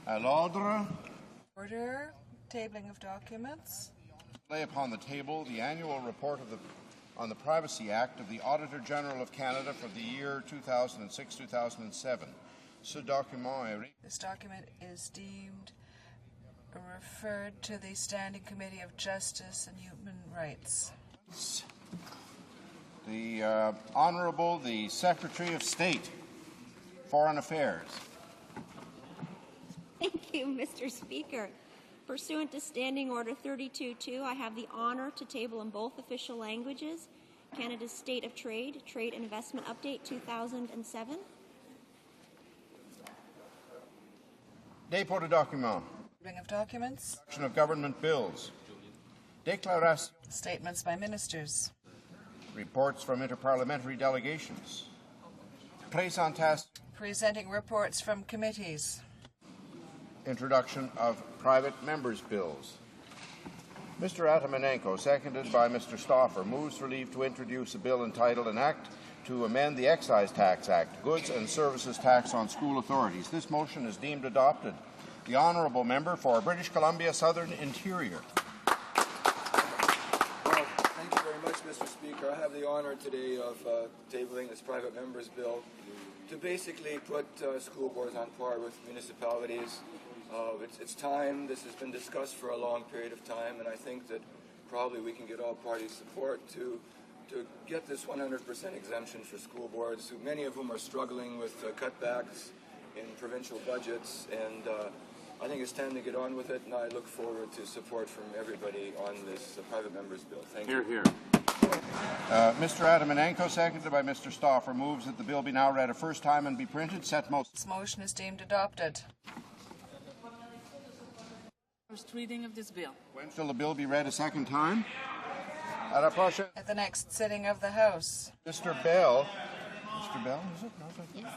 À l'ordre. Order. Tabling of documents. Lay upon the table the annual report on the Privacy Act of the Auditor General of Canada for the year 2006-2007. This document is deemed referred to the Standing Committee of Justice and Human Rights. The Honourable the Secretary of State, Foreign Affairs. Thank you, Mr. Speaker. Pursuant to Standing Order 32.2, I have the honour to table in both official languages Canada's State of Trade, Trade and Investment Update 2007. Dépôt de documents. Tabling of documents. Action of government bills. Déclaration. Statements by ministers. Reports from interparliamentary delegations. Présentation. Presenting reports from committees. Introduction of private members' bills. Mr. Atamanenko, seconded by Mr. Stauffer, moves for leave to introduce a bill entitled An Act to amend the Excise Tax Act, Goods and Services Tax on School Authorities. This motion is deemed adopted. The Honourable Member for British Columbia Southern Interior. Well, thank you very much, Mr. Speaker. I have the honour today of tabling this private members' bill to basically put school boards on par with municipalities. It's time. This has been discussed for a long period of time, and I think that probably we can get all parties' support to get this 100% exemption for school boards. Many of whom are struggling with cutbacks in provincial budgets, and I think it's time to get on with it, and I look forward to support from everybody on this private members' bill. Thank you. Hear, hear. Mr. Atamanenko, seconded by Mr. Stauffer, moves that the bill be now read a first time and be printed. Set motion. This motion is deemed adopted. First reading of this bill. When shall the bill be read a second time? À la prochaine. At the next sitting of the House. Mr. Bell, is it? No, is it? Yes.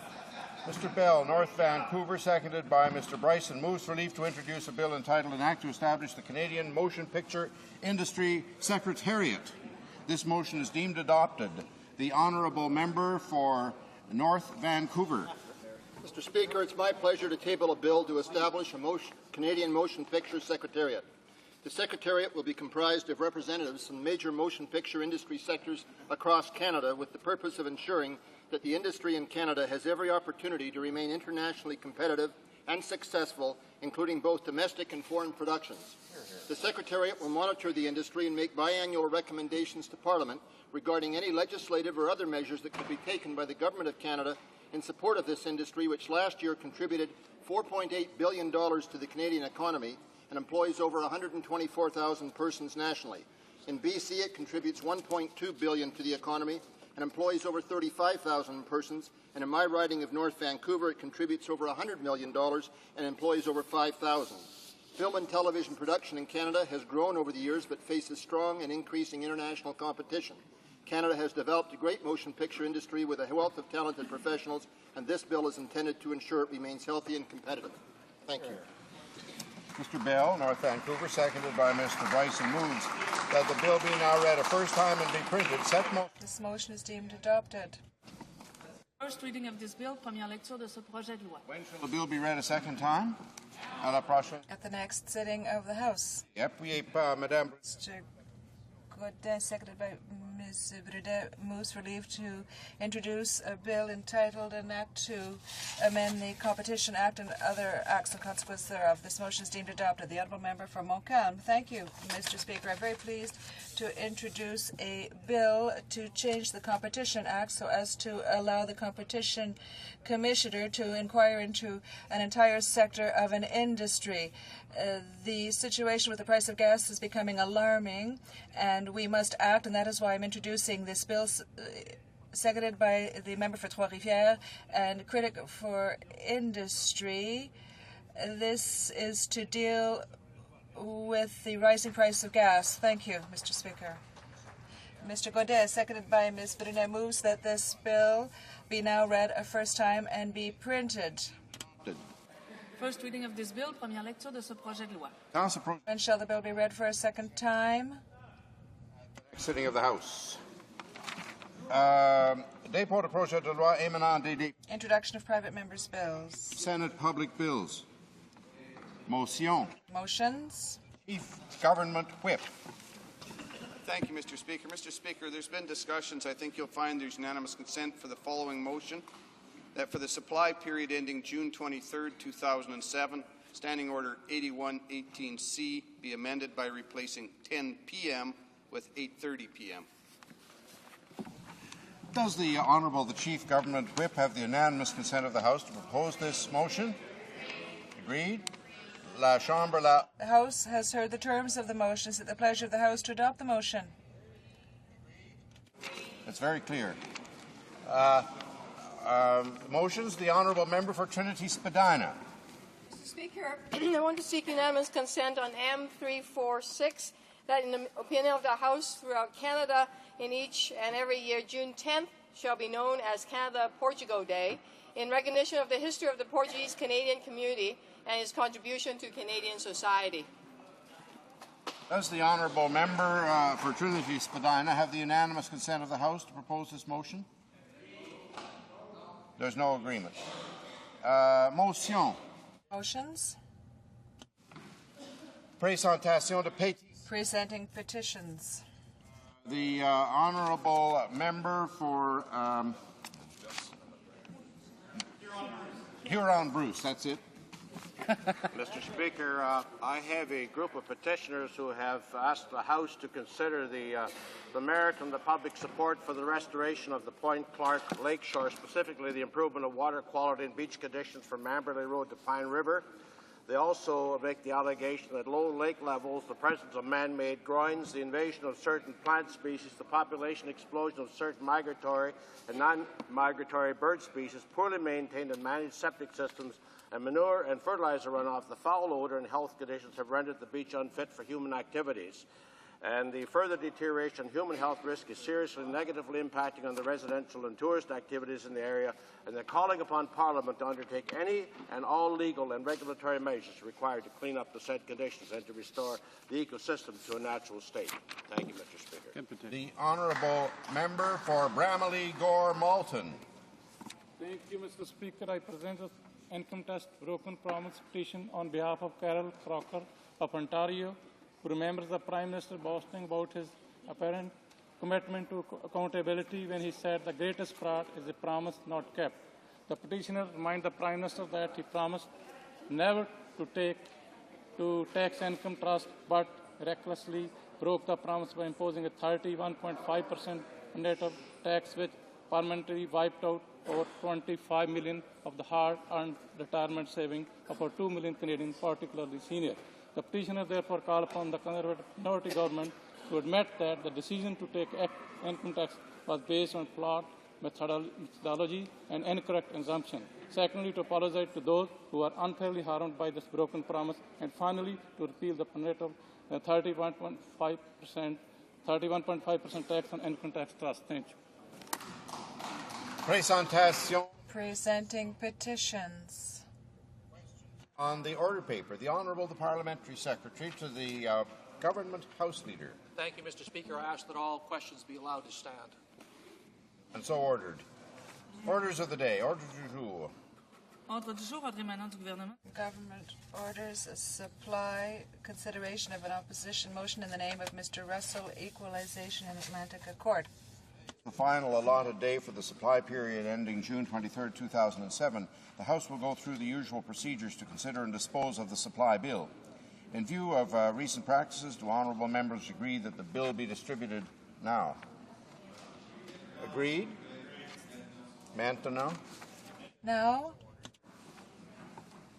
Mr. Bell, North Vancouver, seconded by Mr. Bryson, moves for leave to introduce a bill entitled An Act to Establish the Canadian Motion Picture Industry Secretariat. This motion is deemed adopted. The Honourable Member for North Vancouver. Mr. Speaker, it's my pleasure to table a bill to establish a Canadian Motion Picture Secretariat. The Secretariat will be comprised of representatives from major motion picture industry sectors across Canada with the purpose of ensuring that the industry in Canada has every opportunity to remain internationally competitive and successful, including both domestic and foreign productions. The Secretariat will monitor the industry and make biannual recommendations to Parliament regarding any legislative or other measures that could be taken by the Government of Canada in support of this industry, which last year contributed $4.8 billion to the Canadian economy and employs over 124,000 persons nationally. In BC, it contributes $1.2 billion to the economy and employs over 35,000 persons, and in my riding of North Vancouver, it contributes over $100 million and employs over 5,000. Film and television production in Canada has grown over the years but faces strong and increasing international competition. Canada has developed a great motion picture industry with a wealth of talented professionals, and this bill is intended to ensure it remains healthy and competitive. Thank you. Mr. Bell, North Vancouver, seconded by Mr. Bryson, moves that the bill be now read a first time and be printed. Set motion. This motion is deemed adopted. First reading of this bill, première lecture de ce projet de loi. When shall the bill be read a second time? À la prochaine. At the next sitting of the House. Appuyez pas, Madame. Mr. Godin, seconded by Ms. Brudet, moves for leave to introduce a bill entitled An Act to Amend the Competition Act and other acts and consequences thereof. This motion is deemed adopted. The Honourable Member for Montcalm. Thank you, Mr. Speaker. I'm very pleased to introduce a bill to change the Competition Act so as to allow the Competition Commissioner to inquire into an entire sector of an industry. The situation with the price of gas is becoming alarming, and we must act, and that is why I'm introducing this bill, seconded by the member for Trois-Rivières and critic for industry. This is to deal with the rising price of gas. Thank you, Mr. Speaker. Mr. Godet, seconded by Ms. Brunet, moves that this bill be now read a first time and be printed. First reading of this bill, première lecture de ce projet de loi. When shall the bill be read for a second time? Next sitting of the House. Dépôt de projet de loi émanant des Introduction of private members' bills. Senate public bills. Motion. Motions. Chief Government Whip. Thank you, Mr. Speaker. Mr. Speaker, there's been discussions. I think you'll find there's unanimous consent for the following motion, that for the supply period ending June 23, 2007, Standing Order 8118C be amended by replacing 10 p.m. with 8:30 p.m. Does the Honourable the Chief Government Whip have the unanimous consent of the House to propose this motion? Agreed. La Chambre la... The House has heard the terms of the motion. Is it the pleasure of the House to adopt the motion? It's very clear. Motions. The Honourable Member for Trinity Spadina. Mr. Speaker, I want to seek unanimous consent on M346 that in the opinion of the House throughout Canada in each and every year, June 10th shall be known as Canada-Portugal Day in recognition of the history of the Portuguese-Canadian community and its contribution to Canadian society. Does the Honourable Member for Trinity Spadina have the unanimous consent of the House to propose this motion? There's no agreement. Motion. Motions. Présentation de pétitions. Presenting petitions. The Honourable Member for Huron-Bruce, that's it. Mr. Speaker, I have a group of petitioners who have asked the House to consider the merit and the public support for the restoration of the Point Clark Lakeshore, specifically the improvement of water quality and beach conditions from Amberley Road to Pine River. They also make the allegation that low lake levels, the presence of man-made groins, the invasion of certain plant species, the population explosion of certain migratory and non-migratory bird species, poorly maintained and managed septic systems, and manure and fertilizer runoff, the foul odor and health conditions have rendered the beach unfit for human activities. And the further deterioration in human health risk is seriously negatively impacting on the residential and tourist activities in the area, and they're calling upon Parliament to undertake any and all legal and regulatory measures required to clean up the said conditions and to restore the ecosystem to a natural state. Thank you, Mr. Speaker. The Honourable Member for Bramalea Gore Malton. Thank you, Mr. Speaker. I present and contest broken promise petition on behalf of Carol Crocker of Ontario, who remembers the Prime Minister boasting about his apparent commitment to accountability when he said the greatest fraud is a promise not kept. The petitioner reminds the Prime Minister that he promised never to tax income trust, but recklessly broke the promise by imposing a 31.5% mandatory tax which permanently wiped out over 25 million of the hard-earned retirement savings of over 2 million Canadians, particularly seniors. The petitioner therefore called upon the Conservative minority government to admit that the decision to take income tax was based on flawed methodology and incorrect assumption. Secondly, to apologize to those who are unfairly harmed by this broken promise. And finally, to repeal the mandatory 31.5% tax on income tax trust. Thank you. Présentation. Presenting petitions. On the order paper, the Honourable the Parliamentary Secretary to the Government House Leader. Thank you, Mr. Speaker. I ask that all questions be allowed to stand. And so ordered. Orders of the day. Ordre du jour. Ordre du jour, ordre émanant du gouvernement. Government orders a supply consideration of an opposition motion in the name of Mr. Russell, Equalization and Atlantic Accord. The final allotted day for the supply period ending June 23, 2007, the House will go through the usual procedures to consider and dispose of the supply bill. In view of recent practices, do honourable members agree that the bill be distributed now? Agreed? Maintenant? Now.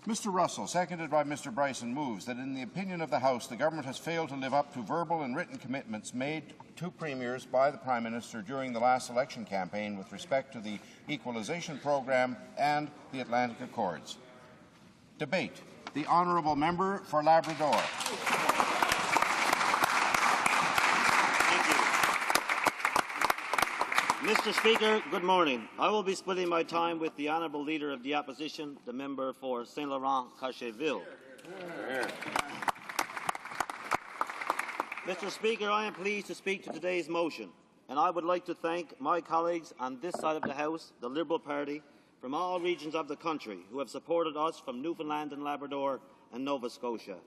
Mr. Russell, seconded by Mr. Bryson, moves that in the opinion of the House, the government has failed to live up to verbal and written commitments made to premiers by the Prime Minister during the last election campaign with respect to the equalization program and the Atlantic Accords. Debate. The Honourable Member for Labrador. Mr. Speaker, good morning. I will be splitting my time with the Honourable Leader of the Opposition, the member for Saint Laurent-Cacheville. Mr. Speaker, I am pleased to speak to today's motion, and I would like to thank my colleagues on this side of the House, the Liberal Party, from all regions of the country who have supported us from Newfoundland and Labrador and Nova Scotia.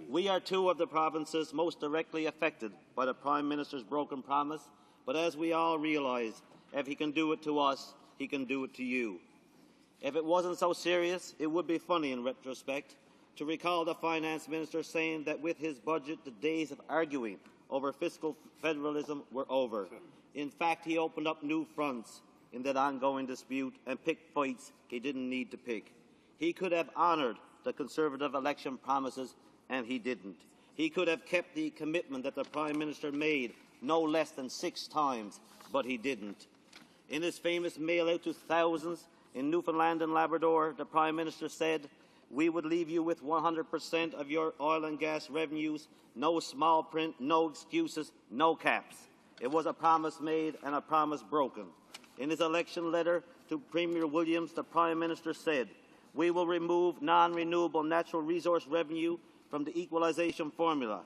We are two of the provinces most directly affected by the Prime Minister's broken promise, but as we all realise, if he can do it to us, he can do it to you. If it wasn't so serious, it would be funny in retrospect to recall the Finance Minister saying that with his budget, the days of arguing over fiscal federalism were over. In fact, he opened up new fronts in that ongoing dispute and picked fights he didn't need to pick. He could have honoured the Conservative election promises, and he didn't. He could have kept the commitment that the Prime Minister made no less than 6 times, but he didn't. In his famous mail-out to thousands in Newfoundland and Labrador, the Prime Minister said, "We would leave you with 100% of your oil and gas revenues, no small print, no excuses, no caps." It was a promise made and a promise broken. In his election letter to Premier Williams, the Prime Minister said, "We will remove non-renewable natural resource revenue from the equalisation formula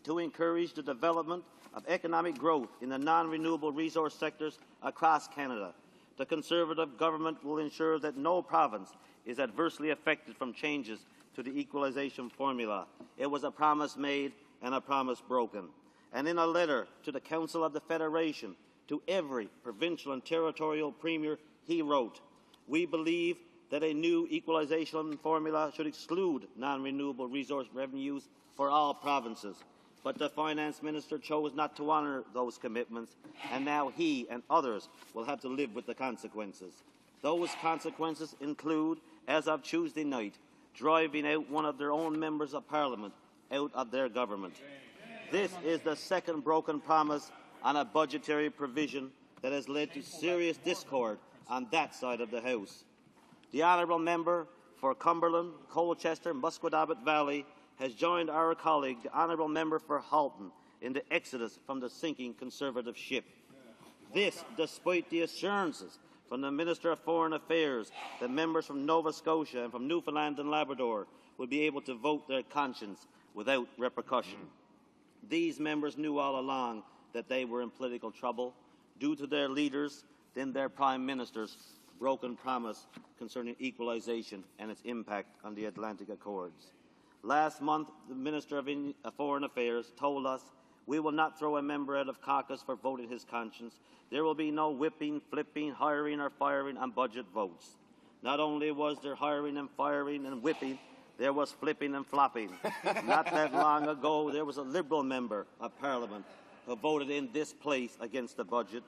to encourage the development of economic growth in the non-renewable resource sectors across Canada. The Conservative government will ensure that no province is adversely affected from changes to the equalisation formula." It was a promise made and a promise broken. And in a letter to the Council of the Federation, to every provincial and territorial premier, he wrote, "We believe that a new equalisation formula should exclude non-renewable resource revenues for all provinces." But the Finance Minister chose not to honour those commitments, and now he and others will have to live with the consequences. Those consequences include, as of Tuesday night, driving out one of their own members of Parliament out of their government. This is the second broken promise on a budgetary provision that has led to serious discord on that side of the House. The honourable member for Cumberland, Colchester, Musquodoboit Valley has joined our colleague, the honourable member for Halton, in the exodus from the sinking Conservative ship. This, despite the assurances from the Minister of Foreign Affairs that members from Nova Scotia and from Newfoundland and Labrador would be able to vote their conscience without repercussion. These members knew all along that they were in political trouble due to their leaders, then their Prime Minister's broken promise concerning equalisation and its impact on the Atlantic Accords. Last month, the Minister of Foreign Affairs told us, "We will not throw a member out of caucus for voting his conscience. There will be no whipping, flipping, hiring or firing on budget votes." Not only was there hiring and firing and whipping, there was flipping and flopping. Not that long ago, there was a Liberal member of Parliament who voted in this place against the budget.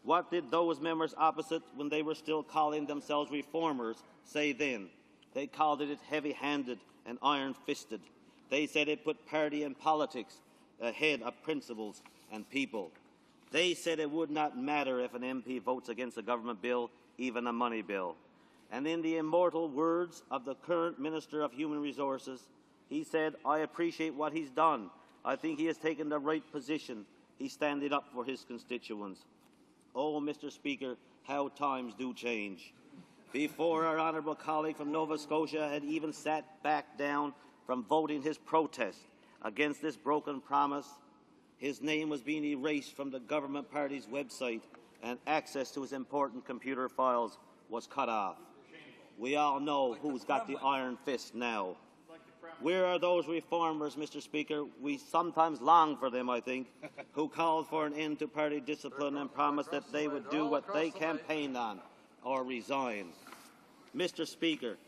What did those members opposite, when they were still calling themselves reformers, say then? They called it heavy-handed and iron-fisted. They said it put party and politics ahead of principles and people. They said it would not matter if an MP votes against a government bill, even a money bill. And in the immortal words of the current Minister of Human Resources, he said, "I appreciate what he's done. I think he has taken the right position. He's standing up for his constituents." Oh, Mr. Speaker, how times do change. Before our honourable colleague from Nova Scotia had even sat back down from voting his protest against this broken promise, his name was being erased from the government party's website and access to his important computer files was cut off. We all know who's got the iron fist now. Where are those reformers, Mr. Speaker? We sometimes long for them, I think, who called for an end to party discipline and promised that they would do what they campaigned on or resign. Mr. Speaker,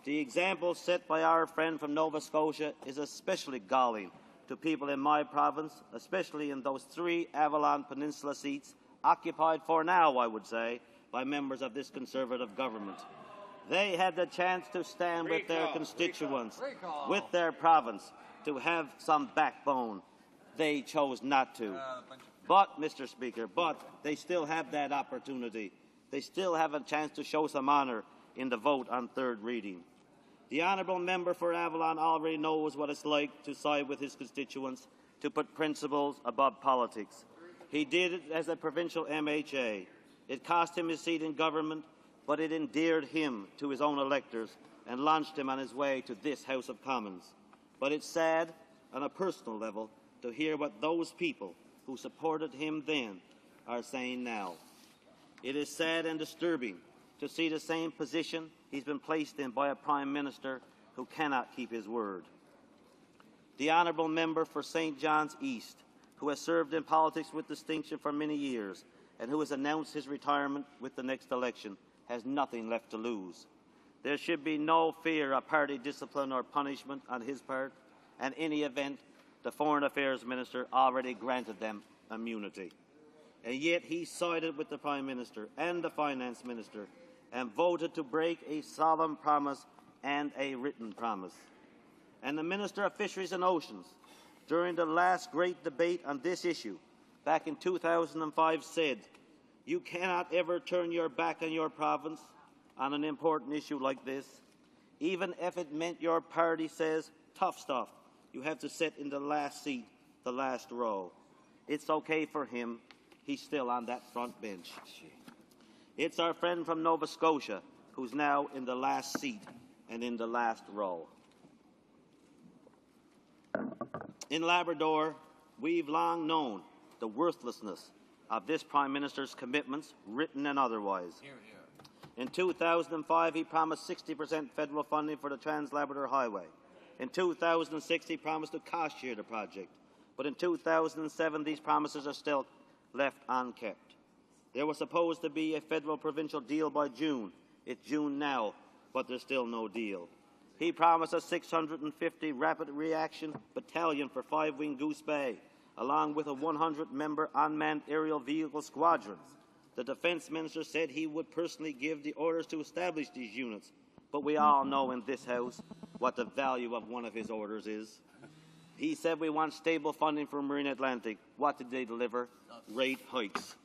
the example set by our friend from Nova Scotia is especially galling to people in my province, especially in those 3 Avalon Peninsula seats occupied for now, I would say, by members of this Conservative government. They had the chance to stand with their constituents, with their province, to have some backbone. They chose not to. But, Mr. Speaker, they still have that opportunity. They still have a chance to show some honour in the vote on third reading. The honourable member for Avalon already knows what it's like to side with his constituents, to put principles above politics. He did it as a provincial MHA. It cost him his seat in government, but it endeared him to his own electors and launched him on his way to this House of Commons. But it's sad, on a personal level, to hear what those people who supported him then are saying now. It is sad and disturbing to see the same position he's been placed in by a Prime Minister who cannot keep his word. The honourable member for St. John's East, who has served in politics with distinction for many years and who has announced his retirement with the next election, has nothing left to lose. There should be no fear of party discipline or punishment on his part, and in any event, the Foreign Affairs Minister already granted them immunity. And yet he sided with the Prime Minister and the Finance Minister and voted to break a solemn promise and a written promise. And the Minister of Fisheries and Oceans, during the last great debate on this issue back in 2005, said, "You cannot ever turn your back on your province on an important issue like this. Even if it meant your party says, tough stuff, you have to sit in the last seat, the last row." It's okay for him. He's still on that front bench. It's our friend from Nova Scotia who's now in the last seat and in the last row. In Labrador, we've long known the worthlessness of this Prime Minister's commitments, written and otherwise. In 2005, he promised 60% federal funding for the Trans-Labrador Highway. In 2006, he promised to cost-share the project. But in 2007, these promises are still left unkept. There was supposed to be a federal-provincial deal by June. It's June now, but there's still no deal. He promised a 650 rapid reaction battalion for 5-wing Goose Bay, along with a 100-member unmanned aerial vehicle squadron. The Defence Minister said he would personally give the orders to establish these units, but we all know in this House what the value of one of his orders is. He said we want stable funding for Marine Atlantic. What did they deliver? Rate hikes.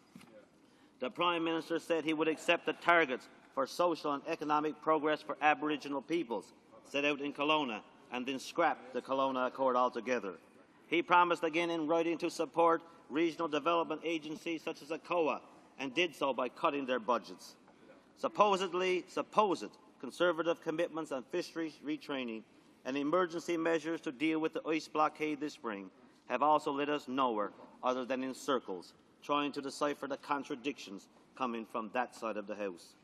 The Prime Minister said he would accept the targets for social and economic progress for Aboriginal peoples set out in Kelowna and then scrap the Kelowna Accord altogether. He promised again in writing to support regional development agencies such as ACOA and did so by cutting their budgets. Supposed Conservative commitments on fisheries retraining and emergency measures to deal with the ice blockade this spring have also led us nowhere other than in circles, trying to decipher the contradictions coming from that side of the House.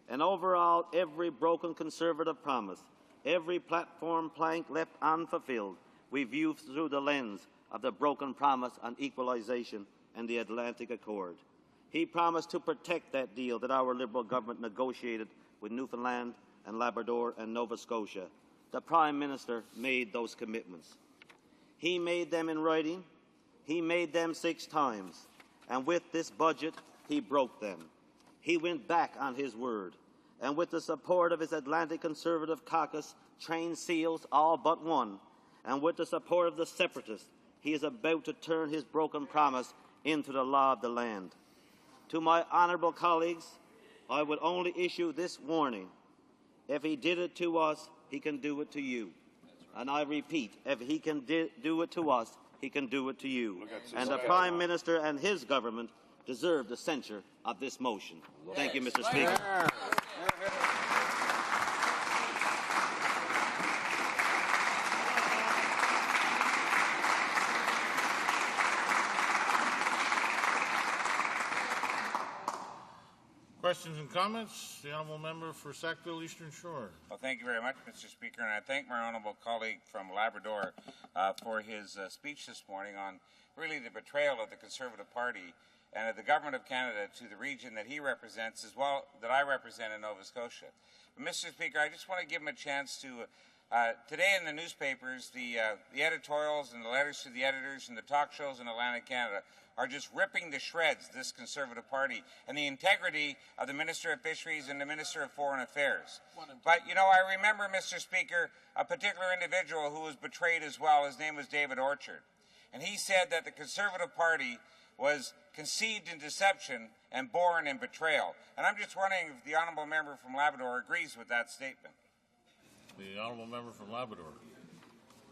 And overall, every broken Conservative promise, every platform plank left unfulfilled, we view through the lens of the broken promise on equalisation and the Atlantic Accord. He promised to protect that deal that our Liberal government negotiated with Newfoundland and Labrador and Nova Scotia. The Prime Minister made those commitments. He made them in writing. He made them 6 times. And with this budget, he broke them. He went back on his word. And with the support of his Atlantic Conservative caucus, trained seals all but one, and with the support of the separatists, he is about to turn his broken promise into the law of the land. To my honourable colleagues, I would only issue this warning. If he did it to us, he can do it to you. And I repeat, if he can do it to us, he can do it to you. And the Prime Minister and his government deserve the censure of this motion. Thank you, Mr. Speaker. Questions and comments? The Honourable Member for Sackville Eastern Shore. Well, thank you very much, Mr. Speaker, and I thank my honourable colleague from Labrador for his speech this morning on really the betrayal of the Conservative Party and of the Government of Canada to the region that he represents, as well that I represent in Nova Scotia. But, Mr. Speaker, I just want to give him a chance to, today in the newspapers, the editorials and the letters to the editors and the talk shows in Atlantic Canada are just ripping to shreds this Conservative Party and the integrity of the Minister of Fisheries and the Minister of Foreign Affairs. But, you know, I remember, Mr. Speaker, a particular individual who was betrayed as well. His name was David Orchard. And he said that the Conservative Party was conceived in deception and born in betrayal. And I'm just wondering if the honourable member from Labrador agrees with that statement. The Honourable Member from Labrador.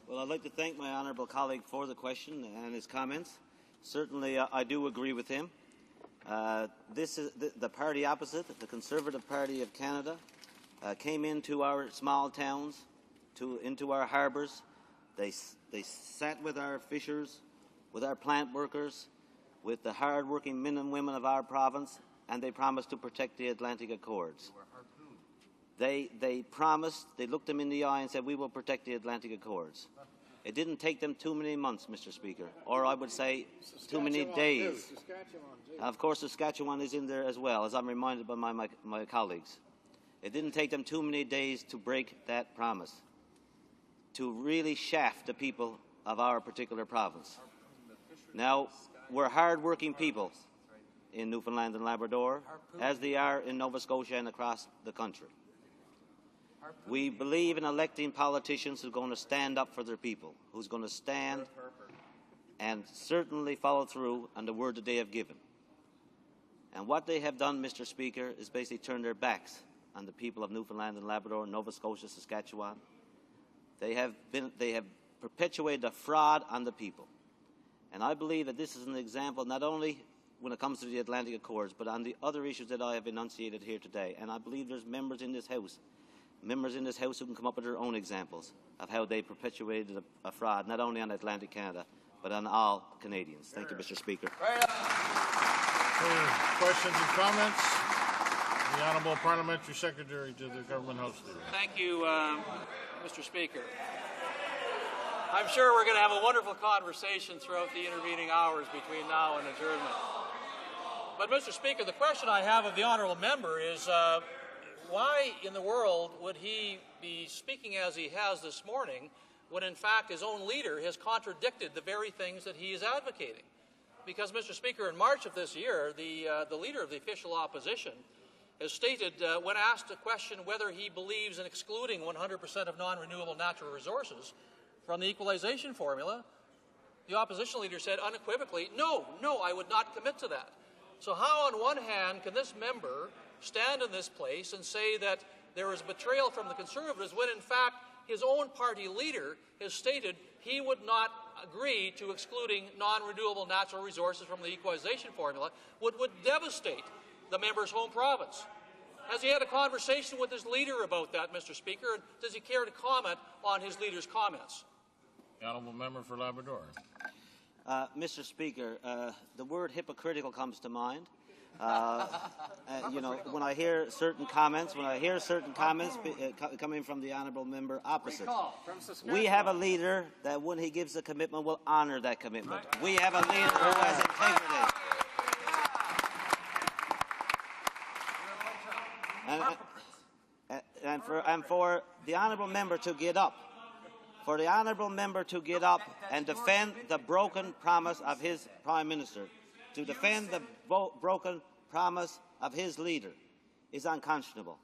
Well, I'd like to thank my honourable colleague for the question and his comments. Certainly, I do agree with him. This is the party opposite, the Conservative Party of Canada, came into our small towns, into our harbours. They sat with our fishers, with our plant workers, with the hard-working men and women of our province, and they promised to protect the Atlantic Accords. They promised, they looked them in the eye and said, we will protect the Atlantic Accords. It didn't take them too many months, Mr. Speaker, or I would say too many days. Of course, Saskatchewan is in there as well, as I'm reminded by my colleagues. It didn't take them too many days to break that promise, to really shaft the people of our particular province. Now, we're hard-working people in Newfoundland and Labrador, as they are in Nova Scotia and across the country. We believe in electing politicians who are going to stand up for their people, who's going to stand and certainly follow through on the word that they have given. And what they have done, Mr. Speaker, is basically turn their backs on the people of Newfoundland and Labrador, Nova Scotia, Saskatchewan. They have perpetuated a fraud on the people. And I believe that this is an example not only when it comes to the Atlantic Accords, but on the other issues that I have enunciated here today. And I believe there's members in this House who can come up with their own examples of how they perpetuated a fraud, not only on Atlantic Canada, but on all Canadians. Thank you, Mr. Speaker. Questions and comments? The Honourable Parliamentary Secretary to the Government House Leader. Thank you, Mr. Speaker. I'm sure we're going to have a wonderful conversation throughout the intervening hours between now and adjournment. But, Mr. Speaker, the question I have of the honourable member is why in the world would he be speaking as he has this morning when, in fact, his own leader has contradicted the very things that he is advocating? Because, Mr. Speaker, in March of this year, the leader of the official opposition has stated, when asked a question whether he believes in excluding 100% of non-renewable natural resources from the equalization formula, the opposition leader said unequivocally, no, I would not commit to that. So how, on one hand, can this member stand in this place and say that there is betrayal from the Conservatives when, in fact, his own party leader has stated he would not agree to excluding non-renewable natural resources from the equalization formula, would devastate the member's home province? Has he had a conversation with his leader about that, Mr. Speaker, and does he care to comment on his leader's comments? The Honourable Member for Labrador. Mr. Speaker, the word hypocritical comes to mind. You know, when I hear certain comments, coming from the honourable member opposite, we have a leader that when he gives a commitment will honour that commitment. We have a leader who has integrity. And for the honourable member to get up, and defend the broken promise of his Prime Minister, to defend the broken promise of his leader, is unconscionable.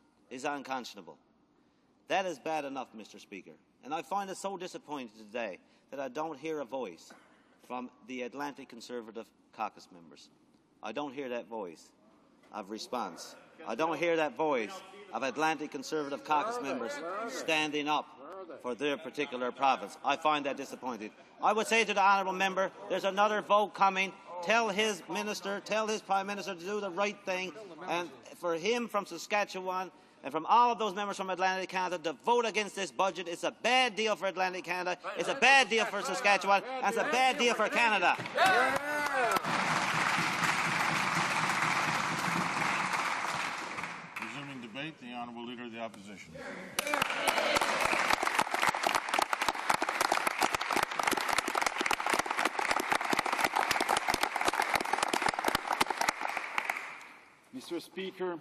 That is bad enough, Mr. Speaker. And I find it so disappointing today that I don't hear a voice from the Atlantic Conservative caucus members. I don't hear that voice of response. I don't hear that voice of Atlantic Conservative caucus members standing up for their particular province. I find that disappointing. I would say to the honourable member, there's another vote coming. Tell his minister, tell his Prime Minister to do the right thing, and for him from Saskatchewan and from all of those members from Atlantic Canada to vote against this budget. It's a bad deal for Atlantic Canada, it's a bad deal for Saskatchewan, and it's a bad deal for Canada. Resuming debate, the Honourable Leader of the Opposition. Mr. Speaker,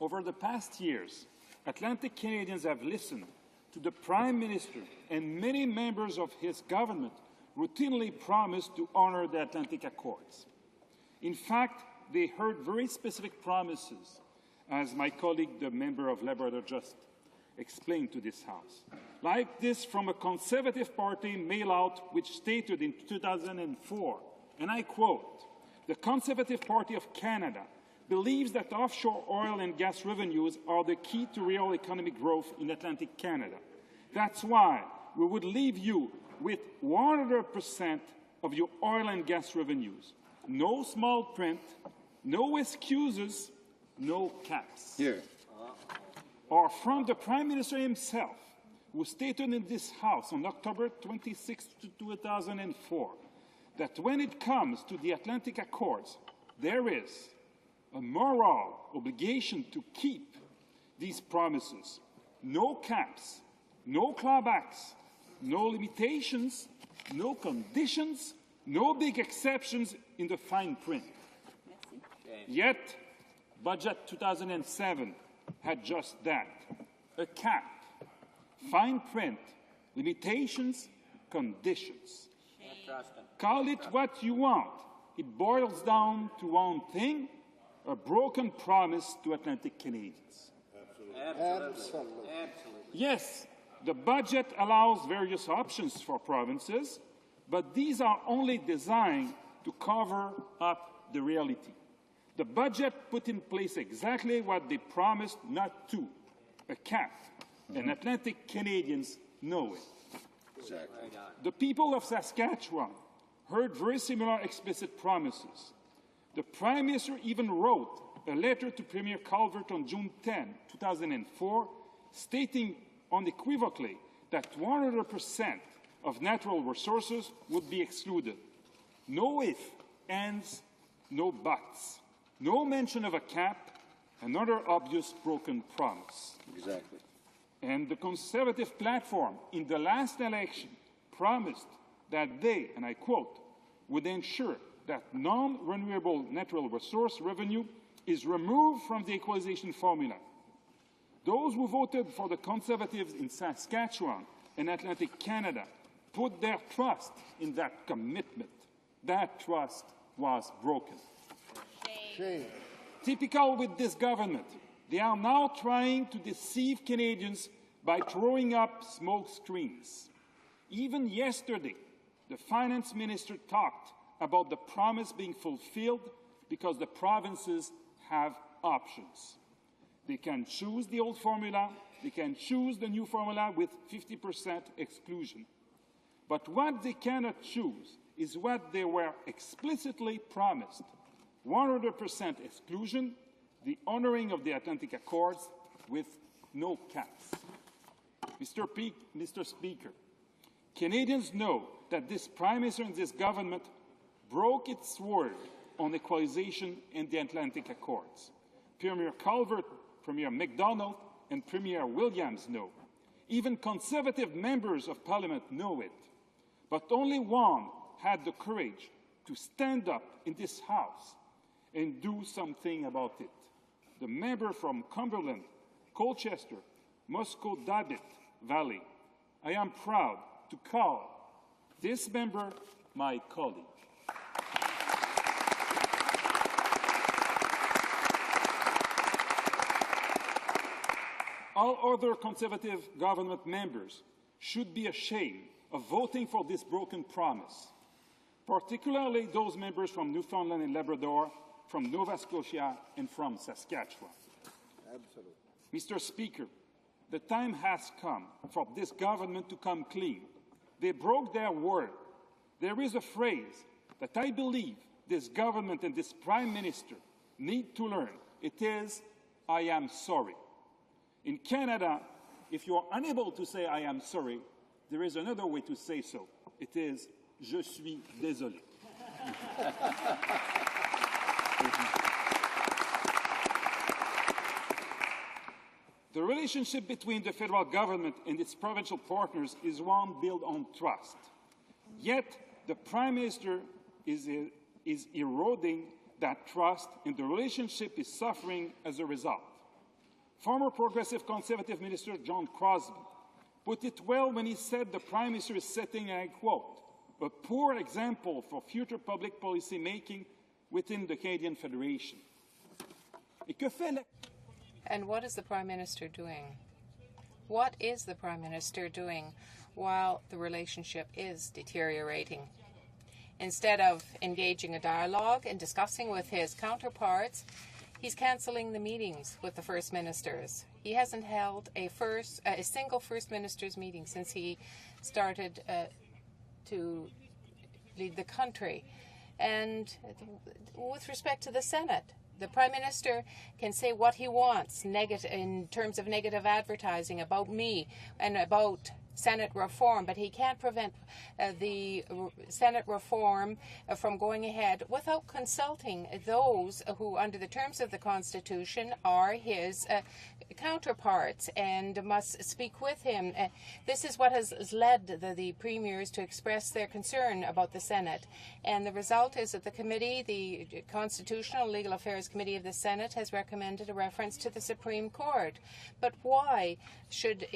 over the past years, Atlantic Canadians have listened to the Prime Minister and many members of his government routinely promise to honour the Atlantic Accords. In fact, they heard very specific promises, as my colleague, the member of Labrador, just explained to this House. Like this from a Conservative Party mail-out which stated in 2004, and I quote, "The Conservative Party of Canada believes that offshore oil and gas revenues are the key to real economic growth in Atlantic Canada. That's why we would leave you with 100% of your oil and gas revenues. No small print, no excuses, no caps." Here. Or from the Prime Minister himself, who stated in this House on October 26, 2004, that when it comes to the Atlantic Accords, there is a moral obligation to keep these promises. No caps, no clawbacks, no limitations, no conditions, no big exceptions in the fine print. Yet, Budget 2007 had just that, a cap, fine print, limitations, conditions. Call it what you want. It boils down to one thing, a broken promise to Atlantic Canadians. Absolutely. Yes, the budget allows various options for provinces, but these are only designed to cover up the reality. The budget put in place exactly what they promised not to, a cap, and Atlantic Canadians know it. Exactly. The people of Saskatchewan heard very similar explicit promises. The Prime Minister even wrote a letter to Premier Calvert on June 10, 2004, stating unequivocally that 100% of natural resources would be excluded. No if, ands, no buts. No mention of a cap, another obvious broken promise. Exactly. And the Conservative platform in the last election promised that they, and I quote, would ensure that non-renewable natural resource revenue is removed from the equalization formula. Those who voted for the Conservatives in Saskatchewan and Atlantic Canada put their trust in that commitment. That trust was broken. Shame. Typical with this government, they are now trying to deceive Canadians by throwing up smoke screens. Even yesterday, the finance minister talked about the promise being fulfilled because the provinces have options. They can choose the old formula, they can choose the new formula with 50% exclusion. But what they cannot choose is what they were explicitly promised: 100% exclusion, the honoring of the Atlantic Accords with no caps. Mr. Speaker, Canadians know that this Prime Minister and this government broke its word on equalization and the Atlantic Accords. Premier Calvert, Premier MacDonald, and Premier Williams know. Even Conservative members of Parliament know it. But only one had the courage to stand up in this House and do something about it. The member from Cumberland, Colchester, Moscow-Dabbit Valley. I am proud to call this member my colleague. All other Conservative government members should be ashamed of voting for this broken promise, particularly those members from Newfoundland and Labrador, from Nova Scotia, and from Saskatchewan. Absolutely. Mr. Speaker, the time has come for this government to come clean. They broke their word. There is a phrase that I believe this government and this Prime Minister need to learn. It is, "I am sorry." In Canada, if you are unable to say "I am sorry," there is another way to say so. It is, "Je suis désolé." The relationship between the federal government and its provincial partners is one built on trust. Yet, the Prime Minister is eroding that trust, and the relationship is suffering as a result. Former Progressive Conservative Minister John Crosbie put it well when he said the Prime Minister is setting, and I quote, "a poor example for future public policy making within the Canadian Federation." And what is the Prime Minister doing? What is the Prime Minister doing while the relationship is deteriorating? Instead of engaging a dialogue and discussing with his counterparts, he's cancelling the meetings with the First Ministers. He hasn't held a single First Minister's meeting since he started to lead the country. And with respect to the Senate, the Prime Minister can say what he wants in terms of negative advertising about me and about Senate reform, but he can't prevent the Senate reform from going ahead without consulting those who, under the terms of the Constitution, are his counterparts and must speak with him. This is what has led the premiers to express their concern about the Senate. And the result is that the committee, the Constitutional Legal Affairs Committee of the Senate, has recommended a reference to the Supreme Court. But why should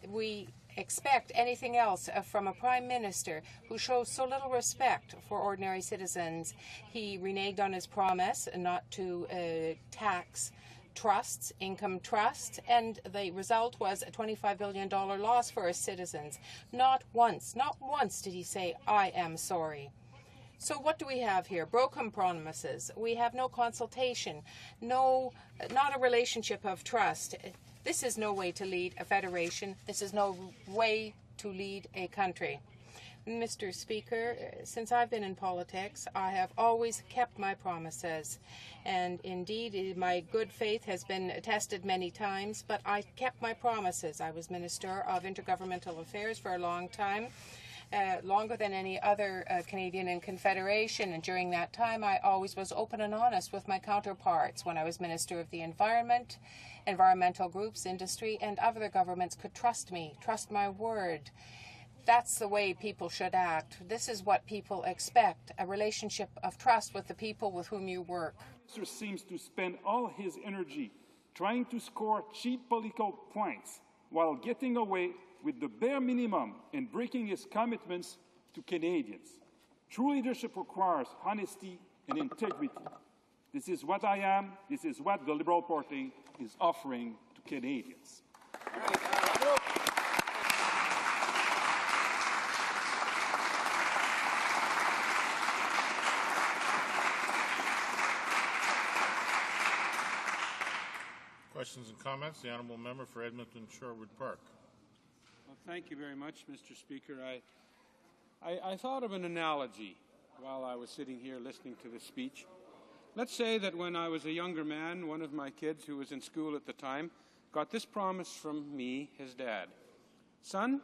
we expect anything else from a Prime Minister who shows so little respect for ordinary citizens? He reneged on his promise not to tax trusts, income trusts, and the result was a $25 billion loss for his citizens. Not once did he say, "I am sorry." So what do we have here? Broken promises. We have no consultation, not a relationship of trust. This is no way to lead a federation. This is no way to lead a country. Mr. Speaker, since I've been in politics, I have always kept my promises. And indeed, my good faith has been tested many times, but I kept my promises. I was Minister of Intergovernmental Affairs for a long time, longer than any other Canadian in Confederation. And during that time, I always was open and honest with my counterparts. When I was Minister of the Environment, environmental groups, industry, and other governments could trust me, trust my word. That's the way people should act. This is what people expect, a relationship of trust with the people with whom you work. Mr. seems to spend all his energy trying to score cheap political points while getting away with the bare minimum and breaking his commitments to Canadians. True leadership requires honesty and integrity. This is what I am. This is what the Liberal Party is offering to Canadians. Questions and comments? The honourable member for Edmonton Sherwood Park. Well, thank you very much, Mr. Speaker. I thought of an analogy while I was sitting here listening to this speech. Let's say that when I was a younger man, one of my kids who was in school at the time got this promise from me, his dad. "Son,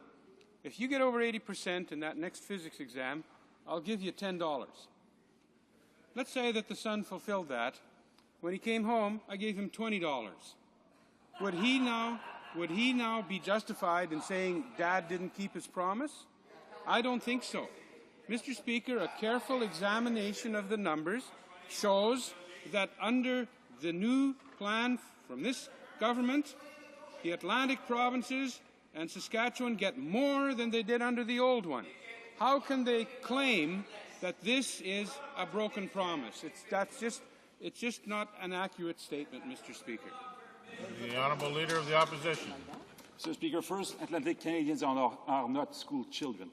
if you get over 80% in that next physics exam, I'll give you $10. Let's say that the son fulfilled that. When he came home, I gave him $20. Would he now be justified in saying Dad didn't keep his promise? I don't think so. Mr. Speaker, a careful examination of the numbers shows that under the new plan from this government, the Atlantic provinces and Saskatchewan get more than they did under the old one. How can they claim that this is a broken promise? It's just not an accurate statement, Mr. Speaker. The Honourable Leader of the Opposition. Mr. Speaker, first, Atlantic Canadians are not school children.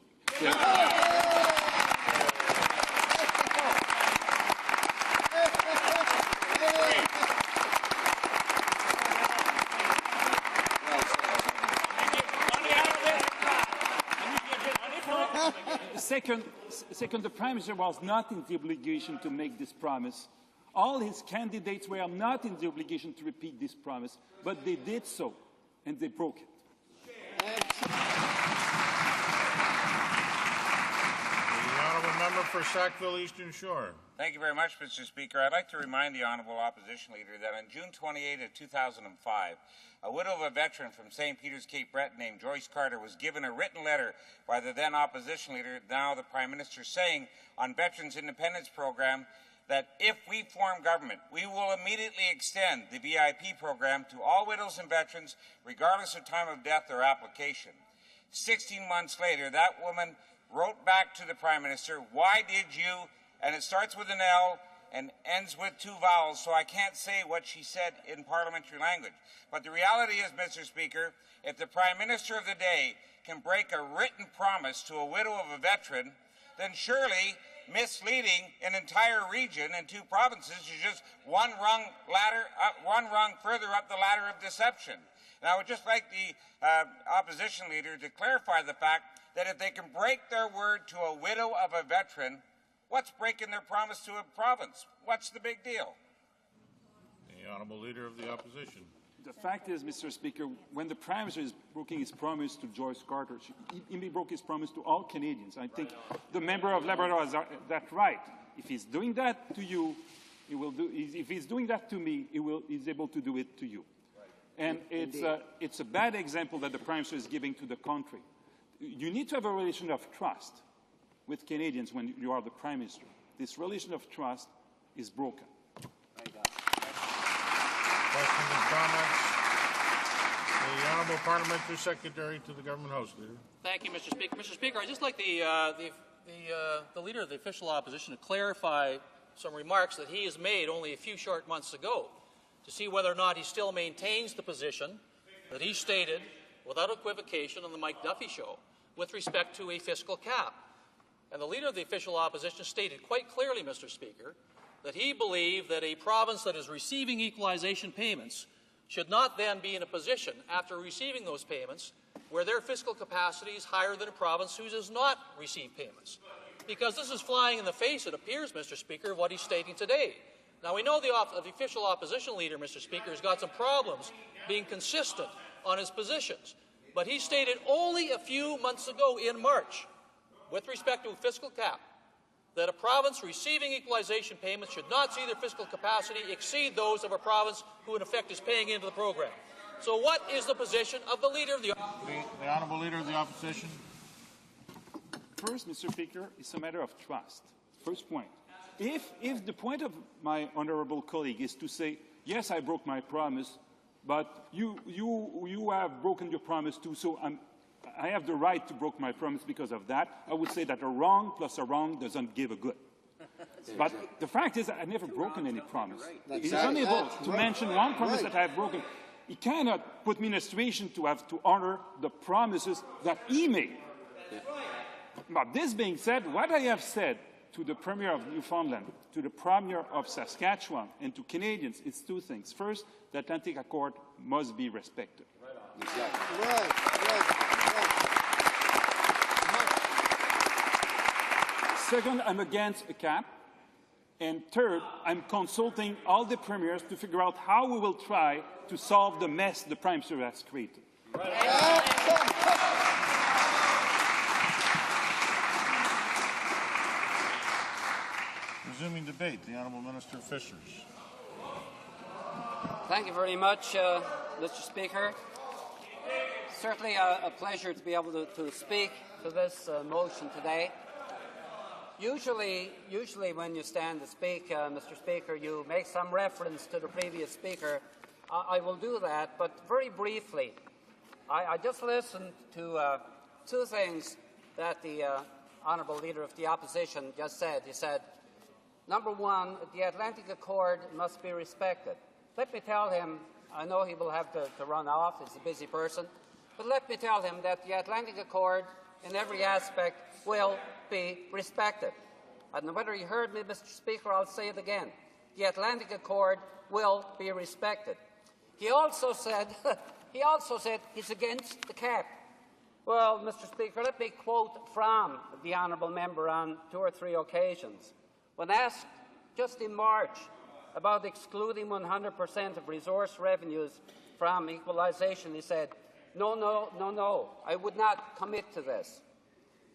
Second, the Prime Minister was not in the obligation to make this promise. All his candidates were not in the obligation to repeat this promise, but they did so, and they broke it. The Honourable Member for Sackville Eastern Shore. Thank you very much, Mr. Speaker. I'd like to remind the Honourable Opposition Leader that on June 28 of 2005, a widow of a veteran from St. Peter's, Cape Breton named Joyce Carter was given a written letter by the then Opposition Leader, now the Prime Minister, saying on Veterans Independence Program that if we form government, we will immediately extend the VIP program to all widows and veterans, regardless of time of death or application. 16 months later, that woman wrote back to the Prime Minister, "Why did you," and it starts with an L and ends with two vowels, so I can't say what she said in parliamentary language. But the reality is, Mr. Speaker, if the Prime Minister of the day can break a written promise to a widow of a veteran, then surely misleading an entire region and two provinces is just one rung further up the ladder of deception. And I would just like the Opposition Leader to clarify the fact that if they can break their word to a widow of a veteran, what's breaking their promise to a province? What's the big deal? The Honourable Leader of the Opposition. The fact is, Mr. Speaker, when the Prime Minister is breaking his promise to Joyce Carter, he broke his promise to all Canadians. I think the member of Labrador has that right. If he's doing that to you, he will do. If he's doing that to me, he's able to do it to you. And it's a bad example that the Prime Minister is giving to the country. You need to have a relation of trust with Canadians when you are the Prime Minister. This relation of trust is broken. Questions and comments? The Honourable Parliamentary Secretary to the Government House Leader. Thank you, Mr. Speaker. Mr. Speaker, I'd just like the Leader of the Official Opposition to clarify some remarks that he has made only a few short months ago to see whether or not he still maintains the position that he stated without equivocation on the Mike Duffy Show with respect to a fiscal cap. And the Leader of the Official Opposition stated quite clearly, Mr. Speaker, that he believed that a province that is receiving equalization payments should not then be in a position, after receiving those payments, where their fiscal capacity is higher than a province who does not receive payments. Because this is flying in the face, it appears, Mr. Speaker, of what he's stating today. Now, we know the official opposition leader, Mr. Speaker, has got some problems being consistent on his positions. But he stated only a few months ago in March, with respect to a fiscal cap, that a province receiving equalization payments should not see their fiscal capacity exceed those of a province who in effect is paying into the program. So what is the position of the Leader of the Opposition? The Honourable Leader of the Opposition. First, Mr. Speaker, it's a matter of trust. First point. If the point of my honourable colleague is to say, yes, I broke my promise, but you have broken your promise too, so I have the right to break my promise because of that, I would say that a wrong plus a wrong doesn't give a good. But the fact is, I've never broken any promise. He's unable to mention one promise that I have broken. He cannot put me in a situation to have to honor the promises that he made. But this being said, what I have said to the Premier of Newfoundland, to the Premier of Saskatchewan, and to Canadians is two things. First, the Atlantic Accord must be respected. Second, I'm against a cap. And third, I'm consulting all the premiers to figure out how we will try to solve the mess the Prime Minister has created. Resuming debate, the Honourable Minister of Fisheries. Thank you very much, Mr. Speaker. Certainly a pleasure to be able to speak to this motion today. Usually when you stand to speak, Mr. Speaker, you make some reference to the previous speaker. I will do that, but very briefly, I just listened to two things that the Honourable Leader of the Opposition just said. He said, number one, the Atlantic Accord must be respected. Let me tell him, I know he will have to run off, he's a busy person, but let me tell him that the Atlantic Accord, in every aspect, will be respected. And whether you heard me, Mr. Speaker, I'll say it again. The Atlantic Accord will be respected. He also said he's against the cap. Well, Mr. Speaker, let me quote from the honourable member on 2 or 3 occasions. When asked just in March about excluding 100% of resource revenues from equalisation, he said, no, I would not commit to this.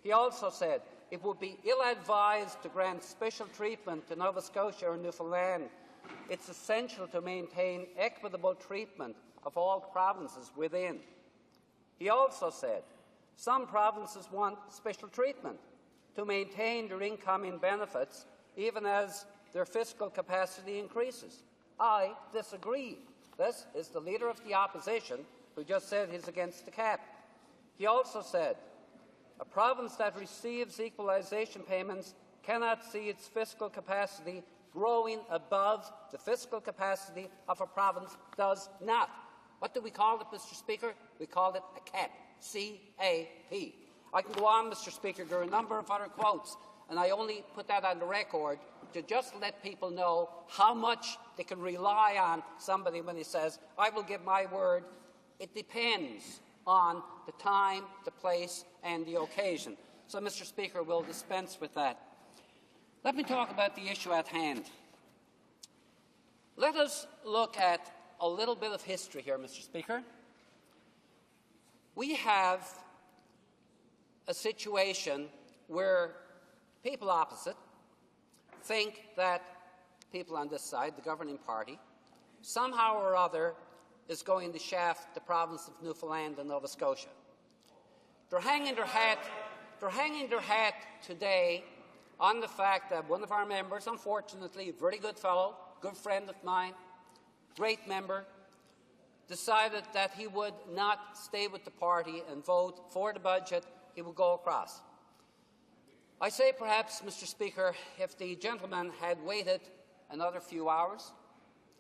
He also said it would be ill-advised to grant special treatment to Nova Scotia or Newfoundland. It's essential to maintain equitable treatment of all provinces within. He also said some provinces want special treatment to maintain their income and benefits even as their fiscal capacity increases. I disagree. This is the Leader of the Opposition who just said he's against the cap. He also said a province that receives equalisation payments cannot see its fiscal capacity growing above the fiscal capacity of a province does not. What do we call it, Mr. Speaker? We call it a cap. C-A-P. I can go on, Mr. Speaker. There are a number of other quotes, and I only put that on the record to just let people know how much they can rely on somebody when he says, I will give my word. It depends on the time, the place, and the occasion. So, Mr. Speaker, we'll dispense with that. Let me talk about the issue at hand. Let us look at a little bit of history here, Mr. Speaker. We have a situation where people opposite think that people on this side, the governing party, somehow or other is going to shaft the province of Newfoundland and Nova Scotia. They're hanging their hat today on the fact that one of our members, unfortunately, a very good fellow, good friend of mine, great member, decided that he would not stay with the party and vote for the budget. He would go across. I say perhaps, Mr. Speaker, if the gentleman had waited another few hours,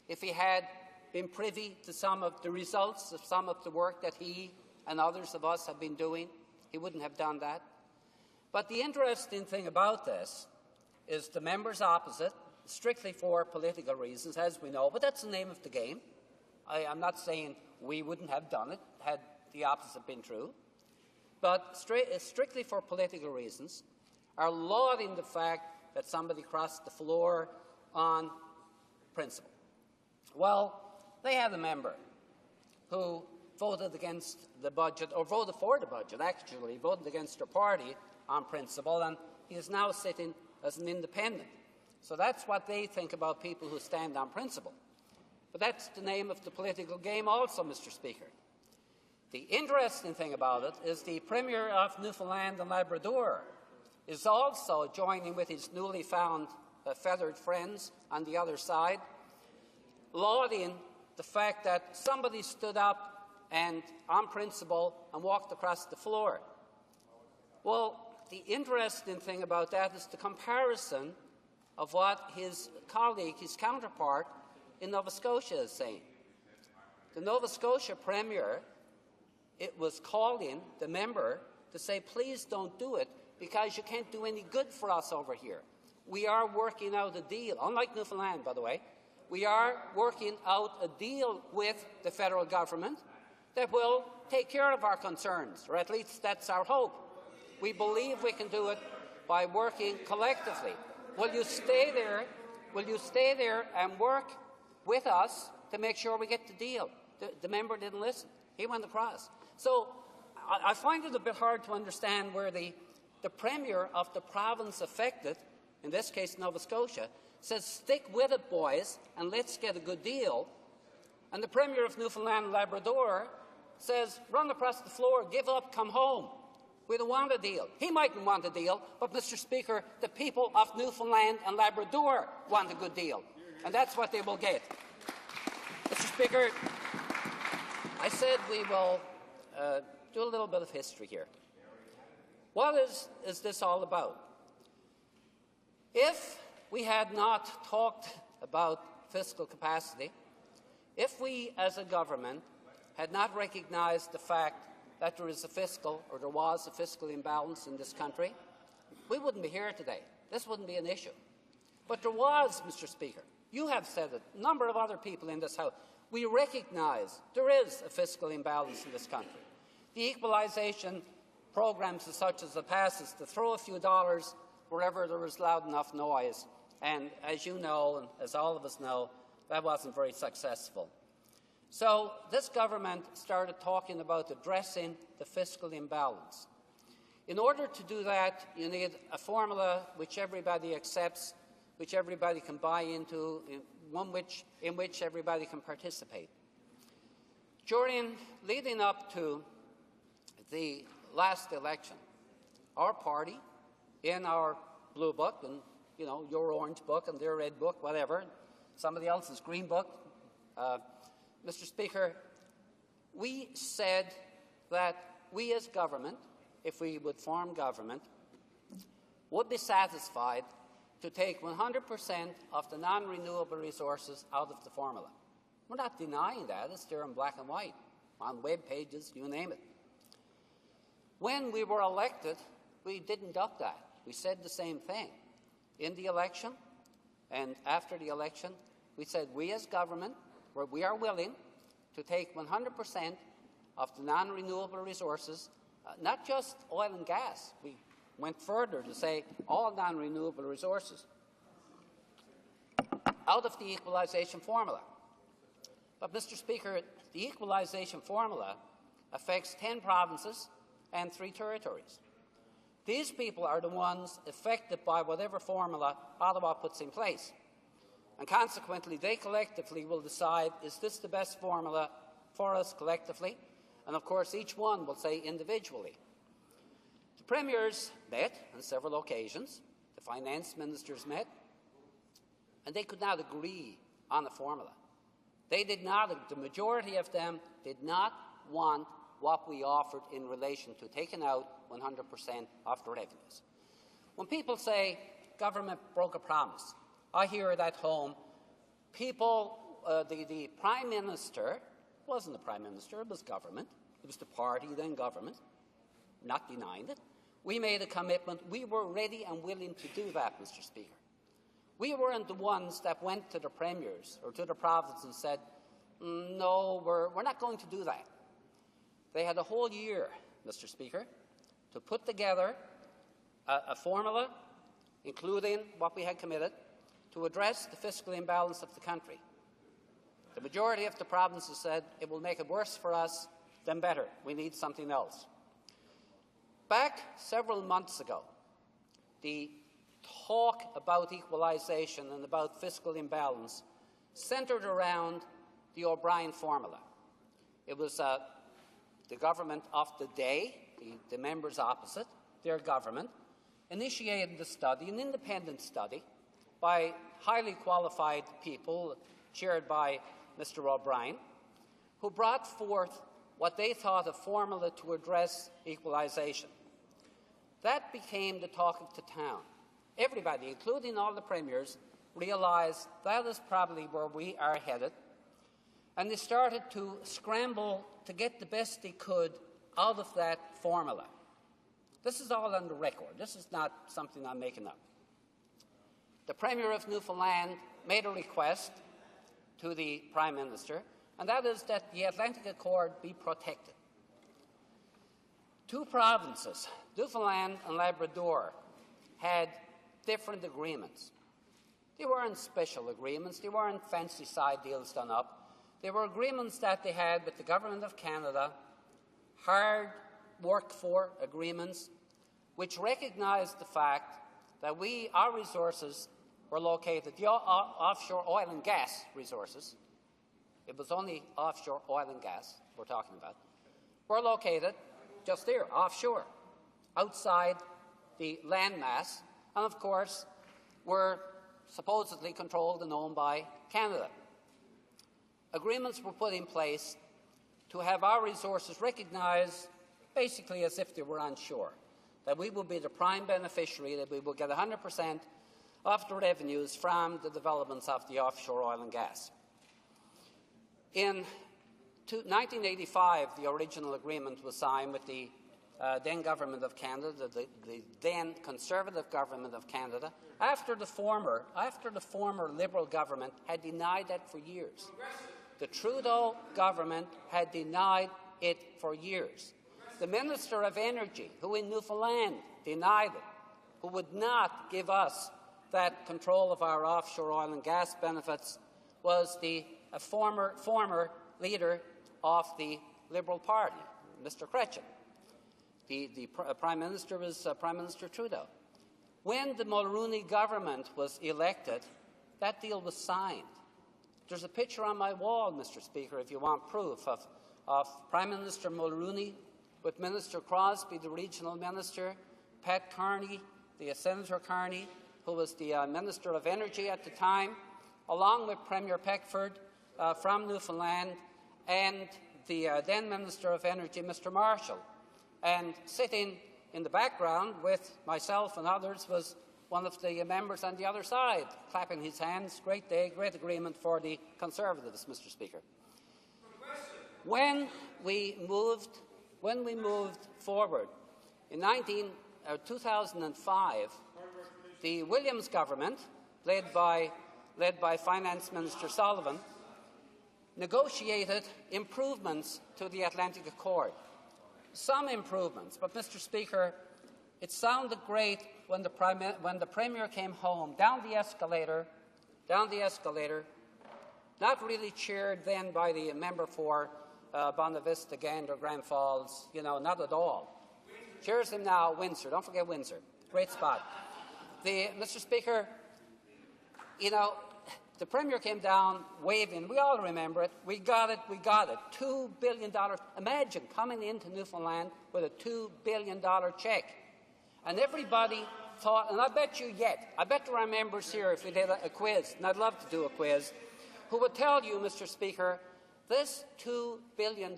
if he had been privy to some of the results of some of the work that he and others of us have been doing, he wouldn't have done that. But the interesting thing about this is the members opposite, strictly for political reasons, as we know, but that's the name of the game. I'm not saying we wouldn't have done it had the opposite been true, but strictly for political reasons, are lauding the fact that somebody crossed the floor on principle. Well, they had a member who voted against the budget, or voted for the budget, actually, voted against their party on principle, and he is now sitting as an independent. So that's what they think about people who stand on principle. But that's the name of the political game also, Mr. Speaker. The interesting thing about it is the Premier of Newfoundland and Labrador is also joining with his newly found feathered friends on the other side, lauding the fact that somebody stood up and on principle and walked across the floor. Well, the interesting thing about that is the comparison of what his colleague, his counterpart in Nova Scotia is saying. The Nova Scotia Premier, it was calling the member to say, please don't do it because you can't do any good for us over here. We are working out a deal, unlike Newfoundland, by the way, we are working out a deal with the federal government that will take care of our concerns, or at least that's our hope. We believe we can do it by working collectively. Will you stay there? Will you stay there and work with us to make sure we get the deal? The member didn't listen. He went across. So I find it a bit hard to understand where the Premier of the province affected, in this case Nova Scotia, says, stick with it, boys, and let's get a good deal. And the Premier of Newfoundland and Labrador says, run across the floor, give up, come home. We don't want a deal. He mightn't want a deal, but, Mr. Speaker, the people of Newfoundland and Labrador want a good deal, and that's what they will get. Mr. Speaker, I said we will do a little bit of history here. What is this all about? If we had not talked about fiscal capacity, if we as a government had not recognized the fact that there was a fiscal imbalance in this country, we wouldn't be here today. This wouldn't be an issue. But there was, Mr. Speaker. You have said it. A number of other people in this House. We recognize there is a fiscal imbalance in this country. The equalization programs such as the passes to throw a few dollars wherever there was loud enough noise. And as you know, and as all of us know, that wasn't very successful. So this government started talking about addressing the fiscal imbalance. In order to do that, you need a formula which everybody accepts, which everybody can buy into, in which everybody can participate. Leading up to the last election, our party, in our blue book, and your orange book and their red book, whatever, somebody else's green book, Mr. Speaker, we said that we as government, if we would form government, would be satisfied to take 100% of the non-renewable resources out of the formula. We're not denying that. It's there in black and white, on web pages, you name it. When we were elected, we didn't duck that. We said the same thing. In the election and after the election, we said we as government, we are willing to take 100% of the non-renewable resources, not just oil and gas. We went further to say all non-renewable resources out of the equalization formula. But, Mr. Speaker, the equalisation formula affects 10 provinces and 3 territories. These people are the ones affected by whatever formula Ottawa puts in place. And consequently, they collectively will decide, is this the best formula for us collectively? And of course, each one will say individually. The premiers met on several occasions, the finance ministers met, and they could not agree on a formula. They did not, the majority of them did not want what we offered in relation to taking out 100% of the revenues. When people say government broke a promise, I hear it at home. People, the Prime Minister, wasn't the Prime Minister, it was government. It was the party, then government, not denying it. We made a commitment. We were ready and willing to do that, Mr. Speaker. We weren't the ones that went to the premiers or to the province and said, no, we're not going to do that. They had a whole year, Mr. Speaker, to put together a formula, including what we had committed, to address the fiscal imbalance of the country. The majority of the provinces said it will make it worse for us than better. We need something else. Back several months ago, the talk about equalisation and about fiscal imbalance centred around the O'Brien formula. It was the government of the day, the members opposite, their government, initiated the study, an independent study, by highly qualified people, chaired by Mr. O'Brien, who brought forth what they thought a formula to address equalisation. That became the talk of the town. Everybody, including all the premiers, realised that is probably where we are headed, and they started to scramble to get the best they could out of that formula. This is all on the record. This is not something I'm making up. The Premier of Newfoundland made a request to the Prime Minister, and that is that the Atlantic Accord be protected. 2 provinces, Newfoundland and Labrador, had different agreements. They weren't special agreements. They weren't fancy side deals done up. They were agreements that they had with the Government of Canada, hard worked-for agreements, which recognized the fact that our resources were located, the offshore oil and gas resources, it was only offshore oil and gas we're talking about, were located just there, offshore, outside the landmass, and of course were supposedly controlled and owned by Canada. Agreements were put in place to have our resources recognized basically as if they were onshore, that we would be the prime beneficiary, that we would get 100% of the revenues from the developments of the offshore oil and gas. In 1985, the original agreement was signed with the then Government of Canada, the then Conservative Government of Canada, after the former Liberal government had denied that for years. The Trudeau government had denied it for years. The Minister of Energy, who in Newfoundland denied it, who would not give us that control of our offshore oil and gas benefits, was a former leader of the Liberal Party, Mr. Chrétien. The Prime Minister was Prime Minister Trudeau. When the Mulroney government was elected, that deal was signed. There's a picture on my wall, Mr. Speaker, if you want proof, of Prime Minister Mulroney with Minister Crosby, the regional minister, Pat Carney, Senator Carney, who was the Minister of Energy at the time, along with Premier Peckford from Newfoundland, and the then Minister of Energy, Mr. Marshall. And sitting in the background with myself and others was one of the members on the other side, clapping his hands. Great day, great agreement for the Conservatives, Mr. Speaker. When we moved forward in 2005, the Williams government, led by Finance Minister Sullivan, negotiated improvements to the Atlantic Accord. Some improvements, but Mr. Speaker, it sounded great when the Premier came home, down the escalator, Not really cheered then by the member for Bonavista, Gander, Grand Falls, not at all. Cheers him now, Windsor. Don't forget Windsor. Great spot. Mr. Speaker, the Premier came down waving. We all remember it. We got it. $2 billion. Imagine coming into Newfoundland with a $2 billion check. And everybody thought, and I bet there are members here, if we did a quiz, and I'd love to do a quiz, who would tell you, Mr. Speaker, this $2 billion,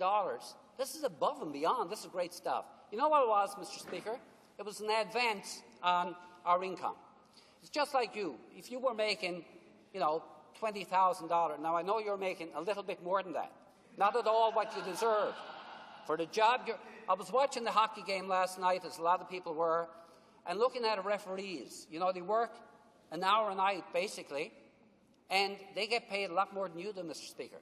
this is above and beyond. This is great stuff. You know what it was, Mr. Speaker? It was an advance on our income. It's just like you. If you were making, $20,000, now I know you're making a little bit more than that. Not at all what you deserve. For the job I was watching the hockey game last night, as a lot of people were, and looking at the referees. They work an hour a night, basically, and they get paid a lot more than you do, Mr. Speaker.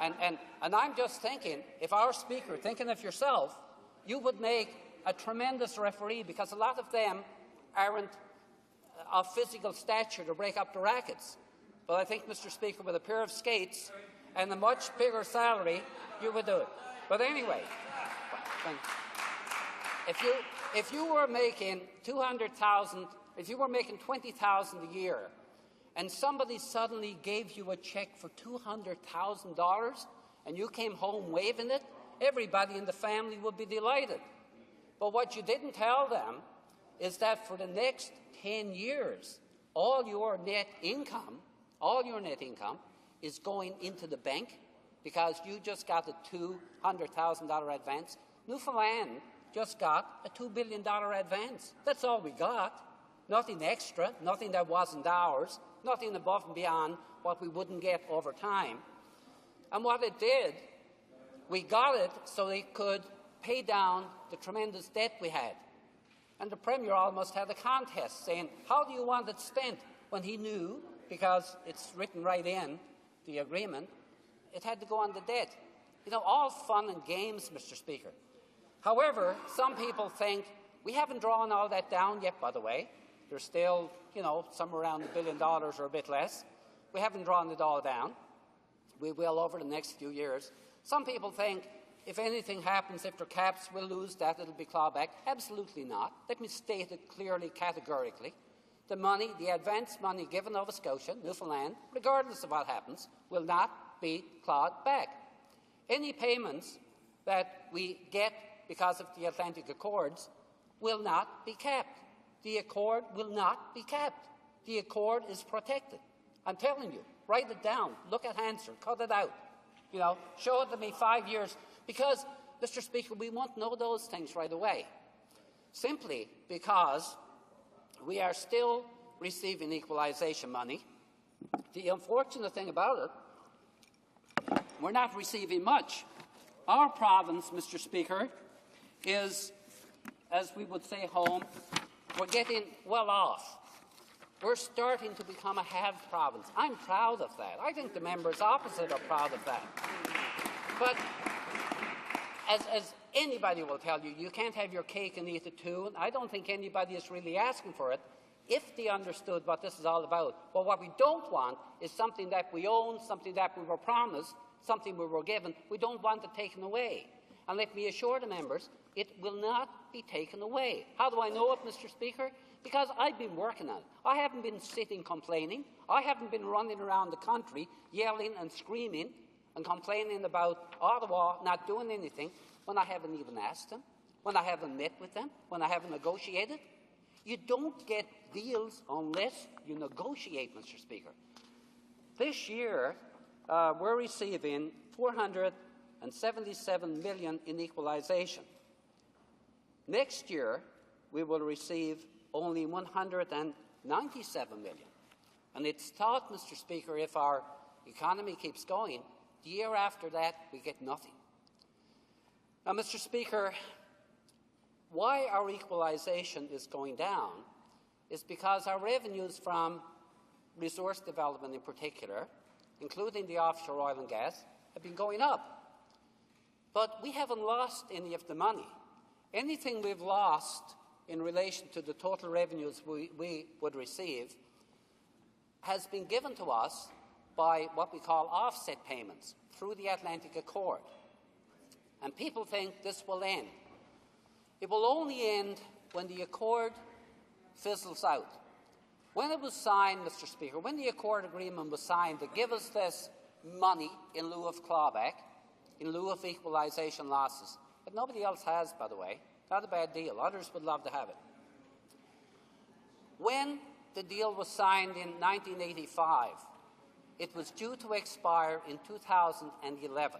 And I'm just thinking, if our Speaker, thinking of yourself, you would make a tremendous referee, because a lot of them aren't of physical stature to break up the rackets. But I think, Mr. Speaker, with a pair of skates and a much bigger salary, you would do it. But anyway, if you were making $200,000, if you were making $20,000 a year, and somebody suddenly gave you a check for $200,000, and you came home waving it, everybody in the family would be delighted. But what you didn't tell them is that for the next 10 years, all your net income is going into the bank, because you just got a $200,000 advance. Newfoundland just got a $2 billion advance. That's all we got. Nothing extra, nothing that wasn't ours, nothing above and beyond what we wouldn't get over time. And what it did, we got it so they could pay down the tremendous debt we had. And the Premier almost had a contest saying, how do you want it spent? When he knew, because it's written right in the agreement, it had to go on the debt. All fun and games, Mr. Speaker. However, some people think, we haven't drawn all that down yet, by the way. There's still, somewhere around $1 billion or a bit less. We haven't drawn it all down. We will over the next few years. Some people think, if anything happens after caps, we'll lose that, it'll be clawed back. Absolutely not. Let me state it clearly, categorically. The money, the advance money given Nova Scotia, Newfoundland, regardless of what happens, will not be clawed back. Any payments that we get because of the Atlantic Accords will not be capped. The Accord will not be capped. The Accord is protected. I'm telling you, write it down, look at Hansard, cut it out. Show it to me 5 years. Because, Mr. Speaker, we won't know those things right away. Simply because we are still receiving equalization money. The unfortunate thing about it, we're not receiving much. Our province, Mr. Speaker, is, as we would say home, we're getting well off. We're starting to become a have province. I'm proud of that. I think the members opposite are proud of that. But as anybody will tell you, you can't have your cake and eat it too. And I don't think anybody is really asking for it if they understood what this is all about. But what we don't want is something that we own, something that we were promised, something we were given. We don't want it taken away. And let me assure the members, it will not be taken away. How do I know it, Mr. Speaker? Because I've been working on it. I haven't been sitting complaining. I haven't been running around the country yelling and screaming and complaining about Ottawa not doing anything when I haven't even asked them, when I haven't met with them, when I haven't negotiated. You don't get deals unless you negotiate, Mr. Speaker. This year, we're receiving $477 million in equalization. Next year, we will receive only $197 million. And it's thought, Mr. Speaker, if our economy keeps going, the year after that, we get nothing. Now, Mr. Speaker, why our equalization is going down is because our revenues from resource development in particular, including the offshore oil and gas, have been going up. But we haven't lost any of the money. Anything we've lost in relation to the total revenues we would receive has been given to us by what we call offset payments through the Atlantic Accord. And people think this will end. It will only end when the Accord fizzles out. When it was signed, Mr. Speaker, when the Accord agreement was signed to give us this money in lieu of clawback, in lieu of equalisation losses, that nobody else has, by the way, not a bad deal. Others would love to have it. When the deal was signed in 1985, it was due to expire in 2011.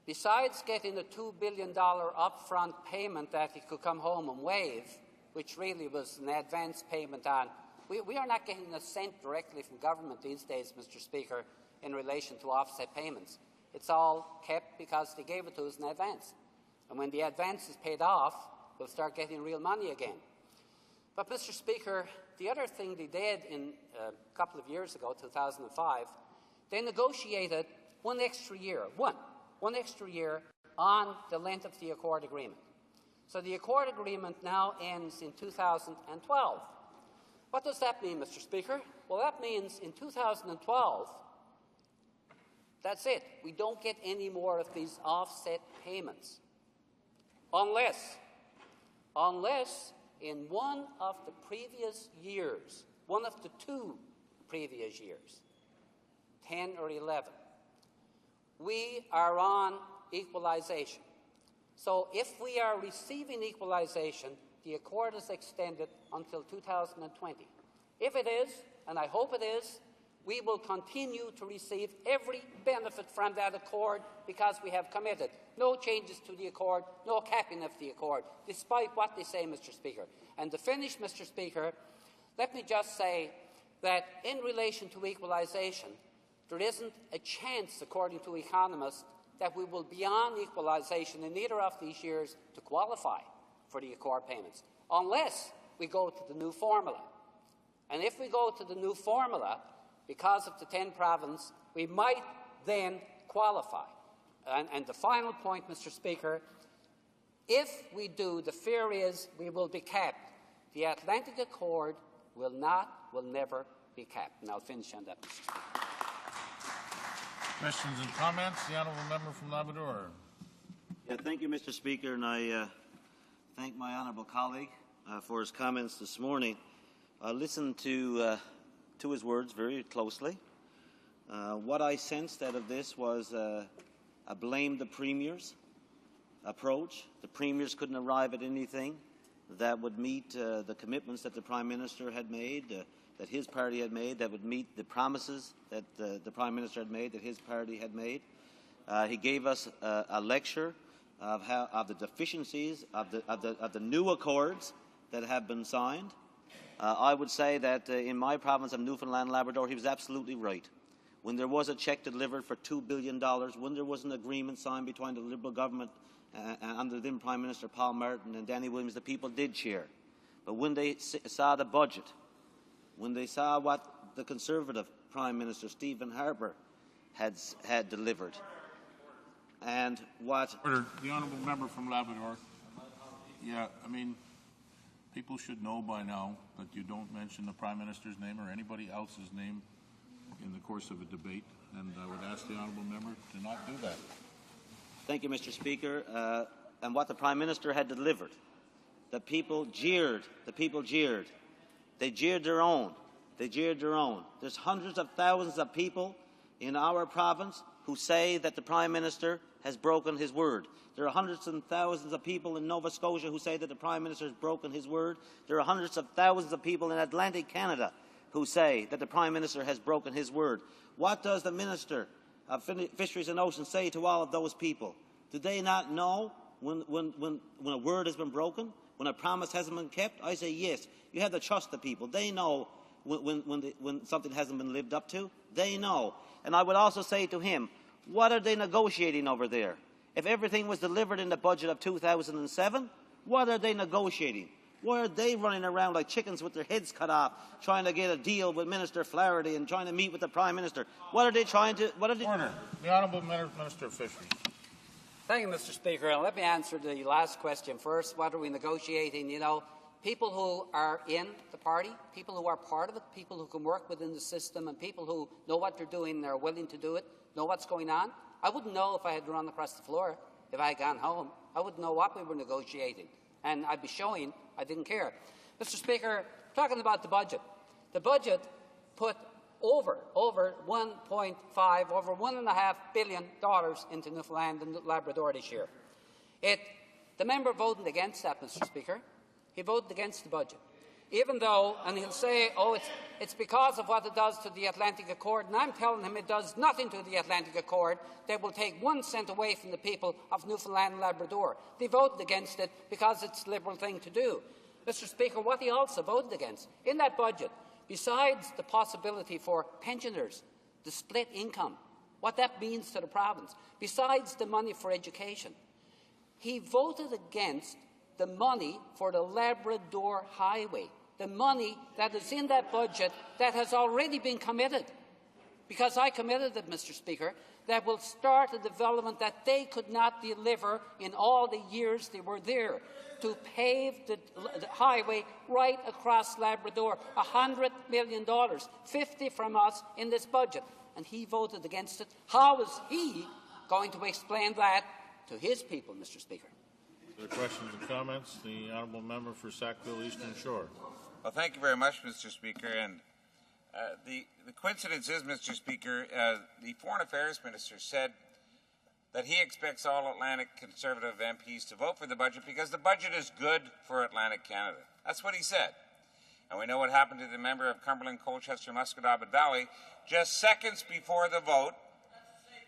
Besides getting a $2 billion upfront payment that he could come home and waive, which really was an advance payment on, we are not getting a cent directly from government these days, Mr. Speaker, in relation to offset payments. It's all kept because they gave it to us in advance. And when the advance is paid off, we'll start getting real money again. But, Mr. Speaker, the other thing they did in a couple of years ago, 2005, they negotiated one extra year on the length of the Accord agreement. So the Accord agreement now ends in 2012. What does that mean, Mr. Speaker? Well, that means in 2012, that's it. We don't get any more of these offset payments. Unless in one of the previous years, one of the two previous years, 10 or 11, we are on equalization. So if we are receiving equalization, the Accord is extended until 2020. If it is, and I hope it is, we will continue to receive every benefit from that Accord because we have committed. No changes to the Accord, no capping of the Accord, despite what they say, Mr. Speaker. And to finish, Mr. Speaker, let me just say that in relation to equalisation, there isn't a chance, according to economists, that we will be on equalisation in either of these years to qualify for the Accord payments, unless we go to the new formula. And if we go to the new formula, because of the 10 province, we might then qualify. And the final point, Mr. Speaker, if we do, the fear is we will be capped. The Atlantic Accord will never be capped. And I'll finish on that, Mr. Speaker. Questions and comments? The honourable member from Labrador. Yeah, thank you, Mr. Speaker, and I thank my honourable colleague for his comments this morning. I listened to his words very closely. What I sensed out of this was a blame the premiers approach. The premiers couldn't arrive at anything that would meet the commitments that the Prime Minister had made, that his party had made, that would meet the promises that the Prime Minister had made, that his party had made. He gave us a lecture of the deficiencies of the new accords that have been signed. I would say that in my province of Newfoundland and Labrador, he was absolutely right. When there was a cheque delivered for $2 billion, when there was an agreement signed between the Liberal government under then Prime Minister Paul Martin and Danny Williams, the people did cheer. But when they saw the budget, when they saw what the Conservative Prime Minister Stephen Harper had delivered, and what... Order. The honourable member from Labrador. Yeah, I mean, people should know by now that you don't mention the Prime Minister's name or anybody else's name in the course of a debate, and I would ask the honourable member to not do that. Thank you, Mr. Speaker. And what the Prime Minister had delivered, the people jeered. The people jeered. They jeered their own. They jeered their own. There's hundreds of thousands of people in our province who say that the Prime Minister has broken his word. There are hundreds and thousands of people in Nova Scotia who say that the Prime Minister has broken his word. There are hundreds of thousands of people in Atlantic Canada who say that the Prime Minister has broken his word. What does the Minister of Fisheries and Oceans say to all of those people? Do they not know when a word has been broken, when a promise hasn't been kept? I say yes. You have to trust the people. They know when something hasn't been lived up to. They know. And I would also say to him, what are they negotiating over there? If everything was delivered in the budget of 2007, what are they negotiating? Why are they running around like chickens with their heads cut off, trying to get a deal with Minister Flaherty and trying to meet with the Prime Minister? What are they trying to... Order. The Honourable Minister of Fisheries. Thank you, Mr. Speaker. And let me answer the last question first. What are we negotiating? You know, people who are in the party, people who are part of it, people who can work within the system, and people who know what they're doing and are willing to do it, know what's going on. I wouldn't know if I had run across the floor, if I had gone home. I wouldn't know what we were negotiating, and I'd be showing I didn't care. Mr. Speaker, talking about the budget put over 1.5, over $1.5 billion into Newfoundland and Labrador this year. The member voted against that, Mr. Speaker. He voted against the budget. Even though, and he'll say, oh, it's because of what it does to the Atlantic Accord, and I'm telling him it does nothing to the Atlantic Accord. They will take 1 cent away from the people of Newfoundland and Labrador. They voted against it because it's the liberal thing to do. Mr. Speaker, what he also voted against in that budget, besides the possibility for pensioners to split income, what that means to the province, besides the money for education, he voted against the money for the Labrador Highway, the money that is in that budget that has already been committed. Because I committed it, Mr. Speaker, that will start a development that they could not deliver in all the years they were there, to pave the highway right across Labrador, $100 million, 50 from us in this budget. And he voted against it. How is he going to explain that to his people, Mr. Speaker? Are there questions and comments? The honourable member for Sackville Eastern Shore. Well, thank you very much, Mr. Speaker. And the coincidence is, Mr. Speaker, the Foreign Affairs Minister said that he expects all Atlantic Conservative MPs to vote for the budget because the budget is good for Atlantic Canada. That's what he said. And we know what happened to the member of Cumberland, Colchester, Musquodoboit Valley. Just seconds before the vote,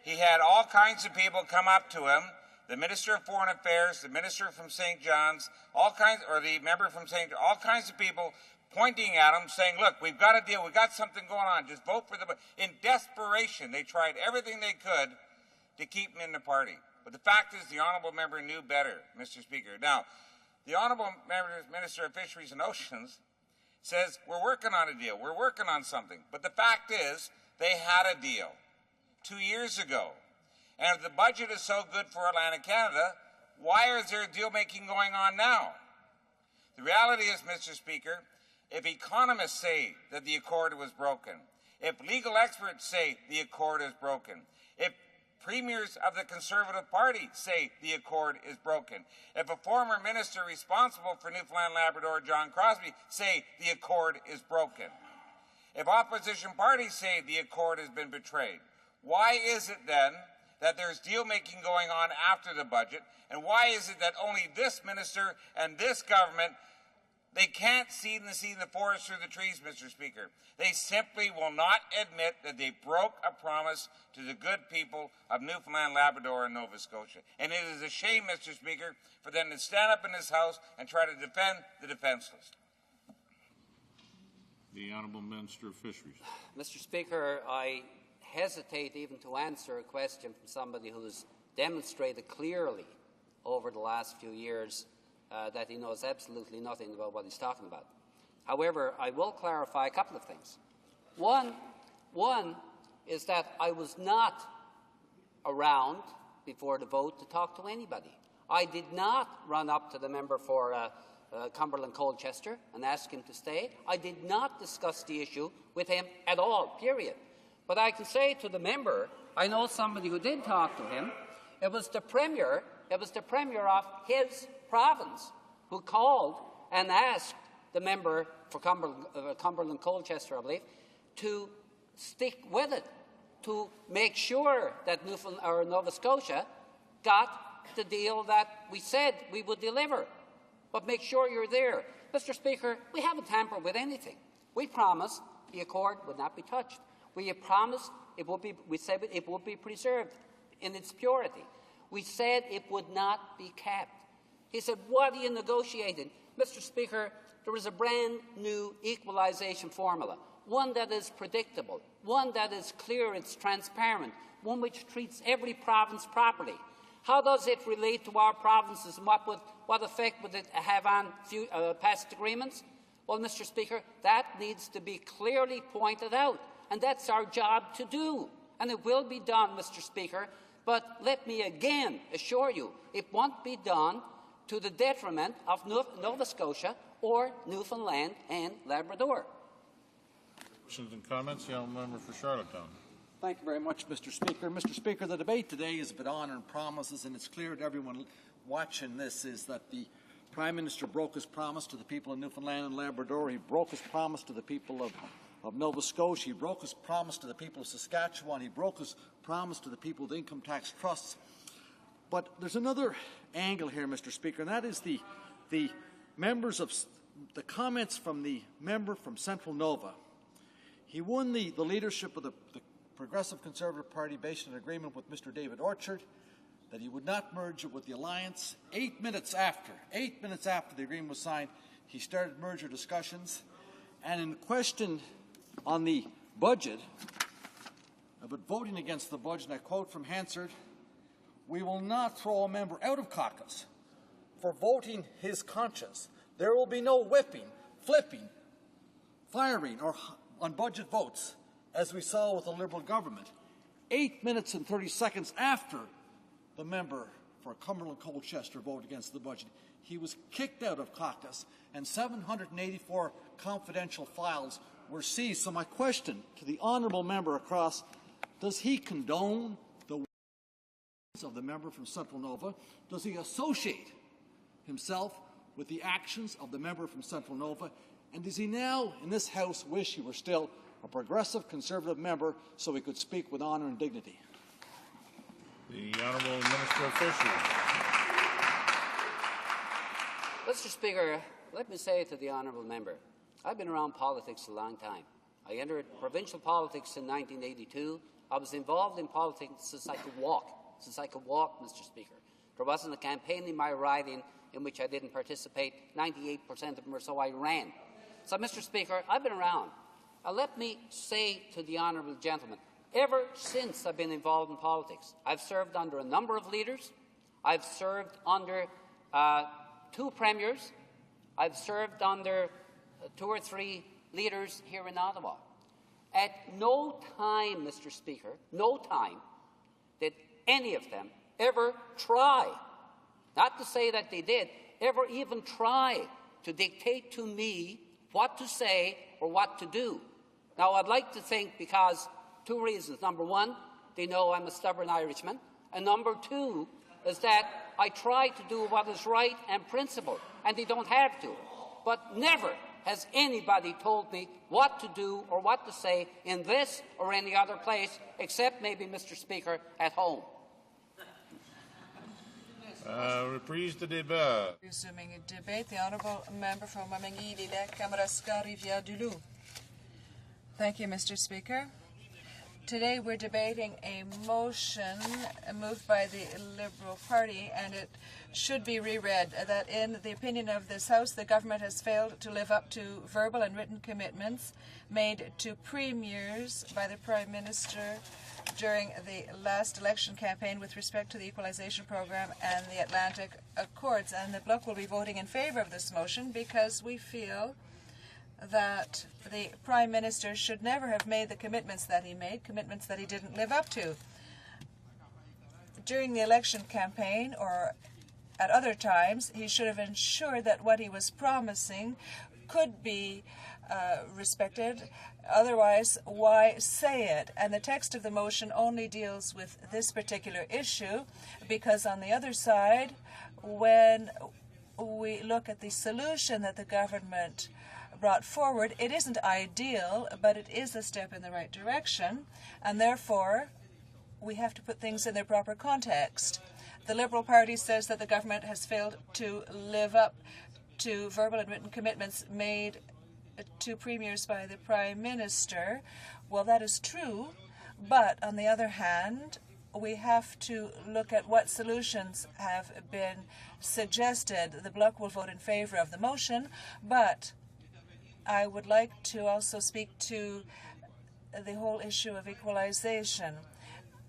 he had all kinds of people come up to him, the Minister of Foreign Affairs, the Minister from St. John's, the member from St. John's, all kinds of people pointing at him, saying, look, we've got a deal, we've got something going on, just vote for the budget. In desperation, they tried everything they could to keep him in the party. But the fact is, the honourable member knew better, Mr. Speaker. Now, the honourable Minister of Fisheries and Oceans says, we're working on a deal, we're working on something. But the fact is, they had a deal 2 years ago. And if the budget is so good for Atlantic Canada, why is there deal-making going on now? The reality is, Mr. Speaker, if economists say that the accord was broken, if legal experts say the accord is broken, if premiers of the Conservative Party say the accord is broken, if a former minister responsible for Newfoundland Labrador, John Crosbie, say the accord is broken, if opposition parties say the accord has been betrayed, why is it then that there's deal-making going on after the budget, and why is it that only this minister and this government, they can't see the forest through the trees, Mr. Speaker. They simply will not admit that they broke a promise to the good people of Newfoundland, Labrador, and Nova Scotia. And it is a shame, Mr. Speaker, for them to stand up in this House and try to defend the defenseless. The Honourable Minister of Fisheries. Mr. Speaker, I hesitate even to answer a question from somebody who has demonstrated clearly over the last few years that he knows absolutely nothing about what he's talking about. However, I will clarify a couple of things. One is that I was not around before the vote to talk to anybody. I did not run up to the member for Cumberland Colchester and ask him to stay. I did not discuss the issue with him at all, period. But I can say to the member, I know somebody who did talk to him. It was the Premier of his province who called and asked the member for Cumberland Colchester, I believe, to stick with it, to make sure that Nova Scotia got the deal that we said we would deliver. But make sure you're there. Mr. Speaker, we haven't tampered with anything. We promised the accord would not be touched. We promised we said it would be preserved in its purity. We said it would not be capped. He said, what are you negotiating? Mr. Speaker, there is a brand new equalization formula, one that is predictable, one that is clear, it's transparent, one which treats every province properly. How does it relate to our provinces, and what effect would it have on past agreements? Well, Mr. Speaker, that needs to be clearly pointed out, and that's our job to do. And it will be done, Mr. Speaker, but let me again assure you, it won't be done to the detriment of Nova Scotia or Newfoundland and Labrador. Questions and comments? The honourable member for Charlottetown. Thank you very much, Mr. Speaker. Mr. Speaker, the debate today is about honour and promises, and it's clear to everyone watching this is that the Prime Minister broke his promise to the people of Newfoundland and Labrador. He broke his promise to the people of Nova Scotia. He broke his promise to the people of Saskatchewan. He broke his promise to the people of the income tax trusts. But there's another angle here, Mr. Speaker, and that is the members of the comments from the member from Central Nova. He won the leadership of the Progressive Conservative Party based on an agreement with Mr. David Orchard that he would not merge it with the Alliance. 8 minutes after the agreement was signed, he started merger discussions. And in question on the budget, about voting against the budget, and I quote from Hansard, "We will not throw a member out of caucus for voting his conscience. There will be no whipping, flipping, firing, or on budget votes, as we saw with the Liberal government." 8 minutes and 30 seconds after the member for Cumberland Colchester voted against the budget, he was kicked out of caucus, and 784 confidential files were seized. So my question to the honourable member across, does he condone the words of the member from Central Nova? Does he associate himself with the actions of the member from Central Nova? And does he now, in this House, wish he were still a progressive Conservative member so he could speak with honour and dignity? The Honourable Minister of Fisheries. Mr. Speaker, let me say to the honourable member, I've been around politics a long time. I entered provincial politics in 1982. I was involved in politics since I could walk, Mr. Speaker. There wasn't a campaign in my riding in which I didn't participate. 98% of them or so I ran. So, Mr. Speaker, I've been around. Let me say to the honourable gentleman, ever since I've been involved in politics, I've served under a number of leaders. I've served under 2 premiers. I've served under 2 or 3 leaders here in Ottawa. At no time, Mr. Speaker, no time did any of them ever try, not to say that they did, ever even try to dictate to me what to say or what to do. Now, I'd like to think because 2 reasons. Number 1, they know I'm a stubborn Irishman. And number 2 is that I try to do what is right and principled, and they don't have to. But never has anybody told me what to do or what to say in this or any other place, except maybe, Mr. Speaker, at home. Reprise de débat. Resuming a debate, the honourable member from Wamangui-Lillet, Kamouraska, Rivière-du-Loup. Thank you, Mr. Speaker. Today we're debating a motion moved by the Liberal Party, and it should be reread, that in the opinion of this House, the government has failed to live up to verbal and written commitments made to premiers by the Prime Minister during the last election campaign with respect to the equalization program and the Atlantic Accords. And the Bloc will be voting in favour of this motion because we feel that the Prime Minister should never have made the commitments that he made, commitments that he didn't live up to. During the election campaign or at other times, he should have ensured that what he was promising could be respected. Otherwise, why say it? And the text of the motion only deals with this particular issue because on the other side, when we look at the solution that the government brought forward, it isn't ideal, but it is a step in the right direction, and therefore we have to put things in their proper context. The Liberal Party says that the government has failed to live up to verbal and written commitments made to premiers by the Prime Minister. Well, that is true, but on the other hand, we have to look at what solutions have been suggested. The Bloc will vote in favour of the motion, but I would like to also speak to the whole issue of equalization.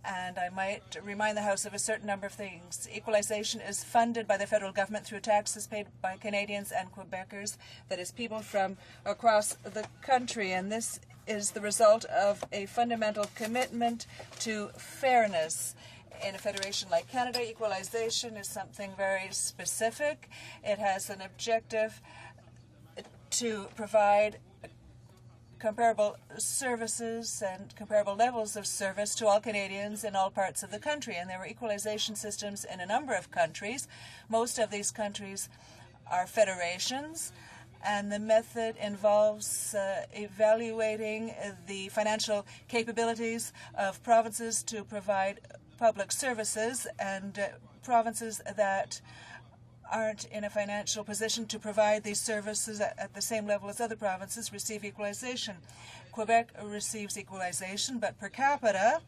And I might remind the House of a certain number of things. Equalization is funded by the federal government through taxes paid by Canadians and Quebecers, that is, people from across the country. And this is the result of a fundamental commitment to fairness, In a federation like Canada, equalization is something very specific. It has an objective to provide comparable services and comparable levels of service to all Canadians in all parts of the country. And there are equalization systems in a number of countries. Most of these countries are federations, and the method involves evaluating the financial capabilities of provinces to provide public services, and provinces that aren't in a financial position to provide these services at the same level as other provinces receive equalization. Quebec receives equalization, but per capita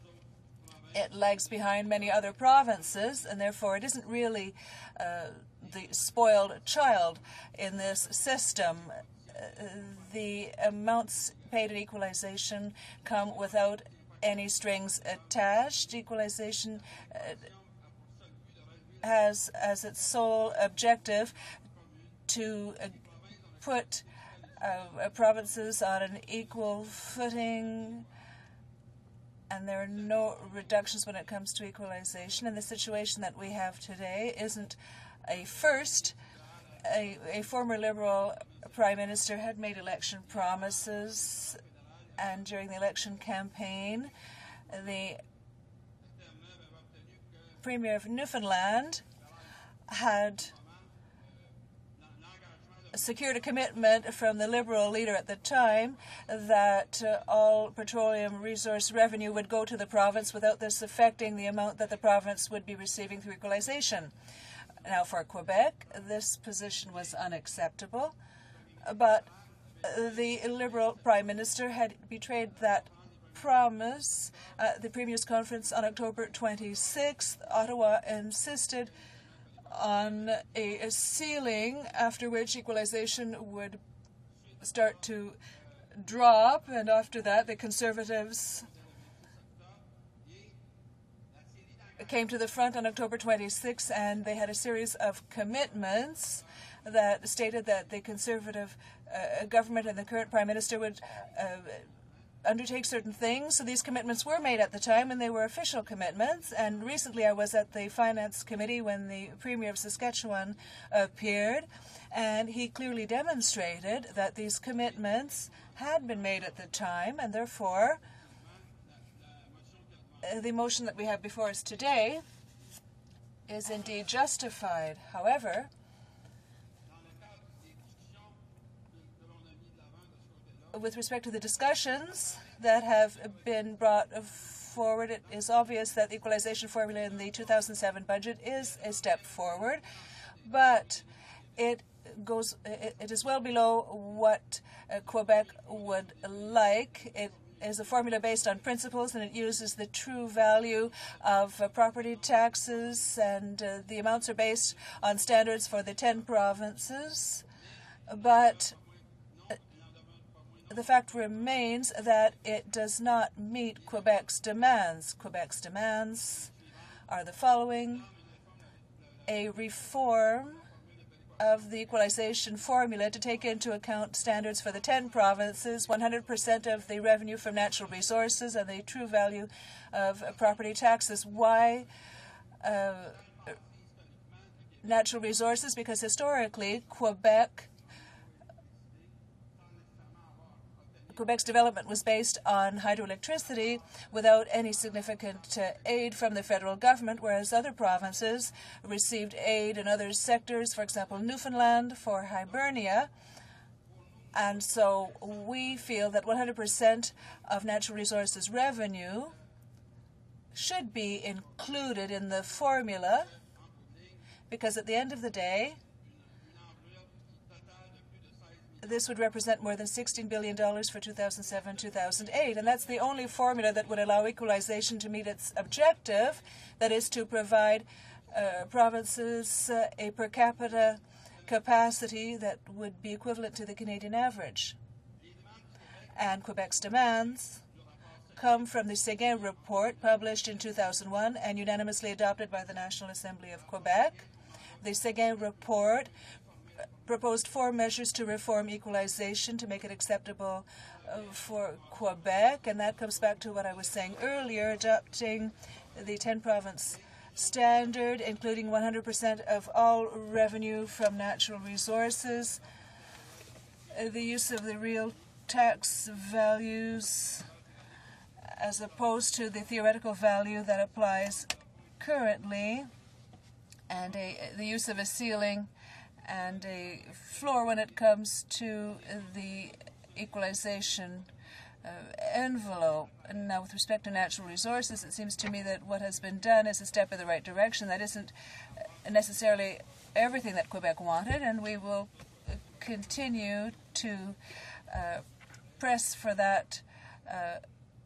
it lags behind many other provinces, and therefore it isn't really the spoiled child in this system. The amounts paid in equalization come without any strings attached. Equalization has as its sole objective to put provinces on an equal footing, and there are no reductions when it comes to equalization. And the situation that we have today isn't a first. A former Liberal Prime Minister had made election promises, and during the election campaign, the Premier of Newfoundland had secured a commitment from the Liberal leader at the time that all petroleum resource revenue would go to the province without this affecting the amount that the province would be receiving through equalization. Now, for Quebec, this position was unacceptable, but the Liberal Prime Minister had betrayed that promise at the Premier's Conference on October 26th. Ottawa insisted on a ceiling after which equalization would start to drop, and after that the Conservatives came to the front on October 26th, and they had a series of commitments that stated that the Conservative government and the current Prime Minister would undertake certain things. So these commitments were made at the time, and they were official commitments. And recently I was at the Finance Committee when the Premier of Saskatchewan appeared, and he clearly demonstrated that these commitments had been made at the time, and therefore the motion that we have before us today is indeed justified. However, with respect to the discussions that have been brought forward, it is obvious that the equalization formula in the 2007 budget is a step forward, but it is well below what Quebec would like. It is a formula based on principles, and it uses the true value of property taxes, and the amounts are based on standards for the 10 provinces. But the fact remains that it does not meet Quebec's demands. Quebec's demands are the following: a reform of the equalization formula to take into account standards for the 10 provinces, 100% of the revenue from natural resources, and the true value of property taxes. Why natural resources? Because historically, Quebec's development was based on hydroelectricity without any significant aid from the federal government, whereas other provinces received aid in other sectors, for example, Newfoundland for Hibernia. And so we feel that 100% of natural resources revenue should be included in the formula, because at the end of the day, this would represent more than $16 billion for 2007-2008, and that's the only formula that would allow equalization to meet its objective, that is to provide provinces a per capita capacity that would be equivalent to the Canadian average. And Quebec's demands come from the Séguin report published in 2001 and unanimously adopted by the National Assembly of Quebec. The Séguin report proposed 4 measures to reform equalization to make it acceptable for Quebec, and that comes back to what I was saying earlier, adopting the 10-province standard, including 100% of all revenue from natural resources, the use of the real tax values as opposed to the theoretical value that applies currently, and the use of a ceiling and a floor when it comes to the equalization envelope. And now, with respect to natural resources, it seems to me that what has been done is a step in the right direction. That isn't necessarily everything that Quebec wanted, and we will continue to press for that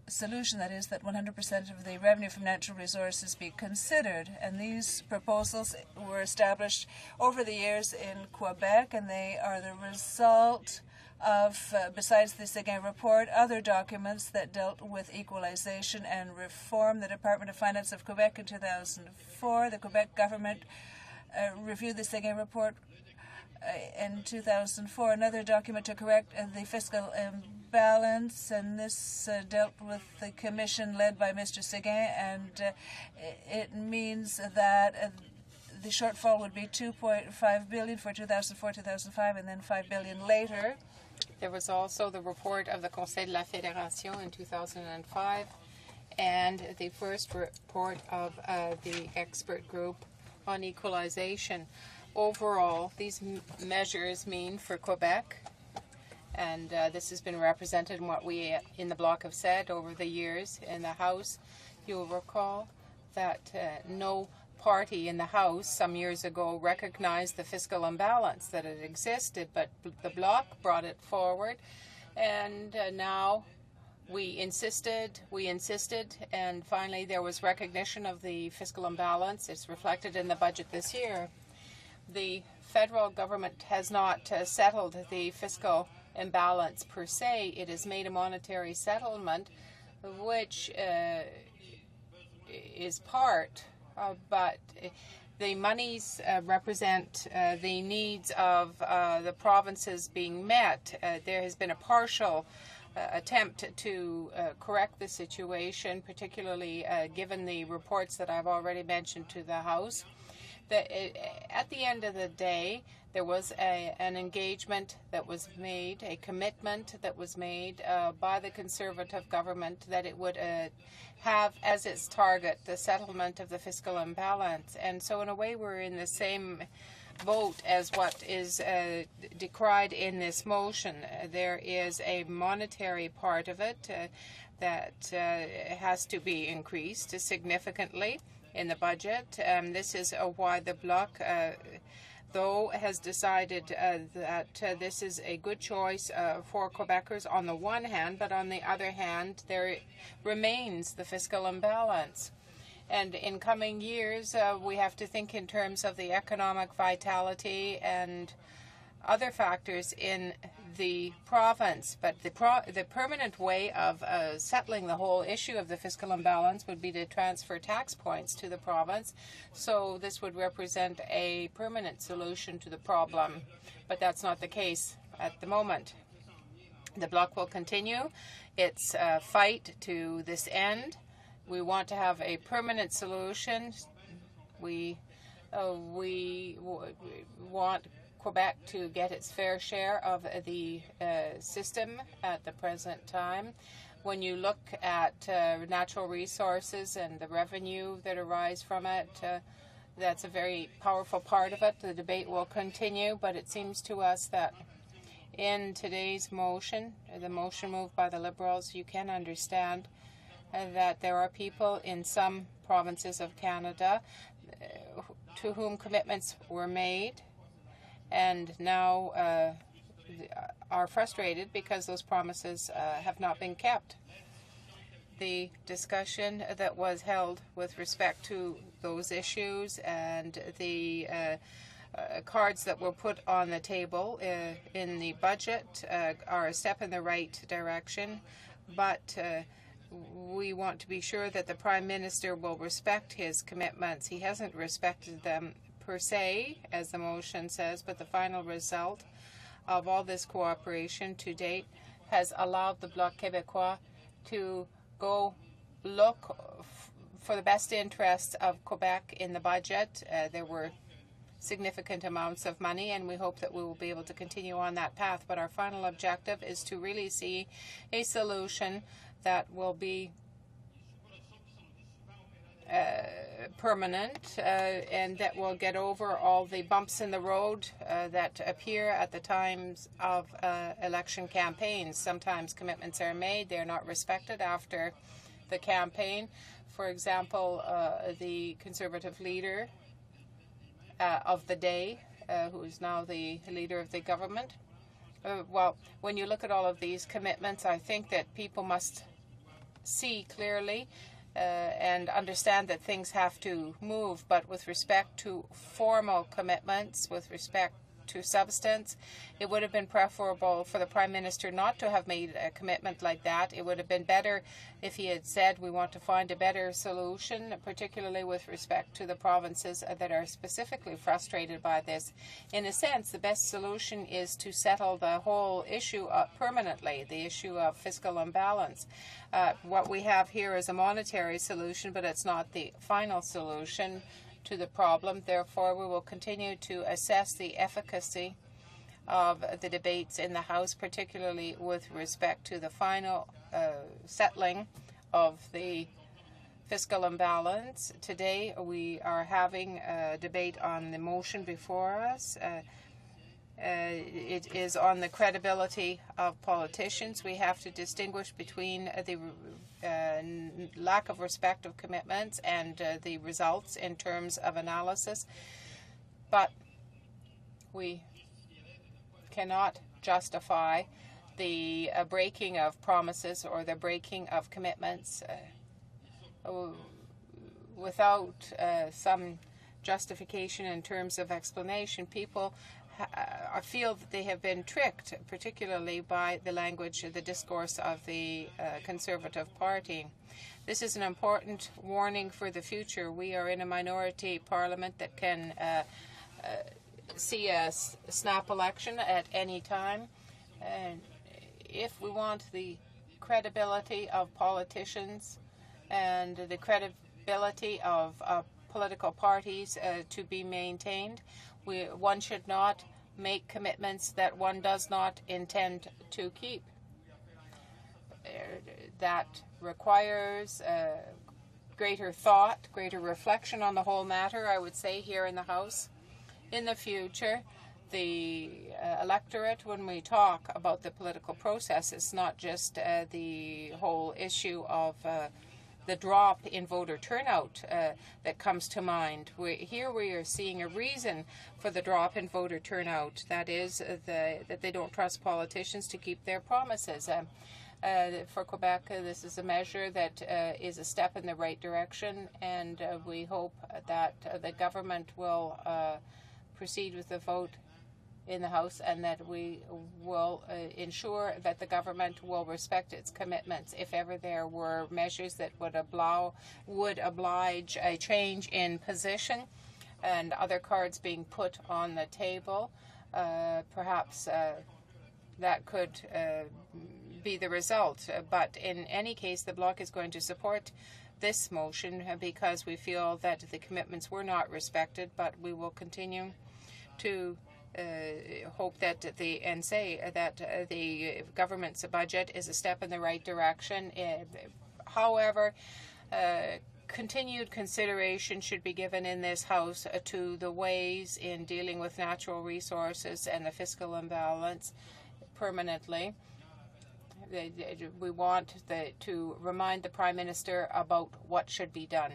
solution, that is, that 100% of the revenue from natural resources be considered. And these proposals were established over the years in Quebec, and they are the result of, besides the Séguin report, other documents that dealt with equalization and reform. The Department of Finance of Quebec in 2004, the Quebec government reviewed the Séguin report in 2004, another document to correct the fiscal imbalance, and this dealt with the commission led by Mr. Séguin, and it means that the shortfall would be 2.5 billion for 2004-2005, and then 5 billion later. There was also the report of the Conseil de la Fédération in 2005, and the first report of the expert group on equalization. Overall, these measures mean for Quebec, and this has been represented in what we in the Bloc have said over the years in the House. You'll recall that no party in the House some years ago recognized the fiscal imbalance, that it existed, but the Bloc brought it forward, and now we insisted, and finally there was recognition of the fiscal imbalance. It's reflected in the budget this year. The federal government has not settled the fiscal imbalance per se. It has made a monetary settlement, which is part, but the monies represent the needs of the provinces being met. There has been a partial attempt to correct the situation, particularly given the reports that I've already mentioned to the House. At the end of the day, there was an engagement that was made, a commitment that was made by the Conservative government that it would have as its target the settlement of the fiscal imbalance. And so in a way we're in the same boat as what is decried in this motion. There is a monetary part of it that has to be increased significantly in the budget. This is why the Bloc, though, has decided that this is a good choice for Quebecers on the one hand, but on the other hand, there remains the fiscal imbalance. And in coming years, we have to think in terms of the economic vitality and other factors in the province. But the permanent way of settling the whole issue of the fiscal imbalance would be to transfer tax points to the province. So this would represent a permanent solution to the problem. But that's not the case at the moment. The Bloc will continue its fight to this end. We want to have a permanent solution. We want Quebec to get its fair share of the system at the present time. When you look at natural resources and the revenue that arise from it, that's a very powerful part of it. The debate will continue, but it seems to us that in today's motion, the motion moved by the Liberals, you can understand that there are people in some provinces of Canada to whom commitments were made and now are frustrated because those promises have not been kept. The discussion that was held with respect to those issues and the cards that were put on the table in the budget are a step in the right direction, but we want to be sure that the Prime Minister will respect his commitments. He hasn't respected them per se, as the motion says, but the final result of all this cooperation to date has allowed the Bloc Québécois to go look for the best interests of Quebec in the budget. There were significant amounts of money, and we hope that we will be able to continue on that path. But our final objective is to really see a solution that will be permanent and that will get over all the bumps in the road that appear at the times of election campaigns. Sometimes commitments are made, they're not respected after the campaign. For example, the Conservative leader of the day, who is now the leader of the government. Well, when you look at all of these commitments, I think that people must see clearly and understand that things have to move, but with respect to formal commitments, with respect to substance, it would have been preferable for the Prime Minister not to have made a commitment like that. It would have been better if he had said we want to find a better solution, particularly with respect to the provinces that are specifically frustrated by this. In a sense, the best solution is to settle the whole issue permanently, the issue of fiscal imbalance. What we have here is a monetary solution, but it's not the final solution to the problem. Therefore, we will continue to assess the efficacy of the debates in the House, particularly with respect to the final settling of the fiscal imbalance. Today, we are having a debate on the motion before us. It is on the credibility of politicians. We have to distinguish between the lack of respect of commitments and the results in terms of analysis. But we cannot justify the breaking of promises or the breaking of commitments without some justification in terms of explanation. People feel that they have been tricked, particularly by the language, the discourse of the Conservative Party. This is an important warning for the future. We are in a minority parliament that can see a snap election at any time. And if we want the credibility of politicians and the credibility of political parties to be maintained, one should not make commitments that one does not intend to keep. That requires greater thought, greater reflection on the whole matter, I would say, here in the House. In the future, the electorate, when we talk about the political process, it's not just the whole issue of the drop in voter turnout that comes to mind. Here we are seeing a reason for the drop in voter turnout. That is that they don't trust politicians to keep their promises. For Quebec, this is a measure that is a step in the right direction, and we hope that the government will proceed with the vote in the House, and that we will ensure that the government will respect its commitments. If ever there were measures that would oblige a change in position and other cards being put on the table, perhaps that could be the result. But in any case, the Bloc is going to support this motion because we feel that the commitments were not respected, but we will continue to hope that say that the government's budget is a step in the right direction. However, continued consideration should be given in this House to the ways in dealing with natural resources and the fiscal imbalance permanently. We want to remind the Prime Minister about what should be done.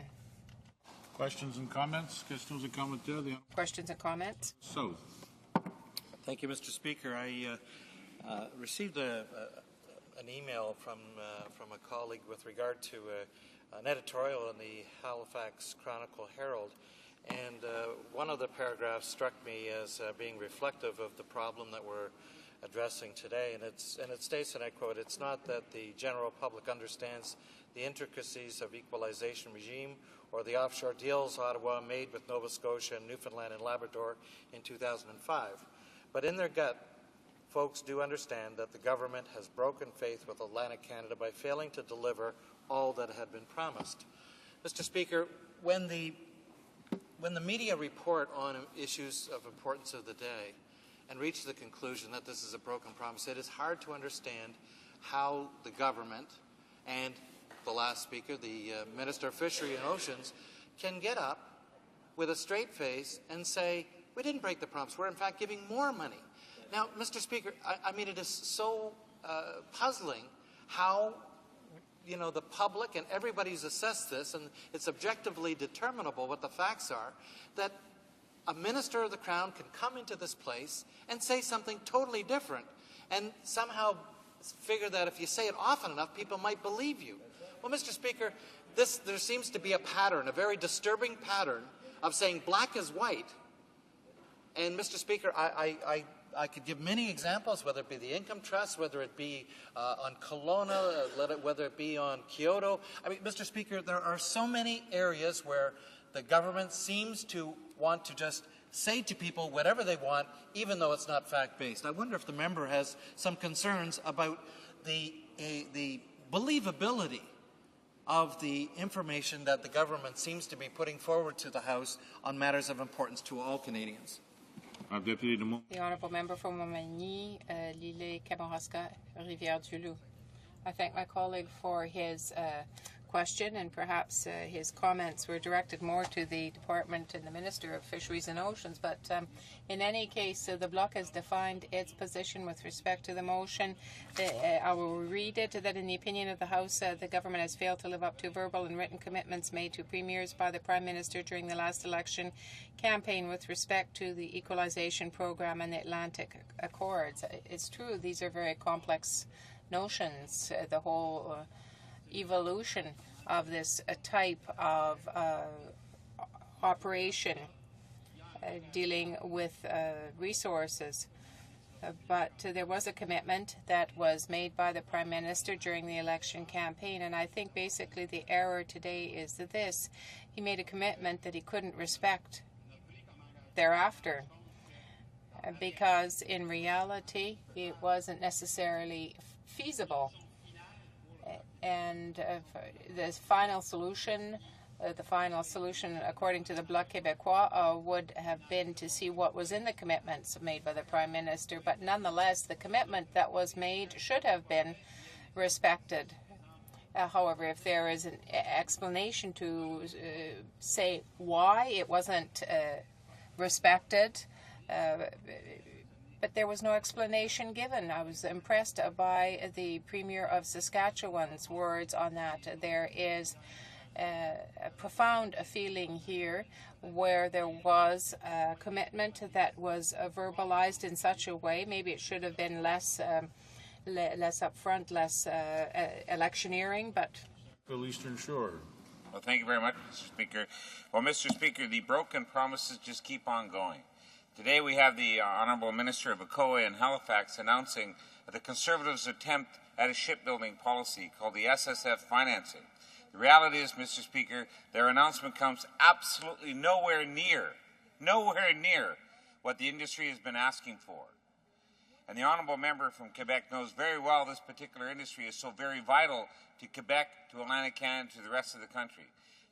Questions and comments? Questions and commentaires? Questions and comments? So. Thank you, Mr. Speaker. I received an email from a colleague with regard to an editorial in the Halifax Chronicle-Herald, and one of the paragraphs struck me as being reflective of the problem that we're addressing today, and it states, and I quote, "It's not that the general public understands the intricacies of equalization regime or the offshore deals Ottawa made with Nova Scotia and Newfoundland and Labrador in 2005. But in their gut, folks do understand that the government has broken faith with Atlantic Canada by failing to deliver all that had been promised. Mr. Speaker, when the media report on issues of importance of the day and reach the conclusion that this is a broken promise, it is hard to understand how the government and the last speaker, the Minister of Fishery and Oceans, can get up with a straight face and say, we didn't break the promise, we're in fact giving more money. Now, Mr. Speaker, I mean, it is so puzzling how the public and everybody's assessed this, and it's objectively determinable what the facts are, that a minister of the Crown can come into this place and say something totally different and somehow figure that if you say it often enough, people might believe you. Well, Mr. Speaker, there seems to be a pattern, a very disturbing pattern of saying black is white. And, Mr. Speaker, I could give many examples, whether it be the income trust, whether it be on Kelowna, whether it be on Kyoto. I mean, Mr. Speaker, there are so many areas where the government seems to want to just say to people whatever they want, even though it's not fact-based. I wonder if the member has some concerns about the believability of the information that the government seems to be putting forward to the House on matters of importance to all Canadians. The Honourable Member for Montmagny, Lille, Kamouraska, Rivière-du-Loup. I thank my colleague for his question, and perhaps his comments were directed more to the Department and the Minister of Fisheries and Oceans, but in any case, the Bloc has defined its position with respect to the motion. I will read it, that in the opinion of the House, the government has failed to live up to verbal and written commitments made to premiers by the Prime Minister during the last election campaign with respect to the equalization program and the Atlantic Accords. It's true, these are very complex notions, the whole evolution of this type of operation dealing with resources. But there was a commitment that was made by the Prime Minister during the election campaign, and I think basically the error today is this. He made a commitment that he couldn't respect thereafter, because in reality it wasn't necessarily feasible. And the final solution, according to the Bloc Québécois, would have been to see what was in the commitments made by the Prime Minister. But nonetheless, the commitment that was made should have been respected. However, if there is an explanation to say why it wasn't respected, but there was no explanation given. I was impressed by the Premier of Saskatchewan's words on that. There is a profound feeling here where there was a commitment that was verbalized in such a way. Maybe it should have been less upfront, less electioneering, but... The Eastern Shore. Well, thank you very much, Mr. Speaker. Well, Mr. Speaker, the broken promises just keep on going. Today we have the Honourable Minister of HoC in Halifax announcing the Conservatives' attempt at a shipbuilding policy called the SSF financing. The reality is, Mr. Speaker, their announcement comes absolutely nowhere near what the industry has been asking for. And the Honourable Member from Quebec knows very well this particular industry is so very vital to Quebec, to Atlantic Canada, to the rest of the country.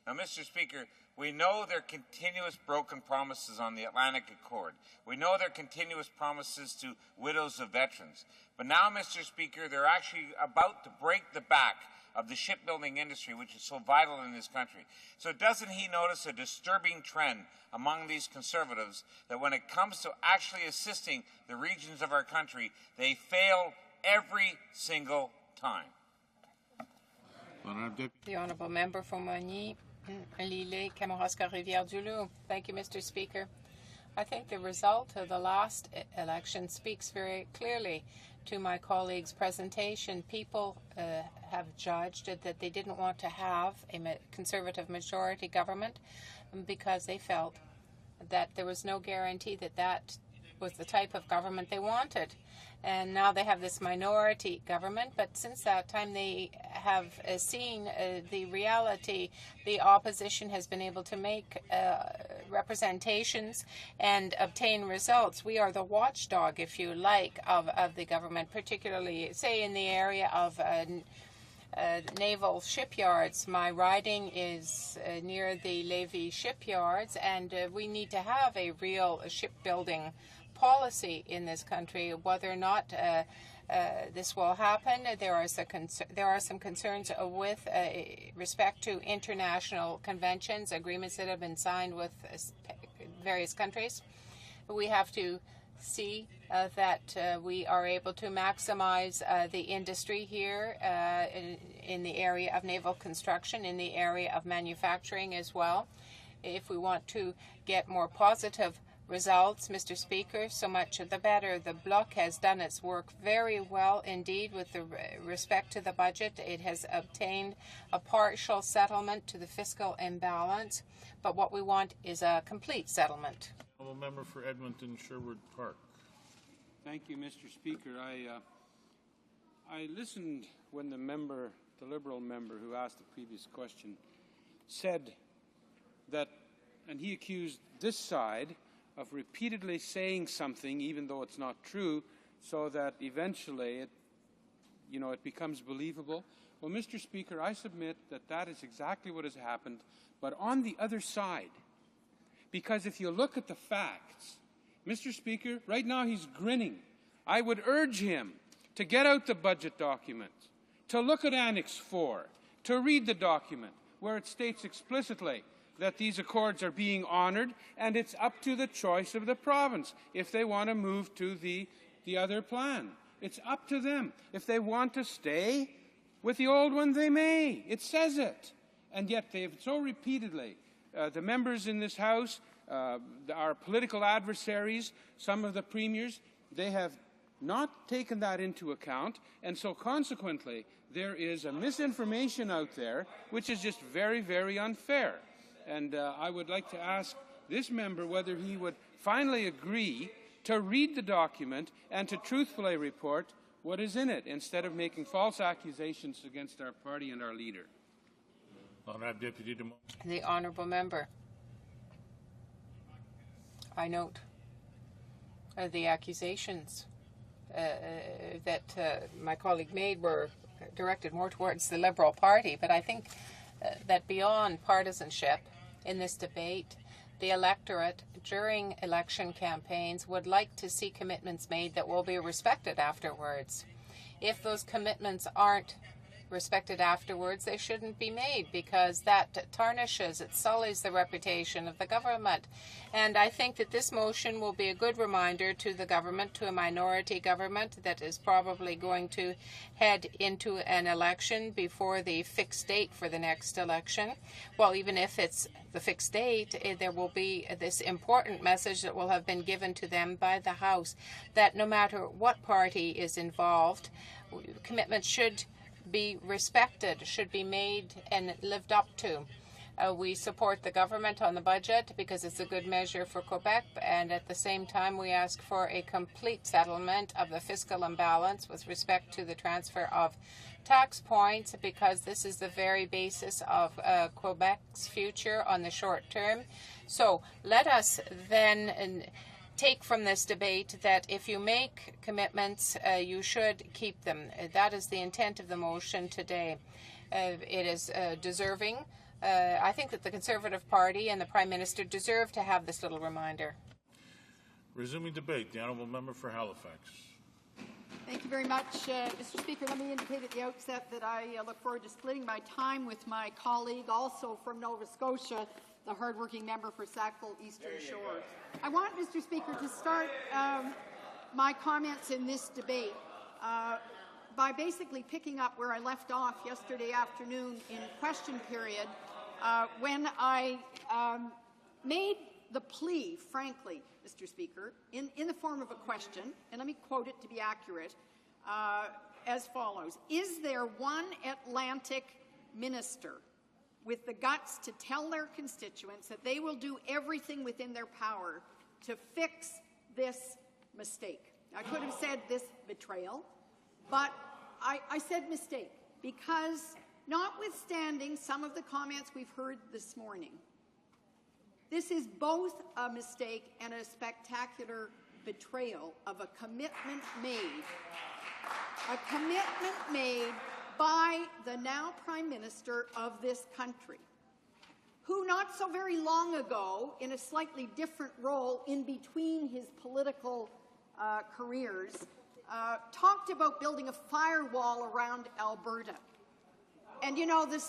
Now, Mr. Speaker, we know there are continuous broken promises on the Atlantic Accord. We know there are continuous promises to widows of veterans. But now, Mr. Speaker, they're actually about to break the back of the shipbuilding industry, which is so vital in this country. So doesn't he notice a disturbing trend among these Conservatives that when it comes to actually assisting the regions of our country, they fail every single time? The Honourable Member for Montmagny, Lille, Kamouraska, Rivière-du-Loup. Thank you, Mr. Speaker. I think the result of the last election speaks very clearly to my colleague's presentation. People have judged that they didn't want to have a Conservative majority government because they felt that there was no guarantee that that was the type of government they wanted. And now they have this minority government, but since that time they have seen the reality. The opposition has been able to make representations and obtain results. We are the watchdog, if you like, of the government, particularly, say, in the area of naval shipyards. My riding is near the Levy shipyards, and we need to have a real shipbuilding policy in this country. Whether or not this will happen, there are some concerns with respect to international conventions, agreements that have been signed with various countries. We have to see that we are able to maximize the industry here in the area of naval construction, in the area of manufacturing as well. If we want to get more positive results, Mr. Speaker, so much the better. The Bloc has done its work very well indeed with respect to the budget. It has obtained a partial settlement to the fiscal imbalance, but what we want is a complete settlement. Member for Edmonton Sherwood Park. Thank you, Mr. Speaker. I listened when the Liberal member who asked the previous question said that, and he accused this side of repeatedly saying something even though it's not true, so that eventually it becomes believable. Well, Mr. Speaker, I submit that that is exactly what has happened, but on the other side. Because if you look at the facts, Mr. Speaker, right now he's grinning. I would urge him to get out the budget document, to look at Annex 4, to read the document where it states explicitly that these accords are being honoured, and it's up to the choice of the province if they want to move to the other plan. It's up to them. If they want to stay with the old one, they may. It says it. And yet they have so repeatedly, the members in this House, our political adversaries, some of the premiers, they have not taken that into account, and so consequently there is a misinformation out there which is just very, very unfair. And I would like to ask this member whether he would finally agree to read the document and to truthfully report what is in it, instead of making false accusations against our party and our leader. The honourable member. I note the accusations that my colleague made were directed more towards the Liberal Party, but I think that beyond partisanship in this debate, the electorate during election campaigns would like to see commitments made that will be respected afterwards. If those commitments aren't respected afterwards, they shouldn't be made, because that tarnishes, it sullies the reputation of the government. And I think that this motion will be a good reminder to the government, to a minority government that is probably going to head into an election before the fixed date for the next election. Well, even if it's the fixed date, there will be this important message that will have been given to them by the House, that no matter what party is involved, commitments should be respected, should be made and lived up to. We support the government on the budget because it's a good measure for Quebec, and at the same time we ask for a complete settlement of the fiscal imbalance with respect to the transfer of tax points, because this is the very basis of Quebec's future on the short term. So let us then take from this debate that if you make commitments, you should keep them. That is the intent of the motion today. It is deserving. I think that the Conservative Party and the Prime Minister deserve to have this little reminder. Resuming debate, the honourable member for Halifax. Thank you very much, Mr. Speaker. Let me indicate at the outset that I look forward to splitting my time with my colleague, also from Nova Scotia, the hardworking member for Sackville Eastern Shores. I want, Mr. Speaker, to start my comments in this debate by basically picking up where I left off yesterday afternoon in question period when I made the plea, frankly, Mr. Speaker, in the form of a question, and let me quote it to be accurate, as follows. Is there one Atlantic minister with the guts to tell their constituents that they will do everything within their power to fix this mistake? I could have said this betrayal, but I said mistake because, notwithstanding some of the comments we've heard this morning, this is both a mistake and a spectacular betrayal of a commitment made by the now Prime Minister of this country, who not so very long ago, in a slightly different role in between his political careers, talked about building a firewall around Alberta. And, you know, the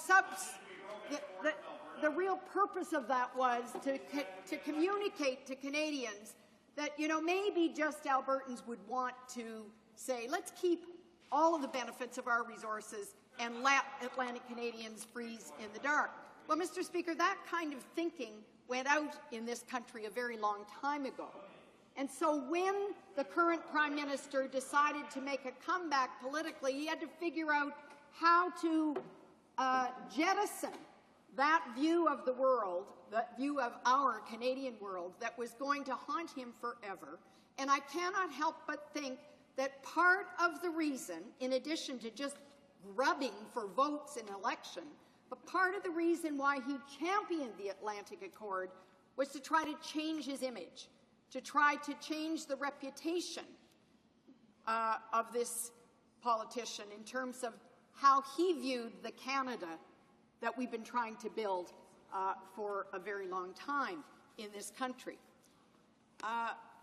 real purpose of that was to communicate to Canadians that, you know, maybe just Albertans would want to say, let's keep all of the benefits of our resources and let Atlantic Canadians freeze in the dark. Well, Mr. Speaker, that kind of thinking went out in this country a very long time ago. And so when the current Prime Minister decided to make a comeback politically, he had to figure out how to jettison that view of the world, that view of our Canadian world, that was going to haunt him forever. And I cannot help but think that part of the reason, in addition to just grubbing for votes in election, but part of the reason why he championed the Atlantic Accord was to try to change his image, to try to change the reputation of this politician in terms of how he viewed the Canada that we've been trying to build for a very long time in this country.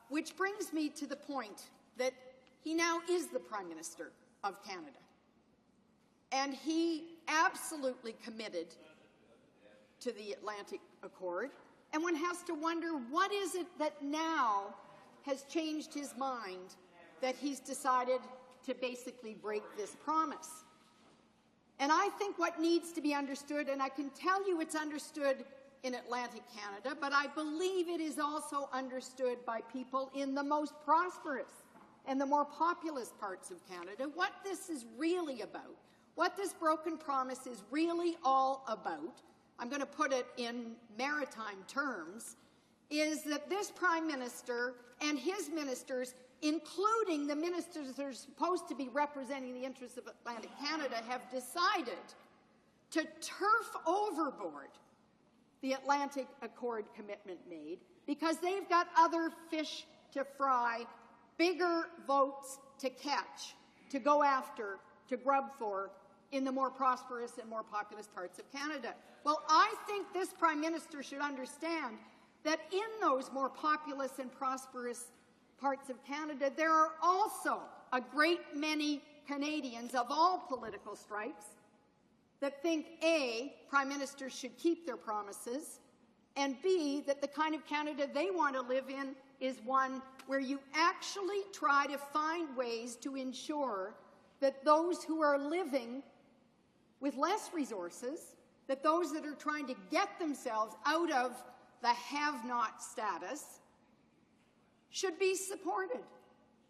Which brings me to the point that he now is the Prime Minister of Canada. And he absolutely committed to the Atlantic Accord. And one has to wonder, what is it that now has changed his mind that he's decided to basically break this promise? And I think what needs to be understood, and I can tell you it's understood in Atlantic Canada, but I believe it is also understood by people in the most prosperous and the more populous parts of Canada, what this is really about, what this broken promise is really all about, I'm going to put it in maritime terms, is that this Prime Minister and his ministers, including the ministers that are supposed to be representing the interests of Atlantic Canada, have decided to turf overboard the Atlantic Accord commitment made because they've got other fish to fry, bigger votes to catch, to go after, to grub for in the more prosperous and more populous parts of Canada. Well, I think this Prime Minister should understand that in those more populous and prosperous parts of Canada, there are also a great many Canadians of all political stripes that think, A, Prime Ministers should keep their promises, and B, that the kind of Canada they want to live in is one where you actually try to find ways to ensure that those who are living with less resources, that those that are trying to get themselves out of the have-not status should be supported,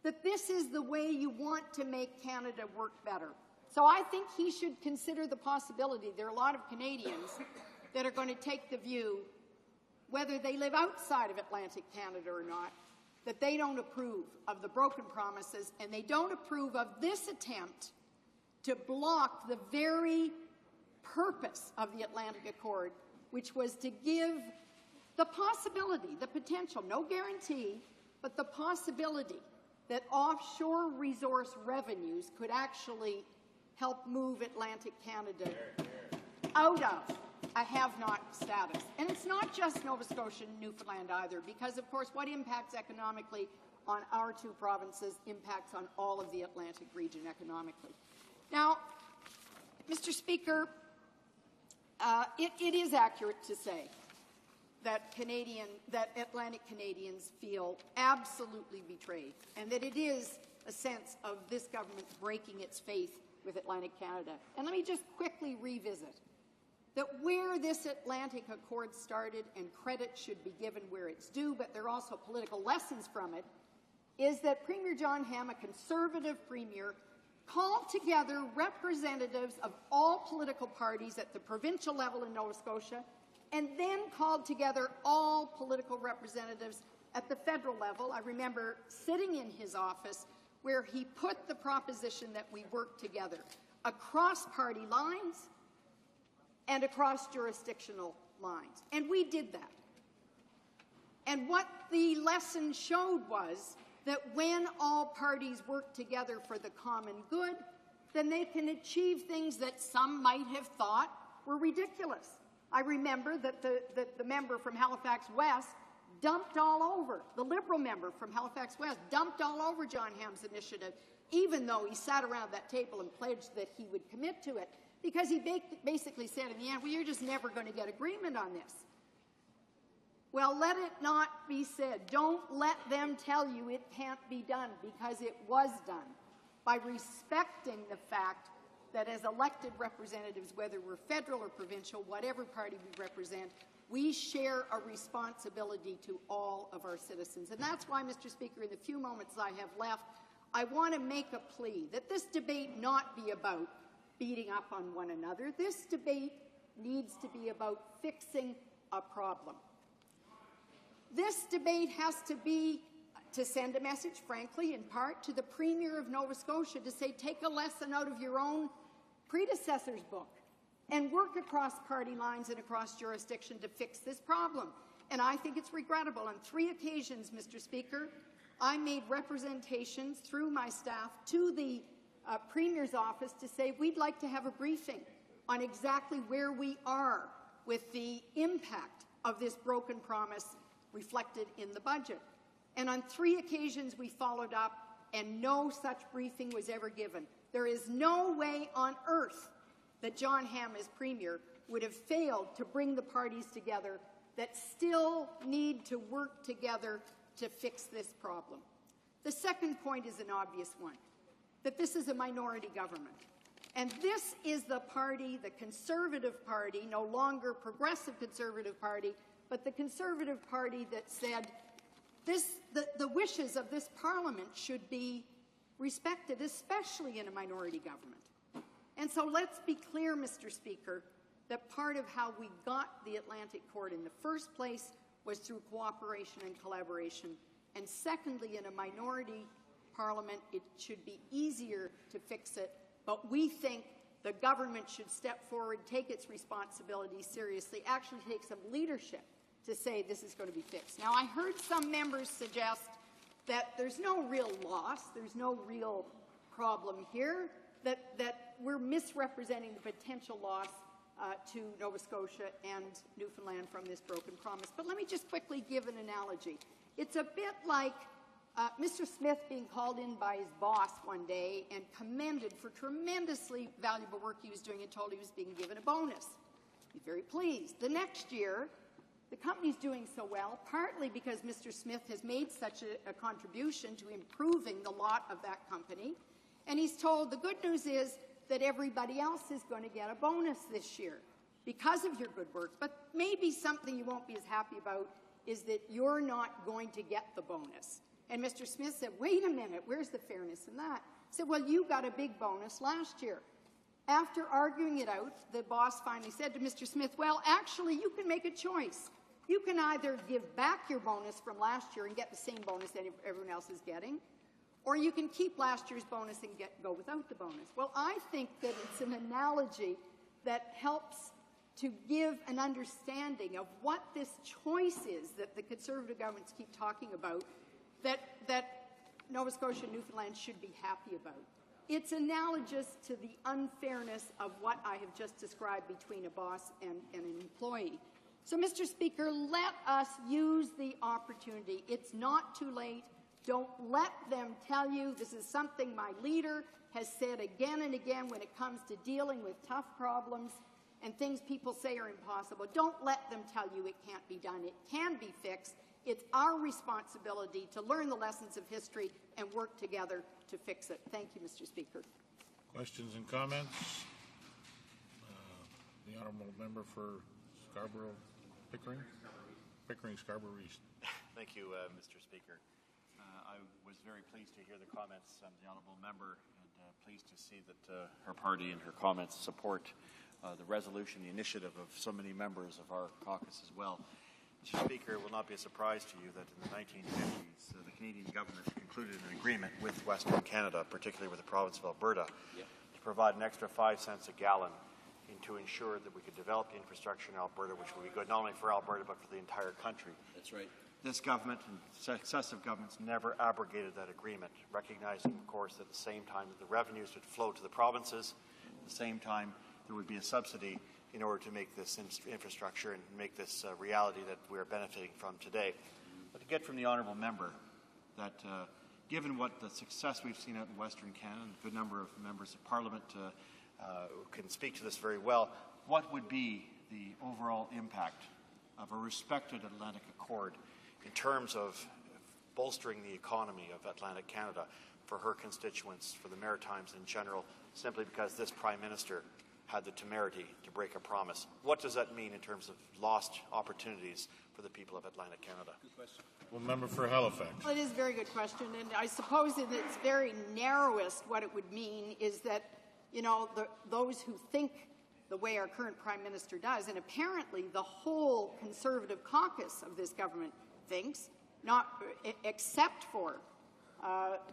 that this is the way you want to make Canada work better. So I think he should consider the possibility. There are a lot of Canadians that are going to take the view, whether they live outside of Atlantic Canada or not, that they don't approve of the broken promises and they don't approve of this attempt to block the very purpose of the Atlantic Accord, which was to give the possibility, the potential, no guarantee, but the possibility that offshore resource revenues could actually help move Atlantic Canada out of a have-not status. And it's not just Nova Scotia and Newfoundland either, because, of course, what impacts economically on our two provinces impacts on all of the Atlantic region economically. Now, Mr. Speaker, it is accurate to say that Atlantic Canadians feel absolutely betrayed, and that it is a sense of this government breaking its faith with Atlantic Canada. And let me just quickly revisit that where this Atlantic Accord started, and credit should be given where it's due, but there are also political lessons from it, is that Premier John Hamm, a Conservative Premier, called together representatives of all political parties at the provincial level in Nova Scotia, and then called together all political representatives at the federal level. I remember sitting in his office where he put the proposition that we work together across party lines and across jurisdictional lines. And we did that. And what the lesson showed was that when all parties work together for the common good, then they can achieve things that some might have thought were ridiculous. I remember that the member from Halifax West dumped all over, the Liberal member from Halifax West dumped all over John Ham's initiative, even though he sat around that table and pledged that he would commit to it, because he basically said in the end, well, you're just never going to get agreement on this. Well, let it not be said. Don't let them tell you it can't be done, because it was done by respecting the fact that as elected representatives, whether we're federal or provincial, whatever party we represent, we share a responsibility to all of our citizens. And that's why, Mr. Speaker, in the few moments I have left, I want to make a plea that this debate not be about beating up on one another. This debate needs to be about fixing a problem. This debate has to be to send a message, frankly, in part, to the Premier of Nova Scotia to say, take a lesson out of your own predecessor's book and work across party lines and across jurisdiction to fix this problem. And I think it's regrettable. On 3 occasions, Mr. Speaker, I made representations through my staff to the Premier's office to say we'd like to have a briefing on exactly where we are with the impact of this broken promise reflected in the budget. And on 3 occasions we followed up, and no such briefing was ever given. There is no way on earth that John Ham, as Premier, would have failed to bring the parties together that still need to work together to fix this problem. The second point is an obvious one, that this is a minority government. And this is the party, the Conservative Party, no longer Progressive Conservative Party, but the Conservative Party that said the wishes of this Parliament should be respected, especially in a minority government. And so let's be clear, Mr. Speaker, that part of how we got the Atlantic Court in the first place was through cooperation and collaboration. And secondly, in a minority Parliament, it should be easier to fix it. But we think the government should step forward, take its responsibilities seriously, actually take some leadership to say this is going to be fixed. Now, I heard some members suggest that there's no real loss, there's no real problem here, that we're misrepresenting the potential loss to Nova Scotia and Newfoundland from this broken promise. But let me just quickly give an analogy. It's a bit like Mr. Smith being called in by his boss one day and commended for tremendously valuable work he was doing and told he was being given a bonus. He's very pleased. The next year, the company's doing so well, partly because Mr. Smith has made such a contribution to improving the lot of that company, and he's told the good news is that everybody else is going to get a bonus this year because of your good work. But maybe something you won't be as happy about is that you're not going to get the bonus. And Mr. Smith said, wait a minute, where's the fairness in that? He said, well, you got a big bonus last year. After arguing it out, the boss finally said to Mr. Smith, well, actually, you can make a choice. You can either give back your bonus from last year and get the same bonus that everyone else is getting, or you can keep last year's bonus and go without the bonus. Well, I think that it's an analogy that helps to give an understanding of what this choice is that the Conservative governments keep talking about, that Nova Scotia and Newfoundland should be happy about. It's analogous to the unfairness of what I have just described between a boss and an employee. So, Mr. Speaker, let us use the opportunity. It's not too late. Don't let them tell you this is something my leader has said again and again when it comes to dealing with tough problems and things people say are impossible. Don't let them tell you it can't be done. It can be fixed. It's our responsibility to learn the lessons of history and work together to fix it. Thank you, Mr. Speaker. Questions and comments? The Honourable Member for Scarborough, Pickering, Scarborough East. Thank you, Mr. Speaker. I was very pleased to hear the comments of the Honourable Member and pleased to see that her party and her comments support the resolution, the initiative of so many members of our caucus as well. Mr. Speaker, it will not be a surprise to you that in the 1950s, the Canadian government concluded an agreement with Western Canada, particularly with the province of Alberta, to provide an extra 5 cents a gallon to ensure that we could develop the infrastructure in Alberta, which would be good not only for Alberta but for the entire country. That's right. This government and successive governments never abrogated that agreement, recognizing, of course, at the same time that the revenues would flow to the provinces, at the same time there would be a subsidy in order to make this infrastructure and make this reality that we are benefiting from today. But to get from the honourable member that given what the success we've seen out in Western Canada, and a good number of members of Parliament can speak to this very well, what would be the overall impact of a respected Atlantic Accord in terms of bolstering the economy of Atlantic Canada for her constituents, for the Maritimes in general, simply because this Prime Minister had the temerity to break a promise? What does that mean in terms of lost opportunities for the people of Atlantic Canada? Good question. Well, member for Halifax. Well, it is a very good question, and I suppose in its very narrowest, what it would mean is that, you know, those who think the way our current Prime Minister does, and apparently the whole Conservative caucus of this government thinks, not except for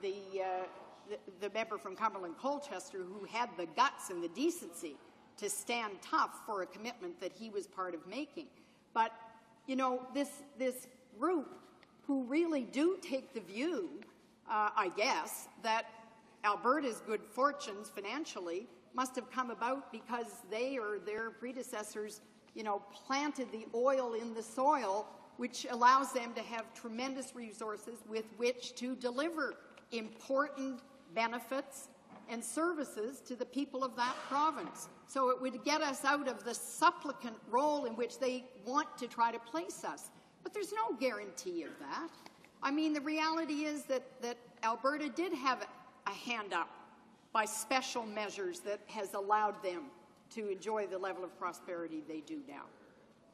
the member from Cumberland Colchester who had the guts and the decency to stand tough for a commitment that he was part of making. But, you know, this group who really do take the view, I guess, that Alberta's good fortunes financially must have come about because they or their predecessors, you know, planted the oil in the soil, which allows them to have tremendous resources with which to deliver important benefits and services to the people of that province. So it would get us out of the supplicant role in which they want to try to place us. But there's no guarantee of that. I mean, the reality is that Alberta did have a hand up by special measures that has allowed them to enjoy the level of prosperity they do now.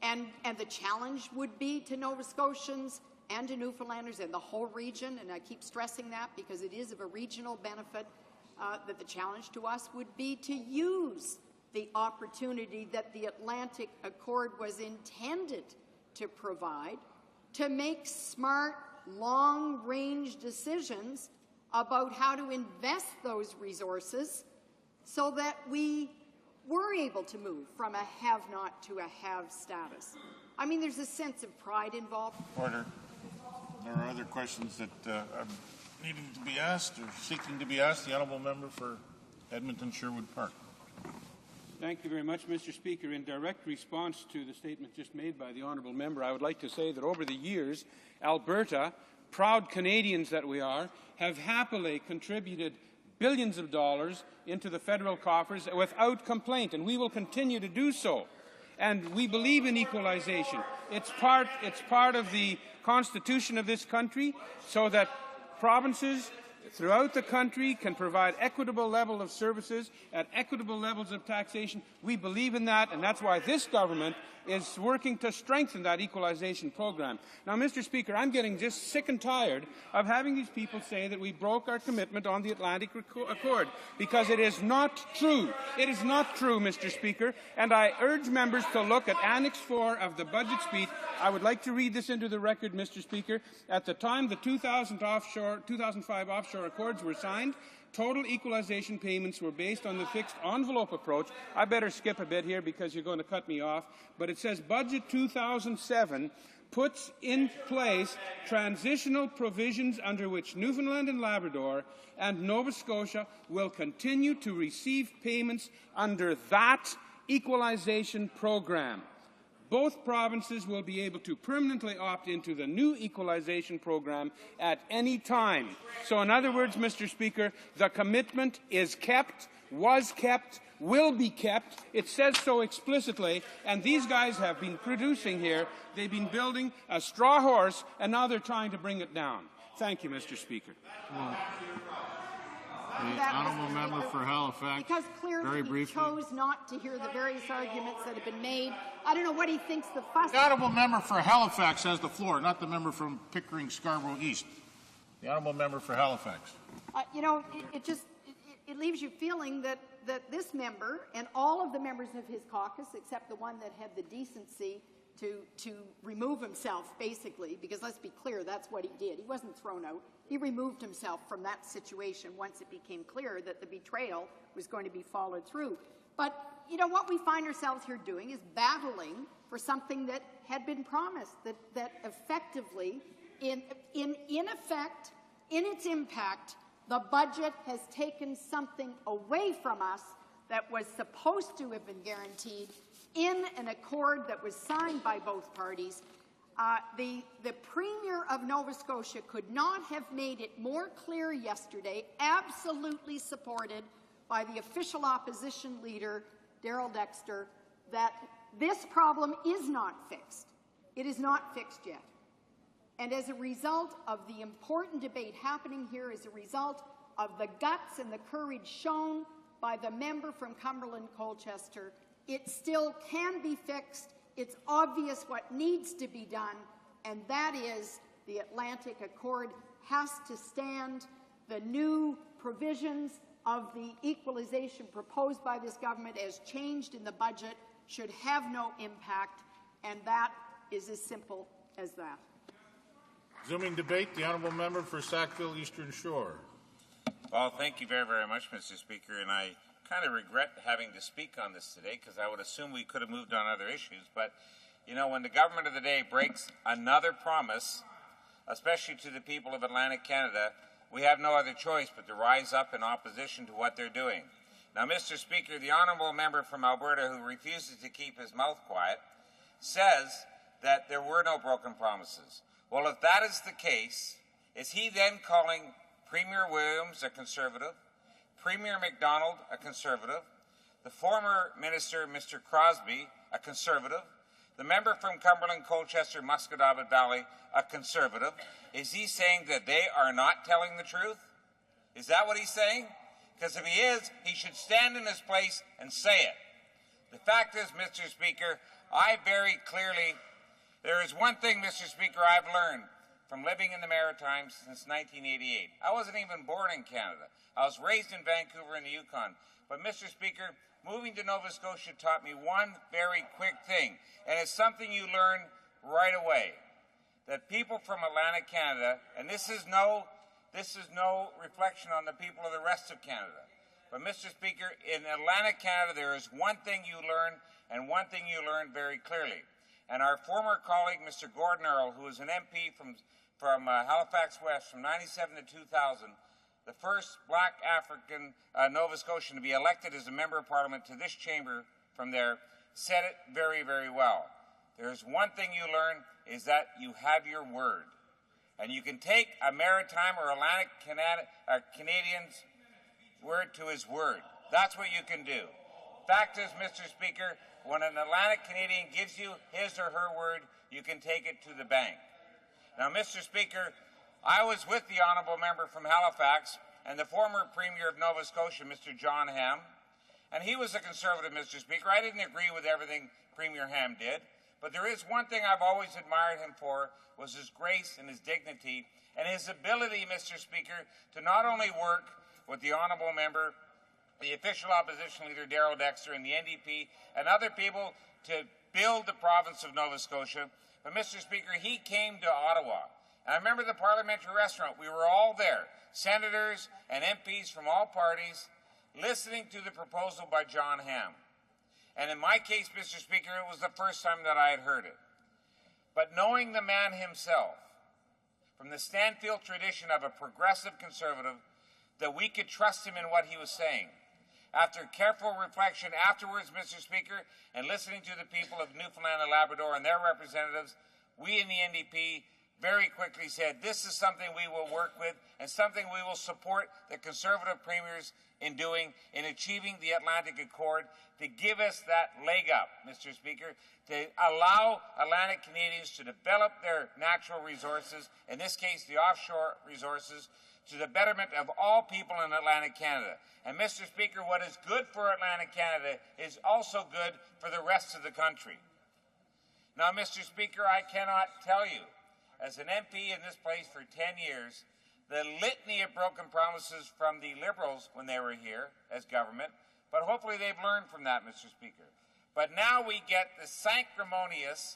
And the challenge would be to Nova Scotians and to Newfoundlanders and the whole region, and I keep stressing that because it is of a regional benefit, that the challenge to us would be to use the opportunity that the Atlantic Accord was intended to provide to make smart, long-range decisions about how to invest those resources so that we were able to move from a have-not to a have status. I mean, there's a sense of pride involved. Order. There are other questions that are needing to be asked or seeking to be asked. The honourable member for Edmonton-Sherwood Park. Thank you very much, Mr. Speaker. In direct response to the statement just made by the honourable member, I would like to say that over the years, Alberta, proud Canadians that we are, have happily contributed billions of dollars into the federal coffers without complaint, and we will continue to do so. And we believe in equalization. It's part of the Constitution of this country so that provinces throughout the country can provide equitable level of services at equitable levels of taxation. We believe in that, and that's why this government is working to strengthen that equalization program. Now, Mr. Speaker, I'm getting just sick and tired of having these people say that we broke our commitment on the Atlantic Accord, because it is not true. It is not true, Mr. Speaker, and I urge members to look at Annex 4 of the budget speech. I would like to read this into the record, Mr. Speaker. At the time the 2005 offshore accords were signed, total equalization payments were based on the fixed envelope approach. I better skip a bit here because you're going to cut me off. But it says Budget 2007 puts in place transitional provisions under which Newfoundland and Labrador and Nova Scotia will continue to receive payments under that equalization program. Both provinces will be able to permanently opt into the new equalization program at any time. So in other words, Mr. Speaker, the commitment is kept, was kept, will be kept. It says so explicitly, and these guys have been producing here. They've been building a straw horse, and now they're trying to bring it down. Thank you, Mr. Speaker. The honourable member for Halifax. Because clearly he chose not to hear the various arguments that have been made. I don't know what he thinks the fuss... The honourable member for Halifax has the floor, not the member from Pickering, Scarborough East. The honourable member for Halifax. You know, it leaves you feeling that this member and all of the members of his caucus, except the one that had the decency to remove himself, basically, because let's be clear, that's what he did. He wasn't thrown out. He removed himself from that situation once it became clear that the betrayal was going to be followed through. But, you know, what we find ourselves here doing is battling for something that had been promised, that effectively, in its impact, the budget has taken something away from us that was supposed to have been guaranteed in an accord that was signed by both parties. The Premier of Nova Scotia could not have made it more clear yesterday, absolutely supported by the official opposition leader, Darrell Dexter, that this problem is not fixed. It is not fixed yet. And as a result of the important debate happening here, as a result of the guts and the courage shown by the member from Cumberland-Colchester, it still can be fixed. It's obvious what needs to be done, and that is the Atlantic Accord has to stand. The new provisions of the equalization proposed by this government as changed in the budget should have no impact, and that is as simple as that. Resuming debate, the honourable member for Sackville Eastern Shore. Well, thank you very, very much, Mr. Speaker, and I kind of regret having to speak on this today because I would assume we could have moved on other issues. But, you know, when the government of the day breaks another promise, especially to the people of Atlantic Canada, we have no other choice but to rise up in opposition to what they're doing. Now, Mr. Speaker, the honourable member from Alberta who refuses to keep his mouth quiet says that there were no broken promises. Well, if that is the case, is he then calling Premier Williams a Conservative, Premier MacDonald a Conservative, the former Minister, Mr. Crosby, a Conservative, the member from Cumberland-Colchester, Musquodoboit Valley, a Conservative? Is he saying that they are not telling the truth? Is that what he's saying? Because if he is, he should stand in his place and say it. The fact is, Mr. Speaker, there is one thing, Mr. Speaker, I've learned from living in the Maritimes since 1988. I wasn't even born in Canada. I was raised in Vancouver in the Yukon. But, Mr. Speaker, moving to Nova Scotia taught me one very quick thing, and it's something you learn right away, that people from Atlantic Canada, and this is no reflection on the people of the rest of Canada, but, Mr. Speaker, in Atlantic Canada there is one thing you learn, and one thing you learn very clearly. And our former colleague, Mr. Gordon Earl, who was an MP from Halifax West from 97 to 2000, the first black African Nova Scotian to be elected as a member of Parliament to this chamber from there, said it very, very well. There's one thing you learn is that you have your word. And you can take a Maritime or Atlantic Canadian's word to his word. That's what you can do. Fact is, Mr. Speaker, when an Atlantic Canadian gives you his or her word, you can take it to the bank. Now, Mr. Speaker, I was with the honourable member from Halifax and the former Premier of Nova Scotia, Mr. John Ham, and he was a Conservative, Mr. Speaker. I didn't agree with everything Premier Ham did, but there is one thing I've always admired him for, was his grace and his dignity and his ability, Mr. Speaker, to not only work with the honourable member, the official opposition leader, Darrell Dexter, and the NDP, and other people to build the province of Nova Scotia, but, Mr. Speaker, he came to Ottawa. And I remember the parliamentary restaurant. We were all there, senators and MPs from all parties, listening to the proposal by John Ham. And in my case, Mr. Speaker, it was the first time that I had heard it. But knowing the man himself, from the Stanfield tradition of a progressive Conservative, that we could trust him in what he was saying. After careful reflection afterwards, Mr. Speaker, and listening to the people of Newfoundland and Labrador and their representatives, we in the NDP very quickly said, this is something we will work with and something we will support the Conservative premiers in doing, in achieving the Atlantic Accord, to give us that leg up, Mr. Speaker, to allow Atlantic Canadians to develop their natural resources, in this case the offshore resources, to the betterment of all people in Atlantic Canada. And, Mr. Speaker, what is good for Atlantic Canada is also good for the rest of the country. Now, Mr. Speaker, I cannot tell you, as an MP in this place for 10 years, the litany of broken promises from the Liberals when they were here as government, but hopefully they've learned from that, Mr. Speaker. But now we get the sanctimonious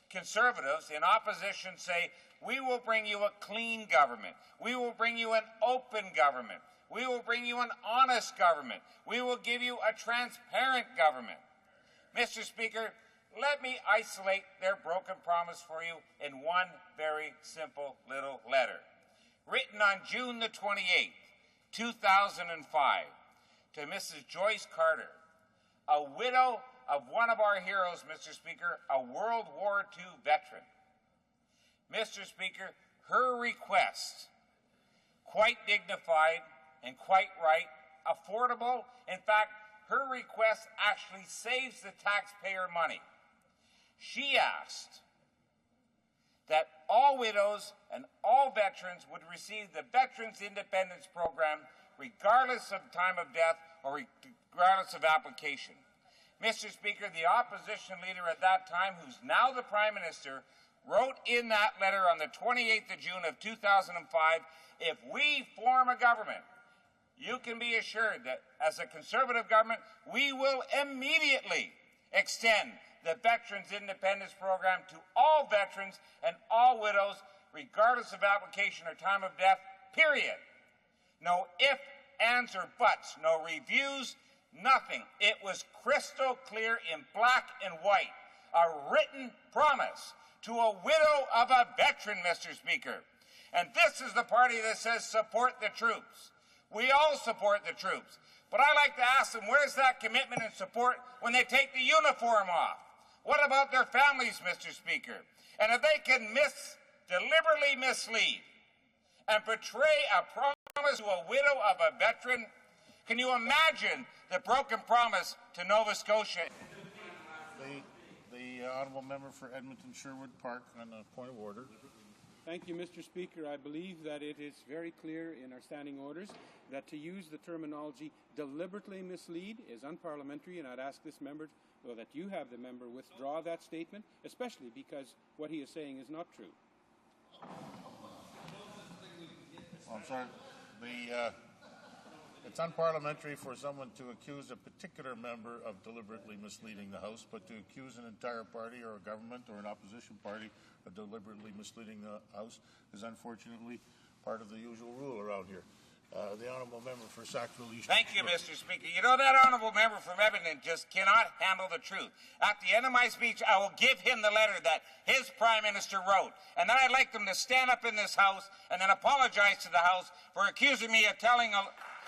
Conservatives in opposition say, we will bring you a clean government. We will bring you an open government. We will bring you an honest government. We will give you a transparent government. Mr. Speaker, let me isolate their broken promise for you in one very simple little letter. Written on June the 28th, 2005, to Mrs. Joyce Carter, a widow of one of our heroes, Mr. Speaker, a World War II veteran. Mr. Speaker, her request, quite dignified and quite right, affordable. In fact, her request actually saves the taxpayer money. She asked that all widows and all veterans would receive the Veterans Independence Program regardless of time of death or regardless of application. Mr. Speaker, the opposition leader at that time, who's now the Prime Minister, wrote in that letter on the 28th of June of 2005, if we form a government, you can be assured that as a Conservative government, we will immediately extend the Veterans Independence Program to all veterans and all widows, regardless of application or time of death, period. No ifs, ands, or buts, no reviews, nothing. It was crystal clear in black and white, a written promise to a widow of a veteran, Mr. Speaker. And this is the party that says support the troops. We all support the troops. But I like to ask them, where's that commitment and support when they take the uniform off? What about their families, Mr. Speaker? And if they can deliberately mislead and betray a promise to a widow of a veteran, can you imagine the broken promise to Nova Scotia? The honourable member for Edmonton-Sherwood Park on a point of order. Thank you, Mr. Speaker. I believe that it is very clear in our standing orders that to use the terminology deliberately mislead is unparliamentary, and I'd ask this member, or that you have the member, withdraw that statement, especially because what he is saying is not true. I'm sorry. It's unparliamentary for someone to accuse a particular member of deliberately misleading the House, but to accuse an entire party or a government or an opposition party of deliberately misleading the House is unfortunately part of the usual rule around here. The honourable member for Sackville East. Thank you, Mr. Speaker. You know, that honourable member from Edmonton just cannot handle the truth. At the end of my speech, I will give him the letter that his Prime Minister wrote. And then I'd like them to stand up in this House and then apologize to the House for accusing me of telling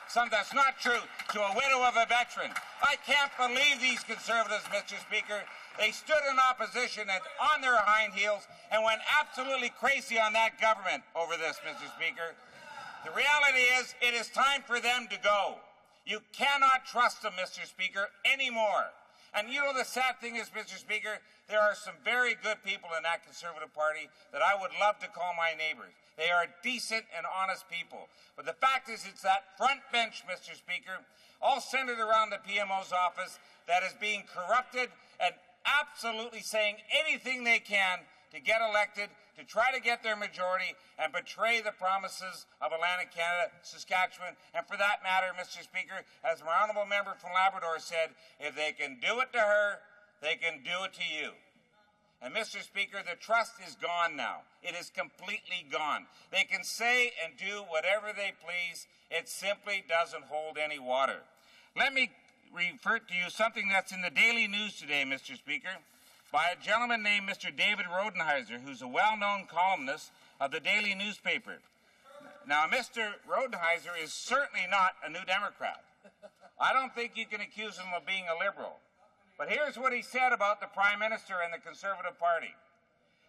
something that's not true to a widow of a veteran. I can't believe these Conservatives, Mr. Speaker. They stood in opposition and on their hind heels and went absolutely crazy on that government over this, Mr. Speaker. The reality is, it is time for them to go. You cannot trust them, Mr. Speaker, anymore. And you know the sad thing is, Mr. Speaker, there are some very good people in that Conservative Party that I would love to call my neighbors. They are decent and honest people. But the fact is, it's that front bench, Mr. Speaker, all centered around the PMO's office, that is being corrupted and absolutely saying anything they can to get elected, to try to get their majority and betray the promises of Atlantic Canada, Saskatchewan, and for that matter, Mr. Speaker, as my honourable member from Labrador said, if they can do it to her, they can do it to you. And Mr. Speaker, the trust is gone now. It is completely gone. They can say and do whatever they please. It simply doesn't hold any water. Let me refer to you something that's in the Daily News today, Mr. Speaker, by a gentleman named Mr. David Rodenheiser, who's a well-known columnist of the Daily Newspaper. Now, Mr. Rodenheiser is certainly not a New Democrat. I don't think you can accuse him of being a liberal. But here's what he said about the Prime Minister and the Conservative Party.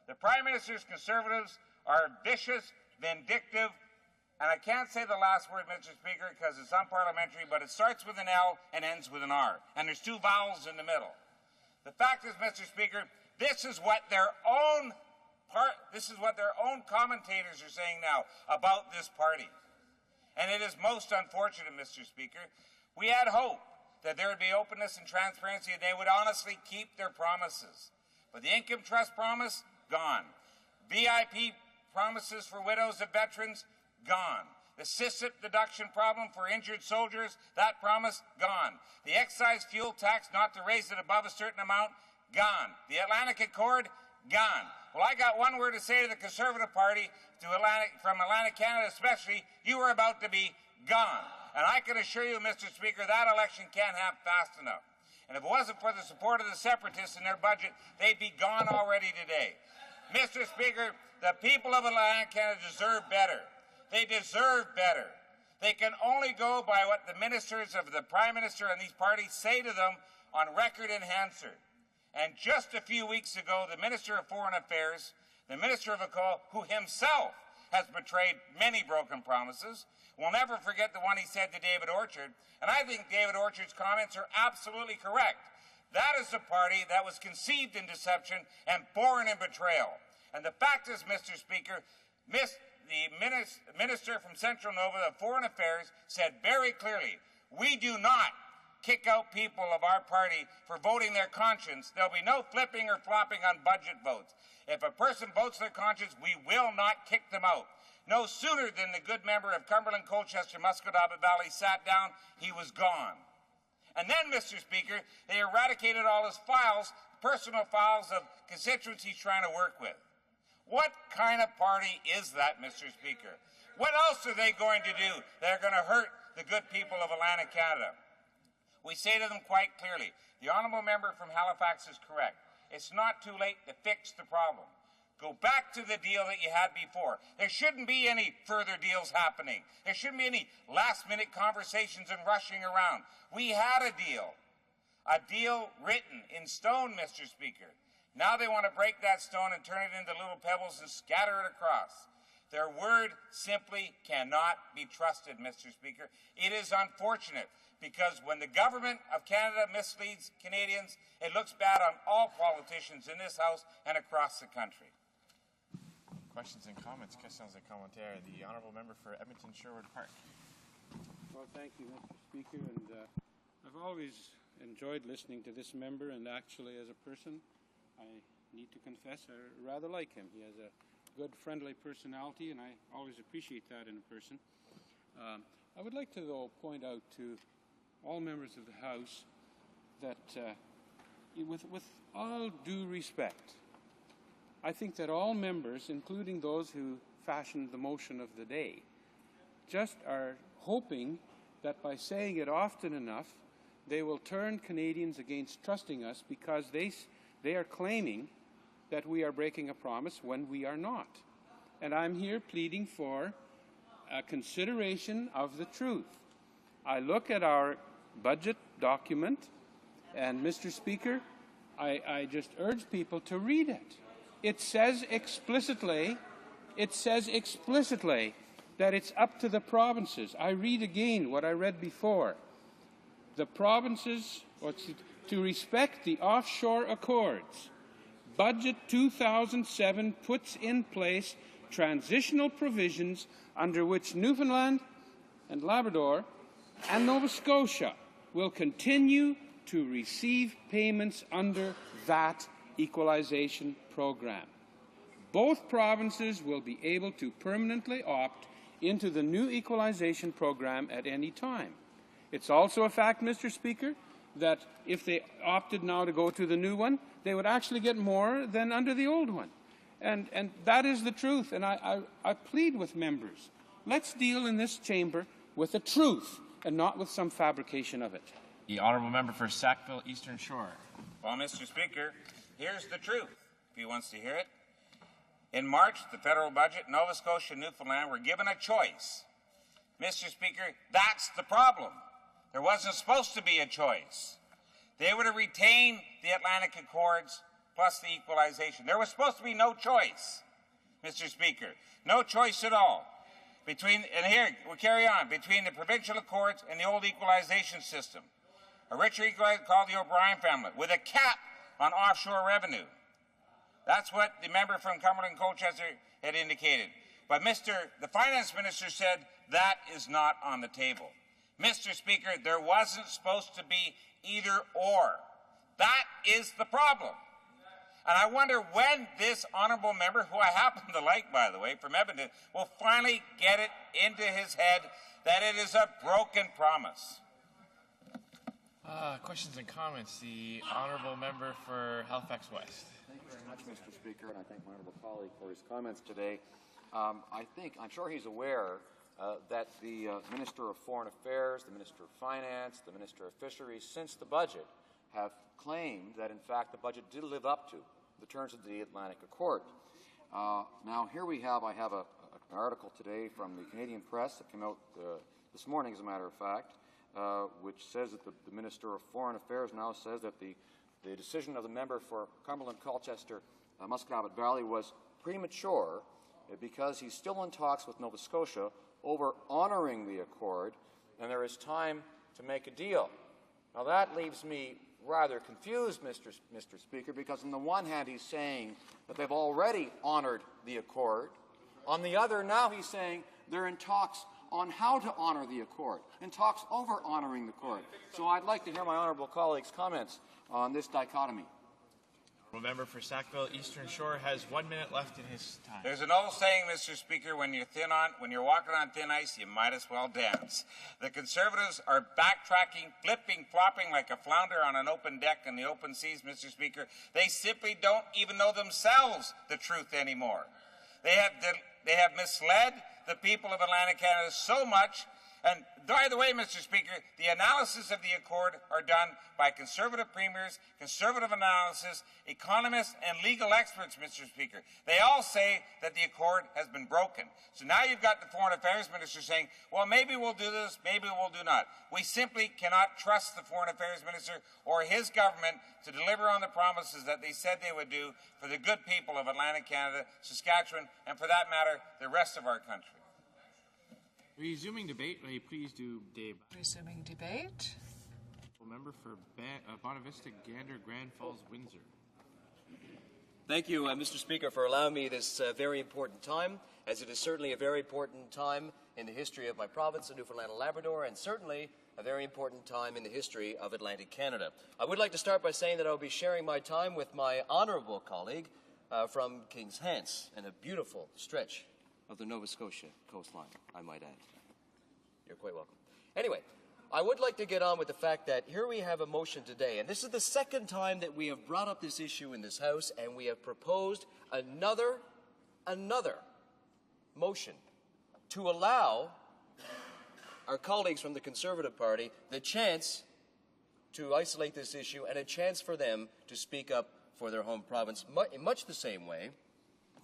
The Prime Minister's Conservatives are vicious, vindictive, and I can't say the last word, Mr. Speaker, because it's unparliamentary, but it starts with an L and ends with an R, and there's two vowels in the middle. The fact is, Mr. Speaker, this is what their own commentators are saying now about this party. And it is most unfortunate, Mr. Speaker. We had hope that there would be openness and transparency and they would honestly keep their promises. But the income trust promise, gone. VIP promises for widows of veterans, gone. The SISIP deduction problem for injured soldiers, that promise, gone. The excise fuel tax not to raise it above a certain amount, gone. The Atlantic Accord, gone. Well, I got one word to say to the Conservative Party, from Atlantic Canada especially, you are about to be gone. And I can assure you, Mr. Speaker, that election can't happen fast enough. And if it wasn't for the support of the separatists in their budget, they'd be gone already today. Mr. Speaker, the people of Atlantic Canada deserve better. They deserve better. They can only go by what the ministers of the Prime Minister and these parties say to them on record in Hansard. And just a few weeks ago, the Minister of Foreign Affairs, the Minister of HoC, who himself has betrayed many broken promises, will never forget the one he said to David Orchard. And I think David Orchard's comments are absolutely correct. That is a party that was conceived in deception and born in betrayal. And the fact is, Mr. Speaker, the Minister from Central Nova of Foreign Affairs said very clearly, we do not kick out people of our party for voting their conscience. There'll be no flipping or flopping on budget votes. If a person votes their conscience, we will not kick them out. No sooner than the good member of Cumberland, Colchester, Musquodoboit Valley sat down, he was gone. And then, Mr. Speaker, they eradicated all his files, personal files of constituents he's trying to work with. What kind of party is that, Mr. Speaker? What else are they going to do that are going to hurt the good people of Atlantic Canada? We say to them quite clearly, the honourable member from Halifax is correct. It's not too late to fix the problem. Go back to the deal that you had before. There shouldn't be any further deals happening. There shouldn't be any last-minute conversations and rushing around. We had a deal written in stone, Mr. Speaker. Now they want to break that stone and turn it into little pebbles and scatter it across. Their word simply cannot be trusted, Mr. Speaker. It is unfortunate because when the government of Canada misleads Canadians, it looks bad on all politicians in this House and across the country. Questions and comments? Questions et commentaires. The honourable member for Edmonton-Sherwood Park. Well, thank you, Mr. Speaker. And I've always enjoyed listening to this member, and actually, as a person, I need to confess I rather like him. He has a good, friendly personality, and I always appreciate that in a person. I would like to, though, point out to all members of the House that, with all due respect, I think that all members, including those who fashioned the motion of the day, just are hoping that by saying it often enough, they will turn Canadians against trusting us because they are claiming that we are breaking a promise when we are not. And I'm here pleading for a consideration of the truth. I look at our budget document, and Mr. Speaker, I just urge people to read it. It says explicitly that it's up to the provinces. I read again what I read before. The provinces, to respect the offshore accords. Budget 2007 puts in place transitional provisions under which Newfoundland and Labrador and Nova Scotia will continue to receive payments under that equalization program. Both provinces will be able to permanently opt into the new equalization program at any time. It's also a fact, Mr. Speaker, that if they opted now to go to the new one, they would actually get more than under the old one. And that is the truth. And I plead with members, let's deal in this chamber with the truth and not with some fabrication of it. The honourable member for Sackville Eastern Shore. Well, Mr. Speaker, here's the truth, if he wants to hear it. In March, the federal budget, Nova Scotia and Newfoundland were given a choice. Mr. Speaker, that's the problem. There wasn't supposed to be a choice. They would have retained the Atlantic Accords plus the equalization. There was supposed to be no choice, Mr. Speaker. No choice at all. And here, we'll carry on, between the provincial accords and the old equalization system. A richer equalizer called the O'Brien family, with a cap on offshore revenue. That's what the member from Cumberland Colchester had indicated. But the finance minister said that is not on the table. Mr. Speaker, there wasn't supposed to be either or. That is the problem. And I wonder when this honourable member, who I happen to like, by the way, from Edmonton, will finally get it into his head that it is a broken promise. Questions and comments. The honourable member for Halifax West. Thank you very much, Mr. Speaker, and I thank my honourable colleague for his comments today. I'm sure he's aware that the Minister of Foreign Affairs, the Minister of Finance, the Minister of Fisheries, since the budget, have claimed that, in fact, the budget did live up to the terms of the Atlantic Accord. Now, here I have an article today from the Canadian Press that came out this morning, as a matter of fact, which says that the Minister of Foreign Affairs now says that the decision of the member for Cumberland, Colchester, Musqueam Valley was premature because he's still in talks with Nova Scotia over honoring the accord, and there is time to make a deal. Now that leaves me rather confused, Mr. Speaker, because on the one hand he's saying that they've already honored the accord. On the other, now he's saying they're in talks on how to honor the accord, in talks over honoring the accord. So I'd like to hear my honourable colleagues' comments on this dichotomy. Honourable member for Sackville Eastern Shore has 1 minute left in his time. There's an old saying, Mr. Speaker, when you're walking on thin ice, you might as well dance. The Conservatives are backtracking, flipping, flopping like a flounder on an open deck in the open seas, Mr. Speaker. They simply don't even know themselves the truth anymore. They have misled the people of Atlantic Canada so much. And by the way, Mr. Speaker, the analysis of the accord are done by Conservative premiers, Conservative analysis, economists, and legal experts, Mr. Speaker. They all say that the accord has been broken. So now you've got the Foreign Affairs Minister saying, well, maybe we'll do this, maybe we'll do not. We simply cannot trust the Foreign Affairs Minister or his government to deliver on the promises that they said they would do for the good people of Atlantic Canada, Saskatchewan, and for that matter, the rest of our country. Resuming debate, may you please do Dave. Resuming debate. Member for Bonavista, Gander, Grand Falls, Windsor. Thank you, Mr. Speaker, for allowing me this very important time, as it is certainly a very important time in the history of my province of Newfoundland and Labrador, and certainly a very important time in the history of Atlantic Canada. I would like to start by saying that I will be sharing my time with my honourable colleague from King's Hants, and a beautiful stretch of the Nova Scotia coastline, I might add. You're quite welcome. Anyway, I would like to get on with the fact that here we have a motion today, and this is the second time that we have brought up this issue in this House, and we have proposed another motion to allow our colleagues from the Conservative Party the chance to isolate this issue and a chance for them to speak up for their home province, in much the same way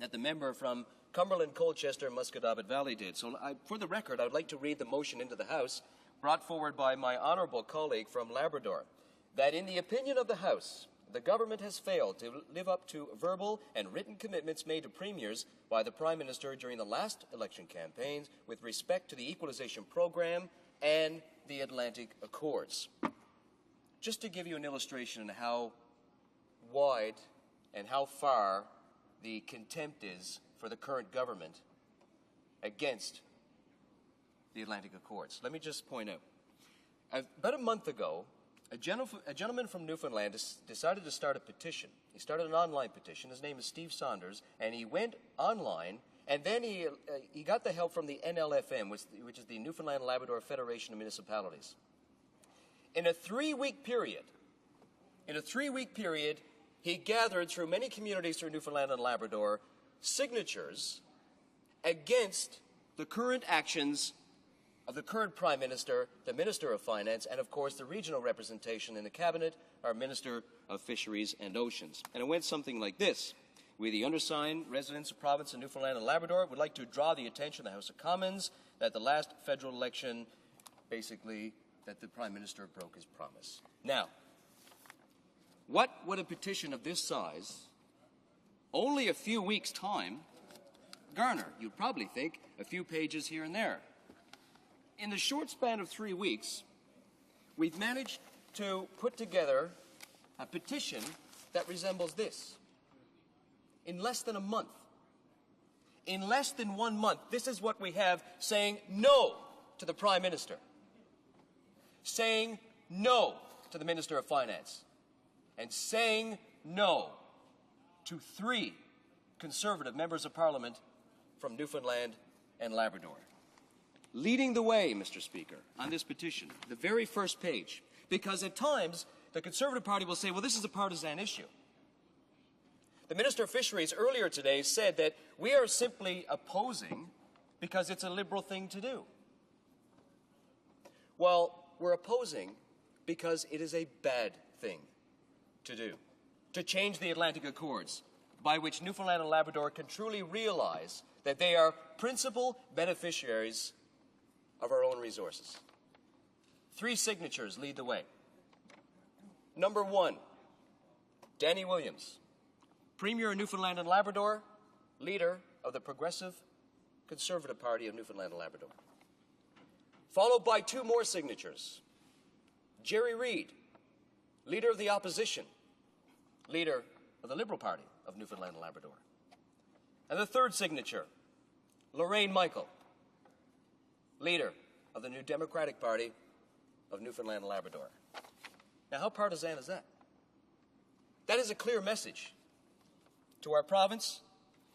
that the member from Cumberland, Colchester, and Musqueam Valley did. So for the record, I would like to read the motion into the House brought forward by my honourable colleague from Labrador, that in the opinion of the House, the government has failed to live up to verbal and written commitments made to premiers by the Prime Minister during the last election campaigns with respect to the equalization program and the Atlantic Accords. Just to give you an illustration of how wide and how far the contempt is for the current government against the Atlantic Accords. Let me just point out. About a month ago, a gentleman from Newfoundland decided to start a petition. He started an online petition. His name is Steve Saunders, and he went online, and then he got the help from the NLFM, which is the Newfoundland and Labrador Federation of Municipalities. In a three-week period, he gathered through many communities through Newfoundland and Labrador signatures against the current actions of the current Prime Minister, the Minister of Finance, and of course the regional representation in the Cabinet, our Minister of Fisheries and Oceans. And it went something like this. We, the undersigned residents of the province of Newfoundland and Labrador, would like to draw the attention of the House of Commons that the last federal election, basically, that the Prime Minister broke his promise. Now, what would a petition of this size, only a few weeks' time, garner? You'd probably think a few pages here and there. In the short span of 3 weeks, we've managed to put together a petition that resembles this. In less than a month, in less than 1 month, this is what we have saying no to the Prime Minister, saying no to the Minister of Finance, and saying no to 3 Conservative members of Parliament from Newfoundland and Labrador. Leading the way, Mr. Speaker, on this petition, the very first page, because at times the Conservative Party will say, well, this is a partisan issue. The Minister of Fisheries earlier today said that we are simply opposing because it's a liberal thing to do. Well, we're opposing because it is a bad thing to do, to change the Atlantic Accords, by which Newfoundland and Labrador can truly realize that they are principal beneficiaries of our own resources. 3 signatures lead the way. Number 1, Danny Williams, Premier of Newfoundland and Labrador, leader of the Progressive Conservative Party of Newfoundland and Labrador. Followed by 2 more signatures. Jerry Reid, leader of the opposition, leader of the Liberal Party of Newfoundland and Labrador. And the 3rd signature, Lorraine Michael, leader of the New Democratic Party of Newfoundland and Labrador. Now, how partisan is that? That is a clear message to our province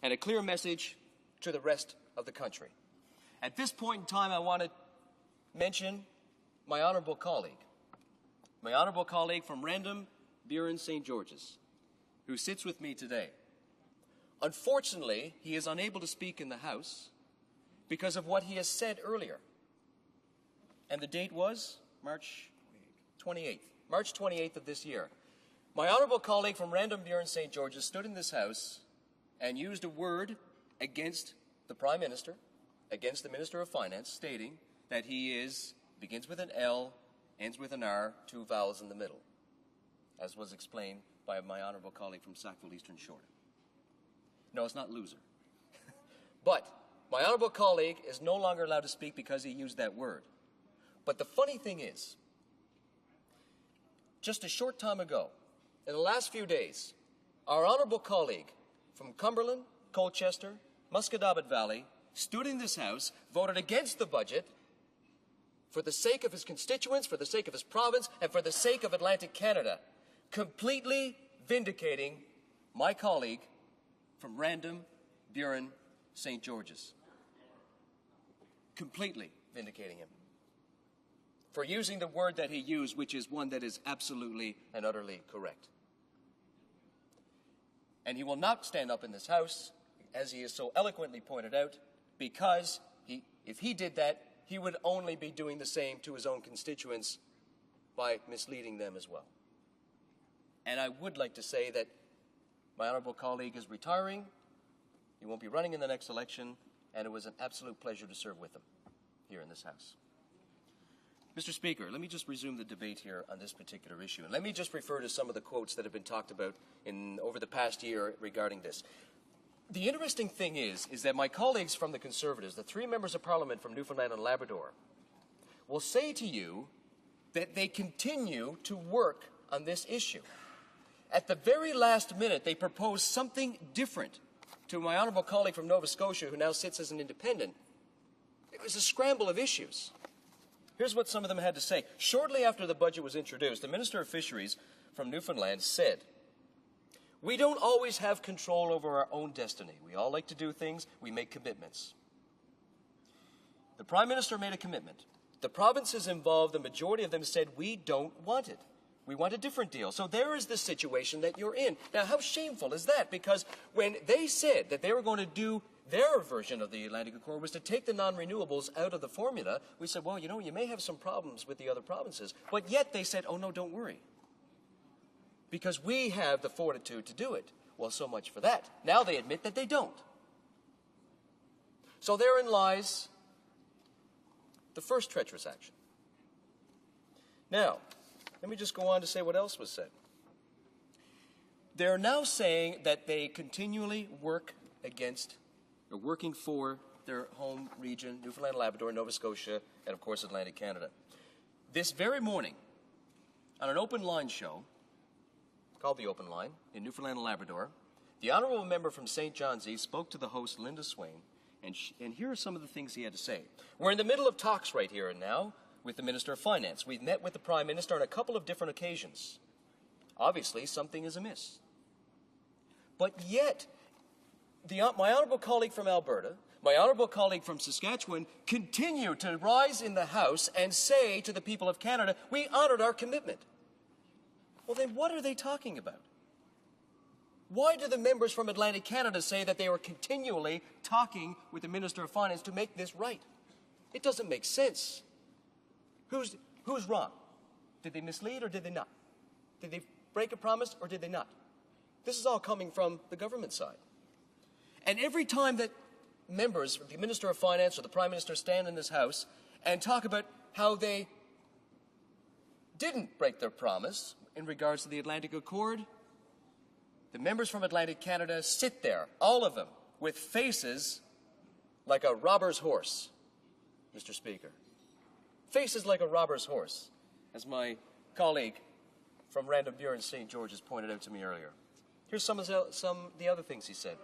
and a clear message to the rest of the country. At this point in time, I want to mention my honourable colleague from Random, Buren, St. George's, who sits with me today. Unfortunately, he is unable to speak in the House because of what he has said earlier. And the date was March 28th. March 28th of this year. My honourable colleague from Random, Buren, St. George's stood in this House and used a word against the Prime Minister, against the Minister of Finance, stating that he begins with an L, ends with an R, 2 vowels in the middle, as was explained by my honourable colleague from Sackville Eastern Shore. No, it's not loser. But my honourable colleague is no longer allowed to speak because he used that word. But the funny thing is, just a short time ago, in the last few days, our honourable colleague from Cumberland, Colchester, Musquodoboit Valley stood in this House, voted against the budget for the sake of his constituents, for the sake of his province, and for the sake of Atlantic Canada, completely vindicating my colleague from Random, Buren, St. George's. Completely vindicating him for using the word that he used, which is one that is absolutely and utterly correct. And he will not stand up in this House, as he has so eloquently pointed out, because if he did that, he would only be doing the same to his own constituents by misleading them as well. And I would like to say that my honourable colleague is retiring, he won't be running in the next election, and it was an absolute pleasure to serve with him here in this House. Mr. Speaker, let me just resume the debate here on this particular issue. And let me just refer to some of the quotes that have been talked about over the past year regarding this. The interesting thing is that my colleagues from the Conservatives, the 3 members of Parliament from Newfoundland and Labrador, will say to you that they continue to work on this issue. At the very last minute, they proposed something different to my honourable colleague from Nova Scotia, who now sits as an independent. It was a scramble of issues. Here's what some of them had to say. Shortly after the budget was introduced, the Minister of Fisheries from Newfoundland said, "We don't always have control over our own destiny. We all like to do things. We make commitments." The Prime Minister made a commitment. The provinces involved, the majority of them said, "We don't want it. We want a different deal." So there is the situation that you're in. Now, how shameful is that? Because when they said that they were going to do their version of the Atlantic Accord was to take the non-renewables out of the formula, we said, well, you may have some problems with the other provinces. But yet they said, oh, no, don't worry, because we have the fortitude to do it. Well, so much for that. Now they admit that they don't. So therein lies the first treacherous action. Now, let me just go on to say what else was said. They're now saying that they continually are working for their home region, Newfoundland and Labrador, Nova Scotia, and of course Atlantic Canada. This very morning, on an open line show, called The Open Line, in Newfoundland and Labrador, the honourable member from St. John's East spoke to the host, Linda Swain, and here are some of the things he had to say. We're in the middle of talks right here and now with the Minister of Finance. We've met with the Prime Minister on a couple of different occasions. Obviously, something is amiss. But yet, my honourable colleague from Alberta, my honourable colleague from Saskatchewan continue to rise in the House and say to the people of Canada, we honoured our commitment. Well, then what are they talking about? Why do the members from Atlantic Canada say that they were continually talking with the Minister of Finance to make this right? It doesn't make sense. Who's wrong? Did they mislead or did they not? Did they break a promise or did they not? This is all coming from the government side. And every time that members, the Minister of Finance or the Prime Minister stand in this House and talk about how they didn't break their promise in regards to the Atlantic Accord, the members from Atlantic Canada sit there, all of them, with faces like a robber's horse, Mr. Speaker. Faces like a robber's horse, as my colleague from Random Buren St. George's pointed out to me earlier. Here's some of the other things he said.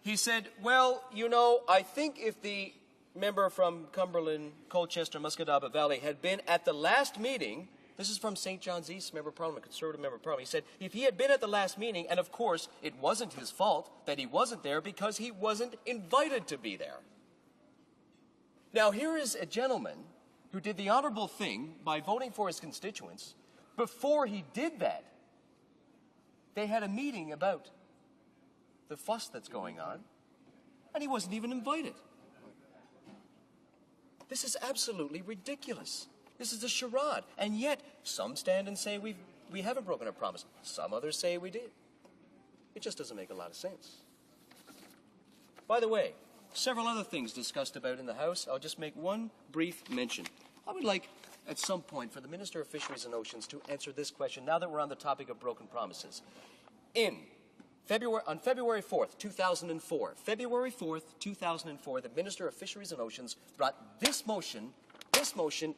He said, well, you know, I think if the member from Cumberland, Colchester, Muscadaba Valley had been at the last meeting, this is from St. John's East, Member of Parliament, Conservative Member of Parliament. He said, if he had been at the last meeting, and of course, it wasn't his fault that he wasn't there because he wasn't invited to be there. Now, here is a gentleman who did the honorable thing by voting for his constituents. Before he did that, they had a meeting about the fuss that's going on, and he wasn't even invited. This is absolutely ridiculous. This is a charade. And yet, some stand and say we haven't broken our promise. Some others say we did. It just doesn't make a lot of sense. By the way, several other things discussed about in the House. I'll just make one brief mention. I would like, at some point, for the Minister of Fisheries and Oceans to answer this question, now that we're on the topic of broken promises. On February 4th, 2004, the Minister of Fisheries and Oceans brought this motion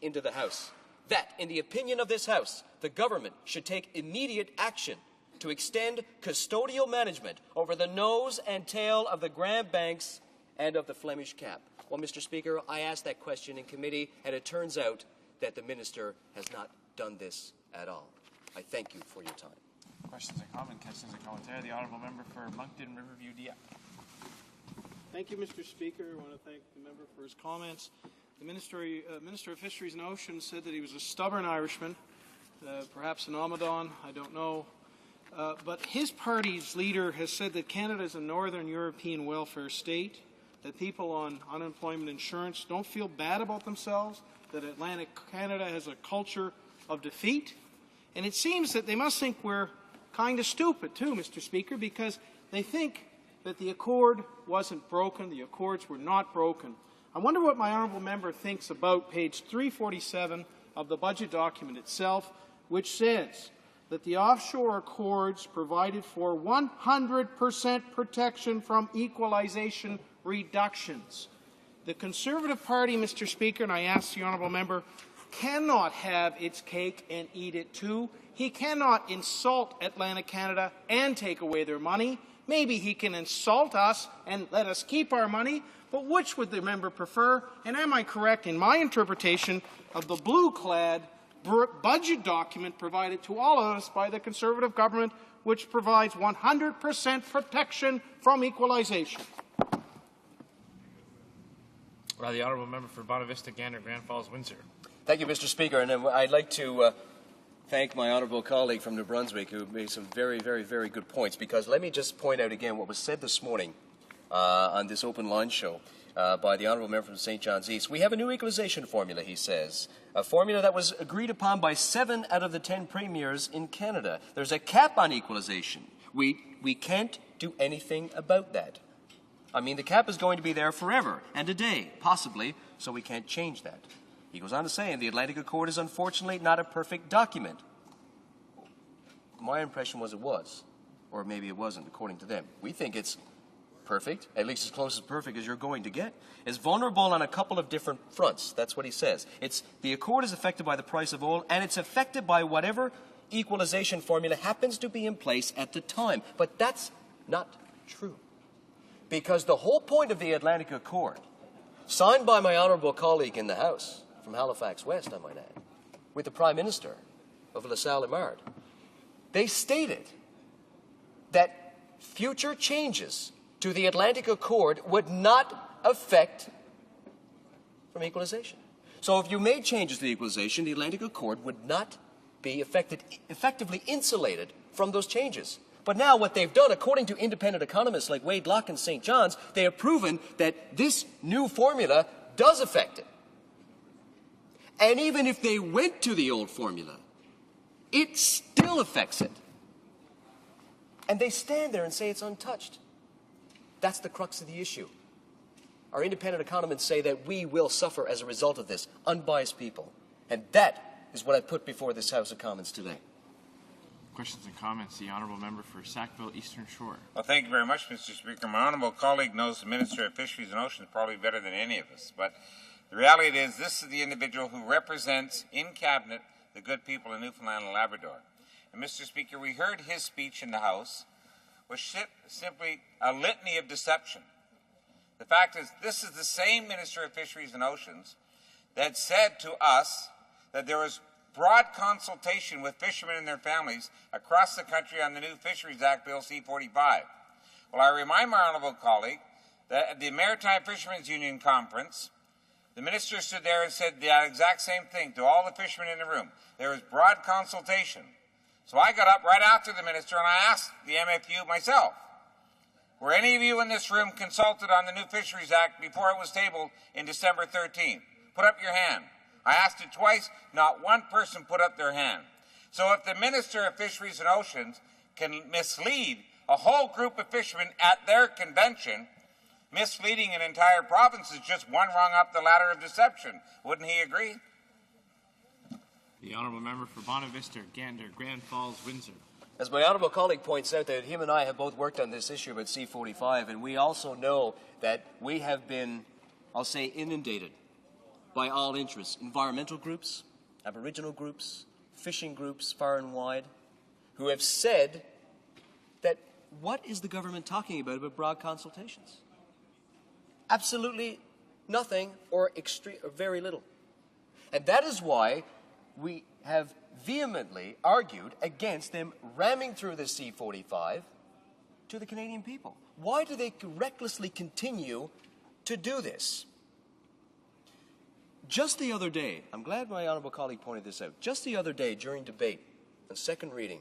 into the House, that, in the opinion of this House, the government should take immediate action to extend custodial management over the nose and tail of the Grand Banks and of the Flemish Cap. Well, Mr. Speaker, I asked that question in committee, and it turns out that the Minister has not done this at all. I thank you for your time. Questions and comments? Questions and commentaire. The Honourable Member for Moncton Riverview Dieppe. Thank you, Mr. Speaker. I want to thank the member for his comments. The Minister of Fisheries and Oceans said that he was a stubborn Irishman, perhaps an Omadon, I don't know. But his party's leader has said that Canada is a northern European welfare state, that people on unemployment insurance don't feel bad about themselves, that Atlantic Canada has a culture of defeat. And it seems that they must think we're kind of stupid, too, Mr. Speaker, because they think that the accord wasn't broken, the accords were not broken. I wonder what my honourable member thinks about page 347 of the budget document itself, which says that the offshore accords provided for 100% protection from equalization reductions. The Conservative Party, Mr. Speaker, and I ask the honourable member, cannot have its cake and eat it too. He cannot insult Atlantic Canada and take away their money. Maybe he can insult us and let us keep our money, but which would the member prefer? And am I correct in my interpretation of the blue-clad budget document provided to all of us by the Conservative government, which provides 100% protection from equalization? The Honourable Member for Bonavista, Gander, Grand Falls, Windsor. Thank you, Mr. Speaker. And I'd like to thank my honourable colleague from New Brunswick who made some very, very, very good points, because let me just point out again what was said this morning on this open line show by the honourable member from St. John's East. We have a new equalization formula, he says, a formula that was agreed upon by 7 out of the 10 premiers in Canada. There's a cap on equalization. We can't do anything about that. I mean, the cap is going to be there forever and a day, possibly, so we can't change that. He goes on to say, and the Atlantic Accord is unfortunately not a perfect document. My impression was it was, or maybe it wasn't, according to them. We think it's perfect, at least as close as perfect as you're going to get. It's vulnerable on a couple of different fronts. That's what he says. The accord is affected by the price of oil, and it's affected by whatever equalization formula happens to be in place at the time. But that's not true. Because the whole point of the Atlantic Accord, signed by my honourable colleague in the House, from Halifax West, I might add, with the Prime Minister of LaSalle-Imard, they stated that future changes to the Atlantic Accord would not affect from equalization. So if you made changes to the equalization, the Atlantic Accord would not be effectively insulated from those changes. But now what they've done, according to independent economists like Wade Locke and St. John's, they have proven that this new formula does affect it. And even if they went to the old formula, it still affects it. And they stand there and say it's untouched. That's the crux of the issue. Our independent economists say that we will suffer as a result of this, unbiased people. And that is what I put before this House of Commons today. Questions and comments. The honourable member for Sackville Eastern Shore. Well, thank you very much, Mr. Speaker. My honourable colleague knows the Minister of Fisheries and Oceans probably better than any of us. But the reality is this is the individual who represents in Cabinet the good people in Newfoundland and Labrador. And, Mr. Speaker, we heard his speech in the House, which simply a litany of deception. The fact is, this is the same Minister of Fisheries and Oceans that said to us that there was broad consultation with fishermen and their families across the country on the new Fisheries Act Bill C-45. Well, I remind my honourable colleague that at the Maritime Fishermen's Union Conference, the minister stood there and said the exact same thing to all the fishermen in the room. There was broad consultation. So I got up right after the minister and I asked the MFU myself, were any of you in this room consulted on the new Fisheries Act before it was tabled in December 13th? Put up your hand. I asked it twice, not one person put up their hand. So if the Minister of Fisheries and Oceans can mislead a whole group of fishermen at their convention, misleading an entire province is just one rung up the ladder of deception. Wouldn't he agree? The honourable member for Bonavista, Gander, Grand Falls, Windsor. As my honourable colleague points out, that him and I have both worked on this issue about C-45, and we also know that we have been, I'll say, inundated by all interests, environmental groups, Aboriginal groups, fishing groups far and wide, who have said that what is the government talking about broad consultations? Absolutely nothing or very little. And that is why we have vehemently argued against them ramming through the C-45 to the Canadian people. Why do they recklessly continue to do this? Just the other day, I'm glad my honourable colleague pointed this out, just the other day during debate, on second reading,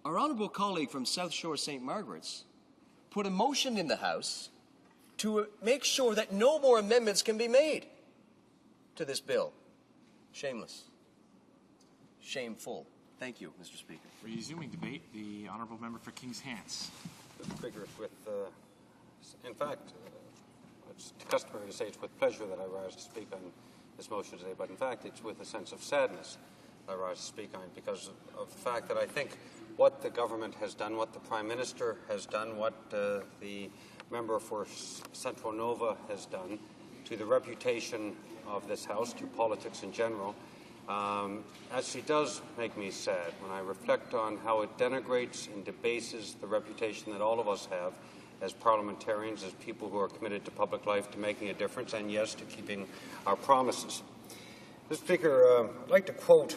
our honourable colleague from South Shore St. Margaret's put a motion in the House to make sure that no more amendments can be made to this bill. Shameless. Shameful. Thank you, Mr. Speaker. Resuming debate, the honourable member for Kings Hants. Mr. Speaker, in fact, it's customary to say it's with pleasure that I rise to speak on this motion today, but in fact it's with a sense of sadness I rise to speak on it because of the fact that I think what the government has done, what the Prime Minister has done, what the member for Central Nova has done to the reputation of this House, to politics in general, actually does make me sad when I reflect on how it denigrates and debases the reputation that all of us have as parliamentarians, as people who are committed to public life, to making a difference, and yes, to keeping our promises. Mr. Speaker, I'd like to quote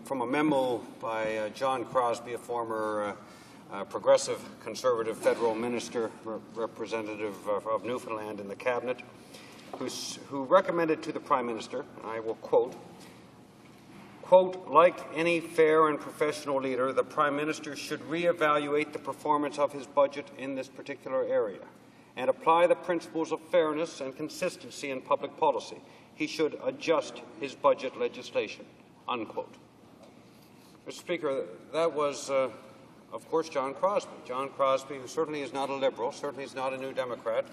from a memo by John Crosbie, a former progressive conservative federal minister, representative of Newfoundland in the Cabinet, who recommended to the Prime Minister, and I will quote, like any fair and professional leader, the Prime Minister should reevaluate the performance of his budget in this particular area and apply the principles of fairness and consistency in public policy. He should adjust his budget legislation, unquote. Mr. Speaker, that was, of course, John Crosbie. John Crosbie, who certainly is not a Liberal, certainly is not a New Democrat.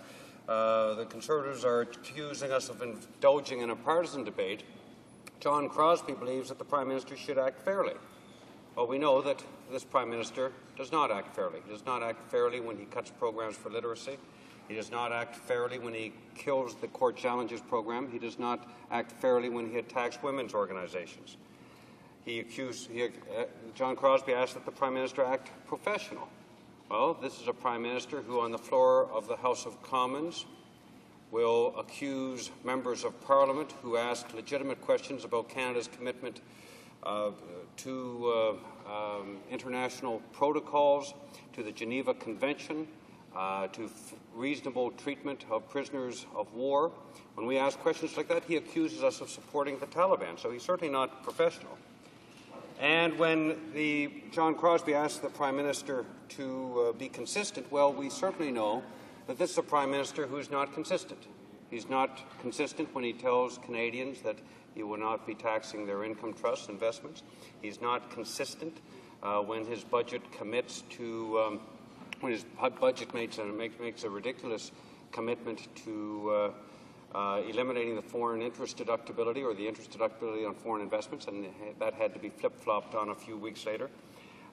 The Conservatives are accusing us of indulging in a partisan debate. John Crosbie believes that the Prime Minister should act fairly. Well, we know that this Prime Minister does not act fairly. He does not act fairly when he cuts programs for literacy. He does not act fairly when he kills the Court Challenges program. He does not act fairly when he attacks women's organizations. John Crosbie asked that the Prime Minister act professional. Well, this is a Prime Minister who, on the floor of the House of Commons, will accuse members of Parliament who ask legitimate questions about Canada's commitment to international protocols, to the Geneva Convention, to reasonable treatment of prisoners of war. When we ask questions like that, he accuses us of supporting the Taliban, so he's certainly not professional. And when John Crosbie asked the Prime Minister to be consistent, well, we certainly know that this is a Prime Minister who's not consistent. He's not consistent when he tells Canadians that He will not be taxing their income trust investments. He's not consistent when his budget commits to, when his budget makes a ridiculous commitment to eliminating the foreign interest deductibility or the interest deductibility on foreign investments, and that had to be flip-flopped on a few weeks later.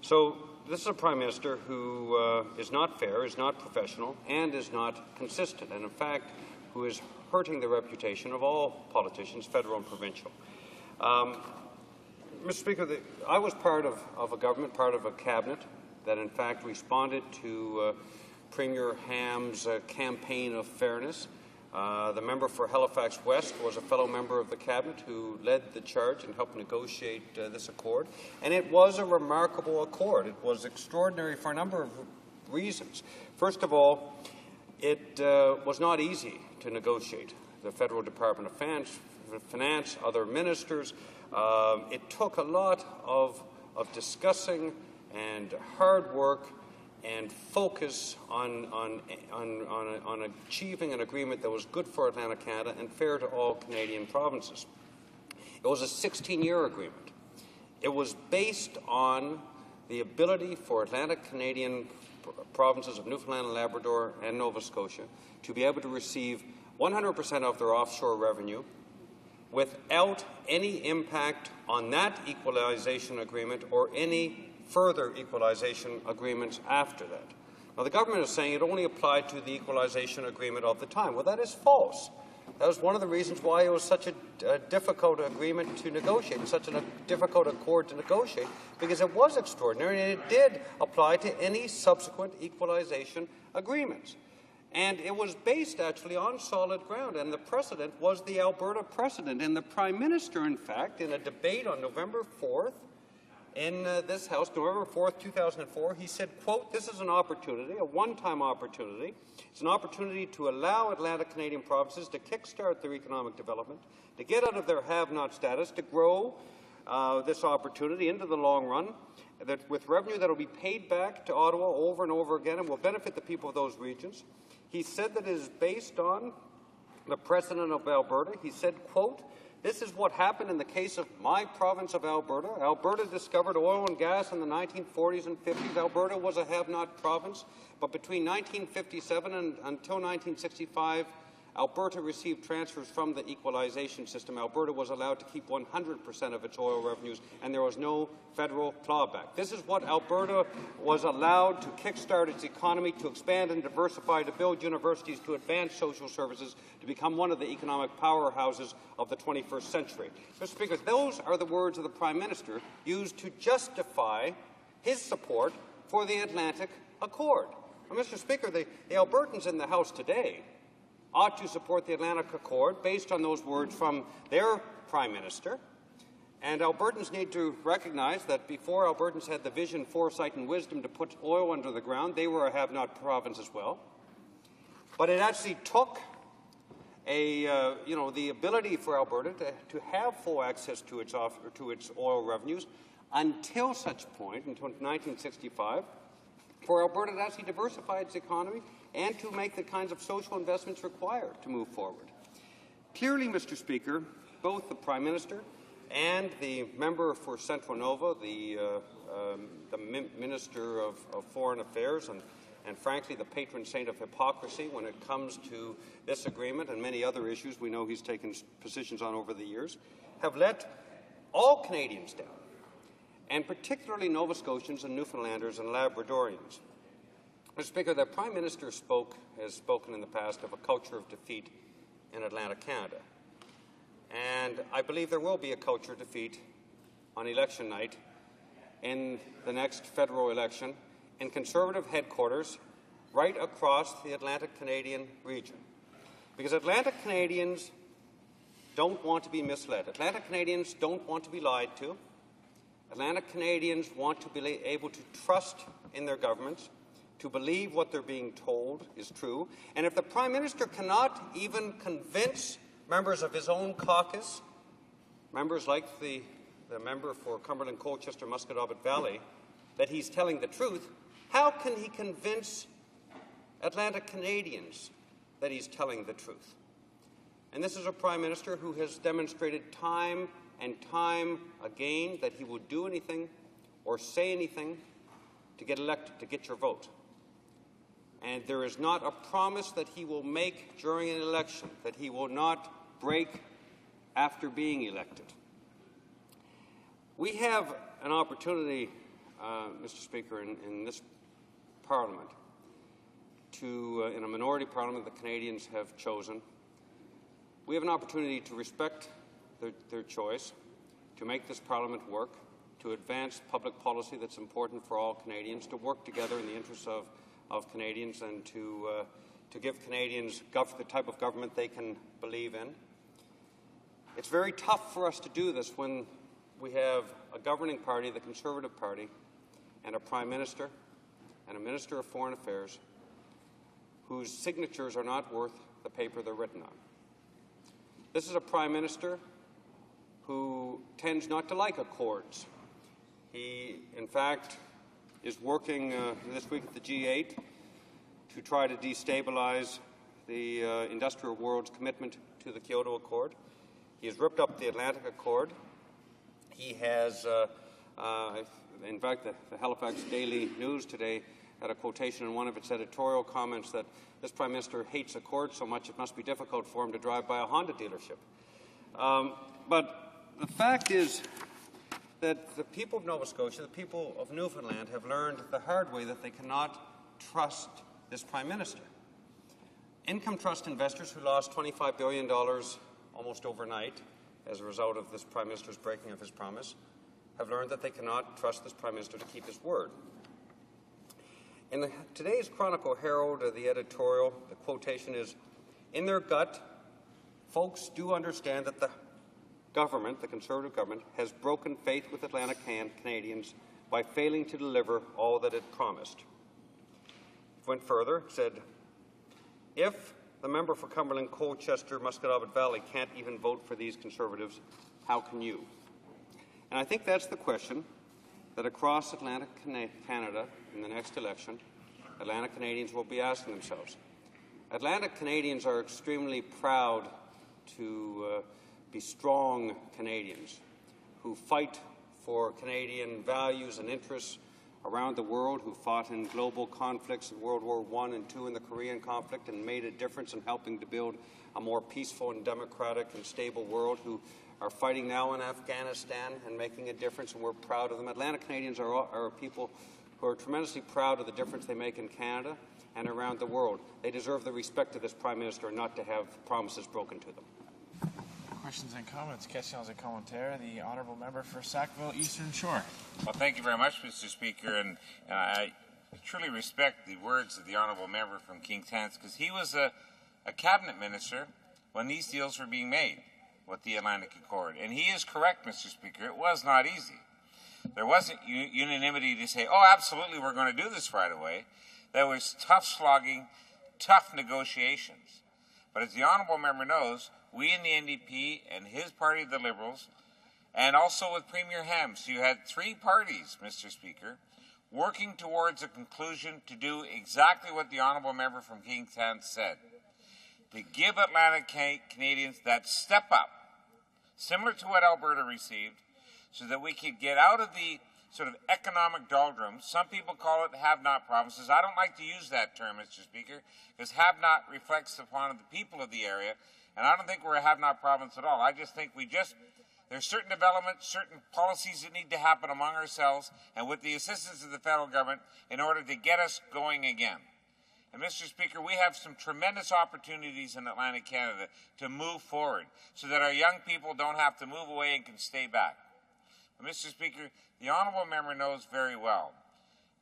So this is a Prime Minister who is not fair, is not professional, and is not consistent, and in fact, who is hurting the reputation of all politicians, federal and provincial. Mr. Speaker, I was part of a government, part of a cabinet that in fact responded to Premier Ham's campaign of fairness. The member for Halifax West was a fellow member of the cabinet who led the charge and helped negotiate this accord. And it was a remarkable accord. It was extraordinary for a number of reasons. First of all, it was not easy to negotiate. The Federal Department of Finance, other ministers, it took a lot of discussing and hard work and focus on achieving an agreement that was good for Atlantic Canada and fair to all Canadian provinces. It was a 16-year agreement. It was based on the ability for Atlantic Canadian provinces of Newfoundland and Labrador and Nova Scotia to be able to receive 100% of their offshore revenue without any impact on that equalization agreement or any further equalization agreements after that. Now, the government is saying it only applied to the equalization agreement of the time. Well, that is false. That was one of the reasons why it was such a difficult agreement to negotiate, and such a difficult accord to negotiate, because it was extraordinary and it did apply to any subsequent equalization agreements. And it was based actually on solid ground, and the precedent was the Alberta precedent. And the Prime Minister, in fact, in a debate on November 4th, in this House, November 4th, 2004, he said, quote, "This is an opportunity, a one-time opportunity. It's an opportunity to allow Atlantic Canadian provinces to kickstart their economic development, to get out of their have-not status, to grow this opportunity into the long run, that with revenue that will be paid back to Ottawa over and over again and will benefit the people of those regions." He said that it is based on the precedent of Alberta. He said, quote, "This is what happened in the case of my province of Alberta. Alberta discovered oil and gas in the 1940s and 50s. Alberta was a have-not province, but between 1957 and until 1965, Alberta received transfers from the equalization system. Alberta was allowed to keep 100% of its oil revenues, and there was no federal clawback. This is what Alberta was allowed to kickstart its economy, to expand and diversify, to build universities, to advance social services, to become one of the economic powerhouses of the 21st century." Mr. Speaker, those are the words of the Prime Minister used to justify his support for the Atlantic Accord. Now, Mr. Speaker, the Albertans in the House today ought to support the Atlantic Accord based on those words from their Prime Minister. And Albertans need to recognize that before Albertans had the vision, foresight, and wisdom to put oil under the ground, they were a have-not province as well. But it actually took the ability for Alberta to have full access to its oil revenues until such point, until 1965, for Alberta to actually diversify its economy and to make the kinds of social investments required to move forward. Clearly, Mr. Speaker, both the Prime Minister and the member for Central Nova, the Minister of Foreign Affairs, and frankly the patron saint of hypocrisy when it comes to this agreement and many other issues we know he's taken positions on over the years, have let all Canadians down, and particularly Nova Scotians and Newfoundlanders and Labradorians. Mr. Speaker, the Prime Minister has spoken in the past of a culture of defeat in Atlantic Canada. And I believe there will be a culture of defeat on election night in the next federal election in Conservative headquarters right across the Atlantic Canadian region. Because Atlantic Canadians don't want to be misled. Atlantic Canadians don't want to be lied to. Atlantic Canadians want to be able to trust in their governments, to believe what they're being told is true. And if the Prime Minister cannot even convince members of his own caucus, members like the member for Cumberland, Colchester, Musquodoboit Valley, that he's telling the truth, how can he convince Atlantic Canadians that he's telling the truth? And this is a Prime Minister who has demonstrated time and time again that he will do anything or say anything to get elected, to get your vote. And there is not a promise that he will make during an election that he will not break after being elected. We have an opportunity, Mr. Speaker, in this Parliament to, in a minority Parliament the Canadians have chosen, we have an opportunity to respect their choice, to make this Parliament work, to advance public policy that's important for all Canadians, to work together in the interests of Canadians, and to give Canadians the type of government they can believe in. It's very tough for us to do this when we have a governing party, the Conservative Party, and a Prime Minister and a Minister of Foreign Affairs whose signatures are not worth the paper they're written on. This is a Prime Minister who tends not to like accords. He, in fact, is working this week at the G8 to try to destabilize the industrial world's commitment to the Kyoto Accord. He has ripped up the Atlantic Accord. He has, in fact, the Halifax Daily News today had a quotation in one of its editorial comments that this Prime Minister hates accords so much it must be difficult for him to drive by a Honda dealership. But the fact is that the people of Nova Scotia, the people of Newfoundland, have learned the hard way that they cannot trust this Prime Minister. Income trust investors who lost $25 billion almost overnight as a result of this Prime Minister's breaking of his promise have learned that they cannot trust this Prime Minister to keep his word. In today's Chronicle Herald, the editorial, the quotation is, "In their gut, folks do understand that the government, the Conservative government, has broken faith with Atlantic Canadians by failing to deliver all that it promised." It went further, said, "If the member for Cumberland, Colchester, Musquodoboit Valley can't even vote for these Conservatives, how can you?" And I think that's the question that across Atlantic Canada in the next election, Atlantic Canadians will be asking themselves. Atlantic Canadians are extremely proud to be strong Canadians who fight for Canadian values and interests around the world, who fought in global conflicts in World War I and II in the Korean conflict and made a difference in helping to build a more peaceful and democratic and stable world, who are fighting now in Afghanistan and making a difference, and we're proud of them. Atlantic Canadians are people who are tremendously proud of the difference they make in Canada and around the world. They deserve the respect of this Prime Minister and not to have promises broken to them. Questions and comments. Questions et commentaires. The honourable member for Sackville Eastern Shore. Well, thank you very much, Mr. Speaker, and I truly respect the words of the honourable member from King's Hants, because he was a cabinet minister when these deals were being made with the Atlantic Accord. And he is correct, Mr. Speaker, it was not easy. There wasn't unanimity to say, oh, absolutely, we're going to do this right away. There was tough slogging, tough negotiations. But as the honourable member knows, we in the NDP and his party, the Liberals, and also with Premier Hems, you had three parties, Mr. Speaker, working towards a conclusion to do exactly what the honourable member from King's Hants said, to give Atlantic Canadians that step up, similar to what Alberta received, so that we could get out of the sort of economic doldrums. Some people call it have-not provinces. I don't like to use that term, Mr. Speaker, because have-not reflects upon the people of the area, and I don't think we're a have-not province at all. I just think there's certain developments, certain policies that need to happen among ourselves and with the assistance of the federal government in order to get us going again. And Mr. Speaker, we have some tremendous opportunities in Atlantic Canada to move forward so that our young people don't have to move away and can stay back. But Mr. Speaker, the honourable member knows very well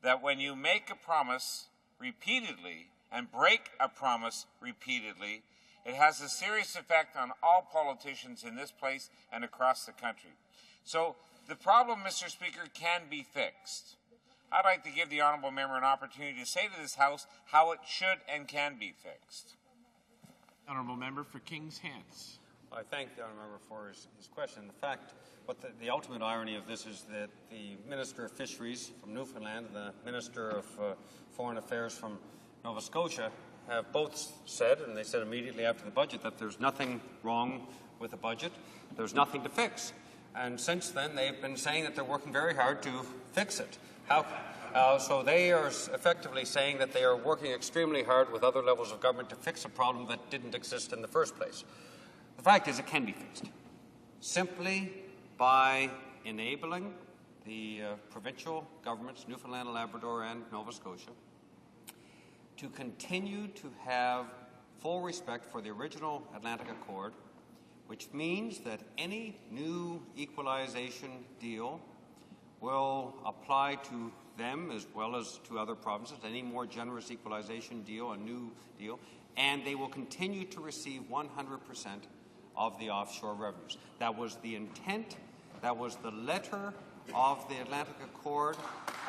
that when you make a promise repeatedly and break a promise repeatedly, it has a serious effect on all politicians in this place and across the country. So the problem, Mr. Speaker, can be fixed. I'd like to give the honourable member an opportunity to say to this House how it should and can be fixed. Honourable member for King's Hants. I thank the honourable member for his question. In fact, the ultimate irony of this is that the Minister of Fisheries from Newfoundland and the Minister of Foreign Affairs from Nova Scotia have both said, and they said immediately after the budget, that there's nothing wrong with the budget, there's nothing to fix. And since then, they've been saying that they're working very hard to fix it. So they are effectively saying that they are working extremely hard with other levels of government to fix a problem that didn't exist in the first place. The fact is, it can be fixed simply by enabling the provincial governments, Newfoundland and Labrador and Nova Scotia, to continue to have full respect for the original Atlantic Accord, which means that any new equalization deal will apply to them as well as to other provinces, any more generous equalization deal, a new deal, and they will continue to receive 100% of the offshore revenues. That was the intent, that was the letter of the Atlantic Accord,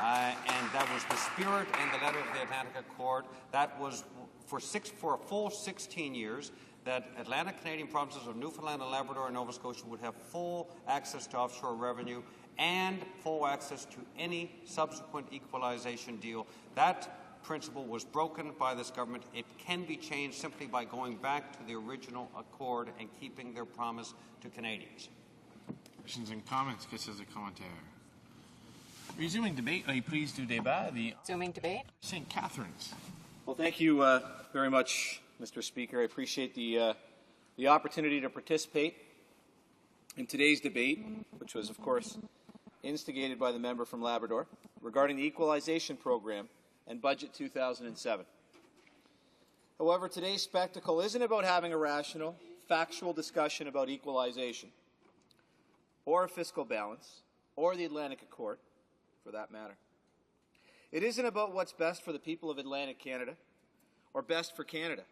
and that was the spirit and the letter of the Atlantic Accord. That was for a full 16 years that Atlantic Canadian provinces of Newfoundland and Labrador and Nova Scotia would have full access to offshore revenue and full access to any subsequent equalization deal. That principle was broken by this government. It can be changed simply by going back to the original accord and keeping their promise to Canadians. Questions and comments? Questions et commentaires? Resuming debate, are you pleased to débat? Resuming debate. St. Catharines. Well, thank you very much, Mr. Speaker. I appreciate the opportunity to participate in today's debate, which was, of course, instigated by the member from Labrador, regarding the Equalization Program and Budget 2007. However, today's spectacle isn't about having a rational, factual discussion about equalization, or a fiscal balance, or the Atlantic Accord, for that matter. It isn't about what's best for the people of Atlantic Canada, or best for Canada.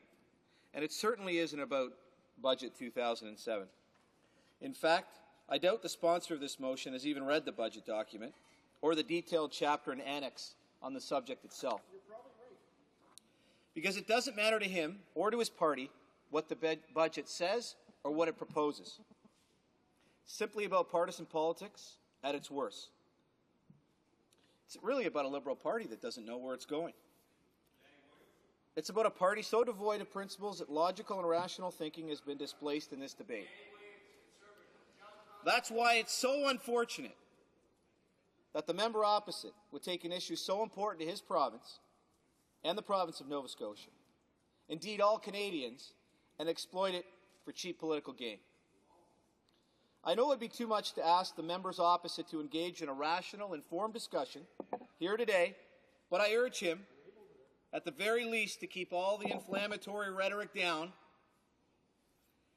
And it certainly isn't about Budget 2007. In fact, I doubt the sponsor of this motion has even read the budget document or the detailed chapter and annex on the subject itself. Because it doesn't matter to him or to his party what the budget says or what it proposes. It's simply about partisan politics at its worst. It's really about a Liberal Party that doesn't know where it's going. It's about a party so devoid of principles that logical and rational thinking has been displaced in this debate. That's why it's so unfortunate that the member opposite would take an issue so important to his province and the province of Nova Scotia, indeed all Canadians, and exploit it for cheap political gain. I know it would be too much to ask the members opposite to engage in a rational, informed discussion here today, but I urge him, at the very least, to keep all the inflammatory rhetoric down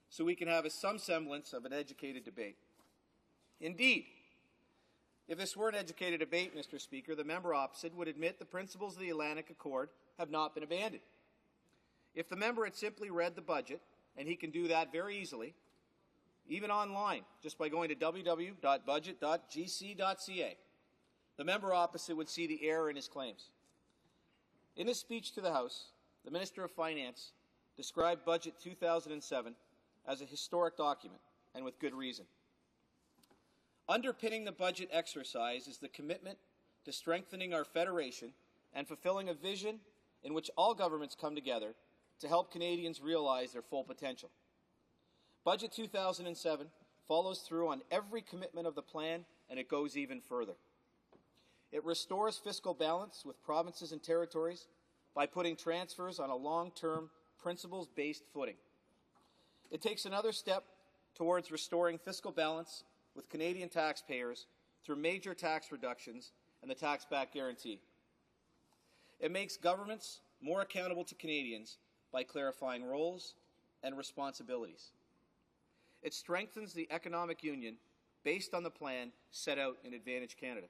so we can have some semblance of an educated debate. Indeed, if this were an educated debate, Mr. Speaker, the member opposite would admit the principles of the Atlantic Accord have not been abandoned. If the member had simply read the budget, and he can do that very easily, even online, just by going to www.budget.gc.ca, the member opposite would see the error in his claims. In his speech to the House, the Minister of Finance described Budget 2007 as a historic document, and with good reason. Underpinning the budget exercise is the commitment to strengthening our federation and fulfilling a vision in which all governments come together to help Canadians realize their full potential. Budget 2007 follows through on every commitment of the plan, and it goes even further. It restores fiscal balance with provinces and territories by putting transfers on a long-term, principles-based footing. It takes another step towards restoring fiscal balance with Canadian taxpayers through major tax reductions and the tax-back guarantee. It makes governments more accountable to Canadians by clarifying roles and responsibilities. It strengthens the economic union based on the plan set out in Advantage Canada.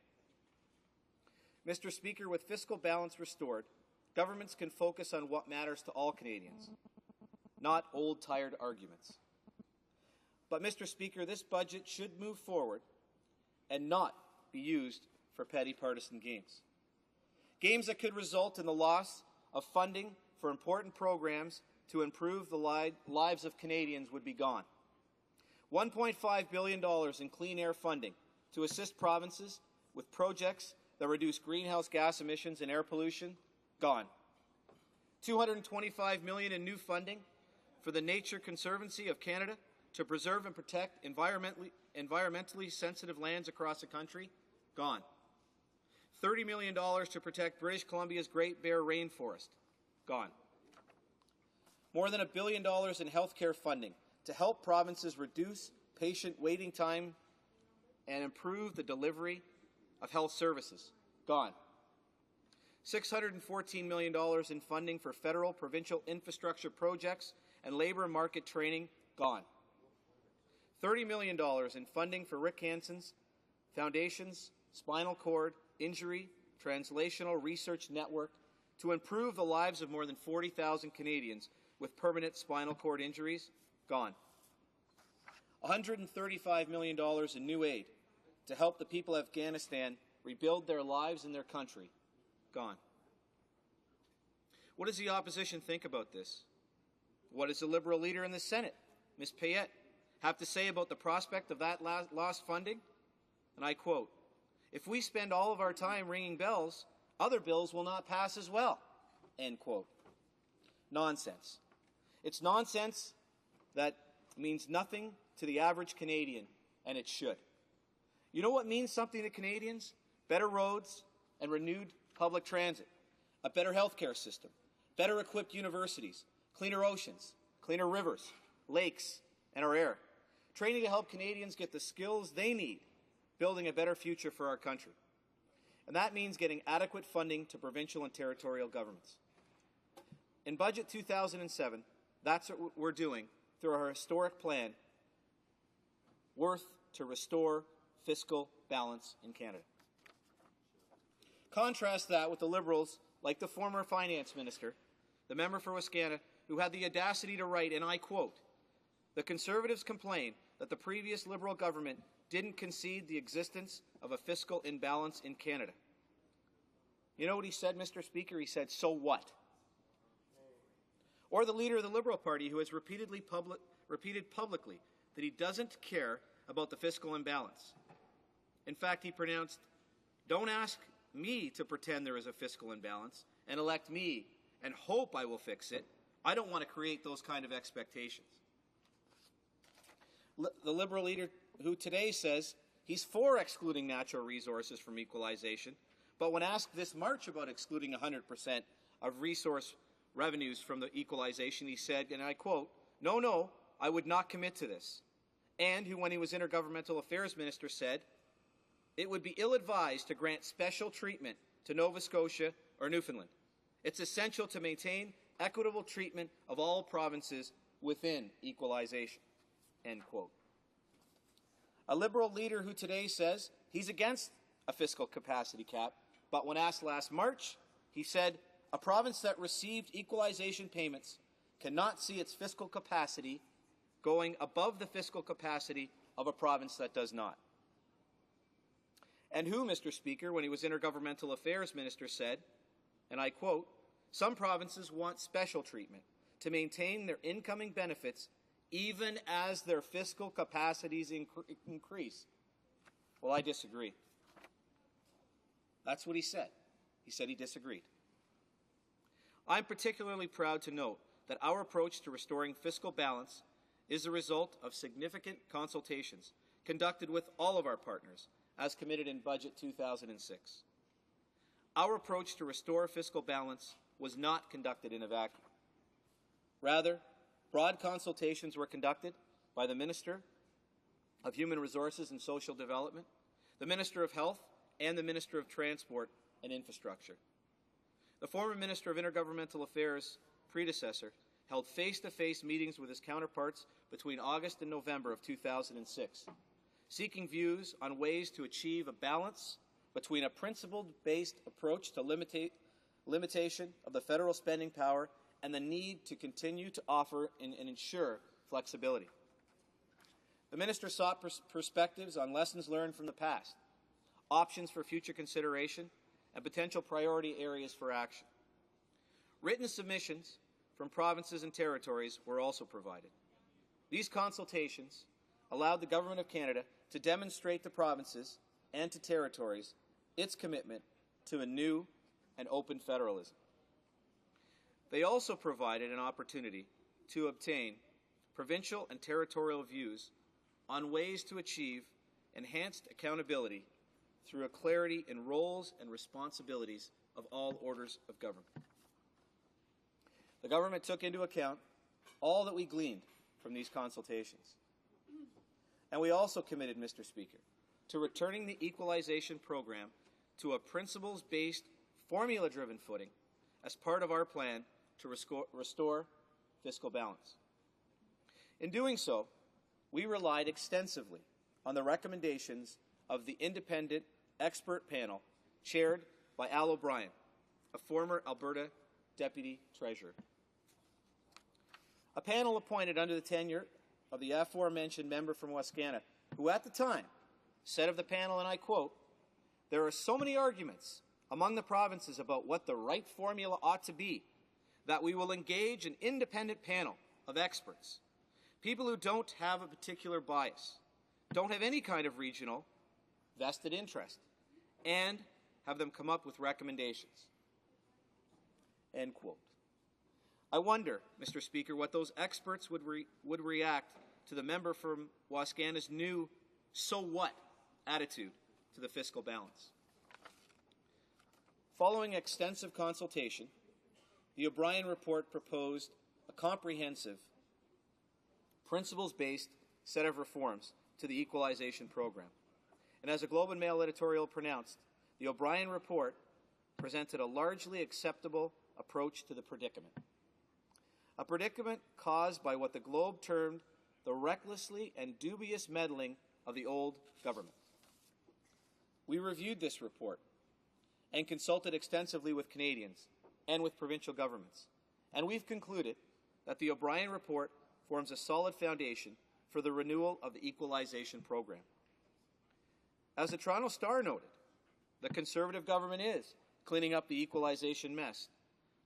Mr. Speaker, with fiscal balance restored, governments can focus on what matters to all Canadians, not old, tired arguments. But, Mr. Speaker, this budget should move forward and not be used for petty partisan games. Games that could result in the loss of funding for important programs to improve the lives of Canadians would be gone. $1.5 billion in clean air funding to assist provinces with projects that reduce greenhouse gas emissions and air pollution, gone. $225 million in new funding for the Nature Conservancy of Canada to preserve and protect environmentally sensitive lands across the country, gone. $30 million to protect British Columbia's Great Bear Rainforest, gone. More than $1 billion in healthcare funding to help provinces reduce patient waiting time and improve the delivery of health services, gone. $614 million in funding for federal, provincial infrastructure projects and labour market training, gone. $30 million in funding for Rick Hansen's Foundation's Spinal Cord Injury Translational Research Network to improve the lives of more than 40,000 Canadians with permanent spinal cord injuries, gone. $135 million in new aid to help the people of Afghanistan rebuild their lives and their country, gone. What does the opposition think about this? What does the Liberal leader in the Senate, Ms. Payette, have to say about the prospect of that lost funding? And I quote, "If we spend all of our time ringing bells, other bills will not pass as well," end quote. Nonsense. It's nonsense that means nothing to the average Canadian, and it should. You know what means something to Canadians? Better roads and renewed public transit, a better healthcare system, better equipped universities, cleaner oceans, cleaner rivers, lakes, and our air. Training to help Canadians get the skills they need, building a better future for our country. And that means getting adequate funding to provincial and territorial governments. In Budget 2007, that's what we're doing through our historic plan, worth to restore fiscal balance in Canada. Contrast that with the Liberals, like the former finance minister, the member for Wascana, who had the audacity to write, and I quote, "The Conservatives complain that the previous Liberal government didn't concede the existence of a fiscal imbalance in Canada." You know what he said, Mr. Speaker? He said, "So what?" Or the leader of the Liberal Party, who has repeated publicly that he doesn't care about the fiscal imbalance. In fact, he pronounced, "Don't ask me to pretend there is a fiscal imbalance and elect me and hope I will fix it. I don't want to create those kind of expectations." The Liberal leader who today says he's for excluding natural resources from equalization, but when asked this March about excluding 100% of resource revenues from the equalization, he said, and I quote, No, I would not commit to this." And who, when he was Intergovernmental Affairs Minister, said, "It would be ill-advised to grant special treatment to Nova Scotia or Newfoundland. It's essential to maintain equitable treatment of all provinces within equalization," end quote. A Liberal leader who today says he's against a fiscal capacity cap, but when asked last March, he said, "A province that received equalization payments cannot see its fiscal capacity going above the fiscal capacity of a province that does not." And who, Mr. Speaker, when he was Intergovernmental Affairs Minister, said, and I quote, "Some provinces want special treatment to maintain their incoming benefits even as their fiscal capacities increase." Well, I disagree. That's what he said. He said he disagreed. I'm particularly proud to note that our approach to restoring fiscal balance is the result of significant consultations conducted with all of our partners, as committed in Budget 2006. Our approach to restore fiscal balance was not conducted in a vacuum. Rather, broad consultations were conducted by the Minister of Human Resources and Social Development, the Minister of Health, and the Minister of Transport and Infrastructure. The former Minister of Intergovernmental Affairs predecessor held face-to-face meetings with his counterparts between August and November of 2006, seeking views on ways to achieve a balance between a principle-based approach to limitation of the federal spending power and the need to continue to offer and ensure flexibility. The minister sought perspectives on lessons learned from the past, options for future consideration, and potential priority areas for action. Written submissions from provinces and territories were also provided. These consultations allowed the Government of Canada to demonstrate to provinces and to territories its commitment to a new and open federalism. They also provided an opportunity to obtain provincial and territorial views on ways to achieve enhanced accountability through a clarity in roles and responsibilities of all orders of government. The government took into account all that we gleaned from these consultations. And we also committed, Mr. Speaker, to returning the equalization program to a principles-based, formula-driven footing as part of our plan to restore fiscal balance. In doing so, we relied extensively on the recommendations of the independent expert panel chaired by Al O'Brien, a former Alberta Deputy Treasurer. A panel appointed under the tenure of the aforementioned member from Wascana, who at the time said of the panel, and I quote, "There are so many arguments among the provinces about what the right formula ought to be that we will engage an independent panel of experts, people who don't have a particular bias, don't have any kind of regional vested interest, and have them come up with recommendations." End quote. I wonder, Mr. Speaker, what those experts would react to the member from Wascana's new "so what" attitude to the fiscal balance. Following extensive consultation, the O'Brien report proposed a comprehensive, principles-based set of reforms to the equalization program. And as a Globe and Mail editorial pronounced, the O'Brien report presented a largely acceptable approach to the predicament. A predicament caused by what the Globe termed the recklessly and dubious meddling of the old government. We reviewed this report and consulted extensively with Canadians and with provincial governments, and we've concluded that the O'Brien report forms a solid foundation for the renewal of the equalization program. As the Toronto Star noted, the Conservative government is cleaning up the equalization mess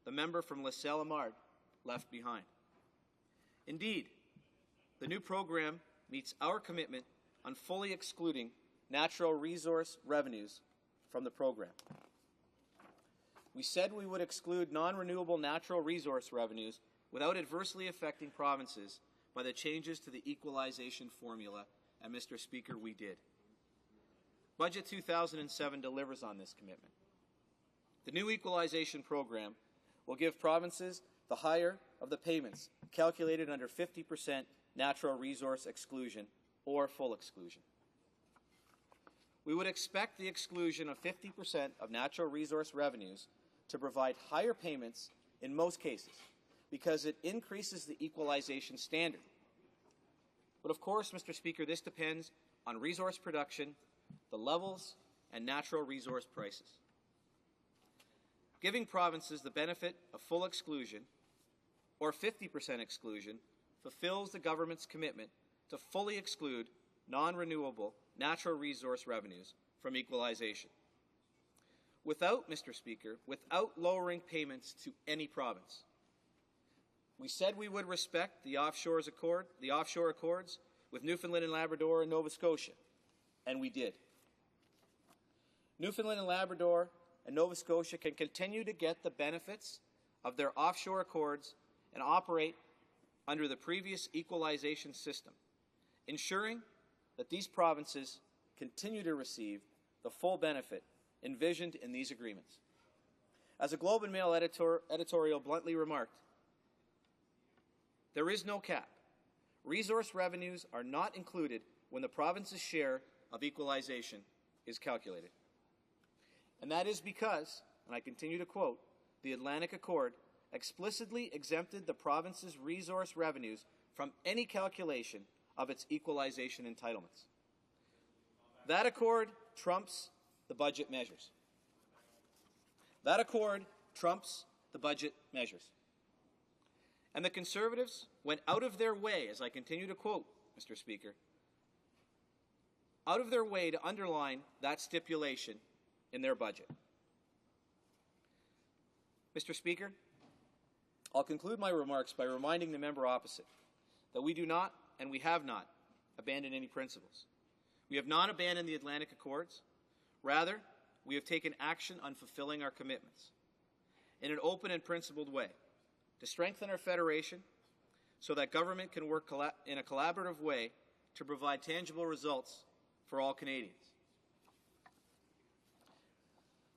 the member from LaSalle-Amard left behind. Indeed, the new program meets our commitment on fully excluding natural resource revenues from the program. We said we would exclude non-renewable natural resource revenues without adversely affecting provinces by the changes to the equalization formula, and Mr. Speaker, we did. Budget 2007 delivers on this commitment. The new equalization program will give provinces the higher of the payments calculated under 50% natural resource exclusion or full exclusion. We would expect the exclusion of 50% of natural resource revenues to provide higher payments in most cases because it increases the equalization standard. But of course, Mr. Speaker, this depends on resource production, the levels, and natural resource prices. Giving provinces the benefit of full exclusion or 50% exclusion fulfills the government's commitment to fully exclude non-renewable natural resource revenues from equalization. Without, Mr. Speaker, without lowering payments to any province. We said we would respect the offshore accords with Newfoundland and Labrador and Nova Scotia, and we did. Newfoundland and Labrador and Nova Scotia can continue to get the benefits of their offshore accords and operate under the previous equalization system, ensuring that these provinces continue to receive the full benefit envisioned in these agreements. As a Globe and Mail editorial bluntly remarked, there is no cap. Resource revenues are not included when the province's share of equalization is calculated. And that is because, and I continue to quote, the Atlantic Accord explicitly exempted the province's resource revenues from any calculation of its equalization entitlements. That accord trumps the budget measures. That accord trumps the budget measures. And the Conservatives went out of their way, as I continue to quote, Mr. Speaker, out of their way to underline that stipulation in their budget. Mr. Speaker, I'll conclude my remarks by reminding the member opposite that we do not, and we have not, abandoned any principles. We have not abandoned the Atlantic Accords. Rather, we have taken action on fulfilling our commitments in an open and principled way, to strengthen our federation so that government can work in a collaborative way to provide tangible results for all Canadians.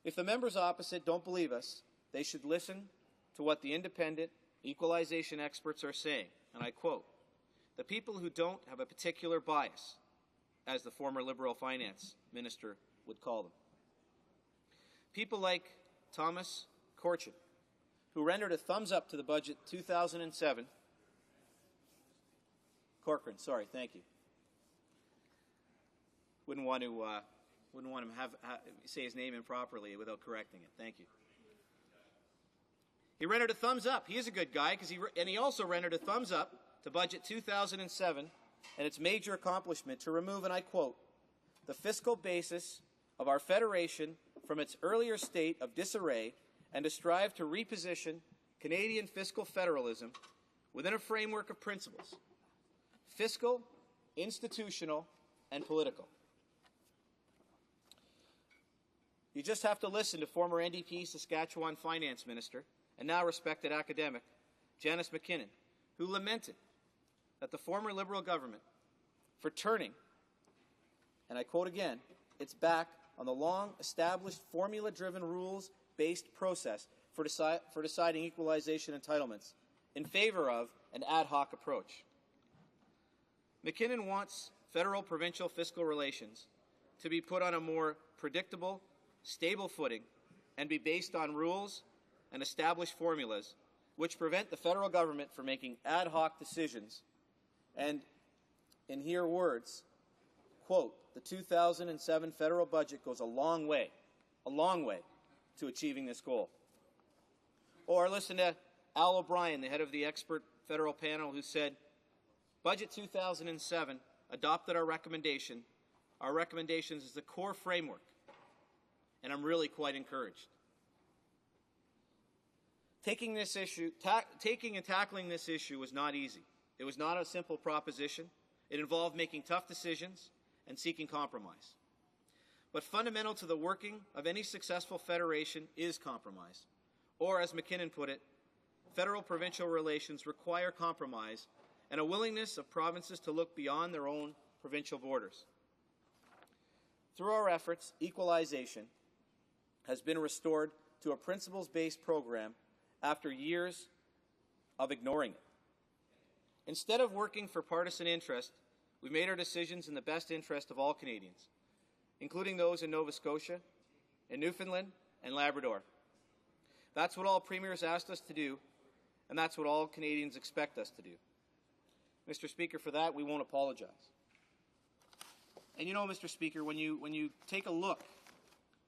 If the members opposite don't believe us, they should listen to what the independent equalization experts are saying, and I quote, "The people who don't have a particular bias," as the former Liberal finance minister would call them. People like Thomas Corchin, who rendered a thumbs up to the budget 2007. Corcoran, sorry, thank you. Wouldn't want to say his name improperly without correcting it. Thank you. He rendered a thumbs up. He is a good guy, and he also rendered a thumbs up to Budget 2007 and its major accomplishment to remove, and I quote, "the fiscal basis of our federation from its earlier state of disarray and to strive to reposition Canadian fiscal federalism within a framework of principles, fiscal, institutional, and political." You just have to listen to former NDP Saskatchewan Finance Minister and now respected academic Janice McKinnon, who lamented that the former Liberal government for turning, and I quote again, its back on the long-established formula-driven rules-based process for deciding equalization entitlements in favor of an ad hoc approach. McKinnon wants federal-provincial fiscal relations to be put on a more predictable, stable footing and be based on rules and established formulas which prevent the federal government from making ad hoc decisions. And in her words, quote, "the 2007 federal budget goes a long way to achieving this goal." Or listen to Al O'Brien, the head of the expert federal panel, who said, "Budget 2007 adopted our recommendations as the core framework, and I'm really quite encouraged." Taking and tackling this issue was not easy. It was not a simple proposition. It involved making tough decisions and seeking compromise. But fundamental to the working of any successful federation is compromise. Or, as McKinnon put it, federal-provincial relations require compromise and a willingness of provinces to look beyond their own provincial borders. Through our efforts, equalization has been restored to a principles-based program after years of ignoring it. Instead of working for partisan interest, we made our decisions in the best interest of all Canadians, including those in Nova Scotia, in Newfoundland, and Labrador. That's what all premiers asked us to do, and that's what all Canadians expect us to do. Mr. Speaker, for that, we won't apologize. And you know, Mr. Speaker, when you take a look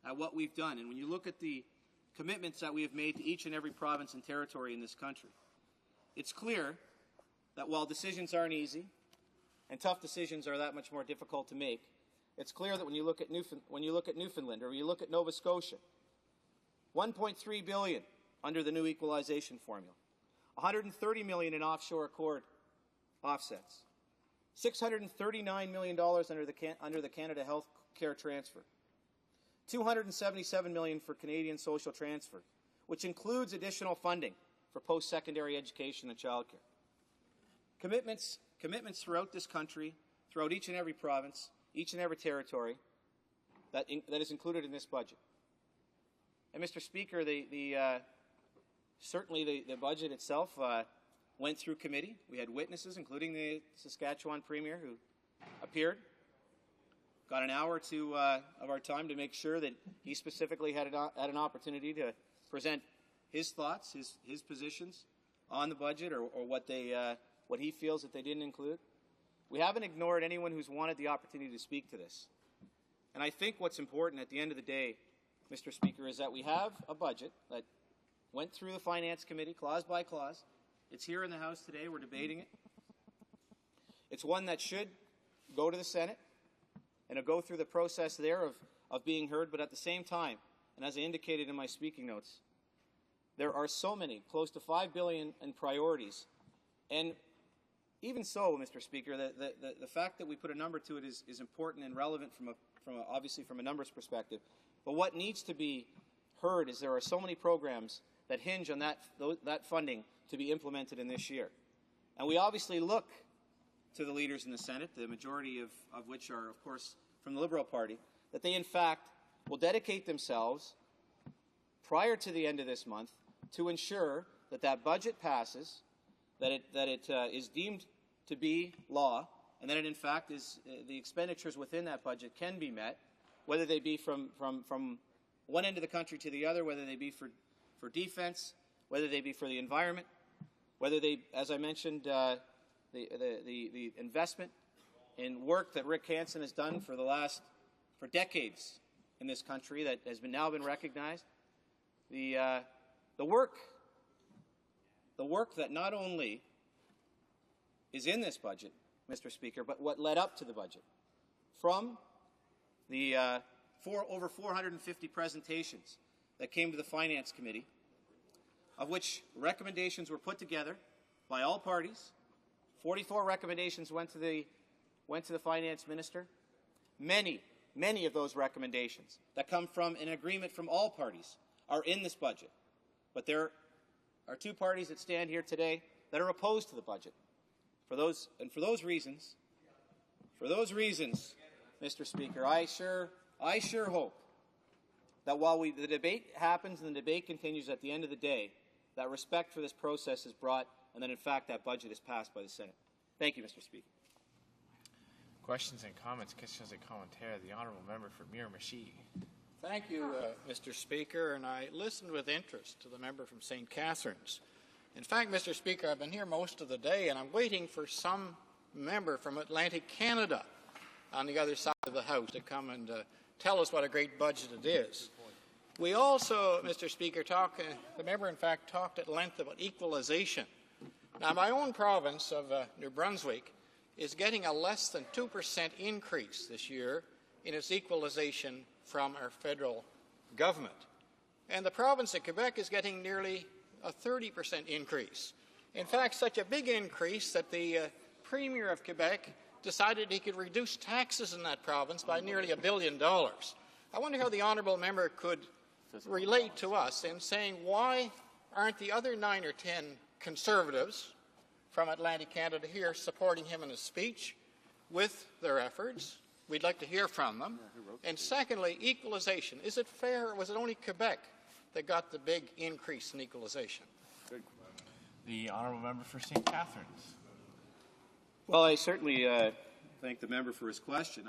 at what we've done, and when you look at the commitments that we have made to each and every province and territory in this country, it's clear that while decisions aren't easy, and tough decisions are that much more difficult to make, it's clear that when you look at Newfoundland or you look at Nova Scotia, $1.3 billion under the new equalization formula, $130 million in offshore accord offsets, $639 million under the Canada Health Care Transfer, $277 million for Canadian social transfer, which includes additional funding for post-secondary education and childcare. Commitments throughout this country, throughout each and every province, each and every territory that is included in this budget. And Mr. Speaker, certainly the budget itself went through committee. We had witnesses, including the Saskatchewan Premier, who appeared. Got an hour or two of our time to make sure that he specifically had an opportunity to present his thoughts, his positions on the budget, or what he feels that they didn't include. We haven't ignored anyone who's wanted the opportunity to speak to this. And I think what's important at the end of the day, Mr. Speaker, is that we have a budget that went through the Finance Committee, clause by clause. It's here in the House today. We're debating it. It's one that should go to the Senate, and it'll go through the process there of being heard. But at the same time, and as I indicated in my speaking notes, there are so many, close to $5 billion in priorities. And even so, Mr. Speaker, the fact that we put a number to it is important and relevant obviously from a numbers perspective. But what needs to be heard is there are so many programs that hinge on that funding to be implemented in this year. And we obviously look to the leaders in the Senate, the majority of which are, of course, from the Liberal Party, that they, in fact, will dedicate themselves prior to the end of this month to ensure that that budget passes, that it is deemed to be law, and that it, in fact, is the expenditures within that budget can be met, whether they be from one end of the country to the other, whether they be for defense, whether they be for the environment, whether they, as I mentioned, the investment in work that Rick Hansen has done for decades in this country that has now been recognized. The work that not only is in this budget, Mr. Speaker, but what led up to the budget. From the over 450 presentations that came to the Finance Committee, of which recommendations were put together by all parties. 44 recommendations went to the Finance Minister. Many of those recommendations that come from an agreement from all parties are in this budget. But there are two parties that stand here today that are opposed to the budget. For those reasons, Mr. Speaker, I sure hope that while the debate happens and the debate continues, at the end of the day, that respect for this process is brought, and that, in fact, that budget is passed by the Senate. Thank you, Mr. Speaker. Questions and comments. Questions and commentaires. The honourable member for Miramichi. Thank you, Mr. Speaker, and I listened with interest to the member from St. Catharines. In fact, Mr. Speaker, I've been here most of the day, and I'm waiting for some member from Atlantic Canada on the other side of the House to come and tell us what a great budget it is. We also, Mr. Speaker, the member, in fact, talked at length about equalization. Now, my own province of New Brunswick is getting a less than 2% increase this year in its equalization from our federal government. And the province of Quebec is getting nearly a 30% increase. In fact, such a big increase that the Premier of Quebec decided he could reduce taxes in that province by nearly $1 billion. I wonder how the honourable member could relate to us in saying, why aren't the other 9 or 10 Conservatives from Atlantic Canada here supporting him in his speech with their efforts? We'd like to hear from them. And secondly, equalization. Is it fair, or was it only Quebec that got the big increase in equalization? The honourable member for St. Catharines. Well, I certainly thank the member for his question.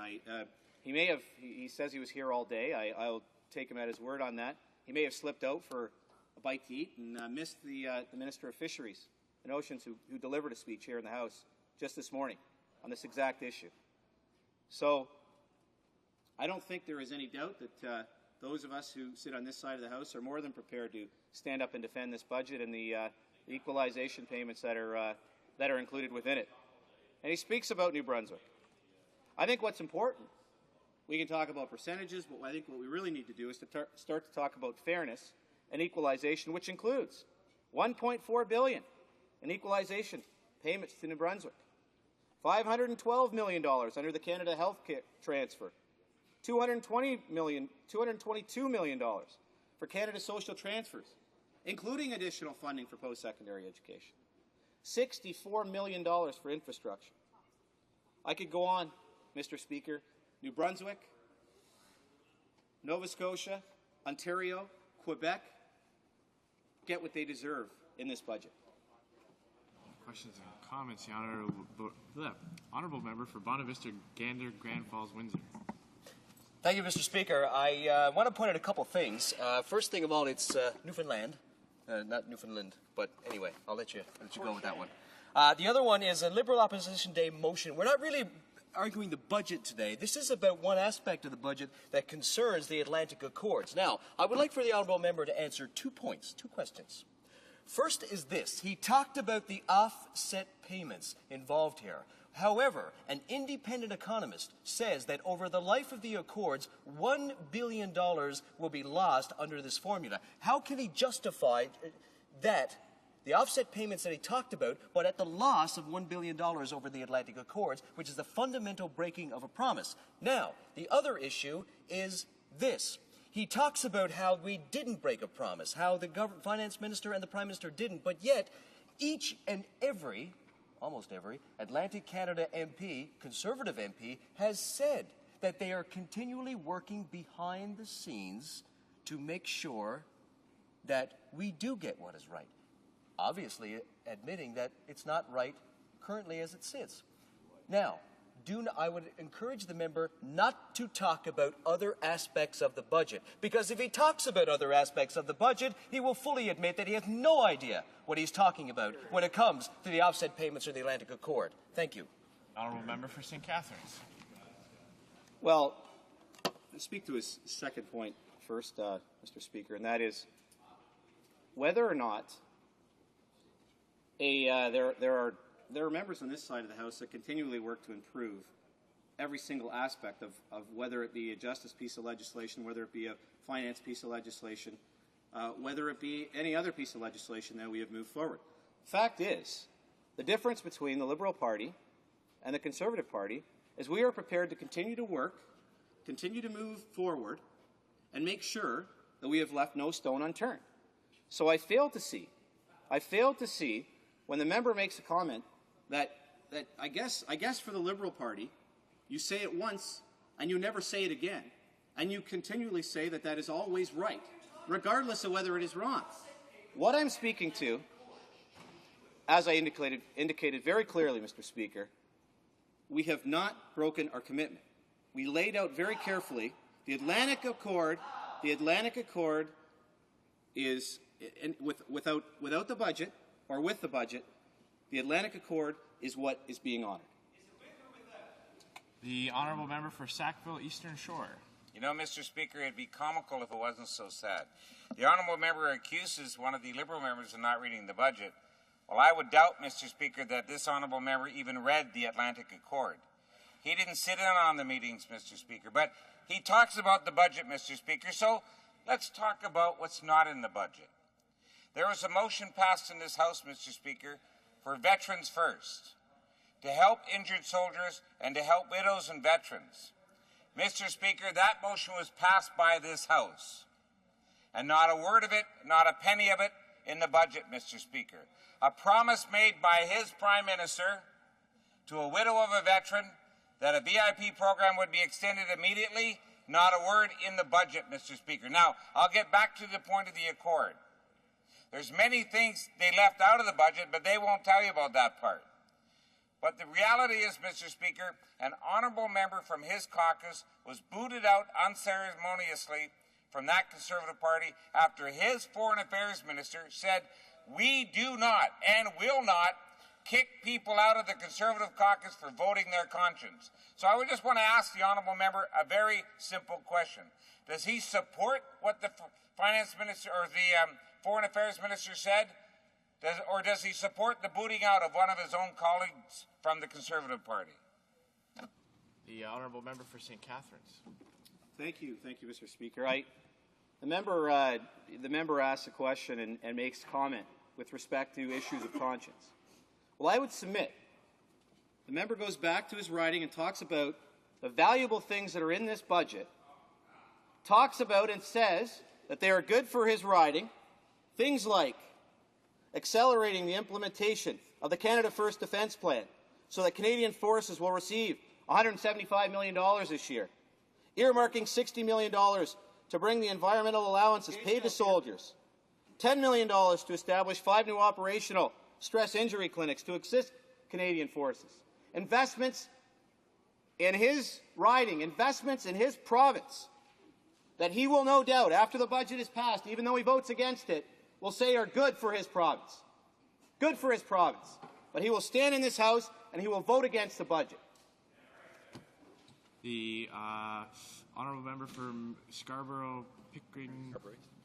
He says he was here all day. I'll take him at his word on that. He may have slipped out for a bite to eat and missed the Minister of Fisheries and Oceans who delivered a speech here in the House just this morning on this exact issue. So I don't think there is any doubt that those of us who sit on this side of the House are more than prepared to stand up and defend this budget and the equalization payments that are included within it. And he speaks about New Brunswick. I think what's important, we can talk about percentages, but I think what we really need to do is to start to talk about fairness and equalization, which includes $1.4 billion in equalization payments to New Brunswick, $512 million under the Canada Health Care Transfer, $222 million for Canada Social Transfers, including additional funding for post-secondary education, $64 million for infrastructure. I could go on, Mr. Speaker. New Brunswick, Nova Scotia, Ontario, Quebec get what they deserve in this budget. Questions and comments. The honourable member for Bonavista, Gander, Grand Falls, Windsor. Thank you, Mr. Speaker. I want to point out a couple things. First thing of all, it's Newfoundland. Not Newfoundland, but anyway, I'll let you go with that one. The other one is a Liberal Opposition Day motion. We're not really arguing the budget today. This is about one aspect of the budget that concerns the Atlantic Accords. Now, I would like for the honourable member to answer 2 points, 2 questions. First is this. He talked about the offset payments involved here. However, an independent economist says that over the life of the Accords, $1 billion will be lost under this formula. How can he justify that, the offset payments that he talked about, but at the loss of $1 billion over the Atlantic Accords, which is the fundamental breaking of a promise? Now, the other issue is this. He talks about how we didn't break a promise, how the finance minister and the prime minister didn't, but yet each and every, almost every, Atlantic Canada MP, Conservative MP, has said that they are continually working behind the scenes to make sure that we do get what is right. Obviously, admitting that it's not right currently as it sits. Now, I would encourage the member not to talk about other aspects of the budget, because if he talks about other aspects of the budget, he will fully admit that he has no idea what he's talking about when it comes to the offset payments or the Atlantic Accord. Thank you. Honourable member for St. Catharines. Well, I'll speak to his second point first, Mr. Speaker, and that is whether or not there are members on this side of the House that continually work to improve every single aspect of whether it be a justice piece of legislation, whether it be a finance piece of legislation, whether it be any other piece of legislation that we have moved forward. Fact is, the difference between the Liberal Party and the Conservative Party is we are prepared to continue to work, continue to move forward, and make sure that we have left no stone unturned. So I fail to see when the member makes a comment that I guess for the Liberal Party, you say it once and you never say it again, and you continually say that that is always right, regardless of whether it is wrong. What I'm speaking to, as I indicated very clearly, Mr. Speaker, we have not broken our commitment. We laid out very carefully the Atlantic Accord. The Atlantic Accord is without the budget or with the budget. The Atlantic Accord is what is being honoured. The honourable member for Sackville Eastern Shore. You know, Mr. Speaker, it'd be comical if it wasn't so sad. The honourable member accuses one of the Liberal members of not reading the budget. Well, I would doubt, Mr. Speaker, that this honourable member even read the Atlantic Accord. He didn't sit in on the meetings, Mr. Speaker, but he talks about the budget, Mr. Speaker, so let's talk about what's not in the budget. There was a motion passed in this House, Mr. Speaker, for Veterans First, to help injured soldiers and to help widows and veterans. Mr. Speaker, that motion was passed by this House, and not a word of it, not a penny of it in the budget, Mr. Speaker. A promise made by his Prime Minister to a widow of a veteran that a VIP program would be extended immediately, not a word in the budget, Mr. Speaker. Now, I'll get back to the point of the Accord. There's many things they left out of the budget, but they won't tell you about that part. But the reality is, Mr. Speaker, an honourable member from his caucus was booted out unceremoniously from that Conservative Party after his Foreign Affairs Minister said, "We do not and will not kick people out of the Conservative caucus for voting their conscience." So I would just want to ask the honourable member a very simple question. Does he support what the Finance Minister or the Foreign Affairs Minister said? Or does he support the booting out of one of his own colleagues from the Conservative Party? The honourable member for St. Catharines. Thank you, Mr. Speaker. The member asks a question and makes comment with respect to issues of conscience. Well, I would submit the member goes back to his writing and talks about the valuable things that are in this budget, talks about and says that they are good for his riding, things like accelerating the implementation of the Canada First Defence Plan so that Canadian forces will receive $175 million this year, earmarking $60 million to bring the environmental allowances paid to soldiers, $10 million to establish 5 new operational stress injury clinics to assist Canadian forces, investments in his riding, investments in his province that he will no doubt, after the budget is passed, even though he votes against it, will say are good for his province. Good for his province. But he will stand in this House and he will vote against the budget. The honourable member from Scarborough, Pickering...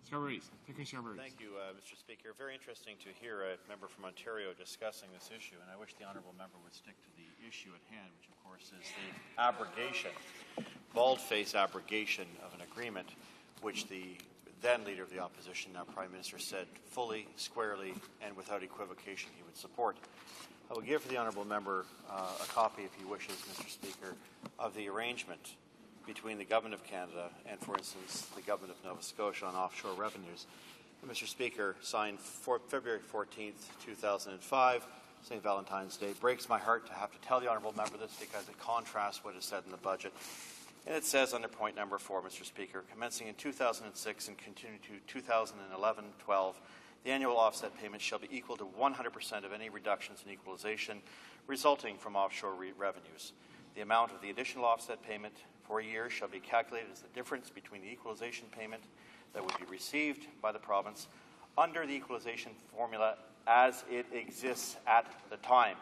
Scarborough East. Pickering, Scarborough East. Thank you, Mr. Speaker. Very interesting to hear a member from Ontario discussing this issue, and I wish the honourable member would stick to the issue at hand, which of course is the abrogation, bald-faced abrogation of an agreement which the then Leader of the Opposition, now Prime Minister, said fully, squarely, and without equivocation he would support. I will give the honourable member a copy, if he wishes, Mr. Speaker, of the arrangement between the Government of Canada and, for instance, the Government of Nova Scotia on offshore revenues. Mr. Speaker, signed February 14th, 2005, St. Valentine's Day. It breaks my heart to have to tell the honourable member this because it contrasts what is said in the budget. And it says under point number 4, Mr. Speaker, commencing in 2006 and continuing to 2011-12, the annual offset payment shall be equal to 100% of any reductions in equalization resulting from offshore revenues. The amount of the additional offset payment for a year shall be calculated as the difference between the equalization payment that would be received by the province under the equalization formula as it exists at the time.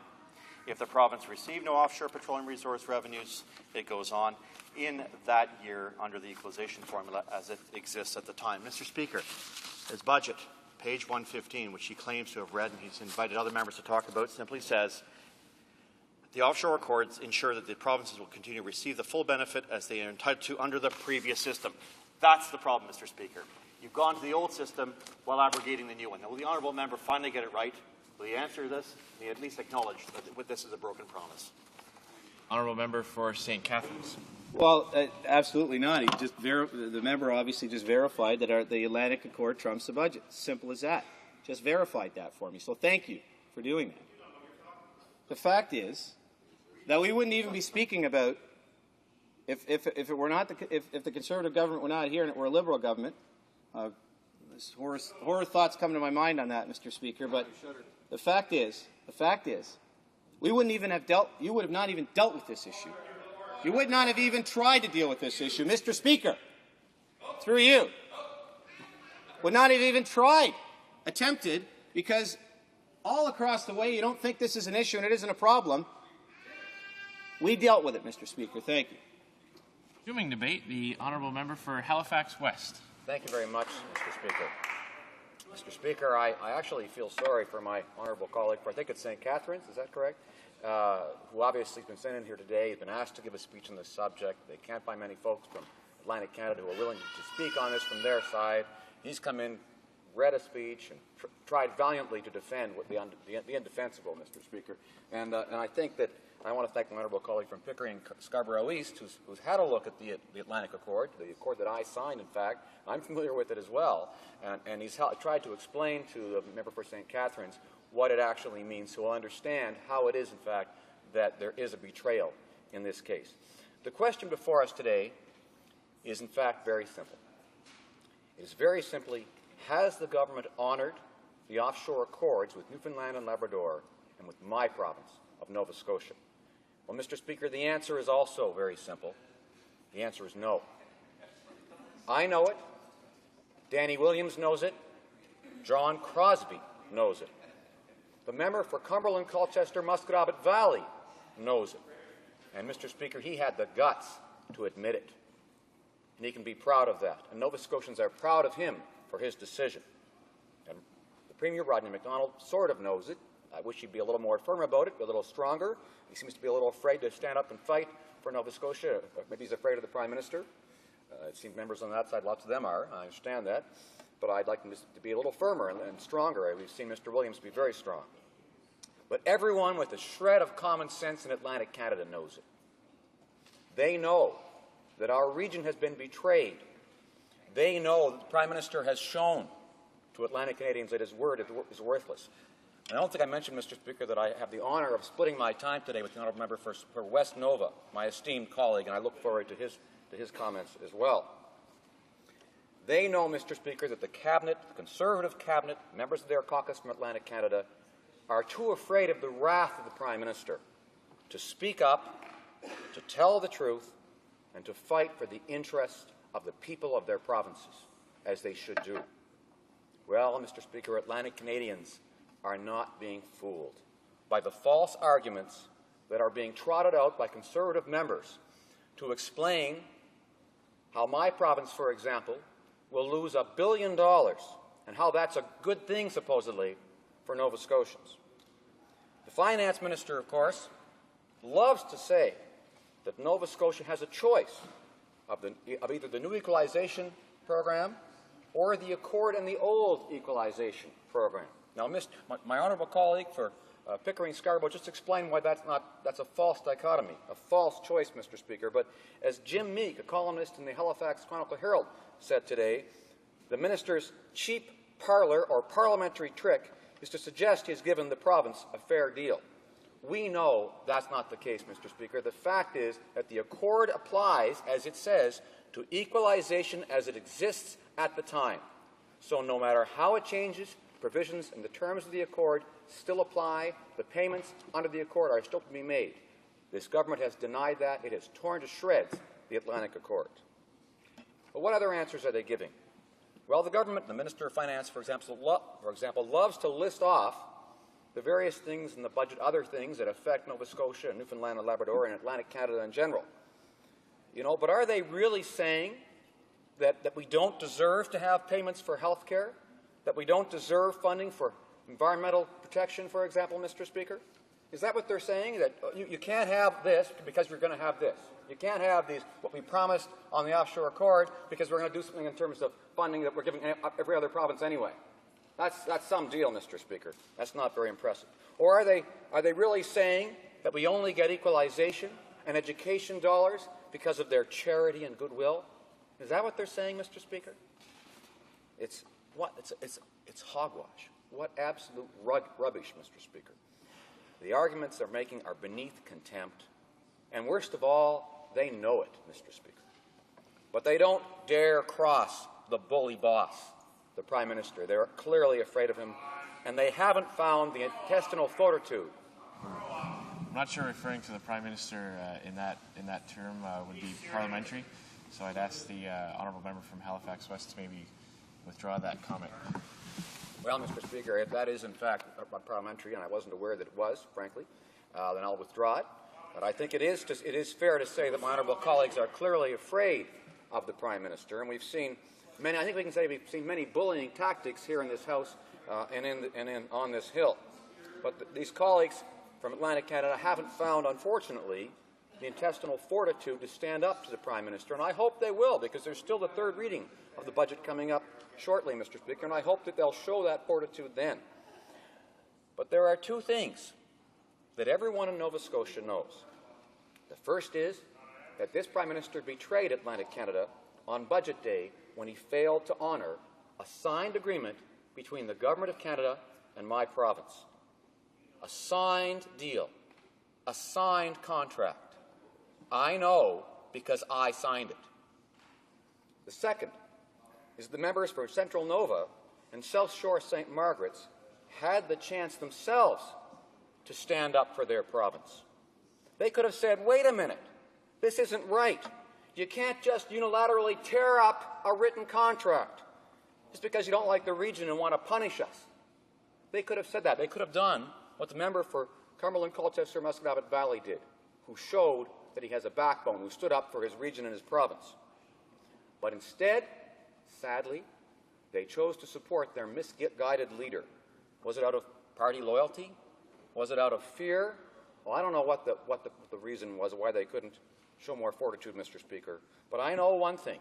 If the province received no offshore petroleum resource revenues, it goes on in that year under the equalization formula as it exists at the time. Mr. Speaker, his budget, page 115, which he claims to have read and he's invited other members to talk about, simply says, the offshore accords ensure that the provinces will continue to receive the full benefit as they are entitled to under the previous system. That's the problem, Mr. Speaker. You've gone to the old system while abrogating the new one. Now, will the honourable member finally get it right? Will he answer this? Will he at least acknowledge that this is a broken promise? Honourable member for St. Catharines. Well, absolutely not. He just the member obviously just verified that the Atlantic Accord trumps the budget. Simple as that. Just verified that for me. So thank you for doing that. The fact is that we wouldn't even be speaking about if it were not if the Conservative government were not here and it were a Liberal government. Horror thoughts come to my mind on that, Mr. Speaker. But the fact is, we wouldn't even have dealt. You would have not even dealt with this issue. You would not have even tried to deal with this issue, Mr. Speaker. Through you, would not have even tried, attempted, because all across the way you don't think this is an issue and it isn't a problem. We dealt with it, Mr. Speaker. Thank you. Resuming debate, the honourable member for Halifax West. Thank you very much, Mr. Speaker. Mr. Speaker, I actually feel sorry for my honourable colleague for, I think it's St. Catharines, is that correct? Who obviously has been sent in here today. He's been asked to give a speech on this subject. They can't find many folks from Atlantic Canada who are willing to speak on this from their side. He's come in, read a speech, and tried valiantly to defend the indefensible, Mr. Speaker. And I think that I want to thank my honourable colleague from Pickering, Scarborough East, who's had a look at the Atlantic Accord, the accord that I signed, in fact. I'm familiar with it as well. And he's tried to explain to the member for St. Catharines what it actually means, so we'll understand how it is, in fact, that there is a betrayal in this case. The question before us today is, in fact, very simple. It is very simply, has the government honoured the offshore accords with Newfoundland and Labrador and with my province of Nova Scotia? Well, Mr. Speaker, the answer is also very simple. The answer is no. I know it. Danny Williams knows it. John Crosby knows it. The member for Cumberland, Colchester, Musquodoboit Valley knows it. And, Mr. Speaker, he had the guts to admit it. And he can be proud of that. And Nova Scotians are proud of him for his decision. And the Premier, Rodney MacDonald, sort of knows it. I wish he'd be a little more firm about it, be a little stronger. He seems to be a little afraid to stand up and fight for Nova Scotia. Maybe he's afraid of the Prime Minister. It seems members on that side, lots of them are. I understand that. But I'd like him to be a little firmer and stronger. We've seen Mr. Williams be very strong. But everyone with a shred of common sense in Atlantic Canada knows it. They know that our region has been betrayed. They know that the Prime Minister has shown to Atlantic Canadians that his word is worthless. And I don't think I mentioned, Mr. Speaker, that I have the honour of splitting my time today with the honourable member for West Nova, my esteemed colleague, and I look forward to his comments as well. They know, Mr. Speaker, that the Cabinet, the Conservative Cabinet, members of their caucus from Atlantic Canada, are too afraid of the wrath of the Prime Minister to speak up, to tell the truth, and to fight for the interest of the people of their provinces, as they should do. Well, Mr. Speaker, Atlantic Canadians are not being fooled by the false arguments that are being trotted out by Conservative members to explain how my province, for example, will lose $1 billion and how that's a good thing, supposedly, for Nova Scotians. The Finance Minister, of course, loves to say that Nova Scotia has a choice of either the new equalization program or the Accord and the old equalization program. Now, my honourable colleague for Pickering-Scarborough just explained why that's a false dichotomy, a false choice, Mr. Speaker. But as Jim Meek, a columnist in the Halifax Chronicle-Herald, said today, the minister's cheap parlor or parliamentary trick is to suggest he has given the province a fair deal. We know that's not the case, Mr. Speaker. The fact is that the accord applies, as it says, to equalization as it exists at the time. So no matter how it changes, provisions and the terms of the accord still apply. The payments under the accord are still to be made. This government has denied that. It has torn to shreds the Atlantic Accord. But what other answers are they giving? Well, the government, the Minister of Finance, for example, loves to list off the various things in the budget, other things that affect Nova Scotia and Newfoundland and Labrador and Atlantic Canada in general. You know, but are they really saying that we don't deserve to have payments for health care? That we don't deserve funding for environmental protection, for example, Mr. Speaker? Is that what they're saying? That you can't have this because you're going to have this. You can't have these, what we promised on the offshore accord, because we're going to do something in terms of funding that we're giving every other province anyway. That's some deal, Mr. Speaker. That's not very impressive. Or are they really saying that we only get equalization and education dollars because of their charity and goodwill? Is that what they're saying, Mr. Speaker? It's hogwash. What absolute rubbish, Mr. Speaker. The arguments they're making are beneath contempt. And worst of all, they know it, Mr. Speaker. But they don't dare cross the bully boss, the Prime Minister. They're clearly afraid of him, and they haven't found the intestinal fortitude. I'm not sure referring to the Prime Minister in that term would be parliamentary, so I'd ask the honourable member from Halifax West to maybe withdraw that comment. Well, Mr. Speaker, if that is in fact parliamentary, and I wasn't aware that it was, frankly, then I'll withdraw it. But I think it is fair to say that my honourable colleagues are clearly afraid of the Prime Minister, and we've seen many. I think we can say we've seen many bullying tactics here in this House and on this Hill. But these colleagues from Atlantic Canada haven't found, unfortunately, the intestinal fortitude to stand up to the Prime Minister, and I hope they will, because there's still the third reading of the budget coming up shortly, Mr. Speaker, and I hope that they'll show that fortitude then. But there are two things that everyone in Nova Scotia knows. The first is that this Prime Minister betrayed Atlantic Canada on Budget Day when he failed to honour a signed agreement between the Government of Canada and my province. A signed deal, a signed contract. I know because I signed it. The second is the members for Central Nova and South Shore St. Margaret's had the chance themselves to stand up for their province. They could have said, wait a minute, this isn't right. You can't just unilaterally tear up a written contract just because you don't like the region and want to punish us. They could have said that. They could have done what the member for Cumberland, Colchester, Musqueam Valley did, who showed that he has a backbone, who stood up for his region and his province. But instead, sadly, they chose to support their misguided leader. Was it out of party loyalty? Was it out of fear? Well, I don't know what the reason was, why they couldn't show more fortitude, Mr. Speaker. But I know one thing.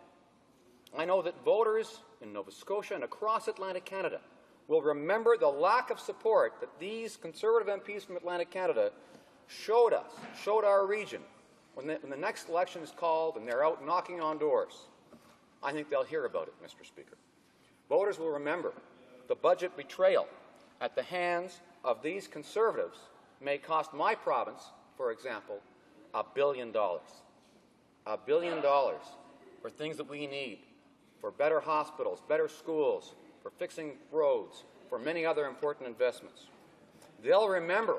I know that voters in Nova Scotia and across Atlantic Canada will remember the lack of support that these Conservative MPs from Atlantic Canada showed us, showed our region, when the next election is called and they're out knocking on doors. I think they'll hear about it, Mr. Speaker. Voters will remember the budget betrayal at the hands of these Conservatives may cost my province, for example, $1 billion. $1 billion for things that we need, for better hospitals, better schools, for fixing roads, for many other important investments. They'll remember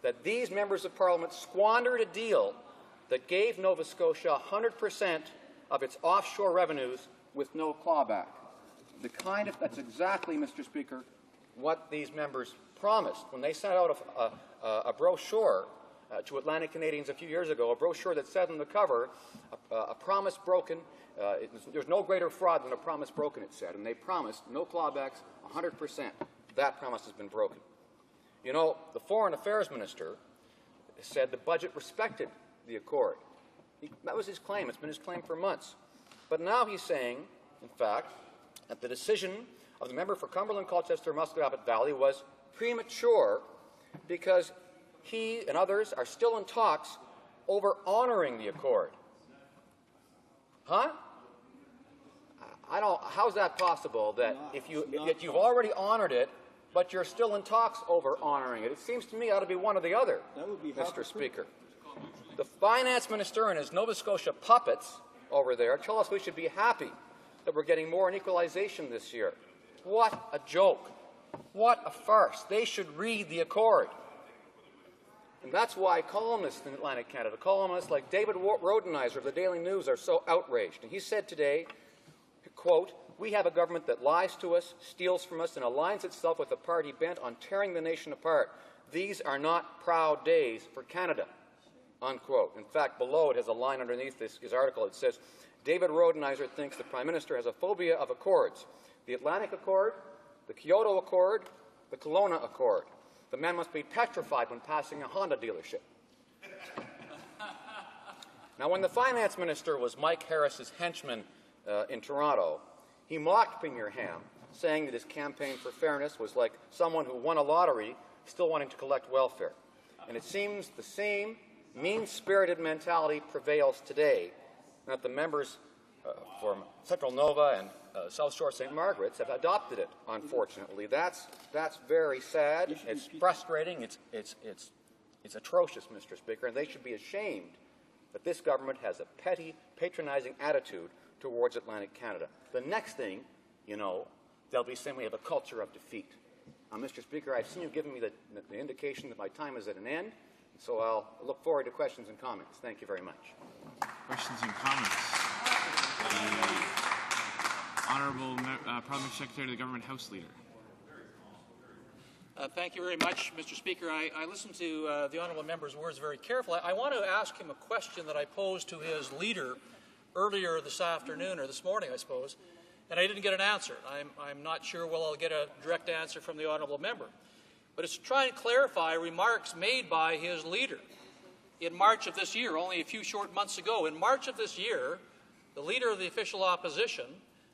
that these members of Parliament squandered a deal that gave Nova Scotia 100% of its offshore revenues with no clawback. That's exactly, Mr. Speaker, what these members promised when they sent out a brochure to Atlantic Canadians a few years ago, a brochure that said on the cover, a promise broken. There's no greater fraud than a promise broken, it said, and they promised no clawbacks, 100%. That promise has been broken. You know, the Foreign Affairs Minister said the budget respected the accord. That was his claim. It's been his claim for months. But now he's saying, in fact, that the decision of the member for Cumberland, Colchester, Musqueam Valley was premature because he and others are still in talks over honoring the accord. Huh? I don't. How's that possible? That if you've already honored it, but you're still in talks over honoring it? It seems to me it ought to be one or the other, Mr. Speaker. The finance minister and his Nova Scotia puppets over there tell us we should be happy that we're getting more in equalization this year. What a joke. What a farce. They should read the accord. And that's why columnists in Atlantic Canada, columnists like David Rodenizer of the Daily News, are so outraged. And he said today, quote, "We have a government that lies to us, steals from us, and aligns itself with a party bent on tearing the nation apart. These are not proud days for Canada," unquote. In fact, below it has a line underneath his article. It says, David Rodenizer thinks the Prime Minister has a phobia of accords. The Atlantic Accord, the Kyoto Accord, the Kelowna Accord. The man must be petrified when passing a Honda dealership. Now, when the finance minister was Mike Harris's henchman in Toronto, he mocked Premier Ham, saying that his campaign for fairness was like someone who won a lottery still wanting to collect welfare. And it seems the same mean-spirited mentality prevails today, that the members from Central Nova and South Shore St. Margaret's have adopted it, unfortunately. That's very sad. It's frustrating. It's atrocious, Mr. Speaker, and they should be ashamed that this government has a petty, patronizing attitude towards Atlantic Canada. The next thing, you know, they'll be saying we have a culture of defeat. Mr. Speaker, I've seen you giving me the indication that my time is at an end, so I'll look forward to questions and comments. Thank you very much. Questions and comments. Honourable Parliamentary Secretary of the Government House Leader. Thank you very much, Mr. Speaker. I listened to the honourable member's words very carefully. I want to ask him a question that I posed to his leader earlier this afternoon, or this morning, I suppose, and I didn't get an answer. I'm not sure whether I'll get a direct answer from the honourable member. But it's to try and clarify remarks made by his leader in March of this year, only a few short months ago. In March of this year, the leader of the official opposition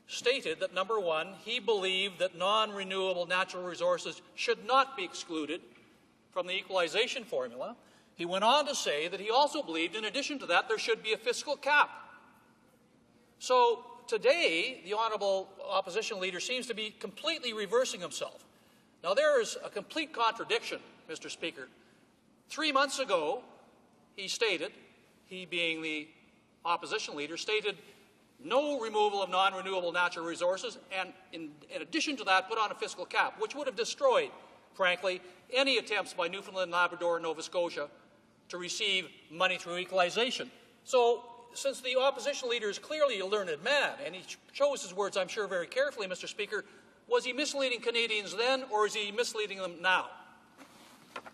stated that, number one, he believed that non-renewable natural resources should not be excluded from the equalization formula. He went on to say that he also believed, in addition to that, there should be a fiscal cap. So today, the honourable opposition leader seems to be completely reversing himself. Now, there is a complete contradiction, Mr. Speaker. 3 months ago, he stated, he being the opposition leader, stated no removal of non-renewable natural resources, and in addition to that, put on a fiscal cap, which would have destroyed, frankly, any attempts by Newfoundland, Labrador, and Nova Scotia to receive money through equalization. So, since the opposition leader is clearly a learned man, and he chose his words, I'm sure, very carefully, Mr. Speaker, was he misleading Canadians then, or is he misleading them now?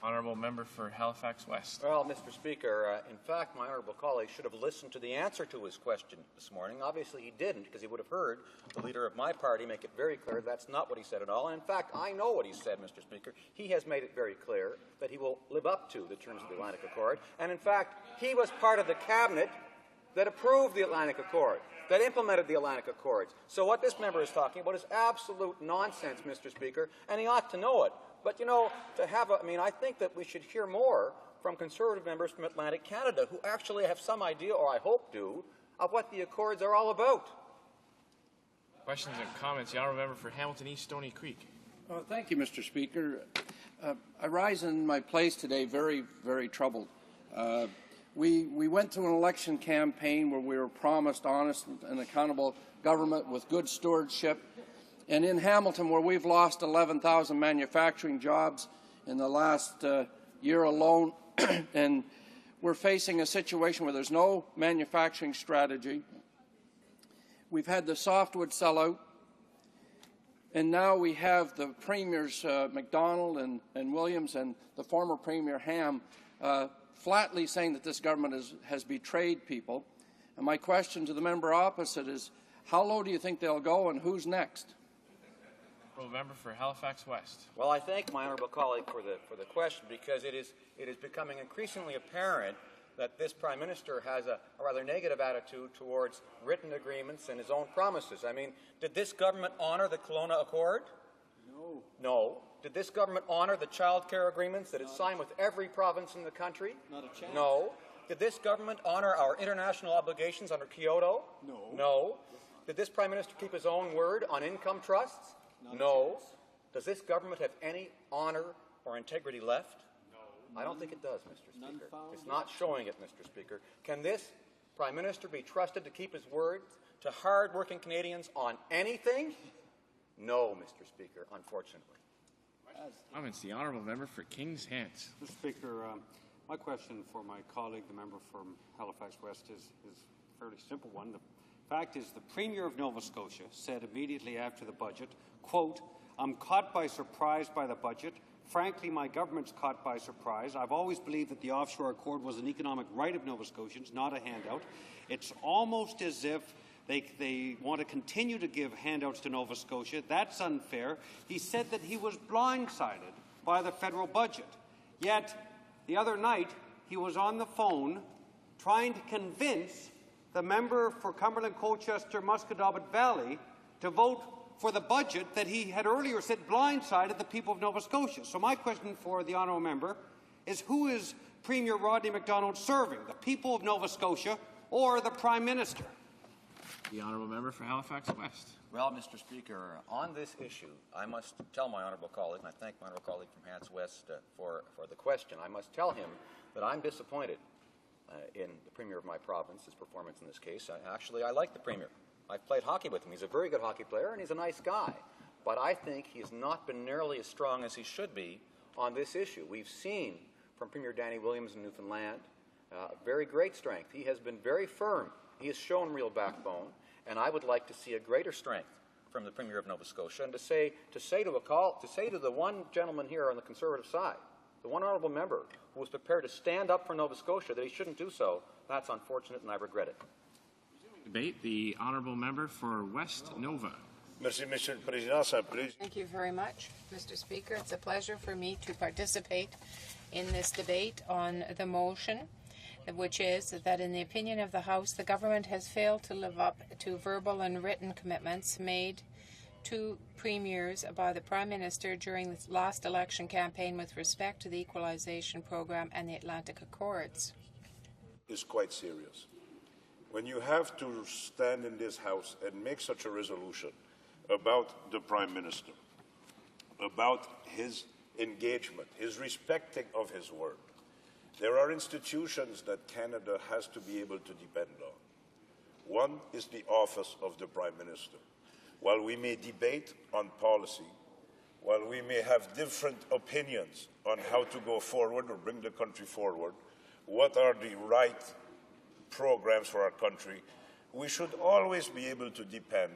Honourable Member for Halifax West. Well, Mr. Speaker, in fact, my honourable colleague should have listened to the answer to his question this morning. Obviously, he didn't, because he would have heard the leader of my party make it very clear that's not what he said at all. And in fact, I know what he said, Mr. Speaker. He has made it very clear that he will live up to the terms of the Atlantic Accord. And in fact, he was part of the cabinet that approved the Atlantic Accord, that implemented the Atlantic Accords. So what this member is talking about is absolute nonsense, Mr. Speaker, and he ought to know it. But, you know, I think that we should hear more from Conservative members from Atlantic Canada who actually have some idea, or I hope do, of what the Accords are all about. Questions and comments. The Honourable Member for Hamilton East Stony Creek. Thank you, Mr. Speaker. I rise in my place today very, very troubled. We went through an election campaign where we were promised honest and accountable government with good stewardship. And in Hamilton, where we've lost 11,000 manufacturing jobs in the last year alone, and we're facing a situation where there's no manufacturing strategy. We've had the softwood sellout, and now we have the Premiers MacDonald and Williams and the former Premier Ham flatly saying that this government has betrayed people. And my question to the member opposite is, how low do you think they'll go, and who's next? Member for Halifax West. Well, I thank my honourable colleague for the question, because it is becoming increasingly apparent that this Prime Minister has a rather negative attitude towards written agreements and his own promises. I mean, did this government honour the Kelowna Accord? No. No. Did this government honor the child care agreements that it signed with every province in the country? Not a chance. No. Did this government honor our international obligations under Kyoto? No. No. Did this Prime Minister keep his own word on income trusts? Not No. Does this government have any honor or integrity left? No. I don't think it does, Mr. Speaker. It's not showing it, Mr. Speaker. Can this Prime Minister be trusted to keep his word to hard-working Canadians on anything? No, Mr. Speaker, unfortunately. Comments, the honourable member for Kings Hants. Mr. Speaker, my question for my colleague, the member from Halifax West, is a fairly simple one. The fact is, the Premier of Nova Scotia said immediately after the budget, quote, "I'm caught by surprise by the budget. Frankly, my government's caught by surprise. I've always believed that the offshore accord was an economic right of Nova Scotians, not a handout. It's almost as if they want to continue to give handouts to Nova Scotia. That's unfair." He said that he was blindsided by the federal budget. Yet, the other night, he was on the phone trying to convince the member for Cumberland, Colchester, Musquodoboit Valley to vote for the budget that he had earlier said blindsided the people of Nova Scotia. So my question for the honourable member is, who is Premier Rodney MacDonald serving, the people of Nova Scotia or the Prime Minister? The honourable member for Halifax West. Well, Mr. Speaker, on this issue, I must tell my honourable colleague, and I thank my honourable colleague from Hants West for the question, I must tell him that I'm disappointed in the Premier of my province, his performance in this case. I like the Premier. I've played hockey with him. He's a very good hockey player, and he's a nice guy. But I think he has not been nearly as strong as he should be on this issue. We've seen from Premier Danny Williams in Newfoundland very great strength. He has been very firm. He has shown real backbone, and I would like to see a greater strength from the Premier of Nova Scotia. And to say to the one gentleman here on the Conservative side, the one honourable member who was prepared to stand up for Nova Scotia, that he shouldn't do so, that's unfortunate, and I regret it. Debate, the honourable member for West Nova. Thank you very much, Mr. Speaker. It's a pleasure for me to participate in this debate on the motion, which is that in the opinion of the House, the government has failed to live up to verbal and written commitments made to premiers by the Prime Minister during the last election campaign with respect to the Equalization Program and the Atlantic Accords. Is quite serious. When you have to stand in this House and make such a resolution about the Prime Minister, about his engagement, his respecting of his word, there are institutions that Canada has to be able to depend on. One is the office of the Prime Minister. While we may debate on policy, while we may have different opinions on how to go forward or bring the country forward, what are the right programs for our country, we should always be able to depend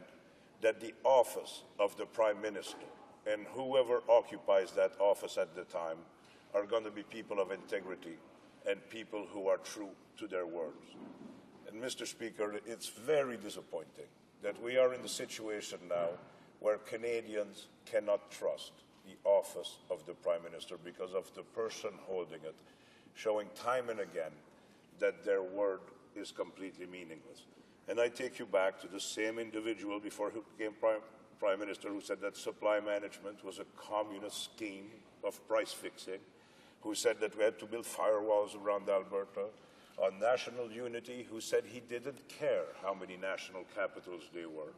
that the office of the Prime Minister and whoever occupies that office at the time are going to be people of integrity and people who are true to their words. And Mr. Speaker, it's very disappointing that we are in the situation now where Canadians cannot trust the office of the Prime Minister because of the person holding it, showing time and again that their word is completely meaningless. And I take you back to the same individual before he became Prime Minister who said that supply management was a communist scheme of price fixing, who said that we had to build firewalls around Alberta, on national unity, who said he didn't care how many national capitals they were,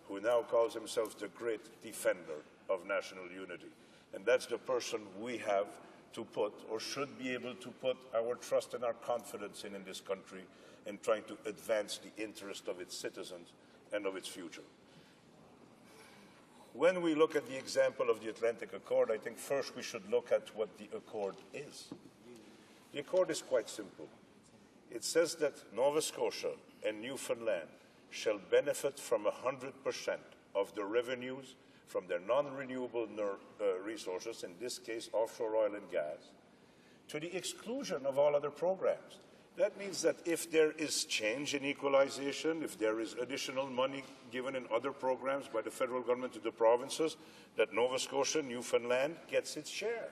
who now calls himself the great defender of national unity. And that's the person we have to put, or should be able to put, our trust and our confidence in this country in trying to advance the interest of its citizens and of its future. When we look at the example of the Atlantic Accord, I think first we should look at what the accord is. The accord is quite simple. It says that Nova Scotia and Newfoundland shall benefit from 100% of the revenues from their non-renewable resources, in this case offshore oil and gas, to the exclusion of all other programs. That means that if there is change in equalization, if there is additional money given in other programs by the federal government to the provinces, that Nova Scotia, Newfoundland gets its share.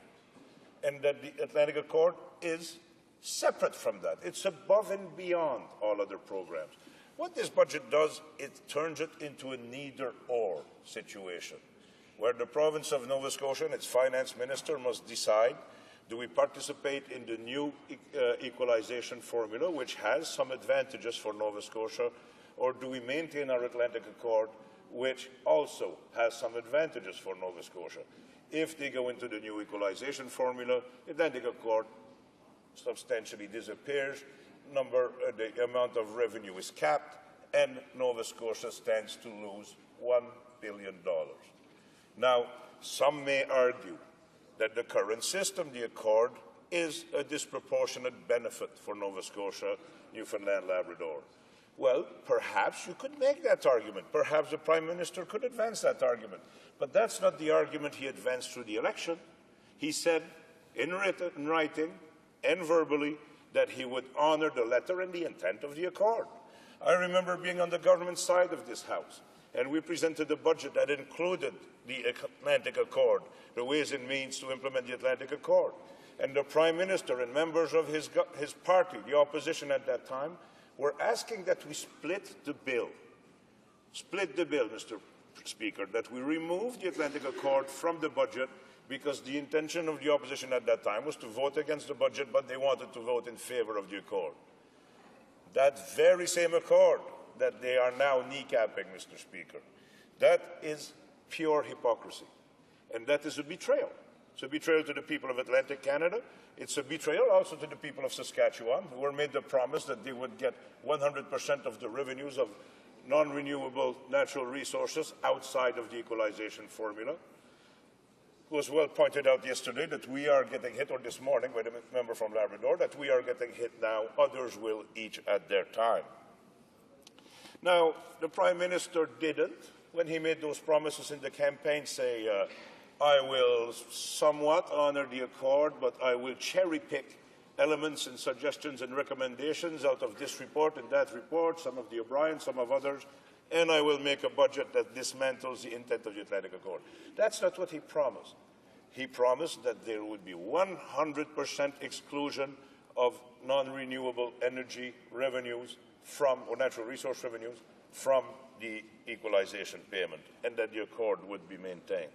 And that the Atlantic Accord is separate from that. It's above and beyond all other programs. What this budget does, it turns it into a neither-or situation. where the province of Nova Scotia and its finance minister must decide, do we participate in the new equalization formula, which has some advantages for Nova Scotia, or do we maintain our Atlantic Accord, which also has some advantages for Nova Scotia? If they go into the new equalization formula, the Atlantic Accord substantially disappears, the amount of revenue is capped, and Nova Scotia stands to lose $1 billion. Now, some may argue that the current system, the Accord, is a disproportionate benefit for Nova Scotia, Newfoundland, Labrador. Well, perhaps you could make that argument. Perhaps the Prime Minister could advance that argument. But that's not the argument he advanced through the election. He said in writing and verbally that he would honour the letter and the intent of the Accord. I remember being on the government side of this House, and we presented a budget that included the Atlantic Accord, the ways and means to implement the Atlantic Accord. And the Prime Minister and members of his party, the opposition at that time, were asking that we split the bill. Split the bill, Mr. Speaker, that we remove the Atlantic Accord from the budget, because the intention of the opposition at that time was to vote against the budget, but they wanted to vote in favour of the Accord. That very same Accord that they are now kneecapping, Mr. Speaker, that is pure hypocrisy. And that is a betrayal. It's a betrayal to the people of Atlantic Canada. It's a betrayal also to the people of Saskatchewan, who were made the promise that they would get 100% of the revenues of non-renewable natural resources outside of the equalization formula. It was well pointed out yesterday that we are getting hit, or this morning by the member from Labrador, that we are getting hit now. Others will each at their time. Now, the Prime Minister didn't, when he made those promises in the campaign, say, I will somewhat honour the Accord, but I will cherry-pick elements and suggestions and recommendations out of this report and that report, some of the O'Brien, some of others, and I will make a budget that dismantles the intent of the Atlantic Accord. That's not what he promised. He promised that there would be 100% exclusion of non-renewable energy revenues from, or natural resource revenues, from the equalization payment, and that the Accord would be maintained.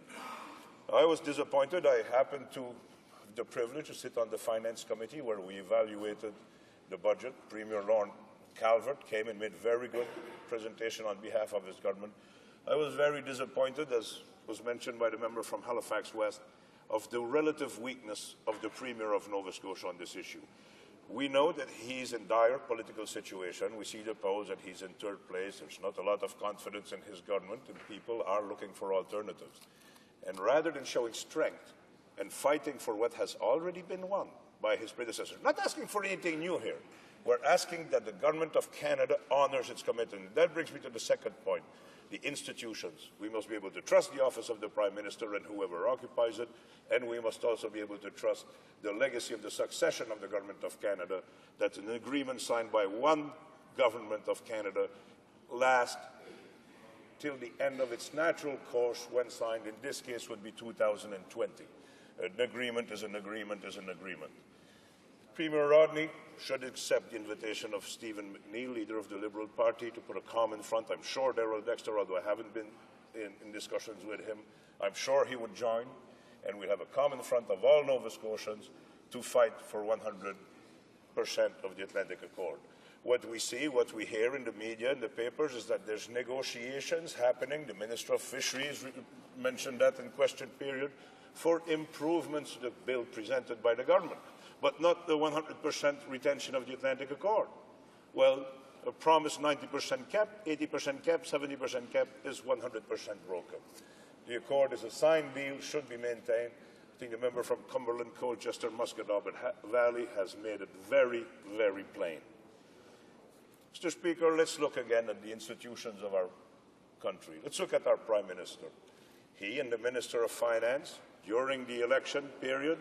I was disappointed. I happened to have the privilege to sit on the Finance Committee where we evaluated the budget. Premier Lorne Calvert came and made a very good presentation on behalf of his government. I was very disappointed, as was mentioned by the member from Halifax West, of the relative weakness of the Premier of Nova Scotia on this issue. We know that he's in dire political situation. We see the polls that he's in third place. There's not a lot of confidence in his government, and people are looking for alternatives. And rather than showing strength and fighting for what has already been won by his predecessors, not asking for anything new here, we're asking that the Government of Canada honours its commitment. That brings me to the second point, the institutions. We must be able to trust the office of the Prime Minister and whoever occupies it, and we must also be able to trust the legacy of the succession of the Government of Canada, that an agreement signed by one Government of Canada lasts till the end of its natural course when signed. In this case would be 2020. An agreement is an agreement is an agreement. Premier Rodney should accept the invitation of Stephen McNeil, leader of the Liberal Party, to put a calm in front. I'm sure Darrell Dexter, although I haven't been in discussions with him, I'm sure he would join, and we'll have a calm in front of all Nova Scotians to fight for 100% of the Atlantic Accord. What we see, what we hear in the media and the papers is that there's negotiations happening. The Minister of Fisheries mentioned that in question period, for improvements to the bill presented by the government, but not the 100% retention of the Atlantic Accord. Well, a promised 90% cap, 80% cap, 70% cap is 100% broken. The Accord is a signed deal, should be maintained. I think the member from Cumberland, Colchester, Musquedob Valley has made it very, very plain. Mr. Speaker, let's look again at the institutions of our country. Let's look at our Prime Minister. He and the Minister of Finance, during the election period,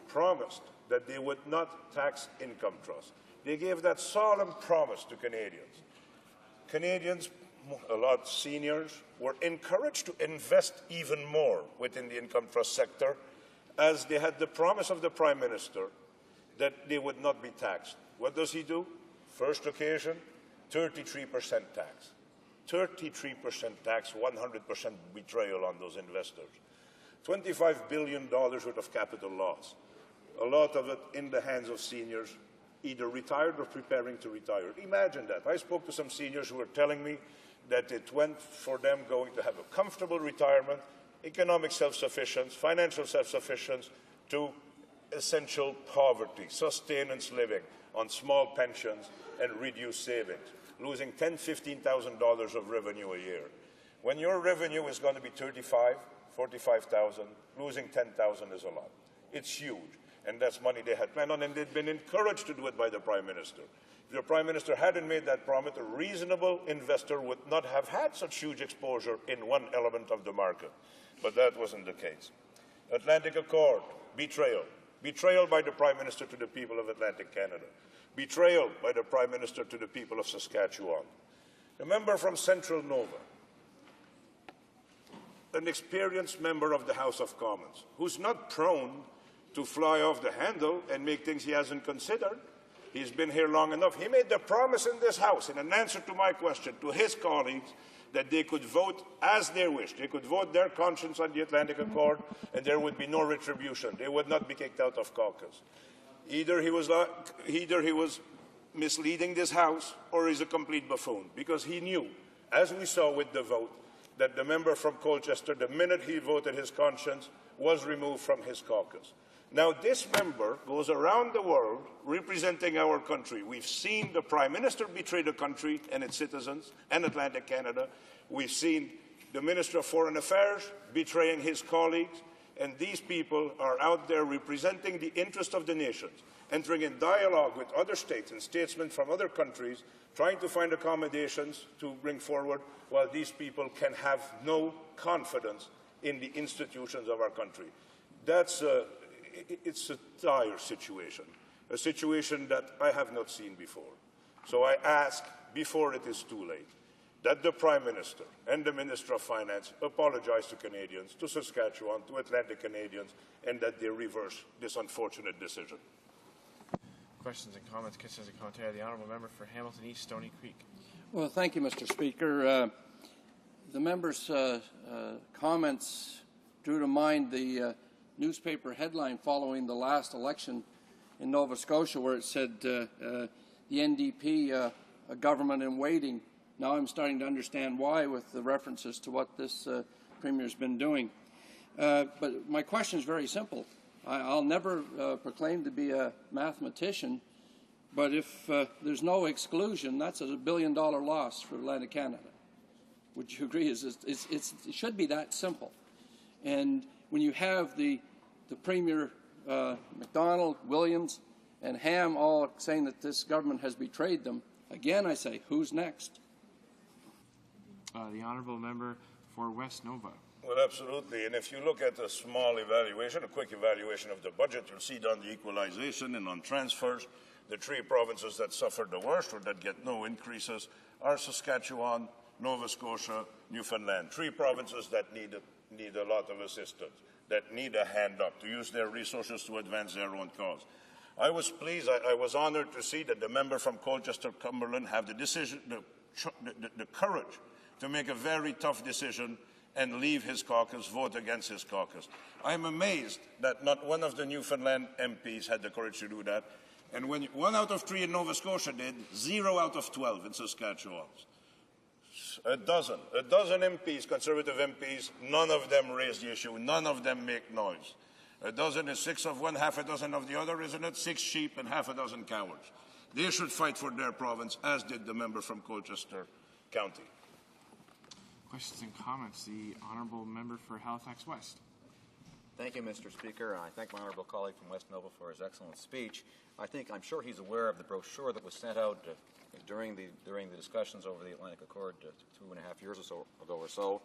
promised that they would not tax income trusts. They gave that solemn promise to Canadians. Canadians, a lot seniors, were encouraged to invest even more within the income trust sector, as they had the promise of the Prime Minister that they would not be taxed. What does he do? First occasion, 33% tax. 33% tax, 100% betrayal on those investors. $25 billion worth of capital loss. A lot of it in the hands of seniors, either retired or preparing to retire. Imagine that. I spoke to some seniors who were telling me that it went for them going to have a comfortable retirement, economic self-sufficiency, financial self-sufficiency, to essential poverty, sustenance living on small pensions and reduced savings, losing $10,000, $15,000 of revenue a year. When your revenue is going to be $35,000, $45,000, losing $10,000 is a lot. It's huge. And that's money they had planned on, and they'd been encouraged to do it by the Prime Minister. If the Prime Minister hadn't made that promise, a reasonable investor would not have had such huge exposure in one element of the market. But that wasn't the case. Atlantic Accord, betrayal. Betrayal by the Prime Minister to the people of Atlantic Canada. Betrayal by the Prime Minister to the people of Saskatchewan. A member from Central Nova, an experienced member of the House of Commons, who's not prone to fly off the handle and make things he hasn't considered. He's been here long enough. He made the promise in this House, in an answer to my question, to his colleagues, that they could vote as they wished. They could vote their conscience on the Atlantic Accord, and there would be no retribution. They would not be kicked out of caucus. Either he was misleading this House, or he's a complete buffoon, because he knew, as we saw with the vote, that the member from Colchester, the minute he voted his conscience, was removed from his caucus. Now, this member goes around the world representing our country. We've seen the Prime Minister betray the country and its citizens and Atlantic Canada. We've seen the Minister of Foreign Affairs betraying his colleagues. And these people are out there representing the interest of the nations, entering in dialogue with other states and statesmen from other countries, trying to find accommodations to bring forward, while these people can have no confidence in the institutions of our country. It's a dire situation, a situation that I have not seen before. So I ask, before it is too late, that the Prime Minister and the Minister of Finance apologize to Canadians, to Saskatchewan, to Atlantic Canadians, and that they reverse this unfortunate decision. Questions and comments, questions and commentary. The Honourable Member for Hamilton East, Stony Creek. Well, thank you, Mr. Speaker. The member's comments drew to mind the newspaper headline following the last election in Nova Scotia, where it said the NDP, a government in waiting. Now I'm starting to understand why, with the references to what this Premier's been doing. But my question is very simple. I'll never proclaim to be a mathematician, but if there's no exclusion, that's a $1 billion loss for Atlantic Canada. Would you agree? It should be that simple. And when you have the Premier, MacDonald, Williams, and Ham all saying that this government has betrayed them, again I say, who's next? The Honourable Member for West Nova. Well, absolutely. And if you look at a small evaluation, a quick evaluation of the budget, you'll see on the equalization and on transfers, the three provinces that suffered the worst or that get no increases are Saskatchewan, Nova Scotia, Newfoundland. Three provinces that need a lot of assistance, that need a hand up to use their resources to advance their own cause. I was pleased, I was honored to see that the member from Colchester, Cumberland, have the courage to make a very tough decision and leave his caucus, vote against his caucus. I'm amazed that not one of the Newfoundland MPs had the courage to do that. And when 1 out of 3 in Nova Scotia did, 0 out of 12 in Saskatchewan. A dozen MPs, Conservative MPs, none of them raise the issue, none of them make noise. A dozen is 6 of one, half a dozen of the other, isn't it? 6 sheep and half a dozen cowards. They should fight for their province, as did the member from Colchester County. Questions and comments. The Honourable Member for Halifax West. Thank you, Mr. Speaker. I thank my honourable colleague from West Nova for his excellent speech. I'm sure he's aware of the brochure that was sent out during the discussions over the Atlantic Accord 2.5 years ago or so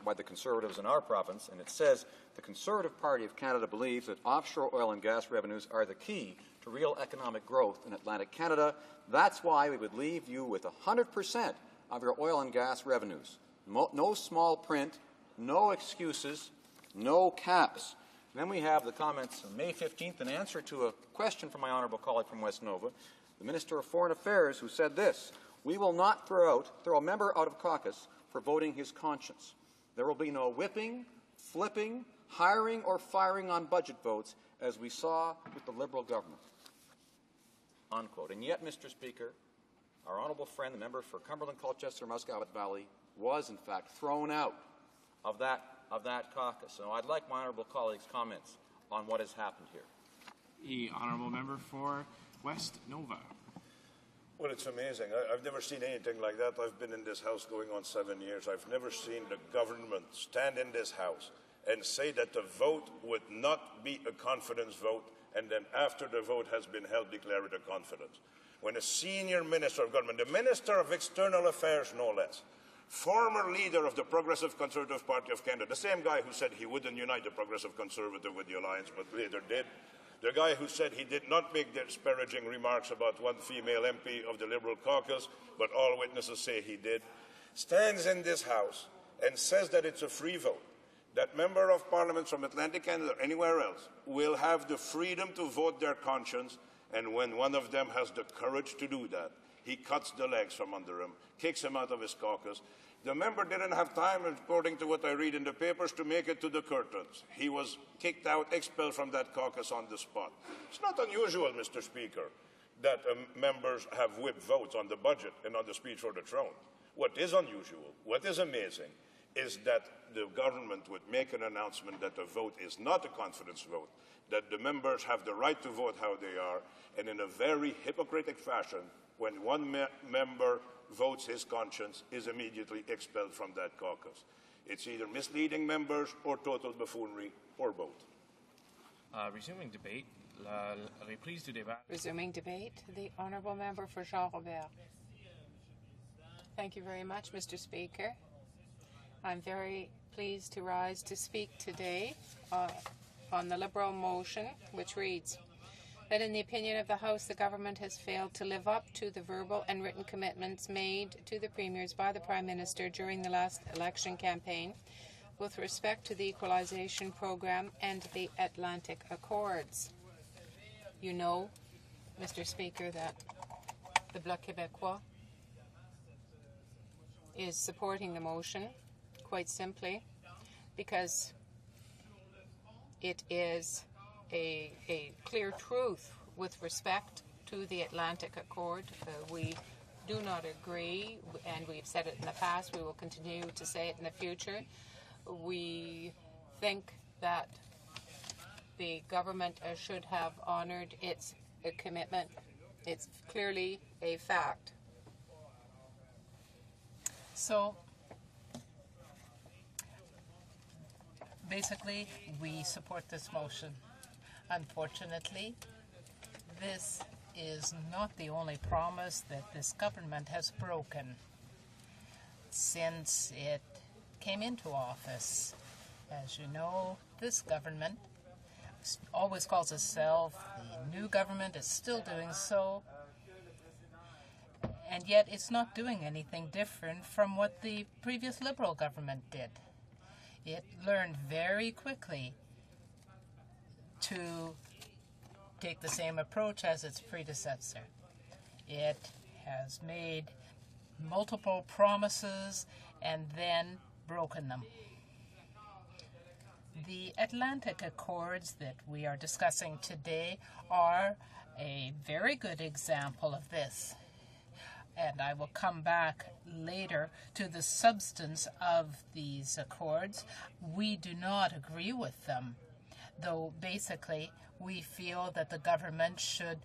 by the Conservatives in our province, and it says the Conservative Party of Canada believes that offshore oil and gas revenues are the key to real economic growth in Atlantic Canada. That's why we would leave you with 100% of your oil and gas revenues. No small print, no excuses, no caps. And then we have the comments on May 15th in answer to a question from my honourable colleague from West Nova, the Minister of Foreign Affairs, who said this: We will not throw a member out of caucus for voting his conscience. There will be no whipping, flipping, hiring or firing on budget votes, as we saw with the Liberal government. Unquote. And yet, Mr. Speaker, our honourable friend, the member for Cumberland, Colchester, Muscatlet Valley, was in fact thrown out of that caucus. So I'd like my honourable colleagues' comments on what has happened here. The honourable member for West Nova. Well, it's amazing. I've never seen anything like that. I've been in this House going on 7 years. I've never seen the government stand in this House and say that the vote would not be a confidence vote, and then after the vote has been held, declare it a confidence. When a senior minister of government, the Minister of External Affairs no less, former leader of the Progressive Conservative Party of Canada, the same guy who said he wouldn't unite the Progressive Conservative with the Alliance, but later did, the guy who said he did not make disparaging remarks about one female MP of the Liberal caucus, but all witnesses say he did, stands in this House and says that it's a free vote, that member of parliaments from Atlantic Canada or anywhere else will have the freedom to vote their conscience, and when one of them has the courage to do that, he cuts the legs from under him, kicks him out of his caucus. The member didn't have time, according to what I read in the papers, to make it to the curtains. He was kicked out, expelled from that caucus on the spot. It's not unusual, Mr. Speaker, that members have whipped votes on the budget and on the speech for the throne. What is unusual, what is amazing, is that the government would make an announcement that the vote is not a confidence vote, that the members have the right to vote how they are, and in a very hypocritical fashion, when one member votes his conscience, is immediately expelled from that caucus. It's either misleading members or total buffoonery, or both. Resuming debate. La reprise du débat. Resuming debate, the honourable member for Jean-Robert. Thank you very much, Mr. Speaker. I'm very pleased to rise to speak today on the Liberal motion, which reads that in the opinion of the House, the government has failed to live up to the verbal and written commitments made to the Premiers by the Prime Minister during the last election campaign with respect to the equalization program and the Atlantic Accords. You know, Mr. Speaker, that the Bloc Québécois is supporting the motion, quite simply, because it is a clear truth with respect to the Atlantic Accord. We do not agree, and we've said it in the past, we will continue to say it in the future. We think that the government should have honoured its commitment. It's clearly a fact. So, basically, we support this motion. Unfortunately, this is not the only promise that this government has broken since it came into office. As you know, this government always calls itself the new government, is still doing so, and yet it's not doing anything different from what the previous Liberal government did. It learned very quickly to take the same approach as its predecessor. It has made multiple promises and then broken them. The Atlantic Accords that we are discussing today are a very good example of this. And I will come back later to the substance of these accords. We do not agree with them, though basically we feel that the government should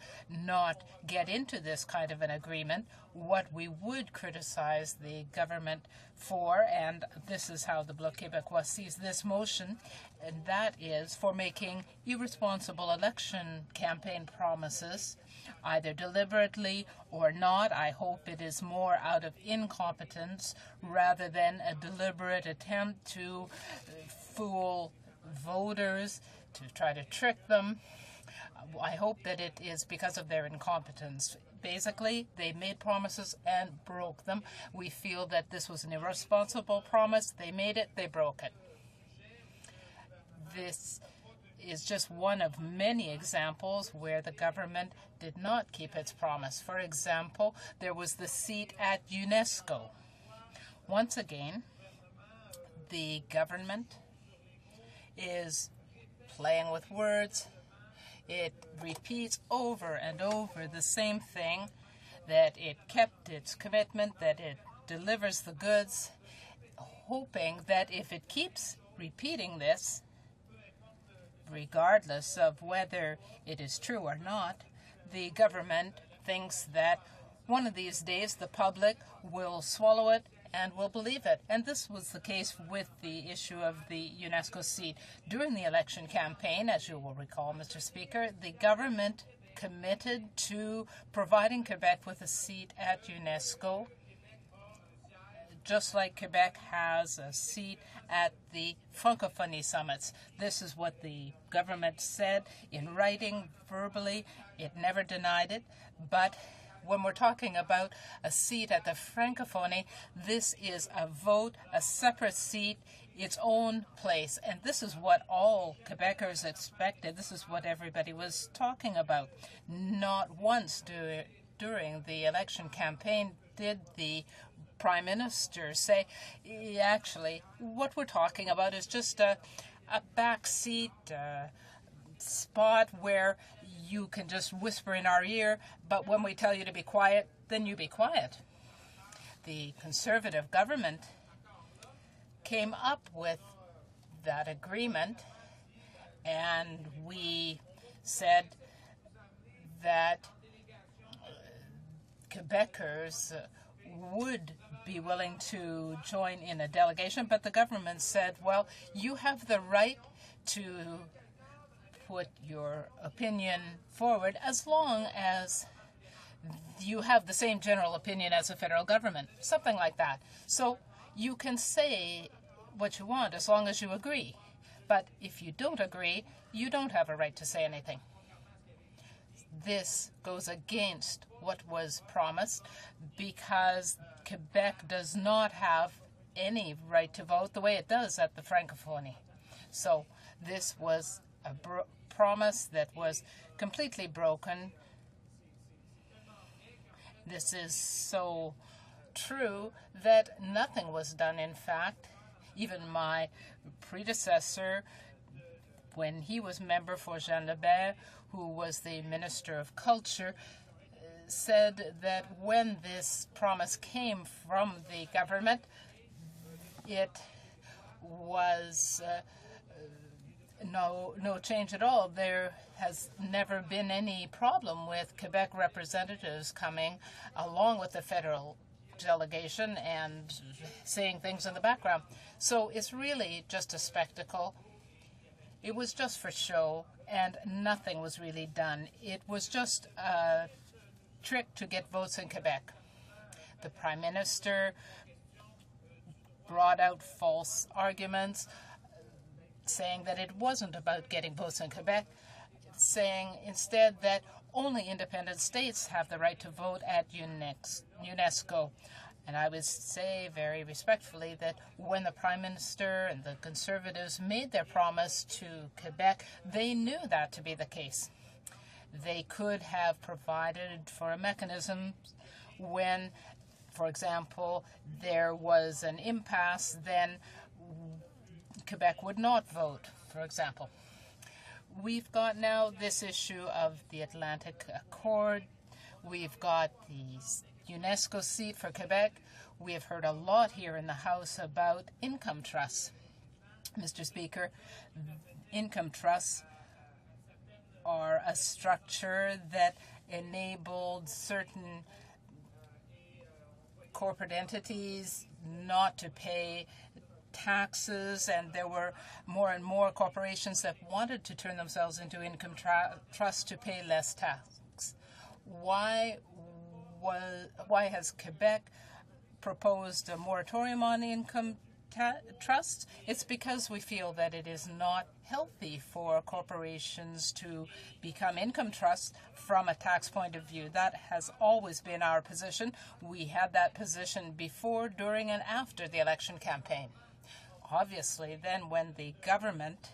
not get into this kind of an agreement. What we would criticize the government for, and this is how the Bloc Québécois sees this motion, and that is for making irresponsible election campaign promises, either deliberately or not. I hope it is more out of incompetence rather than a deliberate attempt to fool voters, to try to trick them. I hope that it is because of their incompetence. Basically, they made promises and broke them. We feel that this was an irresponsible promise. They made it, they broke it. This is just one of many examples where the government did not keep its promise. For example, there was the seat at UNESCO. Once again, the government is playing with words. It repeats over and over the same thing, that it kept its commitment, that it delivers the goods, hoping that if it keeps repeating this, regardless of whether it is true or not, the government thinks that one of these days the public will swallow it and will believe it. And this was the case with the issue of the UNESCO seat. During the election campaign, as you will recall, Mr. Speaker, the government committed to providing Quebec with a seat at UNESCO, just like Quebec has a seat at the Francophonie summits. This is what the government said in writing, verbally. It never denied it. But when we're talking about a seat at the Francophonie, this is a vote, a separate seat, its own place. And this is what all Quebecers expected. This is what everybody was talking about. Not once during the election campaign did the Prime Minister say, actually, what we're talking about is just a back seat spot where you can just whisper in our ear, but when we tell you to be quiet, then you be quiet. The Conservative government came up with that agreement, and we said that Quebecers would be willing to join in a delegation, but the government said, well, you have the right to put your opinion forward as long as you have the same general opinion as the federal government, something like that. So you can say what you want as long as you agree. But if you don't agree, you don't have a right to say anything. This goes against what was promised because Quebec does not have any right to vote the way it does at the Francophonie. So this was a promise that was completely broken. This is so true that nothing was done, in fact. Even my predecessor, when he was member for Jean Lebert, who was the Minister of Culture, said that when this promise came from the government, it was no change at all. There has never been any problem with Quebec representatives coming along with the federal delegation and saying things in the background. So it's really just a spectacle. It was just for show, and nothing was really done. It was just a trick to get votes in Quebec. The Prime Minister brought out false arguments, saying that it wasn't about getting votes in Quebec, saying instead that only independent states have the right to vote at UNESCO. And I would say very respectfully that when the Prime Minister and the Conservatives made their promise to Quebec, they knew that to be the case. They could have provided for a mechanism when, for example, there was an impasse, then Quebec would not vote, for example. We've got now this issue of the Atlantic Accord. We've got the UNESCO seat for Quebec. We have heard a lot here in the House about income trusts. Mr. Speaker, income trusts are a structure that enabled certain corporate entities not to pay taxes, and there were more and more corporations that wanted to turn themselves into income trusts to pay less tax. Why has Quebec proposed a moratorium on income trusts? It's because we feel that it is not healthy for corporations to become income trusts from a tax point of view. That has always been our position. We had that position before, during, and after the election campaign. Obviously, then when the government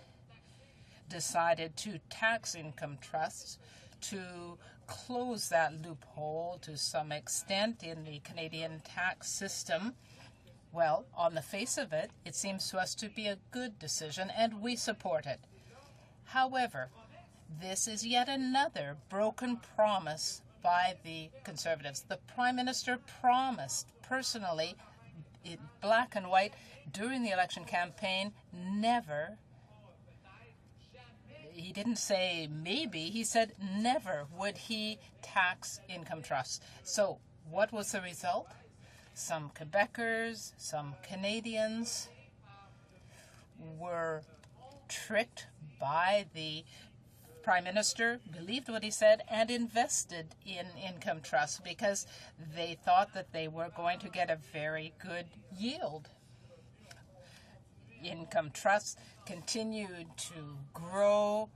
decided to tax income trusts to close that loophole to some extent in the Canadian tax system. Well, on the face of it, it seems to us to be a good decision, and we support it. However, this is yet another broken promise by the Conservatives. The Prime Minister promised personally, in black and white, during the election campaign, never. He didn't say maybe, he said never would he tax income trusts. So what was the result? Some Quebecers, some Canadians were tricked by the Prime Minister, believed what he said, and invested in income trusts because they thought that they were going to get a very good yield. Income trusts continued to grow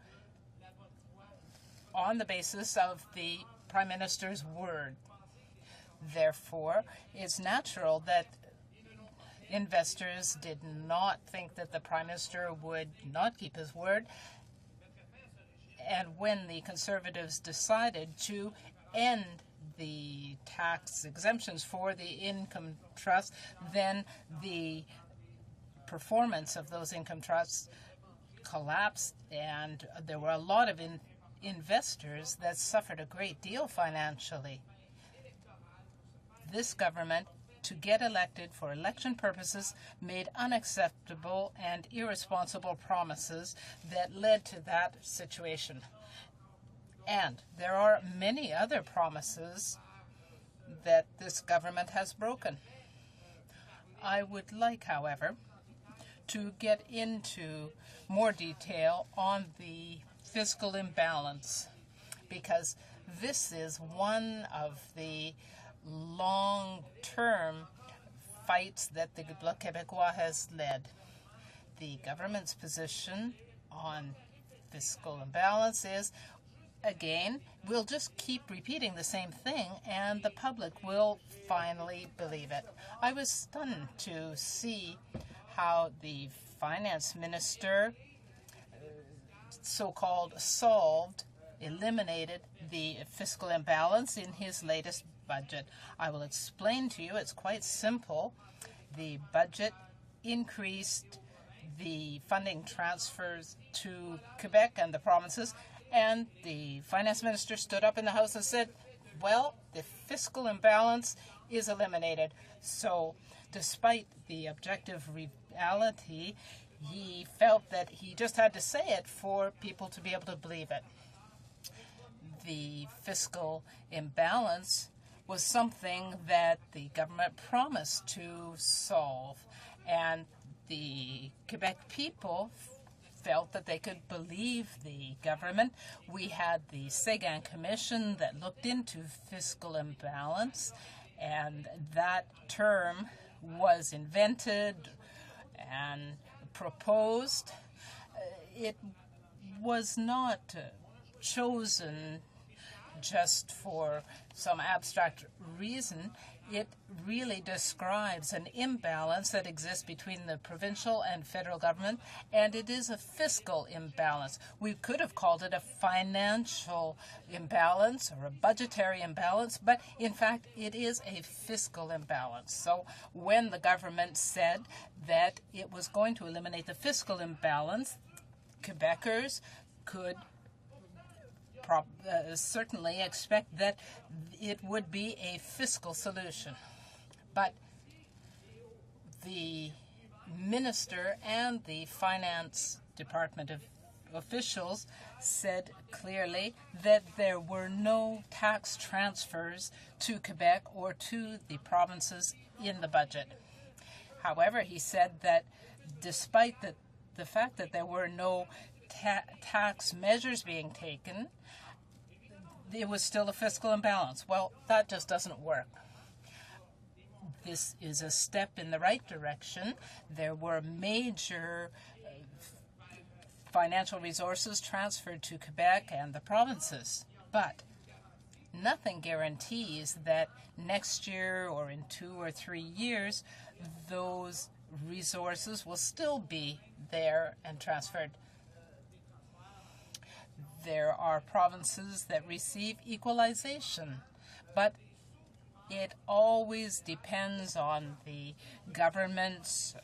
on the basis of the Prime Minister's word. Therefore, it's natural that investors did not think that the Prime Minister would not keep his word. And when the Conservatives decided to end the tax exemptions for the income trust, then the performance of those income trusts collapsed, and there were a lot of investors that suffered a great deal financially. This government, to get elected for election purposes, made unacceptable and irresponsible promises that led to that situation. And there are many other promises that this government has broken. I would like, however, to get into more detail on the fiscal imbalance, because this is one of the long-term fights that the Bloc Québécois has led. The government's position on fiscal imbalance is, again, we'll just keep repeating the same thing and the public will finally believe it. I was stunned to see how the finance minister so-called eliminated the fiscal imbalance in his latest budget. I will explain to you. It's quite simple. The budget increased the funding transfers to Quebec and the provinces, and the finance minister stood up in the House and said, well, the fiscal imbalance is eliminated. So despite the objective reality, he felt that he just had to say it for people to be able to believe it. The fiscal imbalance was something that the government promised to solve, and the Quebec people felt that they could believe the government. We had the Séguin Commission that looked into fiscal imbalance, and that term was invented and proposed. It was not chosen just for some abstract reason. It really describes an imbalance that exists between the provincial and federal government, and it is a fiscal imbalance. We could have called it a financial imbalance or a budgetary imbalance, but in fact it is a fiscal imbalance. So when the government said that it was going to eliminate the fiscal imbalance, Quebecers could certainly expect that it would be a fiscal solution. But the minister and the finance department officials said clearly that there were no tax transfers to Quebec or to the provinces in the budget. However, he said that despite the fact that there were no tax measures being taken, it was still a fiscal imbalance. Well, that just doesn't work. This is a step in the right direction. There were major financial resources transferred to Quebec and the provinces, but nothing guarantees that next year or in 2 or 3 years those resources will still be there and transferred. There are provinces that receive equalization, but it always depends on the government's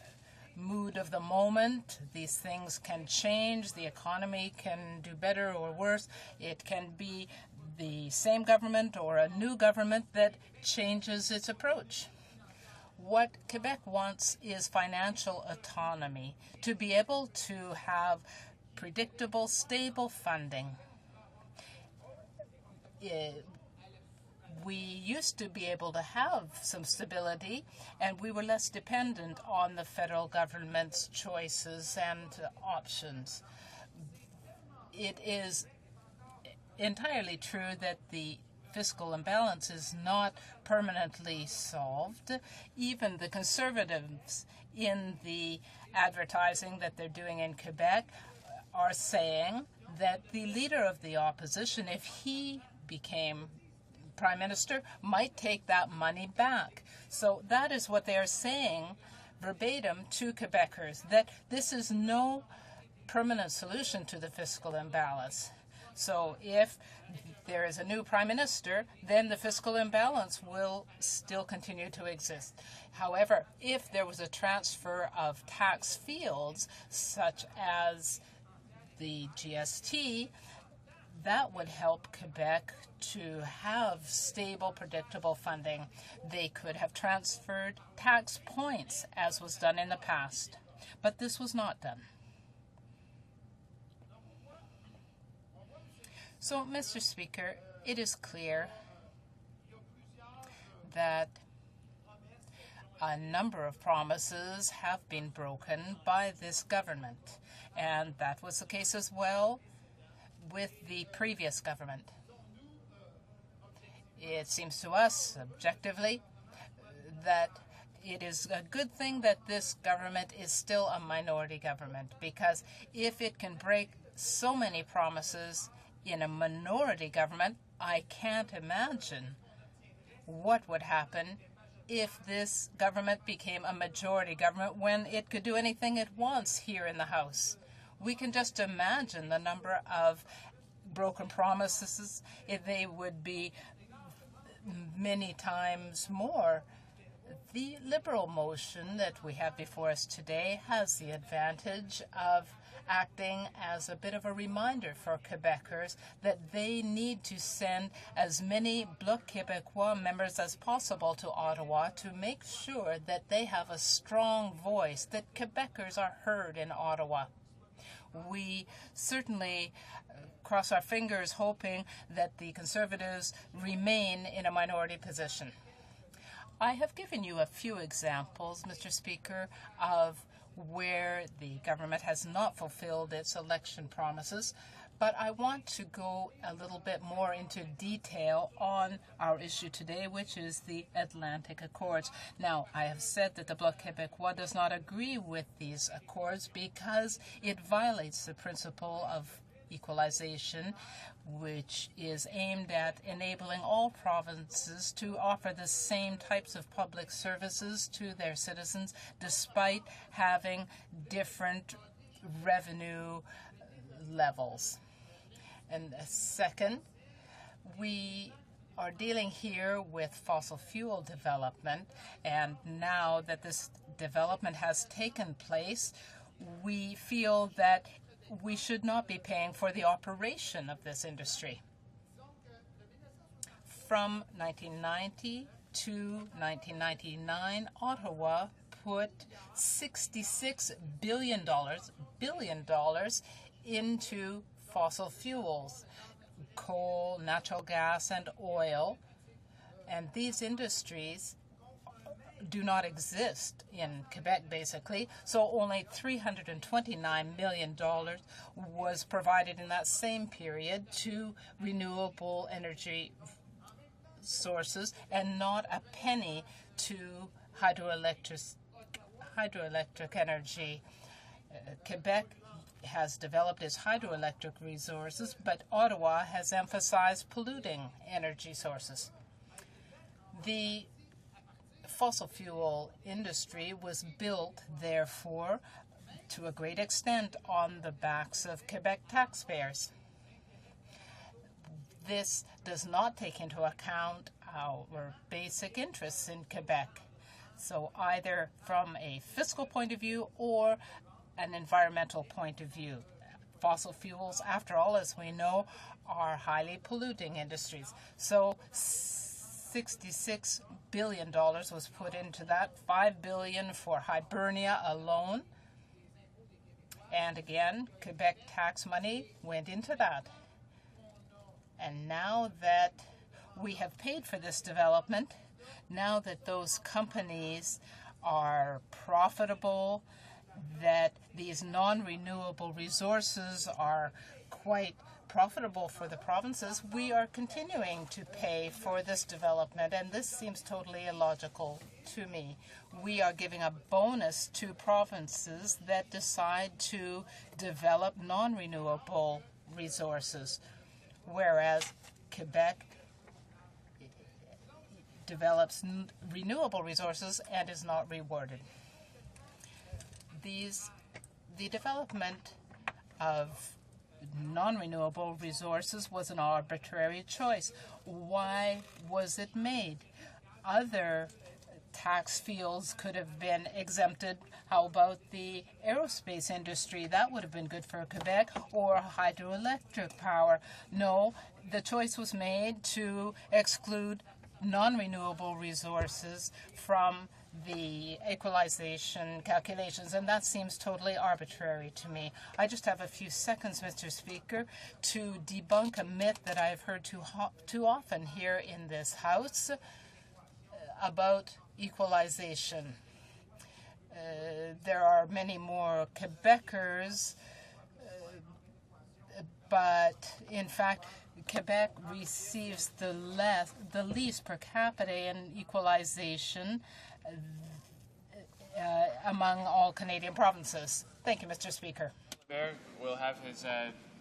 mood of the moment. These things can change. The economy can do better or worse. It can be the same government or a new government that changes its approach. What Quebec wants is financial autonomy, to be able to have predictable, stable funding. We used to be able to have some stability, and we were less dependent on the federal government's choices and options. It is entirely true that the fiscal imbalance is not permanently solved. Even the Conservatives in the advertising that they're doing in Quebec are saying that the leader of the opposition, if he became Prime Minister, might take that money back. So that is what they are saying verbatim to Quebecers, that this is no permanent solution to the fiscal imbalance. So if there is a new Prime Minister, then the fiscal imbalance will still continue to exist. However, if there was a transfer of tax fields, such as the GST, that would help Quebec to have stable, predictable funding. They could have transferred tax points, as was done in the past. But this was not done. So, Mr. Speaker, it is clear that a number of promises have been broken by this government, and that was the case as well with the previous government. It seems to us, objectively, that it is a good thing that this government is still a minority government, because if it can break so many promises in a minority government, I can't imagine what would happen if this government became a majority government when it could do anything it wants here in the House. We can just imagine the number of broken promises. They would be many times more. The Liberal motion that we have before us today has the advantage of acting as a bit of a reminder for Quebecers that they need to send as many Bloc Québécois members as possible to Ottawa to make sure that they have a strong voice, that Quebecers are heard in Ottawa. We certainly cross our fingers hoping that the Conservatives remain in a minority position. I have given you a few examples, Mr. Speaker, of where the government has not fulfilled its election promises, but I want to go a little bit more into detail on our issue today, which is the Atlantic Accords. Now, I have said that the Bloc Québécois does not agree with these accords because it violates the principle of equalization, which is aimed at enabling all provinces to offer the same types of public services to their citizens despite having different revenue levels. And second, we are dealing here with fossil fuel development, and now that this development has taken place, we feel that we should not be paying for the operation of this industry. From 1990 to 1999, Ottawa put $66 billion into fossil fuels, coal, natural gas, and oil. And these industries do not exist in Quebec, basically. So only $329 million was provided in that same period to renewable energy sources, and not a penny to hydroelectric energy. Quebec has developed its hydroelectric resources, but Ottawa has emphasized polluting energy sources. The fossil fuel industry was built, therefore, to a great extent on the backs of Quebec taxpayers. this does not take into account our basic interests in Quebec. So either from a fiscal point of view or an environmental point of view. Fossil fuels, after all, as we know, are highly polluting industries. So $66 billion was put into that, $5 billion for Hibernia alone. And again, Quebec tax money went into that. And now that we have paid for this development, now that those companies are profitable, that these non-renewable resources are quite profitable for the provinces, we are continuing to pay for this development, and this seems totally illogical to me. We are giving a bonus to provinces that decide to develop non-renewable resources, whereas Quebec develops renewable resources and is not rewarded. The development of non-renewable resources was an arbitrary choice. Why was it made? Other tax fields could have been exempted. How about the aerospace industry? That would have been good for Quebec, or hydroelectric power. No, the choice was made to exclude non-renewable resources from the equalization calculations, and that seems totally arbitrary to me. I just have a few seconds, Mr. Speaker, to debunk a myth that I've heard too often here in this House about equalization. There are many more Quebecers, but in fact, Quebec receives the least per capita in equalization among all Canadian provinces. Thank you, Mr. Speaker. Mayor will have his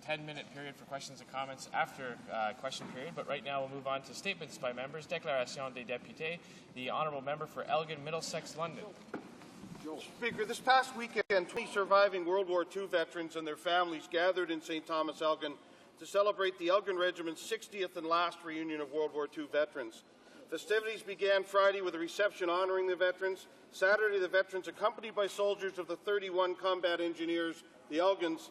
10-minute period for questions and comments after question period, but right now we'll move on to statements by members. Déclaration des députés. The Honourable Member for Elgin, Middlesex, London. Speaker, this past weekend, 20 surviving World War II veterans and their families gathered in St. Thomas, Elgin to celebrate the Elgin Regiment's 60th and last reunion of World War II veterans. Festivities began Friday with a reception honoring the veterans. Saturday, the veterans, accompanied by soldiers of the 31 Combat Engineers, the Elgins,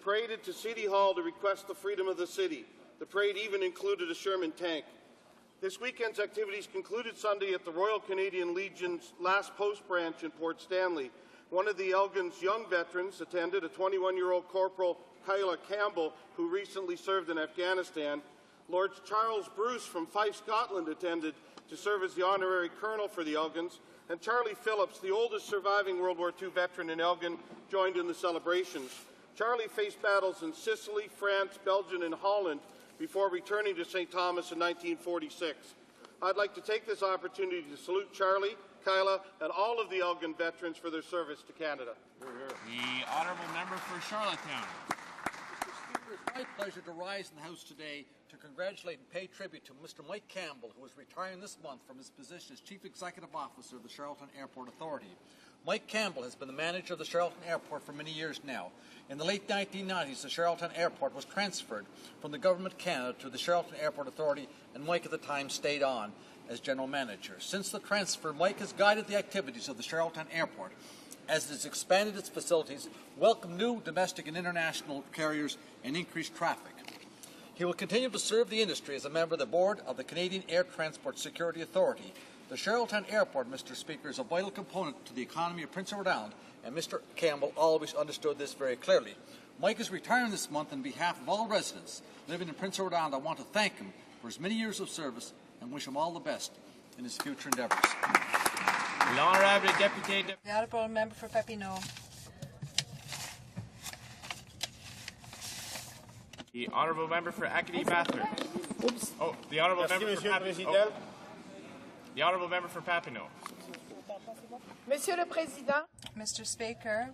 paraded to City Hall to request the freedom of the city. The parade even included a Sherman tank. This weekend's activities concluded Sunday at the Royal Canadian Legion's last post branch in Port Stanley. One of the Elgin's young veterans attended, a 21-year-old Corporal Kyla Campbell, who recently served in Afghanistan. Lord Charles Bruce from Fife, Scotland, attended to serve as the honorary colonel for the Elgins, and Charlie Phillips, the oldest surviving World War II veteran in Elgin, joined in the celebrations. Charlie faced battles in Sicily, France, Belgium, and Holland before returning to St. Thomas in 1946. I'd like to take this opportunity to salute Charlie, Kyla, and all of the Elgin veterans for their service to Canada. The Honourable Member for Charlottetown. It's my pleasure to rise in the House today to congratulate and pay tribute to Mr. Mike Campbell, who is retiring this month from his position as Chief Executive Officer of the Charlottetown Airport Authority. Mike Campbell has been the manager of the Charlottetown Airport for many years now. In the late 1990s, the Charlottetown Airport was transferred from the Government of Canada to the Charlottetown Airport Authority, and Mike at the time stayed on as General Manager. Since the transfer, Mike has guided the activities of the Charlottetown Airport as it has expanded its facilities, welcomed new domestic and international carriers, and increased traffic. He will continue to serve the industry as a member of the board of the Canadian Air Transport Security Authority. The Charlottetown Airport, Mr. Speaker, is a vital component to the economy of Prince Edward Island, and Mr. Campbell always understood this very clearly. Mike is retiring this month on behalf of all residents living in Prince Edward Island. I want to thank him for his many years of service and wish him all the best in his future endeavours. The Honourable Member for Papineau. The Honourable Member for Acadie-Bathurst. Oh, the Honourable Member for Papineau. The Honourable Member for Papineau. Monsieur le Président. Mr. Speaker,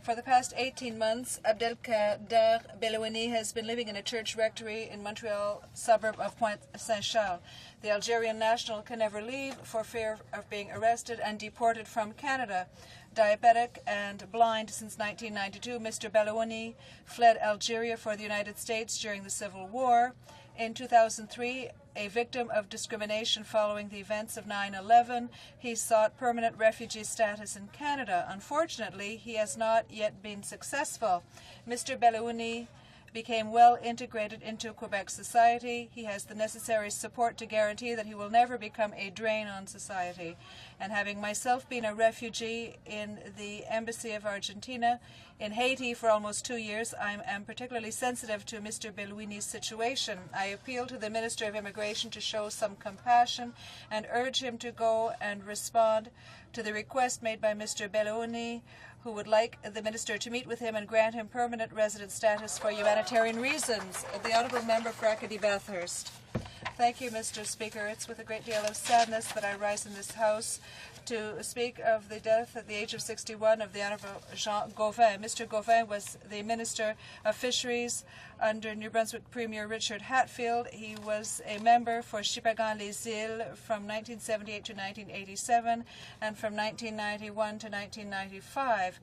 for the past 18 months, Abdelkader Belouini has been living in a church rectory in Montreal suburb of Pointe-Saint-Charles. The Algerian national can never leave for fear of being arrested and deported from Canada. diabetic and blind since 1992. Mr. Belouni fled Algeria for the United States during the Civil War. In 2003, a victim of discrimination following the events of 9/11, he sought permanent refugee status in Canada. Unfortunately, he has not yet been successful. Mr. Belouni became well integrated into Quebec society. He has the necessary support to guarantee that he will never become a drain on society. And having myself been a refugee in the Embassy of Argentina in Haiti for almost 2 years, I am particularly sensitive to Mr. Belouni's situation. I appeal to the Minister of Immigration to show some compassion and urge him to go and respond to the request made by Mr. Belouni, who would like the Minister to meet with him and grant him permanent resident status for humanitarian reasons. The Honourable Member for Acadie-Bathurst. Thank you, Mr. Speaker. It's with a great deal of sadness that I rise in this House to speak of the death at the age of 61 of the Honourable Jean Gauvin. Mr. Gauvin was the Minister of Fisheries under New Brunswick Premier Richard Hatfield. He was a member for Chipagan-les-Îles from 1978 to 1987 and from 1991 to 1995.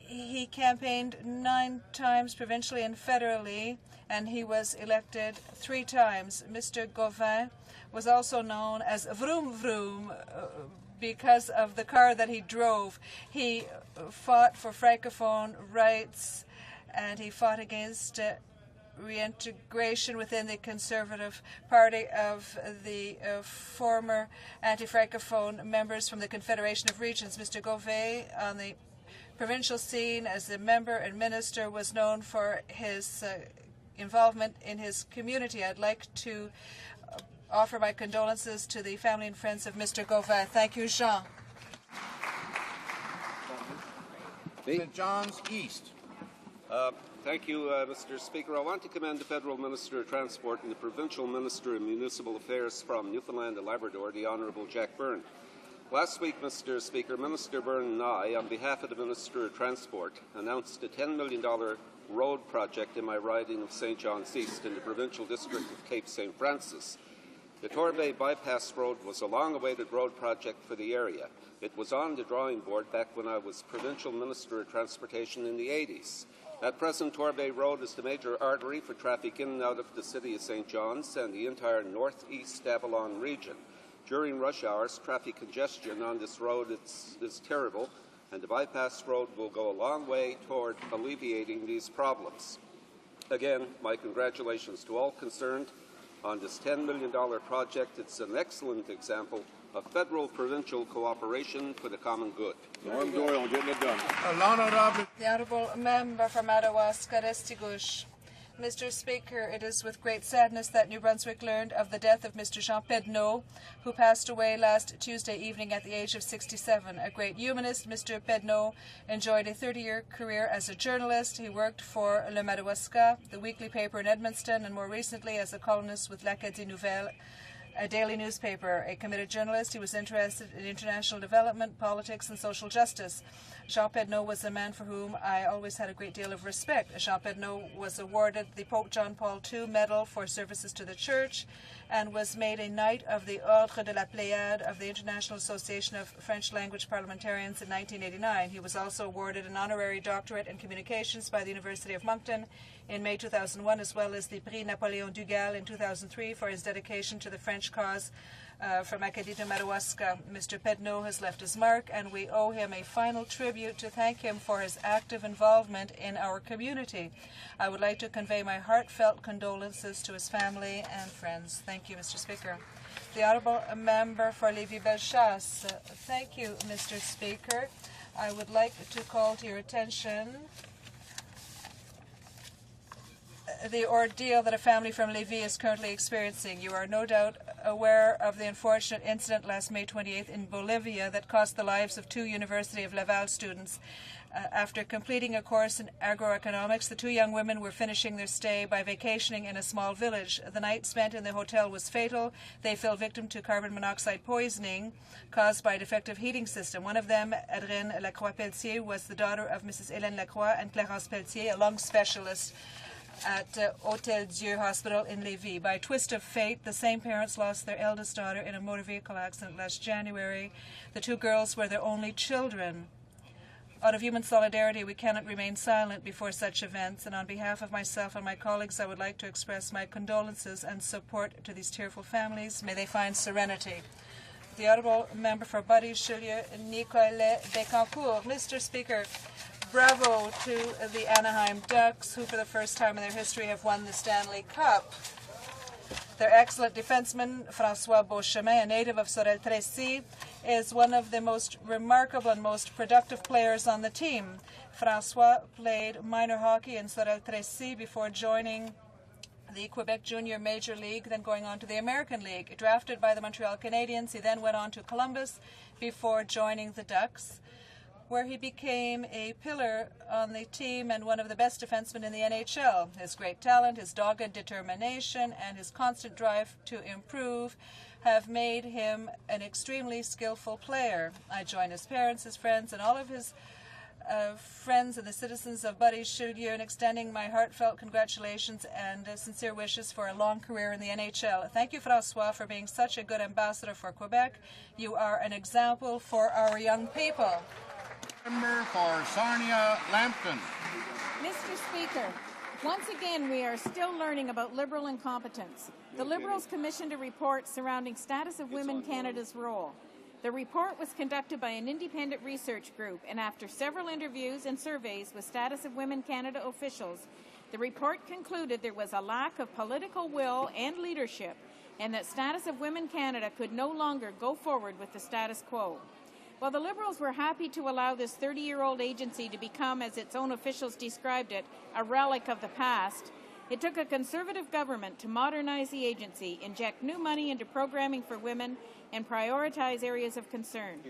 He campaigned 9 times provincially and federally, and he was elected 3 times. Mr. Gauvin was also known as Vroom Vroom because of the car that he drove. He fought for francophone rights, and he fought against reintegration within the Conservative Party of the former anti-francophone members from the Confederation of Regions. Mr. Gauvin, on the provincial scene as a member and minister, was known for his involvement in his community. I'd like to offer my condolences to the family and friends of Mr. Gauvin. Thank you, Jean. St. John's East. Thank you, Mr. Speaker. I want to commend the Federal Minister of Transport and the Provincial Minister of Municipal Affairs from Newfoundland and Labrador, the Honourable Jack Byrne. Last week, Mr. Speaker, Minister Byrne and I, on behalf of the Minister of Transport, announced a $10 million road project in my riding of St. John's East in the provincial district of Cape St. Francis. The Torbay Bypass Road was a long-awaited road project for the area. It was on the drawing board back when I was Provincial Minister of Transportation in the 80s. At present, Torbay Road is the major artery for traffic in and out of the city of St. John's and the entire northeast Avalon region. During rush hours, traffic congestion on this road is terrible, and the bypass road will go a long way toward alleviating these problems. Again, my congratulations to all concerned on this $10 million project. It's an excellent example of federal-provincial cooperation for the common good. Norm Doyle getting it done. The Honourable Member for Madawaska-Restigouche. Mr. Speaker, it is with great sadness that New Brunswick learned of the death of Mr. Jean Pedneau, who passed away last Tuesday evening at the age of 67. A great humanist, Mr. Pedneau enjoyed a 30-year career as a journalist. He worked for Le Madawaska, the weekly paper in Edmundston, and more recently as a columnist with l'Acadie Nouvelle, a daily newspaper. A committed journalist, he was interested in international development, politics, and social justice. Jean Pedneau was a man for whom I always had a great deal of respect. Jean Pedneau was awarded the Pope John Paul II Medal for services to the Church and was made a Knight of the Ordre de la Pléiade of the International Association of French Language Parliamentarians in 1989. He was also awarded an honorary doctorate in communications by the University of Moncton in May 2001, as well as the Prix Napoléon Dugal in 2003 for his dedication to the French cause from Acadie to Madawaska. Mr. Pedneau has left his mark, and we owe him a final tribute to thank him for his active involvement in our community. I would like to convey my heartfelt condolences to his family and friends. Thank you, Mr. Speaker. The Honourable Member for Lévis-Bellechasse. Thank you, Mr. Speaker. I would like to call to your attention the ordeal that a family from Lévis is currently experiencing. You are no doubt aware of the unfortunate incident last May 28th in Bolivia that cost the lives of 2 University of Laval students. After completing a course in agroeconomics, the 2 young women were finishing their stay by vacationing in a small village. The night spent in the hotel was fatal. They fell victim to carbon monoxide poisoning caused by a defective heating system. One of them, Adrienne Lacroix-Pelletier, was the daughter of Mrs. Hélène Lacroix and Clarence Pelletier, a lung specialist. at Hôtel Dieu Hospital in Lévis. By a twist of fate, the same parents lost their eldest daughter in a motor vehicle accident last January. The two girls were their only children. Out of human solidarity, we cannot remain silent before such events, and on behalf of myself and my colleagues, I would like to express my condolences and support to these tearful families. May they find serenity. The Honourable Member for Buddy-Chaulieu, Nicolet Bécancourt. Mr. Speaker, bravo to the Anaheim Ducks, who for the first time in their history have won the Stanley Cup. Their excellent defenseman, François Beauchemin, a native of Sorel-Tracy, is one of the most remarkable and most productive players on the team. François played minor hockey in Sorel-Tracy before joining the Quebec Junior Major League, then going on to the American League. Drafted by the Montreal Canadiens, he then went on to Columbus before joining the Ducks, where he became a pillar on the team and one of the best defensemen in the NHL. His great talent, his dogged determination, and his constant drive to improve have made him an extremely skillful player. I join his parents, his friends, and all of his friends and the citizens of Buddy-Chaulieu in extending my heartfelt congratulations and sincere wishes for a long career in the NHL. Thank you, François, for being such a good ambassador for Quebec. You are an example for our young people. Member for Sarnia-Lambton. Mr. Speaker, once again we are still learning about Liberal incompetence. The Liberals commissioned a report surrounding Status of Women Canada's role. The report was conducted by an independent research group, and after several interviews and surveys with Status of Women Canada officials, the report concluded there was a lack of political will and leadership, and that Status of Women Canada could no longer go forward with the status quo. While the Liberals were happy to allow this 30-year-old agency to become, as its own officials described it, a relic of the past, it took a Conservative government to modernize the agency, inject new money into programming for women, and prioritize areas of concern.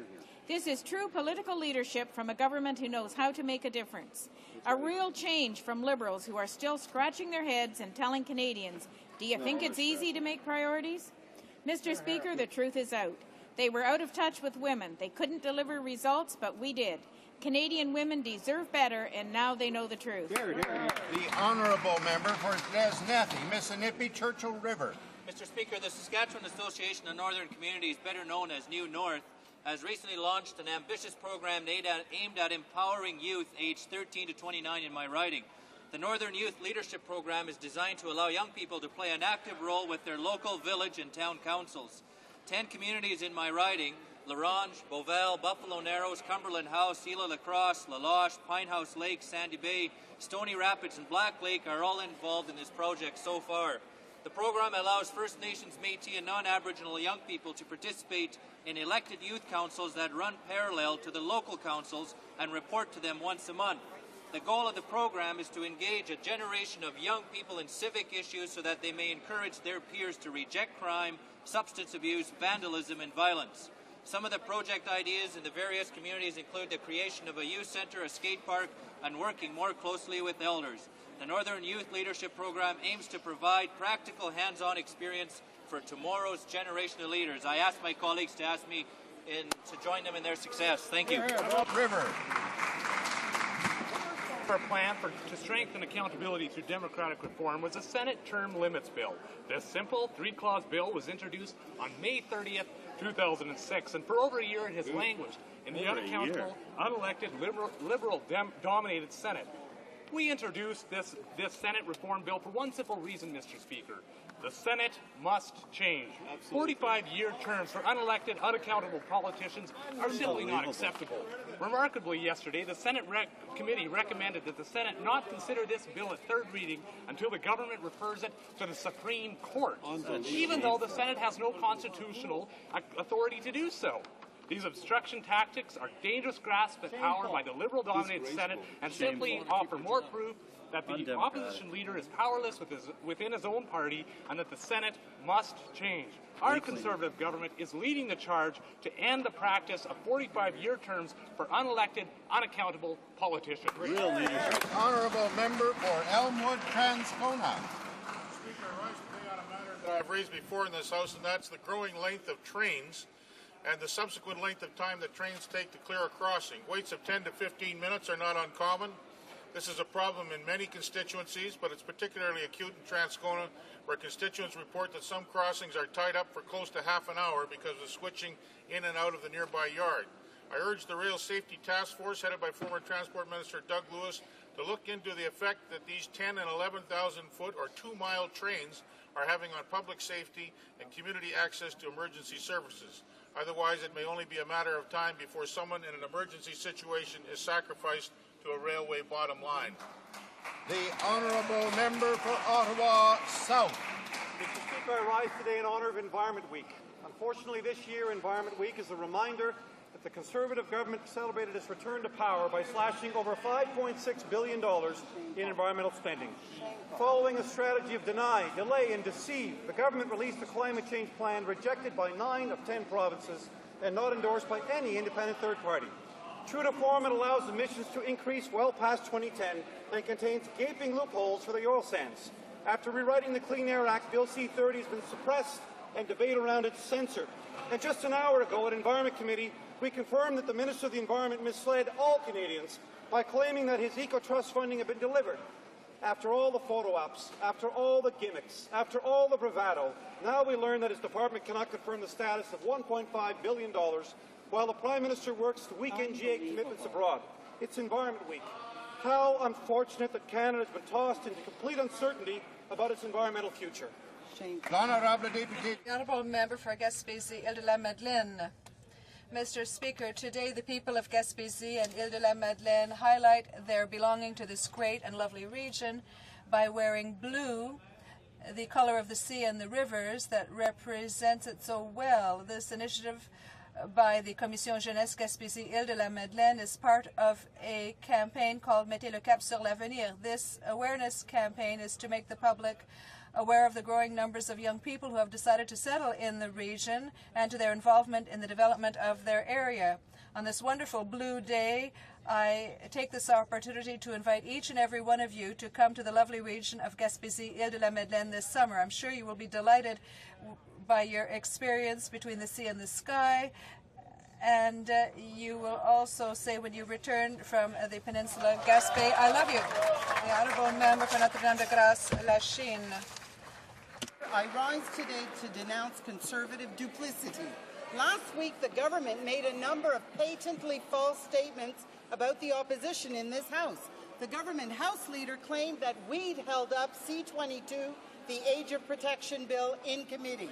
This is true political leadership from a government who knows how to make a difference. A real change from Liberals who are still scratching their heads and telling Canadians, do you think it's easy to make priorities? Mr. Speaker, the truth is out. They were out of touch with women. They couldn't deliver results, but we did. Canadian women deserve better, and now they know the truth. The Honourable Member for Desnethy, Missinippi, Churchill River. Mr. Speaker, the Saskatchewan Association of Northern Communities, better known as New North, has recently launched an ambitious program aimed at empowering youth aged 13 to 29 in my riding. The Northern Youth Leadership Program is designed to allow young people to play an active role with their local village and town councils. 10 communities in my riding, LaRange, Beauval, Buffalo Narrows, Cumberland House, Isla Lacrosse, La Loche, Pinehouse Lake, Sandy Bay, Stony Rapids, and Black Lake are all involved in this project so far. The program allows First Nations, Métis, and non-Aboriginal young people to participate in elected youth councils that run parallel to the local councils and report to them once a month. The goal of the program is to engage a generation of young people in civic issues so that they may encourage their peers to reject crime, substance abuse, vandalism, and violence. Some of the project ideas in the various communities include the creation of a youth centre, a skate park, and working more closely with elders. The Northern Youth Leadership Program aims to provide practical hands-on experience for tomorrow's generation of leaders. I ask my colleagues to ask me to join them in their success. Thank you. River. Our plan to strengthen accountability through democratic reform was a Senate term limits bill. This simple three-clause bill was introduced on May 30th, 2006, and for over a year it has languished in the unaccountable, unelected, liberal-dominated Senate. We introduced this Senate reform bill for one simple reason, Mr. Speaker. The Senate must change. 45-year terms for unelected, unaccountable politicians are simply not acceptable. Remarkably, yesterday, the Senate committee recommended that the Senate not consider this bill at third reading until the government refers it to the Supreme Court, even though the Senate has no constitutional authority to do so. These obstruction tactics are dangerous grasp at power by the Liberal-dominated Senate and simply offer more proof that the opposition leader is powerless within his own party and that the Senate must change. Our Conservative government is leading the charge to end the practice of 45-year terms for unelected, unaccountable politicians. Real leadership. Honourable Member for Elmwood, Transcona. Speaker, I rise today on a matter that I've raised before in this House, and that's the growing length of trains and the subsequent length of time that trains take to clear a crossing. Waits of 10 to 15 minutes are not uncommon. This is a problem in many constituencies, but it's particularly acute in Transcona, where constituents report that some crossings are tied up for close to half an hour because of switching in and out of the nearby yard. I urge the Rail Safety Task Force, headed by former Transport Minister Doug Lewis, to look into the effect that these 10 and 11,000 foot or 2-mile trains are having on public safety and community access to emergency services. Otherwise, it may only be a matter of time before someone in an emergency situation is sacrificed to a railway bottom line. The Honourable Member for Ottawa South. Mr. Speaker, I rise today in honour of Environment Week. Unfortunately, this year, Environment Week is a reminder that the Conservative government celebrated its return to power by slashing over $5.6 billion in environmental spending. Following a strategy of deny, delay and deceive, the government released a climate change plan rejected by 9 of 10 provinces and not endorsed by any independent third party. True to form, it allows emissions to increase well past 2010 and contains gaping loopholes for the oil sands. After rewriting the Clean Air Act, Bill C-30 has been suppressed and debate around it censored. And just an hour ago at Environment Committee, we confirmed that the Minister of the Environment misled all Canadians by claiming that his eco-trust funding had been delivered. After all the photo ops, after all the gimmicks, after all the bravado, now we learn that his department cannot confirm the status of $1.5 billion while the Prime Minister works to weaken G8 commitments abroad. It's Environment Week. How unfortunate that Canada has been tossed into complete uncertainty about its environmental future. The Honourable Member for Gaspésie, Île-de-la-Madeleine. Mr. Speaker, today the people of Gaspésie and Île-de-la-Madeleine highlight their belonging to this great and lovely region by wearing blue, the colour of the sea and the rivers that represents it so well. This initiative by the Commission Jeunesse Gaspésie Île-de-la-Madeleine is part of a campaign called Mettez le cap sur l'avenir. This awareness campaign is to make the public aware of the growing numbers of young people who have decided to settle in the region and to their involvement in the development of their area. On this wonderful blue day, I take this opportunity to invite each and every one of you to come to the lovely region of Gaspésie Île-de-la-Madeleine this summer. I'm sure you will be delighted by your experience between the sea and the sky, and you will also say when you return from the peninsula, Gaspé, I love you. The Honourable Member for Notre-Dame-de-Grâce-Lachine. I rise today to denounce Conservative duplicity. Last week, the government made a number of patently false statements about the opposition in this House. The government House leader claimed that we'd held up C-22, the Age of Protection Bill, in committee.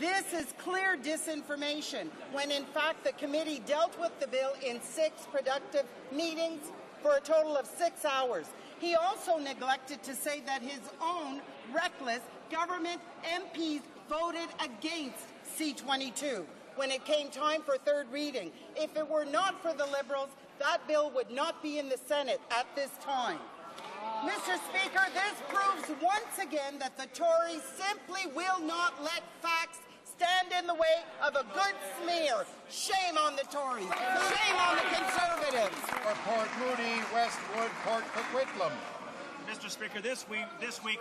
This is clear disinformation, when in fact the committee dealt with the bill in 6 productive meetings for a total of 6 hours. He also neglected to say that his own reckless government MPs voted against C-22 when it came time for third reading. If it were not for the Liberals, that bill would not be in the Senate at this time. Mr. Speaker, this proves once again that the Tories simply will not let facts stand in the way of a good smear. Shame on the Tories. Shame on the Conservatives. For Port Moody, Westwood, Port Coquitlam. Mr. Speaker, this week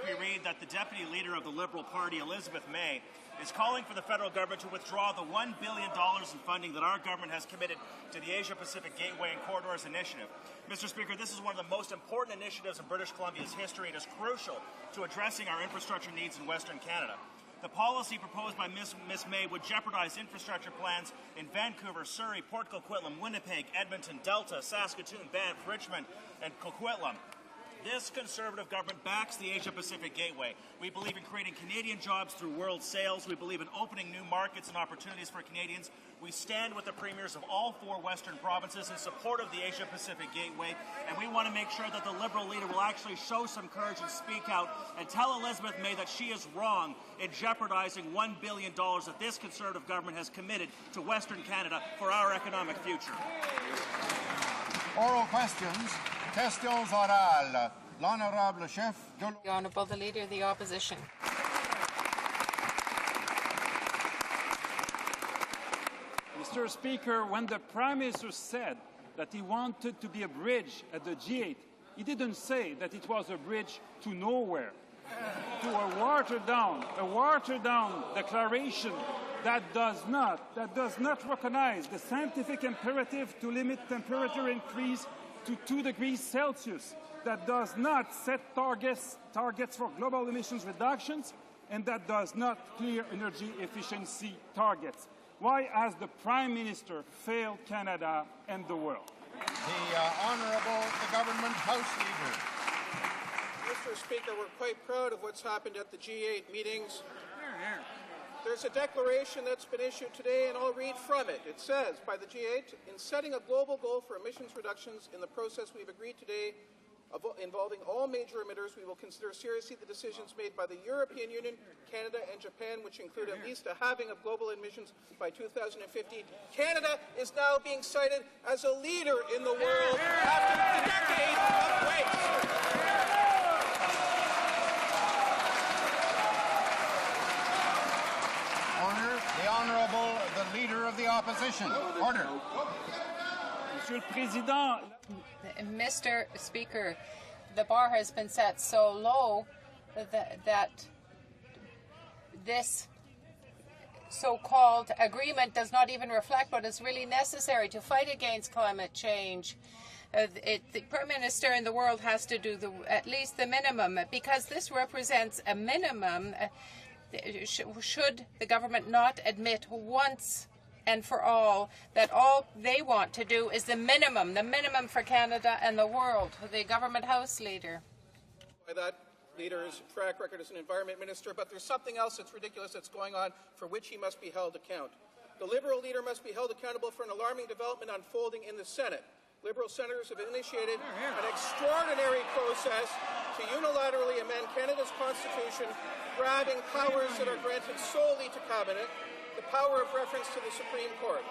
we read that the Deputy Leader of the Liberal Party, Elizabeth May, is calling for the federal government to withdraw the $1 billion in funding that our government has committed to the Asia-Pacific Gateway and Corridors Initiative. Mr. Speaker, this is one of the most important initiatives in British Columbia's history and is crucial to addressing our infrastructure needs in Western Canada. The policy proposed by Ms. May would jeopardize infrastructure plans in Vancouver, Surrey, Port Coquitlam, Winnipeg, Edmonton, Delta, Saskatoon, Banff, Richmond, and Coquitlam. This Conservative government backs the Asia-Pacific Gateway. We believe in creating Canadian jobs through world sales. We believe in opening new markets and opportunities for Canadians. We stand with the premiers of all 4 Western provinces in support of the Asia-Pacific Gateway, and we want to make sure that the Liberal leader will actually show some courage and speak out and tell Elizabeth May that she is wrong in jeopardizing $1 billion that this Conservative government has committed to Western Canada for our economic future. Oral questions. Questions orales. L'Honorable Chef de... The Honourable the Leader of the Opposition. Mr. Speaker, when the Prime Minister said that he wanted to be a bridge at the G8, he didn't say that it was a bridge to nowhere, to a watered down declaration that does not recognize the scientific imperative to limit temperature increase to 2 degrees Celsius, that does not set targets for global emissions reductions, and that does not clear energy efficiency targets. Why has the Prime Minister failed Canada and the world? The Government House Leader. Mr. Speaker, we're quite proud of what's happened at the G8 meetings. There's a declaration that's been issued today, and I'll read from it. It says, by the G8, in setting a global goal for emissions reductions in the process we've agreed today involving all major emitters, we will consider seriously the decisions made by the European Union, Canada, and Japan, which include at least a halving of global emissions by 2050. Canada is now being cited as a leader in the world after a decade of waste. The Honourable, the Leader of the Opposition. Order. Monsieur le Président. Mr. Speaker, the bar has been set so low that this so-called agreement does not even reflect what is really necessary to fight against climate change. The Prime Minister in the world has to do at least the minimum, because this represents a minimum. Should the government not admit once and for all that all they want to do is the minimum for Canada and the world? The Government House Leader. That leader's track record as an environment minister, but there's something else that's ridiculous that's going on for which he must be held account. The Liberal leader must be held accountable for an alarming development unfolding in the Senate. Liberal senators have initiated an extraordinary process to unilaterally amend Canada's Constitution, grabbing powers that are granted solely to Cabinet, the power of reference to the Supreme Court.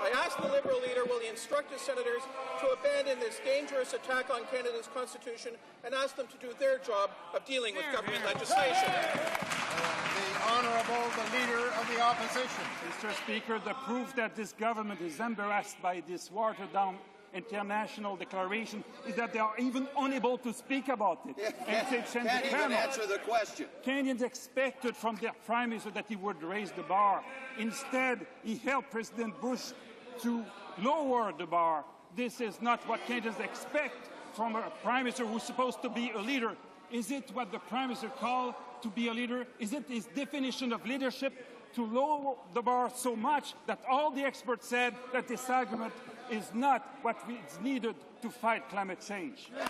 I ask the Liberal leader, will he instruct his senators to abandon this dangerous attack on Canada's Constitution and ask them to do their job of dealing with government legislation? The Honourable, the Leader of the Opposition. Mr. Speaker, the proof that this government is embarrassed by this watered-down international declaration is that they are even unable to speak about it. Can't even answer the question. Canadians expected from their Prime Minister that he would raise the bar. Instead, he helped President Bush to lower the bar. This is not what Canadians expect from a Prime Minister who's supposed to be a leader. Is it what the Prime Minister called to be a leader? Is it his definition of leadership to lower the bar so much that all the experts said that this argument is not what is needed to fight climate change? The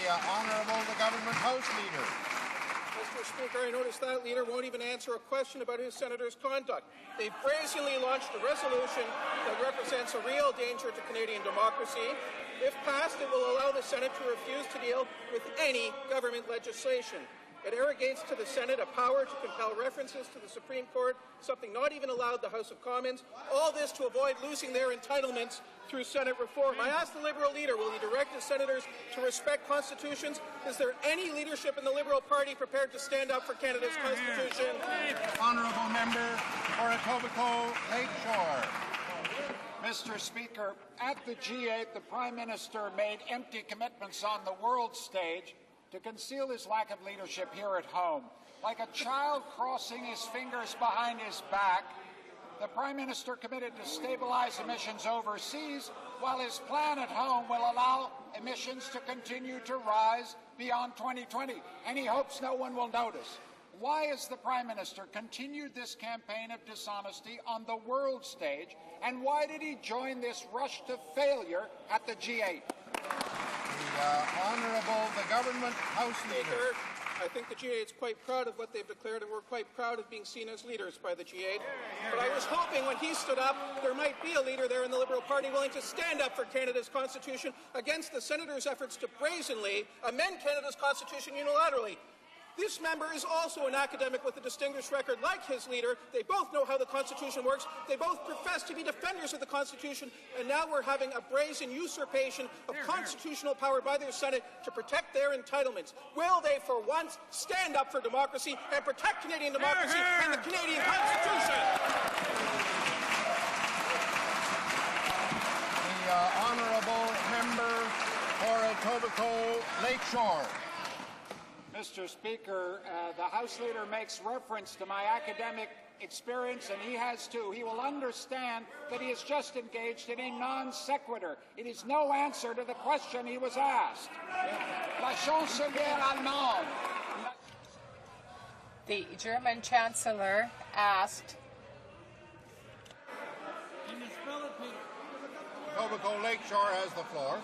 Honourable, the Government House Leader. Mr. Speaker, I notice that leader won't even answer a question about his senator's conduct. They've brazenly launched a resolution that represents a real danger to Canadian democracy. If passed, it will allow the Senate to refuse to deal with any government legislation. It arrogates to the Senate a power to compel references to the Supreme Court, something not even allowed the House of Commons, all this to avoid losing their entitlements through Senate reform. I ask the Liberal leader, will he direct his senators to respect constitutions? Is there any leadership in the Liberal Party prepared to stand up for Canada's Constitution? Honourable Member for Etobicoke Lakeshore. Mr. Speaker, at the G8, the Prime Minister made empty commitments on the world stage to conceal his lack of leadership here at home. Like a child crossing his fingers behind his back, the Prime Minister committed to stabilize emissions overseas, while his plan at home will allow emissions to continue to rise beyond 2020, and he hopes no one will notice. Why has the Prime Minister continued this campaign of dishonesty on the world stage, and why did he join this rush to failure at the G8? Honourable, the Government House Leader. I think the G8 is quite proud of what they've declared, and we're quite proud of being seen as leaders by the G8. But I was hoping when he stood up, there might be a leader there in the Liberal Party willing to stand up for Canada's Constitution against the Senator's efforts to brazenly amend Canada's Constitution unilaterally. This member is also an academic with a distinguished record like his leader. They both know how the Constitution works. They both profess to be defenders of the Constitution. And now we're having a brazen usurpation of constitutional power by their Senate to protect their entitlements. Will they, for once, stand up for democracy and protect Canadian democracy and the Canadian Constitution? The Honourable Member for Etobicoke Lakeshore. Mr. Speaker, the House Leader makes reference to my academic experience, and he has too, he will understand that he is just engaged in a non sequitur. It is no answer to the question he was asked. La chancelière allemande. The German Chancellor asked, Etobicoke Lakeshore has the floor.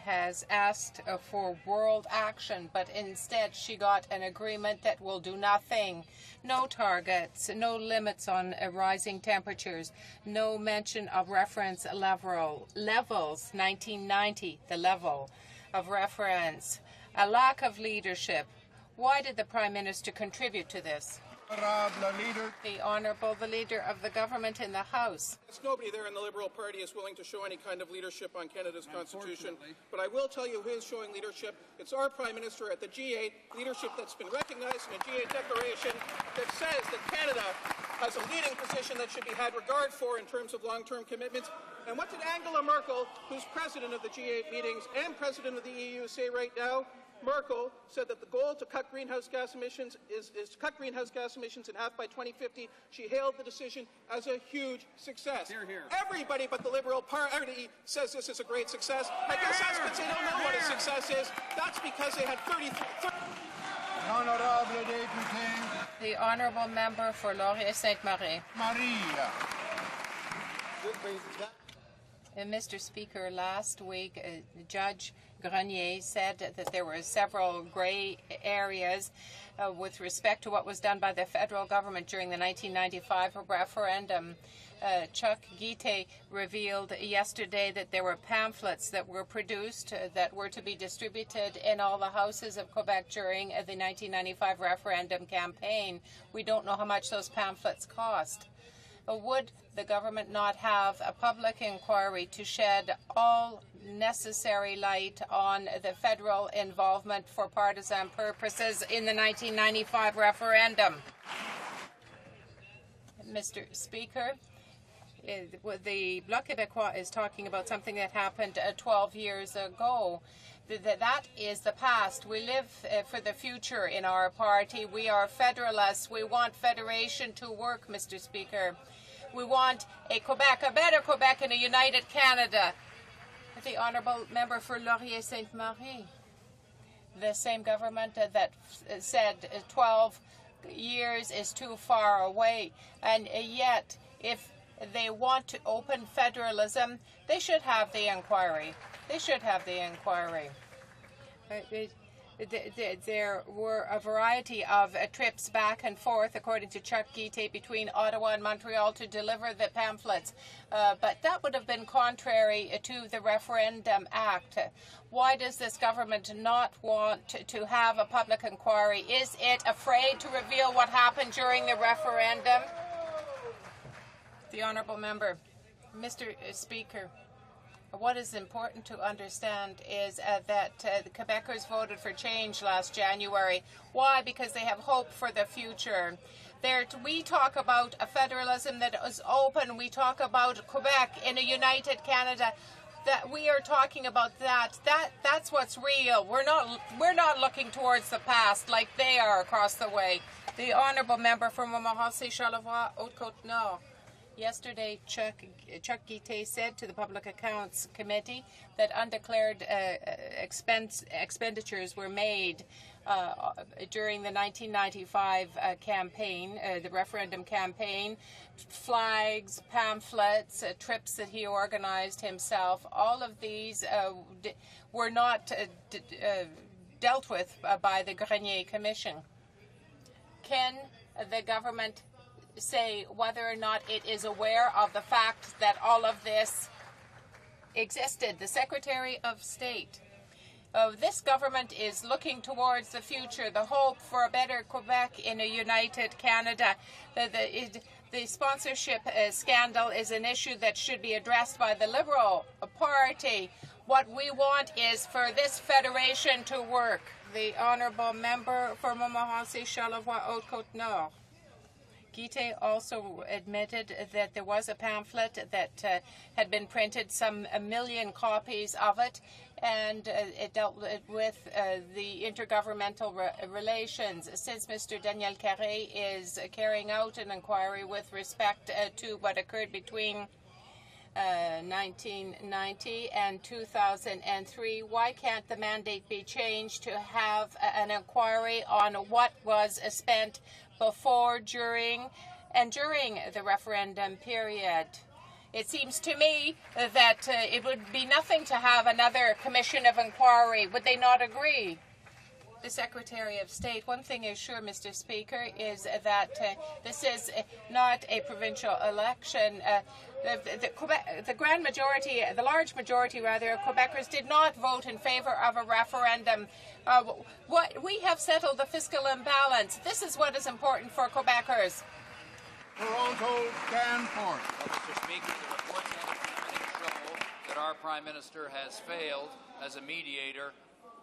has asked for world action, but instead she got an agreement that will do nothing. No targets, no limits on rising temperatures, no mention of reference levels, 1990, the level of reference, a lack of leadership. Why did the Prime Minister contribute to this? The Honourable, the Leader of the Government in the House. Nobody there in the Liberal Party is willing to show any kind of leadership on Canada's Constitution. But I will tell you who is showing leadership. It's our Prime Minister at the G8, leadership that's been recognized in a G8 declaration that says that Canada has a leading position that should be had regard for in terms of long-term commitments. And what did Angela Merkel, who's president of the G8 meetings and president of the EU, say right now? Merkel said that the goal to cut greenhouse gas emissions is to cut greenhouse gas emissions in half by 2050. She hailed the decision as a huge success. Hear, hear. Everybody but the Liberal Party says this is a great success. I guess that's because they don't know what a success is. That's because they had 30. Honorable Deputy. The Honourable Member for Laurier-Sainte-Marie. Maria. Mr. Speaker, last week, Judge Grenier said that there were several grey areas with respect to what was done by the federal government during the 1995 referendum. Chuck Guite revealed yesterday that there were pamphlets that were produced that were to be distributed in all the houses of Quebec during the 1995 referendum campaign. We don't know how much those pamphlets cost. Would the government not have a public inquiry to shed all necessary light on the federal involvement for partisan purposes in the 1995 referendum? Mr. Speaker, the Bloc Québécois is talking about something that happened 12 years ago. That is the past. We live for the future in our party. We are federalists. We want federation to work, Mr. Speaker. We want a Quebec, a better Quebec, and a united Canada. The Honourable Member for Laurier-Sainte-Marie. The same government that said 12 years is too far away, and yet if they want to open federalism, they should have the inquiry. They should have the inquiry. There were a variety of trips back and forth, according to Chuck Guite, between Ottawa and Montreal to deliver the pamphlets. But that would have been contrary to the Referendum Act. Why does this government not want to have a public inquiry? Is it afraid to reveal what happened during the referendum? The Honourable Member. Mr. Speaker, what is important to understand is that the Quebecers voted for change last January. Why? Because they have hope for the future. We talk about a federalism that is open. We talk about Quebec in a united Canada. That we are talking about that's what's real. We're not looking towards the past like they are across the way. The Honourable Member for Montmorency, Charlevoix, Haute-Côte-Nord. Yesterday, Chuck Guite said to the Public Accounts Committee that undeclared expenditures were made during the 1995 campaign, the referendum campaign, flags, pamphlets, trips that he organized himself. All of these were not dealt with by the Grenier Commission. Can the government say whether or not it is aware of the fact that all of this existed? The Secretary of State of this government is looking towards the future, the hope for a better Quebec in a united Canada. The sponsorship scandal is an issue that should be addressed by the Liberal Party. What we want is for this federation to work. The Honourable Member for Montmorency, Charlevoix, Haute-Côte-Nord. Guite also admitted that there was a pamphlet that had been printed, some 1 million copies of it, and it dealt with the intergovernmental relations. Since Mr. Daniel Carré is carrying out an inquiry with respect to what occurred between 1990 and 2003, why can't the mandate be changed to have an inquiry on what was spent before, during, and during the referendum period? It seems to me that it would be nothing to have another commission of inquiry. Would they not agree? The Secretary of State, one thing is sure, Mr. Speaker, is that this is not a provincial election. The grand majority, the large majority rather, of Quebecers did not vote in favour of a referendum. We have settled the fiscal imbalance. This is what is important for Quebecers. Toronto, Danforth. Mr. Speaker, the reports show that our Prime Minister has failed as a mediator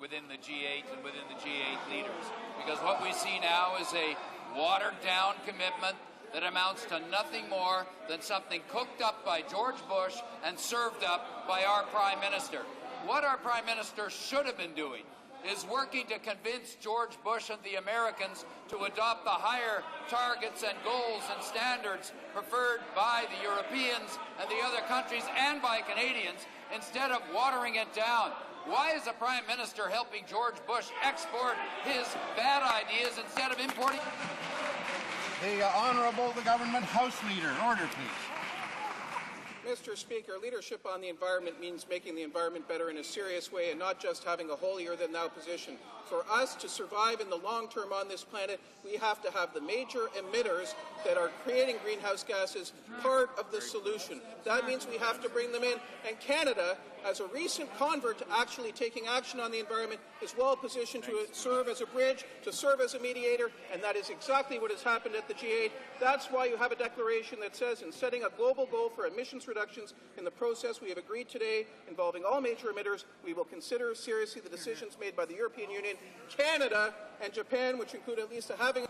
within the G8 and within the G8 leaders. Because what we see now is a watered-down commitment that amounts to nothing more than something cooked up by George Bush and served up by our Prime Minister. What our Prime Minister should have been doing is working to convince George Bush and the Americans to adopt the higher targets and goals and standards preferred by the Europeans and the other countries and by Canadians instead of watering it down. Why is the Prime Minister helping George Bush export his bad ideas instead of importing? The Honourable the Government House Leader. Order, please. Mr. Speaker, leadership on the environment means making the environment better in a serious way and not just having a holier-than-thou position. For us to survive in the long term on this planet, we have to have the major emitters that are creating greenhouse gases part of the solution. That means we have to bring them in. And Canada, as a recent convert to actually taking action on the environment, is well positioned to serve as a bridge, to serve as a mediator, and that is exactly what has happened at the G8. That's why you have a declaration that says, in setting a global goal for emissions reductions in the process we have agreed today involving all major emitters, we will consider seriously the decisions made by the European Union, Canada, and Japan, which include at least having...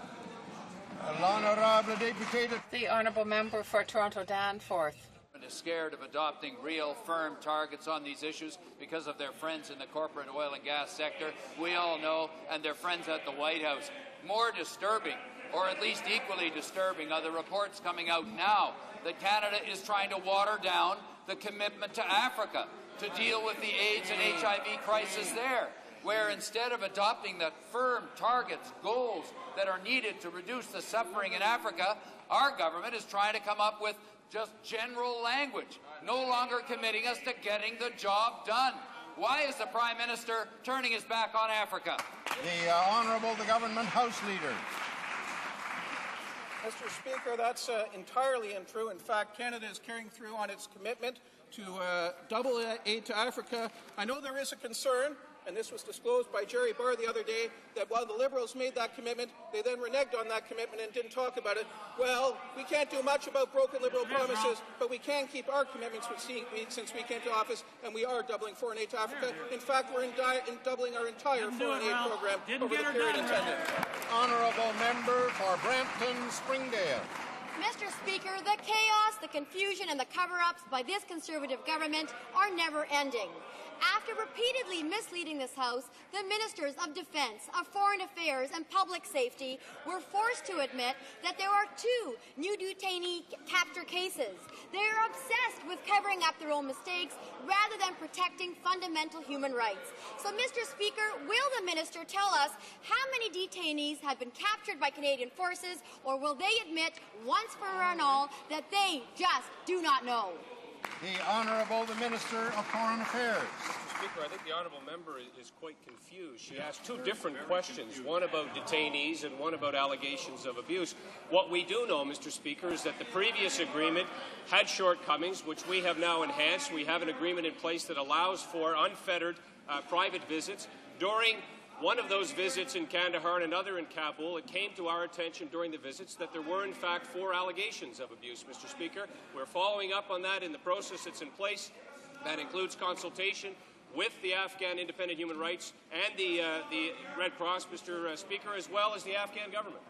The Honourable Member for Toronto Danforth. Is scared of adopting real firm targets on these issues because of their friends in the corporate oil and gas sector. We all know, and their friends at the White House. More disturbing, or at least equally disturbing, are the reports coming out now that Canada is trying to water down the commitment to Africa to deal with the AIDS and HIV crisis there, where instead of adopting the firm targets, goals that are needed to reduce the suffering in Africa, our government is trying to come up with just general language, no longer committing us to getting the job done. Why is the Prime Minister turning his back on Africa? The Honourable the Government House Leader. Mr. Speaker, that's entirely untrue. In fact, Canada is carrying through on its commitment to double aid to Africa. I know there is a concern, and this was disclosed by Jerry Barr the other day, that while the Liberals made that commitment, they then reneged on that commitment and didn't talk about it. Well, we can't do much about broken Liberal promises, but we can keep our commitments since we came to office, and we are doubling foreign aid to Africa. In fact, we're doubling our entire foreign aid program over the period intended. Honourable Member for Brampton Springdale. Mr. Speaker, the chaos, the confusion, and the cover-ups by this Conservative government are never ending. After repeatedly misleading this House, the Ministers of Defence, of Foreign Affairs and Public Safety were forced to admit that there are 2 new detainee capture cases. They are obsessed with covering up their own mistakes rather than protecting fundamental human rights. So, Mr. Speaker, will the Minister tell us how many detainees have been captured by Canadian forces, or will they admit once for all that they just do not know? The Honourable the Minister of Foreign Affairs. Mr. Speaker, I think the Honourable Member is quite confused. She asked 2 different questions, one about detainees and one about allegations of abuse. What we do know, Mr. Speaker, is that the previous agreement had shortcomings, which we have now enhanced. We have an agreement in place that allows for unfettered private visits. During one of those visits in Kandahar and another in Kabul, it came to our attention during the visits that there were, in fact, 4 allegations of abuse, Mr. Speaker. We're following up on that in the process that's in place. That includes consultation with the Afghan Independent Human Rights and the Red Cross, Mr. Speaker, as well as the Afghan government.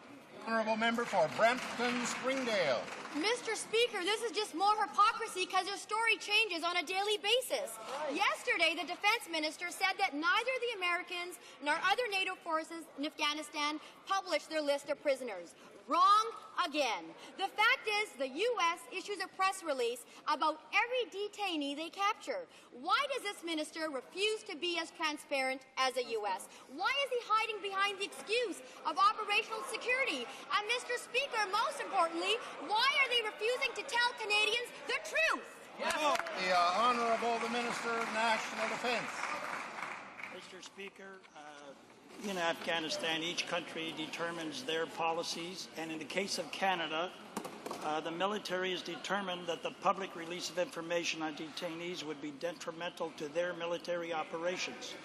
Honourable member for Brampton Springdale. Mr. Speaker, this is just more hypocrisy because your story changes on a daily basis. Yesterday, the defense minister said that neither the Americans nor other NATO forces in Afghanistan published their list of prisoners. Wrong again. The fact is, the U.S. issues a press release about every detainee they capture. Why does this minister refuse to be as transparent as the U.S.? Why is he hiding behind the excuse of operational security? And Mr. Speaker, most importantly, why are they refusing to tell Canadians the truth? The Honourable the Minister of National Defence. Mr. Speaker, in Afghanistan, each country determines their policies, and in the case of Canada, the military has determined that the public release of information on detainees would be detrimental to their military operations.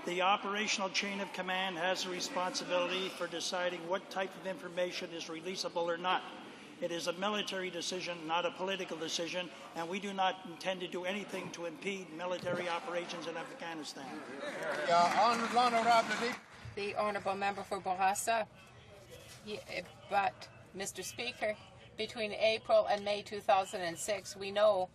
The operational chain of command has a responsibility for deciding what type of information is releasable or not. It is a military decision, not a political decision, and we do not intend to do anything to impede military operations in Afghanistan. The Honourable Member for Bourassa. But, Mr. Speaker, between April and May 2006, we know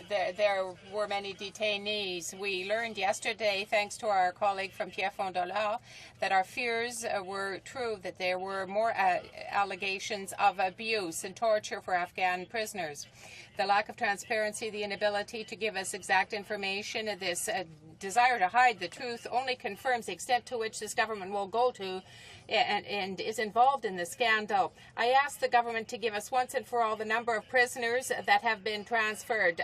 there were many detainees. We learned yesterday, thanks to our colleague from Pierrefonds-Dollard, that our fears were true, that there were more allegations of abuse and torture for Afghan prisoners. The lack of transparency, the inability to give us exact information, this desire to hide the truth only confirms the extent to which this government will go to and is involved in the scandal. I ask the government to give us once and for all the number of prisoners that have been transferred.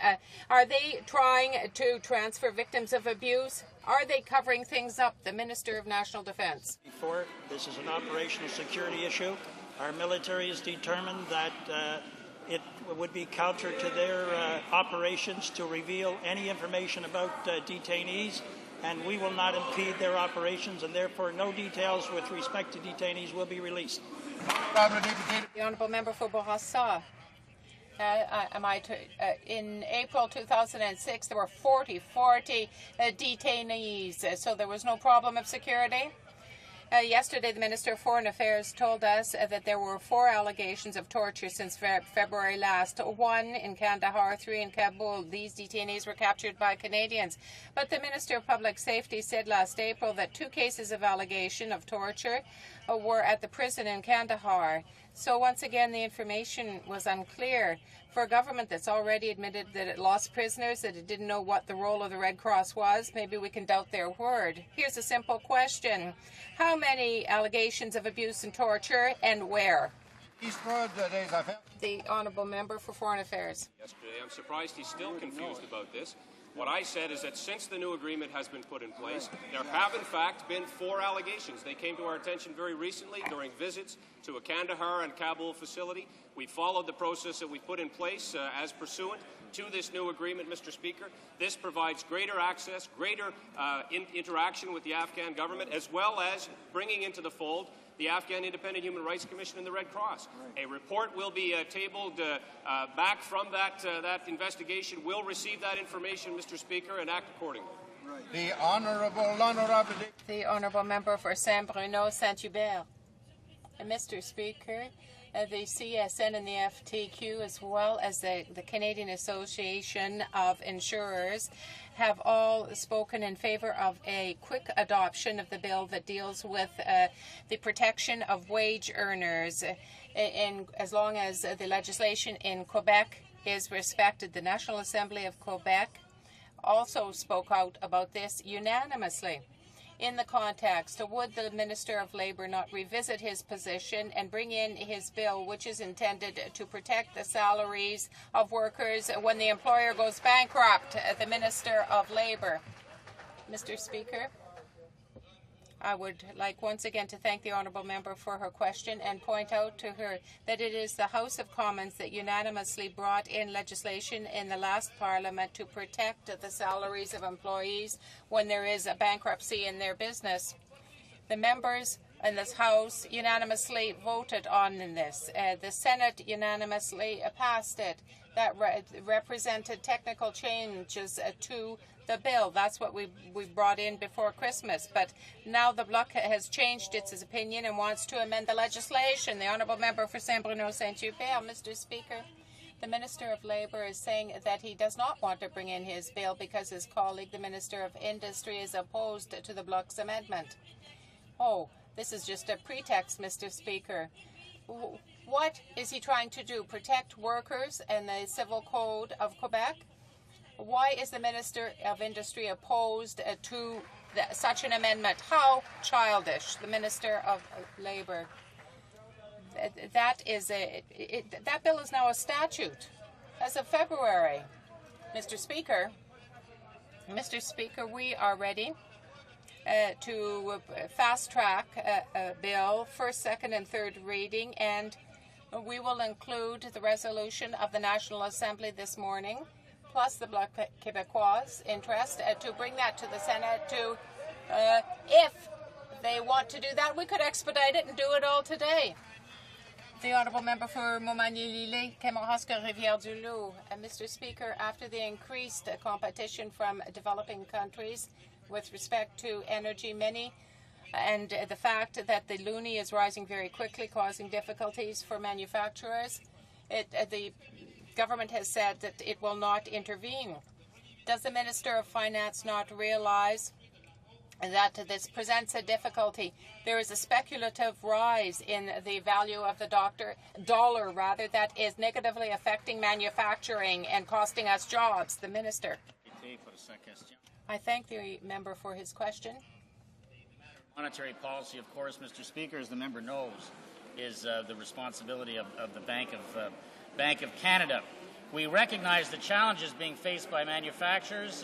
Are they trying to transfer victims of abuse? Are they covering things up? The Minister of National Defence. Before, this is an operational security issue. Our military has determined that it would be counter to their operations to reveal any information about detainees, and we will not impede their operations, and therefore no details with respect to detainees will be released. The Honourable Member for Bourassa. In April 2006, there were 40 detainees, so there was no problem of security. Yesterday, the Minister of Foreign Affairs told us that there were 4 allegations of torture since February last, 1 in Kandahar, 3 in Kabul. These detainees were captured by Canadians. But the Minister of Public Safety said last April that 2 cases of allegation of torture were at the prison in Kandahar. So once again, the information was unclear. For a government that's already admitted that it lost prisoners, that it didn't know what the role of the Red Cross was, maybe we can doubt their word. Here's a simple question. How many allegations of abuse and torture, and where? The Honourable Member for Foreign Affairs. Yesterday, I'm surprised he's still confused about this. What I said is that since the new agreement has been put in place, there have in fact been 4 allegations. They came to our attention very recently during visits to a Kandahar and Kabul facility. We followed the process that we put in place as pursuant to this new agreement, Mr. Speaker. This provides greater access, greater interaction with the Afghan government, as well as bringing into the fold the Afghan Independent Human Rights Commission and the Red Cross. A report will be tabled back from that investigation. We'll receive that information, Mr. Speaker, and act accordingly. The Honourable Member for Saint-Bruno, Saint-Hubert. Mr. Speaker, the CSN and the FTQ, as well as the Canadian Association of Insurers, have all spoken in favour of a quick adoption of the bill that deals with the protection of wage earners, as long as the legislation in Quebec is respected. The National Assembly of Quebec also spoke out about this unanimously. In the context, would the Minister of Labour not revisit his position and bring in his bill, which is intended to protect the salaries of workers when the employer goes bankrupt? The Minister of Labour. Mr. Speaker, I would like once again to thank the Honourable Member for her question and point out to her that it is the House of Commons that unanimously brought in legislation in the last Parliament to protect the salaries of employees when there is a bankruptcy in their business. The members in this House unanimously voted on this. The Senate unanimously passed it. That represented technical changes to the bill. That's what we brought in before Christmas. But now the Bloc has changed its opinion and wants to amend the legislation. The Honourable Member for Saint-Bruno-Saint-Hubert, Mr. Speaker. The Minister of Labour is saying that he does not want to bring in his bill because his colleague, the Minister of Industry, is opposed to the Bloc's amendment. Oh, this is just a pretext, Mr. Speaker. What is he trying to do? Protect workers and the Civil Code of Quebec? Why is the Minister of Industry opposed to such an amendment? How childish. The Minister of Labour. That bill is now a statute as of February. Mr. Speaker, we are ready to fast-track a bill, first, second, and third reading, and we will include the resolution of the National Assembly this morning, plus the Bloc Québécois' interest, to bring that to the Senate to, if they want to do that, we could expedite it and do it all today. The Honourable Member for Montmagny-Lilley, Kamouraska, Rivière-du-Loup. Mr. Speaker, after the increased competition from developing countries with respect to energy, and the fact that the loonie is rising very quickly, causing difficulties for manufacturers, the government has said that it will not intervene. Does the Minister of Finance not realize that this presents a difficulty? There is a speculative rise in the value of the dollar that is negatively affecting manufacturing and costing us jobs. The Minister. I thank the member for his question. Monetary policy, of course, Mr. Speaker, as the member knows, is the responsibility of the Bank of Canada. We recognize the challenges being faced by manufacturers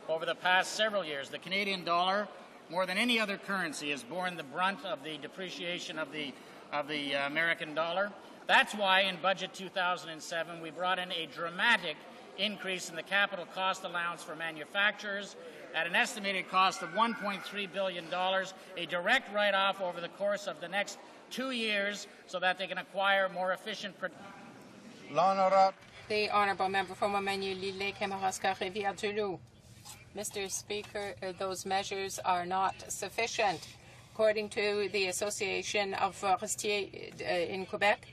over the past several years. The Canadian dollar, more than any other currency, has borne the brunt of the depreciation of the American dollar. That's why in Budget 2007 we brought in a dramatic increase in the capital cost allowance for manufacturers at an estimated cost of $1.3 billion, a direct write-off over the course of the next 2 years so that they can acquire more efficient The Honourable Member for Montmagny-Lilley, Kamouraska, Rivière-du-Loup. Mr. Speaker, those measures are not sufficient. According to the Association of Forestiers in Quebec,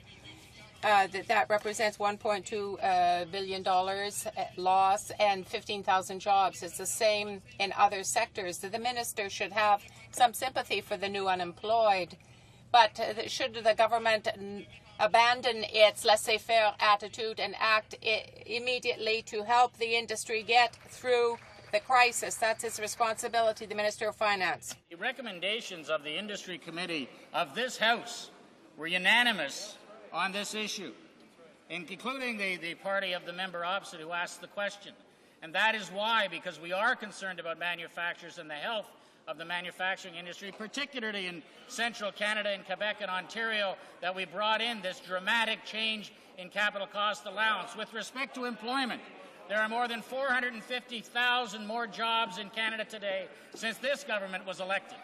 that represents $1.2 billion loss and 15,000 jobs. It's the same in other sectors. The minister should have some sympathy for the new unemployed, but should the government abandon its laissez-faire attitude and act immediately to help the industry get through the crisis? That's its responsibility, the Minister of Finance. The recommendations of the Industry Committee of this House were unanimous on this issue, including the party of the member opposite who asked the question. And that is why, because we are concerned about manufacturers and the health of the manufacturing industry, particularly in central Canada, in Quebec and Ontario, that we brought in this dramatic change in capital cost allowance. With respect to employment, there are more than 450,000 more jobs in Canada today since this government was elected.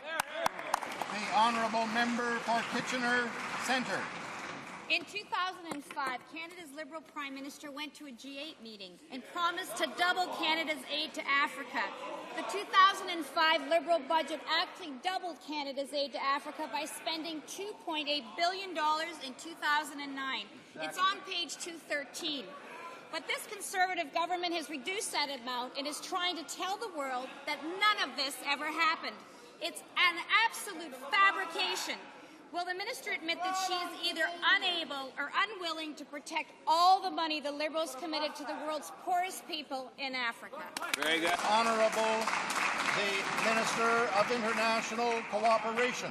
The Honourable Member for Kitchener Centre. In 2005, Canada's Liberal Prime Minister went to a G8 meeting and promised to double Canada's aid to Africa. The 2005 Liberal budget actually doubled Canada's aid to Africa by spending $2.8 billion in 2009. It's on page 213. But this Conservative government has reduced that amount and is trying to tell the world that none of this ever happened. It's an absolute fabrication. Will the minister admit that she is either unable or unwilling to protect all the money the Liberals committed to the world's poorest people in Africa? Very good. Honourable, the Minister of International Cooperation.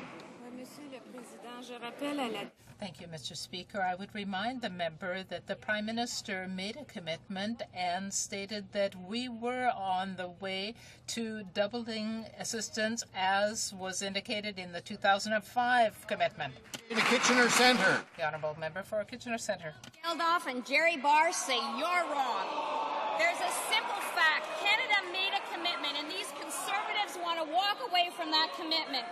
Thank you, Mr. Speaker. I would remind the member that the Prime Minister made a commitment and stated that we were on the way to doubling assistance as was indicated in the 2005 commitment. The Kitchener Centre. The Honourable Member for Kitchener Centre. Geldof and Jerry Barr say you're wrong. There's a simple fact. Canada made a commitment, and these Conservatives want to walk away from that commitment.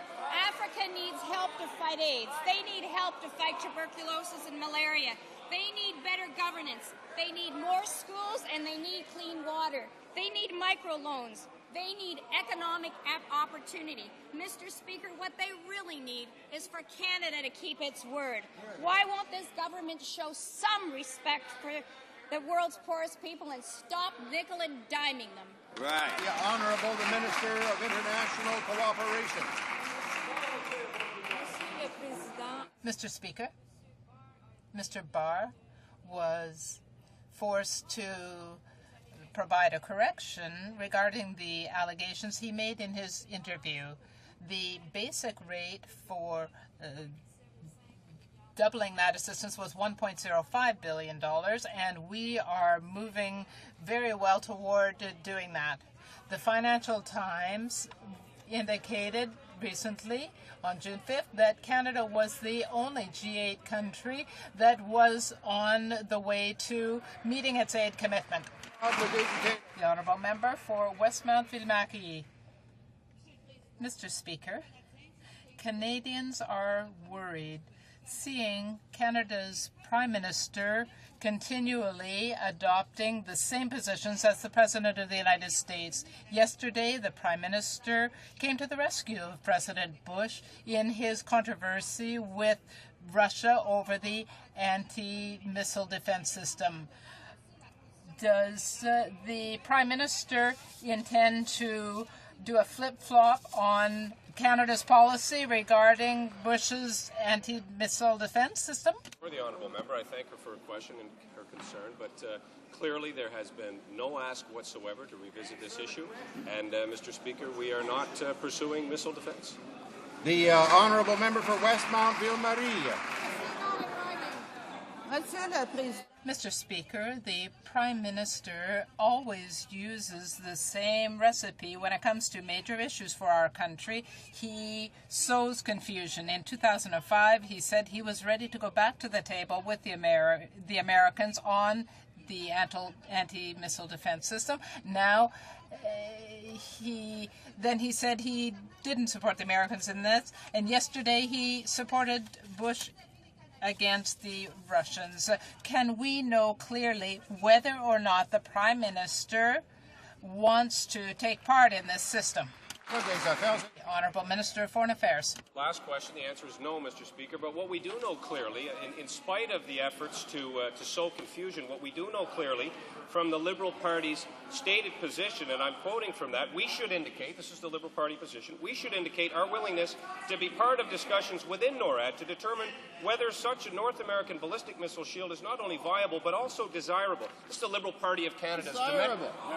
Africa needs help to fight AIDS. They need help to fight tuberculosis and malaria. They need better governance. They need more schools, and they need clean water. They need microloans. They need economic opportunity. Mr. Speaker, what they really need is for Canada to keep its word. Why won't this government show some respect for the world's poorest people and stop nickel and diming them? Right. The Honourable the Minister of International Cooperation. Mr. Speaker, Mr. Barr was forced to provide a correction regarding the allegations he made in his interview. The basic rate for doubling that assistance was $1.05 billion, and we are moving very well toward doing that. The Financial Times indicated recently, on June 5th, that Canada was the only G8 country that was on the way to meeting its aid commitment. The Honourable Member for Westmount-Ville-Maquis. Mr. Speaker, Canadians are worried seeing Canada's Prime Minister continually adopting the same positions as the President of the United States. Yesterday, the Prime Minister came to the rescue of President Bush in his controversy with Russia over the anti-missile defense system. Does the Prime Minister intend to do a flip-flop on Canada's policy regarding Bush's anti-missile defense system? For the honourable member, I thank her for her question and her concern, but clearly there has been no ask whatsoever to revisit this issue, and Mr. Speaker, we are not pursuing missile defense. The Honourable Member for Westmount-Ville-Marie. Mr. Speaker, the Prime Minister always uses the same recipe when it comes to major issues for our country. He sows confusion. In 2005, he said he was ready to go back to the table with the Americans on the anti-missile defense system. Now, he said he didn't support the Americans in this, and yesterday he supported Bush against the Russians. Can we know clearly whether or not the Prime Minister wants to take part in this system? The Honourable Minister of Foreign Affairs. Last question. The answer is no, Mr. Speaker. But what we do know clearly, in spite of the efforts to sow confusion, what we do know clearly from the Liberal Party's stated position, and I'm quoting from that, we should indicate, this is the Liberal Party position, we should indicate our willingness to be part of discussions within NORAD to determine whether such a North American ballistic missile shield is not only viable but also desirable. This is the Liberal Party of Canada's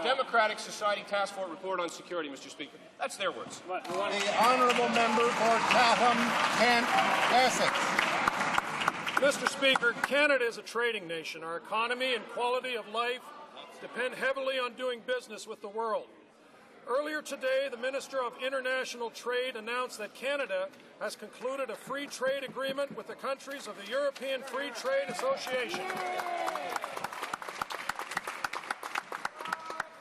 Democratic Society Task Force report on security, Mr. Speaker. That's their words. The Honourable Member for Chatham, Kent, Essex. Mr. Speaker, Canada is a trading nation. Our economy and quality of life depend heavily on doing business with the world. Earlier today, the Minister of International Trade announced that Canada has concluded a free trade agreement with the countries of the European Free Trade Association.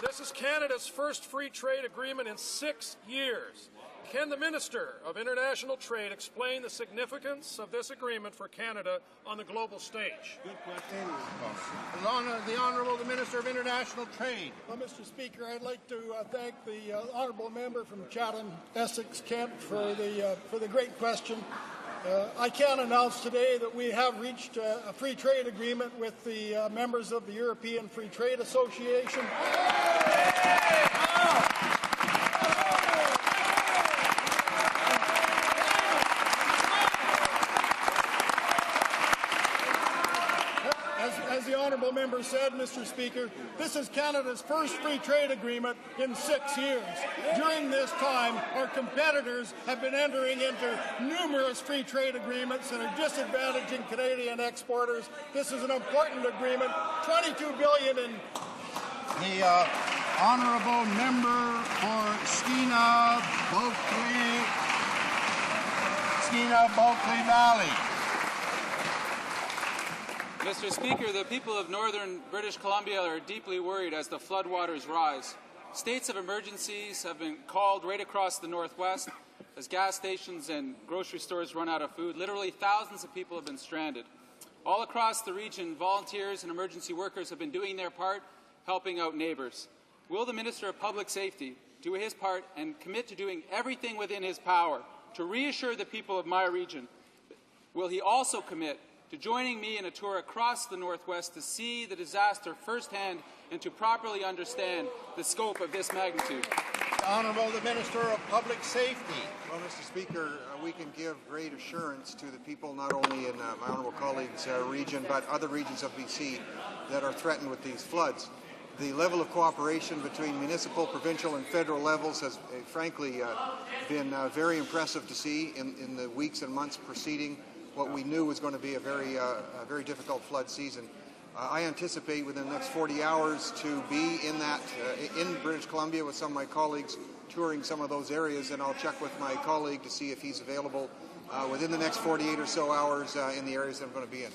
This is Canada's first free trade agreement in 6 years. Can the Minister of International Trade explain the significance of this agreement for Canada on the global stage? Good question. The Honourable the Minister of International Trade. Well, Mr. Speaker, I'd like to thank the Honourable Member from Chatham, Essex, Kent for the great question. I can announce today that we have reached a free trade agreement with the members of the European Free Trade Association. As the Honourable Member said, Mr. Speaker, this is Canada's first free trade agreement in 6 years. During this time, our competitors have been entering into numerous free trade agreements that are disadvantaging Canadian exporters. This is an important agreement. $22 billion in... The Honourable Member for Skeena Bulkley Valley. Mr. Speaker, the people of northern British Columbia are deeply worried as the floodwaters rise. States of emergencies have been called right across the Northwest as gas stations and grocery stores run out of food. Literally thousands of people have been stranded. All across the region, volunteers and emergency workers have been doing their part, helping out neighbours. Will the Minister of Public Safety do his part and commit to doing everything within his power to reassure the people of my region, will he also commit to joining me in a tour across the Northwest to see the disaster firsthand and to properly understand the scope of this magnitude? Honourable the Minister of Public Safety. Well, Mr. Speaker, we can give great assurance to the people not only in my honourable colleague's region but other regions of BC that are threatened with these floods. The level of cooperation between municipal, provincial and federal levels has frankly been very impressive to see in the weeks and months preceding what we knew was going to be a very difficult flood season. I anticipate within the next 40 hours to be in British Columbia with some of my colleagues touring some of those areas, and I'll check with my colleague to see if he's available within the next 48 or so hours in the areas that I'm going to be in.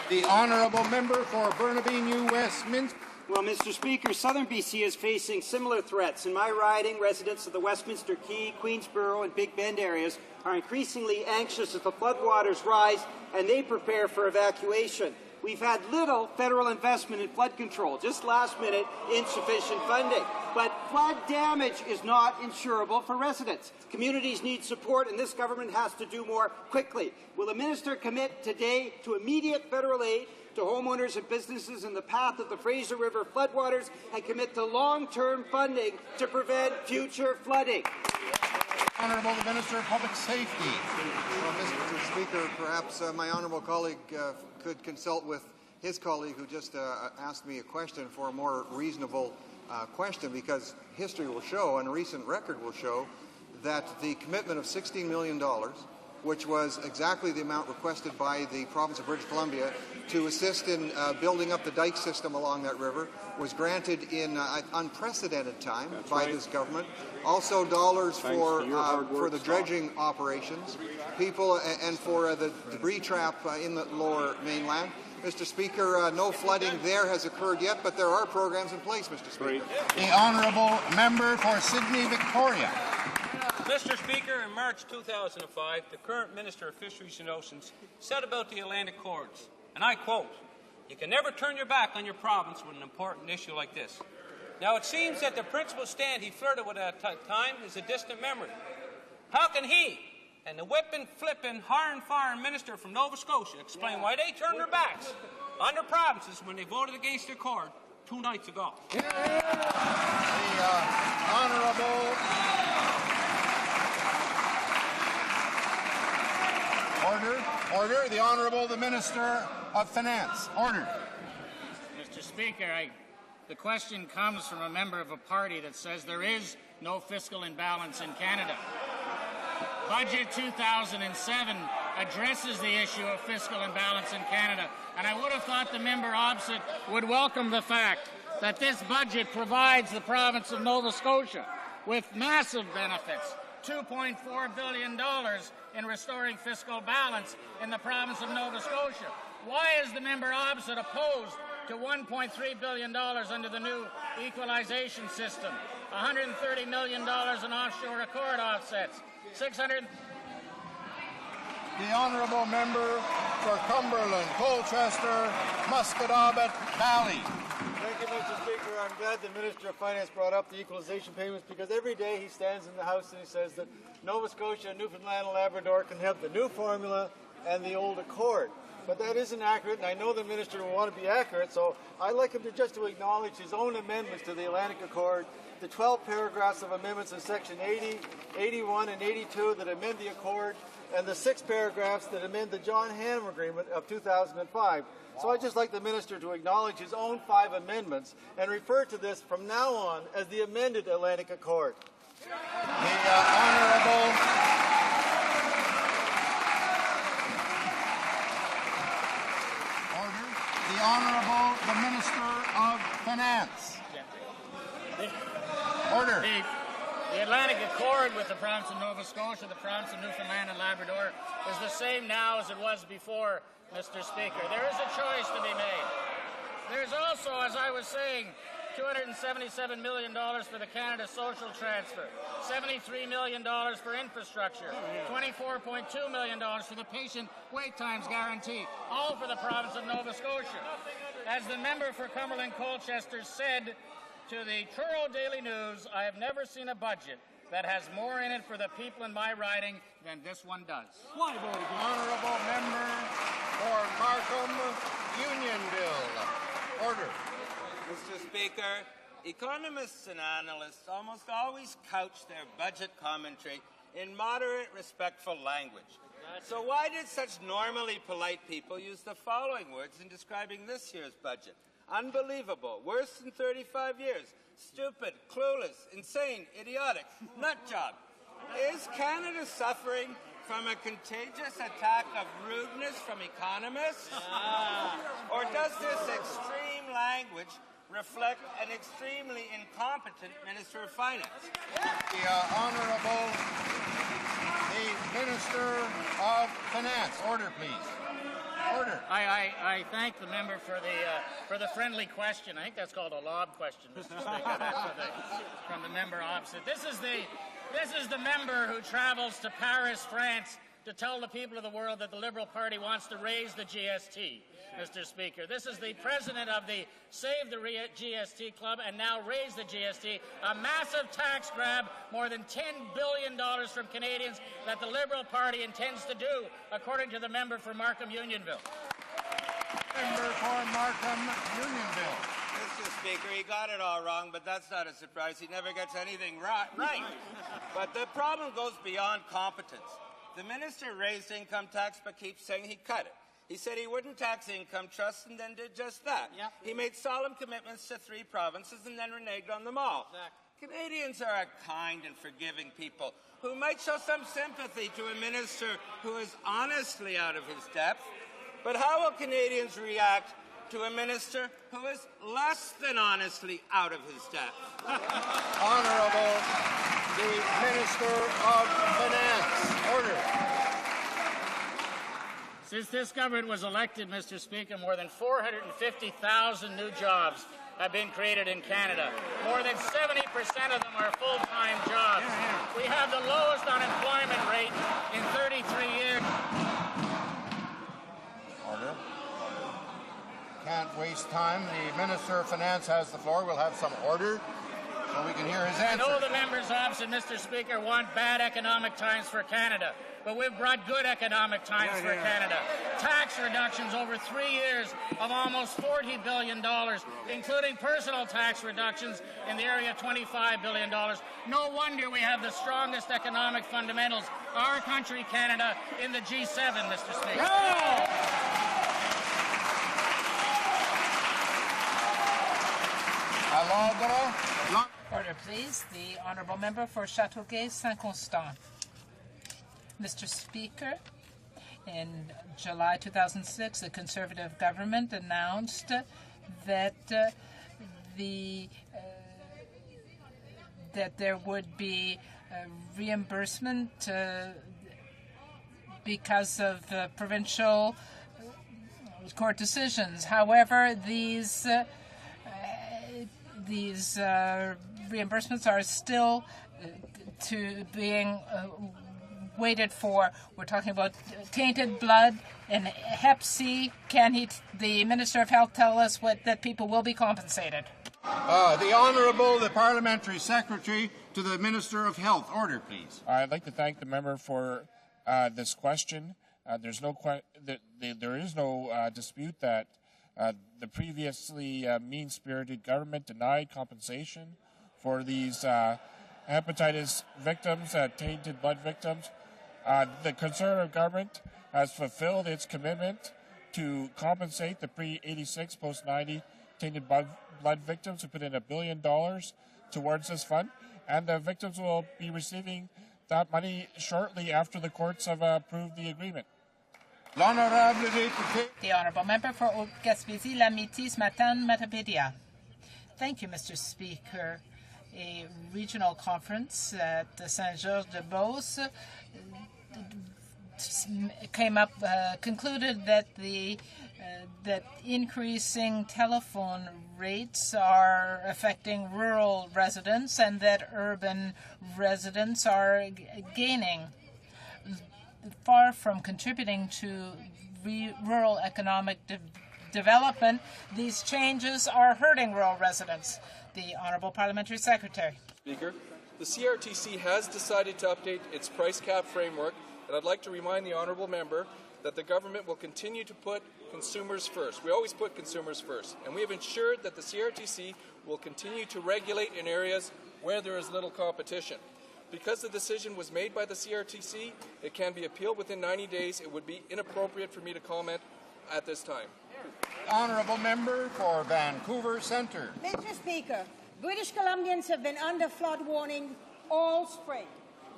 The Honourable Member for Burnaby New Westminster. Well, Mr. Speaker, Southern BC is facing similar threats. In my riding, residents of the Westminster Quay, Queensborough and Big Bend areas are increasingly anxious as the floodwaters rise and they prepare for evacuation. We've had little federal investment in flood control, just last-minute insufficient funding. But flood damage is not insurable for residents. Communities need support, and this government has to do more quickly. Will the minister commit today to immediate federal aid to homeowners and businesses in the path of the Fraser River floodwaters and commit to long-term funding to prevent future flooding? Honourable the Minister of Public Safety. Well, Mr. Speaker, perhaps my honourable colleague could consult with his colleague who just asked me a question for a more reasonable question, because history will show and recent record will show that the commitment of $16 million, which was exactly the amount requested by the province of British Columbia to assist in building up the dike system along that river, was granted in unprecedented time by this government. Also dollars for the dredging operations, people, and for the debris trap in the lower mainland. Mr. Speaker, no flooding there has occurred yet, but there are programs in place, Mr. Speaker. The Honourable Member for Sydney Victoria. Mr. Speaker, in March 2005, the current Minister of Fisheries and Oceans said about the Atlantic Accords, and I quote, "You can never turn your back on your province with an important issue like this." Now, it seems that the principal stand he flirted with at that time is a distant memory. How can he and the whipping, flipping, hiring, firing minister from Nova Scotia explain why they turned their backs on their provinces when they voted against the Accord 2 nights ago? The Honourable Order. The Honourable the Minister of Finance. Order. Mr. Speaker, the question comes from a member of a party that says there is no fiscal imbalance in Canada. Budget 2007 addresses the issue of fiscal imbalance in Canada, and I would have thought the member opposite would welcome the fact that this budget provides the province of Nova Scotia with massive benefits, $2.4 billion in restoring fiscal balance in the province of Nova Scotia. Why is the member opposite opposed to $1.3 billion under the new equalization system, $130 million in offshore accord offsets, The Honourable Member for Cumberland, Colchester, Musquodoboit Valley. Thank you, Mr. Speaker. I'm glad the Minister of Finance brought up the equalization payments, because every day he stands in the House and he says that Nova Scotia, Newfoundland and Labrador can have the new formula and the old accord. But that isn't accurate, and I know the Minister will want to be accurate, so I'd like him to acknowledge his own amendments to the Atlantic Accord, the 12 paragraphs of amendments in Section 80, 81 and 82 that amend the Accord, and the 6 paragraphs that amend the John Hannam Agreement of 2005. So I'd just like the Minister to acknowledge his own 5 amendments and refer to this from now on as the amended Atlantic Accord. The Honourable the Minister of Finance. Order. The Atlantic Accord with the province of Nova Scotia, the province of Newfoundland and Labrador is the same now as it was before, Mr. Speaker. There is a choice to be made. There's also, as I was saying, $277 million for the Canada Social Transfer, $73 million for infrastructure, $24.2 million for the Patient Wait Times Guarantee, all for the province of Nova Scotia. As the member for Cumberland Colchester said, to the Truro Daily News, I have never seen a budget that has more in it for the people in my riding than this one does. Why vote against? Honourable member for Markham Unionville. Order. Mr. Speaker, economists and analysts almost always couch their budget commentary in moderate, respectful language. So why did such normally polite people use the following words in describing this year's budget? Unbelievable, worse than 35 years, stupid, clueless, insane, idiotic, nut job. Is Canada suffering from a contagious attack of rudeness from economists? Or does this extreme language reflect an extremely incompetent Minister of Finance? The Honourable the Minister of Finance. Order, please. Order. I thank the member for the friendly question. I think that's called a lob question, Mr. Speaker. That's from the member opposite. This is the member who travels to Paris, France, to tell the people of the world that the Liberal Party wants to raise the GST, Mr. Speaker. This is the president of the Save the GST Club and now Raise the GST, a massive tax grab, more than $10 billion from Canadians that the Liberal Party intends to do, according to the member for Markham Unionville. Member for Markham Unionville. Mr. Speaker, he got it all wrong, but that's not a surprise. He never gets anything right. But the problem goes beyond competence. The minister raised income tax but keeps saying he cut it. He said he wouldn't tax income trusts and then did just that. Yep. He made solemn commitments to 3 provinces and then reneged on them all. Exactly. Canadians are a kind and forgiving people who might show some sympathy to a minister who is honestly out of his depth. But how will Canadians react to a minister who is less than honestly out of his depth? Honourable the Minister of Finance. Order. Since this government was elected, Mr. Speaker, more than 450,000 new jobs have been created in Canada. More than 70% of them are full-time jobs. We have the lowest unemployment rate in 33 years. Order. Can't waste time. The Minister of Finance has the floor. We'll have some order so we can hear his answer. I know the members opposite, Mr. Speaker, want bad economic times for Canada, but we've brought good economic times for Canada. Tax reductions over 3 years of almost $40 billion, including personal tax reductions in the area of $25 billion. No wonder we have the strongest economic fundamentals, our country, Canada, in the G7, Mr. Speaker. No! Order, please. The Honourable Member for Châteauguay-Saint-Constant. Mr. Speaker, in July 2006, the Conservative government announced that that there would be reimbursement because of provincial court decisions. However, these reimbursements are still being waited for. We're talking about tainted blood and HoC. Can the Minister of Health tell us that people will be compensated? The Honourable, the Parliamentary Secretary to the Minister of Health. Order, please. I'd like to thank the member for this question. There is no dispute that the previously mean-spirited government denied compensation for these hepatitis victims, tainted blood victims. The Conservative government has fulfilled its commitment to compensate the pre-86, post-90 tainted blood victims. We put in $1 billion towards this fund, and the victims will be receiving that money shortly after the courts have approved the agreement. The Honourable Member for Gaspésie, Lamitis, Matane, Matapédia. Thank you, Mr. Speaker. A regional conference at Saint-Georges-de-Beauce concluded that that increasing telephone rates are affecting rural residents and that urban residents are gaining. Far from contributing to rural economic development, these changes are hurting rural residents. The Honourable Parliamentary Secretary. Speaker, the CRTC has decided to update its price cap framework, and I'd like to remind the Honourable Member that the government will continue to put consumers first. We always put consumers first, and we have ensured that the CRTC will continue to regulate in areas where there is little competition. Because the decision was made by the CRTC, it can be appealed within 90 days. It would be inappropriate for me to comment at this time. Honourable Member for Vancouver Centre. Mr. Speaker, British Columbians have been under flood warning all spring.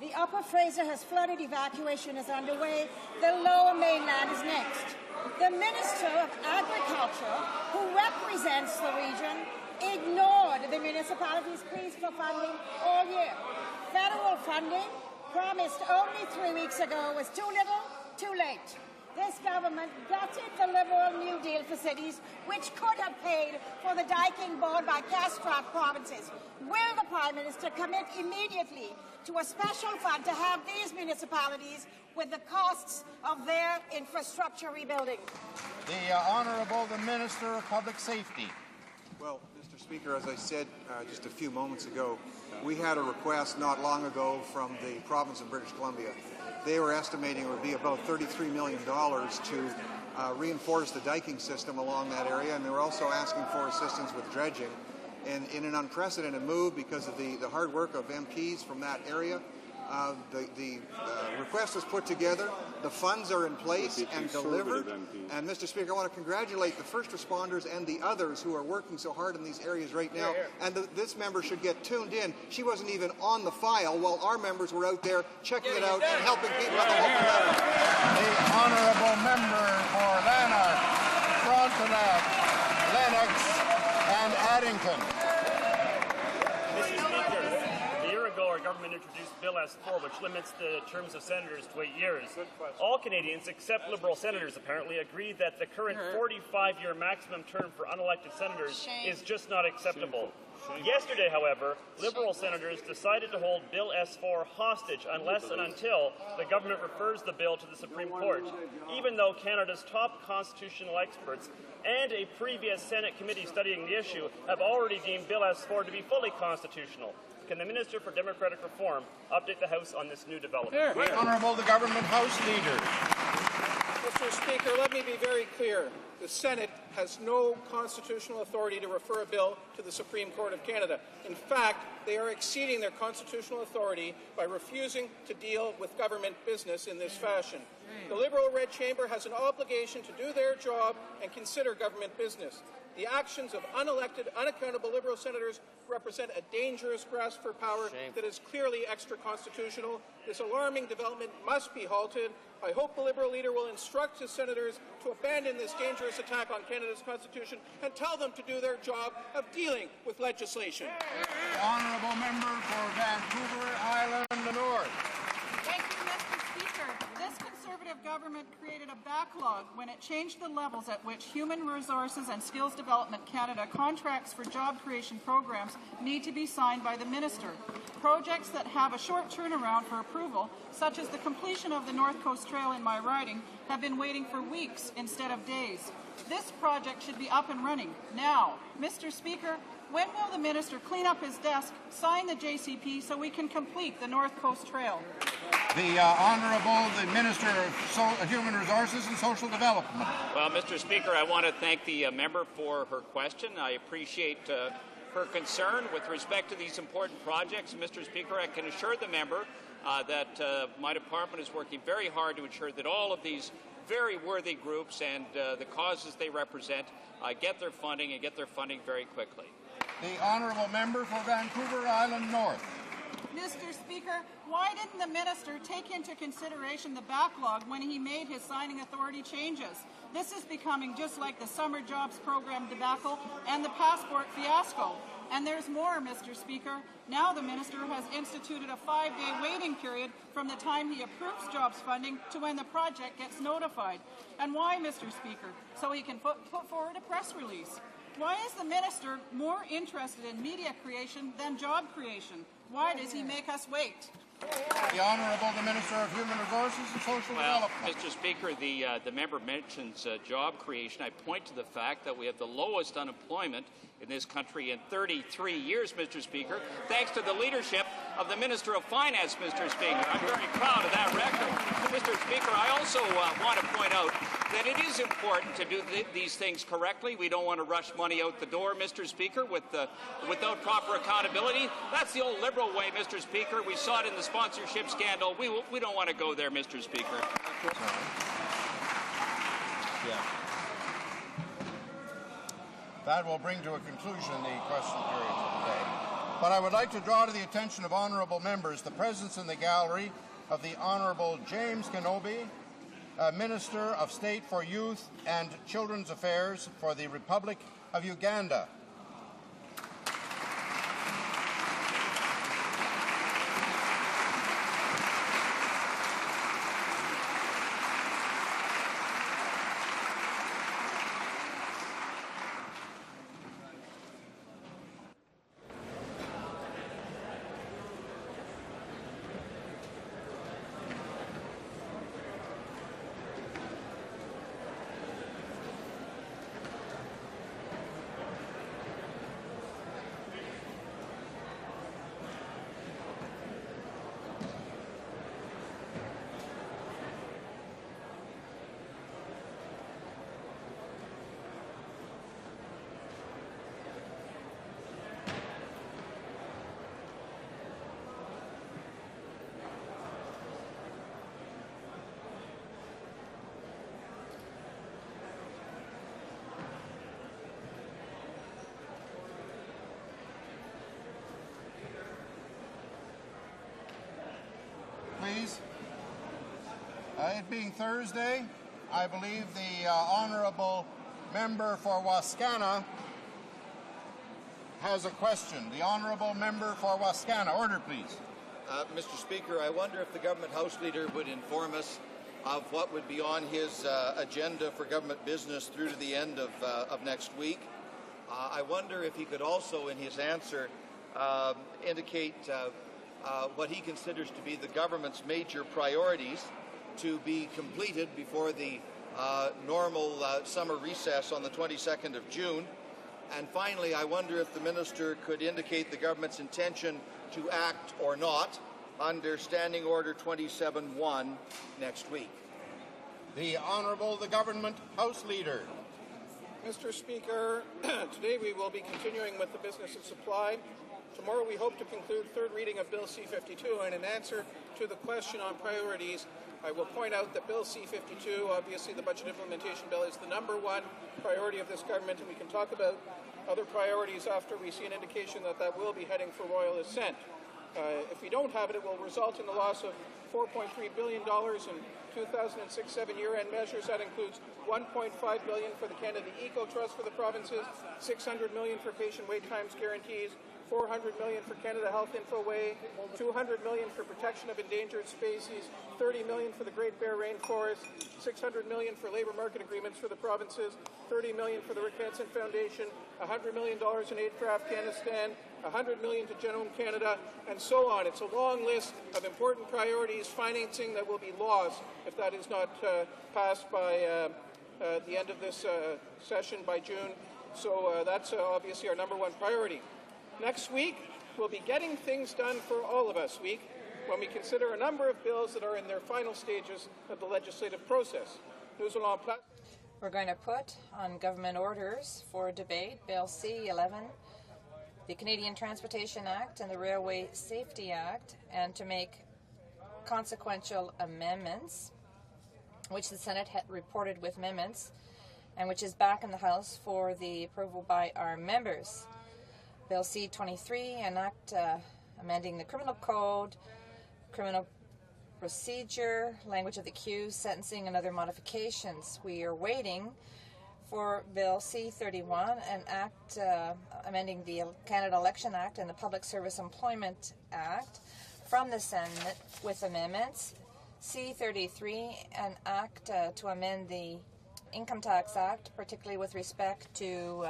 The Upper Fraser has flooded, evacuation is underway, the Lower Mainland is next. The Minister of Agriculture, who represents the region, ignored the municipality's pleas for funding all year. Federal funding, promised only 3 weeks ago, was too little, too late. This government gutted the Liberal New Deal for cities, which could have paid for the diking board by cash-strapped provinces. Will the Prime Minister commit immediately to a special fund to have these municipalities with the costs of their infrastructure rebuilding? The Honourable the Minister of Public Safety. Well, Mr. Speaker, as I said just a few moments ago, we had a request not long ago from the province of British Columbia. They were estimating it would be about $33 million to reinforce the diking system along that area, and they were also asking for assistance with dredging. And in an unprecedented move, because of the hard work of MPs from that area, the request was put together, the funds are in place and delivered. And Mr. Speaker, I want to congratulate the first responders and the others who are working so hard in these areas right now. And this member should get tuned in. She wasn't even on the file while our members were out there checking it out and helping people on the local level. The Honourable Member for Lanark, Frontenac, Lennox and Addington. Our government introduced Bill S4, which limits the terms of senators to 8 years. All Canadians, except Liberal senators, apparently agree that the current 45-year maximum term for unelected senators is just not acceptable. Yesterday, however, Liberal senators decided to hold Bill S4 hostage unless and until the government refers the bill to the Supreme Court, even though Canada's top constitutional experts and a previous Senate committee studying the issue have already deemed Bill S4 to be fully constitutional. Can the Minister for Democratic Reform update the House on this new development? Honourable the Government House Leader. Mr. Speaker, let me be very clear. The Senate has no constitutional authority to refer a bill to the Supreme Court of Canada. In fact, they are exceeding their constitutional authority by refusing to deal with government business in this fashion. The Liberal Red Chamber has an obligation to do their job and consider government business. The actions of unelected, unaccountable Liberal senators represent a dangerous grasp for power that is clearly extra-constitutional. This alarming development must be halted. I hope the Liberal leader will instruct his senators to abandon this dangerous attack on Canada's Constitution and tell them to do their job of dealing with legislation. The Honourable Member for Vancouver Island North. Thank you, Mr. Speaker. This Conservative government created a backlog when it changed the levels at which Human Resources and Skills Development Canada contracts for job creation programs need to be signed by the Minister. Projects that have a short turnaround for approval, such as the completion of the North Coast Trail in my riding, have been waiting for weeks instead of days. This project should be up and running now. Mr. Speaker, when will the Minister clean up his desk, sign the JCP so we can complete the North Coast Trail? The Honourable the Minister of Human Resources and Social Development. Well, Mr. Speaker, I want to thank the member for her question. I appreciate her concern with respect to these important projects. Mr. Speaker, I can assure the member that my department is working very hard to ensure that all of these very worthy groups and the causes they represent get their funding and get their funding very quickly. The Honourable Member for Vancouver Island North. Mr. Speaker, why didn't the Minister take into consideration the backlog when he made his signing authority changes? This is becoming just like the Summer Jobs Program debacle and the passport fiasco. And there's more, Mr. Speaker. Now the Minister has instituted a 5-day waiting period from the time he approves jobs funding to when the project gets notified. And why, Mr. Speaker? So he can put forward a press release. Why is the Minister more interested in media creation than job creation? Why does he make us wait? The Honourable the Minister of Human Resources and Social Development. Mr. Speaker, the member mentions job creation. I point to the fact that we have the lowest unemployment in this country in 33 years, Mr. Speaker, thanks to the leadership of the Minister of Finance, Mr. Speaker. I'm very proud of that record. Mr. Speaker, I also want to point out that it is important to do these things correctly. We don't want to rush money out the door, Mr. Speaker, without proper accountability. That's the old Liberal way, Mr. Speaker. We saw it in the sponsorship scandal. We don't want to go there, Mr. Speaker. Yeah. That will bring to a conclusion the question period for today. But I would like to draw to the attention of honourable members the presence in the gallery of the Honourable James Kenobi, Minister of State for Youth and Children's Affairs for the Republic of Uganda. Please. It being Thursday, I believe the Honourable Member for Wascana has a question. The Honourable Member for Wascana. Order, please. Mr. Speaker, I wonder if the Government House Leader would inform us of what would be on his agenda for government business through to the end of next week. I wonder if he could also, in his answer, indicate what he considers to be the government's major priorities to be completed before the normal summer recess on the 22nd of June. And finally, I wonder if the Minister could indicate the government's intention to act or not under Standing Order 27-1 next week. The Honourable the Government House Leader. Mr. Speaker, today we will be continuing with the business of supply. Tomorrow we hope to conclude third reading of Bill C-52, and in answer to the question on priorities, I will point out that Bill C-52, obviously the Budget Implementation Bill, is the #1 priority of this government, and we can talk about other priorities after we see an indication that that will be heading for royal assent. If we don't have it, it will result in the loss of $4.3 billion in 2006-7 year-end measures. That includes $1.5 billion for the Canada Eco Trust for the provinces, $600 million for patient wait times guarantees, $400 million for Canada Health Infoway, $200 million for protection of endangered species, $30 million for the Great Bear Rainforest, $600 million for labour market agreements for the provinces, $30 million for the Rick Hansen Foundation, $100 million in aid for Afghanistan, $100 million to Genome Canada, and so on. It's a long list of important priorities, financing that will be lost if that is not passed by the end of this session by June. So that's obviously our #1 priority. Next week, we'll be getting things done for all of us week when we consider a number of bills that are in their final stages of the legislative process. We're going to put on government orders for debate Bill C-11, the Canadian Transportation Act and the Railway Safety Act, and to make consequential amendments, which the Senate had reported with amendments, and which is back in the House for the approval by our members. Bill C-23, an act amending the Criminal Code, Criminal Procedure, language of the accused, sentencing, and other modifications. We are waiting for Bill C-31, an act amending the Canada Election Act and the Public Service Employment Act from the Senate with amendments. C-33, an act to amend the Income Tax Act, particularly with respect to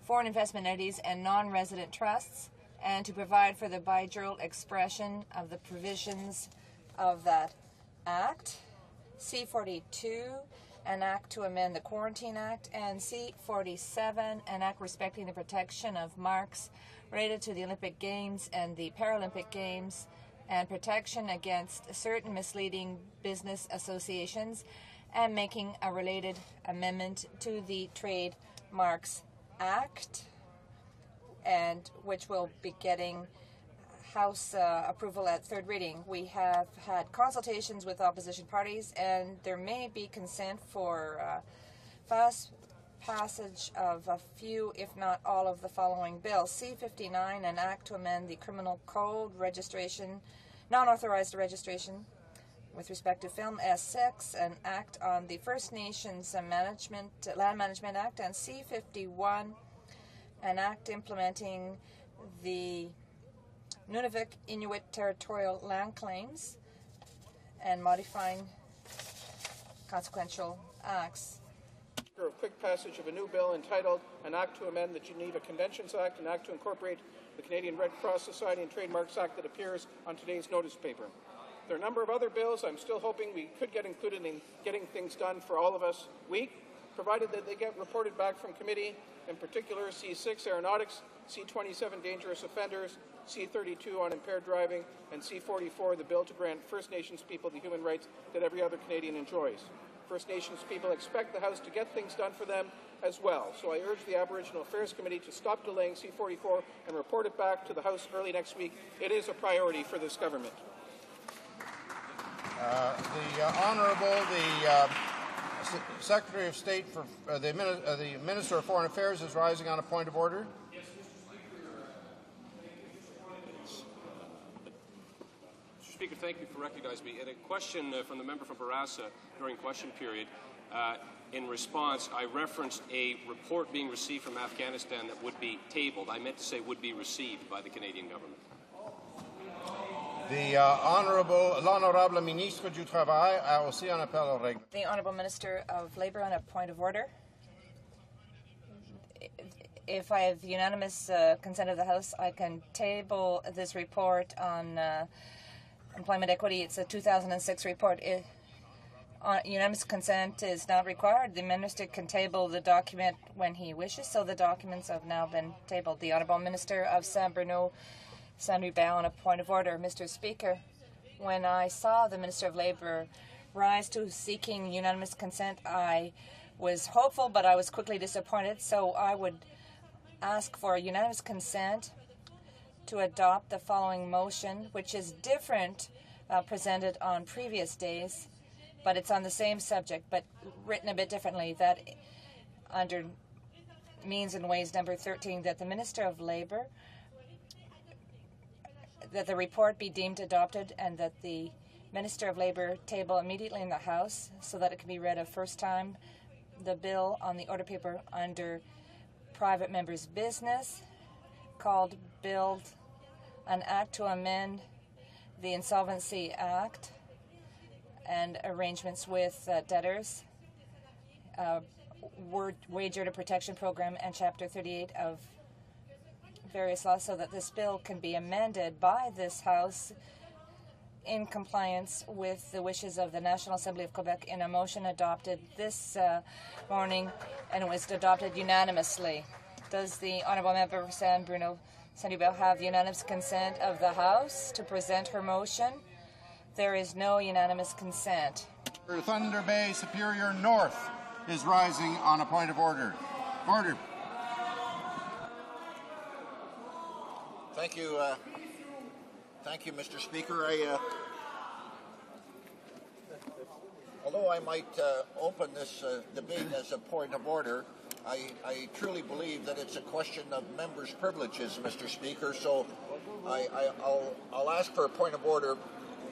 foreign investment entities and non-resident trusts, and to provide for the bilateral expression of the provisions of that Act. C-42, an Act to amend the Quarantine Act, and C-47, an Act respecting the protection of marks related to the Olympic Games and the Paralympic Games, and protection against certain misleading business associations, and making a related amendment to the Trademarks Act, and which will be getting House approval at third reading. We have had consultations with opposition parties, and there may be consent for fast passage of a few, if not all, of the following bills. C-59, an Act to amend the Criminal Code registration, non-authorized registration with respect to film. S-6, an Act on the First Nations Land Management Act, and C-51, an Act implementing the Nunavik Inuit territorial land claims and modifying consequential acts. For a quick passage of a new bill entitled An Act to Amend the Geneva Conventions Act, an Act to incorporate the Canadian Red Cross Society and Trademarks Act that appears on today's notice paper. There are a number of other bills I'm still hoping we could get included in getting things done for all of us week, provided that they get reported back from committee, in particular C6 Aeronautics, C27 Dangerous Offenders, C32 on impaired driving, and C44 the bill to grant First Nations people the human rights that every other Canadian enjoys. First Nations people expect the House to get things done for them as well, so I urge the Aboriginal Affairs Committee to stop delaying C44 and report it back to the House early next week. It is a priority for this government. Secretary of State for the Minister of Foreign Affairs is rising on a point of order. Mr. Speaker, thank you for recognizing me. And a question from the member from Barassa during question period. In response, I referenced a report being received from Afghanistan that would be tabled. I meant to say would be received by the Canadian government. L'Honorable Ministre du Travail a aussi un appel au règlement. The Honourable Minister of Labour on a point of order. If I have unanimous consent of the House, I can table this report on employment equity. It's a 2006 report. Unanimous consent is not required. The Minister can table the document when he wishes, so the documents have now been tabled. The Honourable Minister of Saint-Bruno, Saint-Hubert on a point of order. Mr. Speaker, when I saw the Minister of Labour rise to seeking unanimous consent, I was hopeful, but I was quickly disappointed, so I would ask for unanimous consent to adopt the following motion, which is different presented on previous days, but it's on the same subject, but written a bit differently, that under Means and Ways number 13, that the Minister of Labour, that the report be deemed adopted and that the Minister of Labour table immediately in the House so that it can be read a first time the bill on the order paper under private members' business called Bill an Act to amend the Insolvency Act and arrangements with debtors, Wage Earner Protection Program, and Chapter 38 of various laws, so that this bill can be amended by this House in compliance with the wishes of the National Assembly of Quebec in a motion adopted this morning, and it was adopted unanimously. Does the Honourable Member for Saint-Bruno Saint-Hubert have unanimous consent of the House to present her motion? There is no unanimous consent. Thunder Bay Superior North is rising on a point of order. Order. Thank you, Mr. Speaker. Although I might open this debate as a point of order, I truly believe that it's a question of members' privileges, Mr. Speaker. So I'll ask for a point of order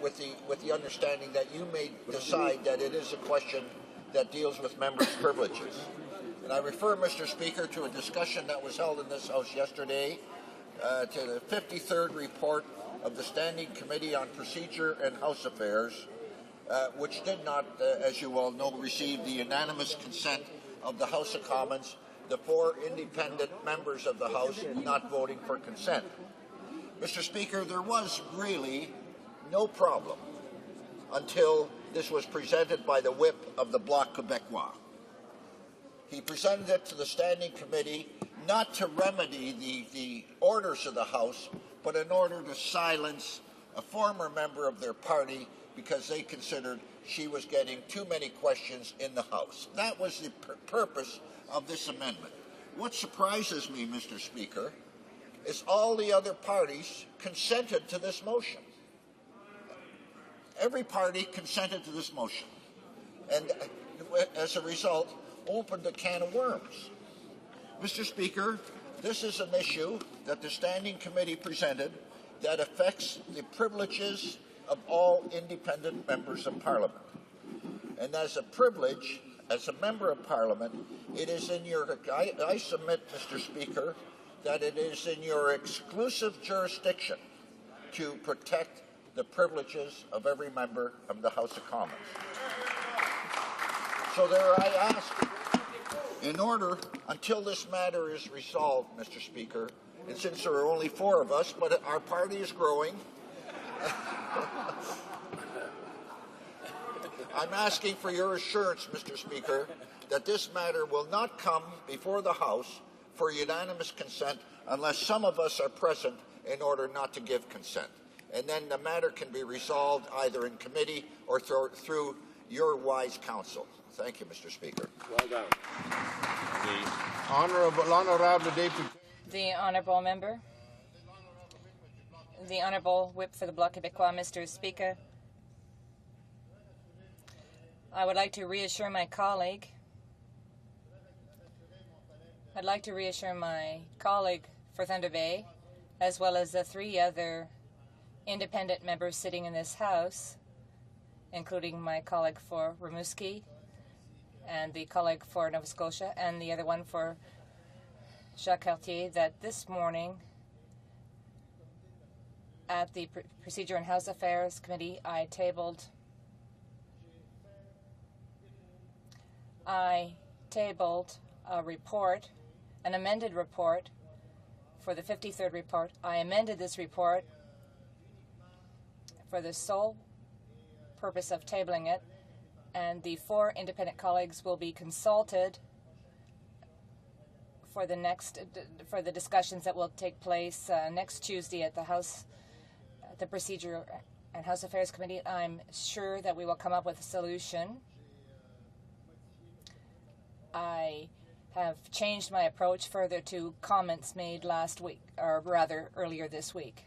with the understanding that you may decide that it is a question that deals with members' privileges. And I refer, Mr. Speaker, to a discussion that was held in this House yesterday to the 53rd report of the Standing Committee on Procedure and House Affairs, which did not, as you all know, receive the unanimous consent of the House of Commons, the 4 independent members of the House not voting for consent. Mr. Speaker, there was really no problem until this was presented by the whip of the Bloc Québécois. He presented it to the Standing Committee not to remedy the orders of the House, but in order to silence a former member of their party because they considered she was getting too many questions in the House. That was the purpose of this amendment. What surprises me, Mr. Speaker, is all the other parties consented to this motion. Every party consented to this motion, and as a result, opened a can of worms. Mr. Speaker, this is an issue that the Standing Committee presented that affects the privileges of all independent members of Parliament. And as a privilege, as a member of Parliament, it is in your, I submit, Mr. Speaker, that it is in your exclusive jurisdiction to protect the privileges of every member of the House of Commons. So there I ask, in order, until this matter is resolved, Mr. Speaker, and since there are only 4 of us, but our party is growing, I'm asking for your assurance, Mr. Speaker, that this matter will not come before the House for unanimous consent unless some of us are present in order not to give consent. And then the matter can be resolved either in committee or through your wise counsel. Thank you, Mr. Speaker. Well done. The honourable deputy. The honourable member. The honourable whip for the Bloc Québécois, Mr. Speaker. I would like to reassure my colleague. I'd like to reassure my colleague for Thunder Bay, as well as the 3 other independent members sitting in this House, including my colleague for Rimouski, and the colleague for Nova Scotia, and the other one for Jacques Cartier, that this morning at the Procedure and House Affairs Committee, I tabled a report, an amended report for the 53rd report. I amended this report for the sole purpose of tabling it, and the 4 independent colleagues will be consulted for the discussions that will take place next Tuesday at the House, the Procedure and House Affairs Committee. I'm sure that we will come up with a solution. I have changed my approach further to comments made last week, or rather earlier this week.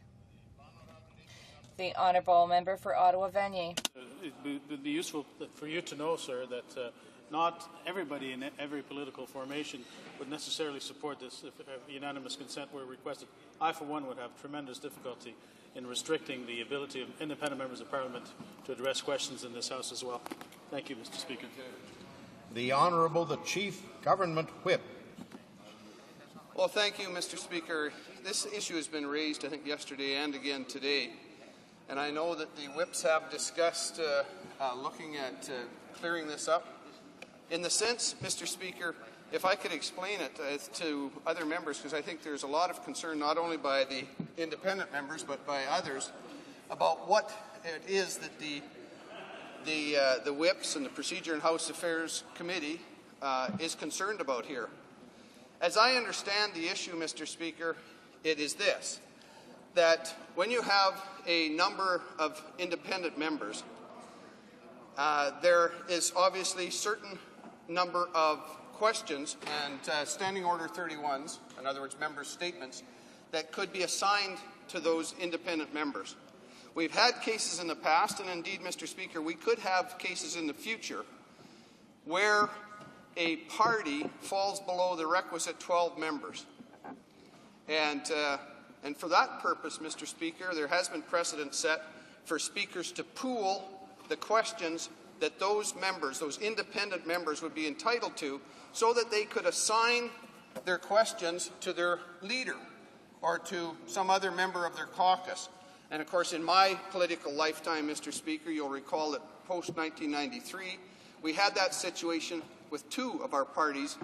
The honourable member for Ottawa-Vanier. It would be useful for you to know, sir, that not everybody in every political formation would necessarily support this if unanimous consent were requested. I, for one, would have tremendous difficulty in restricting the ability of independent members of Parliament to address questions in this House as well. Thank you, Mr. Speaker. The Honourable, the Chief Government Whip. Well, thank you, Mr. Speaker. This issue has been raised, I think, yesterday and again today. And I know that the whips have discussed looking at clearing this up. In the sense, Mr. Speaker, if I could explain it to other members, because I think there's a lot of concern not only by the independent members but by others about what it is that the whips and the Procedure and House Affairs Committee is concerned about here. As I understand the issue, Mr. Speaker, it is this, that when you have a number of independent members, there is obviously certain number of questions and Standing Order 31s, in other words, members' statements, that could be assigned to those independent members. We've had cases in the past, and indeed, Mr. Speaker, we could have cases in the future where a party falls below the requisite 12 members. And for that purpose, Mr. Speaker, there has been precedent set for speakers to pool the questions that those members, those independent members, would be entitled to, so that they could assign their questions to their leader or to some other member of their caucus. And of course, in my political lifetime, Mr. Speaker, you'll recall that post-1993, we had that situation with 2 of our parties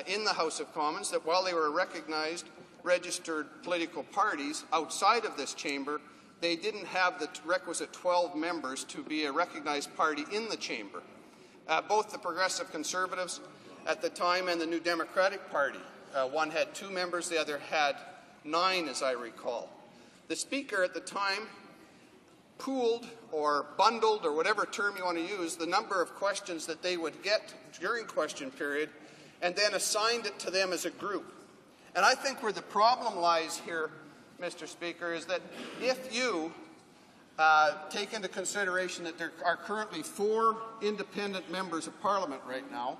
in the House of Commons, that while they were recognized registered political parties outside of this chamber, they didn't have the requisite 12 members to be a recognized party in the chamber. Both the Progressive Conservatives at the time and the New Democratic Party, one had 2 members, the other had 9, as I recall. The Speaker at the time pooled or bundled, or whatever term you want to use, the number of questions that they would get during question period, and then assigned it to them as a group. And I think where the problem lies here, Mr. Speaker, is that if you take into consideration that there are currently 4 independent members of Parliament right now,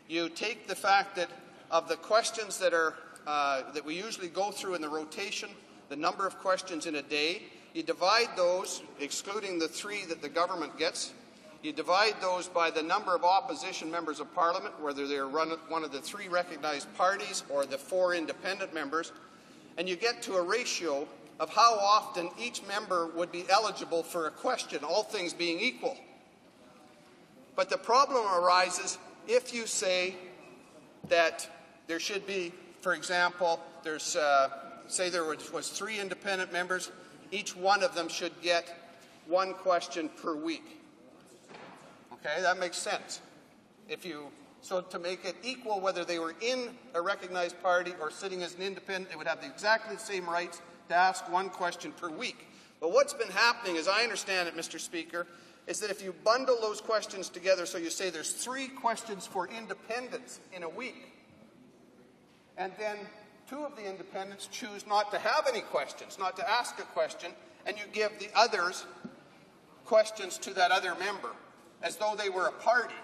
you take the fact that of the questions that are that we usually go through in the rotation, the number of questions in a day, you divide those, excluding the 3 that the government gets, you divide those by the number of opposition members of Parliament, whether they're one of the 3 recognized parties or the 4 independent members, and you get to a ratio of how often each member would be eligible for a question, all things being equal. But the problem arises if you say that there should be, for example, there's, say there was 3 independent members, each one of them should get 1 question per week. Okay, that makes sense. So to make it equal, whether they were in a recognized party or sitting as an independent, they would have exactly the same rights to ask 1 question per week. But what's been happening, as I understand it, Mr. Speaker, is that if you bundle those questions together, so you say there's 3 questions for independents in a week, and then 2 of the independents choose not to have any questions, not to ask a question, and you give the others questions to that other member, as though they were a party,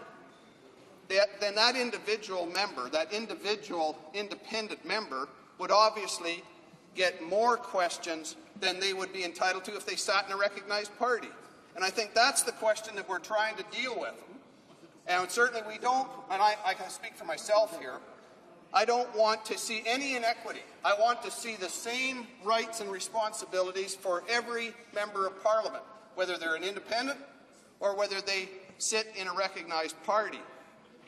then that individual member, that individual independent member, would obviously get more questions than they would be entitled to if they sat in a recognized party. And I think that's the question that we're trying to deal with. And certainly we don't, and I can speak for myself here, I don't want to see any inequity. I want to see the same rights and responsibilities for every member of Parliament, whether they're an independent or whether they sit in a recognized party.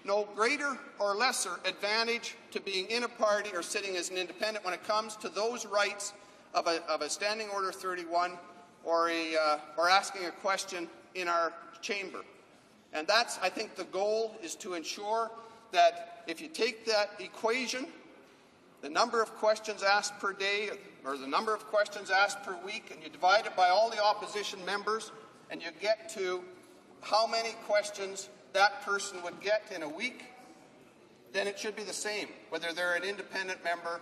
No greater or lesser advantage to being in a party or sitting as an independent when it comes to those rights of a Standing Order 31 or asking a question in our chamber. And that's, I think, the goal is to ensure that if you take that equation, the number of questions asked per day or the number of questions asked per week, and you divide it by all the opposition members, and you get to how many questions that person would get in a week, then it should be the same, whether they're an independent member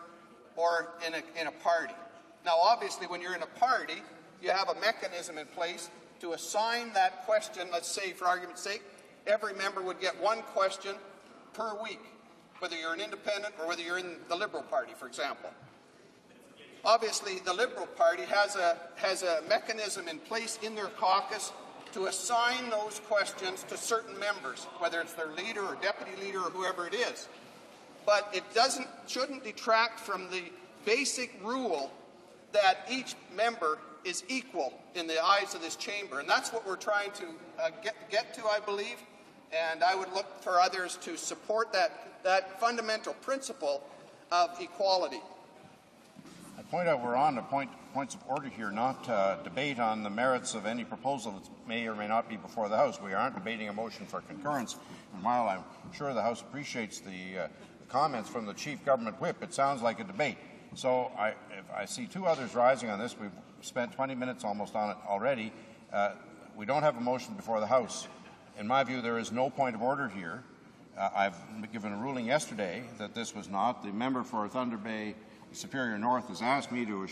or in a party. Now, obviously, when you're in a party, you have a mechanism in place to assign that question. Let's say, for argument's sake, every member would get 1 question per week, whether you're an independent or whether you're in the Liberal Party, for example. Obviously, the Liberal Party has a mechanism in place in their caucus to assign those questions to certain members, whether it's their leader or deputy leader or whoever it is. But it shouldn't detract from the basic rule that each member is equal in the eyes of this chamber. And that's what we're trying to get to, I believe. And I would look for others to support that fundamental principle of equality. I point out we're on to points of order here, not debate on the merits of any proposal that may or may not be before the House. We aren't debating a motion for concurrence. And while I'm sure the House appreciates the comments from the Chief Government Whip, it sounds like a debate. So I see 2 others rising on this. We've spent 20 minutes almost on it already. We don't have a motion before the House. In my view, there is no point of order here. I've given a ruling yesterday that this was not. The member for Thunder Bay Superior North has asked me to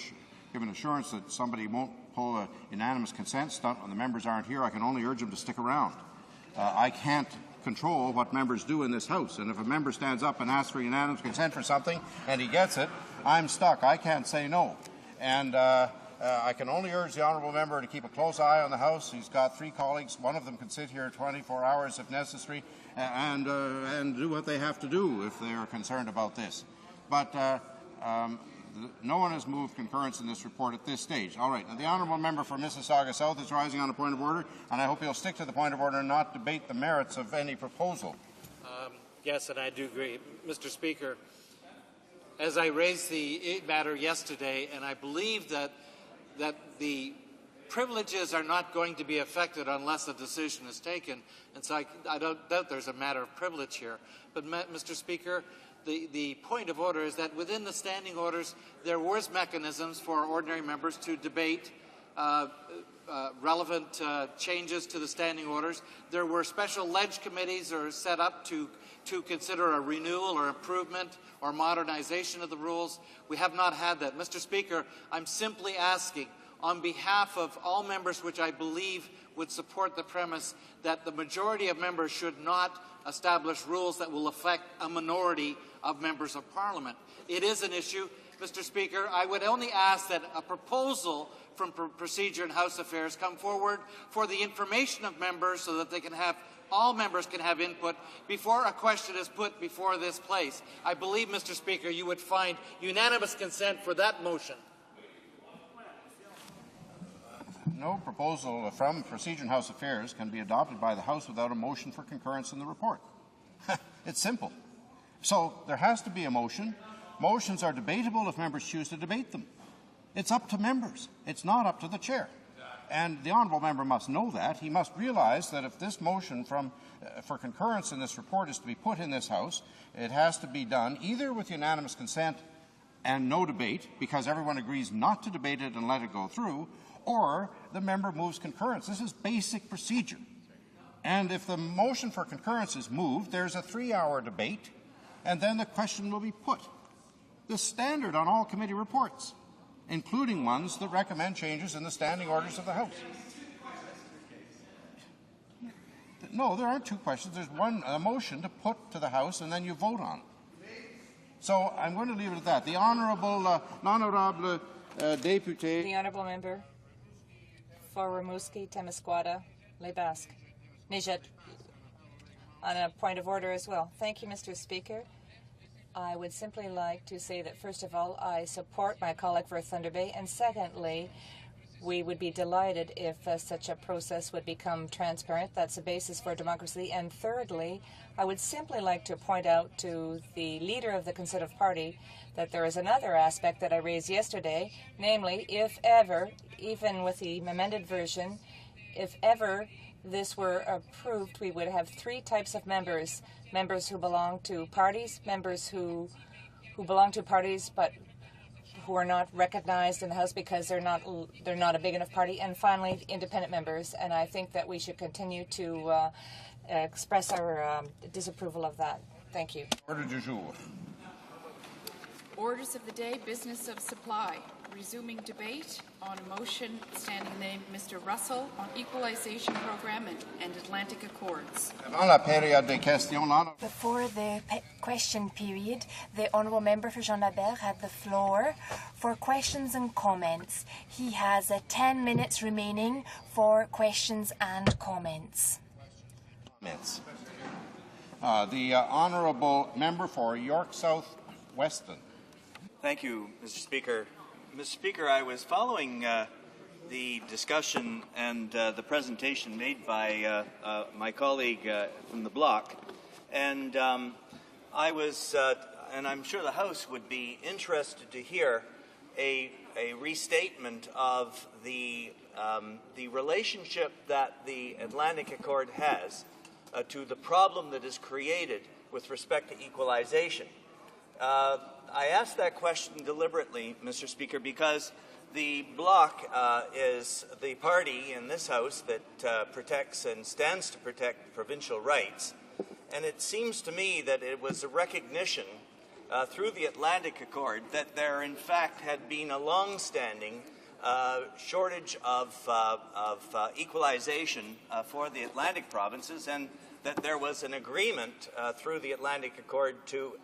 give an assurance that somebody won't pull a unanimous consent stunt when the members aren't here. I can only urge them to stick around. I can't control what members do in this House, and if a member stands up and asks for unanimous consent for something and he gets it, I'm stuck. I can't say no. And I can only urge the honourable member to keep a close eye on the House. He's got 3 colleagues. One of them can sit here 24 hours if necessary and do what they have to do if they are concerned about this. But no one has moved concurrence in this report at this stage. All right. Now, the honourable member for Mississauga South is rising on a point of order, and I hope he'll stick to the point of order and not debate the merits of any proposal. Yes, and I do agree. Mr. Speaker, as I raised the matter yesterday, and I believe that the privileges are not going to be affected unless a decision is taken, and so I don't doubt there's a matter of privilege here. But, Mr. Speaker, the point of order is that within the standing orders, there was mechanisms for ordinary members to debate relevant changes to the standing orders. There were special ledge committees that are set up to consider a renewal or improvement or modernization of the rules. We have not had that. Mr. Speaker, I'm simply asking, on behalf of all members which I believe would support the premise that the majority of members should not establish rules that will affect a minority of members of Parliament. It is an issue. Mr. Speaker, I would only ask that a proposal from Procedure and House Affairs come forward for the information of members so that they can have all members can have input before a question is put before this place. I believe, Mr. Speaker, you would find unanimous consent for that motion. No proposal from Procedure and House Affairs can be adopted by the House without a motion for concurrence in the report. It's simple. So there has to be a motion. Motions are debatable if members choose to debate them. It's up to members. It's not up to the chair. And the honourable member must know that. He must realise that if this motion for concurrence in this report is to be put in this House, it has to be done either with unanimous consent and no debate, because everyone agrees not to debate it and let it go through, or the member moves concurrence. This is basic procedure. And if the motion for concurrence is moved, there's a 3-hour debate, and then the question will be put. The standard on all committee reports, including ones that recommend changes in the standing orders of the House. No, there aren't two questions. There's a motion to put to the House, and then you vote on it. So I'm going to leave it at that. The Honourable l'Honourable Député. The Honourable Member for Rimouski, Témiscouata, Les Basques. Nijet, on a point of order as well. Thank you, Mr. Speaker. I would simply like to say that, first of all, I support my colleague for Thunder Bay, and secondly, we would be delighted if such a process would become transparent. That's a basis for democracy. And thirdly, I would simply like to point out to the leader of the Conservative Party that there is another aspect that I raised yesterday, namely, if ever, even with the amended version, if ever this were approved, we would have 3 types of members: members who belong to parties, members who belong to parties but who are not recognized in the House because they're not a big enough party, and finally independent members. And I think that we should continue to express our disapproval of that. Thank you. Order du jour. Orders of the day, business of supply. Resuming debate on a motion standing named Mr. Russell on equalization program and Atlantic Accords. Before the question period, the Honourable Member for Jean Labert had the floor for questions and comments. He has 10 minutes remaining for questions and comments. The Honourable Member for York South Weston. Thank you, Mr. Speaker. Mr. Speaker, I was following the discussion and the presentation made by my colleague from the bloc, and I was, and I'm sure the House would be interested to hear a restatement of the relationship that the Atlantic Accord has to the problem that is created with respect to equalization. I asked that question deliberately, Mr. Speaker, because the Bloc is the party in this House that protects and stands to protect provincial rights. And it seems to me that it was a recognition through the Atlantic Accord that there, in fact, had been a long-standing shortage of equalization for the Atlantic provinces, and that there was an agreement through the Atlantic Accord to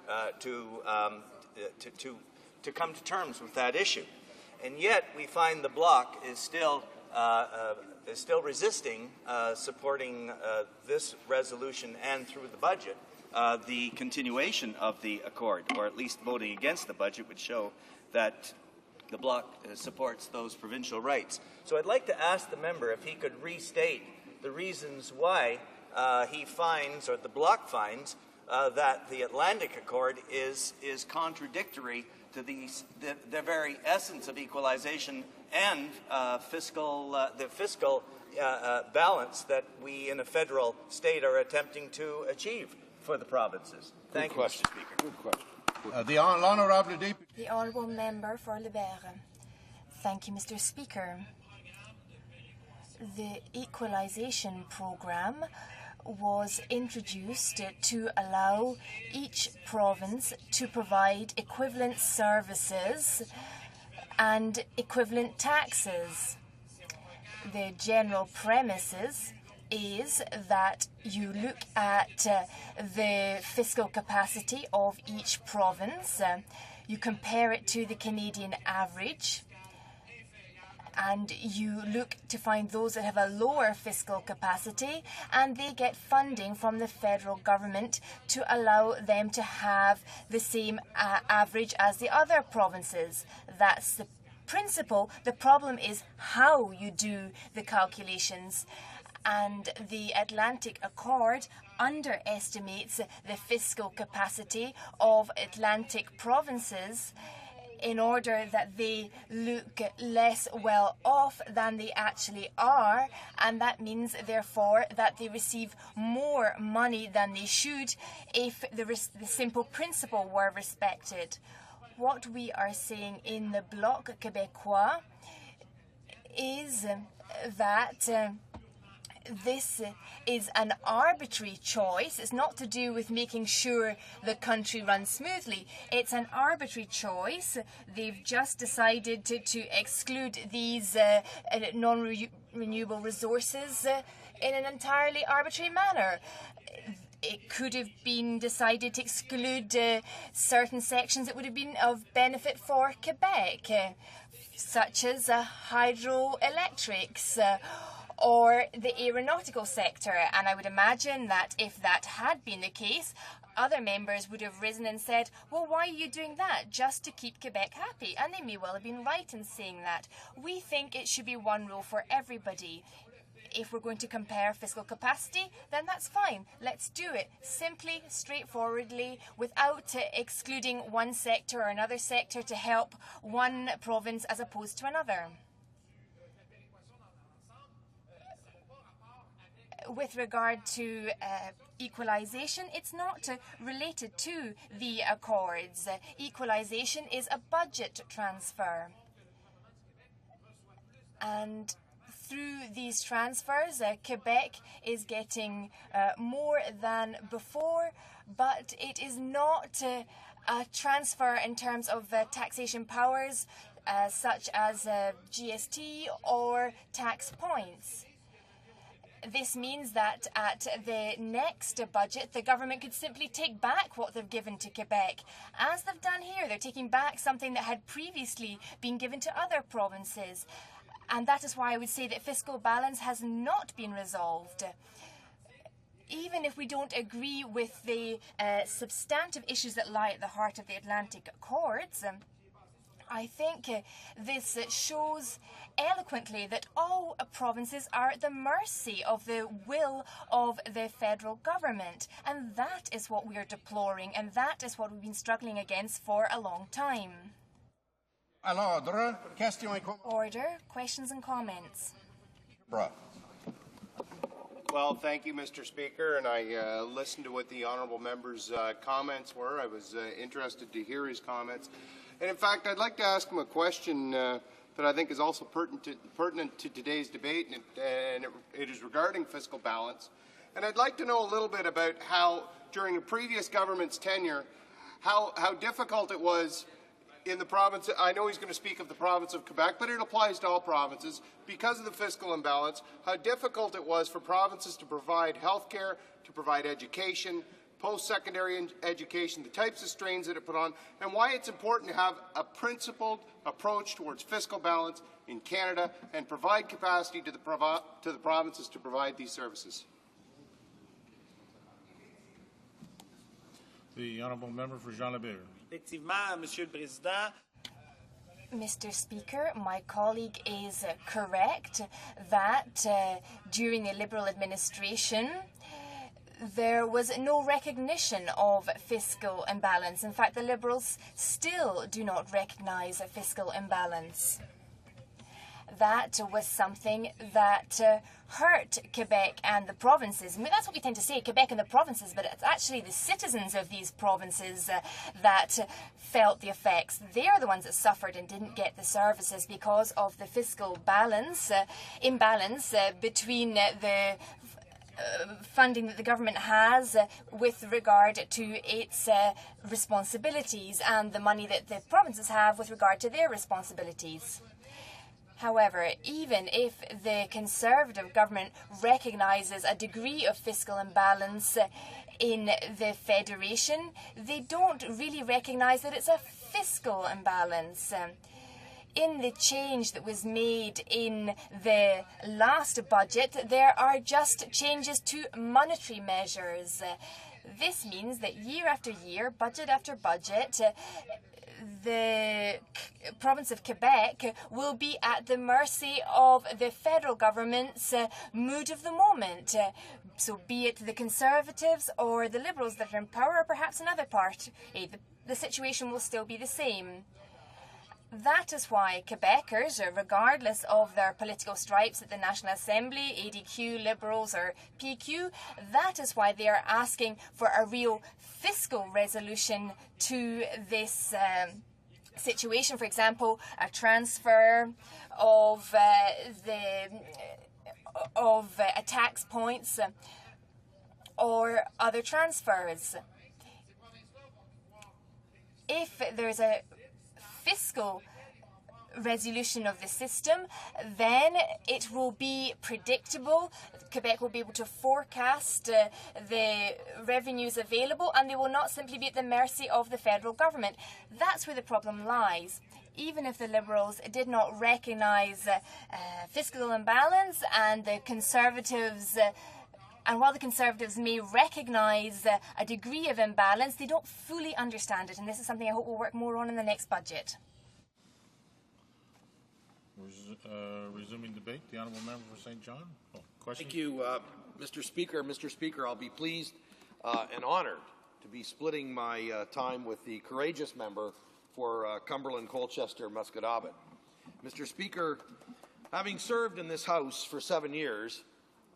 come to terms with that issue. And yet we find the Bloc is still resisting supporting this resolution and through the budget the continuation of the accord, or at least voting against the budget would show that the Bloc supports those provincial rights. So I'd like to ask the member if he could restate the reasons why he finds, or the Bloc finds, that the Atlantic Accord is contradictory to the very essence of equalization and the fiscal balance that we in a federal state are attempting to achieve for the provinces. Thank you, Mr. Speaker. Good question. The Honourable Deputy. The Honourable Member for Libère. Thank you, Mr. Speaker. The equalisation programme was introduced to allow each province to provide equivalent services and equivalent taxes. The general premises is that you look at the fiscal capacity of each province, you compare it to the Canadian average, and you look to find those that have a lower fiscal capacity, and they get funding from the federal government to allow them to have the same average as the other provinces. That's the principle. The problem is how you do the calculations. And the Atlantic Accord underestimates the fiscal capacity of Atlantic provinces in order that they look less well off than they actually are, and that means therefore that they receive more money than they should if the simple principle were respected. What we are saying in the Bloc Québécois is that this is an arbitrary choice. It's not to do with making sure the country runs smoothly. It's an arbitrary choice. They've just decided to exclude these non-renewable resources in an entirely arbitrary manner. It could have been decided to exclude certain sections that would have been of benefit for Quebec, such as hydroelectrics, or the aeronautical sector. And I would imagine that if that had been the case, other members would have risen and said, well, why are you doing that? Just to keep Quebec happy. And they may well have been right in saying that. We think it should be one rule for everybody. If we're going to compare fiscal capacity, then that's fine. Let's do it simply, straightforwardly, without excluding one sector or another sector to help one province as opposed to another. With regard to equalisation, it's not related to the Accords. Equalisation is a budget transfer. And through these transfers, Quebec is getting more than before, but it is not a transfer in terms of taxation powers such as GST or tax points. This means that at the next budget, the government could simply take back what they've given to Quebec. As they've done here, they're taking back something that had previously been given to other provinces. And that is why I would say that fiscal balance has not been resolved. Even if we don't agree with the substantive issues that lie at the heart of the Atlantic Accords, I think this shows eloquently that all provinces are at the mercy of the will of the federal government. And that is what we are deploring, and that is what we've been struggling against for a long time. Order, questions and comments. Well, thank you, Mr. Speaker, and I listened to what the honourable member's comments were. I was interested to hear his comments. And in fact, I'd like to ask him a question that I think is also pertinent to today's debate, and it is regarding fiscal balance. And I'd like to know a little bit about how, during a previous government's tenure, how difficult it was in the province. I know he's going to speak of the province of Quebec, but it applies to all provinces because of the fiscal imbalance, how difficult it was for provinces to provide health care, to provide education, post-secondary education, the types of strains that it put on, and why it's important to have a principled approach towards fiscal balance in Canada and provide capacity to the provinces to provide these services. The honourable member for Jean Lebert. Effectivement, Monsieur le Président. Mr. Speaker, my colleague is correct that during the Liberal administration, there was no recognition of fiscal imbalance. In fact, the Liberals still do not recognise a fiscal imbalance. That was something that hurt Quebec and the provinces. I mean, that's what we tend to say, Quebec and the provinces, but it's actually the citizens of these provinces that felt the effects. They're the ones that suffered and didn't get the services because of the fiscal imbalance between the funding that the government has with regard to its responsibilities and the money that the provinces have with regard to their responsibilities. However, even if the Conservative government recognises a degree of fiscal imbalance in the Federation, they don't really recognise that it's a fiscal imbalance. In the change that was made in the last budget, there are just changes to monetary measures. This means that year after year, budget after budget, the province of Quebec will be at the mercy of the federal government's mood of the moment. So be it the Conservatives or the Liberals that are in power, or perhaps another party, the situation will still be the same. That is why Quebecers, regardless of their political stripes at the National Assembly, ADQ, Liberals or PQ, that is why they are asking for a real fiscal resolution to this situation. For example, a transfer of tax points or other transfers. If there's a fiscal resolution of the system, then it will be predictable. Quebec will be able to forecast the revenues available, and they will not simply be at the mercy of the federal government. That's where the problem lies. Even if the Liberals did not recognise fiscal imbalance, and the Conservatives and while the Conservatives may recognise a degree of imbalance, they don't fully understand it, and this is something I hope we'll work more on in the next budget. Resuming debate, the honourable member for St. John. Question? Thank you, Mr. Speaker. Mr. Speaker, I'll be pleased and honoured to be splitting my time with the courageous member for Cumberland, Colchester, Musquodoboit. Mr. Speaker, having served in this House for 7 years,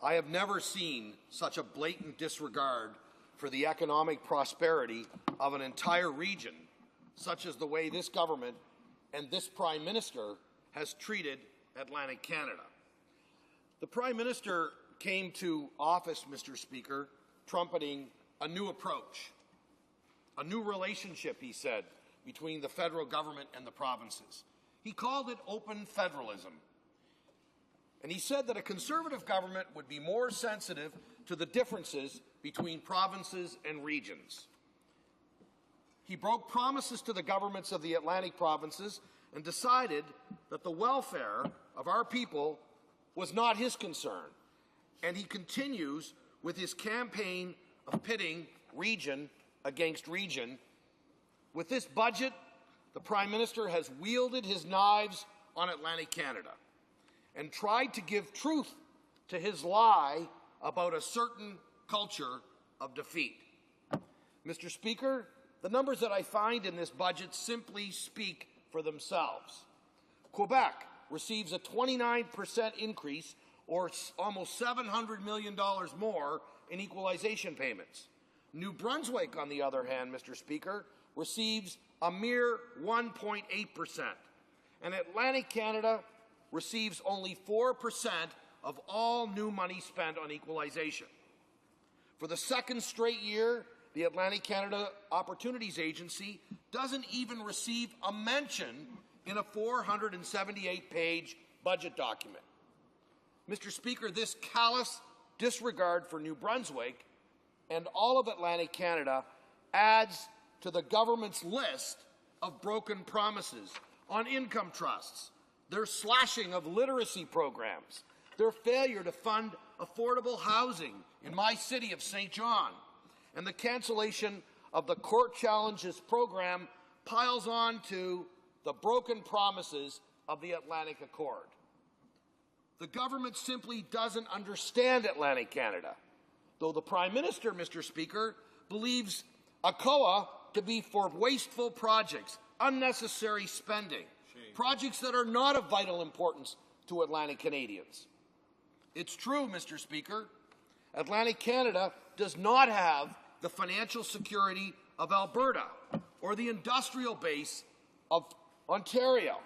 I have never seen such a blatant disregard for the economic prosperity of an entire region, such as the way this government and this Prime Minister has treated Atlantic Canada. The Prime Minister came to office, Mr. Speaker, trumpeting a new approach, a new relationship, he said, between the federal government and the provinces. He called it open federalism. And he said that a Conservative government would be more sensitive to the differences between provinces and regions. He broke promises to the governments of the Atlantic provinces and decided that the welfare of our people was not his concern. And he continues with his campaign of pitting region against region. With this budget, the Prime Minister has wielded his knives on Atlantic Canada and tried to give truth to his lie about a certain culture of defeat. Mr. Speaker, the numbers that I find in this budget simply speak for themselves. Quebec receives a 29% increase, or almost $700 million more in equalization payments. New Brunswick, on the other hand, Mr. Speaker, receives a mere 1.8%. And Atlantic Canada receives only 4% of all new money spent on equalization. For the second straight year, the Atlantic Canada Opportunities Agency doesn't even receive a mention in a 478-page budget document. Mr. Speaker, this callous disregard for New Brunswick and all of Atlantic Canada adds to the government's list of broken promises on income trusts, their slashing of literacy programs, their failure to fund affordable housing in my city of St. John, and the cancellation of the Court Challenges program piles on to the broken promises of the Atlantic Accord. The government simply doesn't understand Atlantic Canada. though the Prime Minister, Mr. Speaker, believes ACOA to be for wasteful projects, unnecessary spending, projects that are not of vital importance to Atlantic Canadians. It's true, Mr. Speaker, Atlantic Canada does not have the financial security of Alberta or the industrial base of Ontario.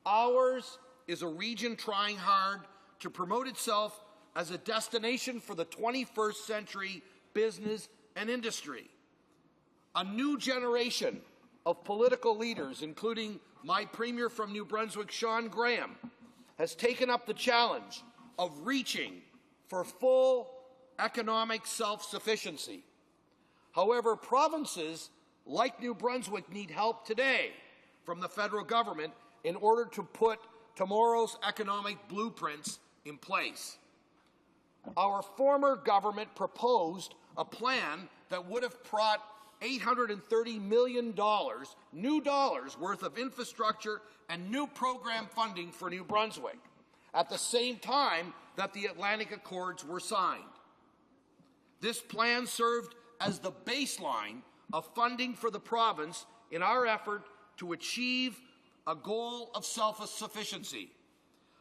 Ours is a region trying hard to promote itself as a destination for the 21st century business and industry. A new generation of political leaders, including my Premier from New Brunswick, Sean Graham, has taken up the challenge of reaching for full economic self-sufficiency. However, provinces like New Brunswick need help today from the federal government in order to put tomorrow's economic blueprints in place. Our former government proposed a plan that would have brought $830 million, new dollars, worth of infrastructure and new program funding for New Brunswick, at the same time that the Atlantic Accords were signed. This plan served as the baseline of funding for the province in our effort to achieve a goal of self-sufficiency.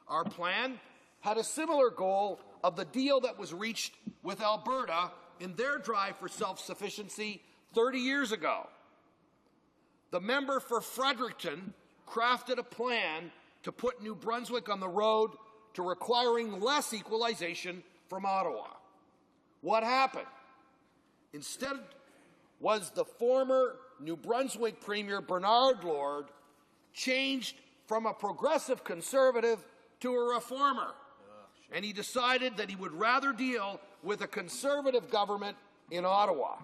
Our plan had a similar goal of the deal that was reached with Alberta in their drive for self-sufficiency 30 years ago. The member for Fredericton crafted a plan to put New Brunswick on the road to requiring less equalization from Ottawa. What happened? Instead was the former New Brunswick Premier Bernard Lord changed from a progressive conservative to a reformer. And he decided that he would rather deal with a conservative government in Ottawa.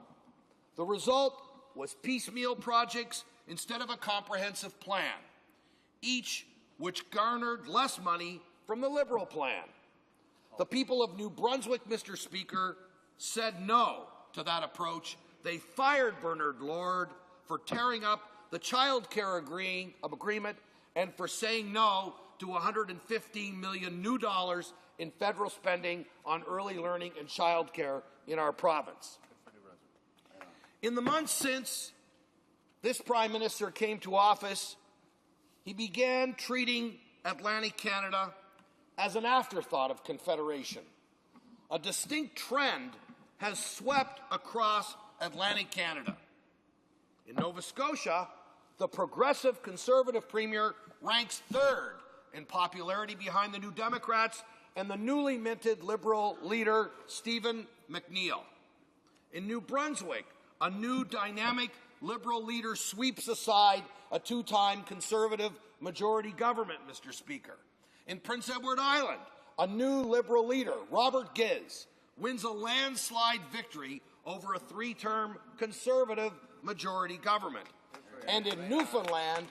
The result was piecemeal projects instead of a comprehensive plan, each which garnered less money from the Liberal plan. The people of New Brunswick, Mr. Speaker, said no to that approach. They fired Bernard Lord for tearing up the child care agreement and for saying no to $115 million new dollars in federal spending on early learning and child care in our province. In the months since this Prime Minister came to office, he began treating Atlantic Canada as an afterthought of Confederation. A distinct trend has swept across Atlantic Canada. In Nova Scotia, the progressive Conservative Premier ranks third in popularity behind the New Democrats and the newly minted Liberal leader, Stephen McNeil. In New Brunswick, a new dynamic Liberal leader sweeps aside a two-time Conservative majority government, Mr. Speaker. In Prince Edward Island, a new Liberal leader, Robert Giz, wins a landslide victory over a three-term Conservative majority government. And in Newfoundland,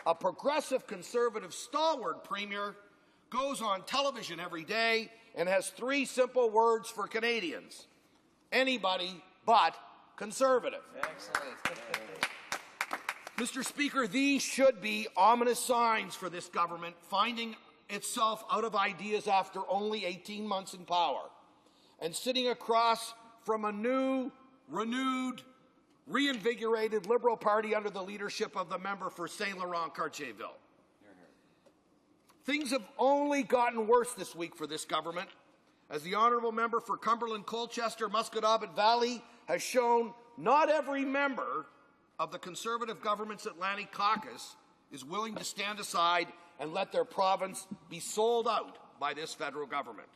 a progressive Conservative stalwart Premier goes on television every day and has three simple words for Canadians: anybody but Conservative. Excellent. Mr. Speaker, these should be ominous signs for this government finding itself out of ideas after only 18 months in power and sitting across from a new, renewed, reinvigorated Liberal Party under the leadership of the member for St. Laurent-Cartierville. Things have only gotten worse this week for this government, as the honourable member for Cumberland, Colchester, Musquodoboit Valley has shown. Not every member of the Conservative government's Atlantic caucus is willing to stand aside and let their province be sold out by this federal government.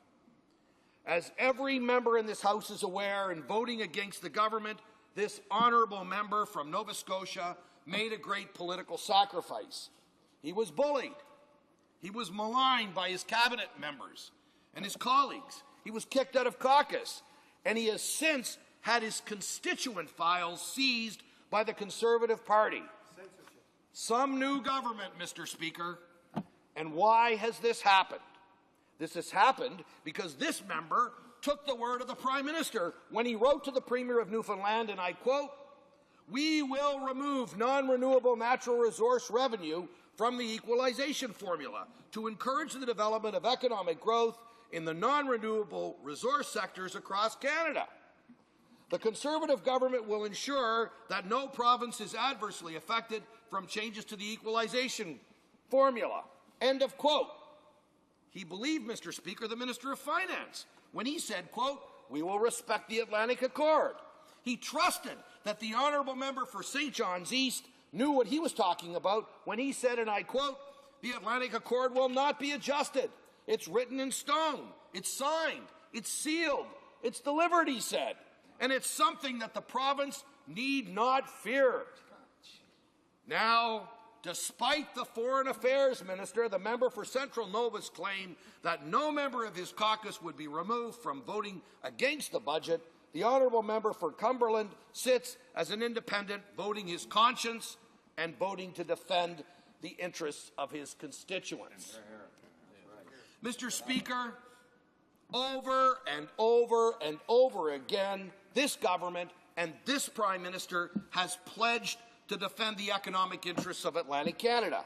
As every member in this House is aware, in voting against the government, this honourable member from Nova Scotia made a great political sacrifice. He was bullied. He was maligned by his cabinet members and his colleagues. He was kicked out of caucus, and he has since had his constituent files seized by the Conservative Party. Censorship. Some new government, Mr. Speaker. And why has this happened? This has happened because this member took the word of the Prime Minister when he wrote to the Premier of Newfoundland, and I quote, "We will remove non-renewable natural resource revenue from the equalization formula to encourage the development of economic growth in the non-renewable resource sectors across Canada." The Conservative government will ensure that no province is adversely affected from changes to the equalization formula. End of quote. He believed, Mr. Speaker, the Minister of Finance when he said, quote, "We will respect the Atlantic Accord." He trusted that the honourable member for St. John's East knew what he was talking about when he said, and I quote, "The Atlantic Accord will not be adjusted. It's written in stone. It's signed. It's sealed. It's delivered," he said. And it's something that the province need not fear. Now, despite the Foreign Affairs Minister, the member for Central Nova's claim that no member of his caucus would be removed from voting against the budget, the honourable member for Cumberland sits as an independent, voting his conscience and voting to defend the interests of his constituents. Mr. Speaker, over and over and over again, this government and this Prime Minister has pledged to defend the economic interests of Atlantic Canada.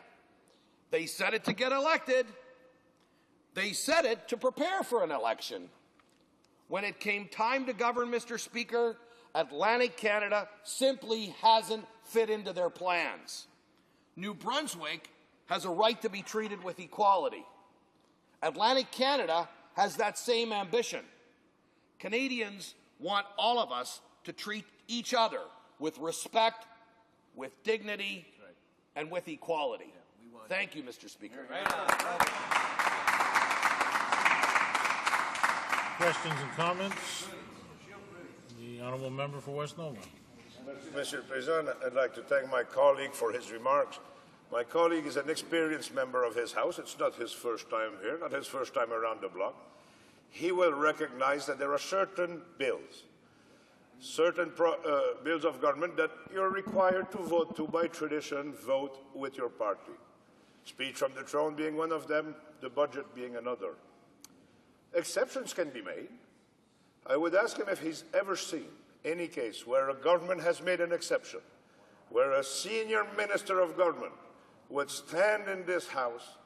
They said it to get elected. They said it to prepare for an election. When it came time to govern, Mr. Speaker, Atlantic Canada simply hasn't fit into their plans. New Brunswick has a right to be treated with equality. Atlantic Canada has that same ambition. Canadians want all of us to treat each other with respect, with dignity, and with equality. Thank you, Mr. Speaker. Questions and comments? The honourable member for West Nova. Mr. President, I'd like to thank my colleague for his remarks. My colleague is an experienced member of his House. It's not his first time here, not his first time around the block. He will recognize that there are certain bills, bills of government that you're required to vote to by tradition, vote with your party. Speech from the throne being one of them, the budget being another. Exceptions can be made. I would ask him if he's ever seen any case where a government has made an exception, where a senior minister of government would stand in this House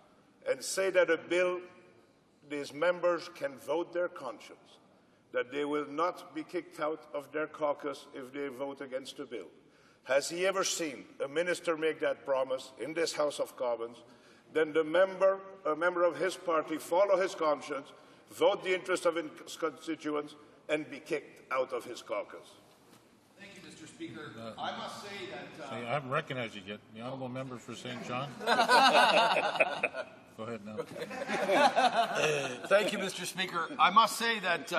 and say that a bill, these members can vote their conscience, that they will not be kicked out of their caucus if they vote against a bill. Has he ever seen a minister make that promise in this House of Commons, then a member of his party follow his conscience, vote the interest of his constituents, and be kicked out of his caucus? Thank you, Mr. Speaker. I must say that... I haven't recognized you yet. The honourable member for St. John. Go ahead now. Thank you, Mr. Speaker. I must say that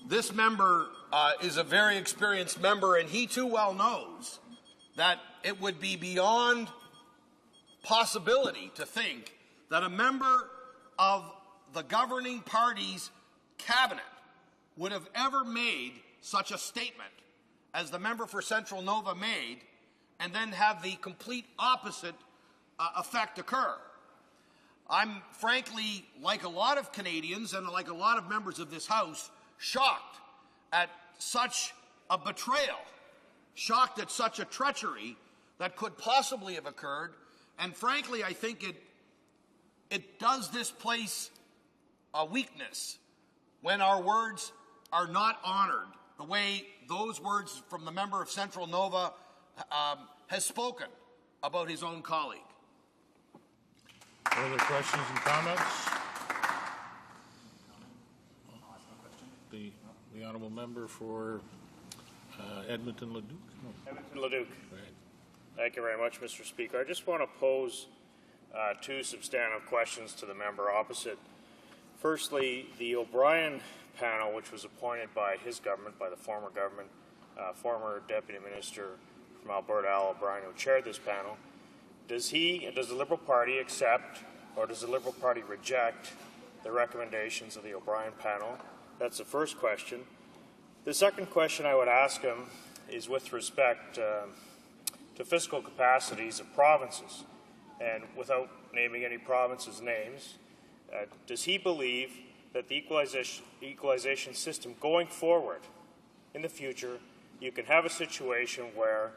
this member is a very experienced member, and he too well knows that it would be beyond possibility to think that a member of the governing party's cabinet would have ever made such a statement as the member for Central Nova made, and then have the complete opposite effect occur. I'm frankly, like a lot of Canadians and like a lot of members of this House, shocked at such a betrayal, shocked at such a treachery that could possibly have occurred, and frankly, I think it does this place a weakness when our words are not honored the way those words from the member of Central Nova has spoken about his own colleague. Further questions and comments? The honourable member for Edmonton-Leduc. No. Edmonton-Leduc. Thank you very much, Mr. Speaker. I just want to pose two substantive questions to the member opposite. Firstly, the O'Brien panel, which was appointed by his government, by the former government, former Deputy Minister from Alberta, Al O'Brien, who chaired this panel, does the Liberal Party accept or does the Liberal Party reject the recommendations of the O'Brien panel? That's the first question. The second question I would ask him is with respect to fiscal capacities of provinces. And without naming any provinces' names, does he believe that the equalization system going forward in the future, you can have a situation where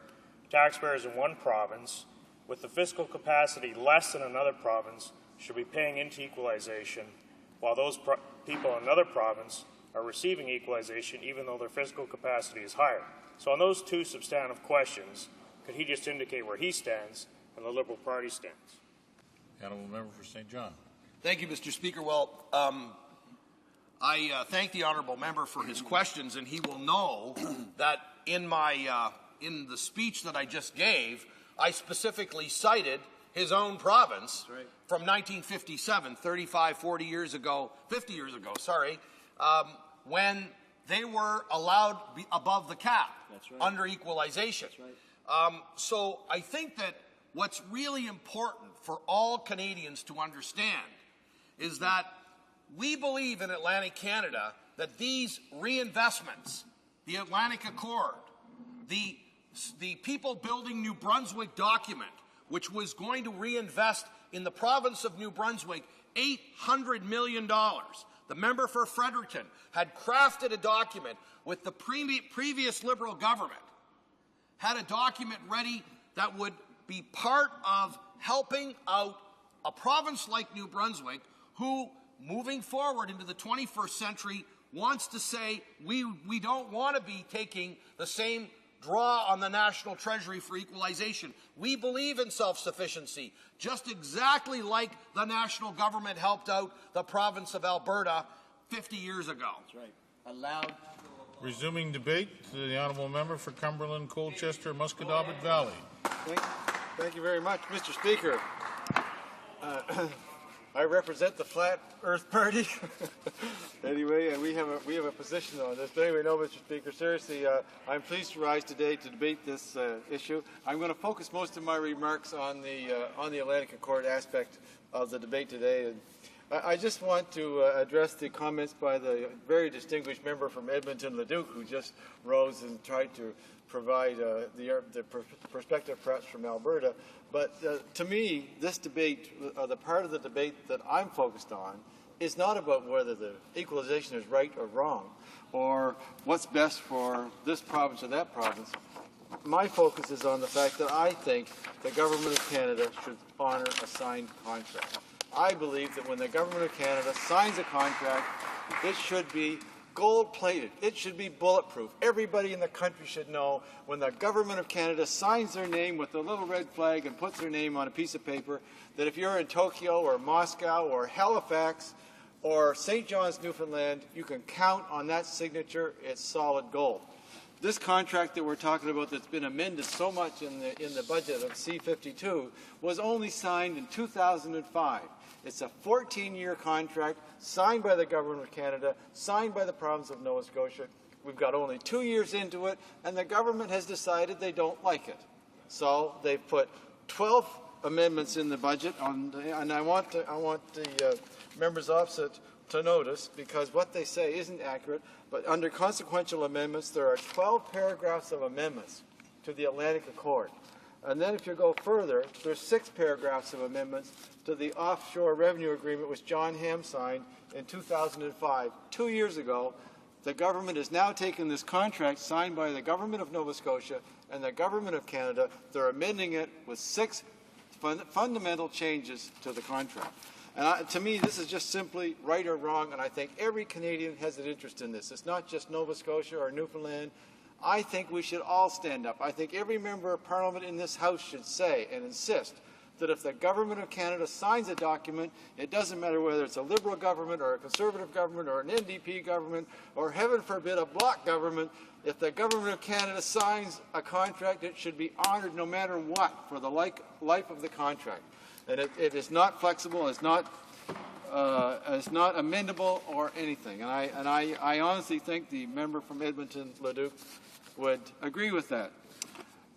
taxpayers in one province with the fiscal capacity less than another province should be paying into equalization, while those people in another province are receiving equalization even though their physical capacity is higher. So on those two substantive questions, could he just indicate where he stands and the Liberal Party stands? The honourable member for St. John. Thank you, Mr. Speaker. Well, I thank the honourable member for his questions, and he will know that in my in the speech that I just gave, I specifically cited his own province from 1957, 35, 40 years ago, 50 years ago, sorry, when they were allowed above the cap under equalization. So I think that what's really important for all Canadians to understand is that we believe in Atlantic Canada that these reinvestments, the Atlantic Accord, the People Building New Brunswick document, which was going to reinvest in the province of New Brunswick $800 million. The member for Fredericton had crafted a document with the previous Liberal government, had a document ready that would be part of helping out a province like New Brunswick who, moving forward into the 21st century, wants to say we don't want to be taking the same draw on the national treasury for equalization. We believe in self-sufficiency, just exactly like the national government helped out the province of Alberta 50 years ago. That's right. Allowed. Resuming debate, the honourable member for Cumberland, Colchester, Musquodoboit Valley. Thank you very much, Mr. Speaker. I represent the Flat Earth Party. Anyway, and we have a position on this. But anyway, no, Mr. Speaker, seriously, I'm pleased to rise today to debate this issue. I'm going to focus most of my remarks on the Atlantic Accord aspect of the debate today. And I just want to address the comments by the very distinguished member from Edmonton, Leduc, who just rose and tried to provide the perspective perhaps from Alberta. But to me, this debate, the part of the debate that I'm focused on, is not about whether the equalization is right or wrong, or what's best for this province or that province. My focus is on the fact that I think the Government of Canada should honour a signed contract. I believe that when the Government of Canada signs a contract, it should be gold-plated. It should be bulletproof. Everybody in the country should know when the Government of Canada signs their name with the little red flag and puts their name on a piece of paper, that if you're in Tokyo or Moscow or Halifax or St. John's, Newfoundland, you can count on that signature. It's solid gold. This contract that we're talking about that's been amended so much in the budget of C-52 was only signed in 2005. It's a 14-year contract signed by the Government of Canada, signed by the province of Nova Scotia. We've got only 2 years into it, and the government has decided they don't like it. So they've put 12 amendments in the budget, and I want the members opposite to notice, because what they say isn't accurate, but under consequential amendments, there are 12 paragraphs of amendments to the Atlantic Accord. And then if you go further, there's 6 paragraphs of amendments to the Offshore Revenue Agreement, which John Hamm signed in 2005. 2 years ago, the government has now taken this contract signed by the Government of Nova Scotia and the Government of Canada. They're amending it with 6 fundamental changes to the contract. And to me, this is just simply right or wrong, and I think every Canadian has an interest in this. It's not just Nova Scotia or Newfoundland. I think we should all stand up. I think every member of Parliament in this House should say and insist that if the Government of Canada signs a document, it doesn't matter whether it's a Liberal government or a Conservative government or an NDP government or, heaven forbid, a Bloc government, if the Government of Canada signs a contract, it should be honoured no matter what for the life of the contract. And it is not flexible, it's not amendable or anything. And I honestly think the member from Edmonton, Leduc, would agree with that.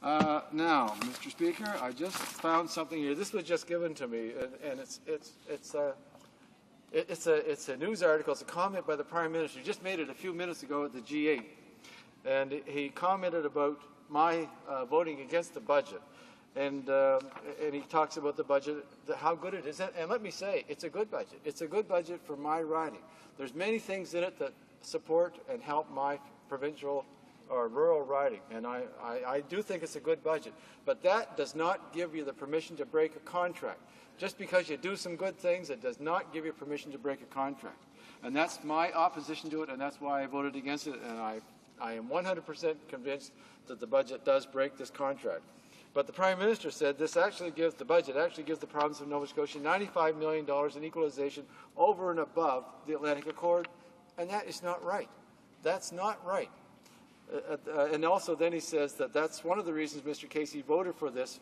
Now, Mr. Speaker, I just found something here. This was just given to me, and it's a news article. It's a comment by the Prime Minister. He just made it a few minutes ago at the G8, and he commented about my voting against the budget. And he talks about the budget, how good it is. And let me say, it's a good budget. It's a good budget for my riding. There's many things in it that support and help my provincial or rural riding. And I do think it's a good budget. But that does not give you the permission to break a contract. Just because you do some good things, it does not give you permission to break a contract. And that's my opposition to it, and that's why I voted against it, and I am 100% convinced that the budget does break this contract. But the Prime Minister said the budget actually gives the province of Nova Scotia $95 million in equalization over and above the Atlantic Accord, and that is not right. That's not right. And also then he says that that's one of the reasons Mr. Casey voted for this,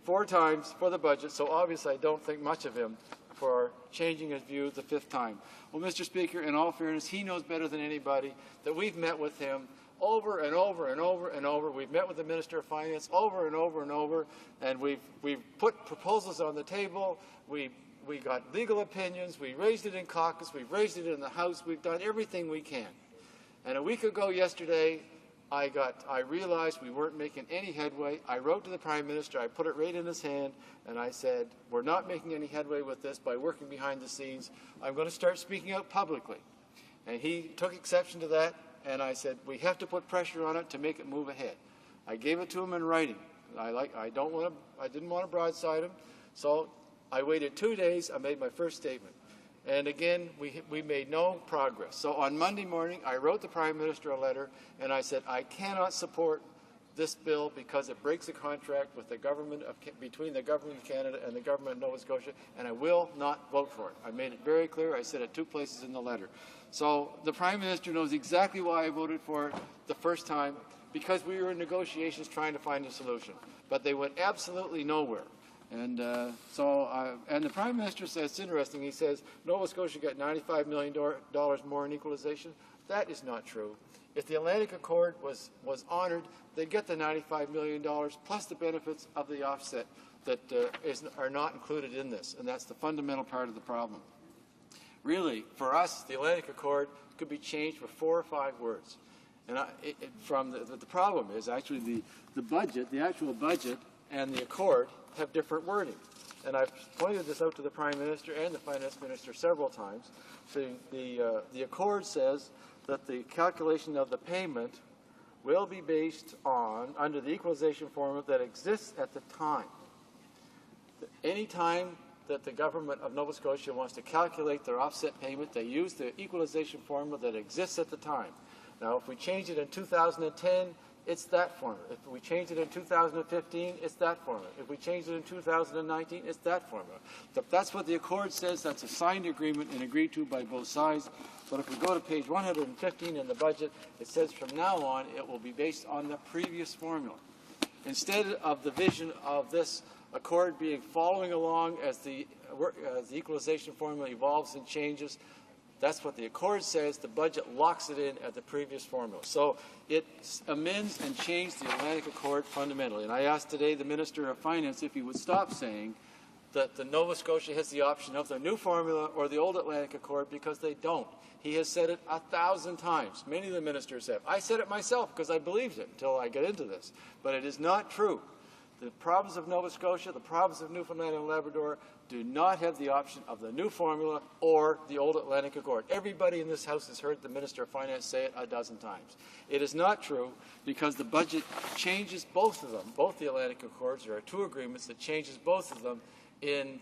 4 times for the budget, so obviously I don't think much of him for changing his view the 5th time. Well, Mr. Speaker, in all fairness, he knows better than anybody that we've met with him over and over and over and over. We've met with the Minister of Finance over and over and over, and we've put proposals on the table. We got legal opinions. We raised it in caucus. We've raised it in the House. We've done everything we can. And a week ago yesterday, I realized we weren't making any headway. I wrote to the Prime Minister. I put it right in his hand, and I said, we're not making any headway with this by working behind the scenes. I'm going to start speaking out publicly. And he took exception to that, and I said, we have to put pressure on it to make it move ahead. I gave it to him in writing. I didn't want to broadside him, so I waited 2 days. I made my first statement. And again, we made no progress. So on Monday morning, I wrote the Prime Minister a letter, and I said, I cannot support this bill because it breaks a contract with the government between the government of Canada and the government of Nova Scotia, and I will not vote for it. I made it very clear. I said it 2 places in the letter. So the Prime Minister knows exactly why I voted for it the first time, because we were in negotiations trying to find a solution. But they went absolutely nowhere. And and the Prime Minister says, it's interesting, he says, Nova Scotia got $95 million more in equalization. That is not true. If the Atlantic Accord was honored, they'd get the $95 million plus the benefits of the offset that are not included in this. And that's the fundamental part of the problem. Really, for us, the Atlantic Accord could be changed with 4 or 5 words. And the problem is actually the budget, the actual budget, and the Accord have different wording. And I've pointed this out to the Prime Minister and the Finance Minister several times. The Accord says that the calculation of the payment will be based on, under the equalization formula that exists at the time. Any time that the government of Nova Scotia wants to calculate their offset payment, they use the equalization formula that exists at the time. Now, if we change it in 2010, it's that formula. If we change it in 2015, it's that formula. If we change it in 2019, it's that formula. That's what the Accord says. That's a signed agreement and agreed to by both sides. But if we go to page 115 in the budget, it says from now on it will be based on the previous formula. Instead of the vision of this Accord being following along as the equalization formula evolves and changes, that's what the Accord says. The budget locks it in at the previous formula. So it amends and changes the Atlantic Accord fundamentally. And I asked today the Minister of Finance if he would stop saying that the Nova Scotia has the option of the new formula or the old Atlantic Accord, because they don't. He has said it 1,000 times. Many of the ministers have. I said it myself because I believed it until I get into this. But it is not true. The province of Nova Scotia, the province of Newfoundland and Labrador do not have the option of the new formula or the old Atlantic Accord. Everybody in this House has heard the Minister of Finance say it 12 times. It is not true, because the budget changes both of them, both the Atlantic Accords. There are 2 agreements that changes both of them. In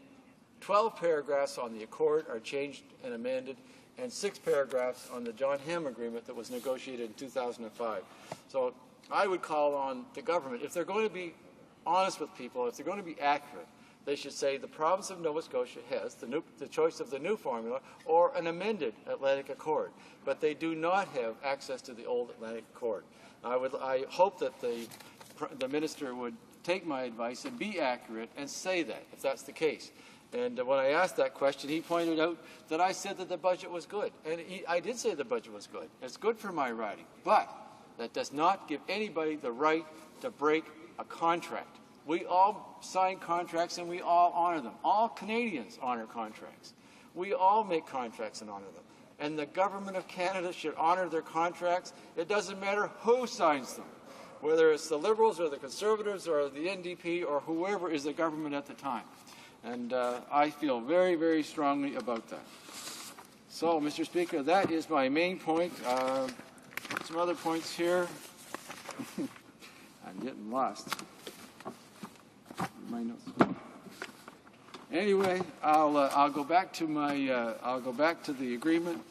12 paragraphs on the Accord are changed and amended, and 6 paragraphs on the John Hamm Agreement that was negotiated in 2005. So I would call on the government, if they're going to be honest with people, if they're going to be accurate, they should say the province of Nova Scotia has the choice of the new formula or an amended Atlantic Accord, but they do not have access to the old Atlantic Accord. I hope that the minister would take my advice and be accurate and say that, if that's the case. And when I asked that question, he pointed out that I said that the budget was good. And I did say the budget was good. It's good for my riding. But that does not give anybody the right to break a contract. We all sign contracts and we all honor them. All Canadians honor contracts. We all make contracts and honor them. And the government of Canada should honor their contracts. It doesn't matter who signs them, whether it's the Liberals or the Conservatives or the NDP or whoever is the government at the time. And I feel very, very strongly about that. So, Mr. Speaker, that is my main point. Some other points here. I'm getting lost. My notes. Anyway, I'll go back to the agreement,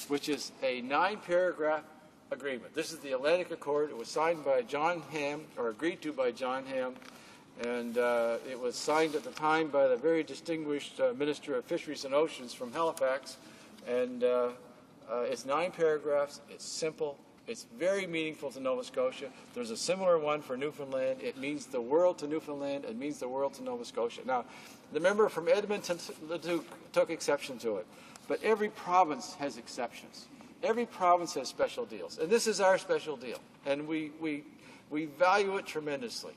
which is a 9-paragraph agreement. This is the Atlantic Accord. It was signed by John Ham, or agreed to by John Ham, and it was signed at the time by the very distinguished Minister of Fisheries and Oceans from Halifax. And it's 9 paragraphs. It's simple. It's very meaningful to Nova Scotia. There's a similar one for Newfoundland. It means the world to Newfoundland. It means the world to Nova Scotia. Now, the member from Edmonton took exception to it, but every province has exceptions. Every province has special deals, and this is our special deal, and we value it tremendously.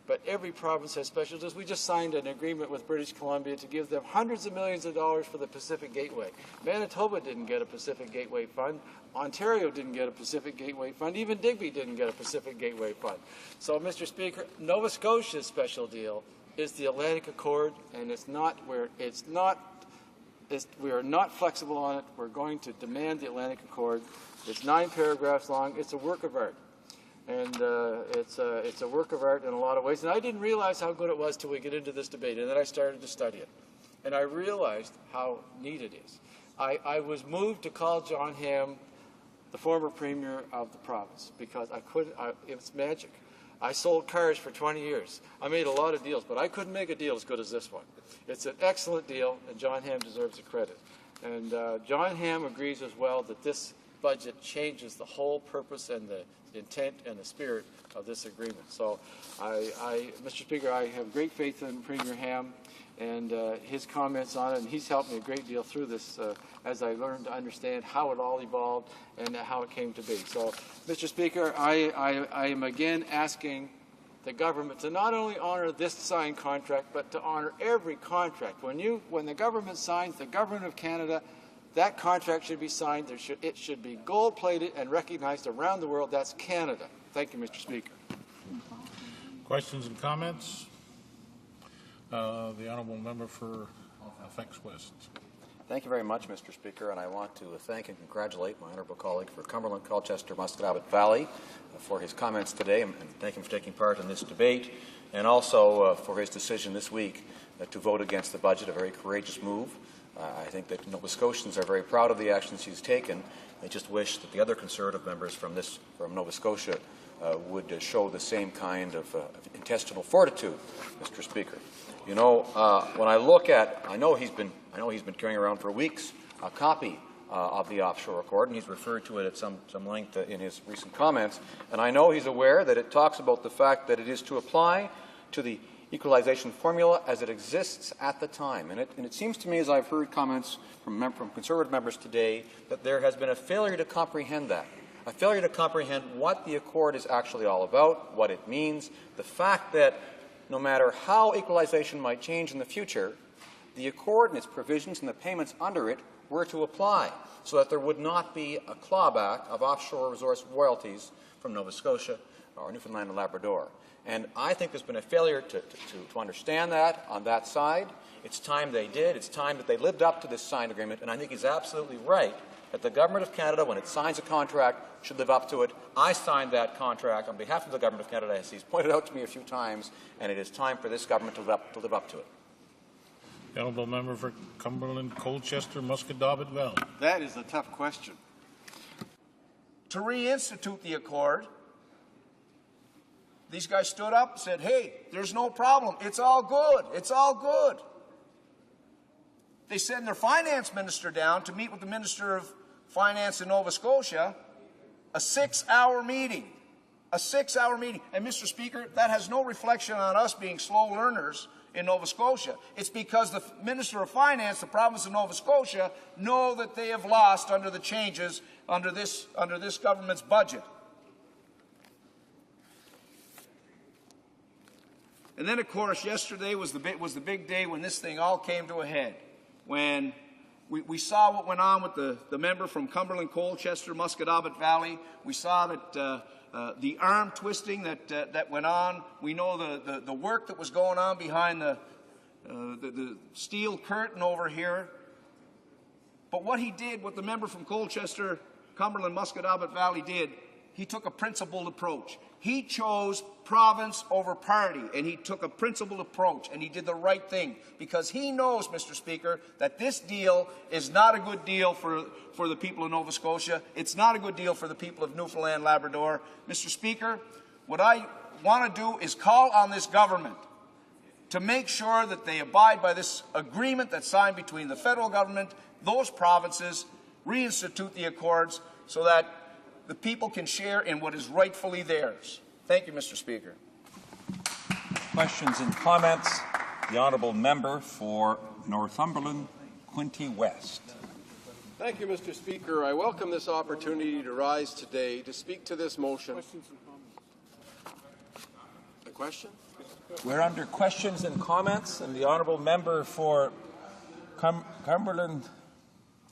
But every province has special deals. We just signed an agreement with British Columbia to give them hundreds of millions of dollars for the Pacific Gateway. Manitoba didn't get a Pacific Gateway Fund. Ontario didn't get a Pacific Gateway Fund. Even Digby didn't get a Pacific Gateway Fund. So, Mr. Speaker, Nova Scotia's special deal is the Atlantic Accord, and we are not flexible on it. We're going to demand the Atlantic Accord. It's 9 paragraphs long. It's a work of art. And it's a work of art in a lot of ways. And I didn't realize how good it was till we get into this debate. And then I started to study it. And I realized how neat it is. I was moved to call John Ham the former premier of the province because it was magic. I sold cars for 20 years. I made a lot of deals, but I couldn't make a deal as good as this one. It's an excellent deal, and John Ham deserves the credit. And John Ham agrees as well that this budget changes the whole purpose and the intent and the spirit of this agreement. So, Mr. Speaker, I have great faith in Premier Ham and his comments on it, and he's helped me a great deal through this as I learned to understand how it all evolved and how it came to be. So, Mr. Speaker, I am again asking the government to not only honor this signed contract, but to honor every contract. When the government signs, the Government of Canada, that contract should be signed. It should be gold-plated and recognized around the world. That's Canada. Thank you, Mr. Speaker. Questions and comments? The honourable member for Halifax West. Thank you very much, Mr. Speaker, and I want to thank and congratulate my honourable colleague for Cumberland, Colchester, Musqueam Valley for his comments today, and thank him for taking part in this debate, and also for his decision this week to vote against the budget, a very courageous move. I think that Nova Scotians are very proud of the actions he's taken. I just wish that the other Conservative members from Nova Scotia would show the same kind of intestinal fortitude, Mr. Speaker. You know, when I look at, I know he's been carrying around for weeks a copy of the offshore accord, and he's referred to it at some length in his recent comments. And I know he's aware that it talks about the fact that it is to apply to the equalization formula as it exists at the time. And it seems to me, as I've heard comments from Conservative members today, that there has been a failure to comprehend that, a failure to comprehend what the accord is actually all about, what it means, the fact that no matter how equalization might change in the future, the accord and its provisions and the payments under it were to apply so that there would not be a clawback of offshore resource royalties from Nova Scotia or Newfoundland and Labrador. And I think there's been a failure to understand that on that side. It's time they did. It's time that they lived up to this signed agreement. And I think he's absolutely right that the Government of Canada, when it signs a contract, should live up to it. I signed that contract on behalf of the Government of Canada, as he's pointed out to me a few times, and it is time for this government to live up to it. The honourable member for Cumberland, Colchester, Musqueam Valley. That is a tough question. To reinstitute the accord, these guys stood up and said, hey, there's no problem. It's all good. It's all good. They send their finance minister down to meet with the Minister of Finance in Nova Scotia, a 6-hour meeting. A 6-hour meeting. And, Mr. Speaker, that has no reflection on us being slow learners in Nova Scotia. It's because the Minister of Finance, the province of Nova Scotia, know that they have lost under the changes under this government's budget. And then, of course, yesterday was the big day when this thing all came to a head. When we saw what went on with the member from Cumberland, Colchester, Musqueam Valley. We saw that the arm twisting that went on. We know the work that was going on behind the steel curtain over here. But what he did, what the member from Colchester, Cumberland, Musqueam Valley did, he took a principled approach. He chose province over party, and he took a principled approach, and he did the right thing, because he knows, Mr. Speaker, that this deal is not a good deal for the people of Nova Scotia. It's not a good deal for the people of Newfoundland and Labrador. Mr. Speaker, what I want to do is call on this government to make sure that they abide by this agreement that's signed between the federal government, those provinces, reinstitute the accords so that the people can share in what is rightfully theirs. Thank you, Mr. Speaker. Questions and comments? The honourable member for Northumberland, Quinte West. Thank you, Mr. Speaker. I welcome this opportunity to rise today to speak to this motion. A question? We're under questions and comments, and the honourable member for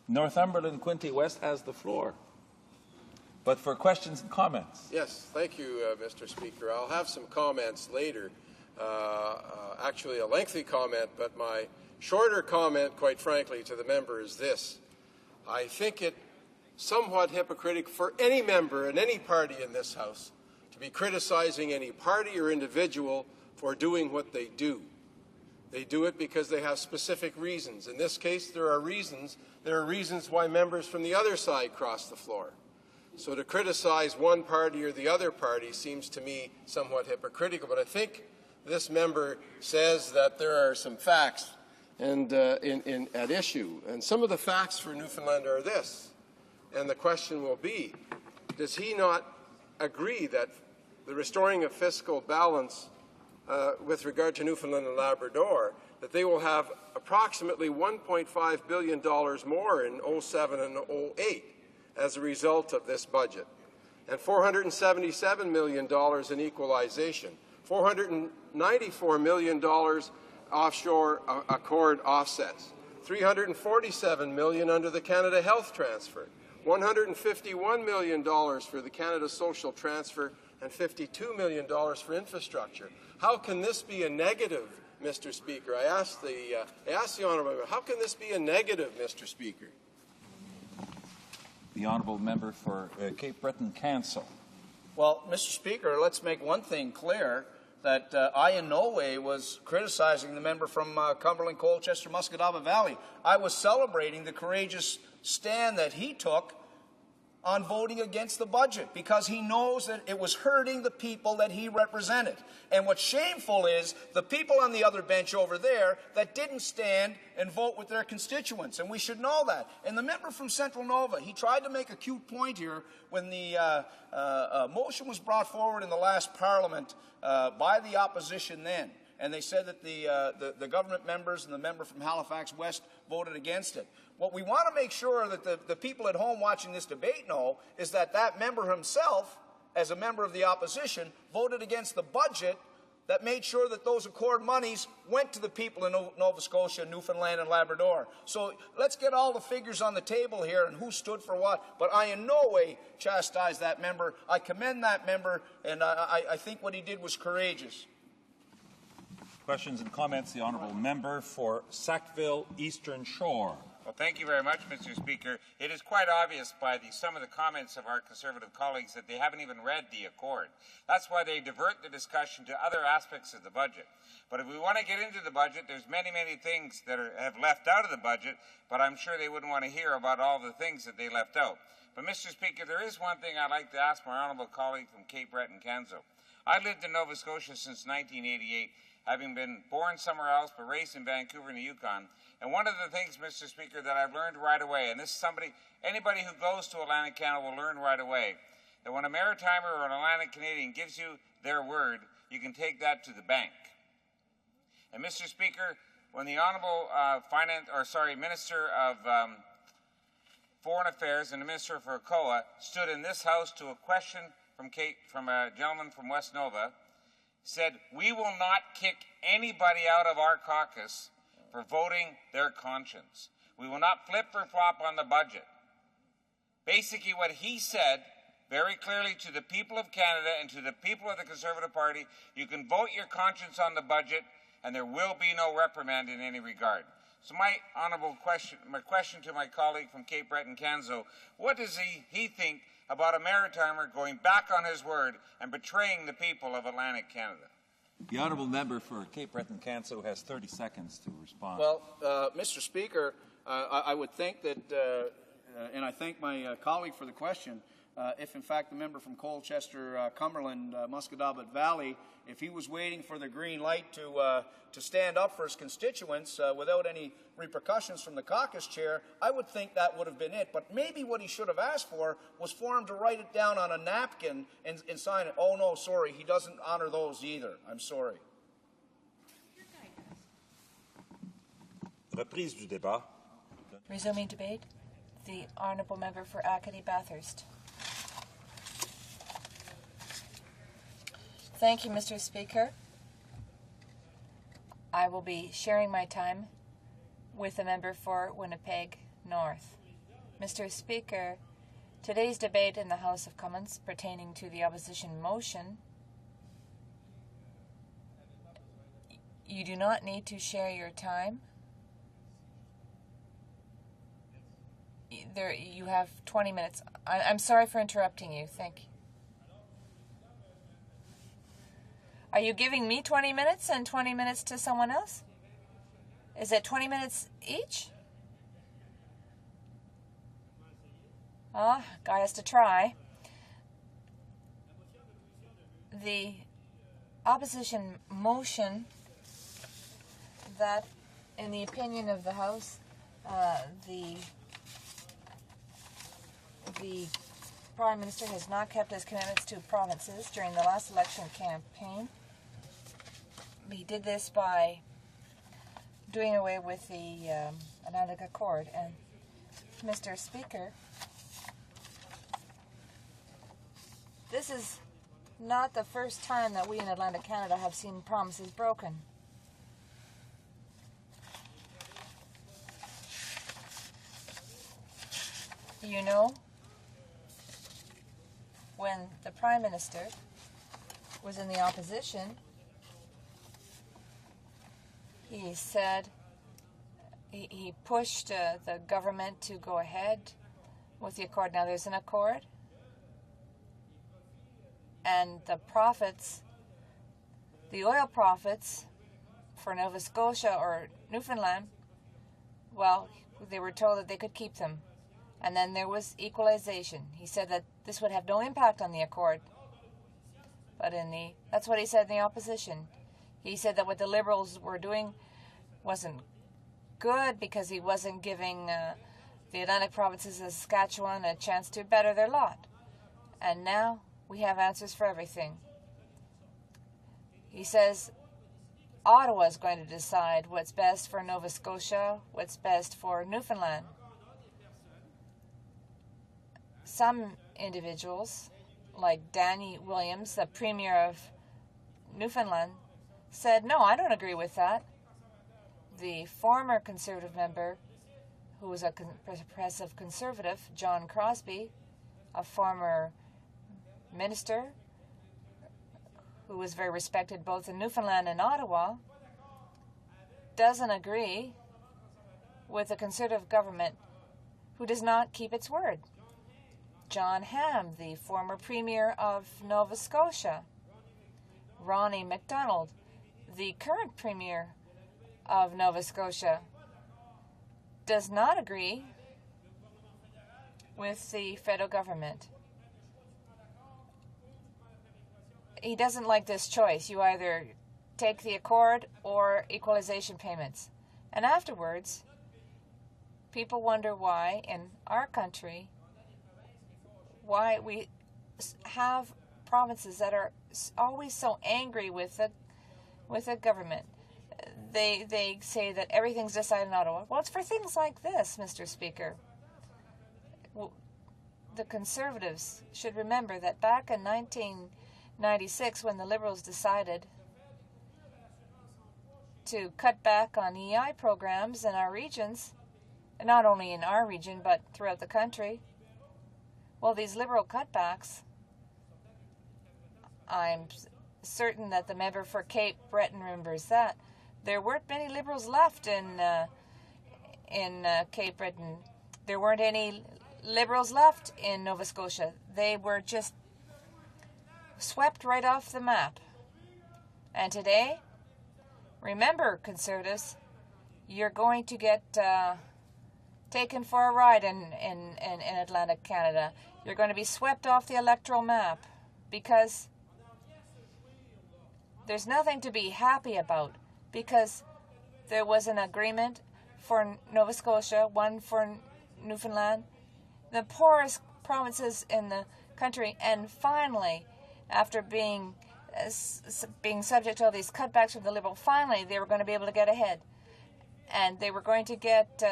Northumberland, Quinte West has the floor. But for questions and comments. Yes, thank you, Mr. Speaker. I'll have some comments later, actually a lengthy comment, but my shorter comment, quite frankly, to the member is this. I think it somewhat hypocritical for any member in any party in this House to be criticizing any party or individual for doing what they do. They do it because they have specific reasons. In this case, there are reasons why members from the other side cross the floor. So to criticize one party or the other party seems to me somewhat hypocritical. But I think this member says that there are some facts at issue. And some of the facts for Newfoundland are this. And the question will be, does he not agree that the restoring of fiscal balance with regard to Newfoundland and Labrador, that they will have approximately $1.5 billion more in 07 and 08 as a result of this budget, and $477 million in equalization, $494 million offshore accord offsets, $347 million under the Canada Health Transfer, $151 million for the Canada Social Transfer, and $52 million for infrastructure. How can this be a negative, Mr. Speaker? I asked the honourable member, how can this be a negative, Mr. Speaker? The honourable member for Cape Breton Council. Well, Mr. Speaker, let's make one thing clear, that I in no way was criticizing the member from Cumberland, Colchester, Musquodoboit Valley. I was celebrating the courageous stand that he took on voting against the budget, because he knows that it was hurting the people that he represented. And what's shameful is the people on the other bench over there that didn't stand and vote with their constituents, and we should know that. And the member from Central Nova, he tried to make a cute point here when the motion was brought forward in the last Parliament by the opposition then. And they said that the government members and the member from Halifax West voted against it. What we want to make sure that the people at home watching this debate know is that that member himself, as a member of the opposition, voted against the budget that made sure that those accord monies went to the people in Nova Scotia, Newfoundland and Labrador. So let's get all the figures on the table here and who stood for what. But I in no way chastise that member. I commend that member, and I think what he did was courageous. Questions and comments. The honourable member for Sackville Eastern Shore. Well, thank you very much, Mr. Speaker. It is quite obvious by some of the comments of our Conservative colleagues that they haven't even read the accord. That's why they divert the discussion to other aspects of the budget. But if we want to get into the budget, there's many, many things that have left out of the budget, but I'm sure they wouldn't want to hear about all the things that they left out. But, Mr. Speaker, there is one thing I'd like to ask my honourable colleague from Cape Breton Canso. I lived in Nova Scotia since 1988, having been born somewhere else but raised in Vancouver in the Yukon. And one of the things, Mr. Speaker, that I've learned right away, and this is anybody who goes to Atlantic Canada will learn right away, that when a Maritimer or an Atlantic Canadian gives you their word, you can take that to the bank. And, Mr. Speaker, when the Honourable Minister of Foreign Affairs and the Minister for HoC stood in this House to a question from a gentleman from West Nova, said, "We will not kick anybody out of our caucus for voting their conscience. We will not flip or flop on the budget." Basically what he said very clearly to the people of Canada and to the people of the Conservative Party, you can vote your conscience on the budget and there will be no reprimand in any regard. So my question to my colleague from Cape Breton Canso, what does he think about a maritimer going back on his word and betraying the people of Atlantic Canada? The honourable member for Cape Breton-Canso has 30 seconds to respond. Well, Mr. Speaker, I would think that, and I thank my colleague for the question, if in fact the member from Colchester, Cumberland, Musquodoboit Valley, if he was waiting for the green light to stand up for his constituents without any repercussions from the caucus chair, I would think that would have been it. But maybe what he should have asked for was for him to write it down on a napkin and sign it. Oh no, sorry, he doesn't honor those either. I'm sorry. Reprise du débat. Resuming debate, the honourable member for Acadie Bathurst. Thank you, Mr. Speaker. I will be sharing my time with the member for Winnipeg North. Mr. Speaker, today's debate in the House of Commons pertaining to the opposition motion, you do not need to share your time. You have 20 minutes. I'm sorry for interrupting you. Thank you. Are you giving me 20 minutes and 20 minutes to someone else? Is it 20 minutes each? Guy has to try. The opposition motion that, in the opinion of the House, the Prime Minister has not kept his commitments to provinces during the last election campaign. He did this by doing away with the Atlantic Accord. And, Mr. Speaker, this is not the first time that we in Atlantic Canada have seen promises broken. You know, when the Prime Minister was in the opposition, he said he pushed the government to go ahead with the accord. Now there's an accord, and the profits, the oil profits for Nova Scotia or Newfoundland, well, they were told that they could keep them. And then there was equalization. He said that this would have no impact on the accord. But that's what he said in the opposition. He said that what the Liberals were doing wasn't good because he wasn't giving the Atlantic provinces of Saskatchewan a chance to better their lot. And now we have answers for everything. He says Ottawa is going to decide what's best for Nova Scotia, what's best for Newfoundland. Some individuals, like Danny Williams, the Premier of Newfoundland, said, no, I don't agree with that. The former Conservative member, who was a progressive Conservative, John Crosbie, a former minister who was very respected both in Newfoundland and Ottawa, doesn't agree with a Conservative government who does not keep its word. John Ham, the former Premier of Nova Scotia, Ronnie MacDonald, the current Premier of Nova Scotia, does not agree with the federal government. He doesn't like this choice. You either take the accord or equalization payments. And afterwards, people wonder why in our country, why we have provinces that are always so angry with the government. They say that everything's decided in Ottawa. Well, it's for things like this, Mr. Speaker. The Conservatives should remember that back in 1996, when the Liberals decided to cut back on EI programs in our regions, and not only in our region but throughout the country, well, these Liberal cutbacks, I'm certain that the member for Cape Breton remembers that. There weren't many Liberals left in Cape Breton. There weren't any Liberals left in Nova Scotia. They were just swept right off the map. And today, remember, Conservatives, you're going to get taken for a ride in Atlantic Canada. You're going to be swept off the electoral map because there's nothing to be happy about, because there was an agreement for Nova Scotia, one for Newfoundland, the poorest provinces in the country, and finally, after being subject to all these cutbacks from the Liberal, finally they were going to be able to get ahead. And they were going to get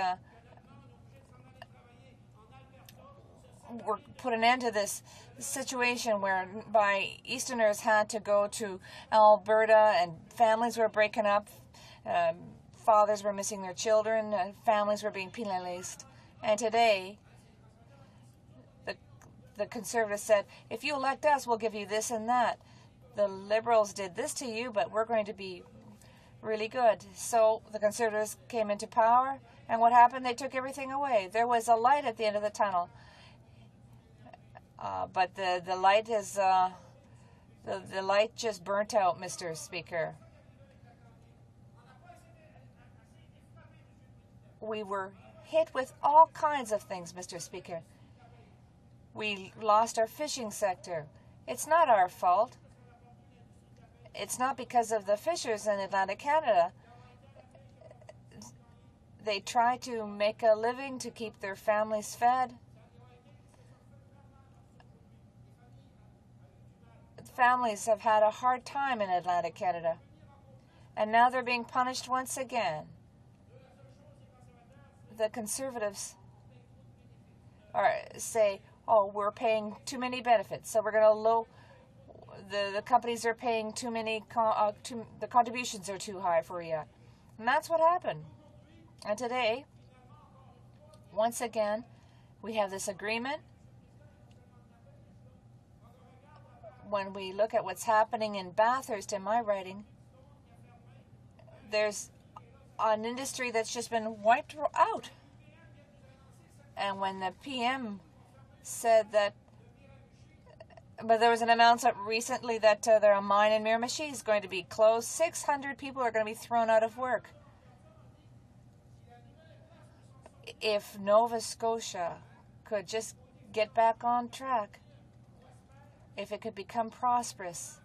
put an end to this situation whereby Easterners had to go to Alberta and families were breaking up, fathers were missing their children, families were being penalized. And today, the Conservatives said, if you elect us, we'll give you this and that. The Liberals did this to you, but we're going to be really good. So the Conservatives came into power, and what happened? They took everything away. There was a light at the end of the tunnel. But the light is the light just burnt out, Mr. Speaker. We were hit with all kinds of things, Mr. Speaker. We lost our fishing sector. It's not our fault. It's not because of the fishers in Atlantic Canada. They try to make a living to keep their families fed. Families have had a hard time in Atlantic Canada, and now they're being punished once again. The Conservatives say, oh, we're paying too many benefits, so we're going to the companies are paying too many, the contributions are too high for you. And that's what happened. And today, once again, we have this agreement. When we look at what's happening in Bathurst, in my writing, there's an industry that's just been wiped out. And when the PM said that, but there was an announcement recently that there a mine in Miramichi is going to be closed. 600 people are going to be thrown out of work. If Nova Scotia could just get back on track, if it could become prosperous,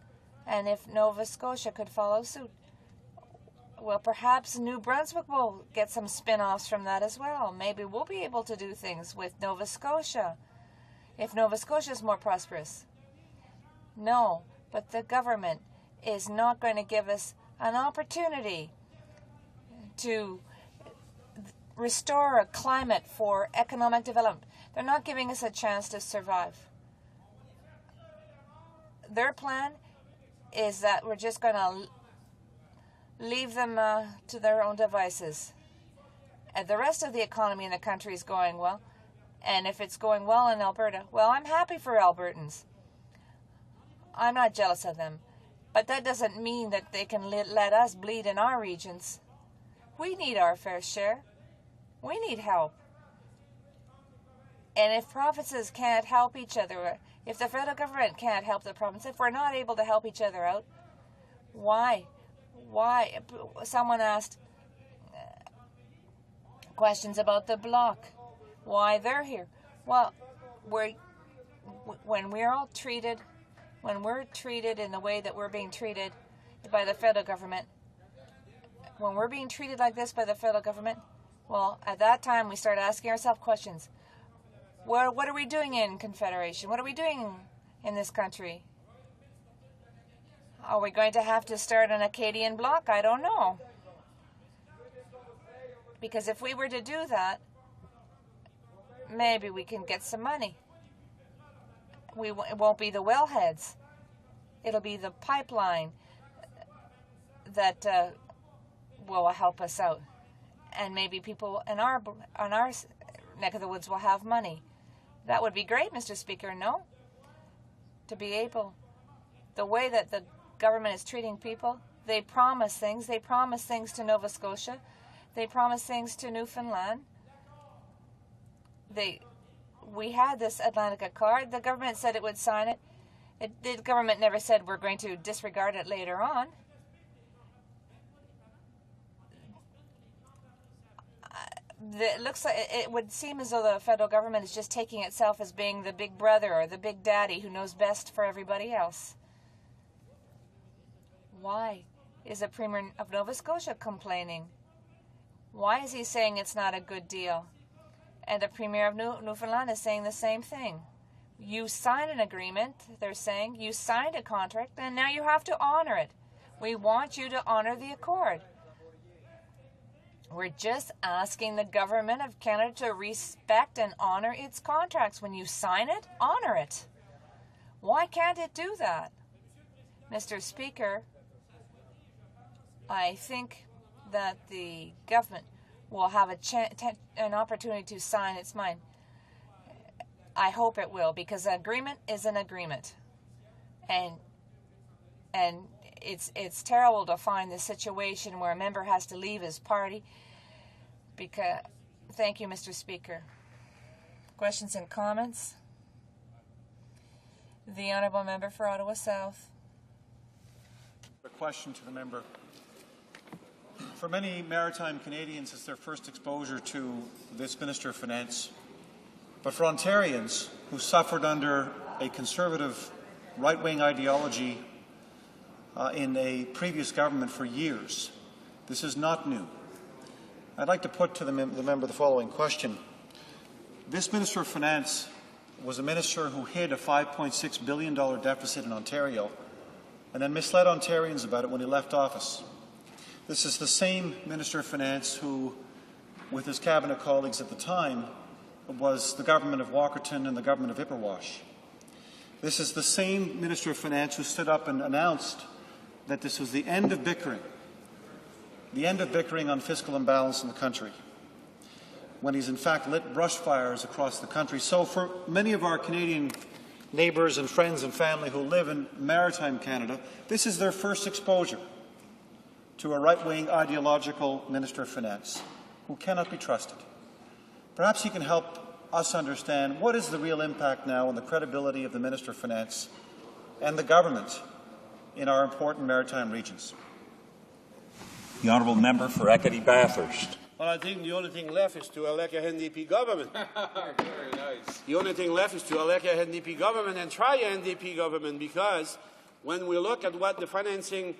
and if Nova Scotia could follow suit, well, perhaps New Brunswick will get some spin-offs from that as well. Maybe we'll be able to do things with Nova Scotia if Nova Scotia is more prosperous. No, but the government is not going to give us an opportunity to restore a climate for economic development. They're not giving us a chance to survive. Their plan is that we're just going to leave them to their own devices. And the rest of the economy in the country is going well. And if it's going well in Alberta, well, I'm happy for Albertans. I'm not jealous of them. But that doesn't mean that they can let us bleed in our regions. We need our fair share. We need help. And if provinces can't help each other, if the federal government can't help the province, if we're not able to help each other out, why? Why? Someone asked questions about the Bloc. Why they're here. Well, when we're treated in the way that we're being treated by the federal government, when we're being treated like this by the federal government, well, at that time we start asking ourselves questions. What are we doing in Confederation? What are we doing in this country? Are we going to have to start an Acadian bloc? I don't know. Because if we were to do that, maybe we can get some money. It won't be the wellheads. It'll be the pipeline that will help us out. And maybe people in our neck of the woods will have money. That would be great, Mr. Speaker, no? To be able, the way that the government is treating people, they promise things. They promise things to Nova Scotia. They promise things to Newfoundland. we had this Atlantic Accord. The government said it would sign it. The government never said we're going to disregard it later on. It looks like it would seem as though the federal government is just taking itself as being the big brother or the big daddy who knows best for everybody else. Why is the Premier of Nova Scotia complaining? Why is he saying it's not a good deal? And the Premier of Newfoundland is saying the same thing. You signed an agreement, they're saying. You signed a contract, and now you have to honor it. We want you to honor the accord. We're just asking the government of Canada to respect and honor its contracts. When you sign it, honor it. Why can't it do that? Mr. Speaker, I think that the government will have an opportunity to sign its mind. I hope it will, because an agreement is an agreement. And it's terrible to find the situation where a member has to leave his party. Thank you, Mr. Speaker. Questions and comments? The Honourable Member for Ottawa South. A question to the member. For many maritime Canadians, it's their first exposure to this Minister of Finance. But for Ontarians who suffered under a conservative right-wing ideology in a previous government for years, this is not new. I'd like to put to the member the following question. This Minister of Finance was a minister who hid a $5.6 billion deficit in Ontario and then misled Ontarians about it when he left office. This is the same Minister of Finance who, with his cabinet colleagues at the time, was the government of Walkerton and the government of Ipperwash. This is the same Minister of Finance who stood up and announced that this was the end of bickering on fiscal imbalance in the country, when he's in fact lit brush fires across the country. So for many of our Canadian neighbours and friends and family who live in maritime Canada, this is their first exposure to a right-wing ideological Minister of Finance who cannot be trusted. Perhaps he can help us understand what is the real impact now on the credibility of the Minister of Finance and the government in our important maritime regions. The Honourable Member for Ekiti Bathurst. Well, I think the only thing left is to elect a NDP government. Very nice. The only thing left is to elect a NDP government and try a NDP government, because when we look at what the financing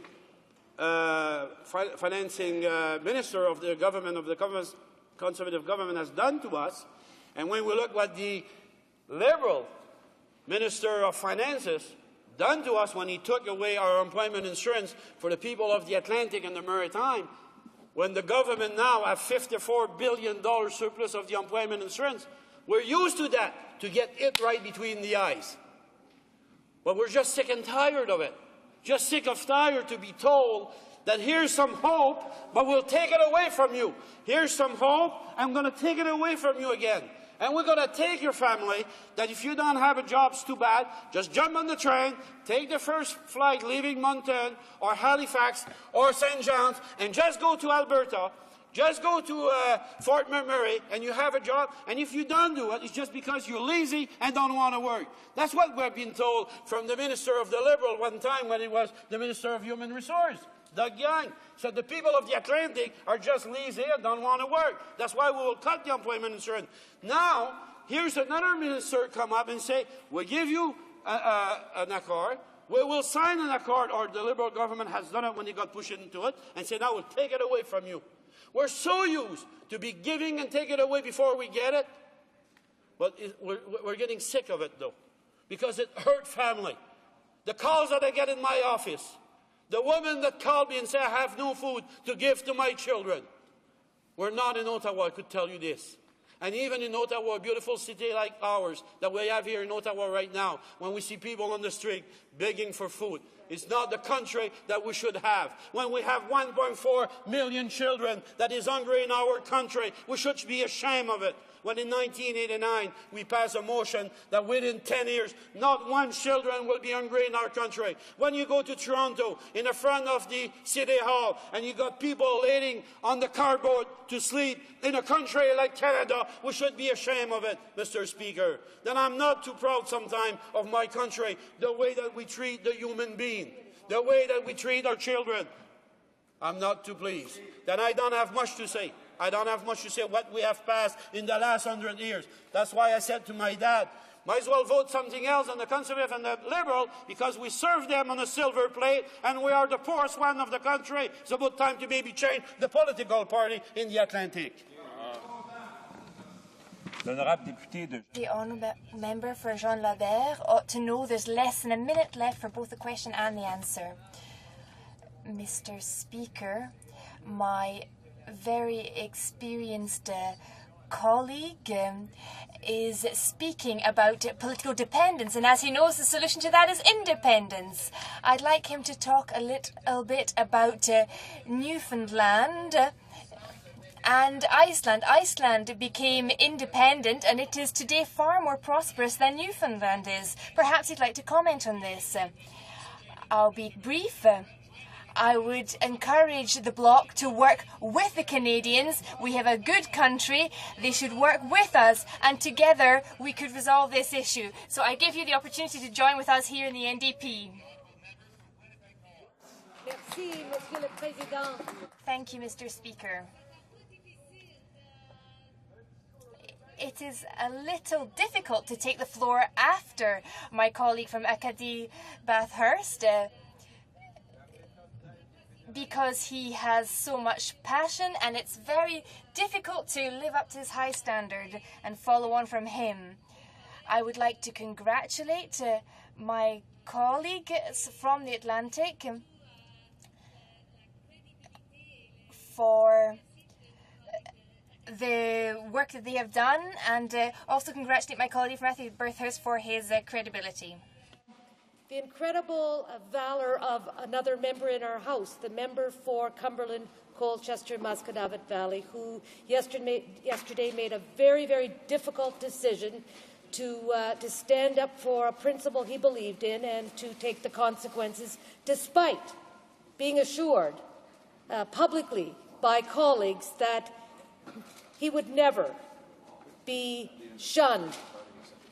minister of the government, of the Conservative government, has done to us, and when we look what the Liberal Minister of Finances done to us when he took away our employment insurance for the people of the Atlantic and the Maritime, when the government now have $54 billion surplus of the employment insurance, we're used to that, to get it right between the eyes. But we're just sick and tired of it. Just sick of tired to be told that here's some hope, but we'll take it away from you. Here's some hope, I'm going to take it away from you again. And we're going to take your family, that if you don't have a job, it's too bad. Just jump on the train, take the first flight leaving Moncton or Halifax or St. John's, and just go to Alberta. Just go to Fort McMurray, and you have a job. And if you don't do it, it's just because you're lazy and don't want to work. That's what we've been told from the Minister of the Liberal one time when he was the Minister of Human Resources. Doug Young said the people of the Atlantic are just lazy and don't want to work. That's why we will cut the employment insurance. Now, here's another minister come up and say, we'll give you an accord. We will sign an accord, or the Liberal government has done it when they got pushed into it, and say, now we'll take it away from you. We're so used to be giving and take it away before we get it. But we're getting sick of it, though, because it hurt family. The calls that I get in my office, the woman that called me and said, I have no food to give to my children. We're not in Ottawa, I could tell you this. And even in Ottawa, a beautiful city like ours that we have here in Ottawa right now, when we see people on the street begging for food, it's not the country that we should have. When we have 1.4 million children that is hungry in our country, we should be ashamed of it. when in 1989 we passed a motion that within 10 years, not one children will be hungry in our country. When you go to Toronto, in the front of the City Hall, and you got people laying on the cardboard to sleep in a country like Canada, we should be ashamed of it, Mr. Speaker. Then I'm not too proud sometimes of my country, the way that we treat the human being, the way that we treat our children. I'm not too pleased. Then I don't have much to say. I don't have much to say what we have passed in the last 100 years. That's why I said to my dad, might as well vote something else on the Conservative and the Liberal, because we serve them on a silver plate and we are the poorest one of the country. It's about time to maybe change the political party in the Atlantic. The honourable member for Jean Labert ought to know there's less than a minute left for both the question and the answer. Mr. Speaker, my very experienced colleague is speaking about political dependence, and as he knows, the solution to that is independence. I'd like him to talk a little bit about Newfoundland and Iceland. Iceland became independent, and it is today far more prosperous than Newfoundland is. Perhaps he'd like to comment on this. I'll be brief. I would encourage the Bloc to work with the Canadians. We have a good country. They should work with us, and together we could resolve this issue. So I give you the opportunity to join with us here in the NDP. Merci, Monsieur le Président. Thank you, Mr. Speaker. It is a little difficult to take the floor after my colleague from Acadie Bathurst, because he has so much passion, and it's very difficult to live up to his high standard and follow on from him. I would like to congratulate my colleagues from the Atlantic for the work that they have done, and also congratulate my colleague from Acadie Bathurst for his credibility. The incredible valor of another member in our House, the member for Cumberland, Colchester, Musquedabbit Valley, who yesterday made a very, very difficult decision to stand up for a principle he believed in and to take the consequences, despite being assured publicly by colleagues that he would never be shunned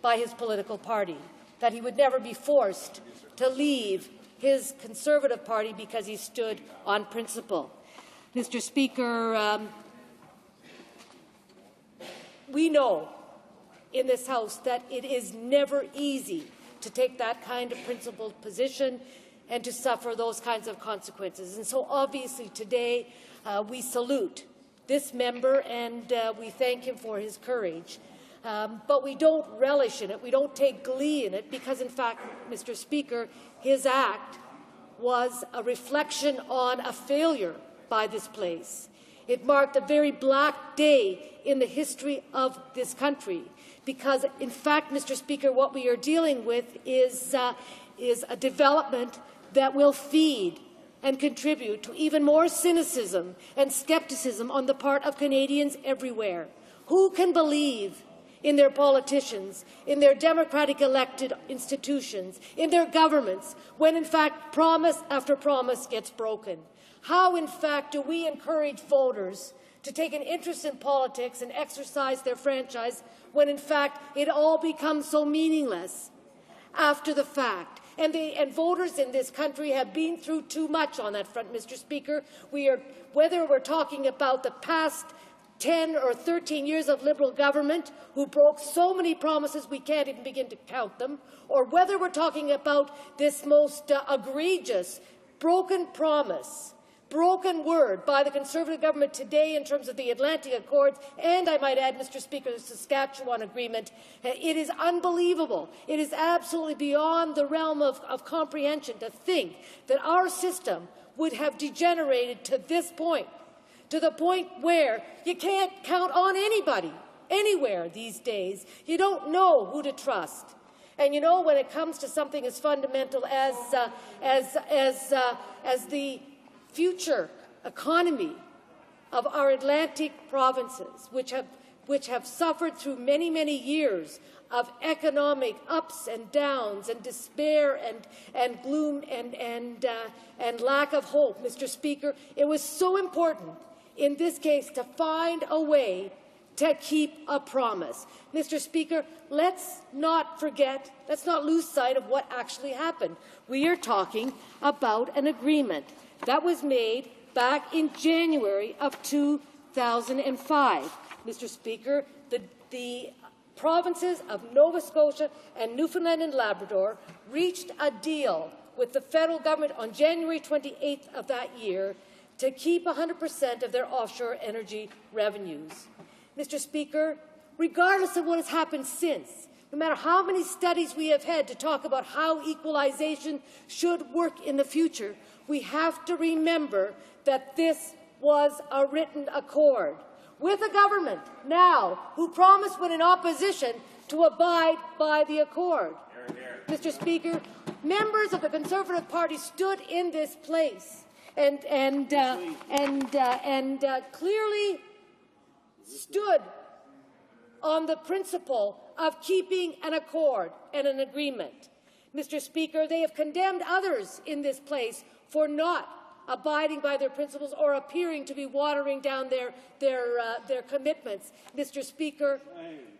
by his political party, that he would never be forced to leave his Conservative Party because he stood on principle. Mr. Speaker, we know in this House that it is never easy to take that kind of principled position and to suffer those kinds of consequences. And so obviously today we salute this member and we thank him for his courage. But we don't relish in it, we don't take glee in it, because in fact, Mr. Speaker, his act was a reflection on a failure by this place. It marked a very black day in the history of this country, because in fact, Mr. Speaker, what we are dealing with is a development that will feed and contribute to even more cynicism and skepticism on the part of Canadians everywhere. Who can believe in their politicians, in their democratic elected institutions, in their governments, when in fact promise after promise gets broken? How in fact do we encourage voters to take an interest in politics and exercise their franchise when in fact it all becomes so meaningless after the fact? And voters in this country have been through too much on that front, Mr. Speaker. Whether we're talking about the past 10 or 13 years of Liberal government, who broke so many promises we can't even begin to count them, or whether we're talking about this most egregious broken promise, broken word by the Conservative government today in terms of the Atlantic Accords, and I might add, Mr. Speaker, the Saskatchewan Agreement. It is unbelievable. It is absolutely beyond the realm of comprehension to think that our system would have degenerated to this point, to the point where you can't count on anybody, anywhere these days. You don't know who to trust. And you know, when it comes to something as fundamental as the future economy of our Atlantic provinces, which have which have suffered through many, many years of economic ups and downs and despair and gloom and lack of hope, Mr. Speaker, it was so important in this case to find a way to keep a promise. Mr. Speaker, let's not forget, let's not lose sight of what actually happened. We are talking about an agreement that was made back in January of 2005. Mr. Speaker, the provinces of Nova Scotia and Newfoundland and Labrador reached a deal with the federal government on January 28th of that year to keep 100% of their offshore energy revenues. Mr. Speaker, regardless of what has happened since, no matter how many studies we have had to talk about how equalization should work in the future, we have to remember that this was a written accord with a government now who promised when in opposition to abide by the accord. Mr. Speaker, members of the Conservative Party stood in this place and clearly stood on the principle of keeping an accord and an agreement. Mr. Speaker, they have condemned others in this place for not abiding by their principles or appearing to be watering down their commitments. Mr. Speaker,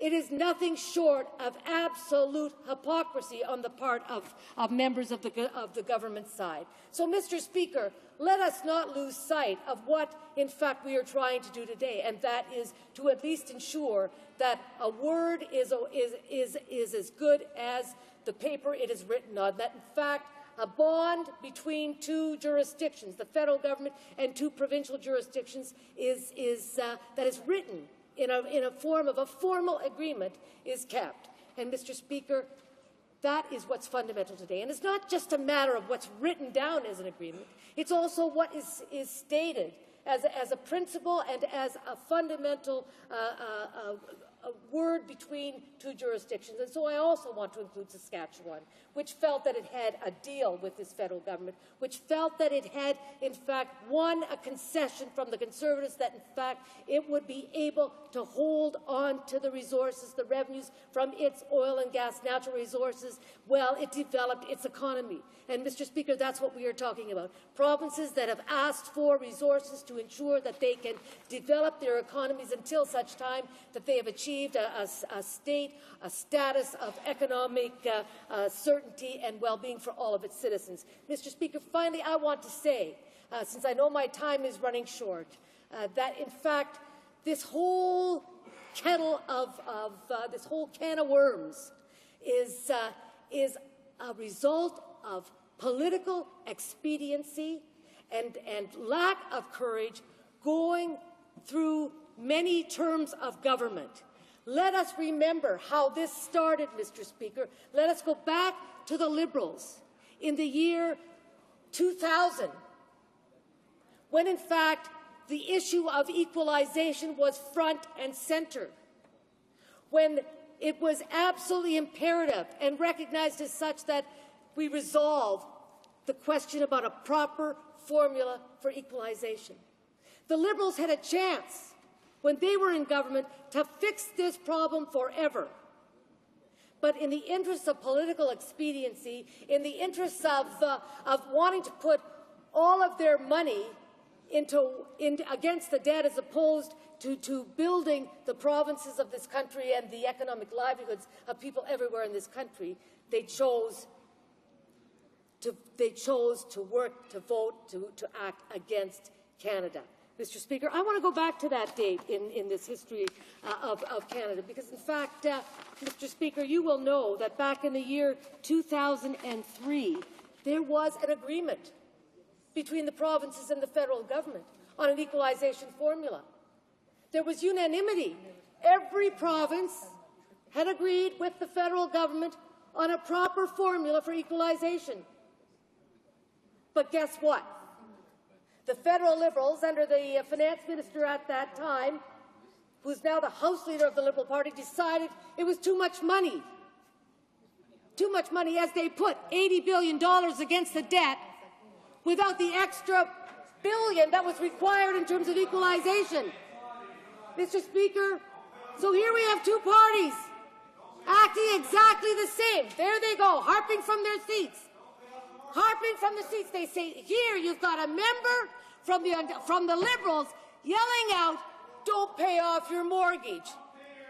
it is nothing short of absolute hypocrisy on the part of members of the government side. So, Mr. Speaker, let us not lose sight of what, in fact, we are trying to do today, and that is to at least ensure that a word is as good as the paper it is written on, that, in fact, a bond between two jurisdictions, the federal government and two provincial jurisdictions, that is written in a form of a formal agreement is kept. And, Mr. Speaker, that is what's fundamental today. And it's not just a matter of what's written down as an agreement. It's also what is stated as a principle and as a fundamental a word between two jurisdictions. And so I also want to include Saskatchewan, which felt that it had a deal with this federal government, which felt that it had, in fact, won a concession from the Conservatives that, in fact, it would be able to hold on to the resources, the revenues from its oil and gas, natural resources, while it developed its economy. And, Mr. Speaker, that's what we are talking about. Provinces that have asked for resources to ensure that they can develop their economies until such time that they have achieved a status of economic certainty and well-being for all of its citizens. Mr. Speaker, finally, I want to say, since I know my time is running short, that, in fact, this whole kettle this whole can of worms is a result of political expediency and lack of courage going through many terms of government. Let us remember how this started, Mr. Speaker. Let us go back to the Liberals in the year 2000, when, in fact, the issue of equalization was front and center, when it was absolutely imperative and recognized as such that we resolve the question about a proper formula for equalization. The Liberals had a chance when they were in government to fix this problem forever. But in the interests of political expediency, in the interests of wanting to put all of their money against the debt as opposed to building the provinces of this country and the economic livelihoods of people everywhere in this country, they chose to work, to vote, to act against Canada. Mr. Speaker, I want to go back to that date in this history of Canada because, in fact, Mr. Speaker, you will know that back in the year 2003, there was an agreement between the provinces and the federal government on an equalization formula. There was unanimity. Every province had agreed with the federal government on a proper formula for equalization. But guess what? The federal Liberals, under the finance minister at that time, who's now the House leader of the Liberal Party, decided it was too much money. Too much money as they put $80 billion against the debt without the extra billion that was required in terms of equalization. Mr. Speaker, So here we have two parties acting exactly the same. There they go, harping from their seats. Harping from the seats. They say, here you've got a member from the Liberals yelling out, don't pay off your mortgage.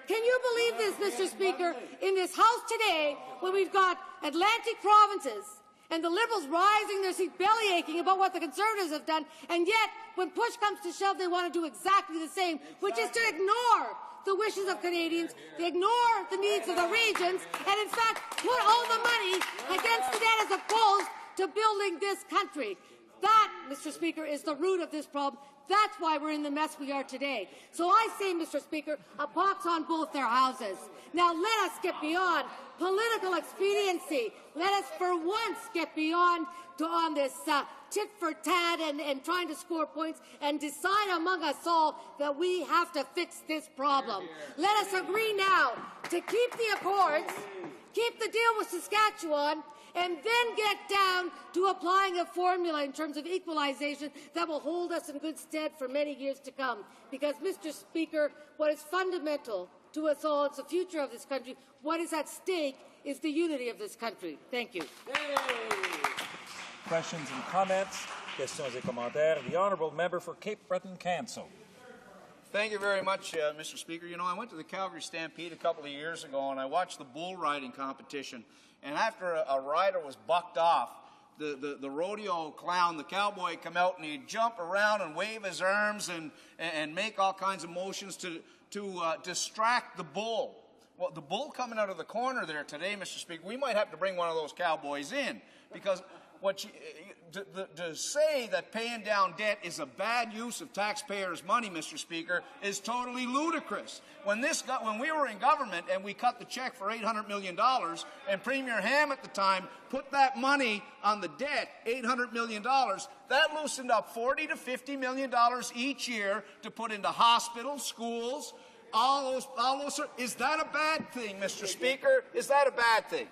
Can you believe this, Mr. Speaker, in this House today, when we've got Atlantic provinces and the Liberals rising their seats, belly aching about what the Conservatives have done, and yet, when push comes to shove, they want to do exactly the same, which is to ignore the wishes of Canadians, to ignore the needs of the regions, and in fact, put all the money against the debt as opposed to building this country. That, Mr. Speaker, is the root of this problem. That's why we're in the mess we are today. So I say, Mr. Speaker, a pox on both their houses. Now let us get beyond political expediency. Let us for once get beyond on this tit for tat and trying to score points and decide among us all that we have to fix this problem. Let us agree now to keep the accords, keep the deal with Saskatchewan, and then get down to applying a formula in terms of equalization that will hold us in good stead for many years to come. Because, Mr. Speaker, what is fundamental to us all is the future of this country. What is at stake is the unity of this country. Thank you. Questions and comments? Questions et commentaires. The honourable member for Cape Breton Council. Thank you very much, Mr. Speaker. You know, I went to the Calgary Stampede a couple of years ago, and I watched the bull riding competition. And after a rider was bucked off, the rodeo clown, the cowboy, come out and he'd jump around and wave his arms and make all kinds of motions to distract the bull. Well, the bull coming out of the corner there today, Mr. Speaker, we might have to bring one of those cowboys in, because to say that paying down debt is a bad use of taxpayers' money, Mr. Speaker, is totally ludicrous. When we were in government and we cut the check for $800 million, and Premier Ham at the time put that money on the debt, $800 million, that loosened up $40 to $50 million each year to put into hospitals, schools, all those. Is that a bad thing, Mr. Speaker? Is that a bad thing?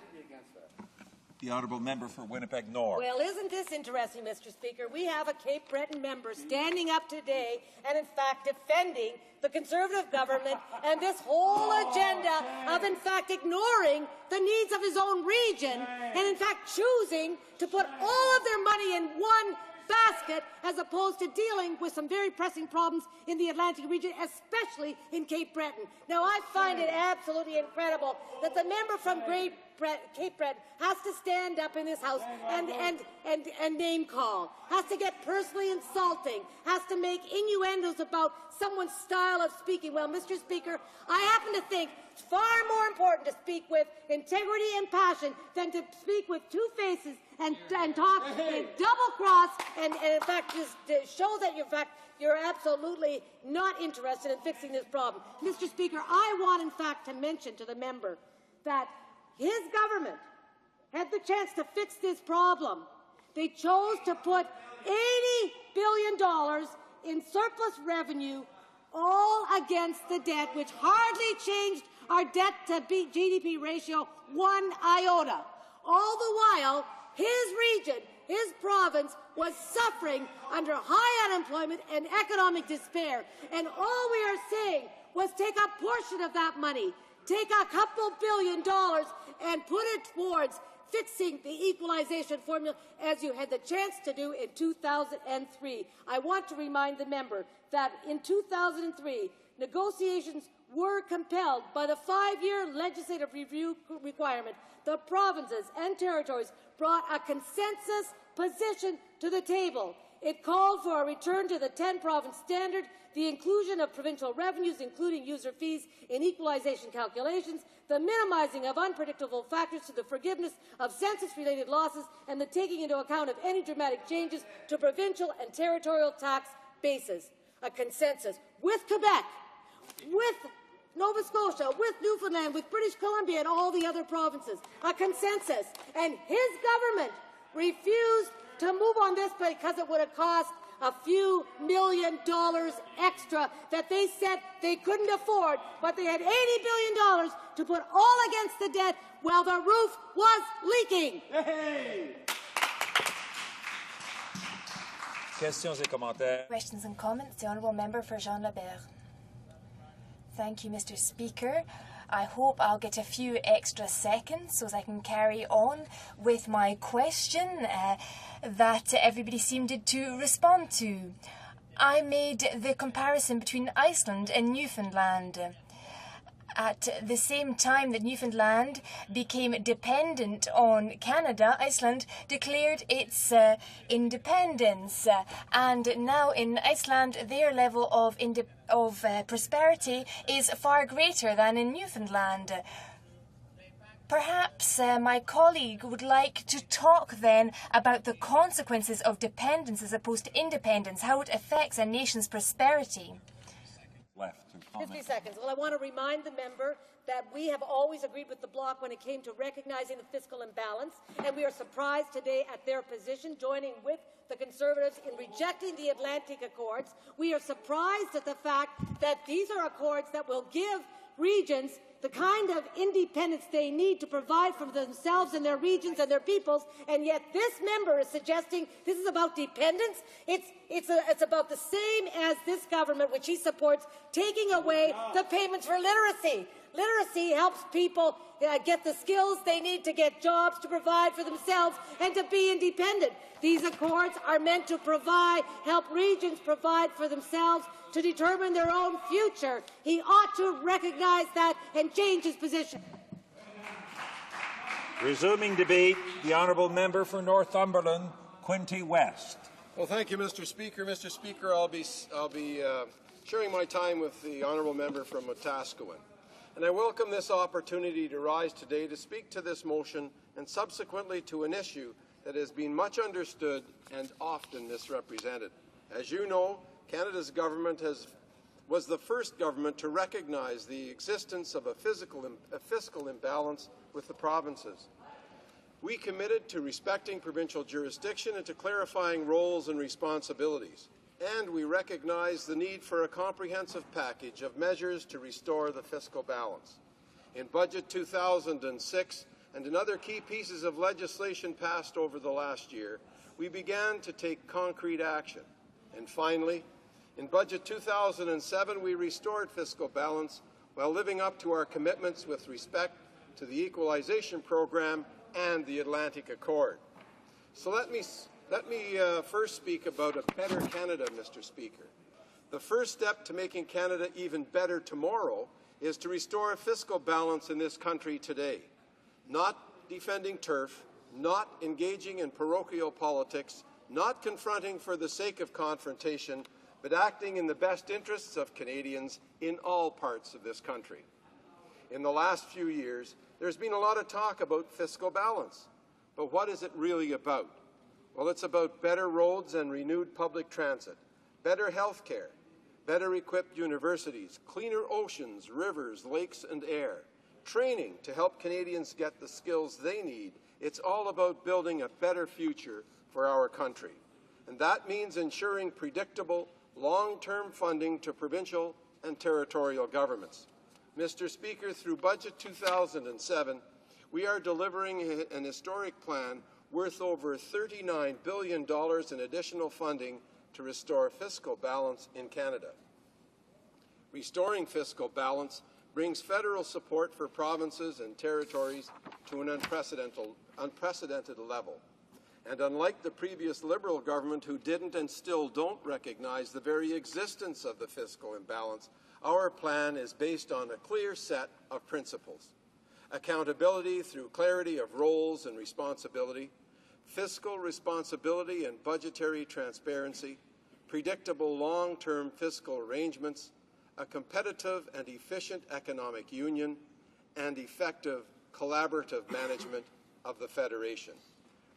The honourable member for Winnipeg North. Well, isn't this interesting, Mr. Speaker? We have a Cape Breton member standing up today and, in fact, defending the Conservative government and this whole agenda of, in fact, ignoring the needs of his own region and, in fact, choosing to put all of their money in one basket as opposed to dealing with some very pressing problems in the Atlantic region, especially in Cape Breton. Now, I find it absolutely incredible that the member from Cape Breton has to stand up in this House and name call, has to get personally insulting, has to make innuendos about someone's style of speaking. Well, Mr. Speaker, I happen to think it's far more important to speak with integrity and passion than to speak with two faces and talk and double cross and in fact just show that you're absolutely not interested in fixing this problem. Mr. Speaker, I want in fact to mention to the member that his government had the chance to fix this problem. They chose to put $80 billion in surplus revenue all against the debt, which hardly changed our debt to GDP ratio one iota. All the while, his region, his province, was suffering under high unemployment and economic despair. And all we are saying was take a portion of that money, take a couple $2 billion and put it towards fixing the equalization formula as you had the chance to do in 2003. I want to remind the member that in 2003, negotiations were compelled by the 5-year legislative review requirement. The provinces and territories brought a consensus position to the table. It called for a return to the 10-province standard, the inclusion of provincial revenues, including user fees, in equalization calculations, the minimizing of unpredictable factors to the forgiveness of census-related losses, and the taking into account of any dramatic changes to provincial and territorial tax bases. A consensus with Quebec, with Nova Scotia, with Newfoundland, with British Columbia, and all the other provinces. A consensus. And his government refused to move on this because it would have cost a few $1 million extra that they said they couldn't afford, but they had $80 billion to put all against the debt while the roof was leaking. Hey. Questions et commentaires. Questions and comments. The honourable member for Jean Lebert. Thank you, Mr. Speaker. I hope I'll get a few extra seconds so that I can carry on with my question that everybody seemed to respond to. I made the comparison between Iceland and Newfoundland. At the same time that Newfoundland became dependent on Canada, Iceland declared its independence. And now in Iceland, their level of prosperity is far greater than in Newfoundland. Perhaps my colleague would like to talk then about the consequences of dependence as opposed to independence, how it affects a nation's prosperity. 50 seconds. Well, I want to remind the member that we have always agreed with the Bloc when it came to recognizing the fiscal imbalance, and we are surprised today at their position, joining with the Conservatives in rejecting the Atlantic Accords. We are surprised at the fact that these are accords that will give regions the kind of independence they need to provide for themselves and their regions and their peoples, and yet this member is suggesting this is about dependence. It's about the same as this government, which he supports, taking away the payments for literacy. Literacy helps people get the skills they need to get jobs, to provide for themselves, and to be independent. These accords are meant to help regions provide for themselves, to determine their own future. He ought to recognize that and change his position. Resuming debate, the honourable member for Northumberland, Quinte West. Well, thank you, Mr. Speaker. Mr. Speaker, I'll be sharing my time with the honourable member from Wetaskiwin. And I welcome this opportunity to rise today to speak to this motion and subsequently to an issue that has been much understood and often misrepresented. As you know, Canada's government was the first government to recognize the existence of a fiscal imbalance with the provinces. We committed to respecting provincial jurisdiction and to clarifying roles and responsibilities. And we recognized the need for a comprehensive package of measures to restore the fiscal balance. In Budget 2006 and in other key pieces of legislation passed over the last year, we began to take concrete action. And finally, in Budget 2007, we restored fiscal balance while living up to our commitments with respect to the Equalization Program and the Atlantic Accord. So let me first speak about a better Canada, Mr. Speaker. The first step to making Canada even better tomorrow is to restore a fiscal balance in this country today. Not defending turf, not engaging in parochial politics, not confronting for the sake of confrontation, but acting in the best interests of Canadians in all parts of this country. In the last few years, there's been a lot of talk about fiscal balance. But what is it really about? Well, it's about better roads and renewed public transit, better health care, better equipped universities, cleaner oceans, rivers, lakes and air, training to help Canadians get the skills they need. It's all about building a better future for our country. And that means ensuring predictable, long-term funding to provincial and territorial governments. Mr. Speaker, through Budget 2007, we are delivering an historic plan worth over $39 billion in additional funding to restore fiscal balance in Canada. Restoring fiscal balance brings federal support for provinces and territories to an unprecedented level. And unlike the previous Liberal government, who didn't and still don't recognize the very existence of the fiscal imbalance, our plan is based on a clear set of principles: accountability through clarity of roles and responsibility, fiscal responsibility and budgetary transparency, predictable long-term fiscal arrangements, a competitive and efficient economic union, and effective collaborative management of the Federation.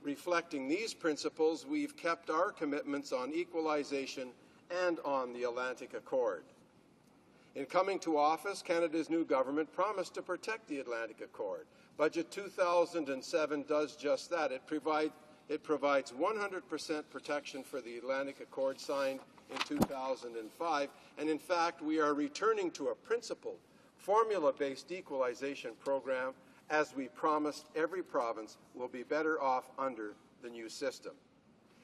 Reflecting these principles, we've kept our commitments on equalization and on the Atlantic Accord. In coming to office, Canada's new government promised to protect the Atlantic Accord. Budget 2007 does just that. It provides 100% protection for the Atlantic Accord signed in 2005, and in fact, we are returning to a principled, formula-based equalization program. As we promised, every province will be better off under the new system.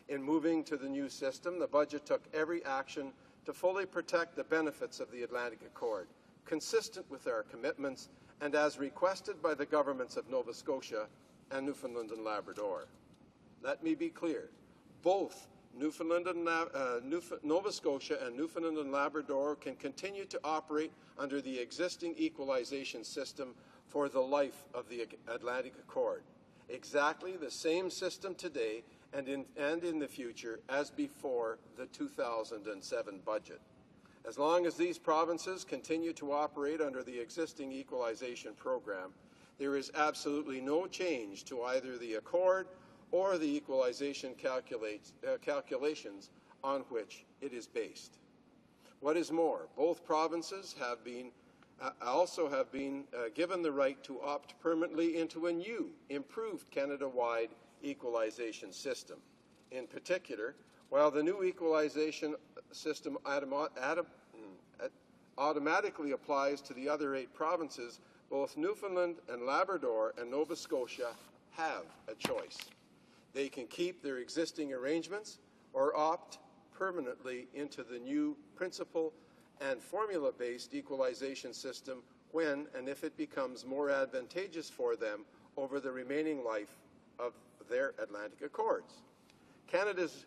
In moving to the new system, the budget took every action to fully protect the benefits of the Atlantic Accord: consistent with our commitments and as requested by the governments of Nova Scotia and Newfoundland and Labrador. Let me be clear, both Nova Scotia and Newfoundland and Labrador can continue to operate under the existing equalization system for the life of the Atlantic Accord. Exactly the same system today and in the future as before the 2007 budget. As long as these provinces continue to operate under the existing equalization program, there is absolutely no change to either the Accord or the equalization calculations on which it is based. What is more, both provinces have also been given the right to opt permanently into a new, improved Canada-wide equalization system. In particular, while the new equalization system automatically applies to the other 8 provinces, both Newfoundland and Labrador and Nova Scotia have a choice. They can keep their existing arrangements or opt permanently into the new principle and formula-based equalization system when and if it becomes more advantageous for them over the remaining life of their Atlantic Accords. Canada's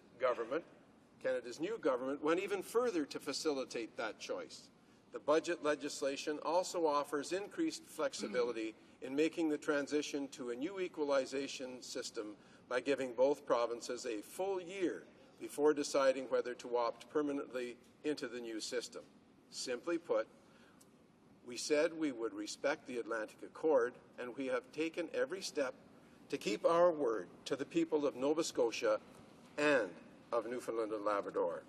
new government went even further to facilitate that choice. The budget legislation also offers increased flexibility in making the transition to a new equalization system by giving both provinces a full year before deciding whether to opt permanently into the new system. Simply put, we said we would respect the Atlantic Accord, and we have taken every step to keep our word to the people of Nova Scotia and of Newfoundland and Labrador.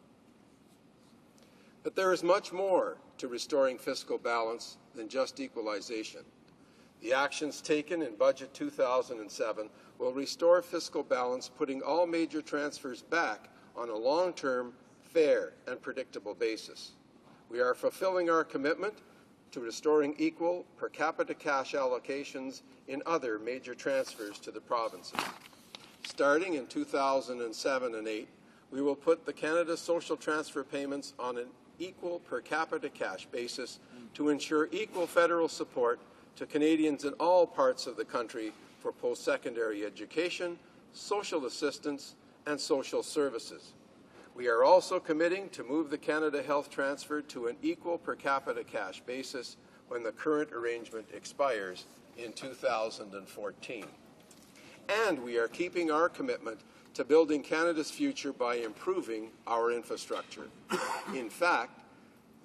But there is much more to restoring fiscal balance than just equalization. The actions taken in Budget 2007 will restore fiscal balance, putting all major transfers back on a long-term, fair, and predictable basis. We are fulfilling our commitment to restoring equal per capita cash allocations in other major transfers to the provinces. Starting in 2007 and 8, we will put the Canada social transfer payments on an equal per capita cash basis to ensure equal federal support to Canadians in all parts of the country for post-secondary education, social assistance, and social services. We are also committing to move the Canada Health Transfer to an equal per capita cash basis when the current arrangement expires in 2014. And we are keeping our commitment to building Canada's future by improving our infrastructure. In fact,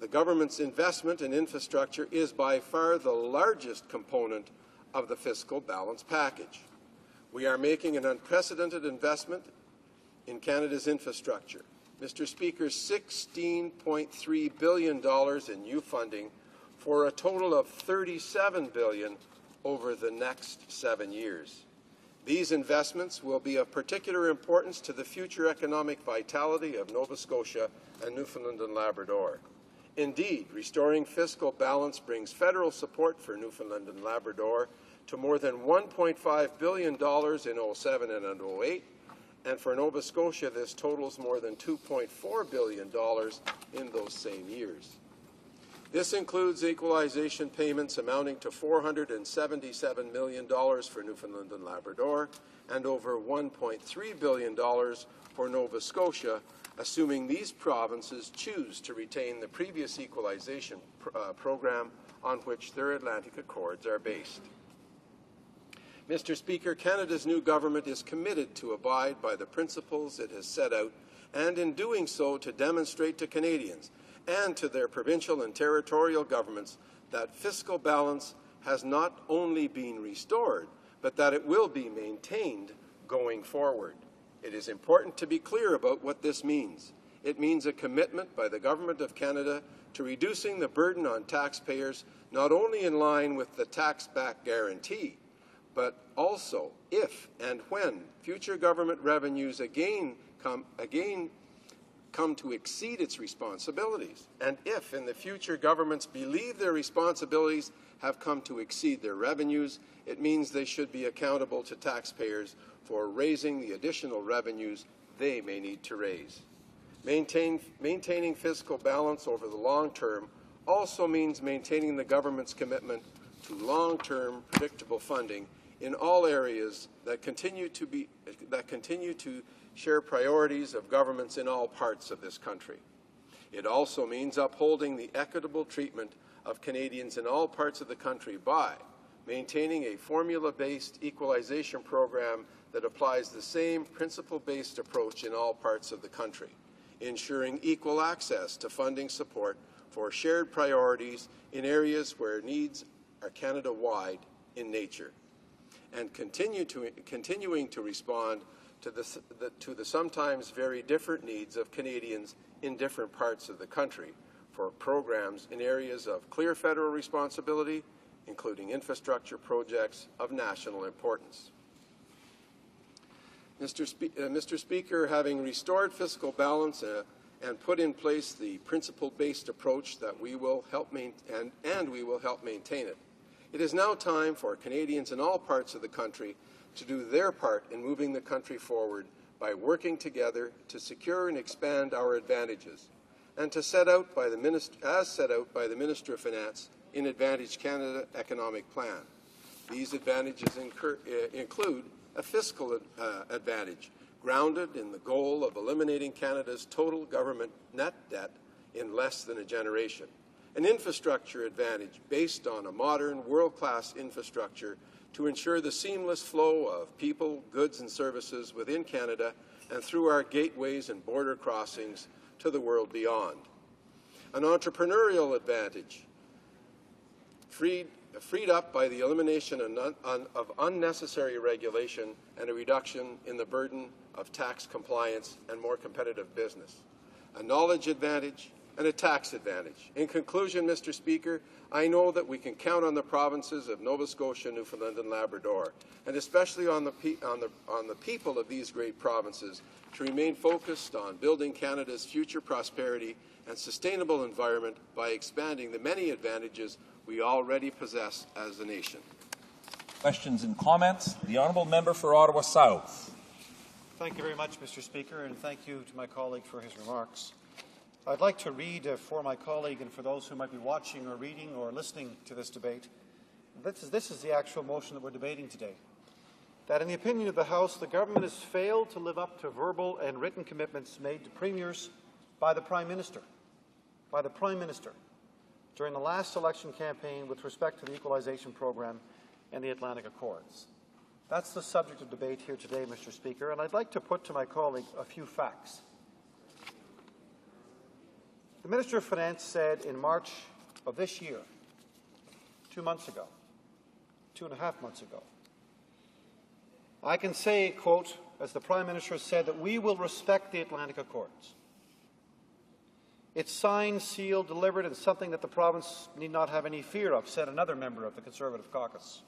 the government's investment in infrastructure is by far the largest component of the fiscal balance package. We are making an unprecedented investment in Canada's infrastructure. Mr. Speaker, $16.3 billion in new funding for a total of $37 billion over the next 7 years. These investments will be of particular importance to the future economic vitality of Nova Scotia and Newfoundland and Labrador. Indeed, restoring fiscal balance brings federal support for Newfoundland and Labrador to more than $1.5 billion in 07 and 08, and for Nova Scotia this totals more than $2.4 billion in those same years. This includes equalization payments amounting to $477 million for Newfoundland and Labrador and over $1.3 billion for Nova Scotia, assuming these provinces choose to retain the previous equalization program on which their Atlantic Accords are based. Mr. Speaker, Canada's new government is committed to abide by the principles it has set out, and in doing so to demonstrate to Canadians and to their provincial and territorial governments that fiscal balance has not only been restored, but that it will be maintained going forward. It is important to be clear about what this means. It means a commitment by the Government of Canada to reducing the burden on taxpayers, not only in line with the tax-back guarantee, but also if and when future government revenues again come to exceed its responsibilities, and if in the future governments believe their responsibilities have come to exceed their revenues, it means they should be accountable to taxpayers for raising the additional revenues they may need to raise. Maintaining fiscal balance over the long term also means maintaining the government's commitment to long-term predictable funding in all areas that continue to share priorities of governments in all parts of this country. It also means upholding the equitable treatment of Canadians in all parts of the country by maintaining a formula-based equalization program that applies the same principle-based approach in all parts of the country, ensuring equal access to funding support for shared priorities in areas where needs are Canada-wide in nature, and continuing to respond to the sometimes very different needs of Canadians in different parts of the country for programs in areas of clear federal responsibility, including infrastructure projects of national importance. Mr. Speaker, having restored fiscal balance and put in place the principle-based approach that we will help maintain it, it is now time for Canadians in all parts of the country to do their part in moving the country forward by working together to secure and expand our advantages, and to set out by the Minister of Finance in Advantage Canada Economic Plan. These advantages include a fiscal advantage grounded in the goal of eliminating Canada's total government net debt in less than a generation, an infrastructure advantage based on a modern, world-class infrastructure to ensure the seamless flow of people, goods, and services within Canada and through our gateways and border crossings to the world beyond. An entrepreneurial advantage freed up by the elimination of unnecessary regulation and a reduction in the burden of tax compliance and more competitive business. A knowledge advantage and a tax advantage. In conclusion, Mr. Speaker, I know that we can count on the provinces of Nova Scotia, Newfoundland, and Labrador, and especially on the people of these great provinces, to remain focused on building Canada's future prosperity and sustainable environment by expanding the many advantages we already possess as a nation. Questions and comments? The Honourable Member for Ottawa South. Thank you very much, Mr. Speaker, and thank you to my colleague for his remarks. I'd like to read for my colleague and for those who might be watching or reading or listening to this debate. This is the actual motion that we're debating today. That in the opinion of the House, the government has failed to live up to verbal and written commitments made to premiers by the Prime Minister. During the last election campaign with respect to the equalization program and the Atlantic Accords. That's the subject of debate here today, Mr. Speaker, and I'd like to put to my colleague a few facts. The Minister of Finance said in March of this year, 2 months ago, 2.5 months ago, I can say, quote, as the Prime Minister said, that we will respect the Atlantic Accords. It's signed, sealed, delivered, and something that the province need not have any fear of, said another member of the Conservative caucus.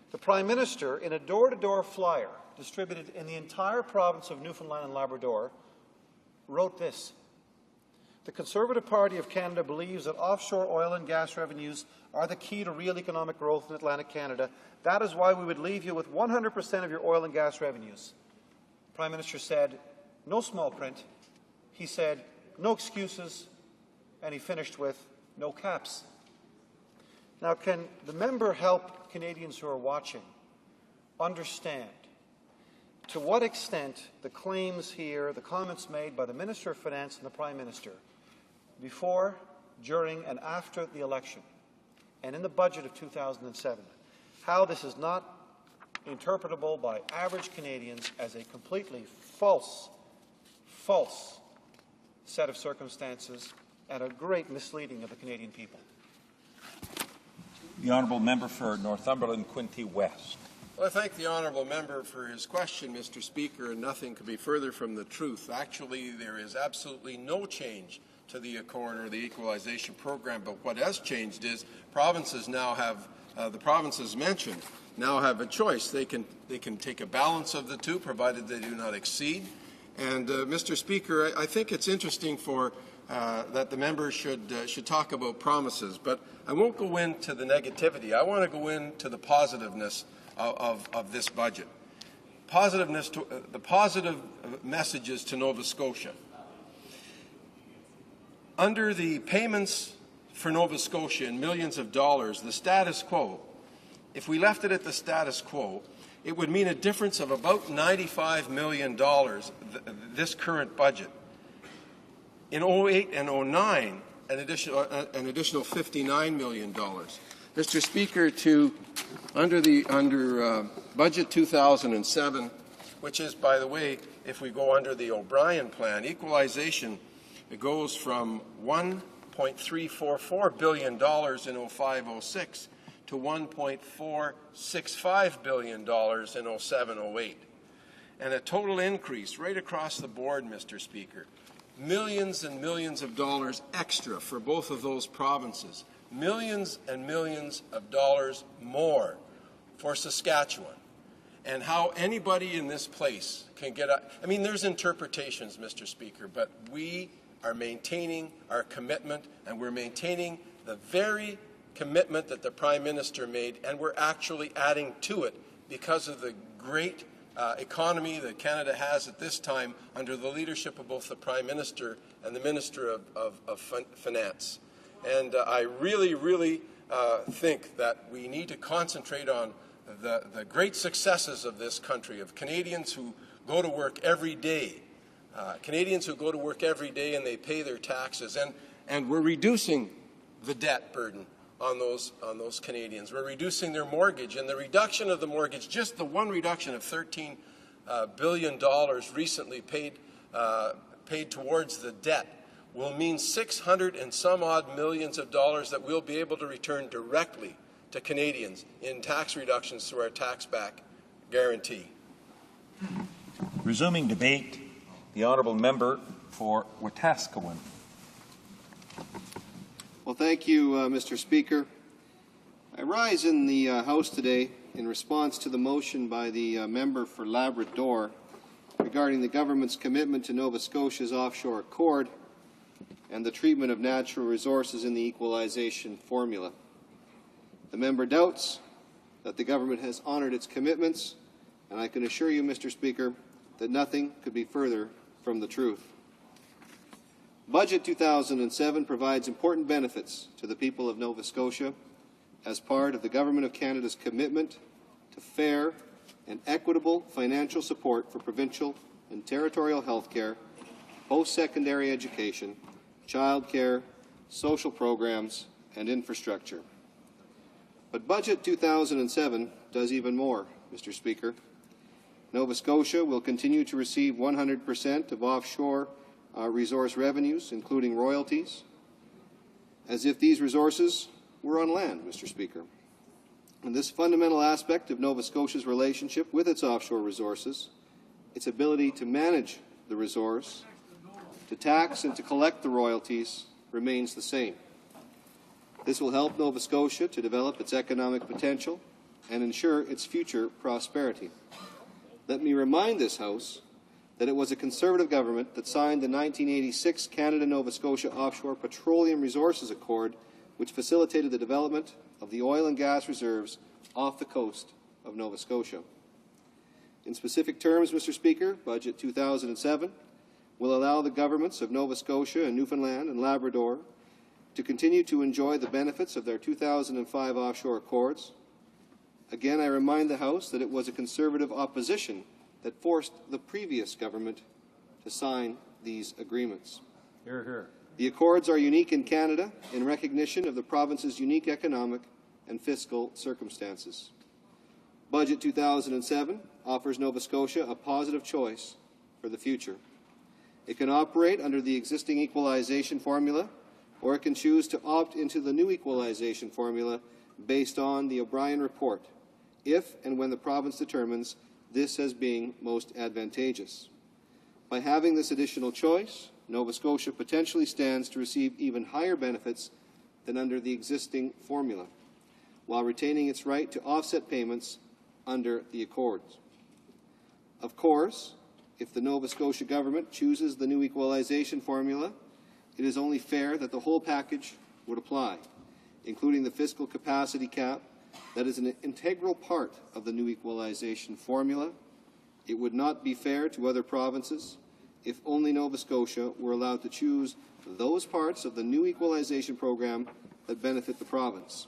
The Prime Minister, in a door-to-door flyer distributed in the entire province of Newfoundland and Labrador, wrote this: the Conservative Party of Canada believes that offshore oil and gas revenues are the key to real economic growth in Atlantic Canada. That is why we would leave you with 100% of your oil and gas revenues. The Prime Minister said, no small print. He said, no excuses, and he finished with no caps. Now, can the member help Canadians who are watching understand to what extent the claims here, the comments made by the Minister of Finance and the Prime Minister before, during, and after the election, and in the budget of 2007, how this is not interpretable by average Canadians as a completely false set of circumstances and a great misleading of the Canadian people. The Honourable Member for Northumberland, Quinte West. Well, I thank the Honourable Member for his question, Mr. Speaker, and nothing could be further from the truth. Actually, there is absolutely no change to the Accord or the Equalization Program, but what has changed is provinces now have, the provinces mentioned, now have a choice. They can take a balance of the two, provided they do not exceed. And, Mr. Speaker, I think it's interesting that the member should talk about promises, but I won't go into the negativity. I want to go into the positiveness of this budget. The positive messages to Nova Scotia. Under the payments for Nova Scotia in millions of dollars, the status quo, if we left it at the status quo, it would mean a difference of about $95 million, this current budget. In 08 and 09, an additional $59 million. Mr. Speaker, under Budget 2007, which is, by the way, if we go under the O'Brien plan, equalization, it goes from $1.344 billion in 05-06 to $1.465 billion in 07-08. And a total increase right across the board, Mr. Speaker. Millions and millions of dollars extra for both of those provinces. Millions and millions of dollars more for Saskatchewan. And how anybody in this place can get up. I mean, there's interpretations, Mr. Speaker, but we are maintaining our commitment, and we're maintaining the very commitment that the Prime Minister made, and we're actually adding to it because of the great economy that Canada has at this time under the leadership of both the Prime Minister and the Minister of Finance. And I really, really think that we need to concentrate on the great successes of this country, of Canadians who go to work every day, Canadians who go to work every day and they pay their taxes, and we're reducing the debt burden on those Canadians. We're reducing their mortgage, and the reduction of the mortgage, just the one reduction of $13 billion recently paid towards the debt, will mean 600 and some odd millions of dollars that we'll be able to return directly to Canadians in tax reductions through our tax-back guarantee. Resuming debate, the honourable member for Wetaskiwin. Well, thank you, Mr. Speaker. I rise in the House today in response to the motion by the member for Labrador regarding the government's commitment to Nova Scotia's offshore accord and the treatment of natural resources in the equalization formula. The member doubts that the government has honoured its commitments, and I can assure you, Mr. Speaker, that nothing could be further from the truth. Budget 2007 provides important benefits to the people of Nova Scotia as part of the Government of Canada's commitment to fair and equitable financial support for provincial and territorial health care, post-secondary education, child care, social programs, and infrastructure. But Budget 2007 does even more, Mr. Speaker. Nova Scotia will continue to receive 100% of offshore resource revenues, including royalties, as if these resources were on land, Mr. Speaker. And this fundamental aspect of Nova Scotia's relationship with its offshore resources, its ability to manage the resource, to tax and to collect the royalties, remains the same. This will help Nova Scotia to develop its economic potential and ensure its future prosperity. Let me remind this House that it was a Conservative government that signed the 1986 Canada-Nova Scotia Offshore Petroleum Resources Accord, which facilitated the development of the oil and gas reserves off the coast of Nova Scotia. In specific terms, Mr. Speaker, Budget 2007 will allow the governments of Nova Scotia and Newfoundland and Labrador to continue to enjoy the benefits of their 2005 offshore accords. Again, I remind the House that it was a Conservative opposition that forced the previous government to sign these agreements. Hear, hear. The accords are unique in Canada in recognition of the province's unique economic and fiscal circumstances. Budget 2007 offers Nova Scotia a positive choice for the future. It can operate under the existing equalization formula, or it can choose to opt into the new equalization formula based on the O'Brien report, if and when the province determines this as being most advantageous. By having this additional choice, Nova Scotia potentially stands to receive even higher benefits than under the existing formula, while retaining its right to offset payments under the accords. Of course, if the Nova Scotia government chooses the new equalization formula, it is only fair that the whole package would apply, including the fiscal capacity cap that is an integral part of the new equalization formula. It would not be fair to other provinces if only Nova Scotia were allowed to choose those parts of the new equalization program that benefit the province.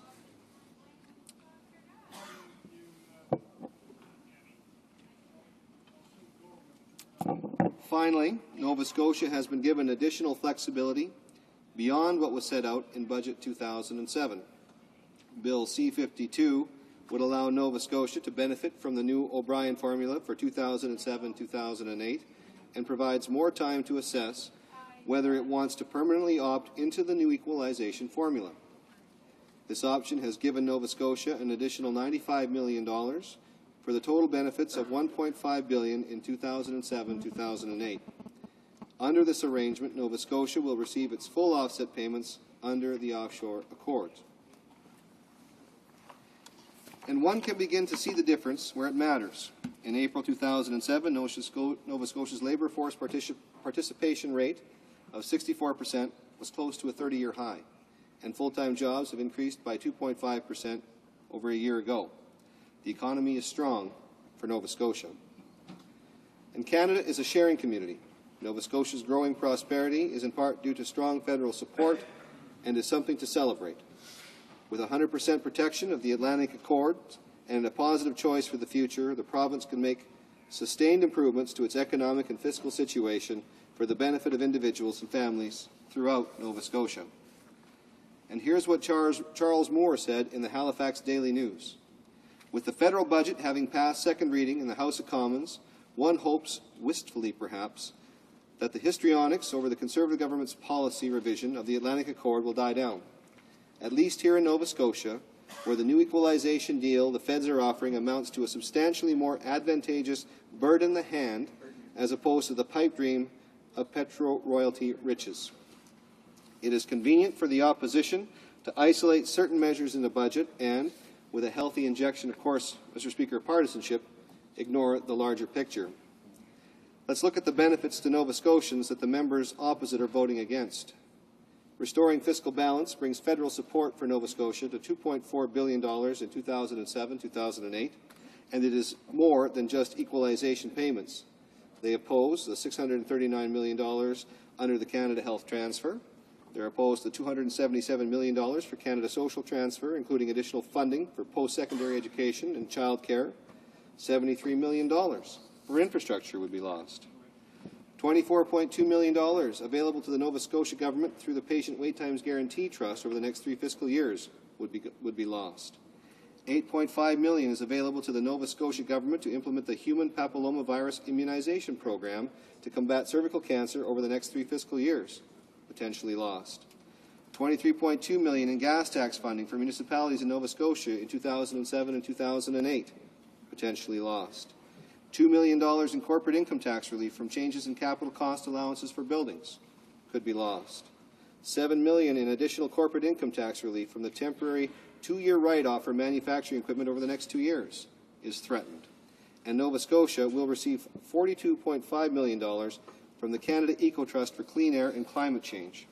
Finally, Nova Scotia has been given additional flexibility beyond what was set out in Budget 2007. Bill C-52 would allow Nova Scotia to benefit from the new O'Brien formula for 2007-2008 and provides more time to assess whether it wants to permanently opt into the new equalization formula. This option has given Nova Scotia an additional $95 million for the total benefits of $1.5 billion in 2007-2008. Under this arrangement, Nova Scotia will receive its full offset payments under the offshore accord. And one can begin to see the difference where it matters. In April 2007, Nova Scotia's labour force participation rate of 64% was close to a 30-year high, and full-time jobs have increased by 2.5% over a year ago. The economy is strong for Nova Scotia. And Canada is a sharing community. Nova Scotia's growing prosperity is in part due to strong federal support and is something to celebrate. With 100% protection of the Atlantic Accord and a positive choice for the future, the province can make sustained improvements to its economic and fiscal situation for the benefit of individuals and families throughout Nova Scotia. And here's what Charles Moore said in the Halifax Daily News. With the federal budget having passed second reading in the House of Commons, one hopes, wistfully perhaps, that the histrionics over the Conservative government's policy revision of the Atlantic Accord will die down. At least here in Nova Scotia, where the new equalization deal the feds are offering amounts to a substantially more advantageous bird in the hand as opposed to the pipe dream of petro-royalty riches. It is convenient for the opposition to isolate certain measures in the budget and, with a healthy injection, of course, Mr. Speaker, of partisanship, ignore the larger picture. Let's look at the benefits to Nova Scotians that the members opposite are voting against. Restoring fiscal balance brings federal support for Nova Scotia to $2.4 billion in 2007-2008, and it is more than just equalization payments. They oppose the $639 million under the Canada Health Transfer. They're opposed to $277 million for Canada Social Transfer, including additional funding for post-secondary education and child care. $73 million for infrastructure would be lost. $24.2 million available to the Nova Scotia government through the Patient Wait Times Guarantee Trust over the next 3 fiscal years would be lost. $8.5 million is available to the Nova Scotia government to implement the human papillomavirus immunization program to combat cervical cancer over the next 3 fiscal years, potentially lost. $23.2 million in gas tax funding for municipalities in Nova Scotia in 2007 and 2008, potentially lost. $2 million in corporate income tax relief from changes in capital cost allowances for buildings could be lost. $7 million in additional corporate income tax relief from the temporary 2-year write-off for manufacturing equipment over the next 2 years is threatened. And Nova Scotia will receive $42.5 million from the Canada Eco Trust for Clean Air and Climate Change.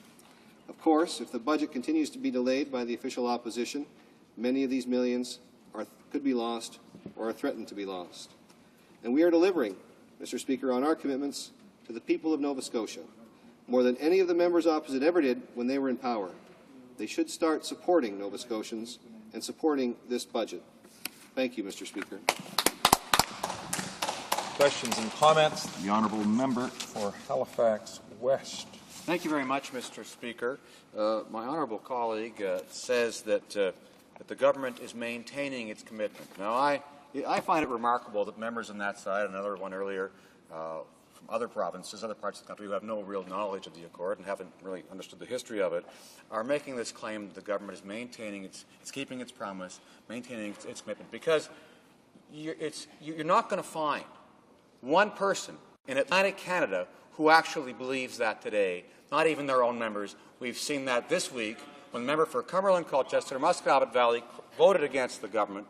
Of course, if the budget continues to be delayed by the official opposition, many of these millions could be lost or are threatened to be lost. And we are delivering, Mr. Speaker, on our commitments to the people of Nova Scotia, more than any of the members opposite ever did when they were in power. They should start supporting Nova Scotians and supporting this budget. Thank you, Mr. Speaker. Questions and comments? The honourable member for Halifax West. Thank you very much, Mr. Speaker. My honourable colleague says that the government is maintaining its commitment. Now, I find it remarkable that members on that side, another one earlier, from other provinces, other parts of the country who have no real knowledge of the Accord and haven't really understood the history of it, are making this claim that the government is maintaining it's keeping its promise, maintaining its commitment, because you're not going to find one person in Atlantic Canada who actually believes that today, not even their own members. We've seen that this week when the member for Cumberland, Colchester, Musqueam Valley voted against the government,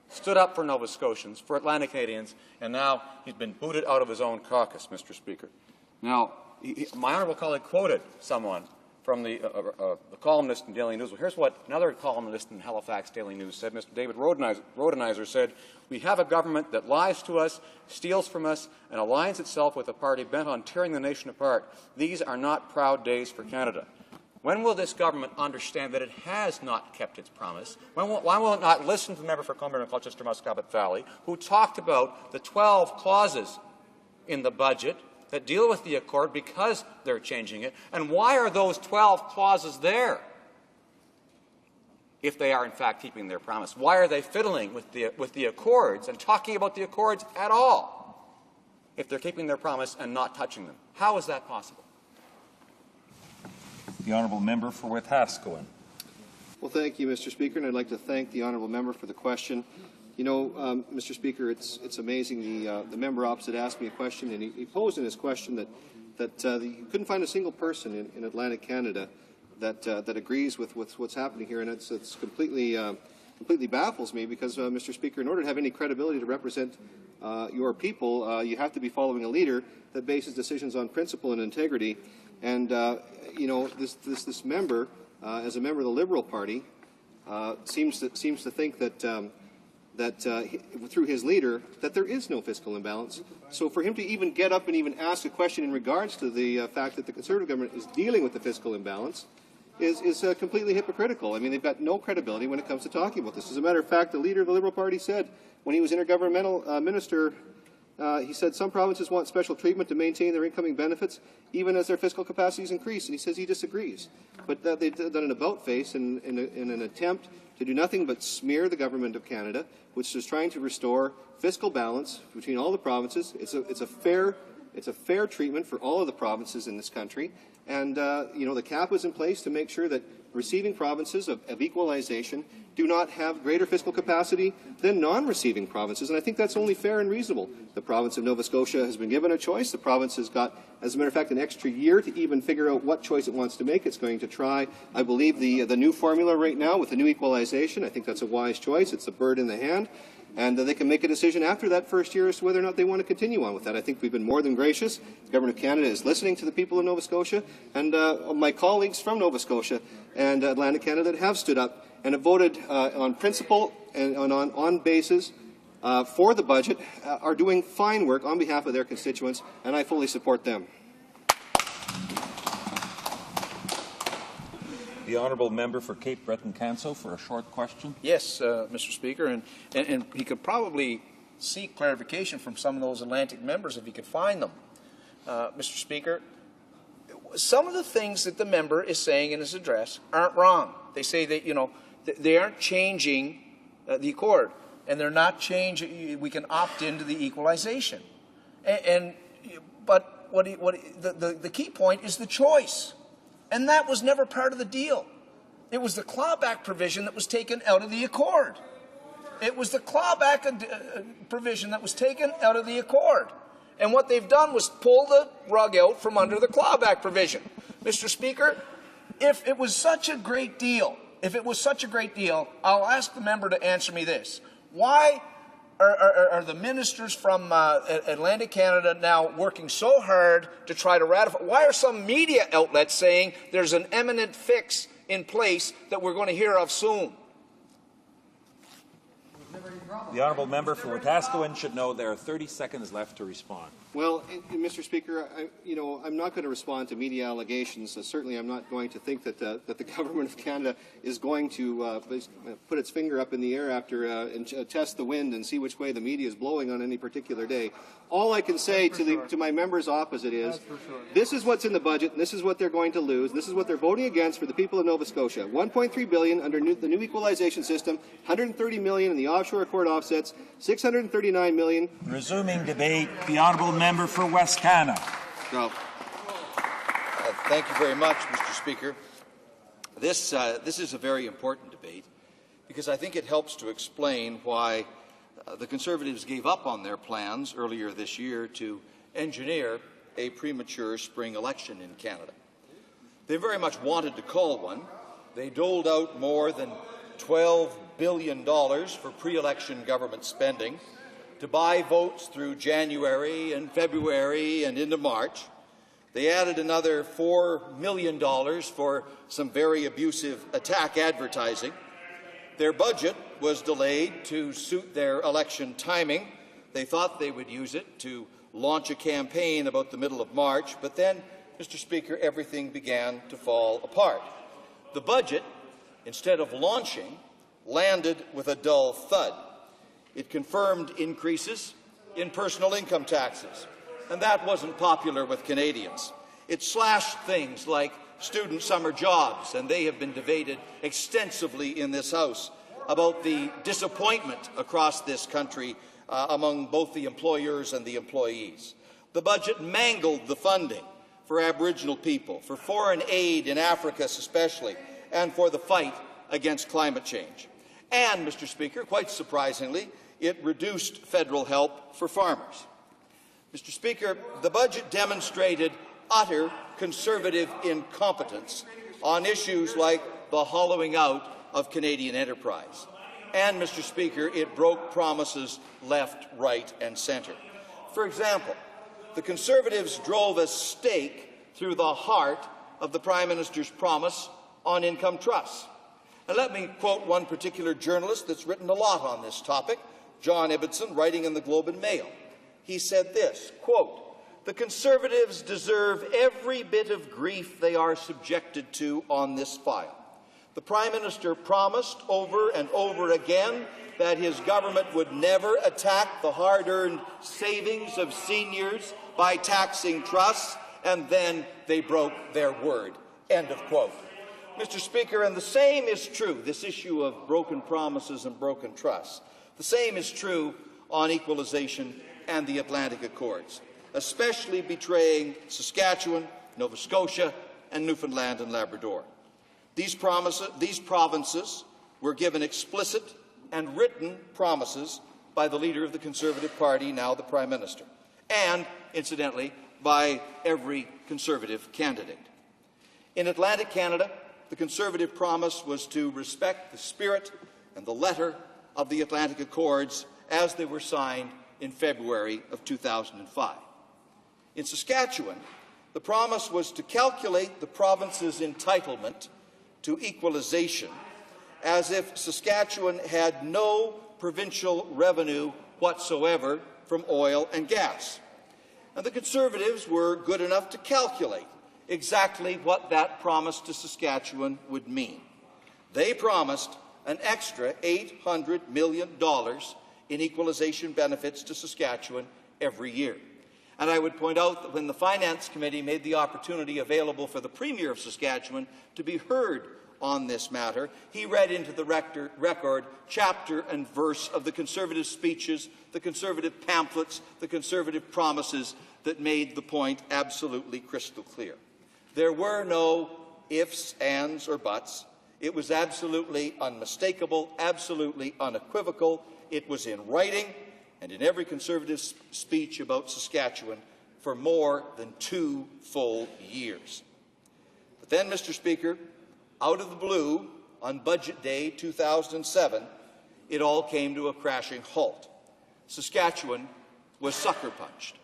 stood up for Nova Scotians, for Atlantic Canadians, and now he's been booted out of his own caucus, Mr. Speaker. Now, my honourable colleague quoted someone from the columnist in Daily News. Well, here's what another columnist in Halifax Daily News said. Mr. David Rodenizer said, "We have a government that lies to us, steals from us, and aligns itself with a party bent on tearing the nation apart. These are not proud days for Canada." When will this government understand that it has not kept its promise? Why will it not listen to the member for Cumberland Colchester Musqueam Valley, who talked about the 12 clauses in the budget that deal with the Accord because they're changing it? And why are those 12 clauses there if they are in fact keeping their promise? Why are they fiddling with the Accords and talking about the Accords at all if they're keeping their promise and not touching them? How is that possible? The honourable member for Wetaskiwin. Well, thank you, Mr. Speaker, and I'd like to thank the honourable member for the question. You know, Mr. Speaker, it's amazing. The member opposite asked me a question, and he posed in his question that he couldn't find a single person in Atlantic Canada that agrees with what's happening here, and it's completely baffles me because, Mr. Speaker, in order to have any credibility to represent your people, you have to be following a leader that bases decisions on principle and integrity. And you know, this member, as a member of the Liberal Party, seems to think that through his leader that there is no fiscal imbalance. So for him to even get up and even ask a question in regards to the fact that the Conservative government is dealing with the fiscal imbalance is completely hypocritical. I mean, they've got no credibility when it comes to talking about this. As a matter of fact, the leader of the Liberal Party said when he was intergovernmental minister, he said some provinces want special treatment to maintain their incoming benefits even as their fiscal capacities increase, and he says he disagrees. But they've done an about-face in an attempt to do nothing but smear the Government of Canada, which is trying to restore fiscal balance between all the provinces. It's a fair treatment for all of the provinces in this country. And, you know, the cap was in place to make sure that receiving provinces of equalization do not have greater fiscal capacity than non-receiving provinces, and I think that's only fair and reasonable. The province of Nova Scotia has been given a choice. The province has got, as a matter of fact, an extra year to even figure out what choice it wants to make. It's going to try, I believe, the new formula right now with the new equalization. I think that's a wise choice. It's a bird in the hand. And they can make a decision after that first year as to whether or not they want to continue on with that. I think we've been more than gracious. The Government of Canada is listening to the people of Nova Scotia, and my colleagues from Nova Scotia and Atlantic Canada that have stood up and have voted on principle and on basis for the budget are doing fine work on behalf of their constituents, and I fully support them. The honourable member for Cape Breton-Canso for a short question. Yes, Mr. Speaker, and he could probably seek clarification from some of those Atlantic members if he could find them. Mr. Speaker, some of the things that the member is saying in his address aren't wrong. They say that, you know, they aren't changing the Accord, and they're not changing. We can opt into the equalization, but the key point is the choice. And that was never part of the deal. It was the clawback provision that was taken out of the Accord. It was the clawback provision that was taken out of the Accord. And what they've done was pull the rug out from under the clawback provision. Mr. Speaker, if it was such a great deal, I'll ask the member to answer me this. Why are the ministers from Atlantic Canada now working so hard to try to ratify? Why are some media outlets saying there's an imminent fix in place that we're going to hear of soon? The honourable member for Wetaskiwin should know there are 30 seconds left to respond. Well, Mr. Speaker, I'm not going to respond to media allegations. Certainly, I'm not going to think that the Government of Canada is going to put its finger up in the air after and test the wind and see which way the media is blowing on any particular day. All I can say to my members opposite is, this is what's in the budget, and this is what they're going to lose. This is what they're voting against for the people of Nova Scotia. $1.3 billion under the new equalization system, $130 million in the offshore Accord offsets, $639 million. Resuming debate, the honourable member for West Canada. No. Thank you very much, Mr. Speaker. This is a very important debate because I think it helps to explain why the Conservatives gave up on their plans earlier this year to engineer a premature spring election in Canada. They very much wanted to call one. They doled out more than $12 billion for pre-election government spending to buy votes through January and February and into March. They added another $4 million for some very abusive attack advertising. Their budget was delayed to suit their election timing. They thought they would use it to launch a campaign about the middle of March, but then Mr. Speaker, everything began to fall apart. The budget, instead of launching, landed with a dull thud. It confirmed increases in personal income taxes, and that wasn't popular with Canadians. It slashed things like student summer jobs, and they have been debated extensively in this House about the disappointment across this country among both the employers and the employees. The budget mangled the funding for Aboriginal people, for foreign aid in Africa especially, and for the fight against climate change. And, Mr. Speaker, quite surprisingly, it reduced federal help for farmers. Mr. Speaker, the budget demonstrated utter Conservative incompetence on issues like the hollowing out of Canadian enterprise. And, Mr. Speaker, it broke promises left, right and centre. For example, the Conservatives drove a stake through the heart of the Prime Minister's promise on income trusts. And let me quote one particular journalist that's written a lot on this topic, John Ibbotson, writing in the Globe and Mail. He said this, quote, "The Conservatives deserve every bit of grief they are subjected to on this file. The Prime Minister promised over and over again that his government would never attack the hard-earned savings of seniors by taxing trusts, and then they broke their word." End of quote. Mr. Speaker, and the same is true, this issue of broken promises and broken trusts. The same is true on equalization and the Atlantic Accords, especially betraying Saskatchewan, Nova Scotia, and Newfoundland and Labrador. These provinces were given explicit and written promises by the leader of the Conservative Party, now the Prime Minister, and, incidentally, by every Conservative candidate. In Atlantic Canada, the Conservative promise was to respect the spirit and the letter of the Atlantic Accords as they were signed in February of 2005. In Saskatchewan, the promise was to calculate the province's entitlement to equalization as if Saskatchewan had no provincial revenue whatsoever from oil and gas. And the Conservatives were good enough to calculate exactly what that promise to Saskatchewan would mean. They promised an extra $800 million in equalization benefits to Saskatchewan every year. And I would point out that when the Finance Committee made the opportunity available for the Premier of Saskatchewan to be heard on this matter, he read into the record chapter and verse of the Conservative speeches, the Conservative pamphlets, the Conservative promises that made the point absolutely crystal clear. There were no ifs, ands, or buts. It was absolutely unmistakable, absolutely unequivocal. It was in writing and in every Conservative speech about Saskatchewan for more than 2 full years. But then, Mr. Speaker, out of the blue, on Budget Day 2007, it all came to a crashing halt. Saskatchewan was sucker punched.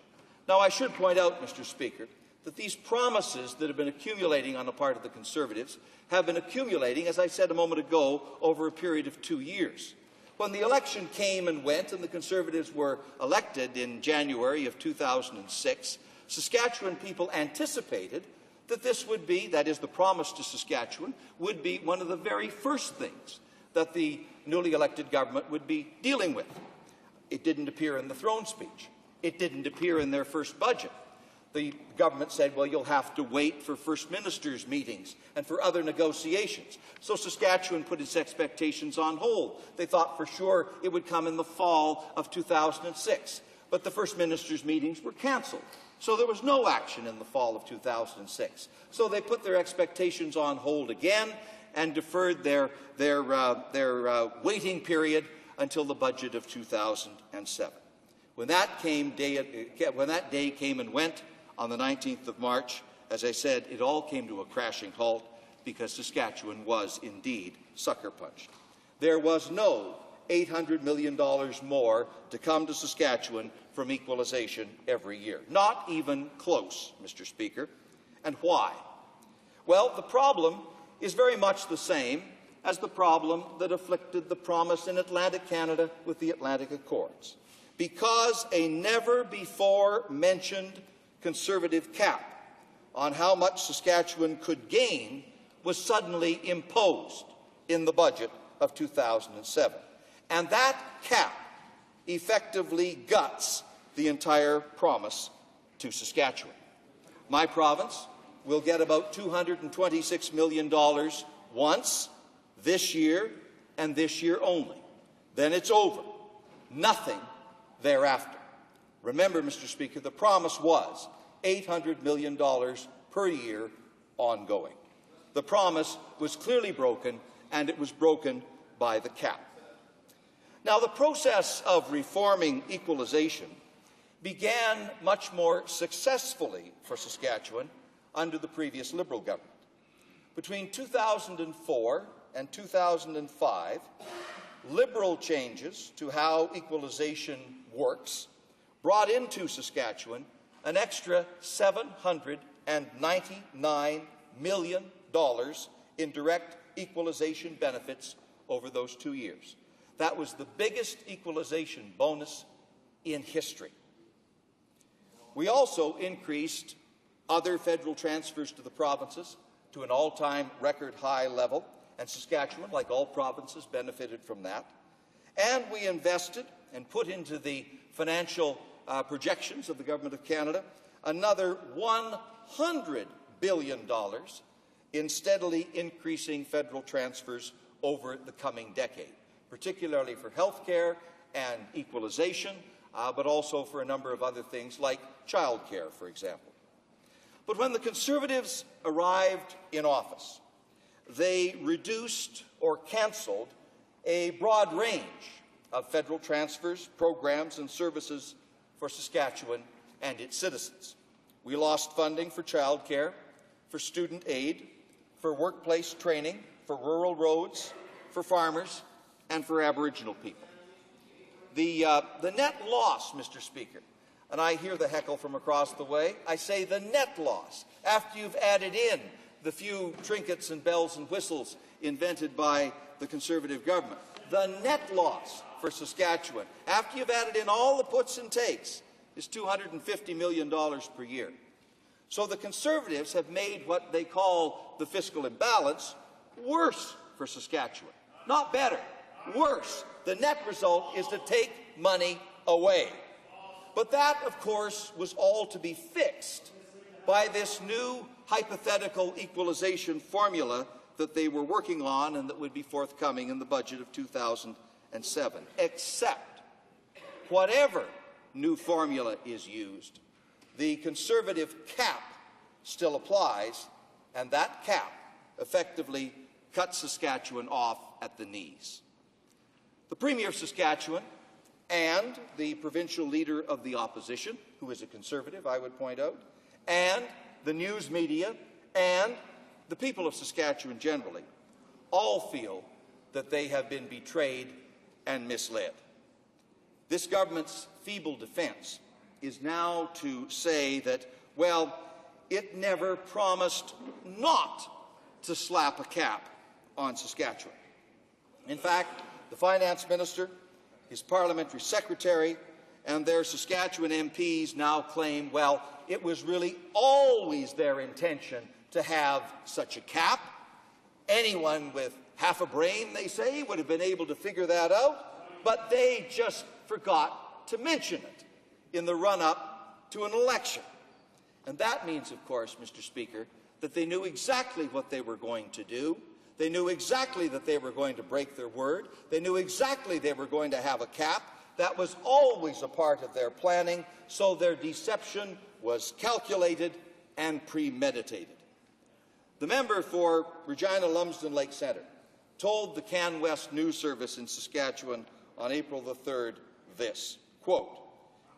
Now, I should point out, Mr. Speaker, that these promises that have been accumulating on the part of the Conservatives have been accumulating, as I said a moment ago, over a period of 2 years. When the election came and went and the Conservatives were elected in January of 2006, Saskatchewan people anticipated that this would be, that is, the promise to Saskatchewan, would be one of the very first things that the newly elected government would be dealing with. It didn't appear in the throne speech. It didn't appear in their first budget. The government said, well, you'll have to wait for First Ministers' meetings and for other negotiations. So Saskatchewan put its expectations on hold. They thought for sure it would come in the fall of 2006. But the First Ministers' meetings were cancelled. So there was no action in the fall of 2006. So they put their expectations on hold again and deferred their waiting period until the budget of 2007. When that day came and went, on the 19th of March, as I said, it all came to a crashing halt because Saskatchewan was indeed sucker punched. There was no $800 million more to come to Saskatchewan from equalization every year. Not even close, Mr. Speaker. And why? Well, the problem is very much the same as the problem that afflicted the promise in Atlantic Canada with the Atlantic Accords. Because a never-before-mentioned Conservative cap on how much Saskatchewan could gain was suddenly imposed in the budget of 2007. And that cap effectively guts the entire promise to Saskatchewan. My province will get about $226 million once, this year, and this year only. Then it's over. Nothing thereafter. Remember, Mr. Speaker, the promise was $800 million per year ongoing. The promise was clearly broken, and it was broken by the cap. Now, the process of reforming equalization began much more successfully for Saskatchewan under the previous Liberal government. Between 2004 and 2005, Liberal changes to how equalization works brought into Saskatchewan an extra $799 million in direct equalization benefits over those 2 years. That was the biggest equalization bonus in history. We also increased other federal transfers to the provinces to an all-time record high level, and Saskatchewan, like all provinces, benefited from that. And we invested and put into the financial projections of the Government of Canada another $100 billion in steadily increasing federal transfers over the coming decade, particularly for health care and equalization, but also for a number of other things like child care, for example. But when the Conservatives arrived in office, they reduced or cancelled a broad range of federal transfers, programs and services for Saskatchewan and its citizens. We lost funding for child care, for student aid, for workplace training, for rural roads, for farmers, and for Aboriginal people. The net loss, Mr. Speaker, and I hear the heckle from across the way, I say the net loss, after you've added in the few trinkets and bells and whistles invented by the Conservative government, the net loss for Saskatchewan, after you've added in all the puts and takes, is $250 million per year. So the Conservatives have made what they call the fiscal imbalance worse for Saskatchewan. Not better, worse. The net result is to take money away. But that, of course, was all to be fixed by this new hypothetical equalization formula that they were working on and that would be forthcoming in the budget of 2007. Except, whatever new formula is used, the Conservative cap still applies, and that cap effectively cuts Saskatchewan off at the knees. The Premier of Saskatchewan and the provincial leader of the opposition, who is a Conservative, I would point out, and the news media and the people of Saskatchewan generally all feel that they have been betrayed and misled. This government's feeble defense is now to say that, well, it never promised not to slap a cap on Saskatchewan. In fact, the Finance Minister, his Parliamentary Secretary, and their Saskatchewan MPs now claim, well, it was really always their intention to have such a cap. Anyone with half a brain, they say, would have been able to figure that out, but they just forgot to mention it in the run-up to an election. And that means, of course, Mr. Speaker, that they knew exactly what they were going to do. They knew exactly that they were going to break their word. They knew exactly they were going to have a cap. That was always a part of their planning, so their deception was calculated and premeditated. The member for Regina Lumsden Lake Centre told the Can West News Service in Saskatchewan on April the 3rd this, quote,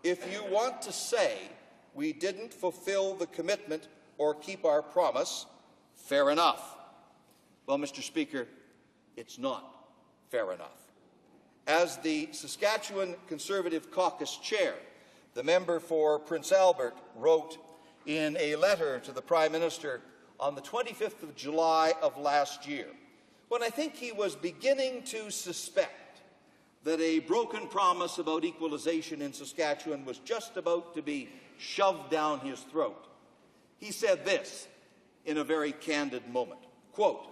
"If you want to say we didn't fulfill the commitment or keep our promise, fair enough." Well, Mr. Speaker, it's not fair enough. As the Saskatchewan Conservative Caucus Chair, the member for Prince Albert wrote in a letter to the Prime Minister on the 25th of July of last year, when I think he was beginning to suspect that a broken promise about equalization in Saskatchewan was just about to be shoved down his throat. He said this in a very candid moment, quote,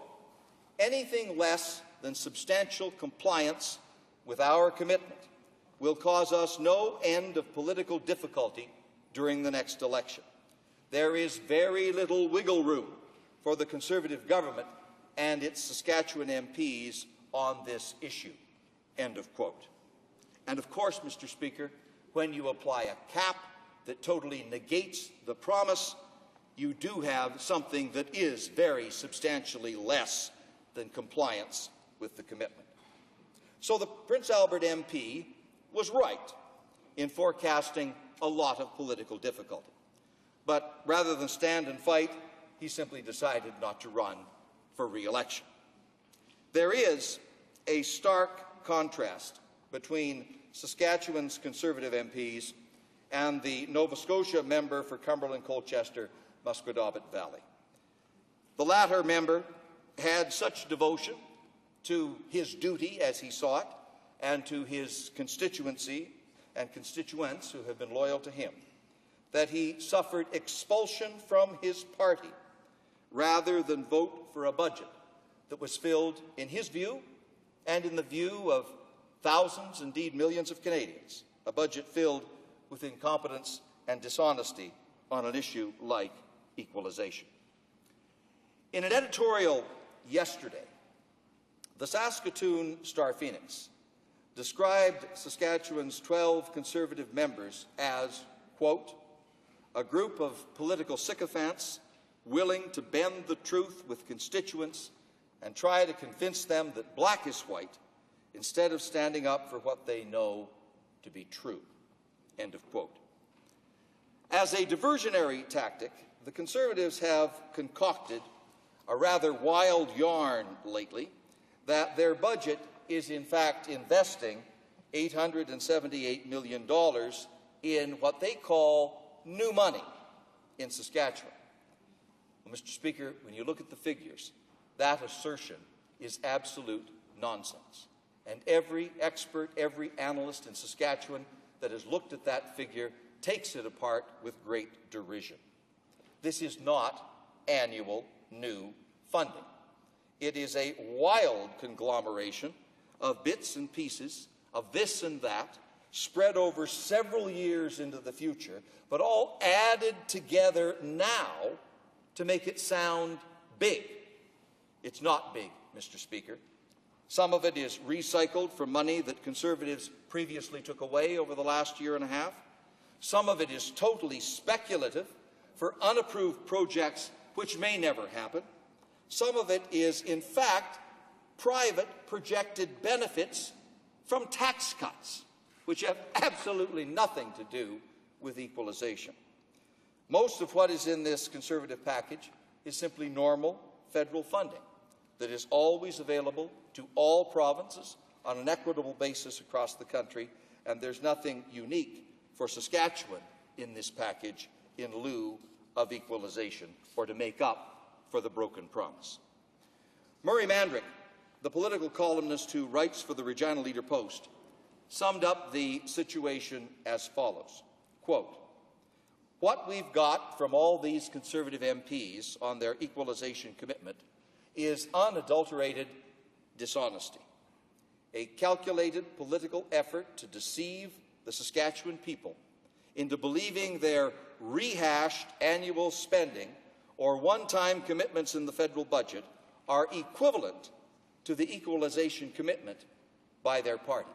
"Anything less than substantial compliance with our commitment will cause us no end of political difficulty during the next election. There is very little wiggle room for the Conservative government and its Saskatchewan MPs on this issue," end of quote. And of course, Mr. Speaker, when you apply a cap that totally negates the promise, you do have something that is very substantially less than compliance with the commitment. So the Prince Albert MP was right in forecasting a lot of political difficulty. But rather than stand and fight, he simply decided not to run for re-election. There is a stark contrast between Saskatchewan's Conservative MPs and the Nova Scotia member for Cumberland-Colchester, Musquodoboit Valley. The latter member had such devotion to his duty as he saw it and to his constituency and constituents who have been loyal to him that he suffered expulsion from his party rather than vote for a budget that was filled, in his view and in the view of thousands, indeed millions of Canadians, a budget filled with incompetence and dishonesty on an issue like equalization. In an editorial yesterday, the Saskatoon Star-Phoenix described Saskatchewan's 12 Conservative members as, quote, "a group of political sycophants willing to bend the truth with constituents and try to convince them that black is white instead of standing up for what they know to be true," end of quote. As a diversionary tactic, the Conservatives have concocted a rather wild yarn lately that their budget is in fact investing $878 million in what they call new money in Saskatchewan. Well, Mr. Speaker, when you look at the figures, that assertion is absolute nonsense. And every expert, every analyst in Saskatchewan that has looked at that figure takes it apart with great derision. This is not annual new funding. It is a wild conglomeration of bits and pieces of this and that, spread over several years into the future, but all added together now to make it sound big. It's not big, Mr. Speaker. Some of it is recycled from money that Conservatives previously took away over the last year and a half. Some of it is totally speculative for unapproved projects which may never happen. Some of it is, in fact, private projected benefits from tax cuts, which have absolutely nothing to do with equalization. Most of what is in this Conservative package is simply normal federal funding that is always available to all provinces on an equitable basis across the country, and there's nothing unique for Saskatchewan in this package in lieu of equalization or to make up for the broken promise. Murray Mandrick, the political columnist who writes for the Regina Leader-Post, summed up the situation as follows, quote, "What we've got from all these Conservative MPs on their equalization commitment is unadulterated dishonesty, a calculated political effort to deceive the Saskatchewan people into believing their rehashed annual spending or one-time commitments in the federal budget are equivalent to the equalization commitment by their party,"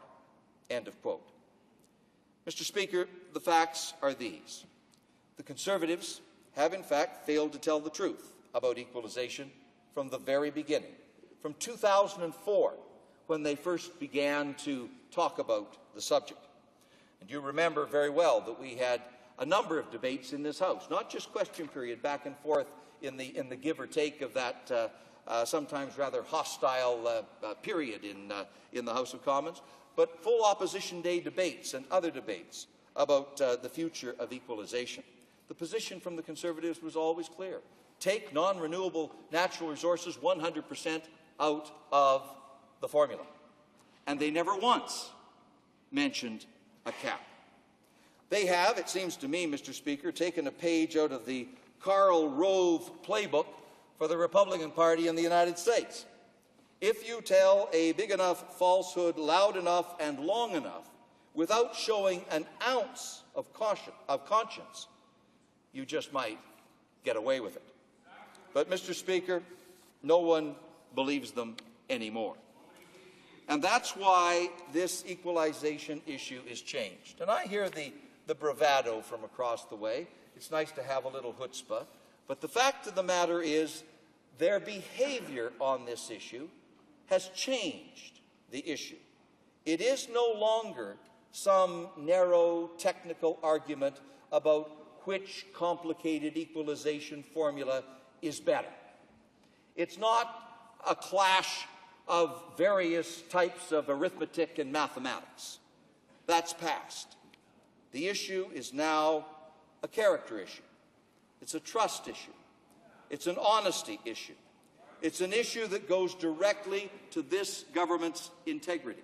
end of quote. Mr. Speaker, the facts are these. The Conservatives have in fact failed to tell the truth about equalization from the very beginning, from 2004, when they first began to talk about the subject. And you remember very well that we had a number of debates in this House, not just question period back and forth in the give or take of that sometimes rather hostile period in the House of Commons, but full opposition day debates and other debates about the future of equalization. The position from the Conservatives was always clear. Take non-renewable natural resources 100% out of the formula. And they never once mentioned a cap. They have, it seems to me, Mr. Speaker, taken a page out of the Karl Rove playbook for the Republican Party in the United States. If you tell a big enough falsehood loud enough and long enough without showing an ounce of conscience, you just might get away with it. But, Mr. Speaker, no one believes them anymore. And that's why this equalization issue is changed. And I hear the bravado from across the way. It's nice to have a little chutzpah. But the fact of the matter is their behavior on this issue has changed the issue. It is no longer some narrow technical argument about which complicated equalization formula is better. It's not a clash of various types of arithmetic and mathematics. That's past. The issue is now a character issue. It's a trust issue. It's an honesty issue. It's an issue that goes directly to this government's integrity,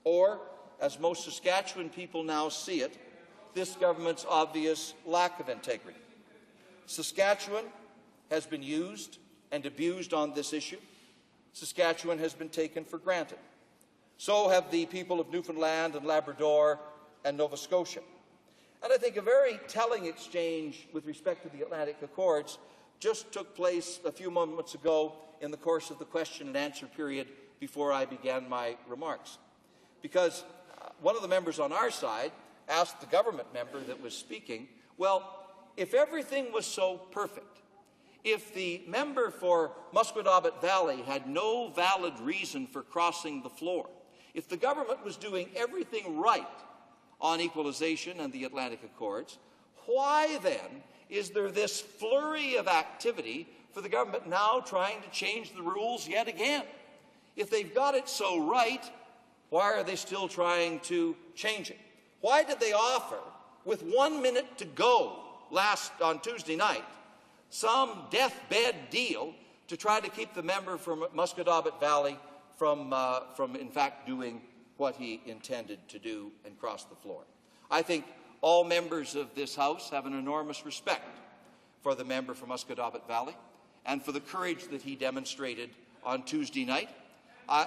or, as most Saskatchewan people now see it, this government's obvious lack of integrity. Saskatchewan has been used and abused on this issue. Saskatchewan has been taken for granted. So have the people of Newfoundland and Labrador and Nova Scotia. And I think a very telling exchange with respect to the Atlantic Accords just took place a few moments ago in the course of the question and answer period before I began my remarks. Because one of the members on our side asked the government member that was speaking, well, if everything was so perfect, if the member for Musquodoboit Valley had no valid reason for crossing the floor, if the government was doing everything right on equalization and the Atlantic Accords, why then is there this flurry of activity for the government now trying to change the rules yet again? If they've got it so right, why are they still trying to change it? Why did they offer, with 1 minute to go on Tuesday night, some deathbed deal to try to keep the member from Musquodoboit Valley from in fact doing what he intended to do and cross the floor? I think all members of this House have an enormous respect for the member from Musquodoboit Valley and for the courage that he demonstrated on Tuesday night.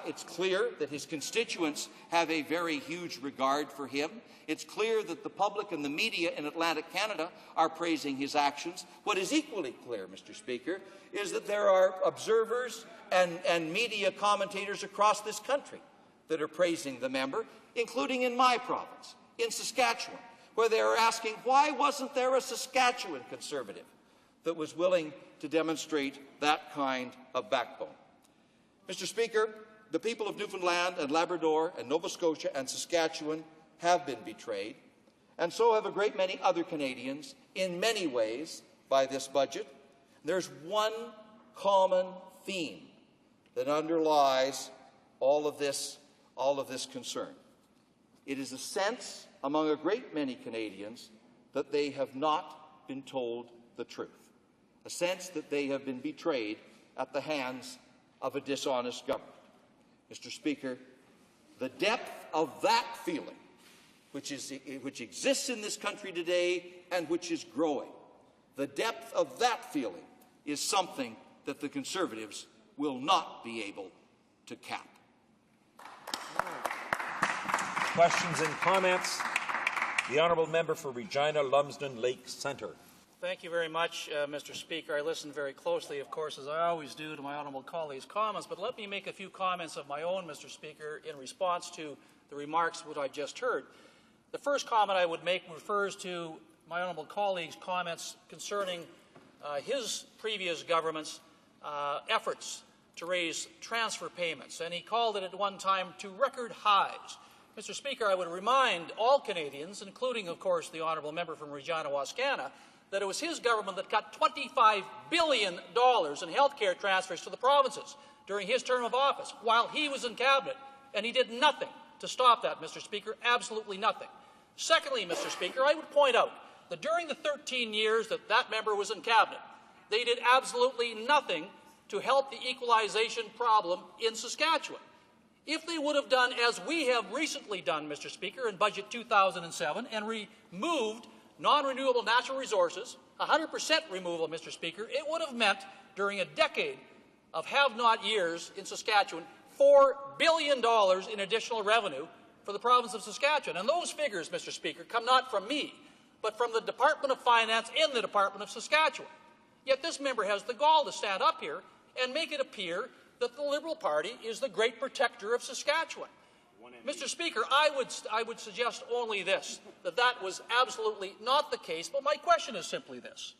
It's clear that his constituents have a very huge regard for him. It's clear that the public and the media in Atlantic Canada are praising his actions. What is equally clear, Mr. Speaker, is that there are observers and media commentators across this country that are praising the member, including in my province, in Saskatchewan, where they are asking, why wasn't there a Saskatchewan Conservative that was willing to demonstrate that kind of backbone? Mr. Speaker, the people of Newfoundland and Labrador and Nova Scotia and Saskatchewan have been betrayed, and so have a great many other Canadians in many ways by this budget. There's one common theme that underlies all of this concern. It is a sense among a great many Canadians that they have not been told the truth, a sense that they have been betrayed at the hands of a dishonest government. Mr. Speaker, the depth of that feeling, which exists in this country today and which is growing, the depth of that feeling is something that the Conservatives will not be able to cap. Questions and comments? The honourable member for Regina Lumsden Lake Centre. Thank you very much, Mr. Speaker. I listened very closely, of course, as I always do, to my honourable colleagues' comments, but let me make a few comments of my own, Mr. Speaker, in response to the remarks which I just heard. The first comment I would make refers to my honourable colleague's comments concerning his previous government's efforts to raise transfer payments, and he called it at one time to record highs. Mr. Speaker, I would remind all Canadians, including, of course, the honourable member from Regina Wascana, that it was his government that cut $25 billion in health care transfers to the provinces during his term of office while he was in cabinet, and he did nothing to stop that, Mr. Speaker, absolutely nothing. Secondly, Mr. Speaker, I would point out that during the 13 years that that member was in cabinet, they did absolutely nothing to help the equalization problem in Saskatchewan. If they would have done as we have recently done, Mr. Speaker, in Budget 2007 and removed non-renewable natural resources 100% removal, Mr. Speaker, it would have meant, during a decade of have-not years in Saskatchewan, $4 billion in additional revenue for the province of Saskatchewan. And those figures, Mr. Speaker, come not from me, but from the Department of Finance in the Department of Saskatchewan. Yet this member has the gall to stand up here and make it appear that the Liberal Party is the great protector of Saskatchewan. Mr. Speaker, I would suggest only this, that was absolutely not the case, but my question is simply this.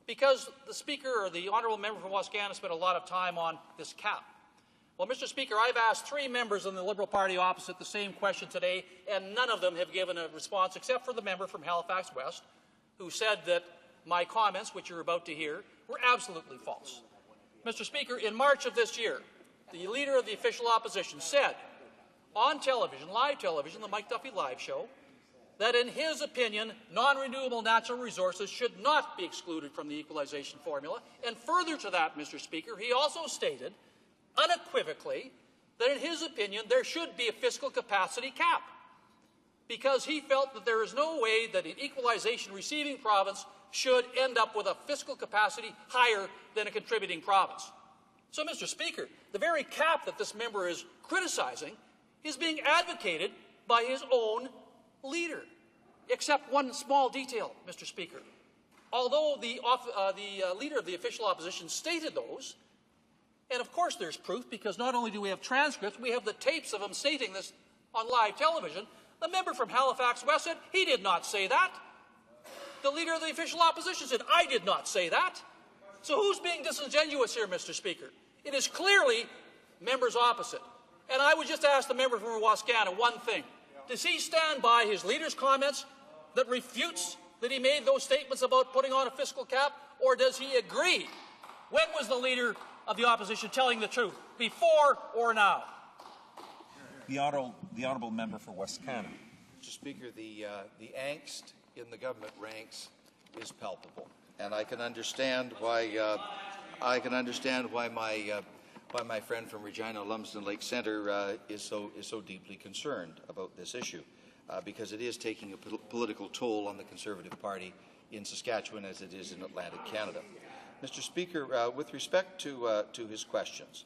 Because the Speaker, or the Honourable Member from Wascana, spent a lot of time on this cap. Well, Mr. Speaker, I've asked 3 members in the Liberal Party opposite the same question today, and none of them have given a response except for the member from Halifax West, who said that my comments, which you're about to hear, were absolutely false. Mr. Speaker, in March of this year, the Leader of the Official Opposition said on television, live television, the Mike Duffy Live Show, that in his opinion, non-renewable natural resources should not be excluded from the equalization formula. And further to that, Mr. Speaker, he also stated unequivocally that in his opinion there should be a fiscal capacity cap, because he felt that there is no way that an equalization receiving province should end up with a fiscal capacity higher than a contributing province. So, Mr. Speaker, the very cap that this member is criticizing is being advocated by his own leader, except one small detail, Mr. Speaker. Although the Leader of the Official Opposition stated those, and of course there's proof, because not only do we have transcripts, we have the tapes of him stating this on live television, the member from Halifax West said he did not say that. The Leader of the Official Opposition said, I did not say that. So who's being disingenuous here, Mr. Speaker? It is clearly members opposite. And I would just ask the member from Wascana one thing. Does he stand by his leader's comments that refutes that he made those statements about putting on a fiscal cap, or does he agree? When was the Leader of the Opposition telling the truth, before or now? The honourable member for Wascana. Mr. Speaker, the angst in the government ranks is palpable, and I can understand why my friend from Regina Lumsden Lake Centre is so deeply concerned about this issue, because it is taking a political toll on the Conservative Party in Saskatchewan as it is in Atlantic Canada. Mr. Speaker, with respect to his questions,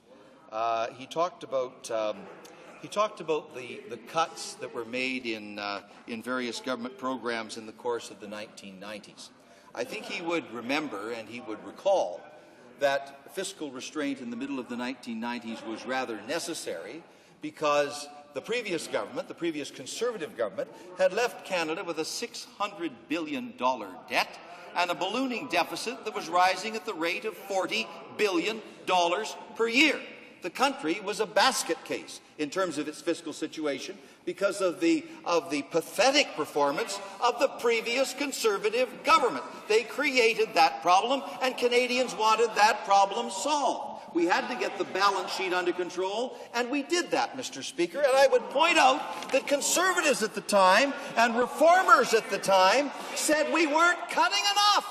he talked about the cuts that were made in various government programs in the course of the 1990s. I think he would remember and he would recall that fiscal restraint in the middle of the 1990s was rather necessary, because the previous government, the previous Conservative government, had left Canada with a $600 billion debt and a ballooning deficit that was rising at the rate of $40 billion per year. The country was a basket case in terms of its fiscal situation because of the pathetic performance of the previous Conservative government. They created that problem, and Canadians wanted that problem solved. We had to get the balance sheet under control, and we did that, Mr. Speaker. And I would point out that Conservatives at the time and Reformers at the time said we weren't cutting enough.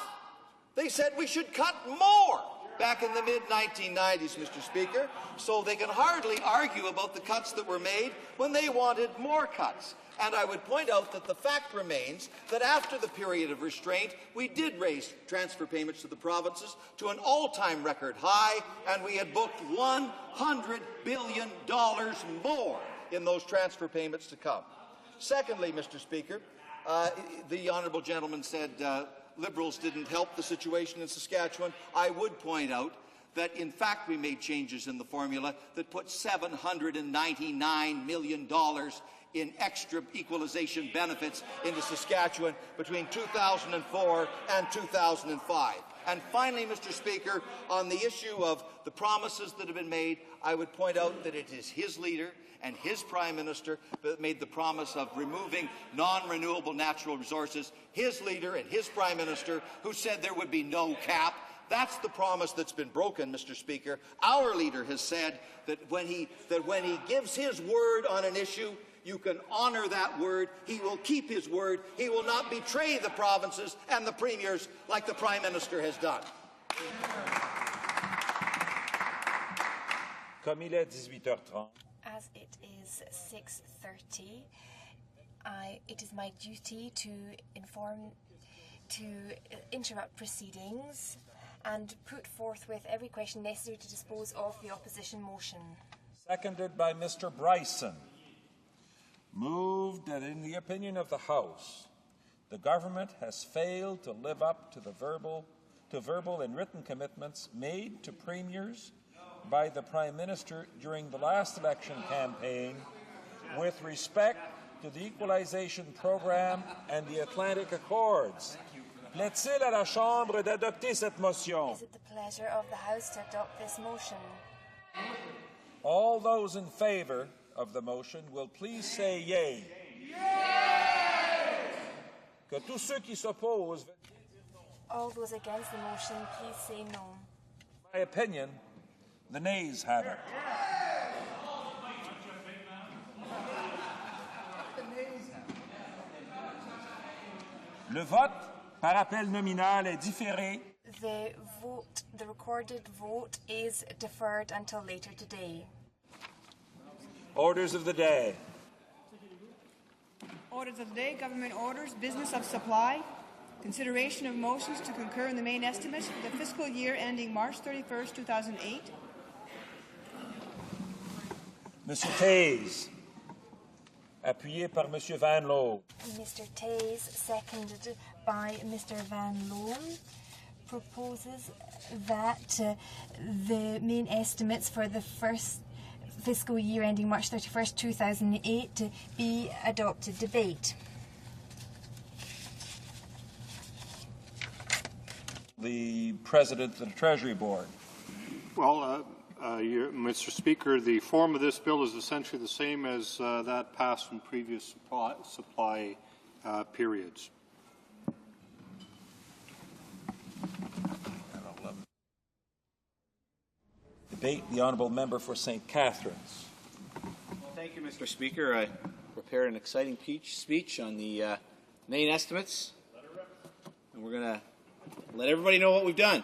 They said we should cut more back in the mid-1990s, Mr. Speaker, so they can hardly argue about the cuts that were made when they wanted more cuts. And I would point out that the fact remains that after the period of restraint, we did raise transfer payments to the provinces to an all-time record high, and we had booked $100 billion more in those transfer payments to come. Secondly, Mr. Speaker, the honourable gentleman said Liberals didn't help the situation in Saskatchewan. I would point out that, in fact, we made changes in the formula that put $799 million in extra equalization benefits into Saskatchewan between 2004 and 2005. And finally, Mr. Speaker, on the issue of the promises that have been made, I would point out that it is his leader and his Prime Minister that made the promise of removing non-renewable natural resources, his leader and his Prime Minister, who said there would be no cap. That's the promise that's been broken, Mr. Speaker. Our leader has said that when he gives his word on an issue, you can honour that word. He will keep his word. He will not betray the provinces and the premiers like the Prime Minister has done. Comme il est 18h30. As it is 6:30, it is my duty to inform to interrupt proceedings and put forthwith every question necessary to dispose of the opposition motion. Seconded by Mr. Bryson. Moved that in the opinion of the House, the government has failed to live up to the verbal and written commitments made to premiers by the Prime Minister during the last election campaign with respect to the equalization program and the Atlantic Accords. Plaît-il à la Chambre d'adopter cette motion? Is it the pleasure of the House to adopt this motion? All those in favour of the motion will please say yea. Que tous ceux qui s'opposent. All those against the motion, please say no. In my opinion, the nays have it. Le vote par appel nominal est différé. The recorded vote is deferred until later today. Orders of the day. Orders of the day, government orders, business of supply, consideration of motions to concur in the main estimates for the fiscal year ending March 31st, 2008. Monsieur Taze, appuyé par Monsieur Van Loo. Mr. Taze, seconded by Mr. Van Loon, proposes that the main estimates for the first fiscal year ending March 31st, 2008 be adopted. Debate. The President of the Treasury Board. Well, Mr. Speaker, the form of this bill is essentially the same as that passed in previous supply periods. Debate the Honourable Member for St. Catharines. Thank you, Mr. Speaker. I prepared an exciting speech on the main estimates, and we're going to let everybody know what we've done.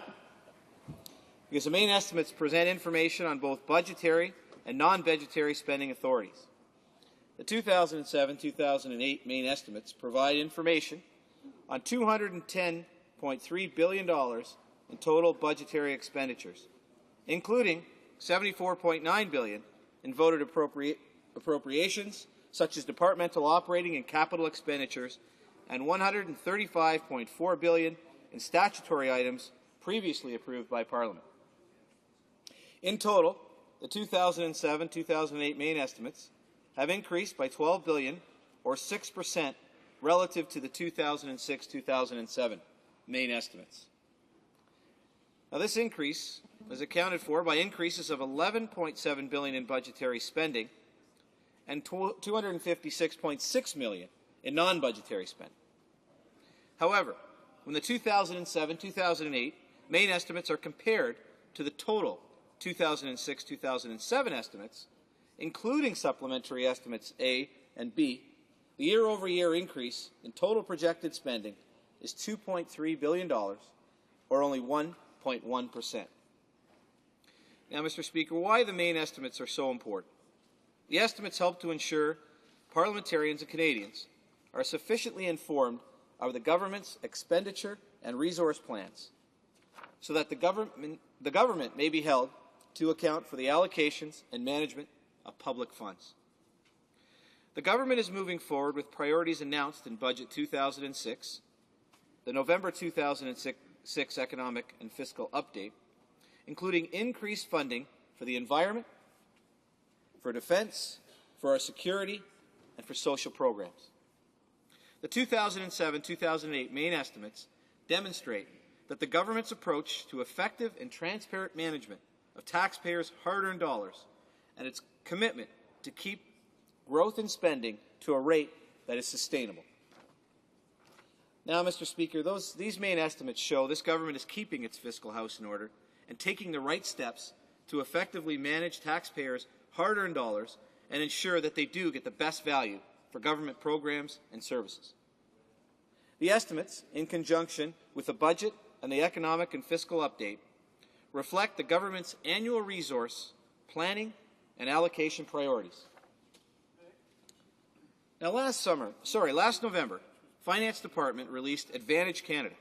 Because the main estimates present information on both budgetary and non-budgetary spending authorities. The 2007-2008 main estimates provide information on $210.3 billion in total budgetary expenditures, including $74.9 billion in voted appropriations, such as departmental operating and capital expenditures, and $135.4 billion in statutory items previously approved by Parliament. In total, the 2007-2008 main estimates have increased by $12 billion, or 6%, relative to the 2006-2007 main estimates. Now, this increase is accounted for by increases of $11.7 billion in budgetary spending and $256.6 million in non-budgetary spending. However, when the 2007-2008 main estimates are compared to the total 2006-2007 estimates, including supplementary estimates A and B, the year-over-year increase in total projected spending is $2.3 billion, or only 1.1%. Now, Mr. Speaker, why the main estimates are so important? The estimates help to ensure parliamentarians and Canadians are sufficiently informed of the government's expenditure and resource plans, so that the government may be held to account for the allocations and management of public funds. The government is moving forward with priorities announced in Budget 2006, the November 2006 Economic and Fiscal Update, including increased funding for the environment, for defence, for our security, and for social programs. The 2007-2008 main estimates demonstrate that the government's approach to effective and transparent management of taxpayers' hard-earned dollars and its commitment to keep growth in spending to a rate that is sustainable. Now, Mr. Speaker, these main estimates show this government is keeping its fiscal house in order and taking the right steps to effectively manage taxpayers' hard-earned dollars and ensure that they do get the best value for government programs and services. The estimates, in conjunction with the budget and the economic and fiscal update, reflect the government's annual resource planning and allocation priorities. Now, last November, Finance Department released Advantage Canada,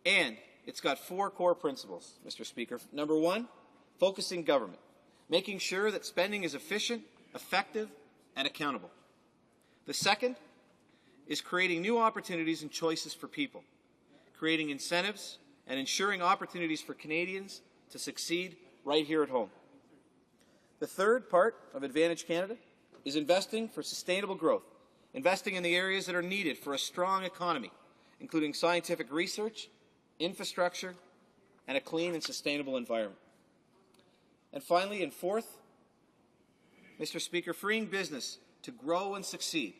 and it's got 4 core principles, Mr. Speaker. Number 1, focusing government, making sure that spending is efficient, effective, and accountable. The second is creating new opportunities and choices for people, creating incentives and ensuring opportunities for Canadians to succeed right here at home. The third part of Advantage Canada is investing for sustainable growth, investing in the areas that are needed for a strong economy, including scientific research, infrastructure, and a clean and sustainable environment. And finally, and fourth, Mr. Speaker, freeing business to grow and succeed,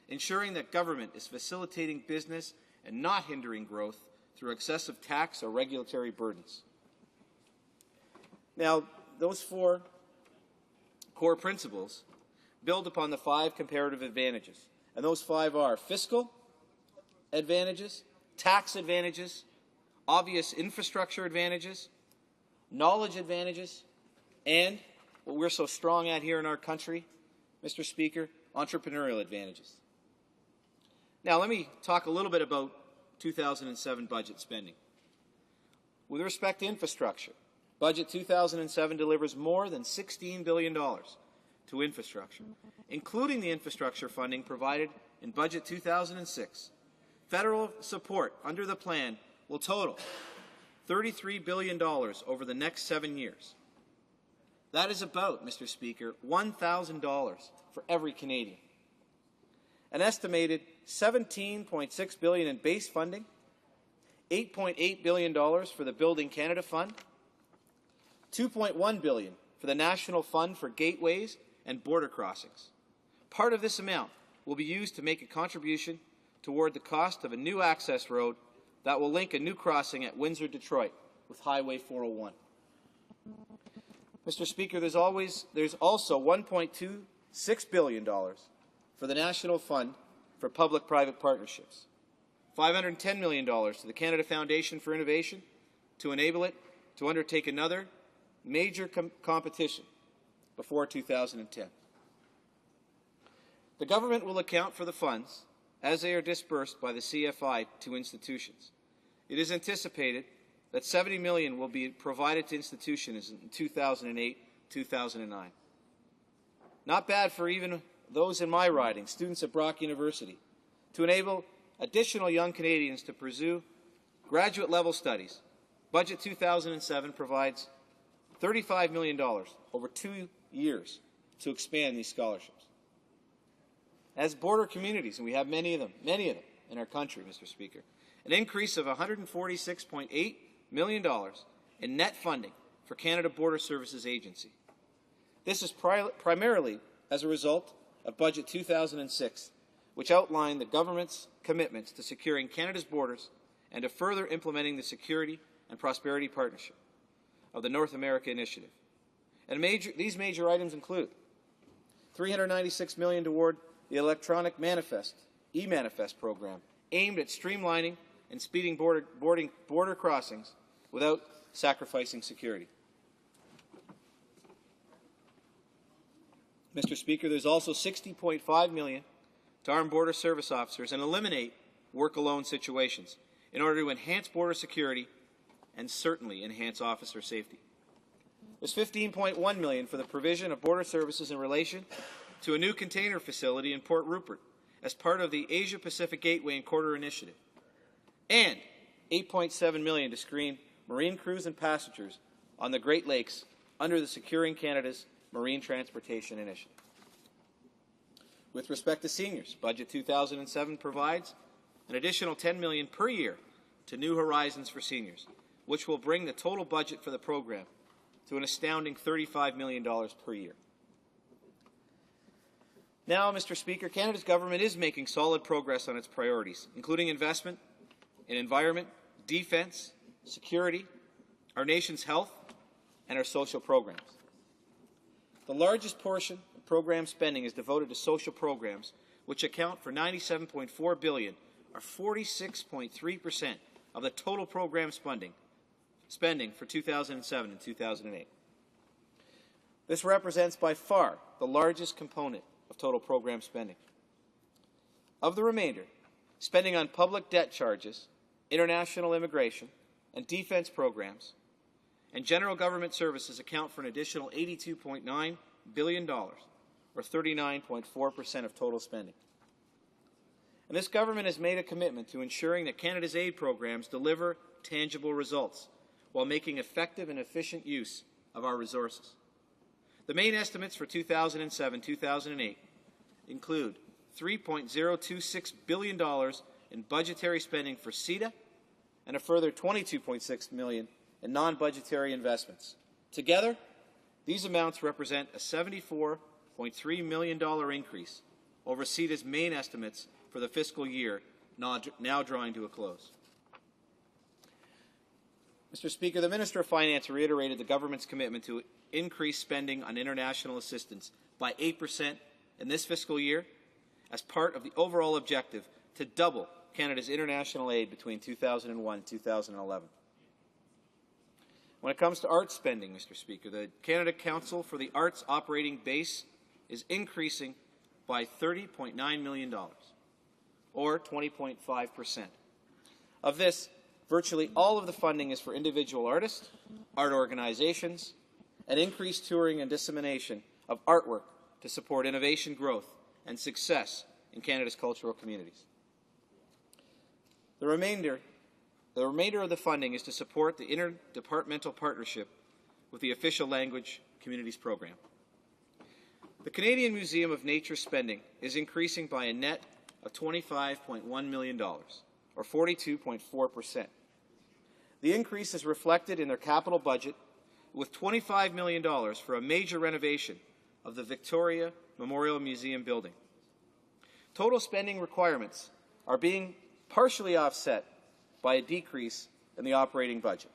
ensuring that government is facilitating business and not hindering growth through excessive tax or regulatory burdens. Now, those 4 core principles build upon the 5 comparative advantages, and those 5 are fiscal advantages, tax advantages, obvious infrastructure advantages, knowledge advantages, and what we're so strong at here in our country, Mr. Speaker, entrepreneurial advantages. Now, let me talk a little bit about 2007 budget spending. With respect to infrastructure, Budget 2007 delivers more than $16 billion to infrastructure, including the infrastructure funding provided in Budget 2006. Federal support under the plan will total $33 billion over the next 7 years. That is about, Mr. Speaker, $1,000 for every Canadian. An estimated $17.6 billion in base funding, $8.8 billion for the Building Canada Fund, $2.1 billion for the National Fund for Gateways and Border Crossings. Part of this amount will be used to make a contribution toward the cost of a new access road that will link a new crossing at Windsor-Detroit with Highway 401. Mr. Speaker, there's also $1.26 billion for the National Fund for Public-Private Partnerships, $510 million to the Canada Foundation for Innovation to enable it to undertake another major competition before 2010. The government will account for the funds as they are disbursed by the CFI to institutions. It is anticipated that $70 million will be provided to institutions in 2008-2009. Not bad for even those in my riding, students at Brock University, to enable additional young Canadians to pursue graduate-level studies. Budget 2007 provides $35 million over 2 years to expand these scholarships. As border communities, and we have many of them in our country, Mr. Speaker, an increase of $146.8 million in net funding for Canada Border Services Agency. This is primarily as a result of Budget 2006, which outlined the government's commitments to securing Canada's borders and to further implementing the Security and Prosperity Partnership of the North America Initiative. And these major items include $396 million toward the electronic manifest, e-manifest program, aimed at streamlining and speeding border crossings without sacrificing security. Mr. Speaker, there's also $60.5 million to arm border service officers and eliminate work-alone situations in order to enhance border security and certainly enhance officer safety. There's $15.1 million for the provision of border services in relation to a new container facility in Port Rupert as part of the Asia-Pacific Gateway and Corridor Initiative, and $8.7 million to screen marine crews and passengers on the Great Lakes under the Securing Canada's Marine Transportation Initiative. With respect to seniors, Budget 2007 provides an additional $10 million per year to New Horizons for Seniors, which will bring the total budget for the program to an astounding $35 million per year. Now, Mr. Speaker, Canada's government is making solid progress on its priorities, including investment in environment, defence, security, our nation's health, and our social programs. The largest portion of program spending is devoted to social programs, which account for $97.4 billion, or 46.3% of the total program spending for 2007 and 2008. This represents by far the largest component of total program spending. Of the remainder, spending on public debt charges, international immigration, and defense programs, and general government services account for an additional $82.9 billion, or 39.4% of total spending. And this government has made a commitment to ensuring that Canada's aid programs deliver tangible results while making effective and efficient use of our resources. The main estimates for 2007-2008 include $3.026 billion in budgetary spending for CETA and a further $22.6 million in non-budgetary investments. Together, these amounts represent a $74.3 million increase over CETA's main estimates for the fiscal year now drawing to a close. Mr. Speaker, the Minister of Finance reiterated the government's commitment to increase spending on international assistance by 8% in this fiscal year as part of the overall objective to double Canada's international aid between 2001 and 2011. When it comes to arts spending, Mr. Speaker, the Canada Council for the Arts operating base is increasing by $30.9 million, or 20.5%. Of this, virtually all of the funding is for individual artists, art organizations, and increased touring and dissemination of artwork to support innovation, growth, and success in Canada's cultural communities. The remainder of the funding is to support the interdepartmental partnership with the Official Language Communities Program. The Canadian Museum of Nature spending is increasing by a net of $25.1 million, or 42.4%. The increase is reflected in their capital budget with $25 million for a major renovation of the Victoria Memorial Museum building. Total spending requirements are being partially offset by a decrease in the operating budget.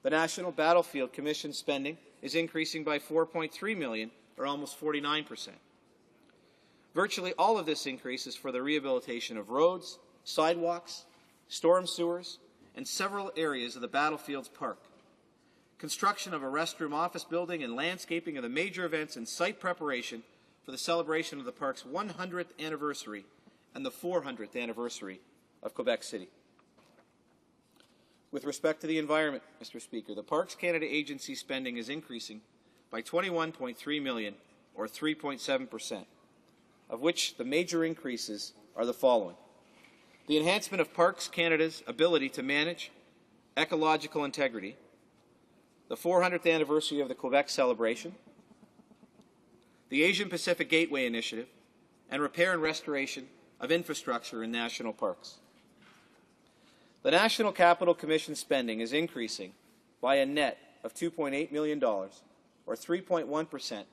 The National Battlefield Commission spending is increasing by $4.3 million, or almost 49%. Virtually all of this increase is for the rehabilitation of roads, sidewalks, storm sewers, and several areas of the Battlefield's park. Construction of a restroom office building and landscaping of the major events and site preparation for the celebration of the park's 100th anniversary and the 400th anniversary of Quebec City. With respect to the environment, Mr. Speaker, the Parks Canada Agency spending is increasing by $21.3 million, or 3.7%, of which the major increases are the following: the enhancement of Parks Canada's ability to manage ecological integrity, the 400th anniversary of the Quebec celebration, the Asian Pacific Gateway Initiative, and repair and restoration of infrastructure in national parks. The National Capital Commission spending is increasing by a net of $2.8 million, or 3.1%,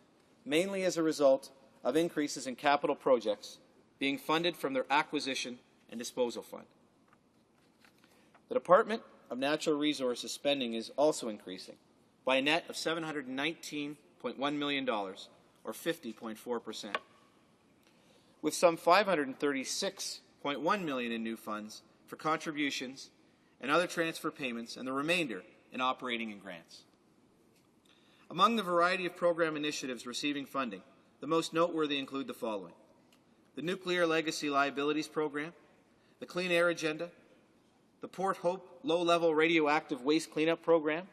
mainly as a result of increases in capital projects being funded from their acquisition and disposal fund. The Department of Natural Resources spending is also increasing by a net of $719.1 million, or 50.4%, with some $536.1 million in new funds for contributions and other transfer payments, and the remainder in operating and grants. Among the variety of program initiatives receiving funding, the most noteworthy include the following: the Nuclear Legacy Liabilities Program, the Clean Air Agenda, the Port Hope Low-Level Radioactive Waste Cleanup Program,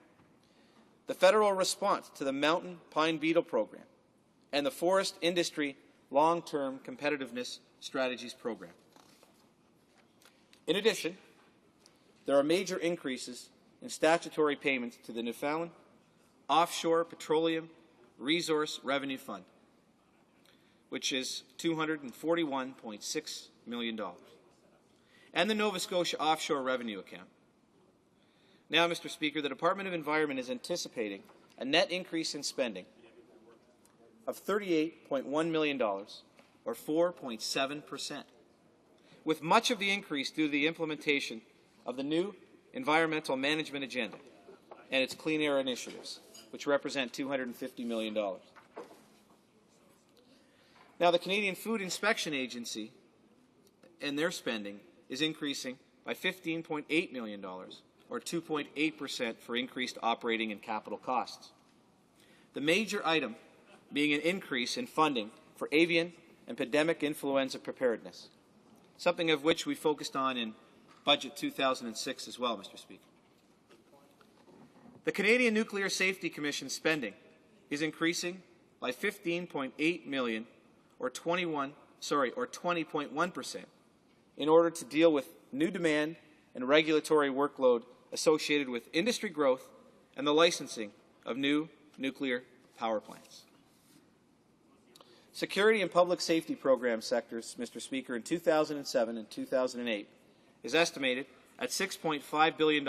the federal response to the Mountain Pine Beetle Program, and the Forest Industry Long-Term Competitiveness Strategies Program. In addition, there are major increases in statutory payments to the Newfoundland Offshore Petroleum Resource Revenue Fund, which is $241.6 million, and the Nova Scotia Offshore Revenue Account. Now, Mr. Speaker, the Department of Environment is anticipating a net increase in spending of $38.1 million, or 4.7%, with much of the increase due to the implementation of the new Environmental Management Agenda and its clean air initiatives, which represent $250 million. Now, the Canadian Food Inspection Agency and their spending is increasing by $15.8 million, or 2.8%, for increased operating and capital costs. The major item being an increase in funding for avian and pandemic influenza preparedness. something of which we focused on in Budget 2006 as well, Mr. Speaker. The Canadian Nuclear Safety Commission spending is increasing by $15.8 million, or 20.1%, in order to deal with new demand and regulatory workload associated with industry growth and the licensing of new nuclear power plants. Security and public safety program sectors, Mr. Speaker, in 2007 and 2008 is estimated at $6.5 billion,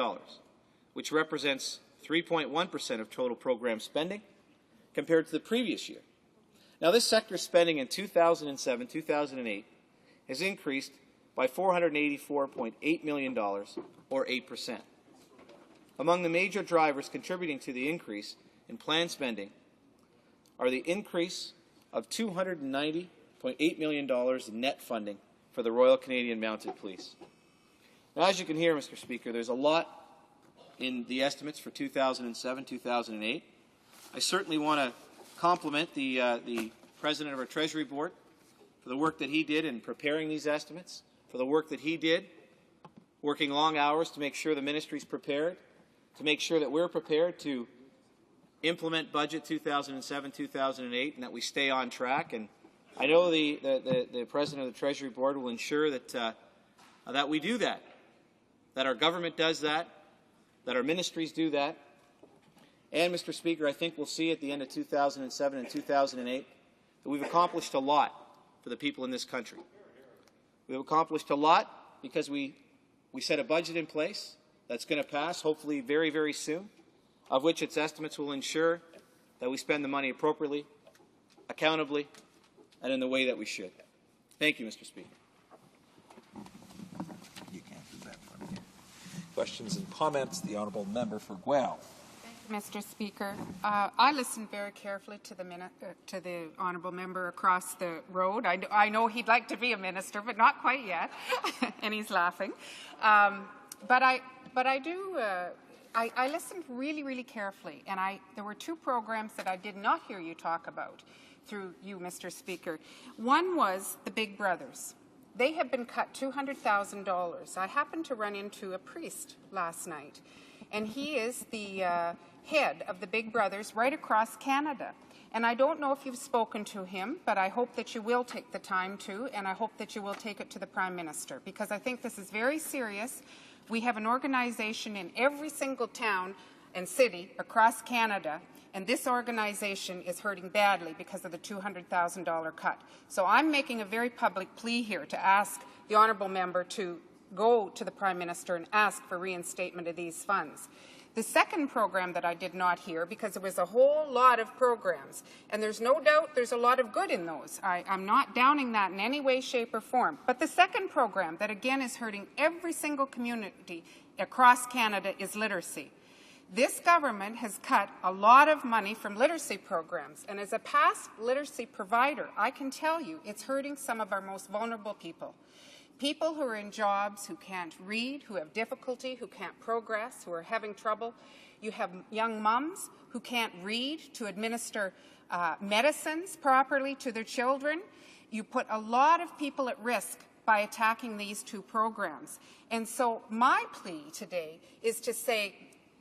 which represents 3.1% of total program spending compared to the previous year. Now, this sector's spending in 2007-2008 has increased by $484.8 million, or 8%. Among the major drivers contributing to the increase in planned spending are the increase of $290.8 million in net funding for the Royal Canadian Mounted Police. Now, as you can hear, Mr. Speaker, there's a lot in the estimates for 2007-2008. I certainly want to compliment the President of our Treasury Board for the work that he did in preparing these estimates, for the work that he did, working long hours to make sure the ministry's prepared, to make sure that we're prepared to implement Budget 2007-2008 and that we stay on track. And I know the President of the Treasury Board will ensure that, that we do that our government does that our ministries do that. And, Mr. Speaker, I think we'll see at the end of 2007 and 2008 that we've accomplished a lot for the people in this country. We've accomplished a lot because we set a budget in place that's going to pass, hopefully very, very soon, of which its estimates will ensure that we spend the money appropriately, accountably, and in the way that we should. Thank you, Mr. Speaker. You can't do that for me. Questions and comments? The honourable member for Guelph. Mr. Speaker, I listened very carefully to the honourable member across the road. I know he'd like to be a minister, but not quite yet, and he's laughing. But I listened really, really carefully, and there were two programs that I did not hear you talk about through you, Mr. Speaker. One was the Big Brothers. They have been cut $200,000. I happened to run into a priest last night, and he is the head of the Big Brothers right across Canada. And I don't know if you've spoken to him, but I hope that you will take the time to, and I hope that you will take it to the Prime Minister, because I think this is very serious. We have an organization in every single town and city across Canada, and this organization is hurting badly because of the $200,000 cut. So I'm making a very public plea here to ask the honourable member to go to the Prime Minister and ask for reinstatement of these funds. The second program that I did not hear, because there was a whole lot of programs, and there's no doubt there's a lot of good in those. I'm not downing that in any way, shape, or form. But the second program that, again, is hurting every single community across Canada is literacy. This government has cut a lot of money from literacy programs, and as a past literacy provider, I can tell you it's hurting some of our most vulnerable people. People who are in jobs who can't read, who have difficulty, who can't progress, who are having trouble. You have young mums who can't read to administer medicines properly to their children. You put a lot of people at risk by attacking these two programs. And so my plea today is to say,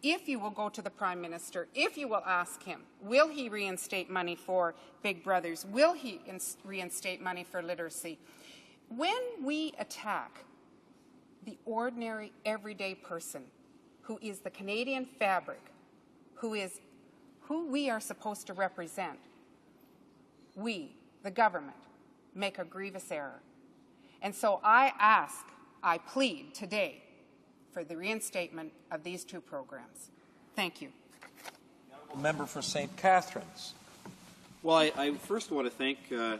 if you will go to the Prime Minister, if you will ask him, will he reinstate money for Big Brothers? Will he reinstate money for literacy? When we attack the ordinary, everyday person who is the Canadian fabric, who is who we are supposed to represent, we, the government, make a grievous error. And so I plead today for the reinstatement of these two programs. Thank you. Member for St. Catharines. Well, I first want to thank my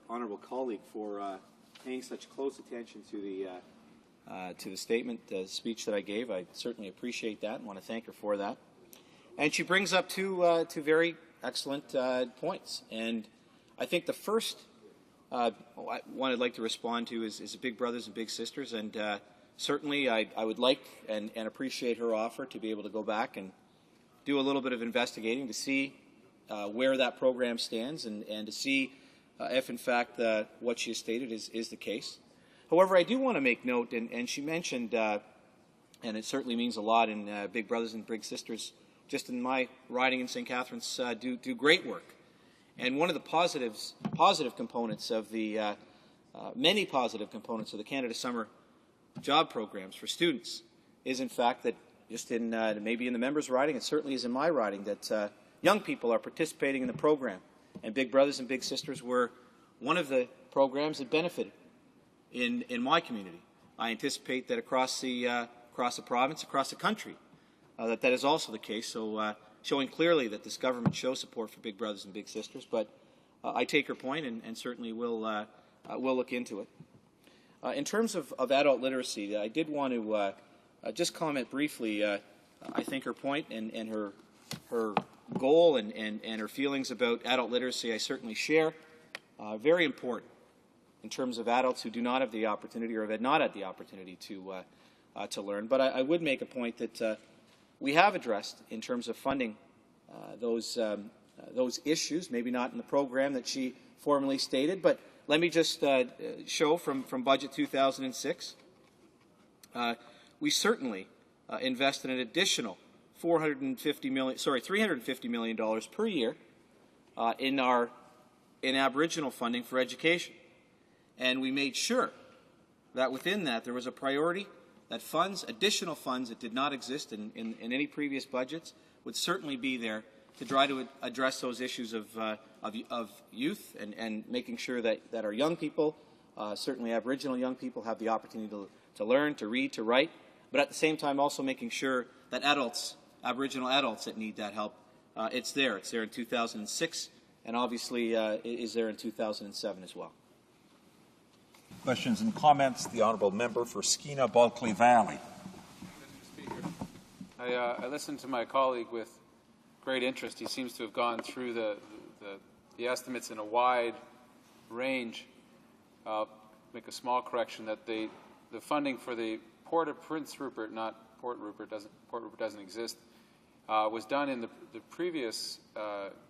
honourable colleague for paying such close attention to the statement, speech that I gave. I certainly appreciate that and want to thank her for that. And she brings up two very excellent points. And I think the first one I'd like to respond to is Big Brothers and Big Sisters. And certainly I would like and appreciate her offer to be able to go back and do a little bit of investigating to see where that program stands and to see if, in fact, what she has stated is the case. However, I do want to make note, and she mentioned, and it certainly means a lot in Big Brothers and Big Sisters, just in my riding in St. Catharines, do great work. And one of the positive components of the many positive components of the Canada Summer Job Programs for students is, in fact, that just in maybe in the members' riding, it certainly is in my riding, that young people are participating in the program. And Big Brothers and Big Sisters were one of the programs that benefited in my community. I anticipate that across the province, across the country, that is also the case. So showing clearly that this government shows support for Big Brothers and Big Sisters. But I take her point, and certainly will look into it. In terms of adult literacy, I did want to just comment briefly. I think her point and her goal and her feelings about adult literacy I certainly share. Very important in terms of adults who do not have the opportunity or have not had the opportunity to learn. But I would make a point that we have addressed in terms of funding those issues, maybe not in the program that she formally stated, but let me just show from Budget 2006. We certainly invested an additional $350 million per year in Aboriginal funding for education. And we made sure that within that there was a priority that additional funds that did not exist in any previous budgets, would certainly be there to try to address those issues of youth and making sure that our young people, certainly Aboriginal young people, have the opportunity to learn, to read, to write, but at the same time also making sure that Aboriginal adults that need that help, it's there. It's there in 2006, and obviously it is there in 2007 as well. Questions and comments. The Honourable Member for Skeena-Bulkley Valley. Mr. Speaker, I listened to my colleague with great interest. He seems to have gone through the estimates in a wide range. I'll make a small correction that the funding for the Port of Prince Rupert, not Port Rupert doesn't exist, was done in the previous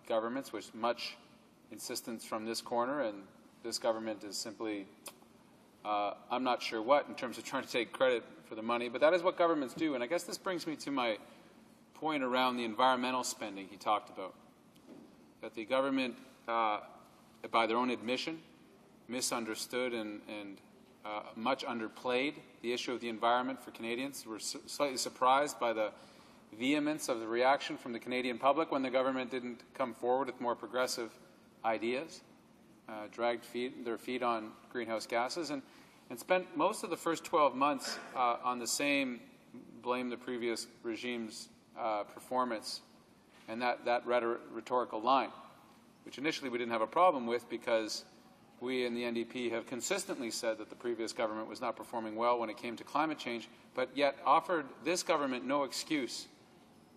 governments with much insistence from this corner, and this government is simply I'm not sure what in terms of trying to take credit for the money, but that is what governments do. And I guess this brings me to my point around the environmental spending he talked about, that the government, by their own admission, misunderstood and much underplayed the issue of the environment for Canadians. We're slightly surprised by the vehemence of the reaction from the Canadian public when the government didn't come forward with more progressive ideas, dragged their feet on greenhouse gases, and spent most of the first 12 months on the same blame the previous regime's performance and that rhetorical line, which initially we didn't have a problem with because we in the NDP have consistently said that the previous government was not performing well when it came to climate change, but yet offered this government no excuse.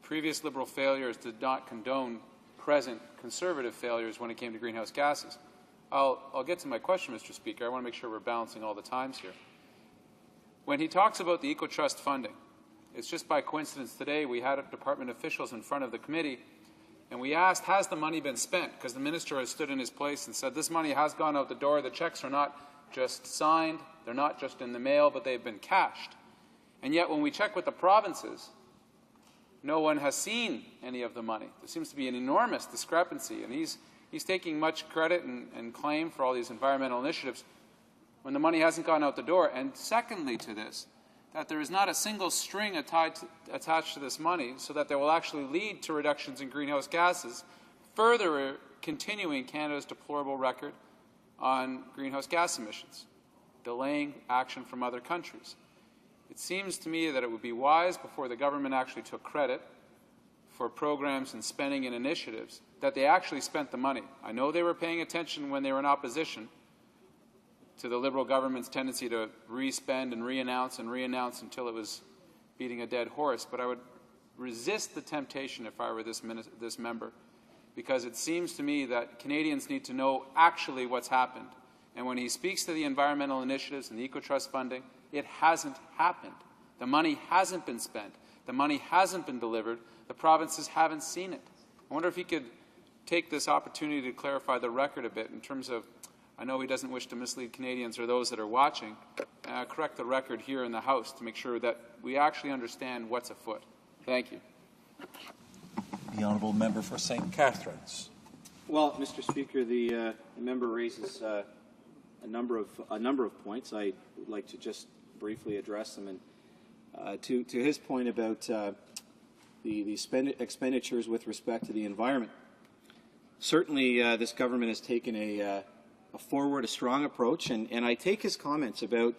Previous Liberal failures did not condone present Conservative failures when it came to greenhouse gases. I'll get to my question, Mr. Speaker. I want to make sure we're balancing all the times here. When he talks about the Eco-Trust funding, it's just by coincidence today we had department officials in front of the committee and we asked, has the money been spent? Because the minister has stood in his place and said, this money has gone out the door. The checks are not just signed. They're not just in the mail, but they've been cashed. And yet when we check with the provinces, no one has seen any of the money. There seems to be an enormous discrepancy. And he's taking much credit and claim for all these environmental initiatives when the money hasn't gone out the door. And secondly to this, that there is not a single string attached to this money so that they will actually lead to reductions in greenhouse gases, further continuing Canada's deplorable record on greenhouse gas emissions, delaying action from other countries. It seems to me that it would be wise, before the government actually took credit for programs and spending and initiatives, that they actually spent the money. I know they were paying attention when they were in opposition to the Liberal government's tendency to re-spend and re-announce until it was beating a dead horse. But I would resist the temptation if I were this member, because it seems to me that Canadians need to know actually what's happened. And when he speaks to the environmental initiatives and the Eco-Trust funding, it hasn't happened. The money hasn't been spent. The money hasn't been delivered. The provinces haven't seen it. I wonder if he could take this opportunity to clarify the record a bit in terms of I know he doesn't wish to mislead Canadians or those that are watching. Correct the record here in the House to make sure that we actually understand what's afoot. Thank you. The honourable member for St. Catharines. Well, Mr. Speaker, the member raises a number of points. I would like to just briefly address them. And to his point about the expenditures with respect to the environment, certainly this government has taken a strong approach, and I take his comments about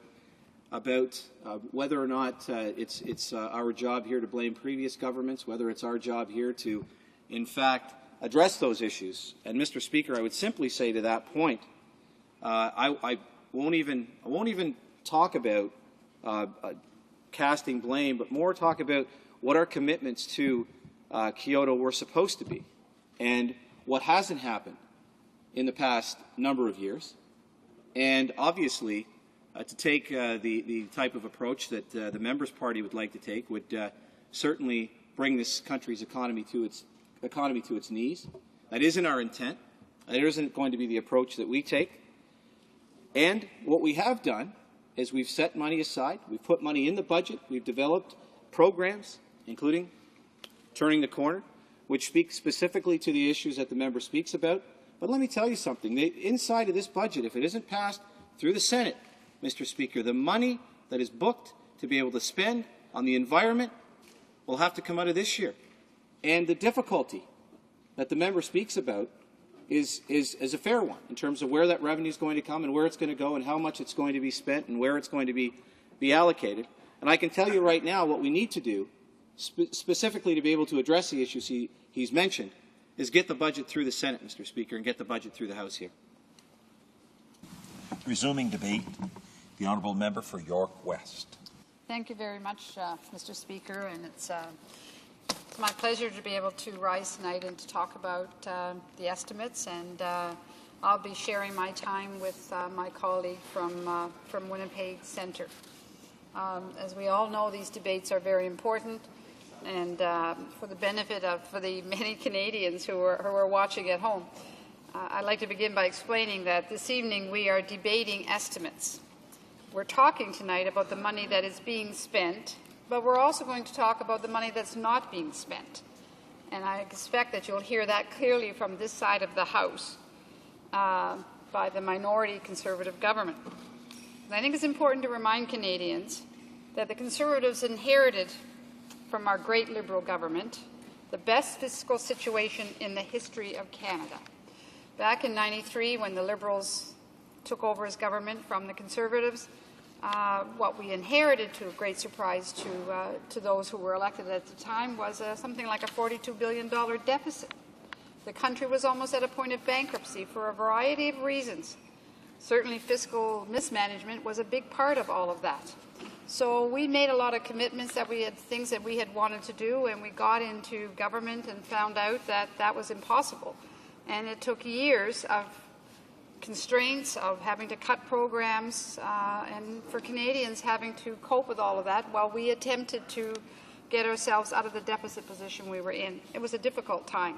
whether or not it's our job here to blame previous governments, whether it's our job here to, in fact, address those issues. And Mr. Speaker, I would simply say to that point, I won't even talk about casting blame, but more talk about what our commitments to Kyoto were supposed to be, and what hasn't happened in the past number of years. And obviously, to take the type of approach that the Members' Party would like to take would certainly bring this country's economy to its knees. That isn't our intent. That isn't going to be the approach that we take. And what we have done is we've set money aside. We've put money in the budget. We've developed programs, including Turning the Corner, which speaks specifically to the issues that the member speaks about. But let me tell you something. Inside of this budget, if it isn't passed through the Senate, Mr. Speaker, the money that is booked to be able to spend on the environment will have to come out of this year. And the difficulty that the member speaks about is a fair one in terms of where that revenue is going to come and where it's going to go and how much it's going to be spent and where it's going to be allocated. And I can tell you right now what we need to do, specifically to be able to address the issues he's mentioned, is get the budget through the Senate, Mr. Speaker, and get the budget through the House here. Resuming debate, the honourable member for York West. Thank you very much, Mr. Speaker, and it's my pleasure to be able to rise tonight and to talk about the estimates, and I'll be sharing my time with my colleague from Winnipeg Centre. As we all know, these debates are very important, and for the benefit of the many Canadians who are watching at home, I'd like to begin by explaining that this evening we are debating estimates. We're talking tonight about the money that is being spent, but we're also going to talk about the money that's not being spent. And I expect that you'll hear that clearly from this side of the House by the minority Conservative government. And I think it's important to remind Canadians that the Conservatives inherited from our great Liberal government the best fiscal situation in the history of Canada. Back in '93, when the Liberals took over as government from the Conservatives, what we inherited, to a great surprise to those who were elected at the time, was something like a $42 billion deficit. The country was almost at a point of bankruptcy for a variety of reasons. Certainly fiscal mismanagement was a big part of all of that. So we made a lot of commitments, that we had things that we had wanted to do, and we got into government and found out that that was impossible. And it took years of constraints, of having to cut programs, and for Canadians having to cope with all of that while we attempted to get ourselves out of the deficit position we were in. It was a difficult time.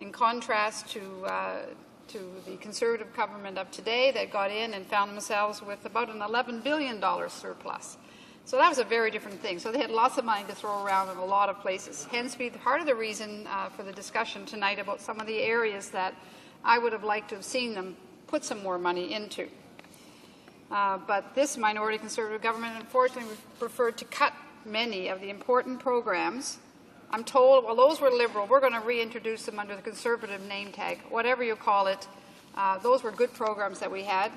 In contrast to the Conservative government of today that got in and found themselves with about an $11 billion surplus. So that was a very different thing. So they had lots of money to throw around in a lot of places. Hence, part of the reason for the discussion tonight about some of the areas that I would have liked to have seen them put some more money into. But this minority Conservative government, unfortunately, preferred to cut many of the important programs. I'm told, well, those were Liberal. We're going to reintroduce them under the Conservative name tag, whatever you call it. Those were good programs that we had.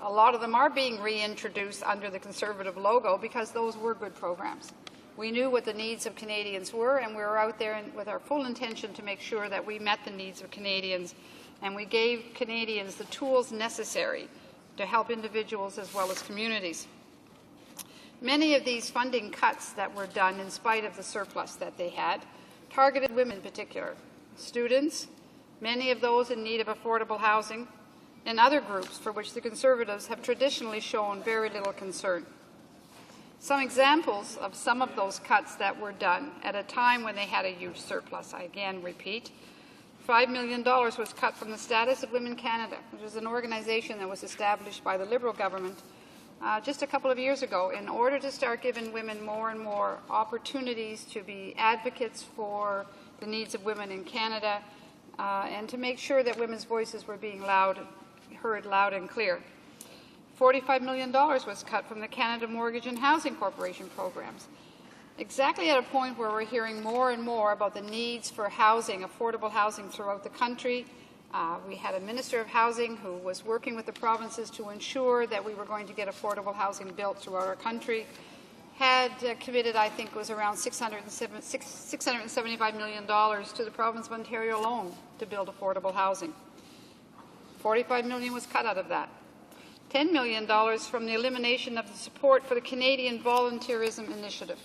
A lot of them are being reintroduced under the Conservative logo because those were good programs. We knew what the needs of Canadians were, and we were out there with our full intention to make sure that we met the needs of Canadians, and we gave Canadians the tools necessary to help individuals as well as communities. Many of these funding cuts that were done in spite of the surplus that they had targeted women in particular, students, many of those in need of affordable housing, and other groups for which the Conservatives have traditionally shown very little concern. Some examples of some of those cuts that were done at a time when they had a huge surplus, I again repeat. $5 million was cut from the Status of Women Canada, which is an organization that was established by the Liberal government just a couple of years ago in order to start giving women more and more opportunities to be advocates for the needs of women in Canada and to make sure that women's voices were being heard loud and clear. $45 million was cut from the Canada Mortgage and Housing Corporation programs. Exactly at a point where we're hearing more and more about the needs for housing, affordable housing throughout the country. We had a Minister of Housing who was working with the provinces to ensure that we were going to get affordable housing built throughout our country. Had committed, I think, was around $675 million to the province of Ontario alone to build affordable housing. $45 million was cut out of that. $10 million from the elimination of the support for the Canadian Volunteerism Initiative.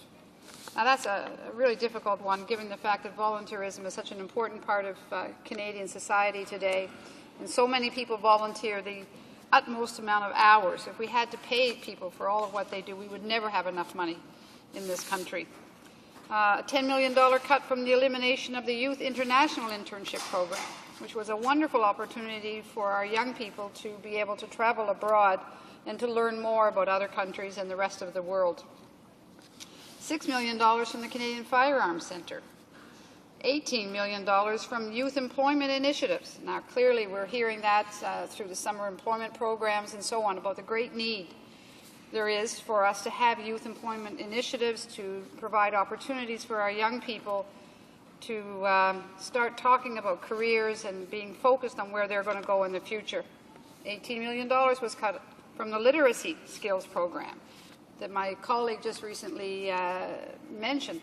Now, that's a really difficult one, given the fact that volunteerism is such an important part of Canadian society today. And so many people volunteer the utmost amount of hours. If we had to pay people for all of what they do, we would never have enough money in this country. A $10 million cut from the elimination of the Youth International Internship Program, which was a wonderful opportunity for our young people to be able to travel abroad and to learn more about other countries and the rest of the world. $6 million from the Canadian Firearms Centre. $18 million from youth employment initiatives. Now, clearly, we're hearing that through the summer employment programs and so on about the great need there is for us to have youth employment initiatives to provide opportunities for our young people to start talking about careers and being focused on where they're going to go in the future. $18 million was cut from the literacy skills program that my colleague just recently mentioned.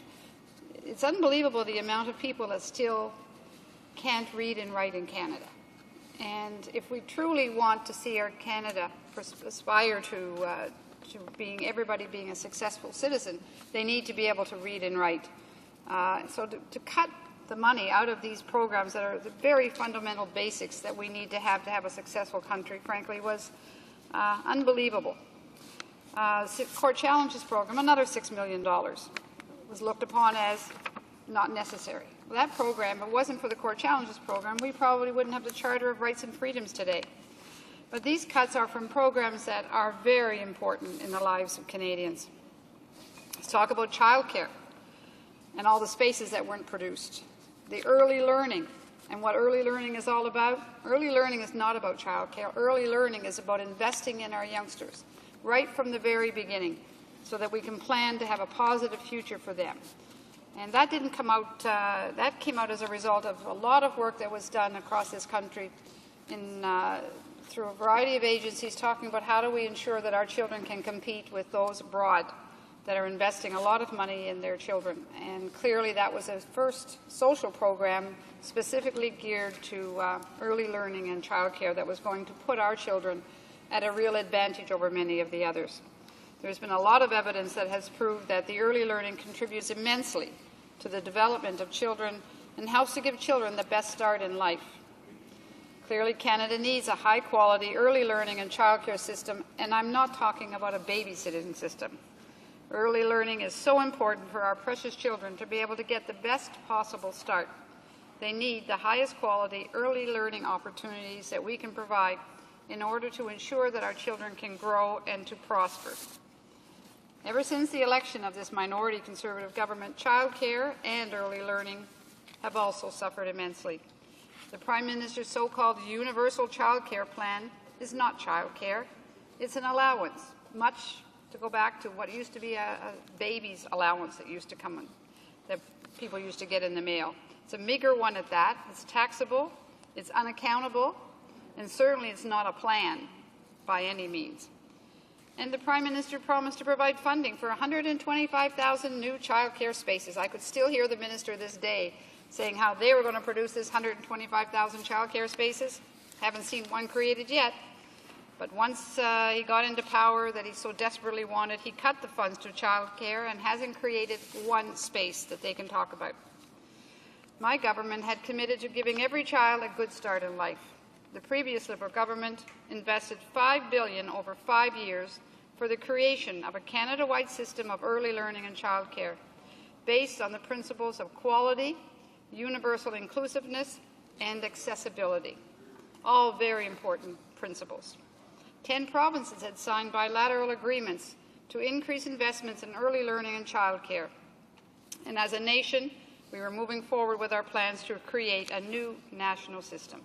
It's unbelievable the amount of people that still can't read and write in Canada. And if we truly want to see our Canada aspire to everybody being a successful citizen, they need to be able to read and write. So to cut the money out of these programs that are the very fundamental basics that we need to have a successful country, frankly, was unbelievable. Court Challenges program, another $6 million, was looked upon as not necessary. Well, that program, if it wasn't for the Court Challenges program, we probably wouldn't have the Charter of Rights and Freedoms today. But these cuts are from programs that are very important in the lives of Canadians. Let's talk about childcare and all the spaces that weren't produced. The early learning and what early learning is all about. Early learning is not about childcare. Early learning is about investing in our youngsters right from the very beginning so that we can plan to have a positive future for them. And that didn't come out, that came out as a result of a lot of work that was done across this country through a variety of agencies talking about how do we ensure that our children can compete with those abroad that are investing a lot of money in their children. And clearly that was a first social program specifically geared to early learning and childcare that was going to put our children at a real advantage over many of the others. There's been a lot of evidence that has proved that the early learning contributes immensely to the development of children and helps to give children the best start in life. Clearly, Canada needs a high-quality early learning and childcare system, and I'm not talking about a babysitting system. Early learning is so important for our precious children to be able to get the best possible start. They need the highest quality early learning opportunities that we can provide in order to ensure that our children can grow and to prosper. Ever since the election of this minority Conservative government, childcare and early learning have also suffered immensely. The Prime Minister's so-called universal childcare plan is not childcare. It's an allowance, much to go back to what used to be a baby's allowance that used to come in, that people used to get in the mail. It's a meager one at that. It's taxable, it's unaccountable, and certainly it's not a plan by any means. And the Prime Minister promised to provide funding for 125,000 new childcare spaces. I could still hear the Minister this day saying how they were going to produce this 125,000 childcare spaces. Haven't seen one created yet. But once he got into power that he so desperately wanted, he cut the funds to childcare and hasn't created one space that they can talk about. My government had committed to giving every child a good start in life. The previous Liberal government invested $5 billion over 5 years for the creation of a Canada-wide system of early learning and childcare based on the principles of quality, universal inclusiveness, and accessibility. All very important principles. 10 provinces had signed bilateral agreements to increase investments in early learning and childcare. And as a nation, we were moving forward with our plans to create a new national system.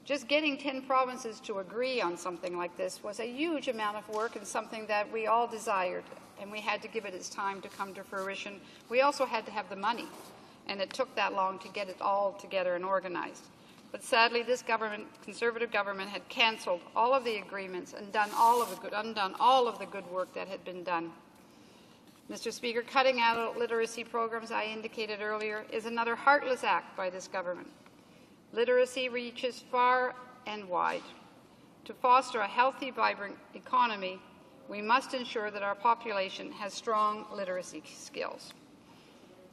Just getting 10 provinces to agree on something like this was a huge amount of work and something that we all desired, and we had to give it its time to come to fruition. We also had to have the money, and it took that long to get it all together and organized. But sadly, this government, Conservative government, had cancelled all of the agreements and undone all of the good work that had been done. Mr. Speaker, cutting adult literacy programs I indicated earlier is another heartless act by this government. Literacy reaches far and wide. To foster a healthy, vibrant economy, we must ensure that our population has strong literacy skills.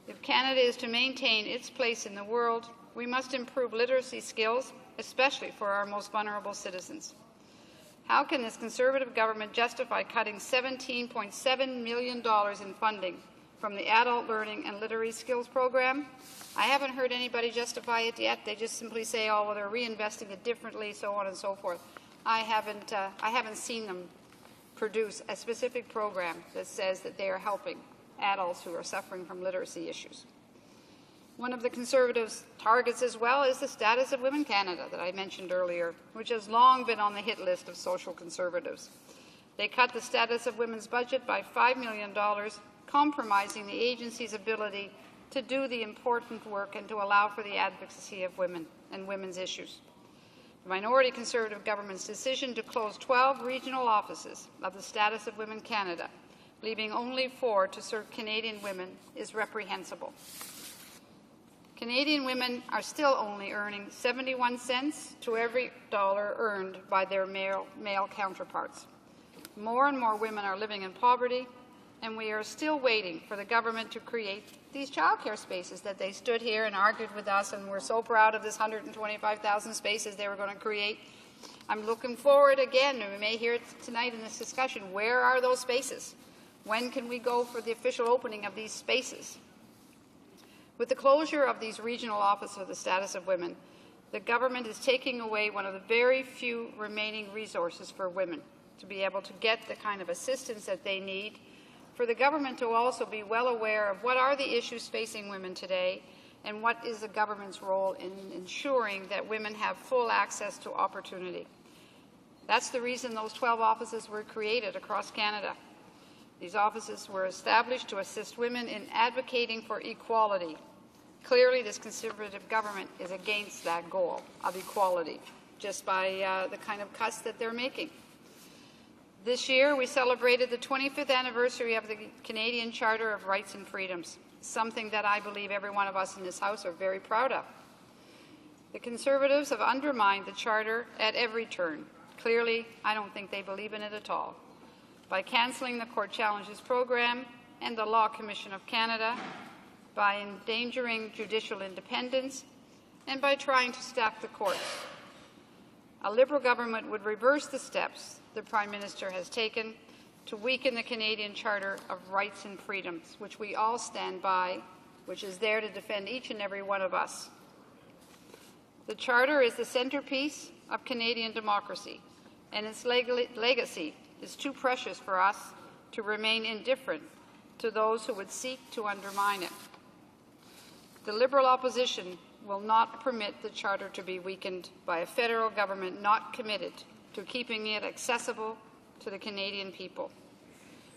If Canada is to maintain its place in the world, we must improve literacy skills, especially for our most vulnerable citizens. How can this Conservative government justify cutting $17.7 million in funding from the Adult Learning and Literacy Skills Program? I haven't heard anybody justify it yet. They just simply say, oh, well, they're reinvesting it differently, so on and so forth. I haven't seen them produce a specific program that says that they are helping adults who are suffering from literacy issues. One of the Conservatives' targets as well is the status of Women Canada that I mentioned earlier, which has long been on the hit list of social conservatives. They cut the status of women's budget by $5 million, compromising the agency's ability to do the important work and to allow for the advocacy of women and women's issues. The minority Conservative government's decision to close 12 regional offices of the status of Women Canada, leaving only 4 to serve Canadian women, is reprehensible. Canadian women are still only earning 71 cents to every dollar earned by their male counterparts. More and more women are living in poverty, and we are still waiting for the government to create these childcare spaces that they stood here and argued with us, and we're so proud of this 125,000 spaces they were going to create. I'm looking forward again, and we may hear it tonight in this discussion, where are those spaces? When can we go for the official opening of these spaces? With the closure of these regional offices of the status of women, the government is taking away one of the very few remaining resources for women to be able to get the kind of assistance that they need, for the government to also be well aware of what are the issues facing women today and what is the government's role in ensuring that women have full access to opportunity. That's the reason those 12 offices were created across Canada. These offices were established to assist women in advocating for equality. Clearly, this Conservative government is against that goal of equality, just by the kind of cuts that they're making. This year, we celebrated the 25th anniversary of the Canadian Charter of Rights and Freedoms, something that I believe every one of us in this House are very proud of. The Conservatives have undermined the Charter at every turn. Clearly, I don't think they believe in it at all. By cancelling the Court Challenges Program and the Law Commission of Canada, by endangering judicial independence, and by trying to stack the courts. A Liberal government would reverse the steps the Prime Minister has taken to weaken the Canadian Charter of Rights and Freedoms, which we all stand by, which is there to defend each and every one of us. The Charter is the centrepiece of Canadian democracy, and its legacy is too precious for us to remain indifferent to those who would seek to undermine it. The Liberal opposition will not permit the Charter to be weakened by a federal government not committed to keeping it accessible to the Canadian people.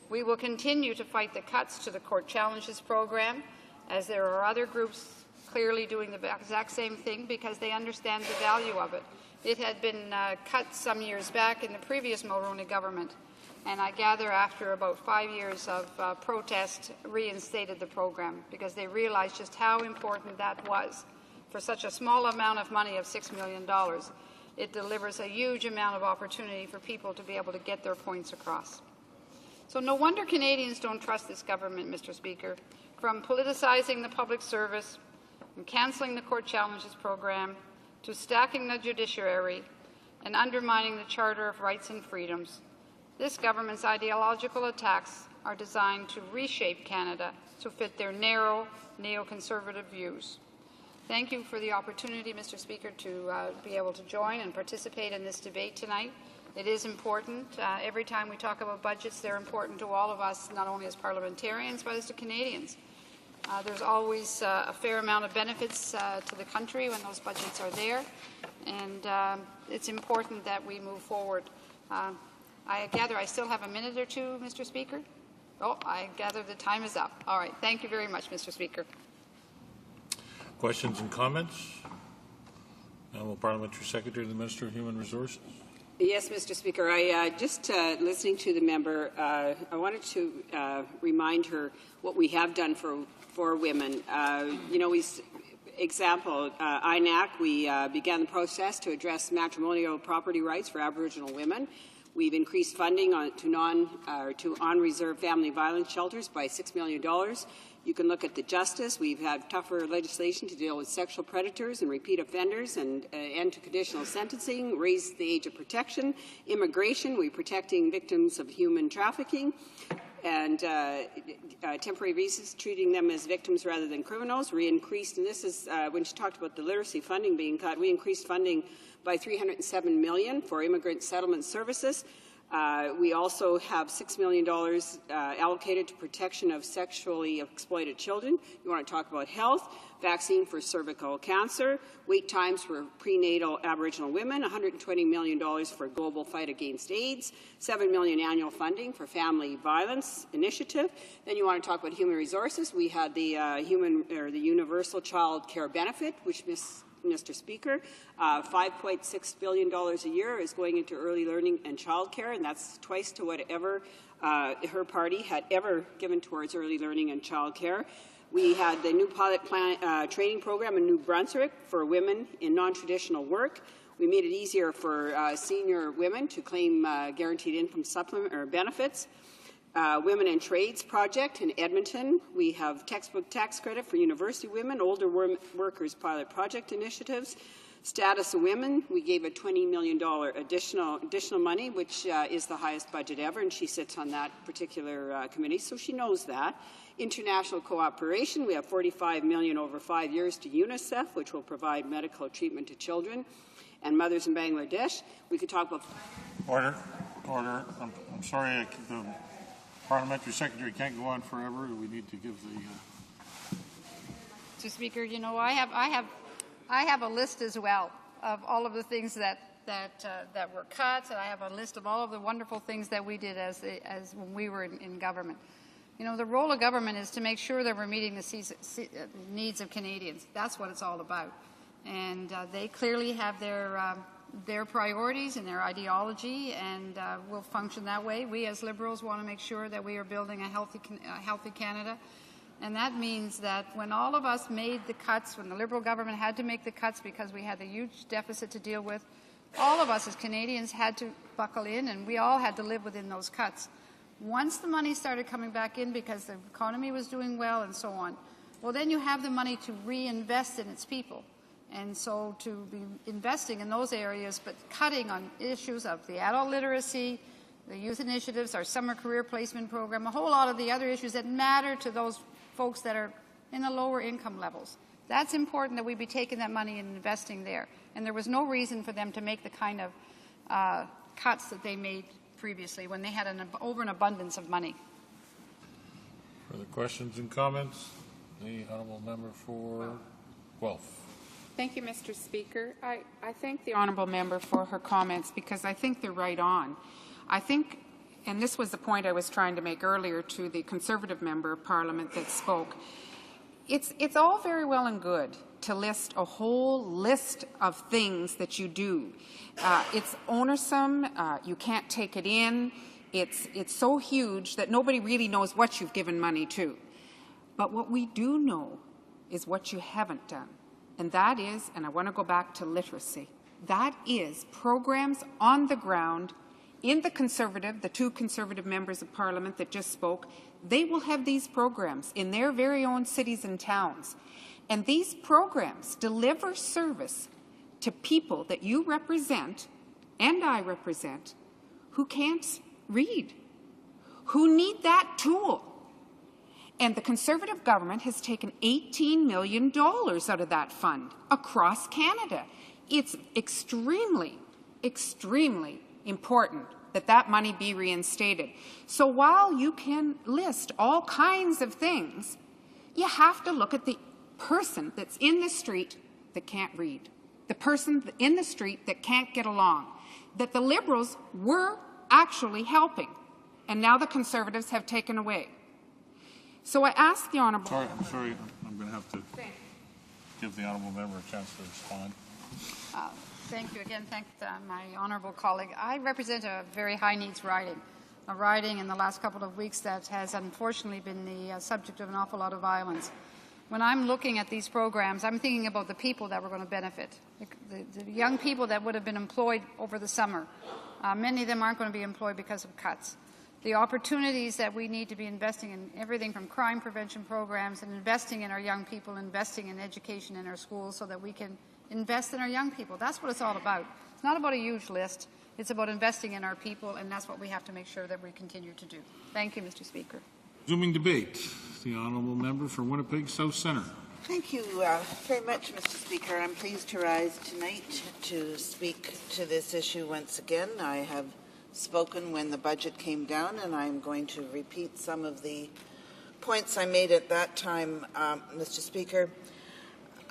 We will continue to fight the cuts to the Court Challenges Program, as there are other groups clearly doing the exact same thing because they understand the value of it. It had been cut some years back in the previous Mulroney government, and I gather after about 5 years of protest, reinstated the program because they realized just how important that was. For such a small amount of money of $6 million, it delivers a huge amount of opportunity for people to be able to get their points across. So no wonder Canadians don't trust this government, Mr. Speaker, from politicizing the public service and cancelling the Court Challenges Program to stacking the judiciary and undermining the Charter of Rights and Freedoms. This government's ideological attacks are designed to reshape Canada to fit their narrow, neoconservative views. Thank you for the opportunity, Mr. Speaker, to be able to join and participate in this debate tonight. It is important. Every time we talk about budgets, they're important to all of us, not only as parliamentarians, but as to Canadians. There's always a fair amount of benefits to the country when those budgets are there, and it's important that we move forward. I gather I still have a minute or two, Mr. Speaker? Oh, I gather the time is up. All right. Thank you very much, Mr. Speaker. Questions and comments? Honourable Parliamentary Secretary to the Minister of Human Resources. Yes, Mr. Speaker. I just listening to the member, I wanted to remind her what we have done for women. Example, INAC, we began the process to address matrimonial property rights for Aboriginal women. We've increased funding to on-reserve family violence shelters by $6 million. You can look at the justice. We've had tougher legislation to deal with sexual predators and repeat offenders, and end to conditional sentencing, raise the age of protection. Immigration, we're protecting victims of human trafficking, and temporary visas, treating them as victims rather than criminals. We increased, and this is when she talked about the literacy funding being cut, we increased funding by $307 million for immigrant settlement services. We also have $6 million allocated to protection of sexually exploited children. You want to talk about health, vaccine for cervical cancer, wait times for prenatal Aboriginal women, $120 million for global fight against AIDS, $7 million annual funding for family violence initiative. Then you want to talk about human resources. We had the universal child care benefit, which Mr. Speaker, $5.6 billion a year is going into early learning and childcare, and that's twice to whatever her party had ever given towards early learning and childcare. We had the new pilot plan, training program in New Brunswick for women in non-traditional work. We made it easier for senior women to claim guaranteed income supplement or benefits. Women in Trades project in Edmonton. We have textbook tax credit for university women, older workers pilot project initiatives. Status of women, we gave a $20 million additional money, which is the highest budget ever, and she sits on that particular committee, so she knows that. International cooperation, we have $45 million over 5 years to UNICEF, which will provide medical treatment to children and mothers in Bangladesh. We could talk about... Order. I'm sorry, the Parliamentary Secretary can't go on forever. We need to give the... Mr. Speaker, you know, I have a list as well of all of the things that were cut, and I have a list of all of the wonderful things that we did as when we were in government. You know, the role of government is to make sure that we're meeting the needs of Canadians. That's what it's all about. And they clearly have their priorities and their ideology, and will function that way. We as Liberals want to make sure that we are building a healthy Canada. And that means that when all of us made the cuts, when the Liberal government had to make the cuts because we had a huge deficit to deal with, all of us as Canadians had to buckle in, and we all had to live within those cuts. Once the money started coming back in because the economy was doing well and so on, well, then you have the money to reinvest in its people. And so to be investing in those areas, but cutting on issues of the adult literacy, the youth initiatives, our summer career placement program, a whole lot of the other issues that matter to those folks that are in the lower income levels. That's important that we be taking that money and investing there. And there was no reason for them to make the kind of cuts that they made previously when they had over an abundance of money. Further questions and comments? The honourable member for Guelph. Thank you, Mr. Speaker. I thank the honourable member for her comments because I think they're right on. I think, and this was the point I was trying to make earlier to the Conservative member of Parliament that spoke, it's all very well and good to list a whole list of things that you do. It's onersome. You can't take it in. It's so huge that nobody really knows what you've given money to. But what we do know is what you haven't done. And that is, and I want to go back to literacy, that is programs on the ground in the two Conservative members of Parliament that just spoke. They will have these programs in their very own cities and towns. And these programs deliver service to people that you represent and I represent who can't read, who need that tool. And the Conservative government has taken $18 million out of that fund across Canada. It's extremely, extremely important that that money be reinstated. So while you can list all kinds of things, you have to look at the person that's in the street that can't read, the person in the street that can't get along, that the Liberals were actually helping, and now the Conservatives have taken away. So I ask the Honourable... I'm sorry, I'm going to have to give the Honourable Member a chance to respond. Thank you again. Thank my honourable colleague. I represent a very high-needs riding, a riding in the last couple of weeks that has unfortunately been the subject of an awful lot of violence. When I'm looking at these programs, I'm thinking about the people that were going to benefit, the young people that would have been employed over the summer. Many of them aren't going to be employed because of cuts. The opportunities that we need to be investing in everything from crime prevention programs and investing in our young people, investing in education in our schools so that we can invest in our young people. That's what it's all about. It's not about a huge list. It's about investing in our people, and that's what we have to make sure that we continue to do. Thank you, Mr. Speaker. Resuming debate, the Honourable Member for Winnipeg South Centre. Thank you very much, Mr. Speaker. I'm pleased to rise tonight to speak to this issue once again. I have spoken when the budget came down, and I'm going to repeat some of the points I made at that time, Mr. Speaker.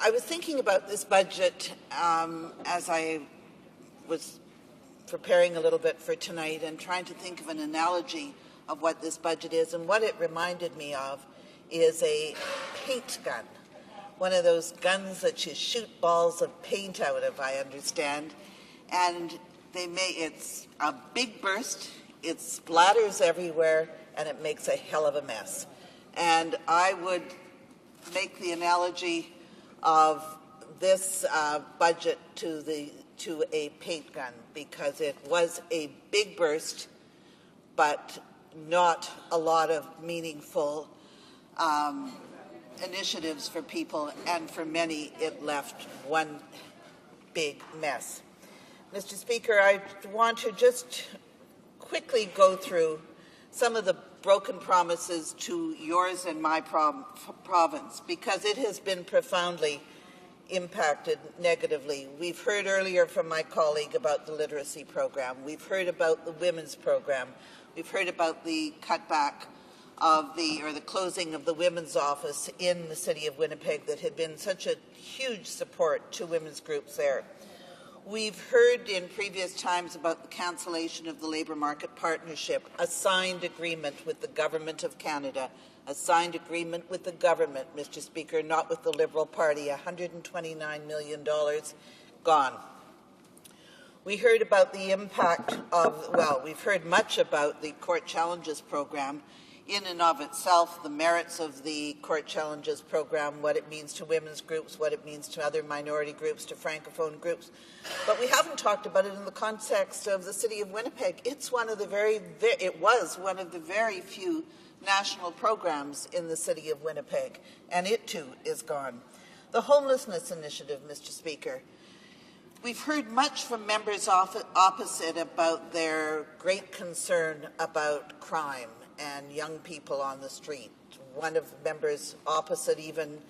I was thinking about this budget as I was preparing a little bit for tonight and trying to think of an analogy of what this budget is, and what it reminded me of is a paint gun, one of those guns that you shoot balls of paint out of, I understand, and it's a big burst, it splatters everywhere, and it makes a hell of a mess. And I would make the analogy of this budget to a paint gun, because it was a big burst, but not a lot of meaningful initiatives for people, and for many it left one big mess. Mr. Speaker, I want to just quickly go through some of the broken promises to yours and my province, because it has been profoundly impacted negatively. We've heard earlier from my colleague about the literacy program. We've heard about the women's program. We've heard about the cutback of the closing of the women's office in the city of Winnipeg that had been such a huge support to women's groups there. We've heard in previous times about the cancellation of the Labour Market Partnership, a signed agreement with the Government of Canada, a signed agreement with the government, Mr. Speaker, not with the Liberal Party, $129 million gone. We heard about the impact of, we've heard much about the Court Challenges program in and of itself, the merits of the Court Challenges program, what it means to women's groups, what it means to other minority groups, to Francophone groups. But we haven't talked about it in the context of the city of Winnipeg. It was one of the very few national programs in the city of Winnipeg, and it too is gone. The Homelessness Initiative, Mr. Speaker. We've heard much from members opposite about their great concern about crime and young people on the street. One of the members opposite even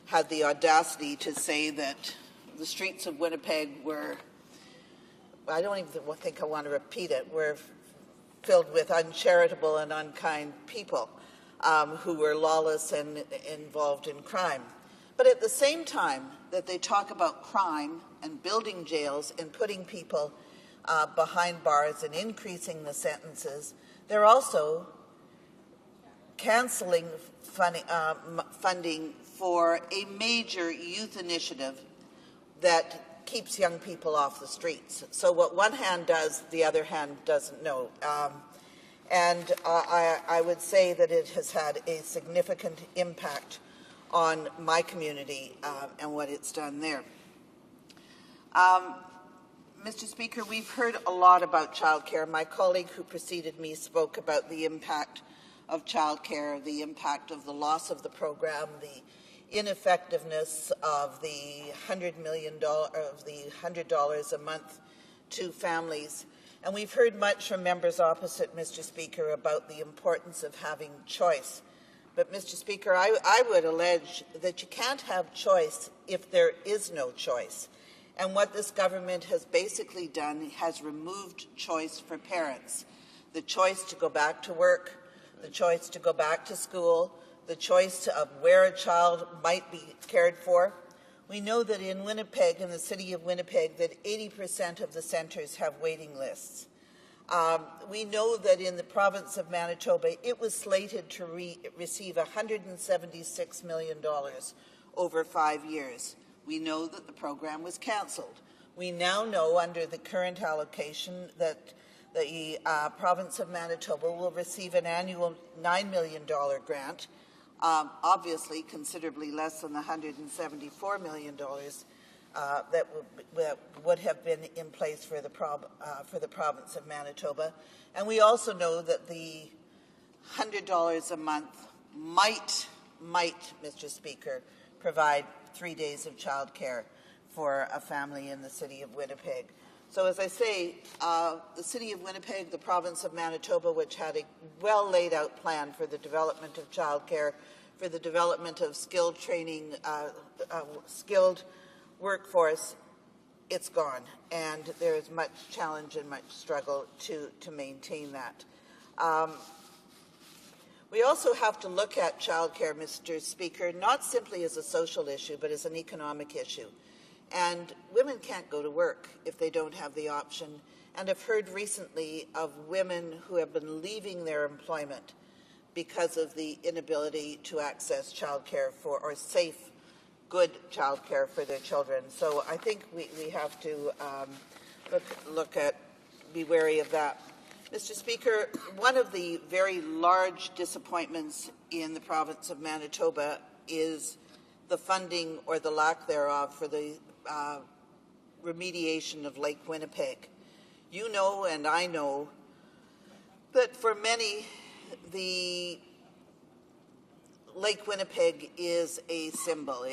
had the audacity to say that the streets of Winnipeg were, I don't even think I want to repeat it, were filled with uncharitable and unkind people who were lawless and involved in crime. But at the same time that they talk about crime and building jails and putting people behind bars and increasing the sentences, they're also cancelling funding for a major youth initiative that keeps young people off the streets. So what one hand does, the other hand doesn't know. And I would say that it has had a significant impact on my community and what it's done there. Mr. Speaker, we've heard a lot about childcare. My colleague who preceded me spoke about the impact of childcare, the impact of the loss of the program, the ineffectiveness of the $100 a month to families. And we've heard much from members opposite, Mr. Speaker, about the importance of having choice. But, Mr. Speaker, I would allege that you can't have choice if there is no choice. And what this government has basically done has removed choice for parents. The choice to go back to work, the choice to go back to school, the choice of where a child might be cared for. We know that in Winnipeg, in the city of Winnipeg, that 80% of the centres have waiting lists. We know that in the province of Manitoba, it was slated to receive $176 million over 5 years. We know that the program was cancelled. We now know under the current allocation that the province of Manitoba will receive an annual $9 million grant, obviously considerably less than the $174 million that would have been in place for the province of Manitoba. And we also know that the $100 a month might, Mr. Speaker, provide 3 days of child care for a family in the city of Winnipeg. So as I say, the city of Winnipeg, the province of Manitoba, which had a well laid out plan for the development of child care, for the development of skilled training, skilled workforce, it's gone. And there is much challenge and much struggle to maintain that. We also have to look at childcare, Mr. Speaker, not simply as a social issue, but as an economic issue. And women can't go to work if they don't have the option. And I've heard recently of women who have been leaving their employment because of the inability to access childcare or safe, good childcare for their children. So I think we have to be wary of that. Mr. Speaker, one of the very large disappointments in the province of Manitoba is the funding or the lack thereof for the remediation of Lake Winnipeg. You know and I know that for many, the Lake Winnipeg is a symbol.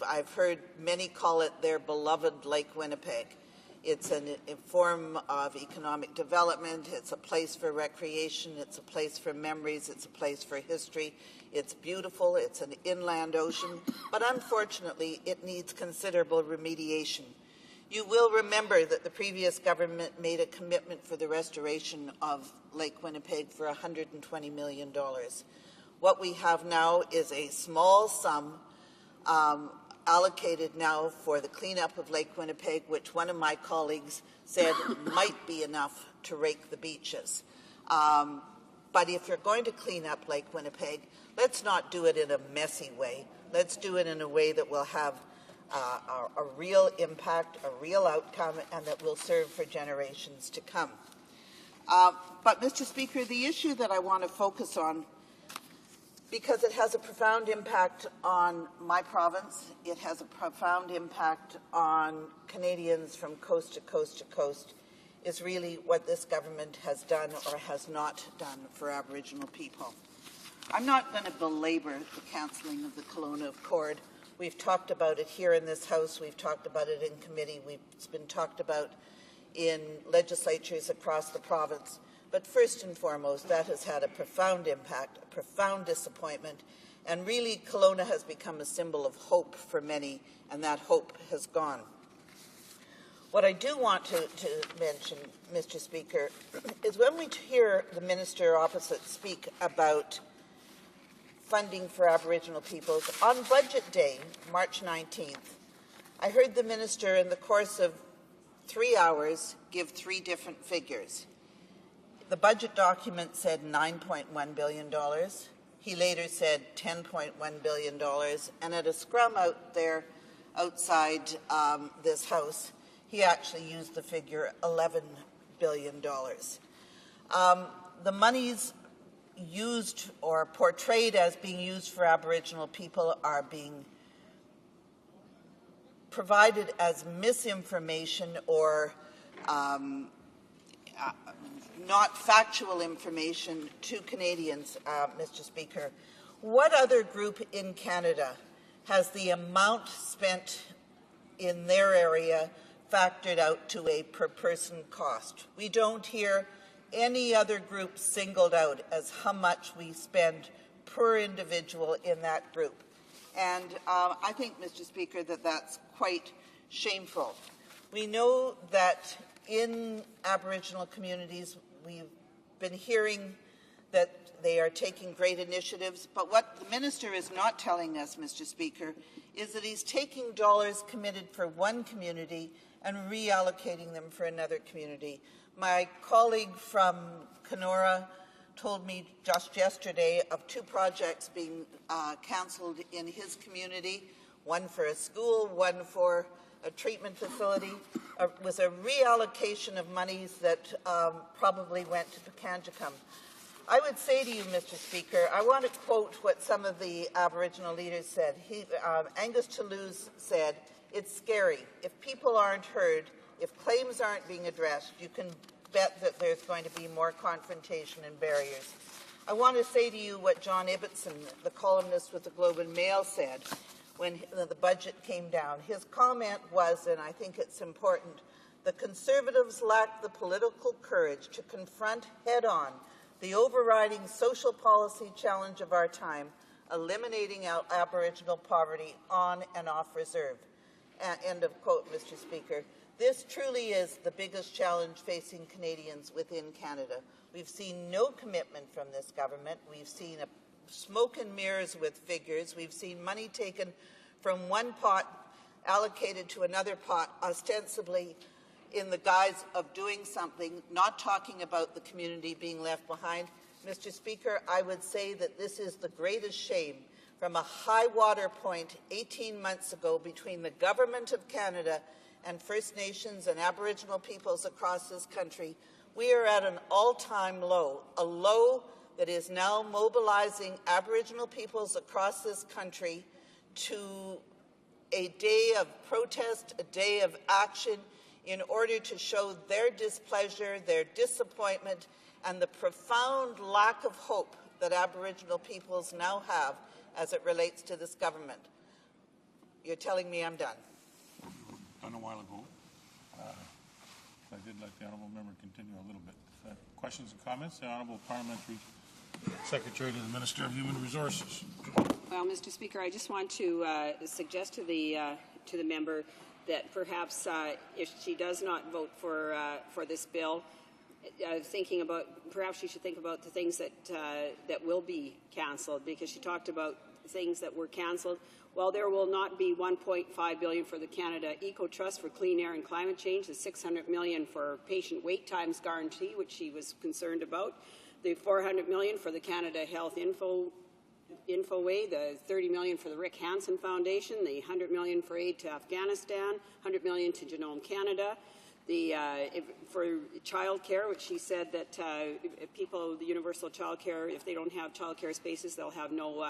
I've heard many call it their beloved Lake Winnipeg. It's a form of economic development. It's a place for recreation. It's a place for memories. It's a place for history. It's beautiful. It's an inland ocean. But unfortunately, it needs considerable remediation. You will remember that the previous government made a commitment for the restoration of Lake Winnipeg for $120 million. What we have now is a small sum allocated now for the cleanup of Lake Winnipeg, which one of my colleagues said might be enough to rake the beaches. But if you're going to clean up Lake Winnipeg, let's not do it in a messy way. Let's do it in a way that will have a real impact, a real outcome, and that will serve for generations to come. But, Mr. Speaker, the issue that I want to focus on, because it has a profound impact on my province, it has a profound impact on Canadians from coast to coast to coast, is really what this government has done or has not done for Aboriginal people. I'm not going to belabor the cancelling of the Kelowna Accord. We've talked about it here in this House. We've talked about it in committee. It's been talked about in legislatures across the province. But first and foremost, that has had a profound impact, a profound disappointment, and really Kelowna has become a symbol of hope for many, and that hope has gone. What I do want to mention, Mr. Speaker, is when we hear the minister opposite speak about funding for Aboriginal peoples, on Budget Day, March 19th, I heard the minister in the course of 3 hours give 3 different figures. The budget document said $9.1 billion. He later said $10.1 billion. And at a scrum out there outside this House, he actually used the figure $11 billion. The monies used or portrayed as being used for Aboriginal people are being provided as misinformation or not factual information to Canadians, Mr. Speaker. What other group in Canada has the amount spent in their area factored out to a per-person cost? We don't hear any other group singled out as how much we spend per individual in that group. And I think, Mr. Speaker, that that's quite shameful. We know that in Aboriginal communities, we've been hearing that they are taking great initiatives, but what the minister is not telling us, Mr. Speaker, is that he's taking dollars committed for one community and reallocating them for another community. My colleague from Kenora told me just yesterday of 2 projects being cancelled in his community, one for a school, one for a treatment facility. Was a reallocation of monies that probably went to Pekanjikam. I would say to you, Mr. Speaker, I want to quote what some of the Aboriginal leaders said. Angus Toulouse said, "It's scary. If people aren't heard, if claims aren't being addressed, you can bet that there's going to be more confrontation and barriers." I want to say to you what John Ibbotson, the columnist with the Globe and Mail, said when the budget came down. His comment was, and I think it's important, "The Conservatives lack the political courage to confront head-on the overriding social policy challenge of our time, eliminating Aboriginal poverty on and off reserve." End of quote, Mr. Speaker. This truly is the biggest challenge facing Canadians within Canada. We've seen no commitment from this government. We've seen a smoke and mirrors with figures. We've seen money taken from one pot allocated to another pot, ostensibly in the guise of doing something, not talking about the community being left behind. Mr. Speaker, I would say that this is the greatest shame. From a high water point 18 months ago between the Government of Canada and First Nations and Aboriginal peoples across this country, we are at an all-time low, a low that is now mobilizing Aboriginal peoples across this country to a day of protest, a day of action, in order to show their displeasure, their disappointment, and the profound lack of hope that Aboriginal peoples now have as it relates to this government. You're telling me I'm done. Done a while ago. I did let the honourable member continue a little bit. Questions and comments? The Honourable Parliamentary Secretary to the Minister of Human Resources. Well, Mr. Speaker, I just want to suggest to the member that perhaps if she does not vote for this bill, thinking about perhaps she should think about the things that will be cancelled, because she talked about things that were cancelled. While there will not be $1.5 billion for the Canada Eco Trust for Clean Air and Climate Change, the $600 million for patient wait times guarantee, which she was concerned about, the $400 million for the Canada Health Infoway, the $30 million for the Rick Hansen Foundation, the $100 million for aid to Afghanistan, $100 million to Genome Canada, for child care, which she said that people, the universal child care, if they don't have child care spaces, they'll have no,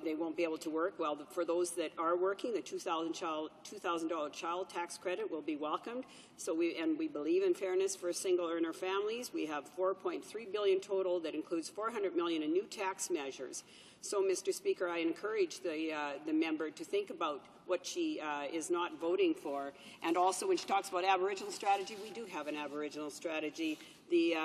they won't be able to work. Well, for those that are working, the $2,000 child tax credit will be welcomed. So we believe in fairness for single earner families. We have $4.3 billion total that includes $400 million in new tax measures. So, Mr. Speaker, I encourage the member to think about what she is not voting for. And also, when she talks about Aboriginal strategy, we do have an Aboriginal strategy. The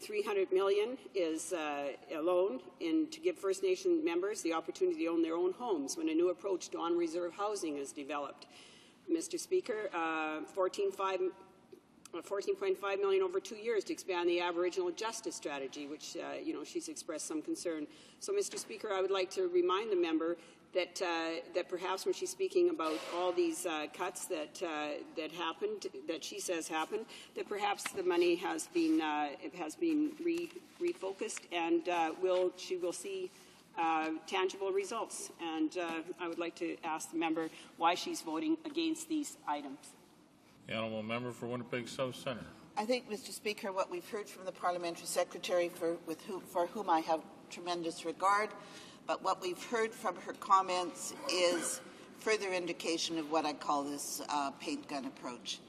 $300 million is a loan to give First Nation members the opportunity to own their own homes when a new approach to on-reserve housing is developed. Mr. Speaker, $14.5 million over 2 years to expand the Aboriginal Justice Strategy, which she's expressed some concern. So, Mr. Speaker, I would like to remind the member that perhaps when she's speaking about all these cuts that happened, that she says happened, that perhaps the money has been refocused, and she will see tangible results. And I would like to ask the member why she's voting against these items. The Honourable Member for Winnipeg South Centre. I think, Mr. Speaker, what we've heard from the Parliamentary Secretary, for whom I have tremendous regard, but what we've heard from her comments is further indication of what I call this paint gun approach.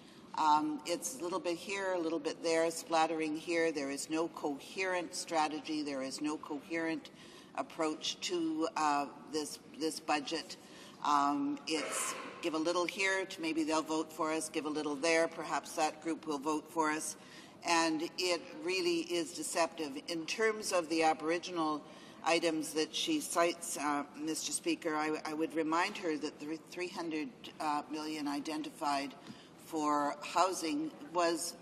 It's a little bit here, a little bit there, splattering here. There is no coherent strategy. There is no coherent approach to this budget. It's give a little here, to maybe they'll vote for us, give a little there, perhaps that group will vote for us. And it really is deceptive. In terms of the Aboriginal items that she cites, Mr. Speaker, I would remind her that the $300 million identified for housing was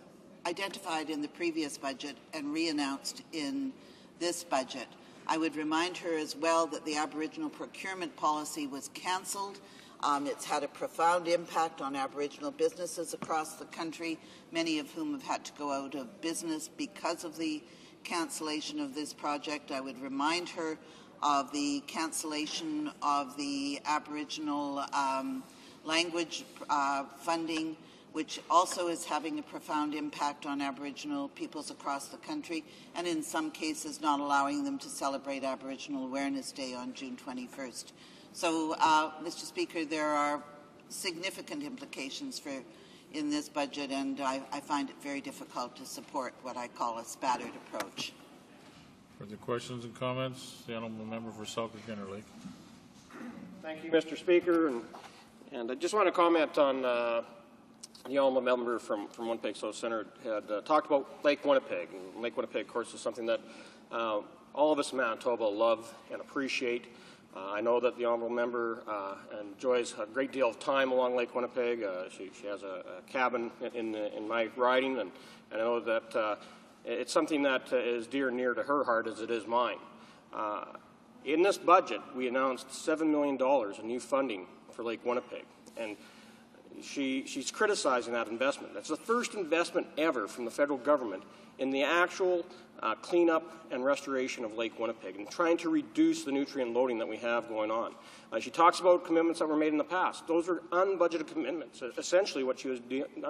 identified in the previous budget and re-announced in this budget. I would remind her as well that the Aboriginal procurement policy was cancelled. It's had a profound impact on Aboriginal businesses across the country, many of whom have had to go out of business because of the cancellation of this project. I would remind her of the cancellation of the Aboriginal language funding, which also is having a profound impact on Aboriginal peoples across the country, and in some cases not allowing them to celebrate Aboriginal Awareness Day on June 21st. So, Mr. Speaker, there are significant implications in this budget, and I find it very difficult to support what I call a spattered approach. Further questions and comments? The honourable member for Selkirk-Interlake. Thank you, Mr. Speaker, and I just want to comment on the honourable member from Winnipeg South Centre had talked about Lake Winnipeg. And Lake Winnipeg, of course, is something that all of us in Manitoba love and appreciate. I know that the honourable member enjoys a great deal of time along Lake Winnipeg. She has a cabin in my riding, and I know that it's something that is dear and near to her heart as it is mine. In this budget, we announced $7 million in new funding for Lake Winnipeg, and she's criticizing that investment. That's the first investment ever from the federal government in the actual cleanup and restoration of Lake Winnipeg and trying to reduce the nutrient loading that we have going on. She talks about commitments that were made in the past. Those are unbudgeted commitments. Essentially what she was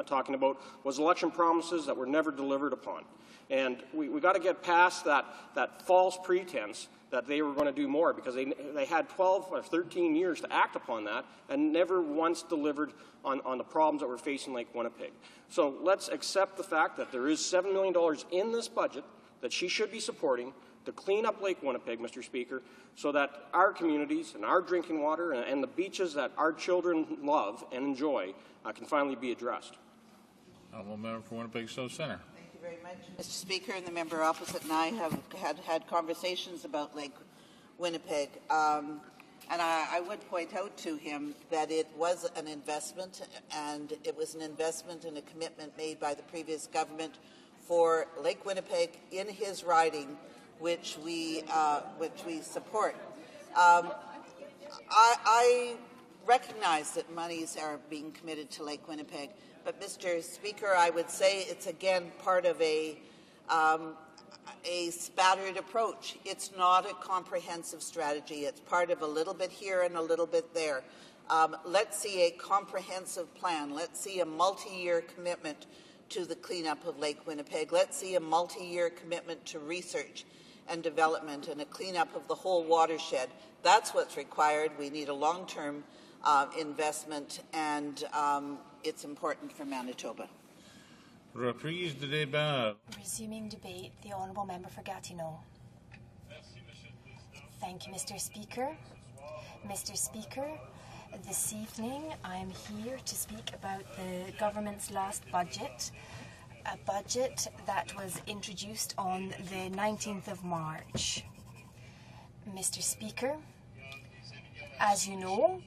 talking about was election promises that were never delivered upon. And we got to get past that false pretense that they were going to do more, because they had 12 or 13 years to act upon that and never once delivered on the problems that we're facing Lake Winnipeg. So let's accept the fact that there is $7 million in this budget that she should be supporting to clean up Lake Winnipeg, Mr. Speaker, so that our communities and our drinking water and the beaches that our children love and enjoy can finally be addressed. Honourable member for Winnipeg South Centre. Thank you very much, Mr. Speaker, and the member opposite and I have had conversations about Lake Winnipeg. And I would point out to him that it was an investment, and it was an investment and a commitment made by the previous government for Lake Winnipeg in his riding, which we support. I recognize that monies are being committed to Lake Winnipeg, but Mr. Speaker, I would say it's again part of a spattered approach. It's not a comprehensive strategy. It's part of a little bit here and a little bit there. Let's see a comprehensive plan. Let's see a multi-year commitment to the cleanup of Lake Winnipeg. Let's see a multi-year commitment to research and development and a cleanup of the whole watershed. That's what's required. We need a long-term investment, and it's important for Manitoba. Reprise de débat. Resuming debate, the Honourable Member for Gatineau. Thank you, Mr. Speaker. Mr. Speaker, this evening I am here to speak about the government's last budget, a budget that was introduced on the 19th of March. Mr. Speaker, as you know,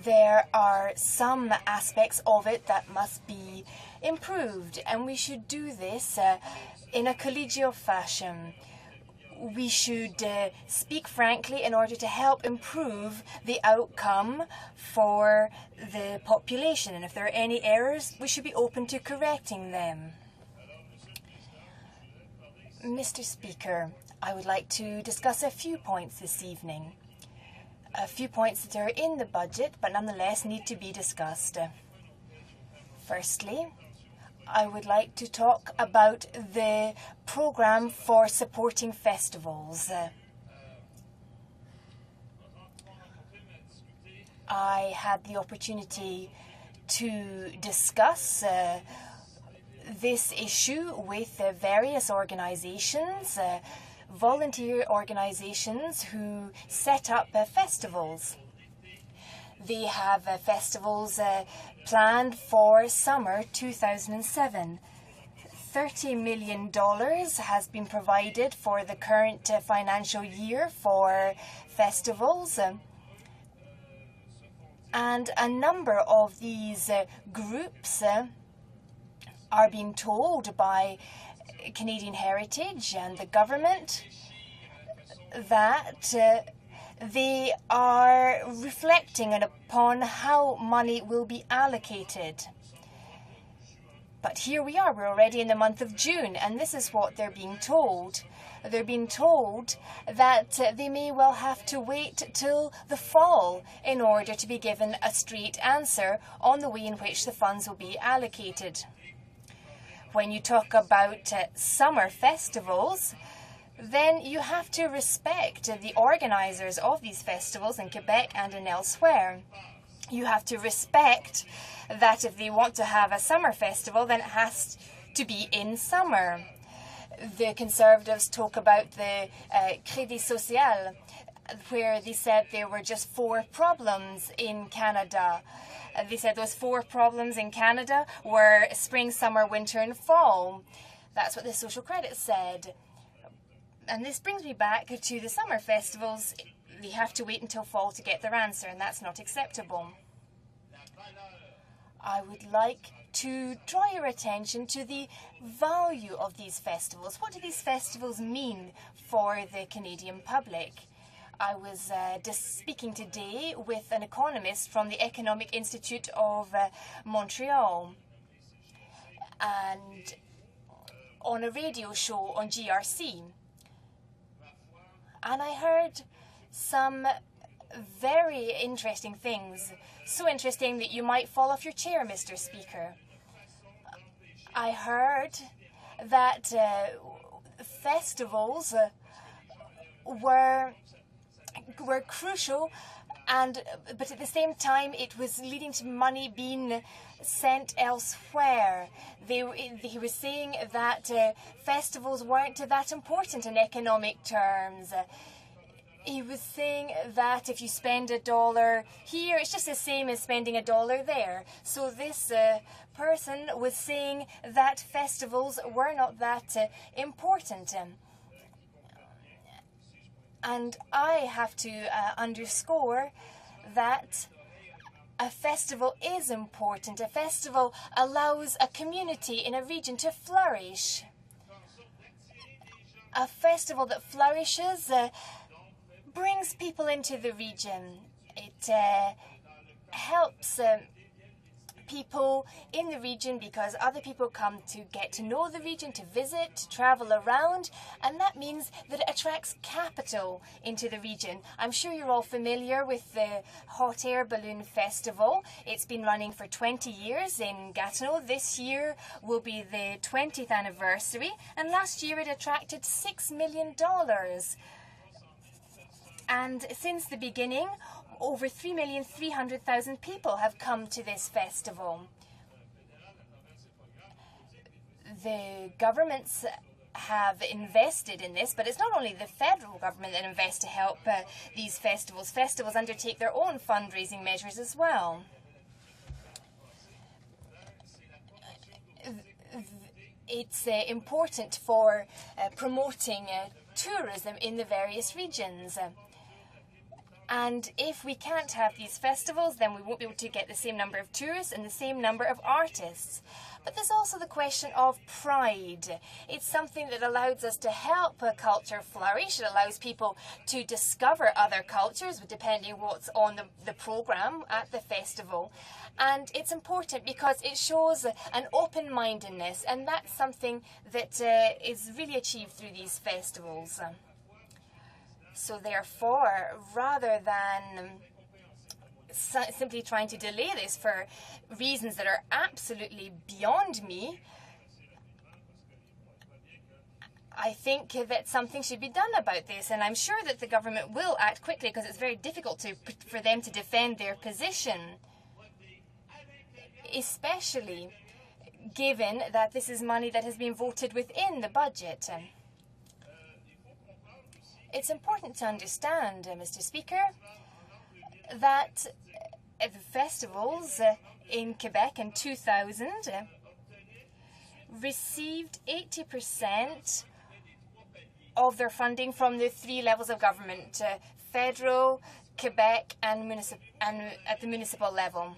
there are some aspects of it that must be improved, and we should do this in a collegial fashion. We should speak frankly in order to help improve the outcome for the population, and if there are any errors, we should be open to correcting them. Mr. Speaker, I would like to discuss a few points this evening. A few points that are in the budget, but nonetheless need to be discussed. Firstly, I would like to talk about the program for supporting festivals. I had the opportunity to discuss this issue with various organizations, volunteer organizations who set up festivals. They have festivals planned for summer 2007. $30 million has been provided for the current financial year for festivals. And a number of these groups are being told by Canadian Heritage and the government that they are reflecting upon how money will be allocated. But here we are, we're already in the month of June, and this is what they're being told. They're being told that they may well have to wait till the fall in order to be given a straight answer on the way in which the funds will be allocated. When you talk about summer festivals, then you have to respect the organisers of these festivals in Quebec and in elsewhere. You have to respect that if they want to have a summer festival, then it has to be in summer. The Conservatives talk about the Crédit Social, where they said there were just 4 problems in Canada. They said those 4 problems in Canada were spring, summer, winter and fall. That's what the Social Credit said. And this brings me back to the summer festivals. They have to wait until fall to get their answer, and that's not acceptable. I would like to draw your attention to the value of these festivals. What do these festivals mean for the Canadian public? I was speaking today with an economist from the Economic Institute of Montreal, and on a radio show on GRC. And I heard some very interesting things. So interesting that you might fall off your chair, Mr. Speaker. I heard that festivals were crucial, but at the same time it was leading to money being sent elsewhere. He was saying that festivals weren't that important in economic terms. He was saying that if you spend $1 here, it's just the same as spending $1 there. So this person was saying that festivals were not that important. And I have to underscore that a festival is important. A festival allows a community in a region to flourish. A festival that flourishes brings people into the region. It helps people in the region because other people come to get to know the region, to visit, to travel around, and that means that it attracts capital into the region. I'm sure you're all familiar with the Hot Air Balloon Festival. It's been running for 20 years in Gatineau. This year will be the 20th anniversary, and last year it attracted $6 million. And since the beginning, over 3,300,000 people have come to this festival. The governments have invested in this, but it's not only the federal government that invests to help these festivals. Festivals undertake their own fundraising measures as well. It's important for promoting tourism in the various regions. And if we can't have these festivals, then we won't be able to get the same number of tourists and the same number of artists. But there's also the question of pride. It's something that allows us to help a culture flourish. It allows people to discover other cultures, depending on what's on the programme at the festival. And it's important because it shows an open-mindedness, and that's something that is really achieved through these festivals. So therefore, rather than simply trying to delay this for reasons that are absolutely beyond me, I think that something should be done about this. And I'm sure that the government will act quickly because it's very difficult for them to defend their position, especially given that this is money that has been voted within the budget. It's important to understand, Mr. Speaker, that the festivals in Quebec in 2000 received 80% of their funding from the three levels of government, federal, Quebec, and at the municipal level.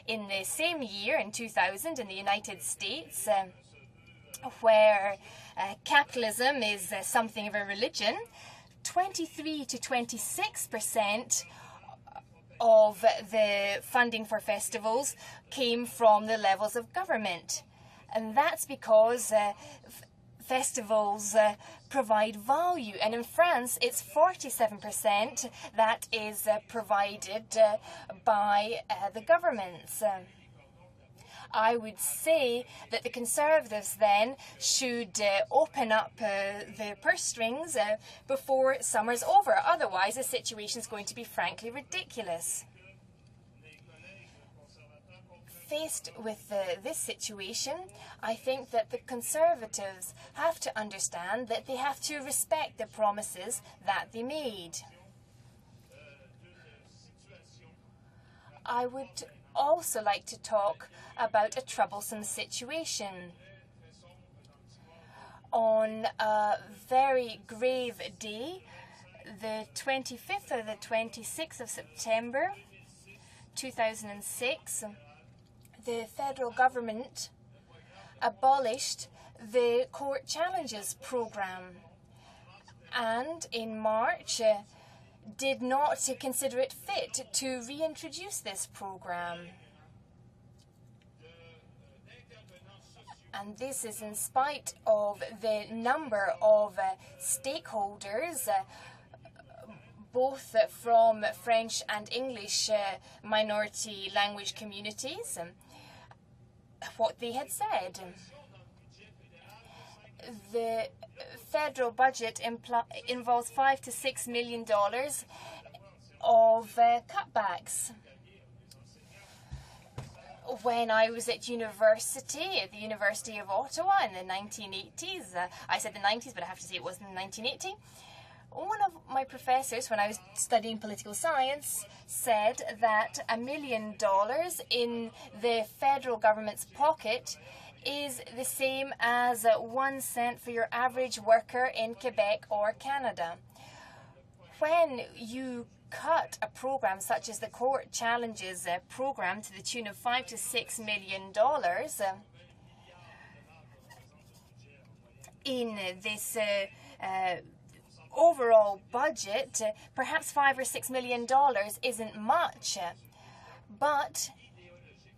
In the same year, in 2000, in the United States, where capitalism is something of a religion, 23 to 26% of the funding for festivals came from the levels of government. And that's because festivals provide value. And in France, it's 47% that is provided by the governments. I would say that the Conservatives then should open up the purse strings before summer's over. Otherwise, the situation is going to be frankly ridiculous. Faced with this situation, I think that the Conservatives have to understand that they have to respect the promises that they made. I would also like to talk about a troublesome situation. On a very grave day, the 25th or the 26th of September 2006, the federal government abolished the court challenges program, and in March did not consider it fit to reintroduce this program. And this is in spite of the number of stakeholders, both from French and English minority language communities, what they had said. The federal budget involves $5 to $6 million of cutbacks. When I was at university, at the University of Ottawa in the 1980s, I said the 90s, but I have to say it was in 1980, one of my professors, when I was studying political science, said that $1 million in the federal government's pocket is the same as 1 cent for your average worker in Quebec or Canada. When you cut a program such as the Court Challenges program to the tune of $5 to $6 million in this overall budget, perhaps $5 or $6 million isn't much, but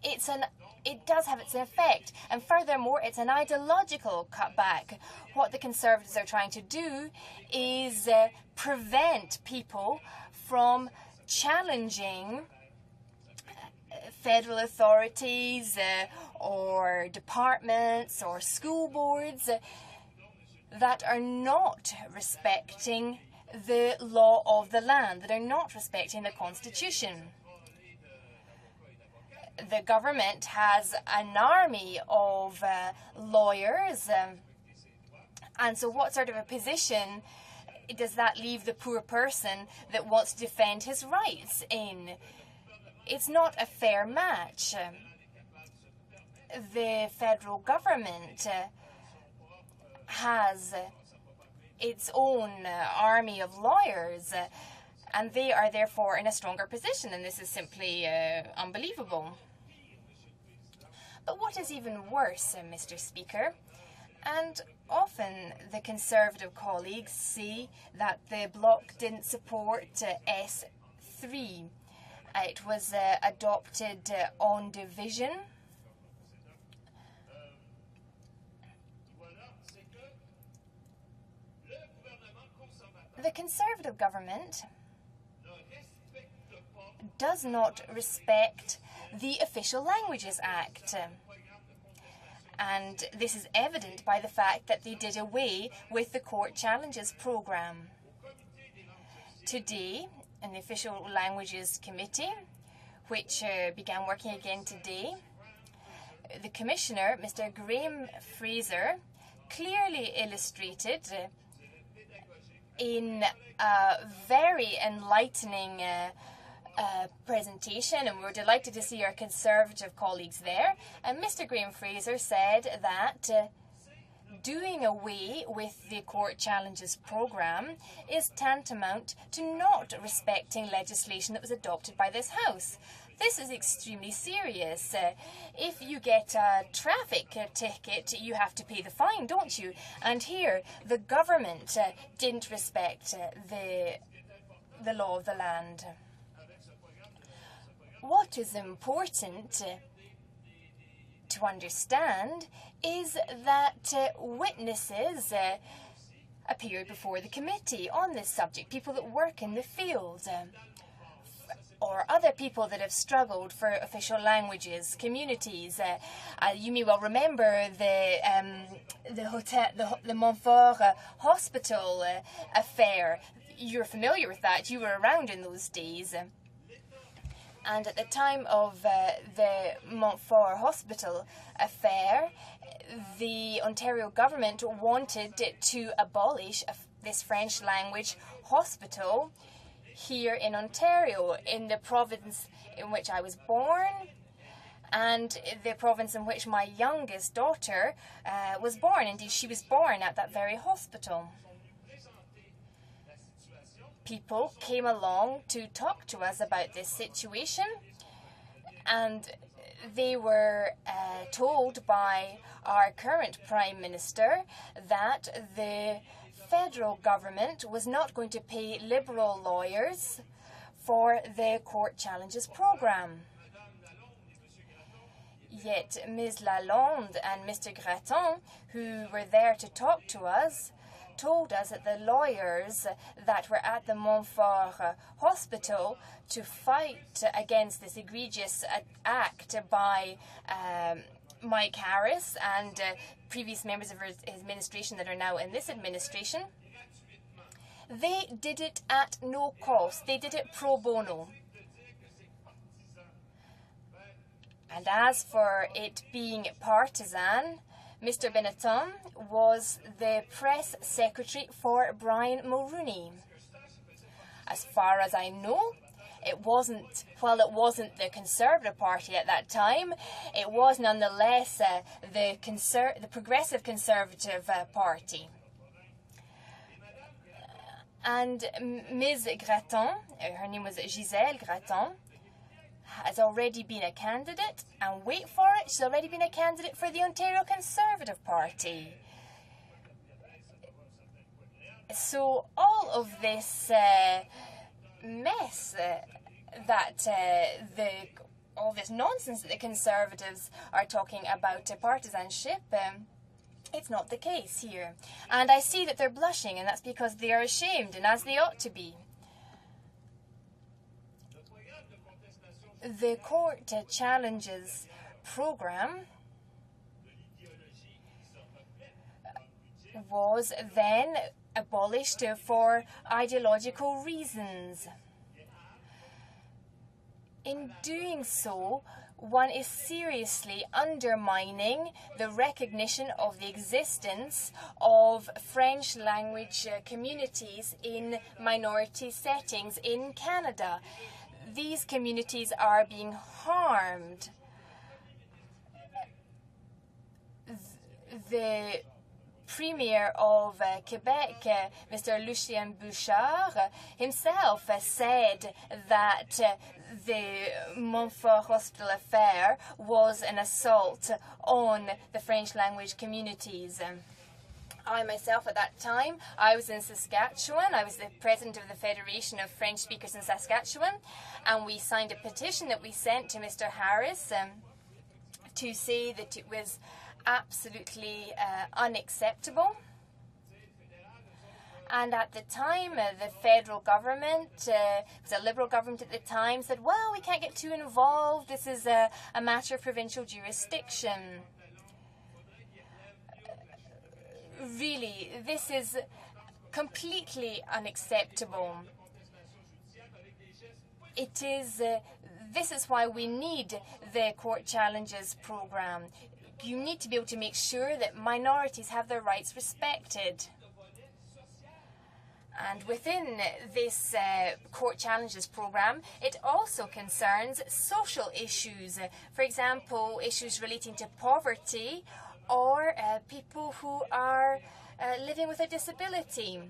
it does have its effect. And furthermore, it's an ideological cutback. What the Conservatives are trying to do is prevent people from challenging federal authorities or departments or school boards that are not respecting the law of the land, that are not respecting the Constitution. The government has an army of lawyers, and so what sort of a position does that leave the poor person that wants to defend his rights in? It's not a fair match. The federal government has its own army of lawyers, and they are therefore in a stronger position, and this is simply unbelievable. But what is even worse, Mr. Speaker, and often the Conservative colleagues say that the Bloc didn't support S3. It was adopted on division. The Conservative government does not respect the Official Languages Act. And this is evident by the fact that they did away with the Court Challenges program. Today, in the Official Languages Committee, which began working again today, the Commissioner, Mr. Graham Fraser, clearly illustrated in a very enlightening presentation, and we were delighted to see our Conservative colleagues there. And Mr. Graham Fraser said that doing away with the Court Challenges programme is tantamount to not respecting legislation that was adopted by this House. This is extremely serious. If you get a traffic ticket, you have to pay the fine, don't you? And here, the government didn't respect the law of the land. What is important to understand is that witnesses appeared before the committee on this subject, people that work in the field, or other people that have struggled for official languages, communities. You may well remember the Montfort hospital affair. You're familiar with that. You were around in those days. And at the time of the Montfort hospital affair, the Ontario government wanted to abolish this French language hospital here in Ontario, in the province in which I was born, and the province in which my youngest daughter was born. Indeed, she was born at that very hospital. People came along to talk to us about this situation, and they were told by our current Prime Minister that the federal government was not going to pay Liberal lawyers for the Court Challenges programme. Yet Ms. Lalonde and Mr. Gratton, who were there to talk to us, told us that the lawyers that were at the Montfort hospital to fight against this egregious act by Mike Harris and previous members of his administration that are now in this administration, they did it at no cost. They did it pro bono. And as for it being partisan, Mr. Benetton was the press secretary for Brian Mulroney. As far as I know, it wasn't the Conservative Party at that time, it was nonetheless the Progressive Conservative Party. And Ms. Gratton, her name was Gisèle Gratton, has already been a candidate, and wait for it, she's already been a candidate for the Ontario Conservative Party. So all of this mess all this nonsense that the Conservatives are talking about partisanship, it's not the case here. And I see that they're blushing, and that's because they are ashamed, and as they ought to be. The Court Challenges programme was then abolished for ideological reasons. In doing so, one is seriously undermining the recognition of the existence of French language communities in minority settings in Canada. These communities are being harmed. The Premier of Quebec, Mr. Lucien Bouchard, himself said that the Montfort Hospital affair was an assault on the French language communities. I myself, at that time, I was in Saskatchewan. I was the president of the Federation of French Speakers in Saskatchewan, and we signed a petition that we sent to Mr. Harris to say that it was absolutely unacceptable. And at the time, the federal government, it was a Liberal government at the time, said, well, we can't get too involved. This is a matter of provincial jurisdiction. Really, this is completely unacceptable. It is. This is why we need the Court Challenges programme. You need to be able to make sure that minorities have their rights respected. And within this court challenges programme, it also concerns social issues. For example, issues relating to poverty or people who are living with a disability.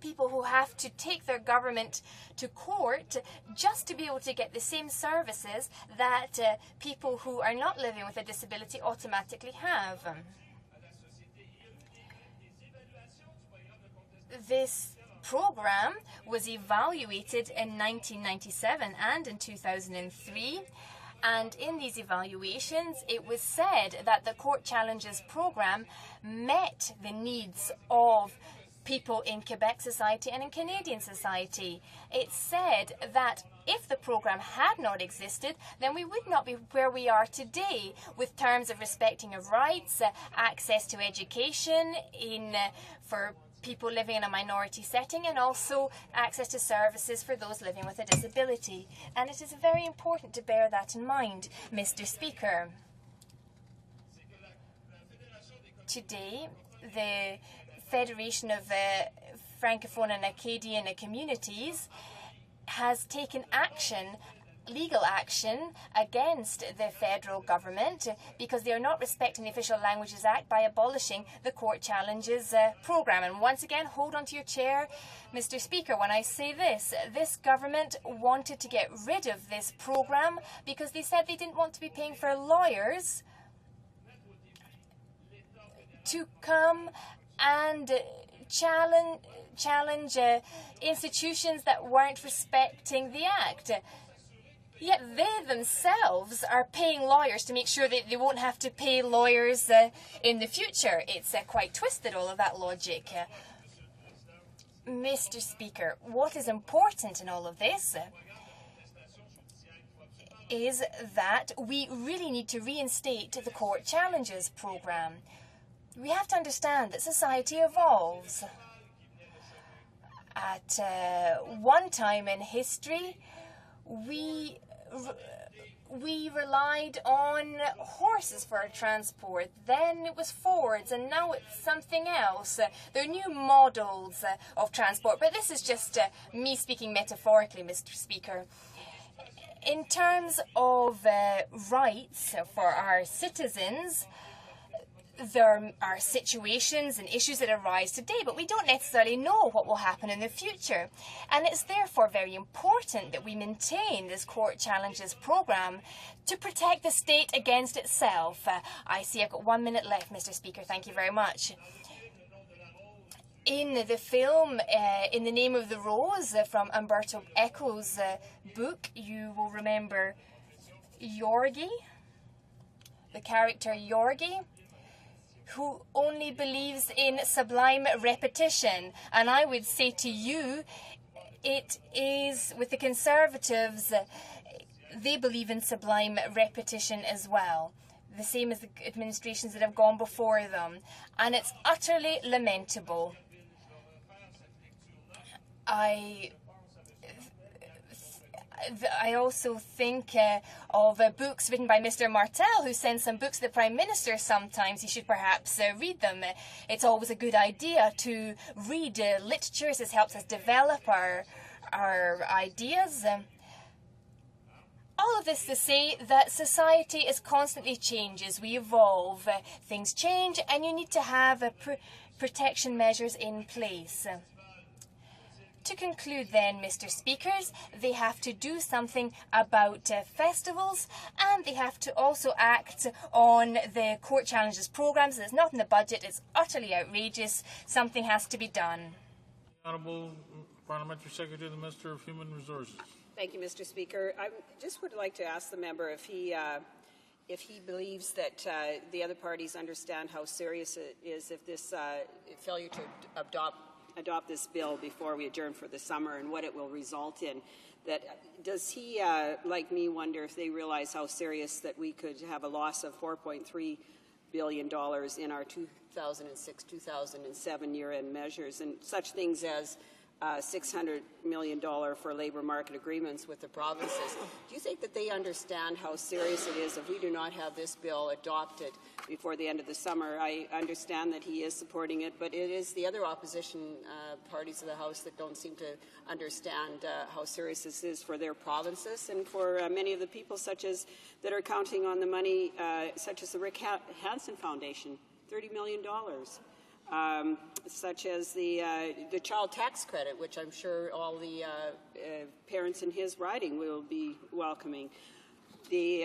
People who have to take their government to court just to be able to get the same services that people who are not living with a disability automatically have. This program was evaluated in 1997 and in 2003, and in these evaluations it was said that the Court Challenges program met the needs of people in Quebec society and in Canadian society. It said that if the program had not existed, then we would not be where we are today, with terms of respecting of rights, access to education for people living in a minority setting, and also access to services for those living with a disability. And it is very important to bear that in mind, Mr. Speaker. Today, the Federation of Francophone and Acadian Communities has taken action, legal action, against the federal government because they are not respecting the Official Languages Act by abolishing the Court Challenges program. And once again, hold on to your chair, Mr. Speaker, when I say this. This government wanted to get rid of this program because they said they didn't want to be paying for lawyers to come and challenge institutions that weren't respecting the Act. Yet they themselves are paying lawyers to make sure that they won't have to pay lawyers in the future. It's quite twisted, all of that logic. Mr. Speaker, what is important in all of this is that we really need to reinstate the Court Challenges program. We have to understand that society evolves. At one time in history, we relied on horses for our transport. Then it was Fords, and now it's something else. There are new models of transport, but this is just me speaking metaphorically, Mr. Speaker. In terms of rights for our citizens, there are situations and issues that arise today, but we don't necessarily know what will happen in the future. And it's therefore very important that we maintain this Court Challenges program to protect the state against itself. I see I've got 1 minute left, Mr. Speaker. Thank you very much. In the film In the Name of the Rose from Umberto Eco's book, you will remember Yorgi, the character Yorgi, who only believes in sublime repetition. And I would say to you, it is with the Conservatives, they believe in sublime repetition as well, the same as the administrations that have gone before them. And it's utterly lamentable. I also think of books written by Mr. Martel, who sends some books to the Prime Minister sometimes. He should perhaps read them. It's always a good idea to read literature. This helps us develop our ideas. All of this to say that society is constantly changes. We evolve. Things change, and you need to have protection measures in place. To conclude then, Mr. Speakers, they have to do something about festivals, and they have to also act on the Court Challenges programmes. It's not in the budget. It's utterly outrageous. Something has to be done. Honourable Parliamentary Secretary to the Minister of Human Resources. Thank you, Mr. Speaker. I just would like to ask the member if he believes that the other parties understand how serious it is if this failure to adopt this bill before we adjourn for the summer, and what it will result in. Does he, like me, wonder if they realize how serious that we could have a loss of $4.3 billion in our 2006-2007 year-end measures, and such things as $600 million for labour market agreements with the provinces? Do you think that they understand how serious it is if we do not have this bill adopted before the end of the summer. I understand that he is supporting it, but it is the other opposition parties of the House that don't seem to understand how serious this is for their provinces and for many of the people that are counting on the money, such as the Rick Hansen Foundation, $30 million. Such as the child tax credit, which I'm sure all the parents in his riding will be welcoming. The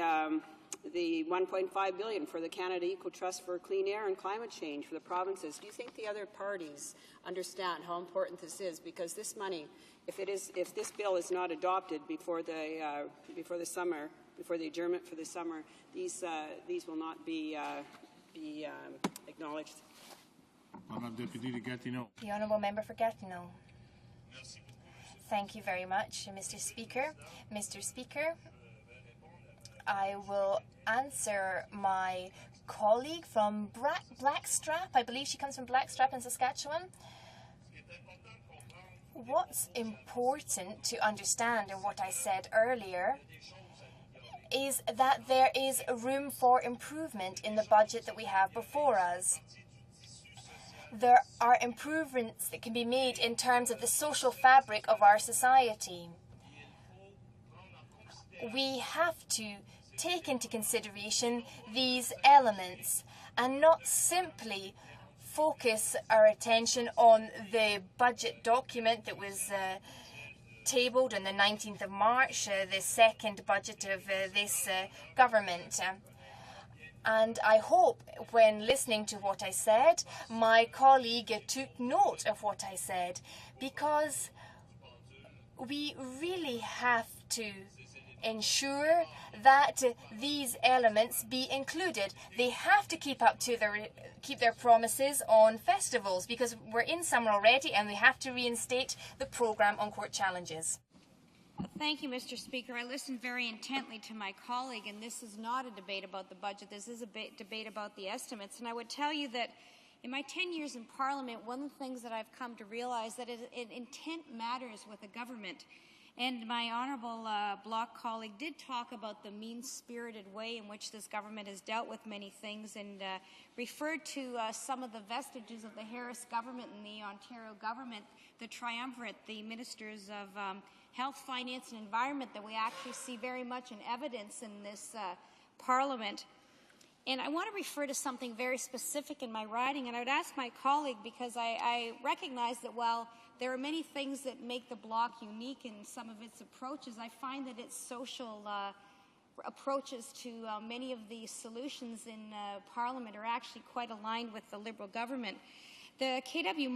$1.5 billion for the Canada Eco Trust for Clean Air and Climate Change for the provinces. Do you think the other parties understand how important this is? Because this money, if this bill is not adopted before the summer, before the adjournment for the summer, these will not be acknowledged. The Honourable Member for Gatineau. Thank you very much, Mr. Speaker. Mr. Speaker, I will answer my colleague from Blackstrap. I believe she comes from Blackstrap in Saskatchewan. What's important to understand in what I said earlier is that there is room for improvement in the budget that we have before us. There are improvements that can be made in terms of the social fabric of our society. We have to take into consideration these elements and not simply focus our attention on the budget document that was tabled on the 19th of March, the second budget of this government. And I hope, when listening to what I said, my colleague took note of what I said, because we really have to ensure that these elements be included. They have to keep their promises on festivals, because we're in summer already and we have to reinstate the programme on court challenges. Thank you, Mr. Speaker. I listened very intently to my colleague, and this is not a debate about the budget. This is a debate about the estimates. And I would tell you that in my 10 years in Parliament, one of the things that I've come to realize that intent matters with a government. And my honourable Bloc colleague did talk about the mean-spirited way in which this government has dealt with many things, and referred to some of the vestiges of the Harris government and the Ontario government, the triumvirate, the ministers of Health, Finance and Environment that we actually see very much in evidence in this Parliament. And I want to refer to something very specific in my writing, and I would ask my colleague, because I recognize that while there are many things that make the Bloc unique in some of its approaches, I find that its social approaches to many of the solutions in Parliament are actually quite aligned with the Liberal government. The KW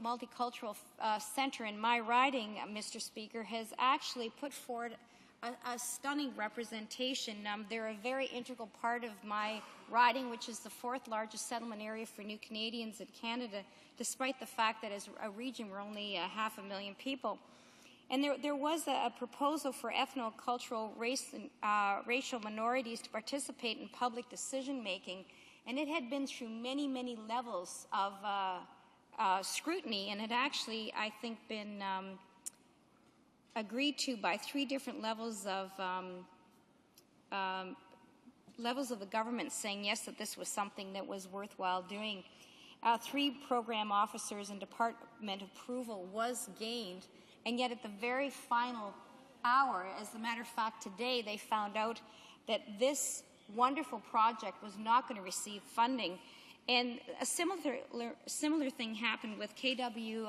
Multicultural Centre in my riding, Mr. Speaker, has actually put forward a stunning representation. They're a very integral part of my riding, which is the fourth largest settlement area for new Canadians in Canada, despite the fact that as a region we're only 500,000 people. And there was a proposal for ethno-cultural racial minorities to participate in public decision-making, and it had been through many, many levels of scrutiny, and had actually, I think, been agreed to by 3 different levels of the government, saying yes, that this was something that was worthwhile doing. 3 program officers and department approval was gained, and yet at the very final hour, as a matter of fact today, they found out that this wonderful project was not going to receive funding. And a similar thing happened with KW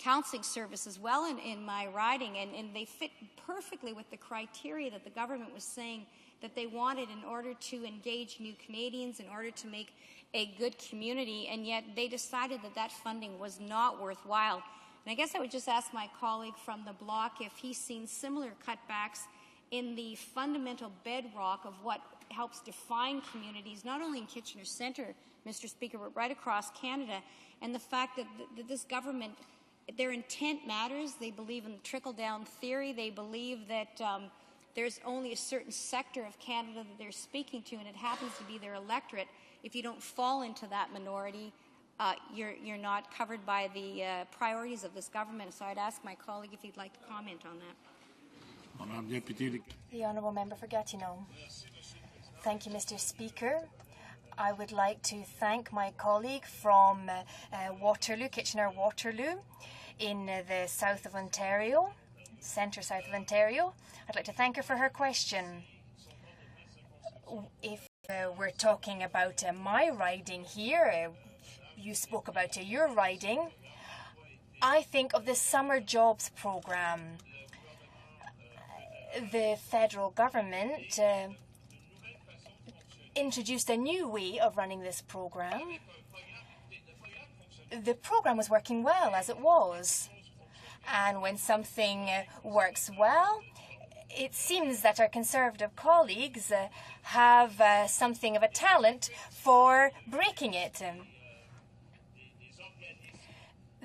counseling service as well in my riding, and they fit perfectly with the criteria that the government was saying that they wanted in order to engage new Canadians, in order to make a good community, and yet they decided that that funding was not worthwhile. And I guess I would just ask my colleague from the Bloc if he's seen similar cutbacks in the fundamental bedrock of what helps define communities, not only in Kitchener Centre, Mr. Speaker, but right across Canada, and the fact that this government, their intent matters. They believe in trickle-down theory. They believe that there's only a certain sector of Canada that they're speaking to, and it happens to be their electorate. If you don't fall into that minority, you're not covered by the priorities of this government. So I'd ask my colleague if he'd like to comment on that. The Honourable Member for Gatineau. Thank you, Mr. Speaker. I would like to thank my colleague from Waterloo, Kitchener-Waterloo, in the south of Ontario, centre-south of Ontario. I'd like to thank her for her question. If we're talking about my riding here, you spoke about your riding, I think of the Summer Jobs Programme. The federal government introduced a new way of running this programme. The programme was working well as it was. And when something works well, it seems that our Conservative colleagues have something of a talent for breaking it.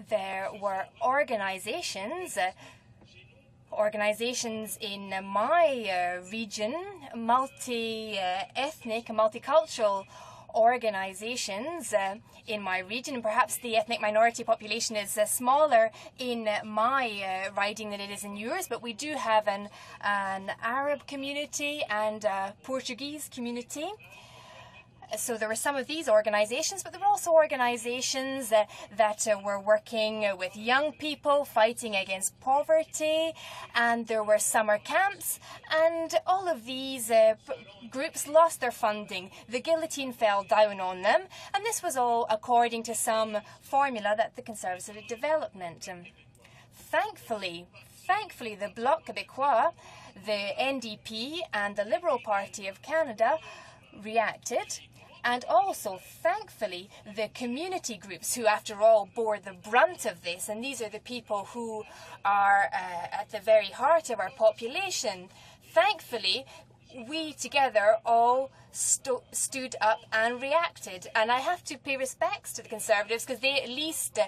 There were organizations in my region, multi-ethnic, multicultural organizations in my region, and perhaps the ethnic minority population is smaller in my riding than it is in yours, but we do have an Arab community and a Portuguese community. So there were some of these organizations, but there were also organizations that were working with young people, fighting against poverty, and there were summer camps, and all of these groups lost their funding. The guillotine fell down on them, and this was all according to some formula that the Conservatives had developed. Thankfully, the Bloc Québécois, the NDP, and the Liberal Party of Canada reacted. And also, thankfully, the community groups who, after all, bore the brunt of this, and these are the people who are at the very heart of our population, thankfully, we together all stood up and reacted. And I have to pay respects to the Conservatives because they at least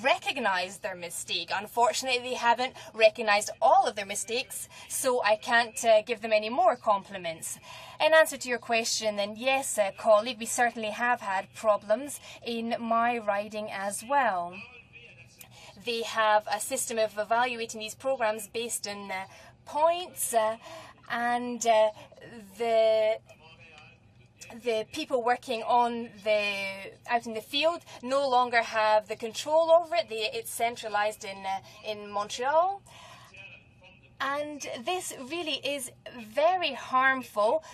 recognised their mistake. Unfortunately, they haven't recognised all of their mistakes, so I can't give them any more compliments. In answer to your question, then yes, colleague, we certainly have had problems in my riding as well. They have a system of evaluating these programmes based on points, and the people working out in the field no longer have the control over it. It's centralised in Montreal. And this really is very harmful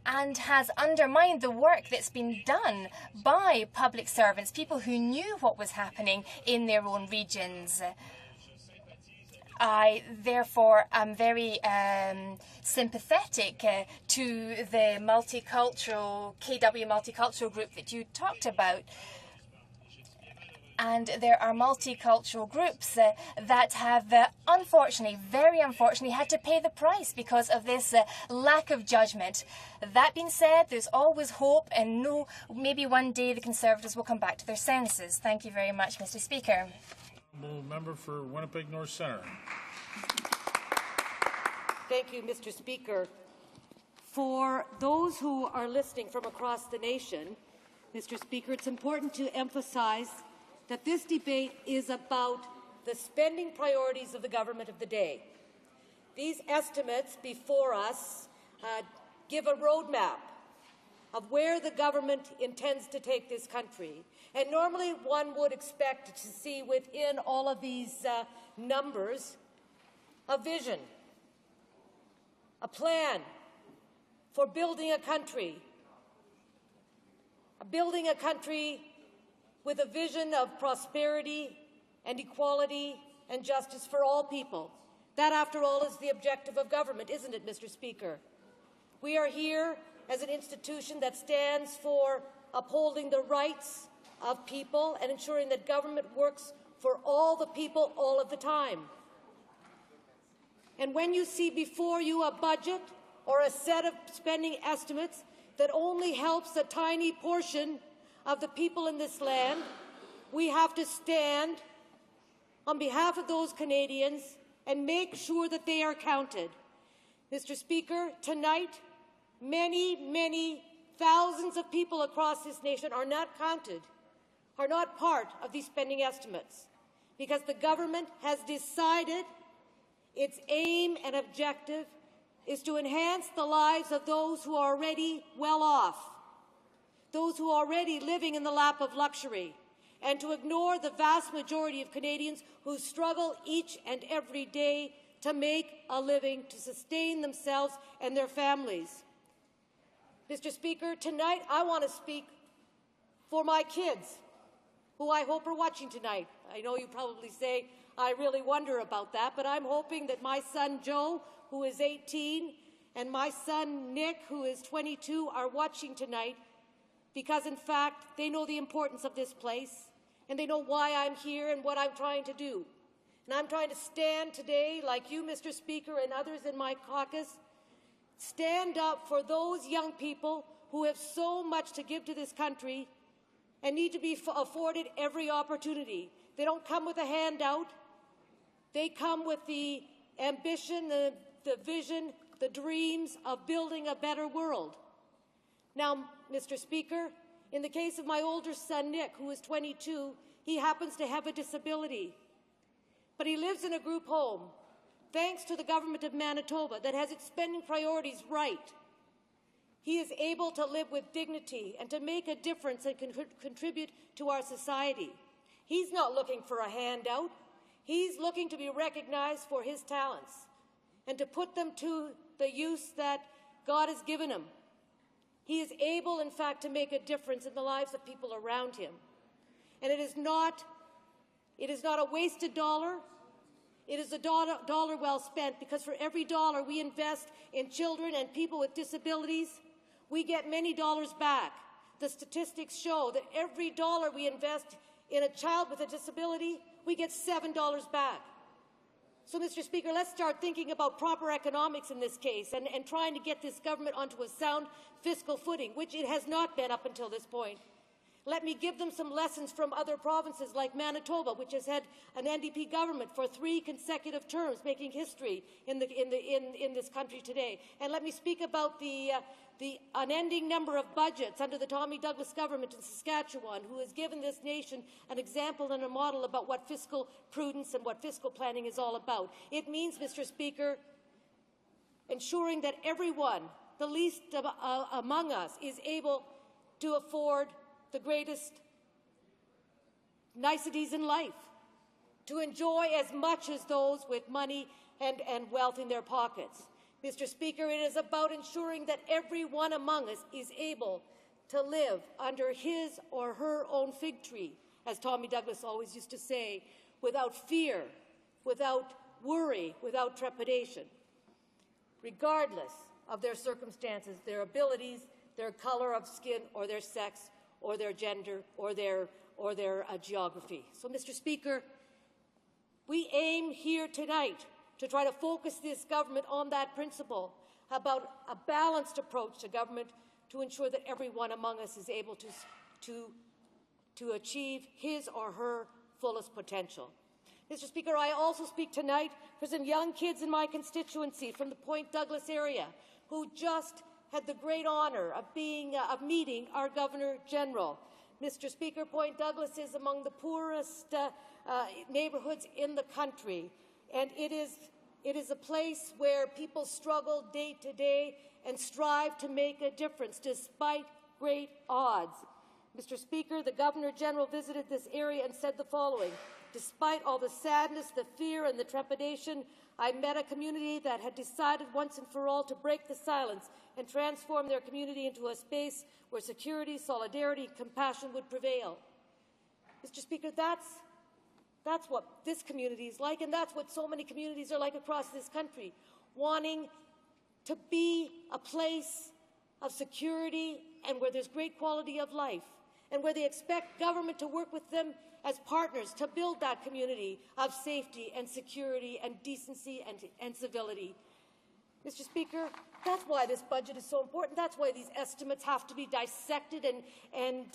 and has undermined the work that's been done by public servants, people who knew what was happening in their own regions. I, therefore, am very sympathetic to the multicultural, KW multicultural group that you talked about. And there are multicultural groups that have, unfortunately, very unfortunately, had to pay the price because of this lack of judgment. That being said, there's always hope, and maybe one day the Conservatives will come back to their senses. Thank you very much, Mr. Speaker. Member for Winnipeg North Centre. Thank you, Mr. Speaker. For those who are listening from across the nation, Mr. Speaker, it's important to emphasize that this debate is about the spending priorities of the government of the day. These estimates before us give a roadmap of where the government intends to take this country. And normally one would expect to see within all of these numbers a vision, a plan for building a country with a vision of prosperity and equality and justice for all people. That, after all, is the objective of government, isn't it, Mr. Speaker? We are here as an institution that stands for upholding the rights of people and ensuring that government works for all the people all of the time. And when you see before you a budget or a set of spending estimates that only helps a tiny portion of the people in this land, we have to stand on behalf of those Canadians and make sure that they are counted. Mr. Speaker, tonight, many thousands of people across this nation are not counted, are not part of these spending estimates, because the government has decided its aim and objective is to enhance the lives of those who are already well off. those who are already living in the lap of luxury, and to ignore the vast majority of Canadians who struggle each and every day to make a living, to sustain themselves and their families. Mr. Speaker, tonight I want to speak for my kids, who I hope are watching tonight. I know you probably say, I really wonder about that, but I'm hoping that my son Joe, who is 18, and my son Nick, who is 22, are watching tonight because, in fact, they know the importance of this place, and they know why I'm here and what I'm trying to do. And I'm trying to stand today, like you, Mr. Speaker, and others in my caucus, stand up for those young people who have so much to give to this country and need to be afforded every opportunity. They don't come with a handout. They come with the ambition, the vision, the dreams of building a better world. Now, Mr. Speaker, in the case of my older son, Nick, who is 22, he happens to have a disability. But he lives in a group home, thanks to the government of Manitoba that has its spending priorities right. He is able to live with dignity and to make a difference and contribute to our society. He's not looking for a handout. He's looking to be recognized for his talents and to put them to the use that God has given him. He is able, in fact, to make a difference in the lives of people around him. And it is not a wasted dollar. It is a dollar well spent, because for every dollar we invest in children and people with disabilities, we get many dollars back. The statistics show that every dollar we invest in a child with a disability, we get $7 back. So, Mr. Speaker, let's start thinking about proper economics in this case and trying to get this government onto a sound fiscal footing, which it has not been up until this point. Let me give them some lessons from other provinces like Manitoba, which has had an NDP government for 3 consecutive terms, making history in this country today. And let me speak about the unending number of budgets under the Tommy Douglas government in Saskatchewan, who has given this nation an example and a model about what fiscal prudence and what fiscal planning is all about. It means, Mr. Speaker, ensuring that everyone, the least among us, is able to afford the greatest niceties in life, to enjoy as much as those with money and wealth in their pockets. Mr. Speaker, it is about ensuring that everyone among us is able to live under his or her own fig tree, as Tommy Douglas always used to say, without fear, without worry, without trepidation, regardless of their circumstances, their abilities, their color of skin, or their sex, or their gender, or their geography. So, Mr. Speaker, we aim here tonight to try to focus this government on that principle, about a balanced approach to government to ensure that everyone among us is able to achieve his or her fullest potential. Mr. Speaker, I also speak tonight for some young kids in my constituency from the Point Douglas area who just had the great honour of meeting our Governor General. Mr. Speaker, Point Douglas is among the poorest neighbourhoods in the country, and it is a place where people struggle day to day and strive to make a difference despite great odds. Mr. Speaker, the Governor General visited this area and said the following: despite all the sadness, the fear and the trepidation, I met a community that had decided once and for all to break the silence and transform their community into a space where security, solidarity, and compassion would prevail. Mr. Speaker, that's what this community is like, and that's what so many communities are like across this country, wanting to be a place of security and where there's great quality of life, and where they expect government to work with them as partners to build that community of safety and security and decency and civility. Mr. Speaker, that's why this budget is so important. That's why these estimates have to be dissected and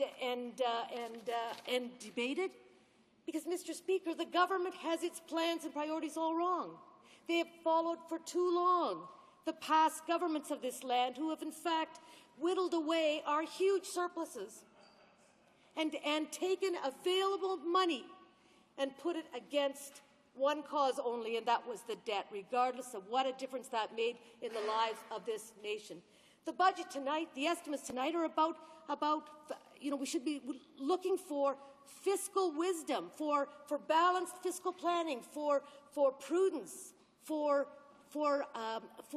debated. Because, Mr. Speaker, the government has its plans and priorities all wrong. They have followed for too long the past governments of this land, who have in fact whittled away our huge surpluses and taken available money and put it against one cause only, and that was the debt, regardless of what a difference that made in the lives of this nation. The budget tonight, the estimates tonight are about we should be looking for fiscal wisdom, for balanced fiscal planning, for prudence, for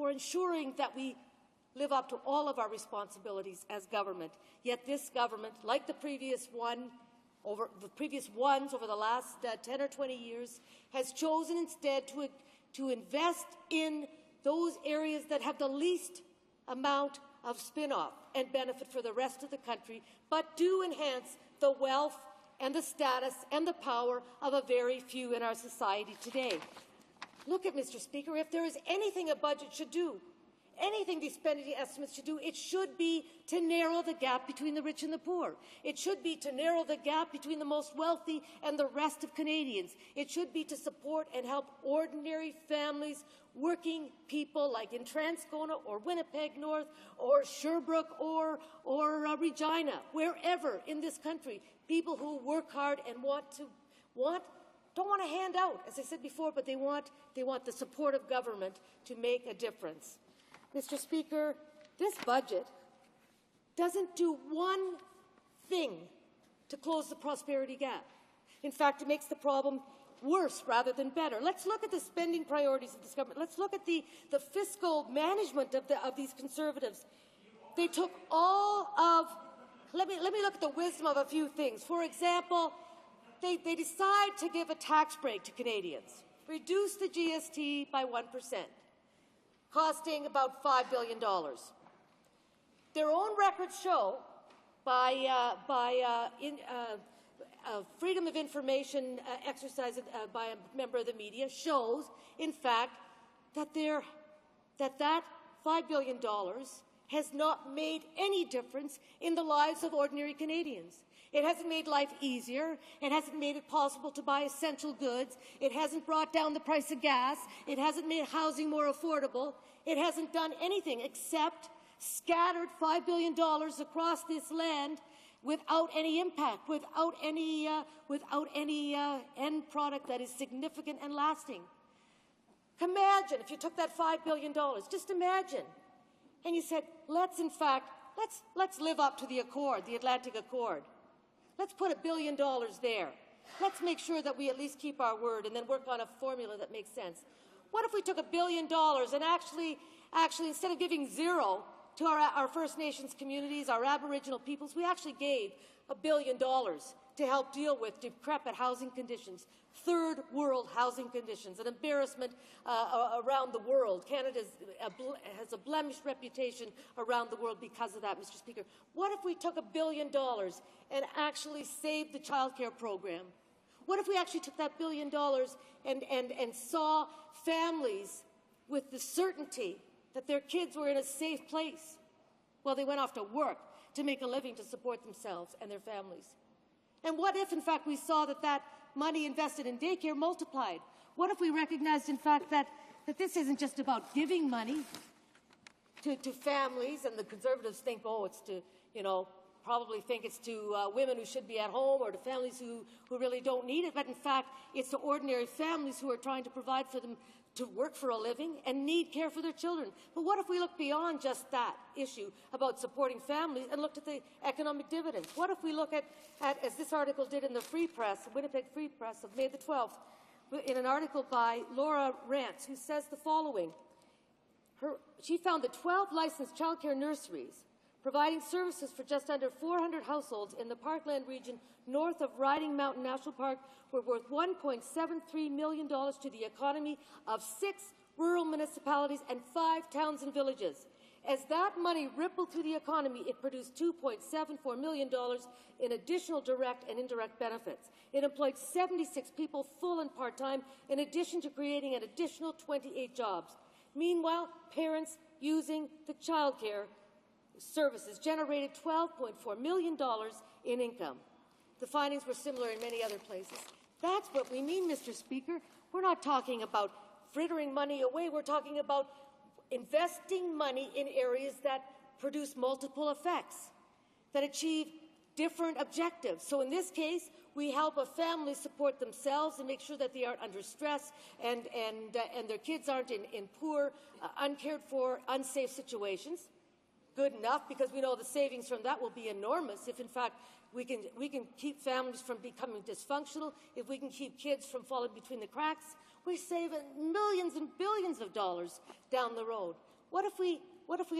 ensuring that we live up to all of our responsibilities as government. Yet this government, like the previous ones over the last 10 or 20 years, has chosen instead to invest in those areas that have the least amount of spin-off and benefit for the rest of the country, but do enhance the wealth and the status and the power of a very few in our society today. Look at, Mr. Speaker, if there is anything a budget should do, anything these spending estimates should do, it should be to narrow the gap between the rich and the poor. It should be to narrow the gap between the most wealthy and the rest of Canadians. It should be to support and help ordinary families, working people like in Transcona or Winnipeg North or Sherbrooke or Regina, wherever in this country, people who work hard and don't want a handout, as I said before, but they want the support of government to make a difference. Mr. Speaker, this budget doesn't do one thing to close the prosperity gap. In fact, it makes the problem worse rather than better. Let's look at the spending priorities of this government. Let's look at the fiscal management of these Conservatives. They took all of let me look at the wisdom of a few things. For example, they decide to give a tax break to Canadians, reduce the GST by 1%, costing about $5 billion. Their own records show, by freedom of information exercise by a member of the media, shows, in fact, that that $5 billion has not made any difference in the lives of ordinary Canadians. It hasn't made life easier. It hasn't made it possible to buy essential goods. It hasn't brought down the price of gas. It hasn't made housing more affordable. It hasn't done anything except scattered $5 billion across this land without any impact, without any end product that is significant and lasting. Imagine if you took that $5 billion, just imagine, and you said, let's live up to the Accord, the Atlantic Accord. Let's put $1 billion there. Let's make sure that we at least keep our word and then work on a formula that makes sense. What if we took $1 billion and actually instead of giving zero to our First Nations communities, our Aboriginal peoples, we actually gave $1 billion to help deal with decrepit housing conditions, third world housing conditions, an embarrassment around the world. Canada has a blemished reputation around the world because of that, Mr. Speaker. What if we took $1 billion and actually saved the child care program? What if we actually took that $1 billion and saw families with the certainty that their kids were in a safe place while they went off to work to make a living to support themselves and their families? And what if, in fact, we saw that money invested in daycare multiplied? What if we recognized, in fact, that this isn't just about giving money to families, and the Conservatives think, oh, it's to, probably think it's to women who should be at home or to families who really don't need it, but in fact, it's to ordinary families who are trying to provide for them to work for a living and need care for their children. But what if we look beyond just that issue about supporting families and looked at the economic dividends? What if we look at as this article did in the Free Press, Winnipeg Free Press of May the 12th, in an article by Laura Rance, who says the following. She found that 12 licensed childcare nurseries providing services for just under 400 households in the Parkland region north of Riding Mountain National Park were worth $1.73 million to the economy of 6 rural municipalities and 5 towns and villages. As that money rippled through the economy, it produced $2.74 million in additional direct and indirect benefits. It employed 76 people, full and part-time, in addition to creating an additional 28 jobs. Meanwhile, parents using the childcare services generated $12.4 million in income. The findings were similar in many other places. That's what we mean, Mr. Speaker. We're not talking about frittering money away. We're talking about investing money in areas that produce multiple effects, that achieve different objectives. So in this case, we help a family support themselves and make sure that they aren't under stress and their kids aren't in poor, uncared for, unsafe situations. good enough, because we know the savings from that will be enormous if, in fact, we can keep families from becoming dysfunctional, if we can keep kids from falling between the cracks. We're saving millions and billions of dollars down the road. What if we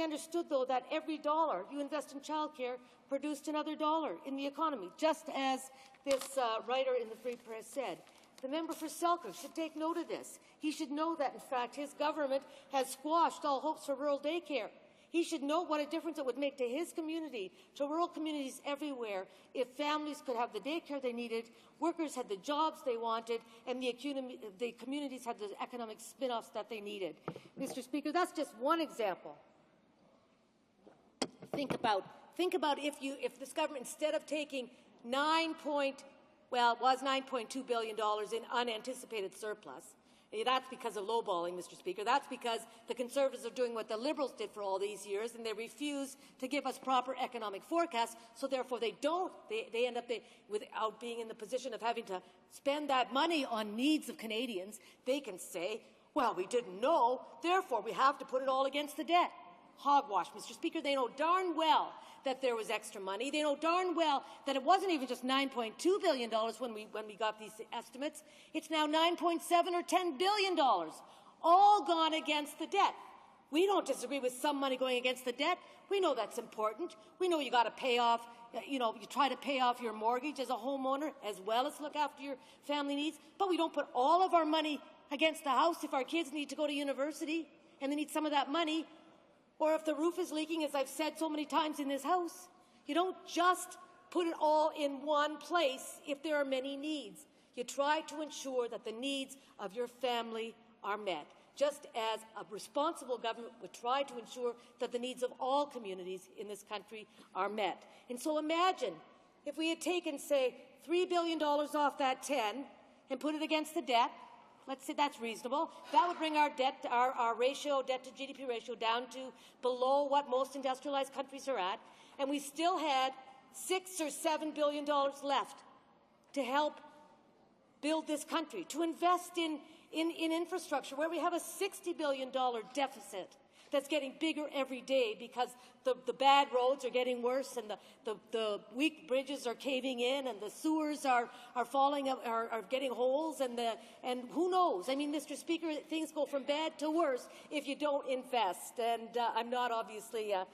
understood, though, that every dollar you invest in childcare produced another dollar in the economy, just as this writer in the Free Press said? The member for Selkirk should take note of this. He should know that, in fact, his government has squashed all hopes for rural daycare. He should know what a difference it would make to his community, to rural communities everywhere, if families could have the daycare they needed, workers had the jobs they wanted, and the communities had the economic spin-offs that they needed. Mr. Speaker, that's just one example. Think about if this government, instead of taking $9.2 billion in unanticipated surplus. That's because of lowballing, Mr. Speaker. That's because the Conservatives are doing what the Liberals did for all these years, and they refuse to give us proper economic forecasts, so therefore they end up without being in the position of having to spend that money on needs of Canadians. They can say, well, we didn't know, therefore we have to put it all against the debt. Hogwash, Mr. Speaker. They know darn well that there was extra money. They know darn well that it wasn't even just $9.2 billion when we got these estimates. It's now $9.7 or $10 billion, all gone against the debt. We don't disagree with some money going against the debt. We know that's important. We know you got to pay off, you try to pay off your mortgage as a homeowner as well as look after your family needs. But we don't put all of our money against the house if our kids need to go to university and they need some of that money. Or if the roof is leaking, as I've said so many times in this House. You don't just put it all in one place if there are many needs. You try to ensure that the needs of your family are met, just as a responsible government would try to ensure that the needs of all communities in this country are met. And so imagine if we had taken, say, $3 billion off that 10 and put it against the debt. Let's say that's reasonable. That would bring our debt, our ratio, debt to GDP ratio, down to below what most industrialized countries are at, and we still had $6 or $7 billion left to help build this country, to invest in infrastructure, where we have a $60 billion deficit that's getting bigger every day because the bad roads are getting worse and the weak bridges are caving in and the sewers are falling up, are getting holes and who knows? I mean, Mr. Speaker, things go from bad to worse if you don't invest. And I'm not obviously a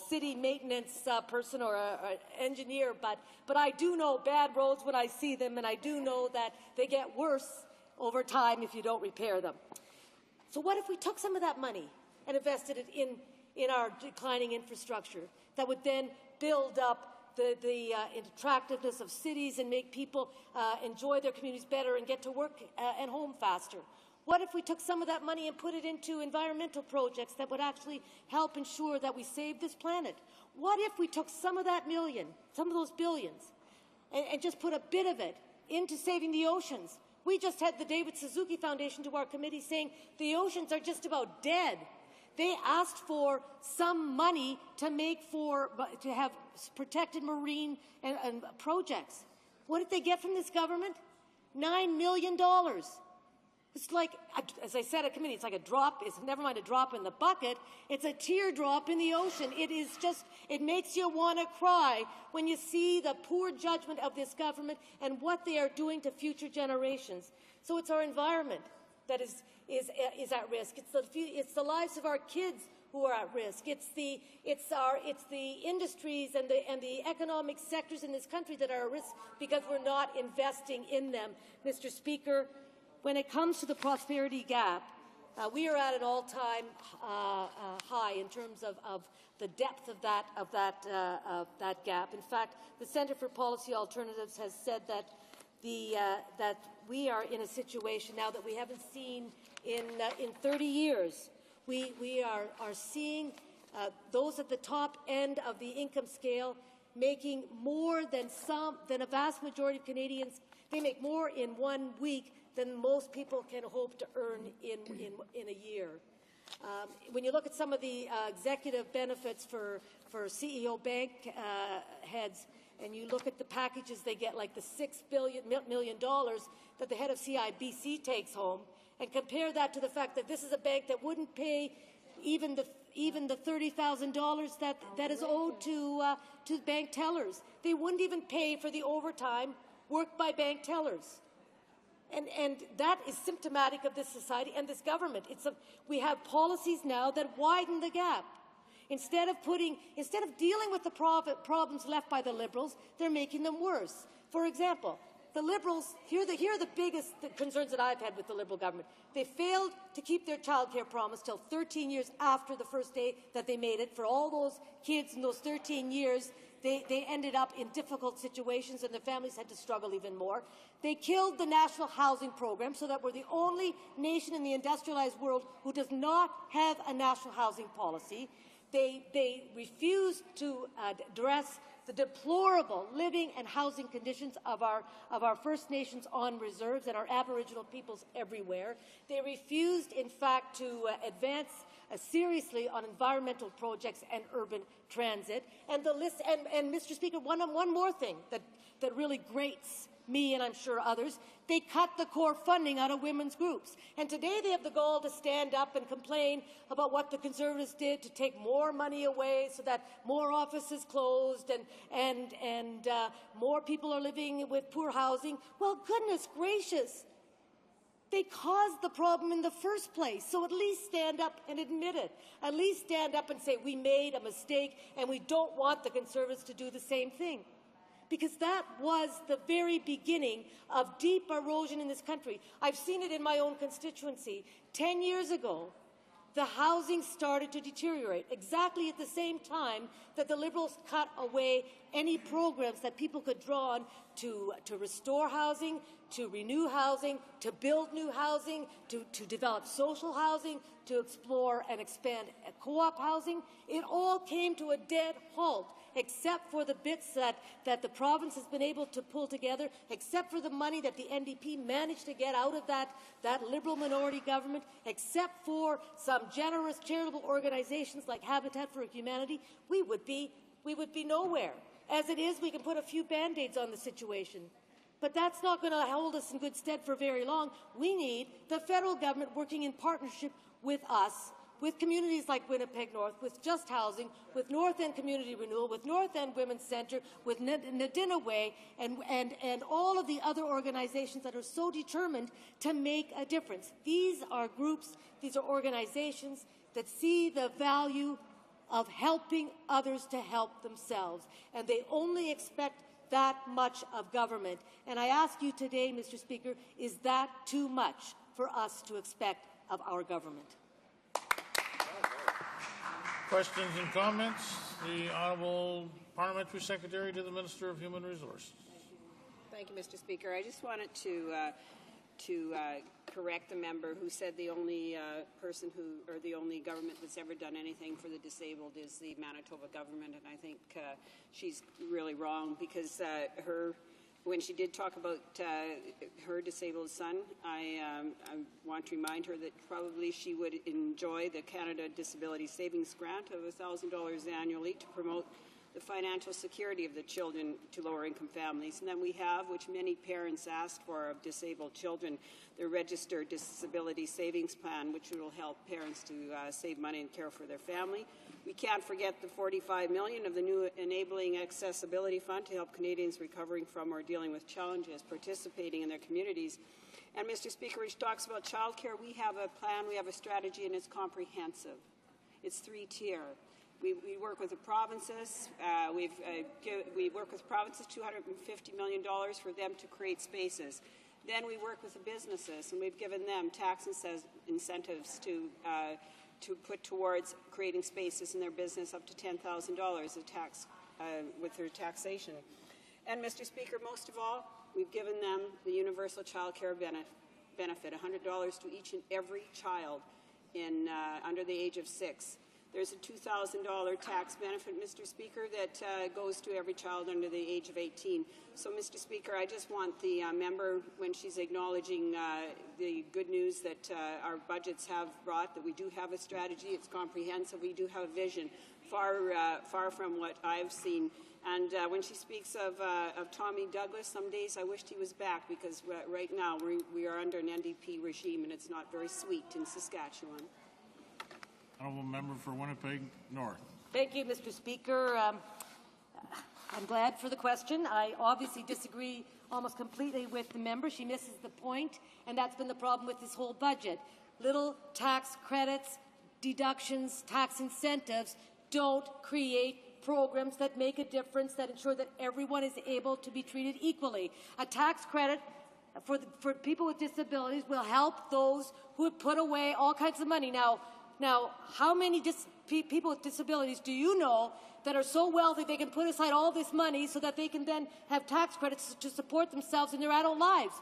city maintenance person or an engineer, but I do know bad roads when I see them, and I do know that they get worse over time if you don't repair them. So what if we took some of that money and invested it in our declining infrastructure that would then build up the attractiveness of cities and make people enjoy their communities better and get to work and home faster? What if we took some of that money and put it into environmental projects that would actually help ensure that we save this planet? What if we took some of that million, some of those billions, and just put a bit of it into saving the oceans? We just had the David Suzuki Foundation to our committee saying the oceans are just about dead. They asked for some money to have protected marine and projects. What did they get from this government? $9 million. It's like, as I said at committee, it's like a drop. It's never mind a drop in the bucket. It's a teardrop in the ocean. It makes you want to cry when you see the poor judgment of this government and what they are doing to future generations. So it's our environment that is at risk. It's the lives of our kids who are at risk. It's the industries and the economic sectors in this country that are at risk because we're not investing in them. Mr. Speaker, when it comes to the prosperity gap, we are at an all-time high in terms of the depth of that gap. In fact, the Centre for Policy Alternatives has said that that we are in a situation now that we haven't seen in 30 years. We are seeing those at the top end of the income scale making more than a vast majority of Canadians. They make more in 1 week than most people can hope to earn in a year. When you look at some of the executive benefits for CEO bank heads, and you look at the packages they get, like the $6 million that the head of CIBC takes home, and compare that to the fact that this is a bank that wouldn't pay even the even the $30,000 that is owed to bank tellers. They wouldn't even pay for the overtime worked by bank tellers. And that is symptomatic of this society and this government. We have policies now that widen the gap. Instead of dealing with the problems left by the Liberals, they're making them worse. For example, the Liberals, here are the biggest concerns that I've had with the Liberal government. They failed to keep their childcare promise till 13 years after the first day that they made it. For all those kids in those 13 years, they ended up in difficult situations and the families had to struggle even more. They killed the National Housing Program so that we're the only nation in the industrialized world who does not have a national housing policy. They refused to address the deplorable living and housing conditions of our First Nations on reserves and our Aboriginal peoples everywhere. They refused, in fact, to advance seriously on environmental projects and urban transit. And the list. And Mr. Speaker, one more thing that really grates me and I'm sure others, they cut the core funding out of women's groups. And today they have the gall to stand up and complain about what the Conservatives did to take more money away so that more offices closed and more people are living with poor housing. Well, goodness gracious, they caused the problem in the first place. So at least stand up and admit it. At least stand up and say, we made a mistake and we don't want the Conservatives to do the same thing. Because that was the very beginning of deep erosion in this country. I've seen it in my own constituency. 10 years ago, the housing started to deteriorate, exactly at the same time that the Liberals cut away any programs that people could draw on to restore housing, to renew housing, to build new housing, to develop social housing, to explore and expand co-op housing. It all came to a dead halt, except for the bits that the province has been able to pull together, except for the money that the NDP managed to get out of that Liberal minority government, except for some generous charitable organizations like Habitat for Humanity, we would be nowhere. As it is, we can put a few Band-Aids on the situation. But that's not going to hold us in good stead for very long. We need the federal government working in partnership with us, with communities like Winnipeg North, with Just Housing, with North End Community Renewal, with North End Women's Centre, with Nadina Way, and all of the other organizations that are so determined to make a difference. These are groups, these are organizations that see the value of helping others to help themselves, and they only expect that much of government. And I ask you today, Mr. Speaker, is that too much for us to expect of our government? Questions and comments? The Honourable Parliamentary Secretary to the Minister of Human Resources. Thank you, Mr. Speaker. I just wanted to correct the member who said the only person or the only government that's ever done anything for the disabled is the Manitoba government, and I think she's really wrong, because when she did talk about her disabled son, I want to remind her that probably she would enjoy the Canada Disability Savings Grant of $1,000 annually to promote the financial security of the children to lower-income families. And then we have, which many parents asked for of disabled children, the Registered Disability Savings Plan, which will help parents to save money and care for their family. We can't forget the $45 million of the new Enabling Accessibility Fund to help Canadians recovering from or dealing with challenges participating in their communities. And, Mr. Speaker, which talks about childcare, we have a plan, we have a strategy, and it's comprehensive. It's three-tier. We work with the provinces. We work with provinces $250 million for them to create spaces. Then we work with the businesses, and we've given them tax incentives to put towards creating spaces in their business up to $10,000 of tax with their taxation. And, Mr. Speaker, most of all, we've given them the universal child care benefit, $100 to each and every child under the age of 6. There's a $2,000 tax benefit, Mr. Speaker, that goes to every child under the age of 18. So, Mr. Speaker, I just want the member, when she's acknowledging the good news that our budgets have brought, that we do have a strategy, it's comprehensive, we do have a vision, far from what I've seen. And when she speaks of Tommy Douglas, some days I wished he was back, because right now we are under an NDP regime, and it's not very sweet in Saskatchewan. Honourable Member for Winnipeg North. Thank you, Mr. Speaker. I'm glad for the question. I obviously disagree almost completely with the member. She misses the point, and that's been the problem with this whole budget. Little tax credits, deductions, tax incentives don't create programs that make a difference, that ensure that everyone is able to be treated equally. A tax credit for people with disabilities will help those who have put away all kinds of money. Now how many people with disabilities do you know that are so wealthy they can put aside all this money so that they can then have tax credits to support themselves in their adult lives?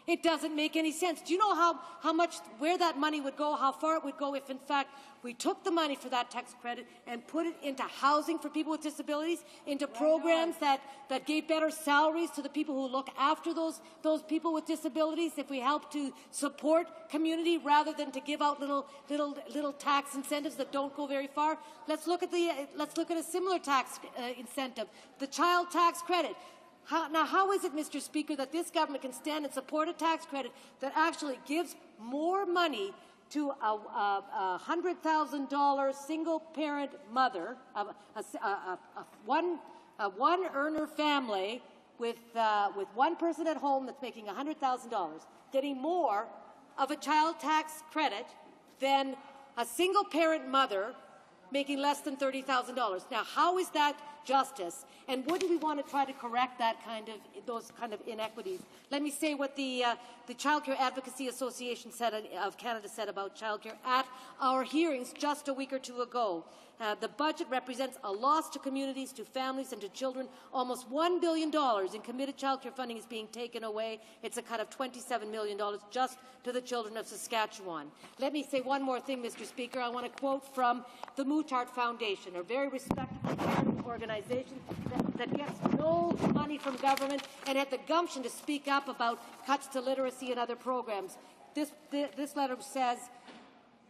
It doesn't make any sense. Do you know how much, where that money would go, how far it would go if, in fact, we took the money for that tax credit and put it into housing for people with disabilities, into programs that gave better salaries to the people who look after those people with disabilities, if we help to support community rather than to give out little tax incentives that don't go very far? Let's look at a similar tax incentive, the child tax credit. How is it, Mr. Speaker, that this government can stand and support a tax credit that actually gives more money to a $100,000 single-parent mother, a one-earner family with one person at home that's making $100,000, getting more of a child tax credit than a single-parent mother making less than $30,000. Now, how is that justice? And wouldn't we want to try to correct those kind of inequities? Let me say what the Child Care Advocacy Association of Canada said about childcare at our hearings just a week or two ago. The budget represents a loss to communities, to families and to children. Almost $1 billion in committed childcare funding is being taken away. It's a cut of $27 million just to the children of Saskatchewan. Let me say one more thing, Mr. Speaker. I want to quote from the Moutard Foundation, a very respectable charitable organization that gets no money from government and had the gumption to speak up about cuts to literacy and other programs. This letter says,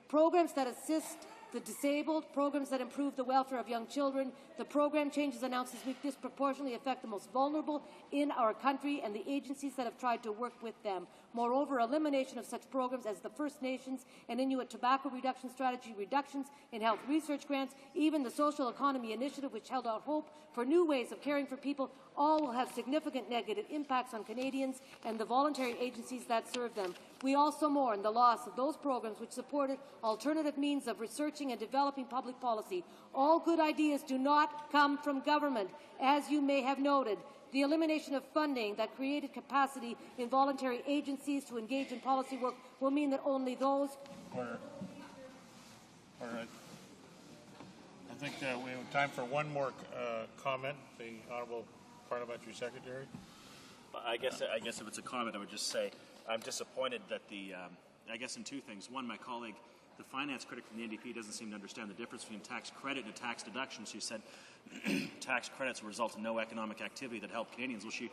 programs that assist the disabled, programs that improve the welfare of young children. The program changes announced this week disproportionately affect the most vulnerable in our country and the agencies that have tried to work with them. Moreover, elimination of such programs as the First Nations and Inuit Tobacco Reduction Strategy, reductions in health research grants, even the Social Economy Initiative, which held out hope for new ways of caring for people, all will have significant negative impacts on Canadians and the voluntary agencies that serve them. We also mourn the loss of those programs which supported alternative means of researching and developing public policy. All good ideas do not come from government, as you may have noted. The elimination of funding that created capacity in voluntary agencies to engage in policy work will mean that only those... Order. All right. I think we have time for one more comment. The Honourable Parliamentary Secretary. I guess if it's a comment, I would just say I'm disappointed that I guess in two things. One, my colleague, the finance critic from the NDP, doesn't seem to understand the difference between tax credit and tax deduction. She said tax credits will result in no economic activity that help Canadians. Well, she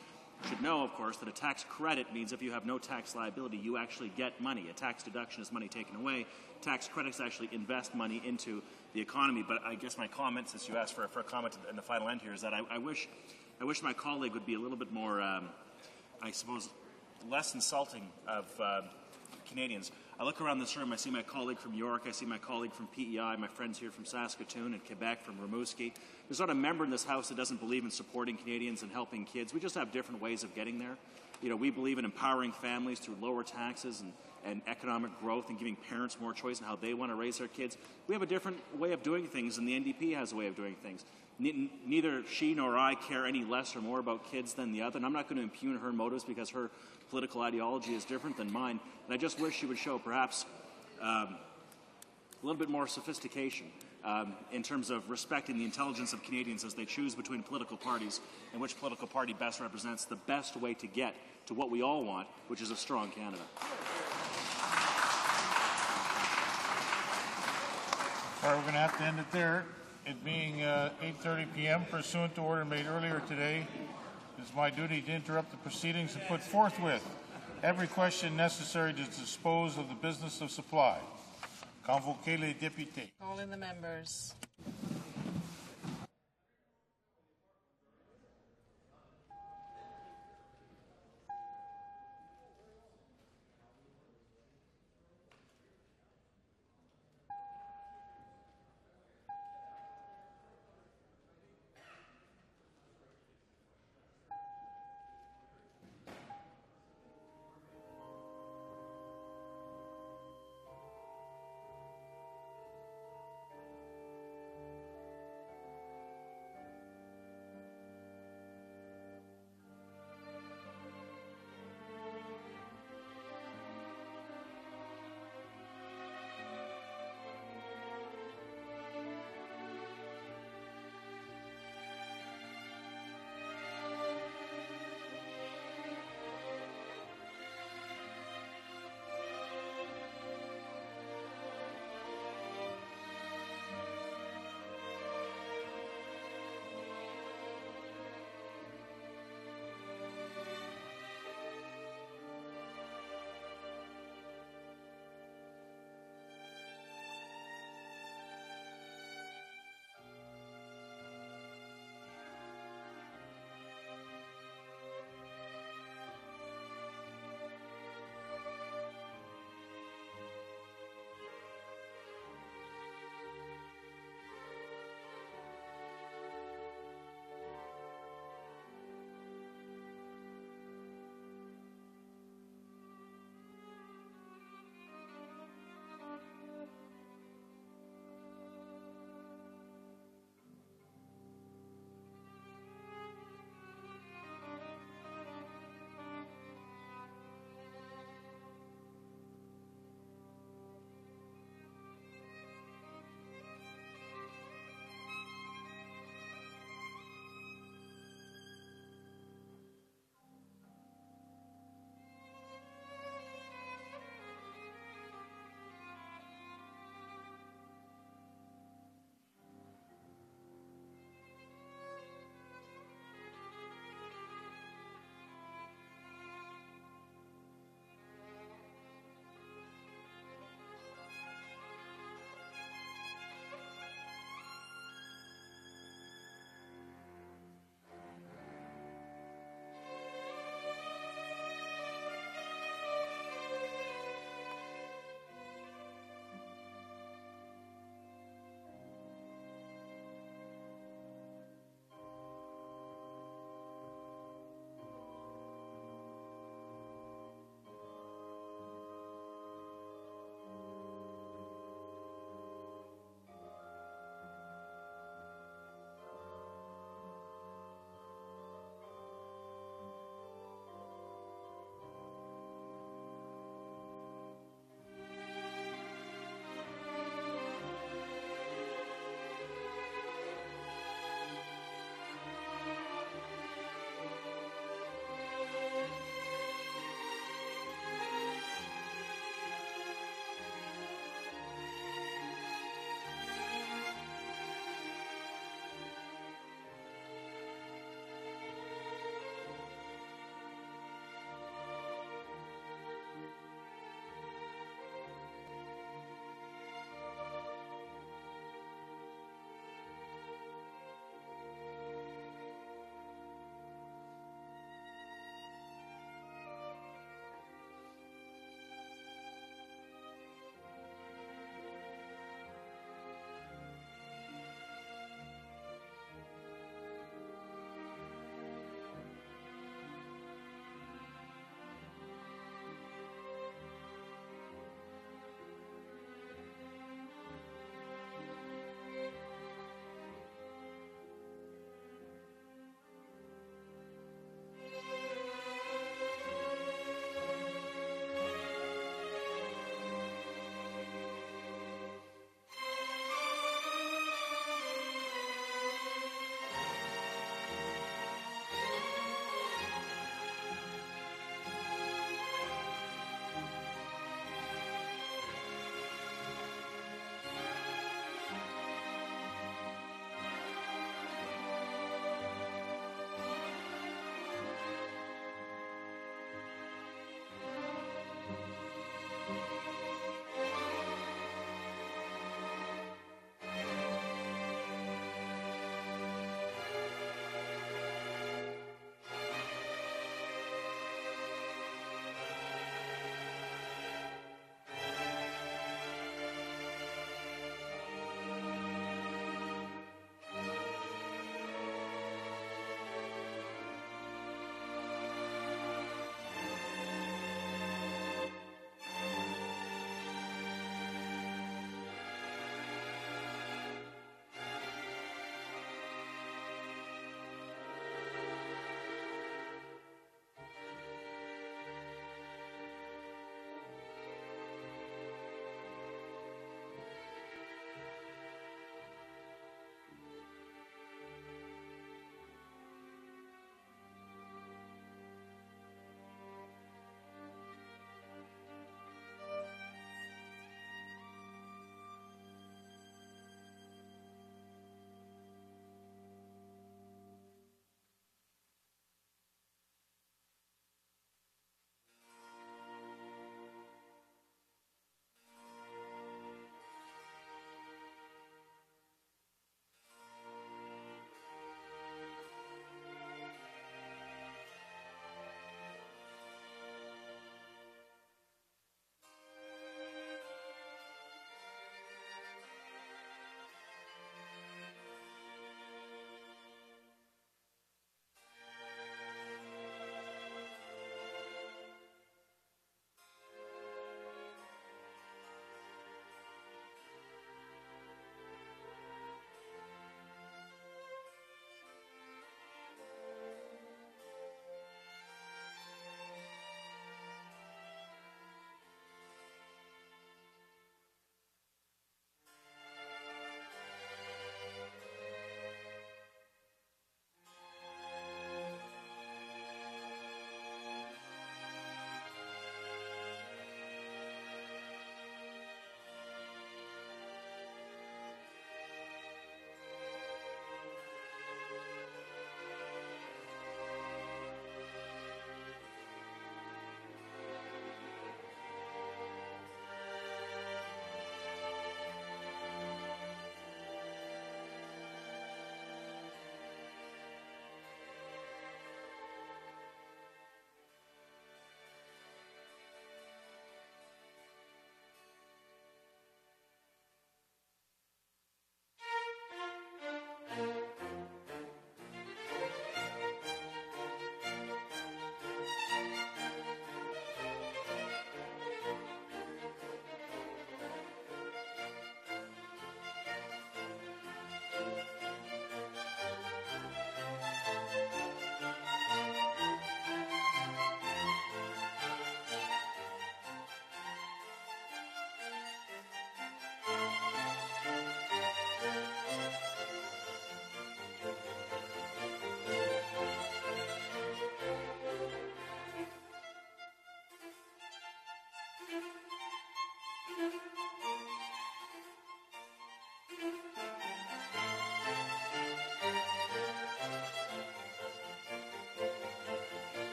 should know, of course, that a tax credit means if you have no tax liability, you actually get money. A tax deduction is money taken away. Tax credits actually invest money into the economy. But I guess my comment, since you asked for a comment in the final end here, is that I wish my colleague would be a little bit more, I suppose, less insulting of Canadians. I look around this room, I see my colleague from York, I see my colleague from PEI, my friends here from Saskatoon and Quebec, from Rimouski. There's not a member in this House that doesn't believe in supporting Canadians and helping kids. We just have different ways of getting there. You know, we believe in empowering families through lower taxes and economic growth and giving parents more choice in how they want to raise their kids. We have a different way of doing things, and the NDP has a way of doing things. Neither she nor I care any less or more about kids than the other, and I'm not going to impugn her motives because her political ideology is different than mine. And I just wish she would show perhaps a little bit more sophistication in terms of respecting the intelligence of Canadians as they choose between political parties and which political party best represents the best way to get to what we all want, which is a strong Canada. All right, we're going to have to end it there. It being 8:30 p.m., pursuant to order made earlier today, it is my duty to interrupt the proceedings and put forthwith every question necessary to dispose of the business of supply. Convoquez les députés. Calling the members.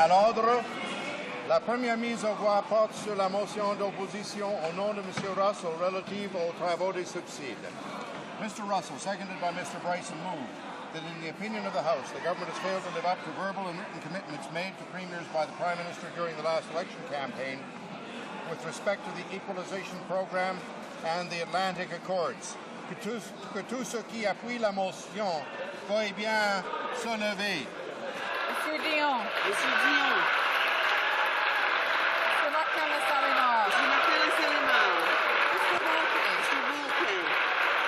À l'ordre, la première mise aux voix porte sur la motion d'opposition au nom de M. Russell relative aux travaux des subsides. Mr. Russell, seconded by Mr. Bryson, moved that in the opinion of the House, the government has failed to live up to verbal and written commitments made to premiers by the Prime Minister during the last election campaign with respect to the equalization program and the Atlantic Accords. Que tous ceux qui appuient la motion veuillent bien se lever. Monsieur Dion. Monsieur Dion. Mr. Martin-Salimar. Mr. Martin-Salimar. Mr. Volpe. Mr. Volpe.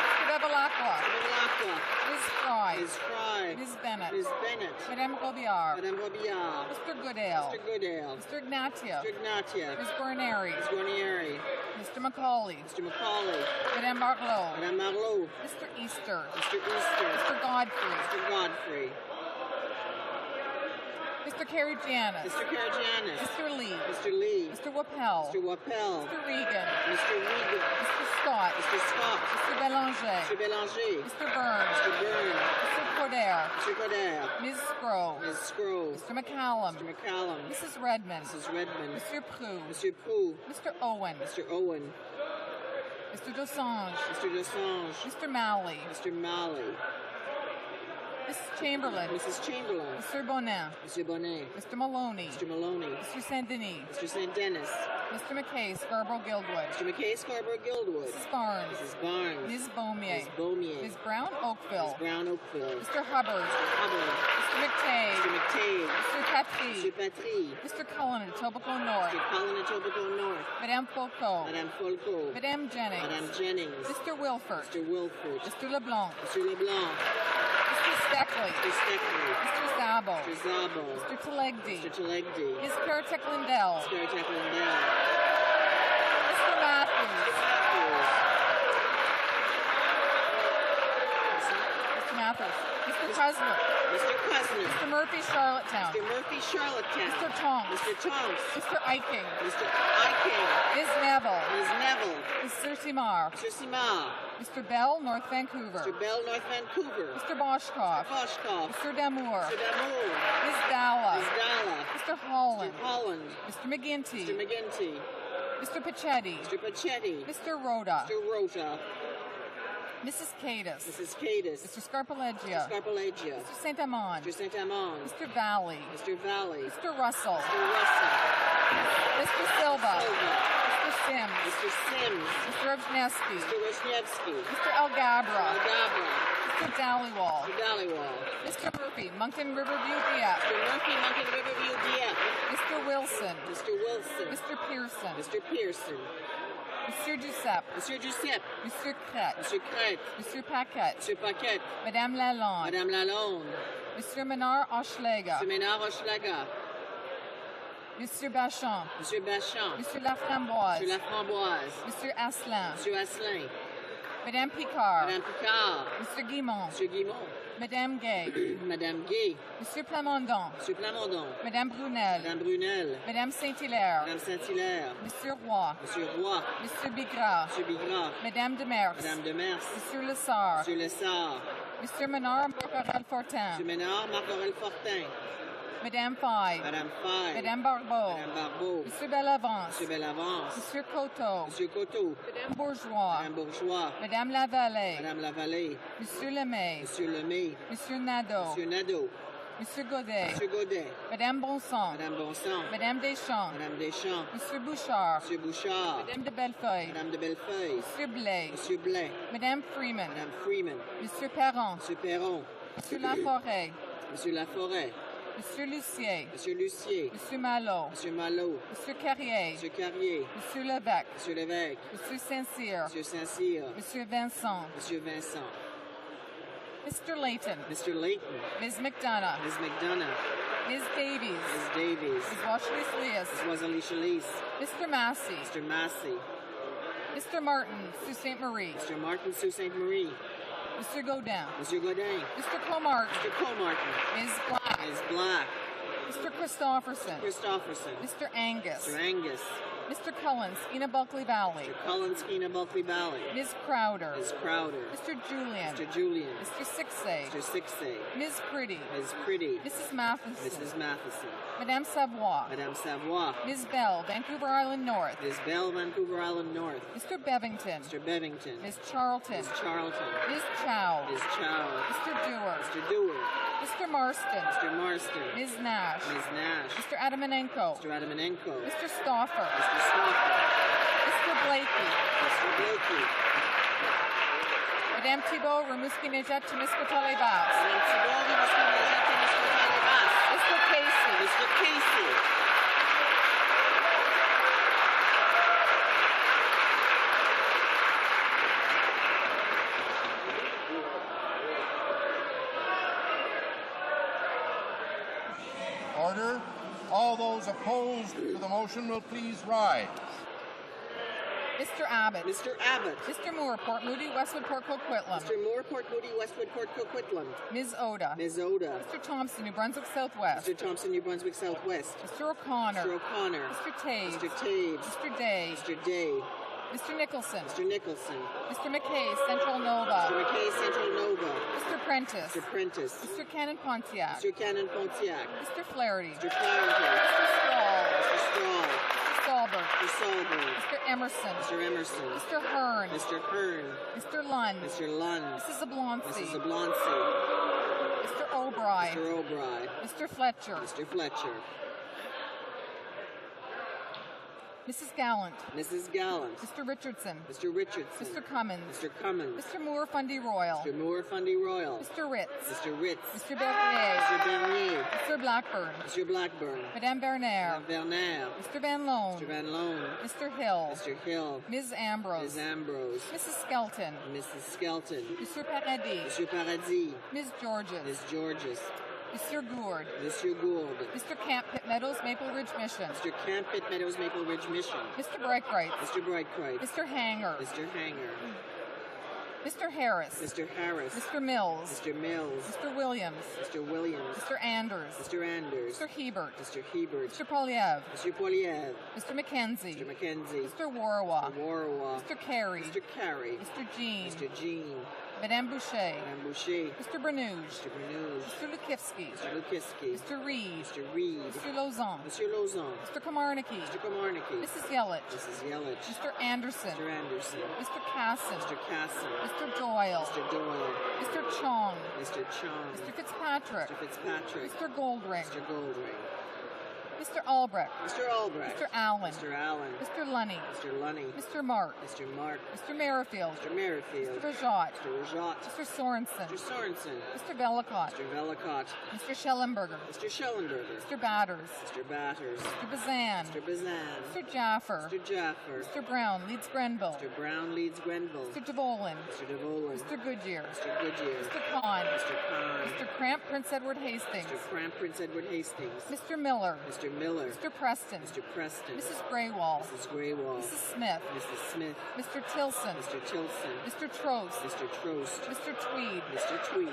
Mr. Bevilacqua. Bevilacqua. Ms. Fry. Ms. Fry. Ms. Bennett. Ms. Bennett. Madame Robillard. Madame Robillard. Mr. Goodale. Mr. Goodale. Mr. Ignatia. Mr. Ignatia. Ms. Guarneri. Ms. Guarneri. Mr. Macaulay. Mr. Macaulay. Madame Marlowe. Madame Marlowe. Mr. Easter. Mr. Easter. Mr. Godfrey. Mr. Godfrey. Mr. Karagianis. Mr. Karagianis. Mr. Lee. Mr. Lee. Mr. Wappel. Mr. Wappel. Mr. Regan. Mr. Regan. Mr. Scott. Mr. Scott. Mr. Belanger. Mr. Belanger. Mr. Burns. Mr. Burns. Mr. Coder. Mr. Coder. Ms. Scrow. Ms. Scrow. Mr. McCallum. Mr. McCallum. Mrs. Redmond. Mrs. Redmond. Mr. Prue. Mr. Prue. Mr. Owen. Mr. Owen. Mr. Dosange. Mr. Dosange. Mr. Malley. Mr. Malley. Mrs. Chamberlain. Mrs. Chamberlain. Mr. Bonin. Mr. Bonet. Mr. Maloney. Mr. Maloney. Mr. Saint Denis. Mr. St. Dennis. Mr. McKay, Scarborough Guildwood. Mr. McKay, Scarborough Guildwood. Mrs. Barnes. Mrs. Barnes. Ms. Beaumier. Ms. Beaumier. Ms. Brown Oakville. Ms. Brown Oakville. Mr. Hubbard. Mr. Hubbard. Mr. McTague. Mr. McTague. Mr. Patry. Mr. Patry. Mr. Cullen, Etobicoke North. Mr. Cullen, Etobicoke North. Madame Foucault. Madame Folco. Madame Jennings. Madame Jennings. Mr. Wilford. Mr. Wilford. Mr. LeBlanc. Mr. LeBlanc. Mr. Steckley. Mr. Steckley. Mr. Zabo. Mr. Zabo. Mr. Telegdi. Mr. Telegdi. Ms. Karatek Lindell. Mr. Karatek Lindell. Mr. Matthews. Mr. Matthews. Mr. Cusler. Mr. Cusler. Mr. Murphy, Charlottetown. Mr. Murphy, Charlottetown. Mr. Tonks. Mr. Tonks. Mr. Eiking. Mr. Eiking. Ms. Neville. Ms. Neville. Mr. Simar. Mr. Simar. Mr. Bell, North Vancouver. Mr. Bell, North Vancouver. Mr. Boschkoff. Boschkoff. Mr. Damour. Mr. Damour. Ms. Dalla. Ms. Dalla. Mr. Holland. Mr. Holland. Mr. McGinty. Mr. McGinty. Mr. Pachetti. Mr. Pachetti. Mr. Rhoda. Mr. Rota. Mrs. Cadis. Mrs. Cadis. Mr. Scarpalegia. Mr. Scarpalegia. Mr. St. Amand. Mr. St. Amand. Mr. Valley. Mr. Valley. Mr. Russell. Mr. Russell. Mr. Silva. Silva. Mr. Sims. Mr. Sims. Mr. Rajneski. Mr. Wisniewski. Mr. Algabra. Algabra. Mr. Dallywall. Mr. Dallywall. Mr. Murphy, Moncton Riverview, Dieppe. Mr. Murphy, Moncton Riverview, Dieppe. Mr. Wilson. Mr. Wilson. Mr. Pearson. Mr. Pearson. Monsieur Giuseppe. Monsieur Giuseppe. Monsieur Crête. Monsieur Crête. Monsieur Paquette. Monsieur Paquette. Madame Lalonde. Madame Lalonde. Monsieur Menard Hochelaga. Monsieur Ménard Hochelaga. Monsieur Bachand. Monsieur Bachand. Monsieur Laframboise. Monsieur Laframboise. Monsieur Asselin. Monsieur Asselin. Madame Picard. Madame Picard. Monsieur Guimont. Monsieur Guimont. Madame Gay. Madame Gay. Monsieur Plamondon. Monsieur Plamondon. Madame Brunel. Madame Brunel. Madame Saint-Hilaire. Madame Saint-Hilaire. Monsieur Roy. Monsieur Roy. Monsieur Bigras. Monsieur Bigras. Madame Demers. Madame Demers. Monsieur Lessard. Monsieur Lessard. Monsieur Menard Marcorel Fortin. Monsieur Ménard Marcorel Fortin. Madame Faye. Madame Faye. Madame Barbeau. Madame Barbeau. Monsieur Bellavance. Monsieur Bellavance. Monsieur Coteau. Monsieur Coteau. Madame Bourgeois. Madame Bourgeois. Madame Lavallée. Madame Lavallée. Monsieur Lemay. Monsieur Lemay. Monsieur Nadeau. Monsieur Nadeau. Monsieur Godet. Monsieur Godet. Madame Bonson. Madame Bonson. Madame Deschamps. Madame Deschamps. Monsieur Bouchard. Monsieur Bouchard. Madame de Bellefeuille. Madame de Bellefeuille. Monsieur Blais. Monsieur Blais. Madame Freeman. Madame Freeman. Monsieur Perron. Monsieur Perron. Monsieur Laforêt. Monsieur Laforêt. Monsieur Lucier. Monsieur Lucier. Monsieur Malot. Monsieur Malot. Monsieur Carrier. Monsieur Carrier. Monsieur Lévesque. Monsieur Lévesque. Monsieur Saint-Cyr. Monsieur Saint-Cyr. Monsieur Vincent. Monsieur Vincent. Mr. Layton. Mr. Layton. Ms. McDonough. Ms. McDonough. Ms. Davies. Ms. Davies. Ms. Washlis-Leas. Ms. Wazali-Chalice. Mr. Massey. Mr. Massey. Mr. Martin, Sault Ste. Marie. Mr. Martin, Sault Ste. Marie. Mr. Godin. Monsieur Godin. Mr. Comartin. Mr. Comartin. Ms. Black. Ms. Black. Mr. Christofferson. Christofferson. Mr. Angus. Mr. Angus. Mr. Cullen, Skeena Bulkley Valley. Mr. Cullen, Skeena Bulkley Valley. Ms. Crowder. Ms. Crowder. Mr. Julian. Mr. Julian. Mr. Sixay. Mr. Sixay. Ms. Pretty. Ms. Pretty. Mrs. Matheson. Mrs. Matheson. Madame Savoie. Madame Savoie. Ms. Bell, Vancouver Island North. Ms. Bell, Vancouver Island North. Mr. Bevington. Mr. Bevington. Ms. Charlton. Ms. Charlton. Ms. Chow. Ms. Chow. Mr. Dewar. Mr. Dewar. Mr. Marston. Mr. Marston. Ms. Nash. Ms. Nash. Mr. Adamanenko. Mr. Adamanenko. Mr. Stauffer. Mr. Stauffer. Mr. Blakey. Mr. Blakey. Madame Thibault, Rimouski-Nejet to Miskatole Bass. Madame Thibault, Rimouski-Nejet to Miskatole Bass. Mr. Casey. Mr. Casey. Order. All those opposed to the motion will please rise. Mr. Abbott. Mr. Abbott. Mr. Moore, Port Moody, Westwood, Port Coquitlam. Mr. Moore, Port Moody, Westwood, Port Coquitlam. Ms. Oda. Ms. Oda. Mr. Thompson, New Brunswick Southwest. Mr. Thompson, New Brunswick Southwest. Mr. O'Connor. Mr. O'Connor. Mr. Taves. Mr. Taves. Mr. Day. Mr. Day. Mr. Nicholson. Mr. Nicholson. Mr. McKay, Central Nova. Mr. McKay, Central Nova. Mr. Prentice. Mr. Prentice. Mr. Cannon Pontiac. Mr. Cannon Pontiac. Mr. Flaherty. Mr. Flaherty. Mr. Strahl. Mr. Strahl. Mr. Salbert. Mr. Salbert. Mr. Emerson. Mr. Emerson. Mr. Hearn. Mr. Hearn. Mr. Lund. Mr. Lund. Mrs. Oblonsky. Mrs. Oblonsky. Mr. O'Bry. Mr. O'Bry. Mr. Fletcher. Mr. Fletcher. Mrs. Gallant. Mrs. Gallant. Mr. Richardson. Mr. Richardson. Mr. Cummins. Mr. Cummins. Mr. Moore Fundy Royal. Mr. Moore Fundy Royal. Mr. Ritz. Mr. Ritz. Mr. Bernier. Mr. Bernier. Mr. Blackburn. Mr. Blackburn. Madame Bernier. Madame Bernier. Mr. Van Loan. Mr. Van Loan. Mr. Hill. Mr. Hill. Ms. Ambrose. Ms. Ambrose. Mrs. Skelton. Mrs. Skelton. Mr. Paradis. Mr. Paradis. Ms. Georges. Ms. Georges. Mr. Gourd. Mr. Gould. Mr. Camp, Pitt Meadows, Maple Ridge Mission. Mr. Camp, Pitt Meadows, Maple Ridge Mission. Mr. Breitkreitz. Mr. Breitkreitz. Mr. Hanger. Mr. Hanger. Mr. Harris. Mr. Harris. Mr. Mills. Mr. Mills. Mr. Williams. Mr. Williams. Mr. Anders. Mr. Anders. Mr. Hebert. Mr. Hebert. Mr. Poliev. Mr. Poliev. Mr. McKenzie. Mr. McKenzie. Mr. Warwa. Mr. Warwa. Mr. Carey. Mr. Carey. Mr. Jean. Mr. Jean. Madame Boucher. Madame Boucher. Mr. Bernouge. Mr. Bernouge. Mr. Lukivsky. Mr. Lukivsky. Mr. Reed. Mr. Reed. Mr. Lozon. Mr. Lozon. Mr. Komarnicki. Mr. Komarnicki. Mrs. Yelich. Mrs. Yelich. Mr. Anderson. Mr. Anderson. Mr. Casson. Mr. Casson. Mr. Doyle. Mr. Doyle. Mr. Chong. Mr. Chong. Mr. Fitzpatrick. Mr. Fitzpatrick. Mr. Goldring. Mr. Goldring. Mr. Albrecht. Mr. Albrecht. Mr. Allen. Mr. Allen. Mr. Lunny. Mr. Lunny. Mr. Mark. Mr. Mark. Mr. Merrifield. Mr. Merrifield. Mr. Rajat. Mr. Rajat. Mr. Sorensen. Mr. Sorensen. Mr. Velikot. Mr. Velikot. Mr. Schellenberger. Mr. Schellenberger. Mr. Batters. Mr. Batters. Mr. Bazan. Mr. Bazan. Mr. Jaffer. Mr. Jaffer. Mr. Brown, Leeds Grenville. Mr. Brown leads Grenville. Mr. DeVolin. Mr. DeVolin. Mr. Goodyear. Mr. Goodyear. Mr. Kahn. Mr. Kahn. Mr. Cramp, Prince Edward Hastings. Mr. Cramp, Prince Edward Hastings. Mr. Miller. Mr. Miller. Mr. Preston. Mr. Preston. Mrs. Graywall. Mrs. Graywall. Mrs. Smith. Mrs. Smith. Mr. Tilson. Mr. Tilson. Mr. Trost. Mr. Trost. Mr. Tweed. Mr. Tweed.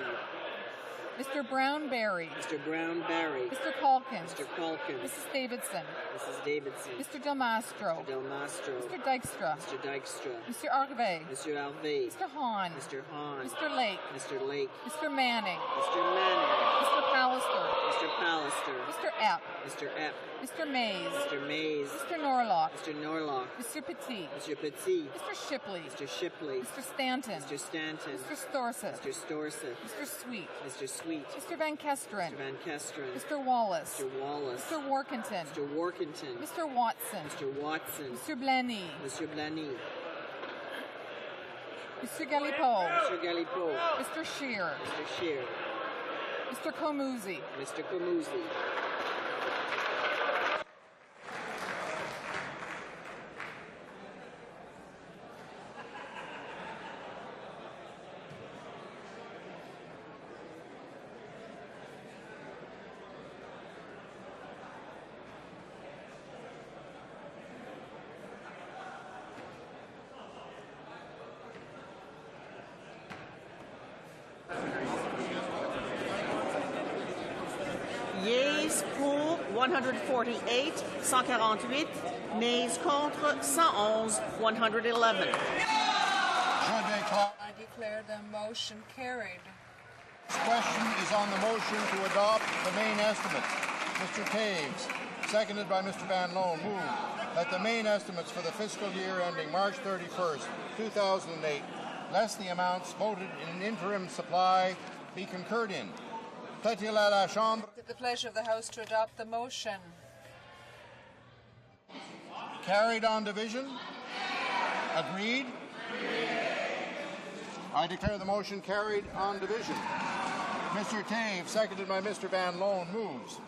Mr. Brown Barry. Mr. Brown Barry. Mr. Calkins. Mr. Calkins. Mrs. Davidson. Mrs. Davidson. Mr. Del Mastro. Mr. Del Mastro. Mr. Dykstra. Mr. Dykstra. Mr. Arve. Mr. Alvey. Mr. Hahn. Mr. Hahn. Mr. Lake. Mr. Lake. Mr. Manning. Mr. Manning. Mr. Pallister. Mr. Pallister. Mr. Epp. Mr. Epp. Mr. Mays. Mr. Mays. Mr. Norlock. Mr. Norlock. Mr. Petit. Mr. Petit. Mr. Shipley. Mr. Shipley. Mr. Stanton. Mr. Stanton. Mr. Storseth. Mr. Storseth. Mr. Sweet. Mr. Sweet. Mr. Van Kesteren. Mr. Van Kesteren. Mr. Wallace. Mr. Wallace. Mr. Workington. Mr. Workington. Mr. Watson. Mr. Watson. Mr. Blaney. Mr. Blaney. Mr. Galipo. Mr. Galipo. Mr. Shear. Mr. Shear. Mr. Komuzi. Mr. Komuzi. Yeas pour 148, 148. Nays contre, 111, 111. I declare the motion carried. This question is on the motion to adopt the main estimates. Mr. Taves, seconded by Mr. Van Loan, move that the main estimates for the fiscal year ending March 31st, 2008, less the amounts voted in an interim supply, be concurred in. Plaît-il à la Chambre? Is it the pleasure of the House to adopt the motion? Carried on division? Agreed? I declare the motion carried on division. Mr. Taves, seconded by Mr. Van Loan, moves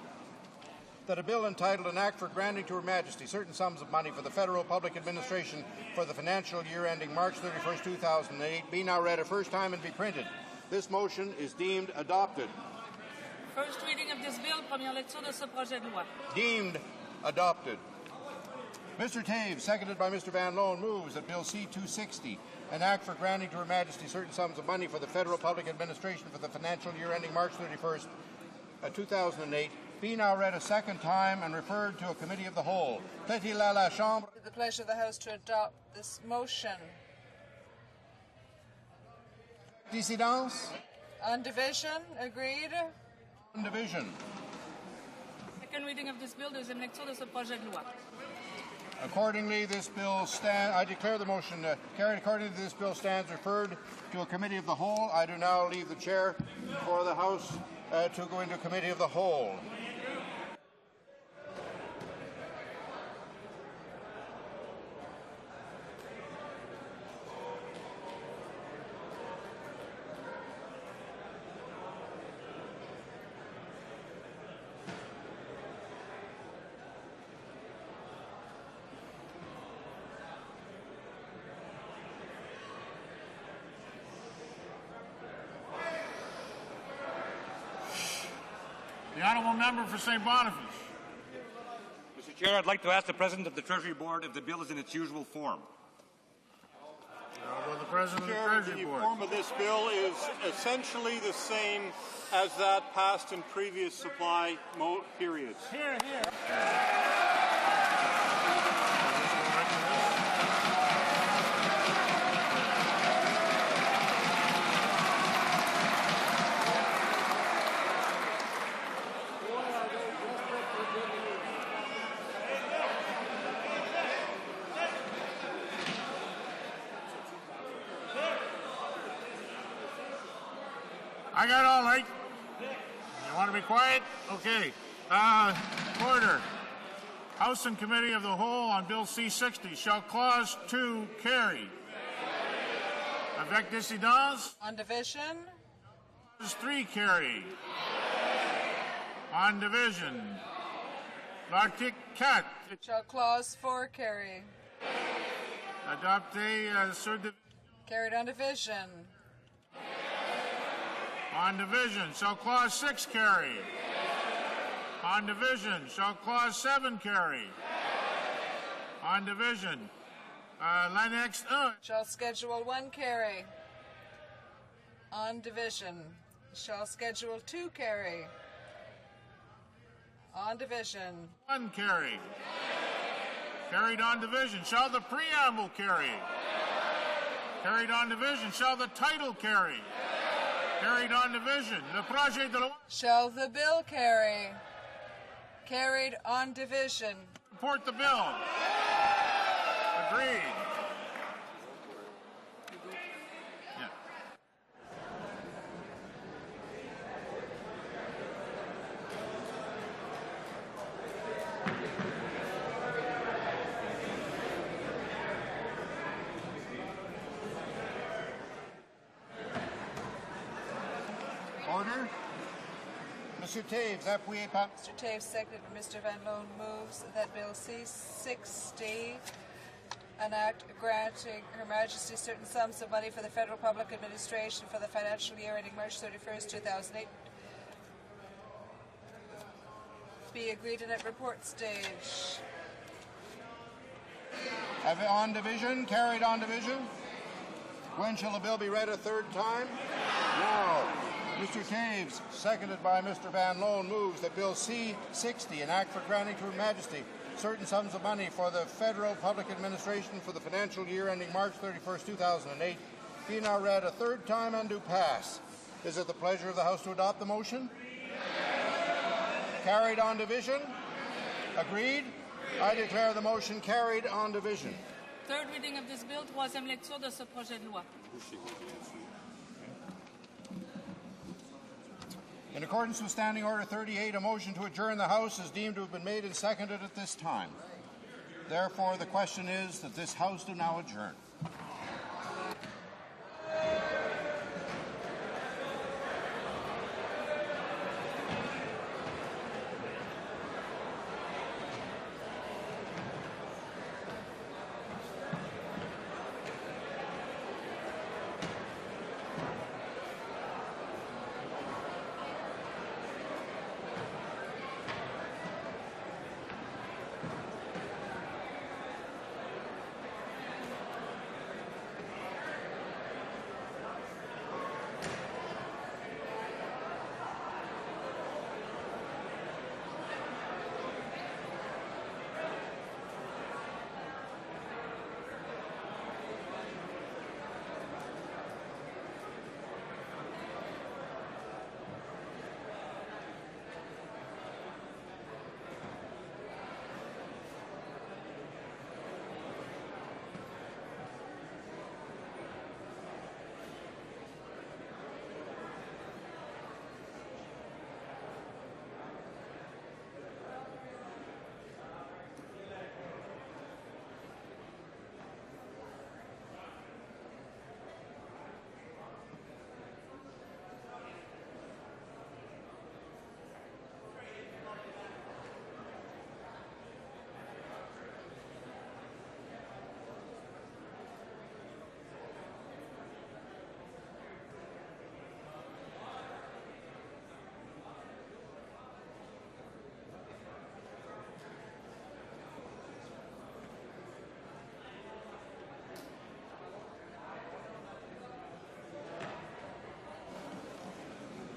that a bill entitled An Act for Granting to Her Majesty certain sums of money for the federal public administration for the financial year ending March 31st, 2008 be now read a first time and be printed. This motion is deemed adopted. First reading of this bill, première lecture de ce projet de loi. Deemed adopted. Mr. Taves, seconded by Mr. Van Loan, moves that Bill C-260, an act for granting to Her Majesty certain sums of money for the federal public administration for the financial year ending March 31st, 2008, be now read a second time and referred to a committee of the whole. Plaît-il à la Chambre? Is it the pleasure of the House to adopt this motion? Dissidence? On division, agreed? On division. Second reading of this bill, deuxième lecture de ce projet de loi. Accordingly, this bill I declare the motion carried. Accordingly, this bill stands referred to a committee of the whole. I do now leave the chair for the House to go into committee of the whole. The honourable member for St. Boniface. Mr. Chair, I'd like to ask the President of the Treasury Board if the bill is in its usual form. The President of the Treasury Board. The form of this bill is essentially the same as that passed in previous supply periods. Here, here. I got all right. You want to be quiet? Okay. Order. House and Committee of the Whole on Bill C-60. Shall Clause 2 carry? Avec dissidence? On division? Clause 3 carry. On division. L'article 4. Shall Clause 4 carry? Adopté sur division. Carried on division. On division, shall Clause 6 carry? On division, shall Clause 7 carry? On division, l'annexe 1. Shall Schedule 1 carry? On division, shall Schedule 2 carry? On division. 1 carry. Carried on division, shall the preamble carry? Carried on division, shall the title carry? Carried on division. Le projet de loi. Shall the bill carry? Carried on division. Support the bill. Agreed. Yeah. Order. Mr. Taves, appuyez par... Mr. Taves, seconded by Mr. Van Loan, moves that Bill C-60, an act granting Her Majesty certain sums of money for the federal public administration for the financial year ending March 31st, 2008, be agreed in at report stage. Have it on division, carried on division. When shall the bill be read a third time? Now. Mr. Taves, seconded by Mr. Van Loan, moves that Bill C-60, an act for granting to Her Majesty certain sums of money for the federal public administration for the financial year ending March 31st, 2008, be now read a third time and do pass. Is it the pleasure of the House to adopt the motion? Carried on division? Agreed? I declare the motion carried on division. Third reading of this bill, troisième lecture de ce projet de loi. In accordance with Standing Order 38, a motion to adjourn the House is deemed to have been made and seconded at this time. Therefore, the question is that this House do now adjourn.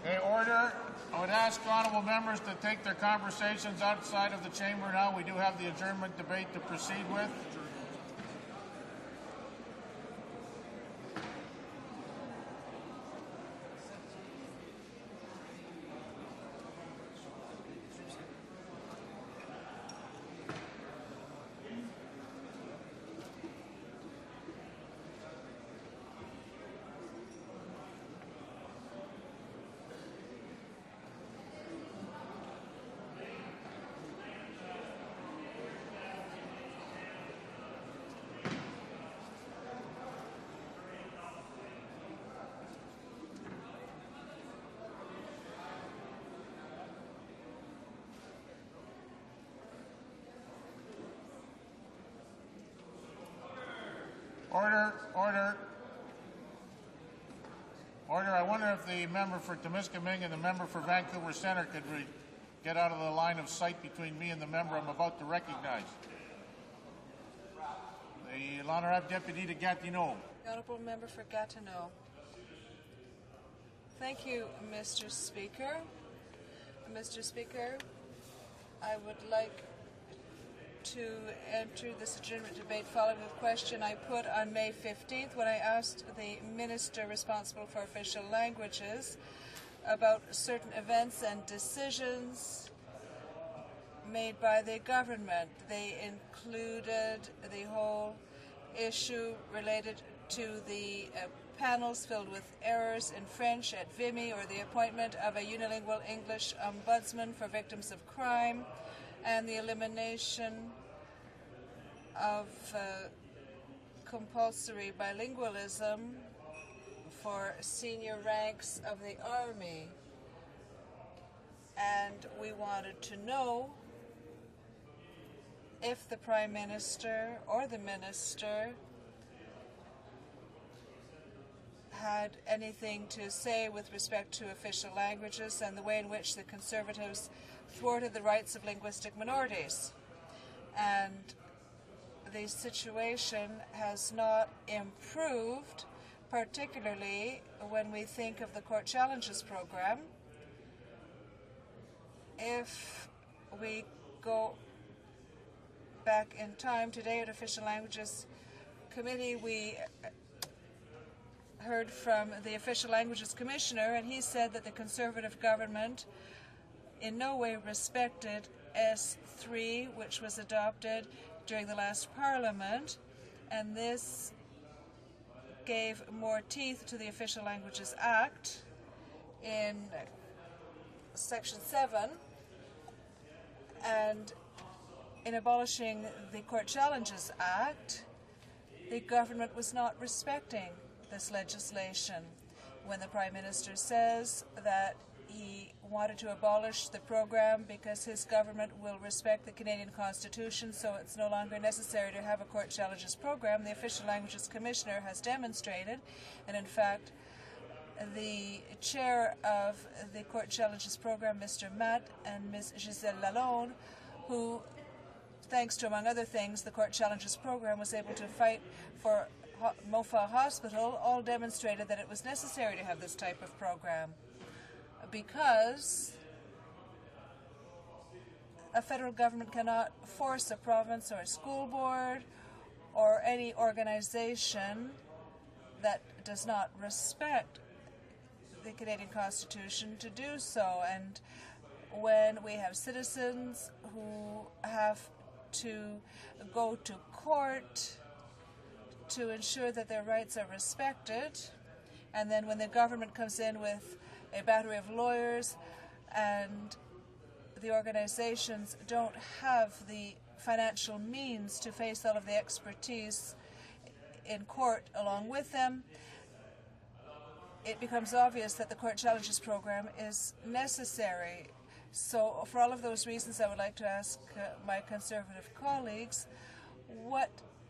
Okay, order. I would ask honourable members to take their conversations outside of the chamber now. We do have the adjournment debate to proceed with. Order, order. Order. I wonder if the member for Temiskaming and the member for Vancouver Centre could get out of the line of sight between me and the member I'm about to recognize. The L'Honorable Deputy de Gatineau. The Honourable Member for Gatineau. Thank you, Mr. Speaker. Mr. Speaker, I would like to enter this adjournment debate following the question I put on May 15th when I asked the Minister responsible for official languages about certain events and decisions made by the government. They included the whole issue related to the panels filled with errors in French at Vimy, or the appointment of a unilingual English ombudsman for victims of crime, and the elimination of compulsory bilingualism for senior ranks of the Army. And we wanted to know if the Prime Minister or the Minister had anything to say with respect to official languages and the way in which the Conservatives thwarted the rights of linguistic minorities. And the situation has not improved, particularly when we think of the Court Challenges program. If we go back in time, today at Official Languages Committee, we heard from the Official Languages Commissioner, and he said that the Conservative government in no way respected S3, which was adopted during the last Parliament, and this gave more teeth to the Official Languages Act in Section 7, and in abolishing the Court Challenges Act, the government was not respecting this legislation. When the Prime Minister says that he wanted to abolish the program because his government will respect the Canadian Constitution, so it's no longer necessary to have a Court Challenges program, the Official Languages Commissioner has demonstrated, and in fact, the chair of the Court Challenges program, Mr. Matt, and Ms. Gisèle Lalonde, who, thanks to, among other things, the Court Challenges program, was able to fight for Mofa Hospital, all demonstrated that it was necessary to have this type of program because a federal government cannot force a province or a school board or any organization that does not respect the Canadian Constitution to do so. And when we have citizens who have to go to court to ensure that their rights are respected, and then when the government comes in with a battery of lawyers and the organizations don't have the financial means to face all of the expertise in court along with them, it becomes obvious that the Court Challenges program is necessary. So for all of those reasons, I would like to ask my Conservative colleagues what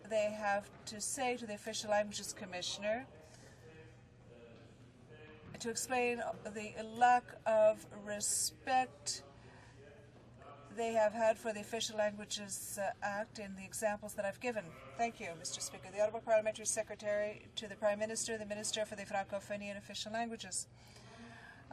they have to say to the Official Languages Commissioner to explain the lack of respect they have had for the Official Languages Act in the examples that I've given. Thank you, Mr. Speaker. The Honourable Parliamentary Secretary to the Prime Minister, the Minister for the Francophonie and Official Languages.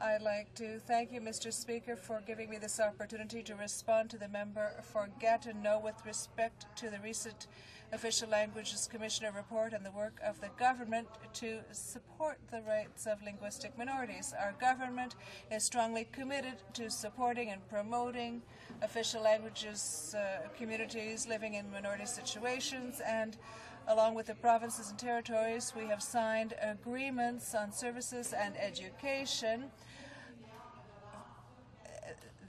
I'd like to thank you, Mr. Speaker, for giving me this opportunity to respond to the member for Gatineau with respect to the recent Official Languages Commissioner report and the work of the government to support the rights of linguistic minorities. Our government is strongly committed to supporting and promoting official languages communities living in minority situations, and along with the provinces and territories, we have signed agreements on services and education.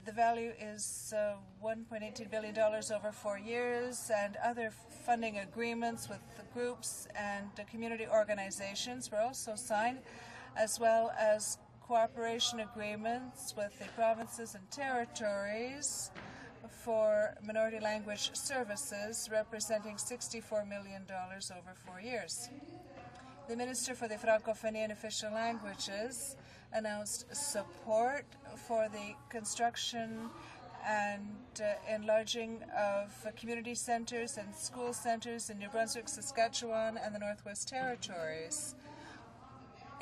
The value is $1.18 billion over 4 years, and other funding agreements with the groups and community organizations were also signed, as well as cooperation agreements with the provinces and territories for minority language services, representing $64 million over 4 years. The Minister for the Francophonie and Official Languages announced support for the construction and enlarging of community centers and school centers in New Brunswick, Saskatchewan, and the Northwest Territories,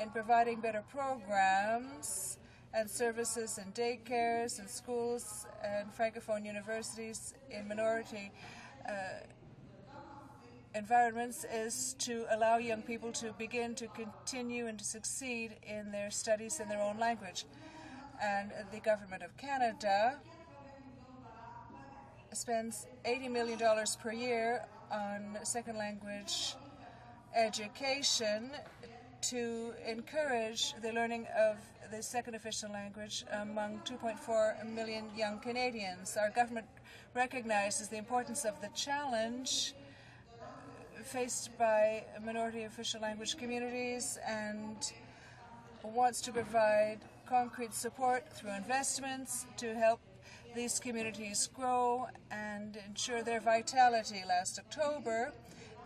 in providing better programs and services in daycares and schools and Francophone universities in minority environments is to allow young people to begin to continue and to succeed in their studies in their own language. And the Government of Canada spends $80 million per year on second language education to encourage the learning of the second official language among 2.4 million young Canadians. Our government recognizes the importance of the challenge faced by minority official language communities and wants to provide concrete support through investments to help these communities grow and ensure their vitality. Last October,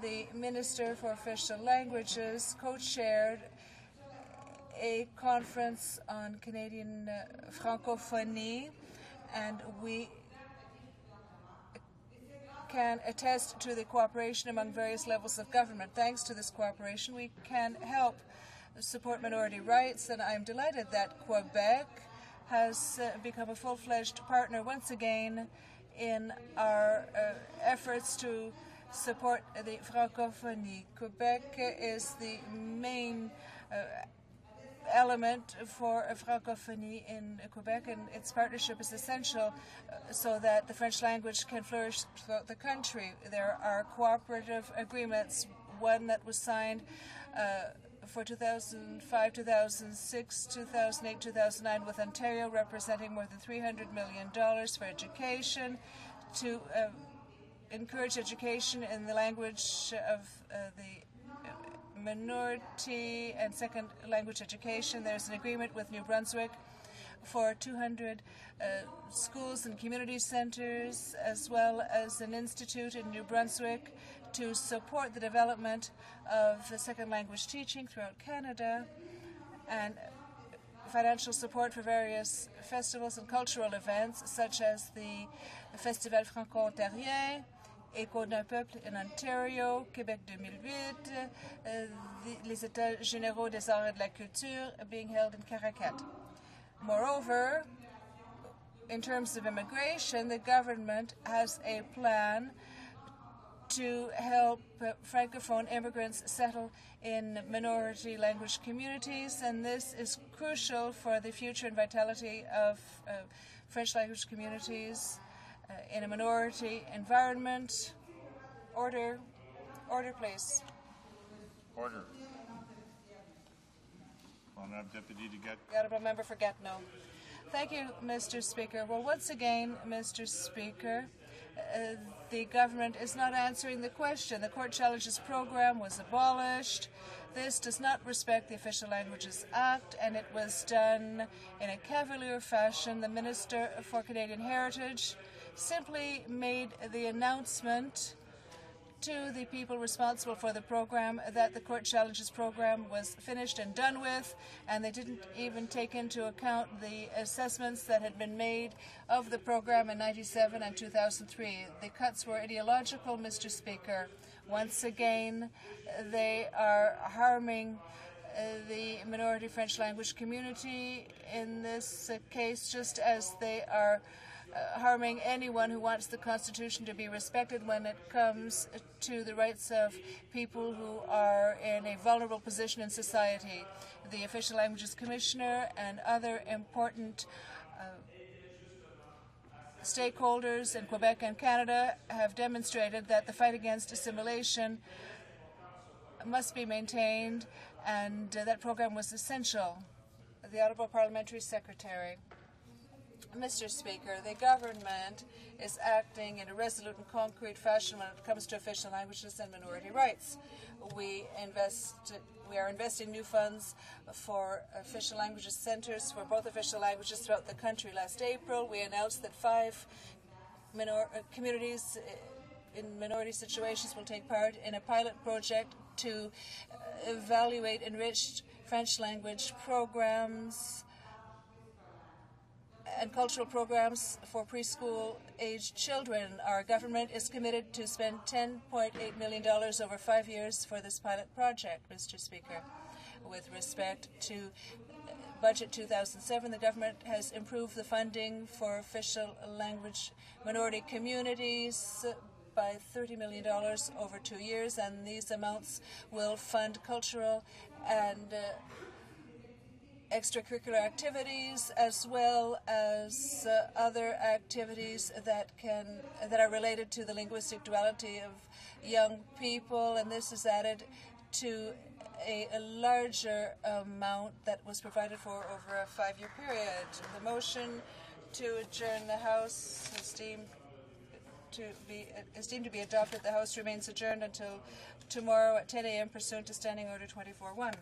the Minister for Official Languages co-chaired a conference on Canadian francophonie, and we can attest to the cooperation among various levels of government. Thanks to this cooperation, we can help support minority rights, and I'm delighted that Quebec has become a full-fledged partner once again in our efforts to support the francophonie. Quebec is the main element for a francophonie in Quebec, and its partnership is essential so that the French language can flourish throughout the country. There are cooperative agreements, one that was signed for 2005, 2006, 2008, 2009 with Ontario, representing more than $300 million for education, to encourage education in the language of the minority and second language education. There's an agreement with New Brunswick for 200 schools and community centers, as well as an institute in New Brunswick to support the development of the second language teaching throughout Canada, and financial support for various festivals and cultural events such as the Festival Franco-Ontarien, Écho d'un peuple in Ontario, Québec 2008, les États généraux des arts et de la culture being held in Caracat. Moreover, in terms of immigration, the government has a plan to help Francophone immigrants settle in minority language communities, and this is crucial for the future and vitality of French language communities in a minority environment. Order. Order, please. Order. Honourable Deputy de Gatineau. The Honourable Member for Gatineau. Thank you, Mr. Speaker. Well, once again, Mr. Speaker, the government is not answering the question. The Court Challenges program was abolished. This does not respect the Official Languages Act, and it was done in a cavalier fashion. The Minister for Canadian Heritage simply made the announcement to the people responsible for the program that the Court Challenges program was finished and done with, and they didn't even take into account the assessments that had been made of the program in 1997 and 2003. The cuts were ideological, Mr. Speaker. Once again, they are harming the minority French language community in this case, just as they are harming anyone who wants the Constitution to be respected when it comes to the rights of people who are in a vulnerable position in society. The Official Languages Commissioner and other important stakeholders in Quebec and Canada have demonstrated that the fight against assimilation must be maintained, and that program was essential. The Honourable Parliamentary Secretary. Mr. Speaker, the government is acting in a resolute and concrete fashion when it comes to official languages and minority rights. We are investing new funds for official languages centers for both official languages throughout the country. Last April, we announced that 5 communities in minority situations will take part in a pilot project to evaluate enriched French language programs and cultural programs for preschool-aged children. Our government is committed to spend $10.8 million over 5 years for this pilot project, Mr. Speaker. With respect to Budget 2007, the government has improved the funding for official language minority communities by $30 million over 2 years, and these amounts will fund cultural and extracurricular activities, as well as other activities that are related to the linguistic duality of young people, and this is added to a larger amount that was provided for over a 5-year period. The motion to adjourn the House is deemed to be adopted. The House remains adjourned until tomorrow at 10 a.m. pursuant to Standing Order 24-1.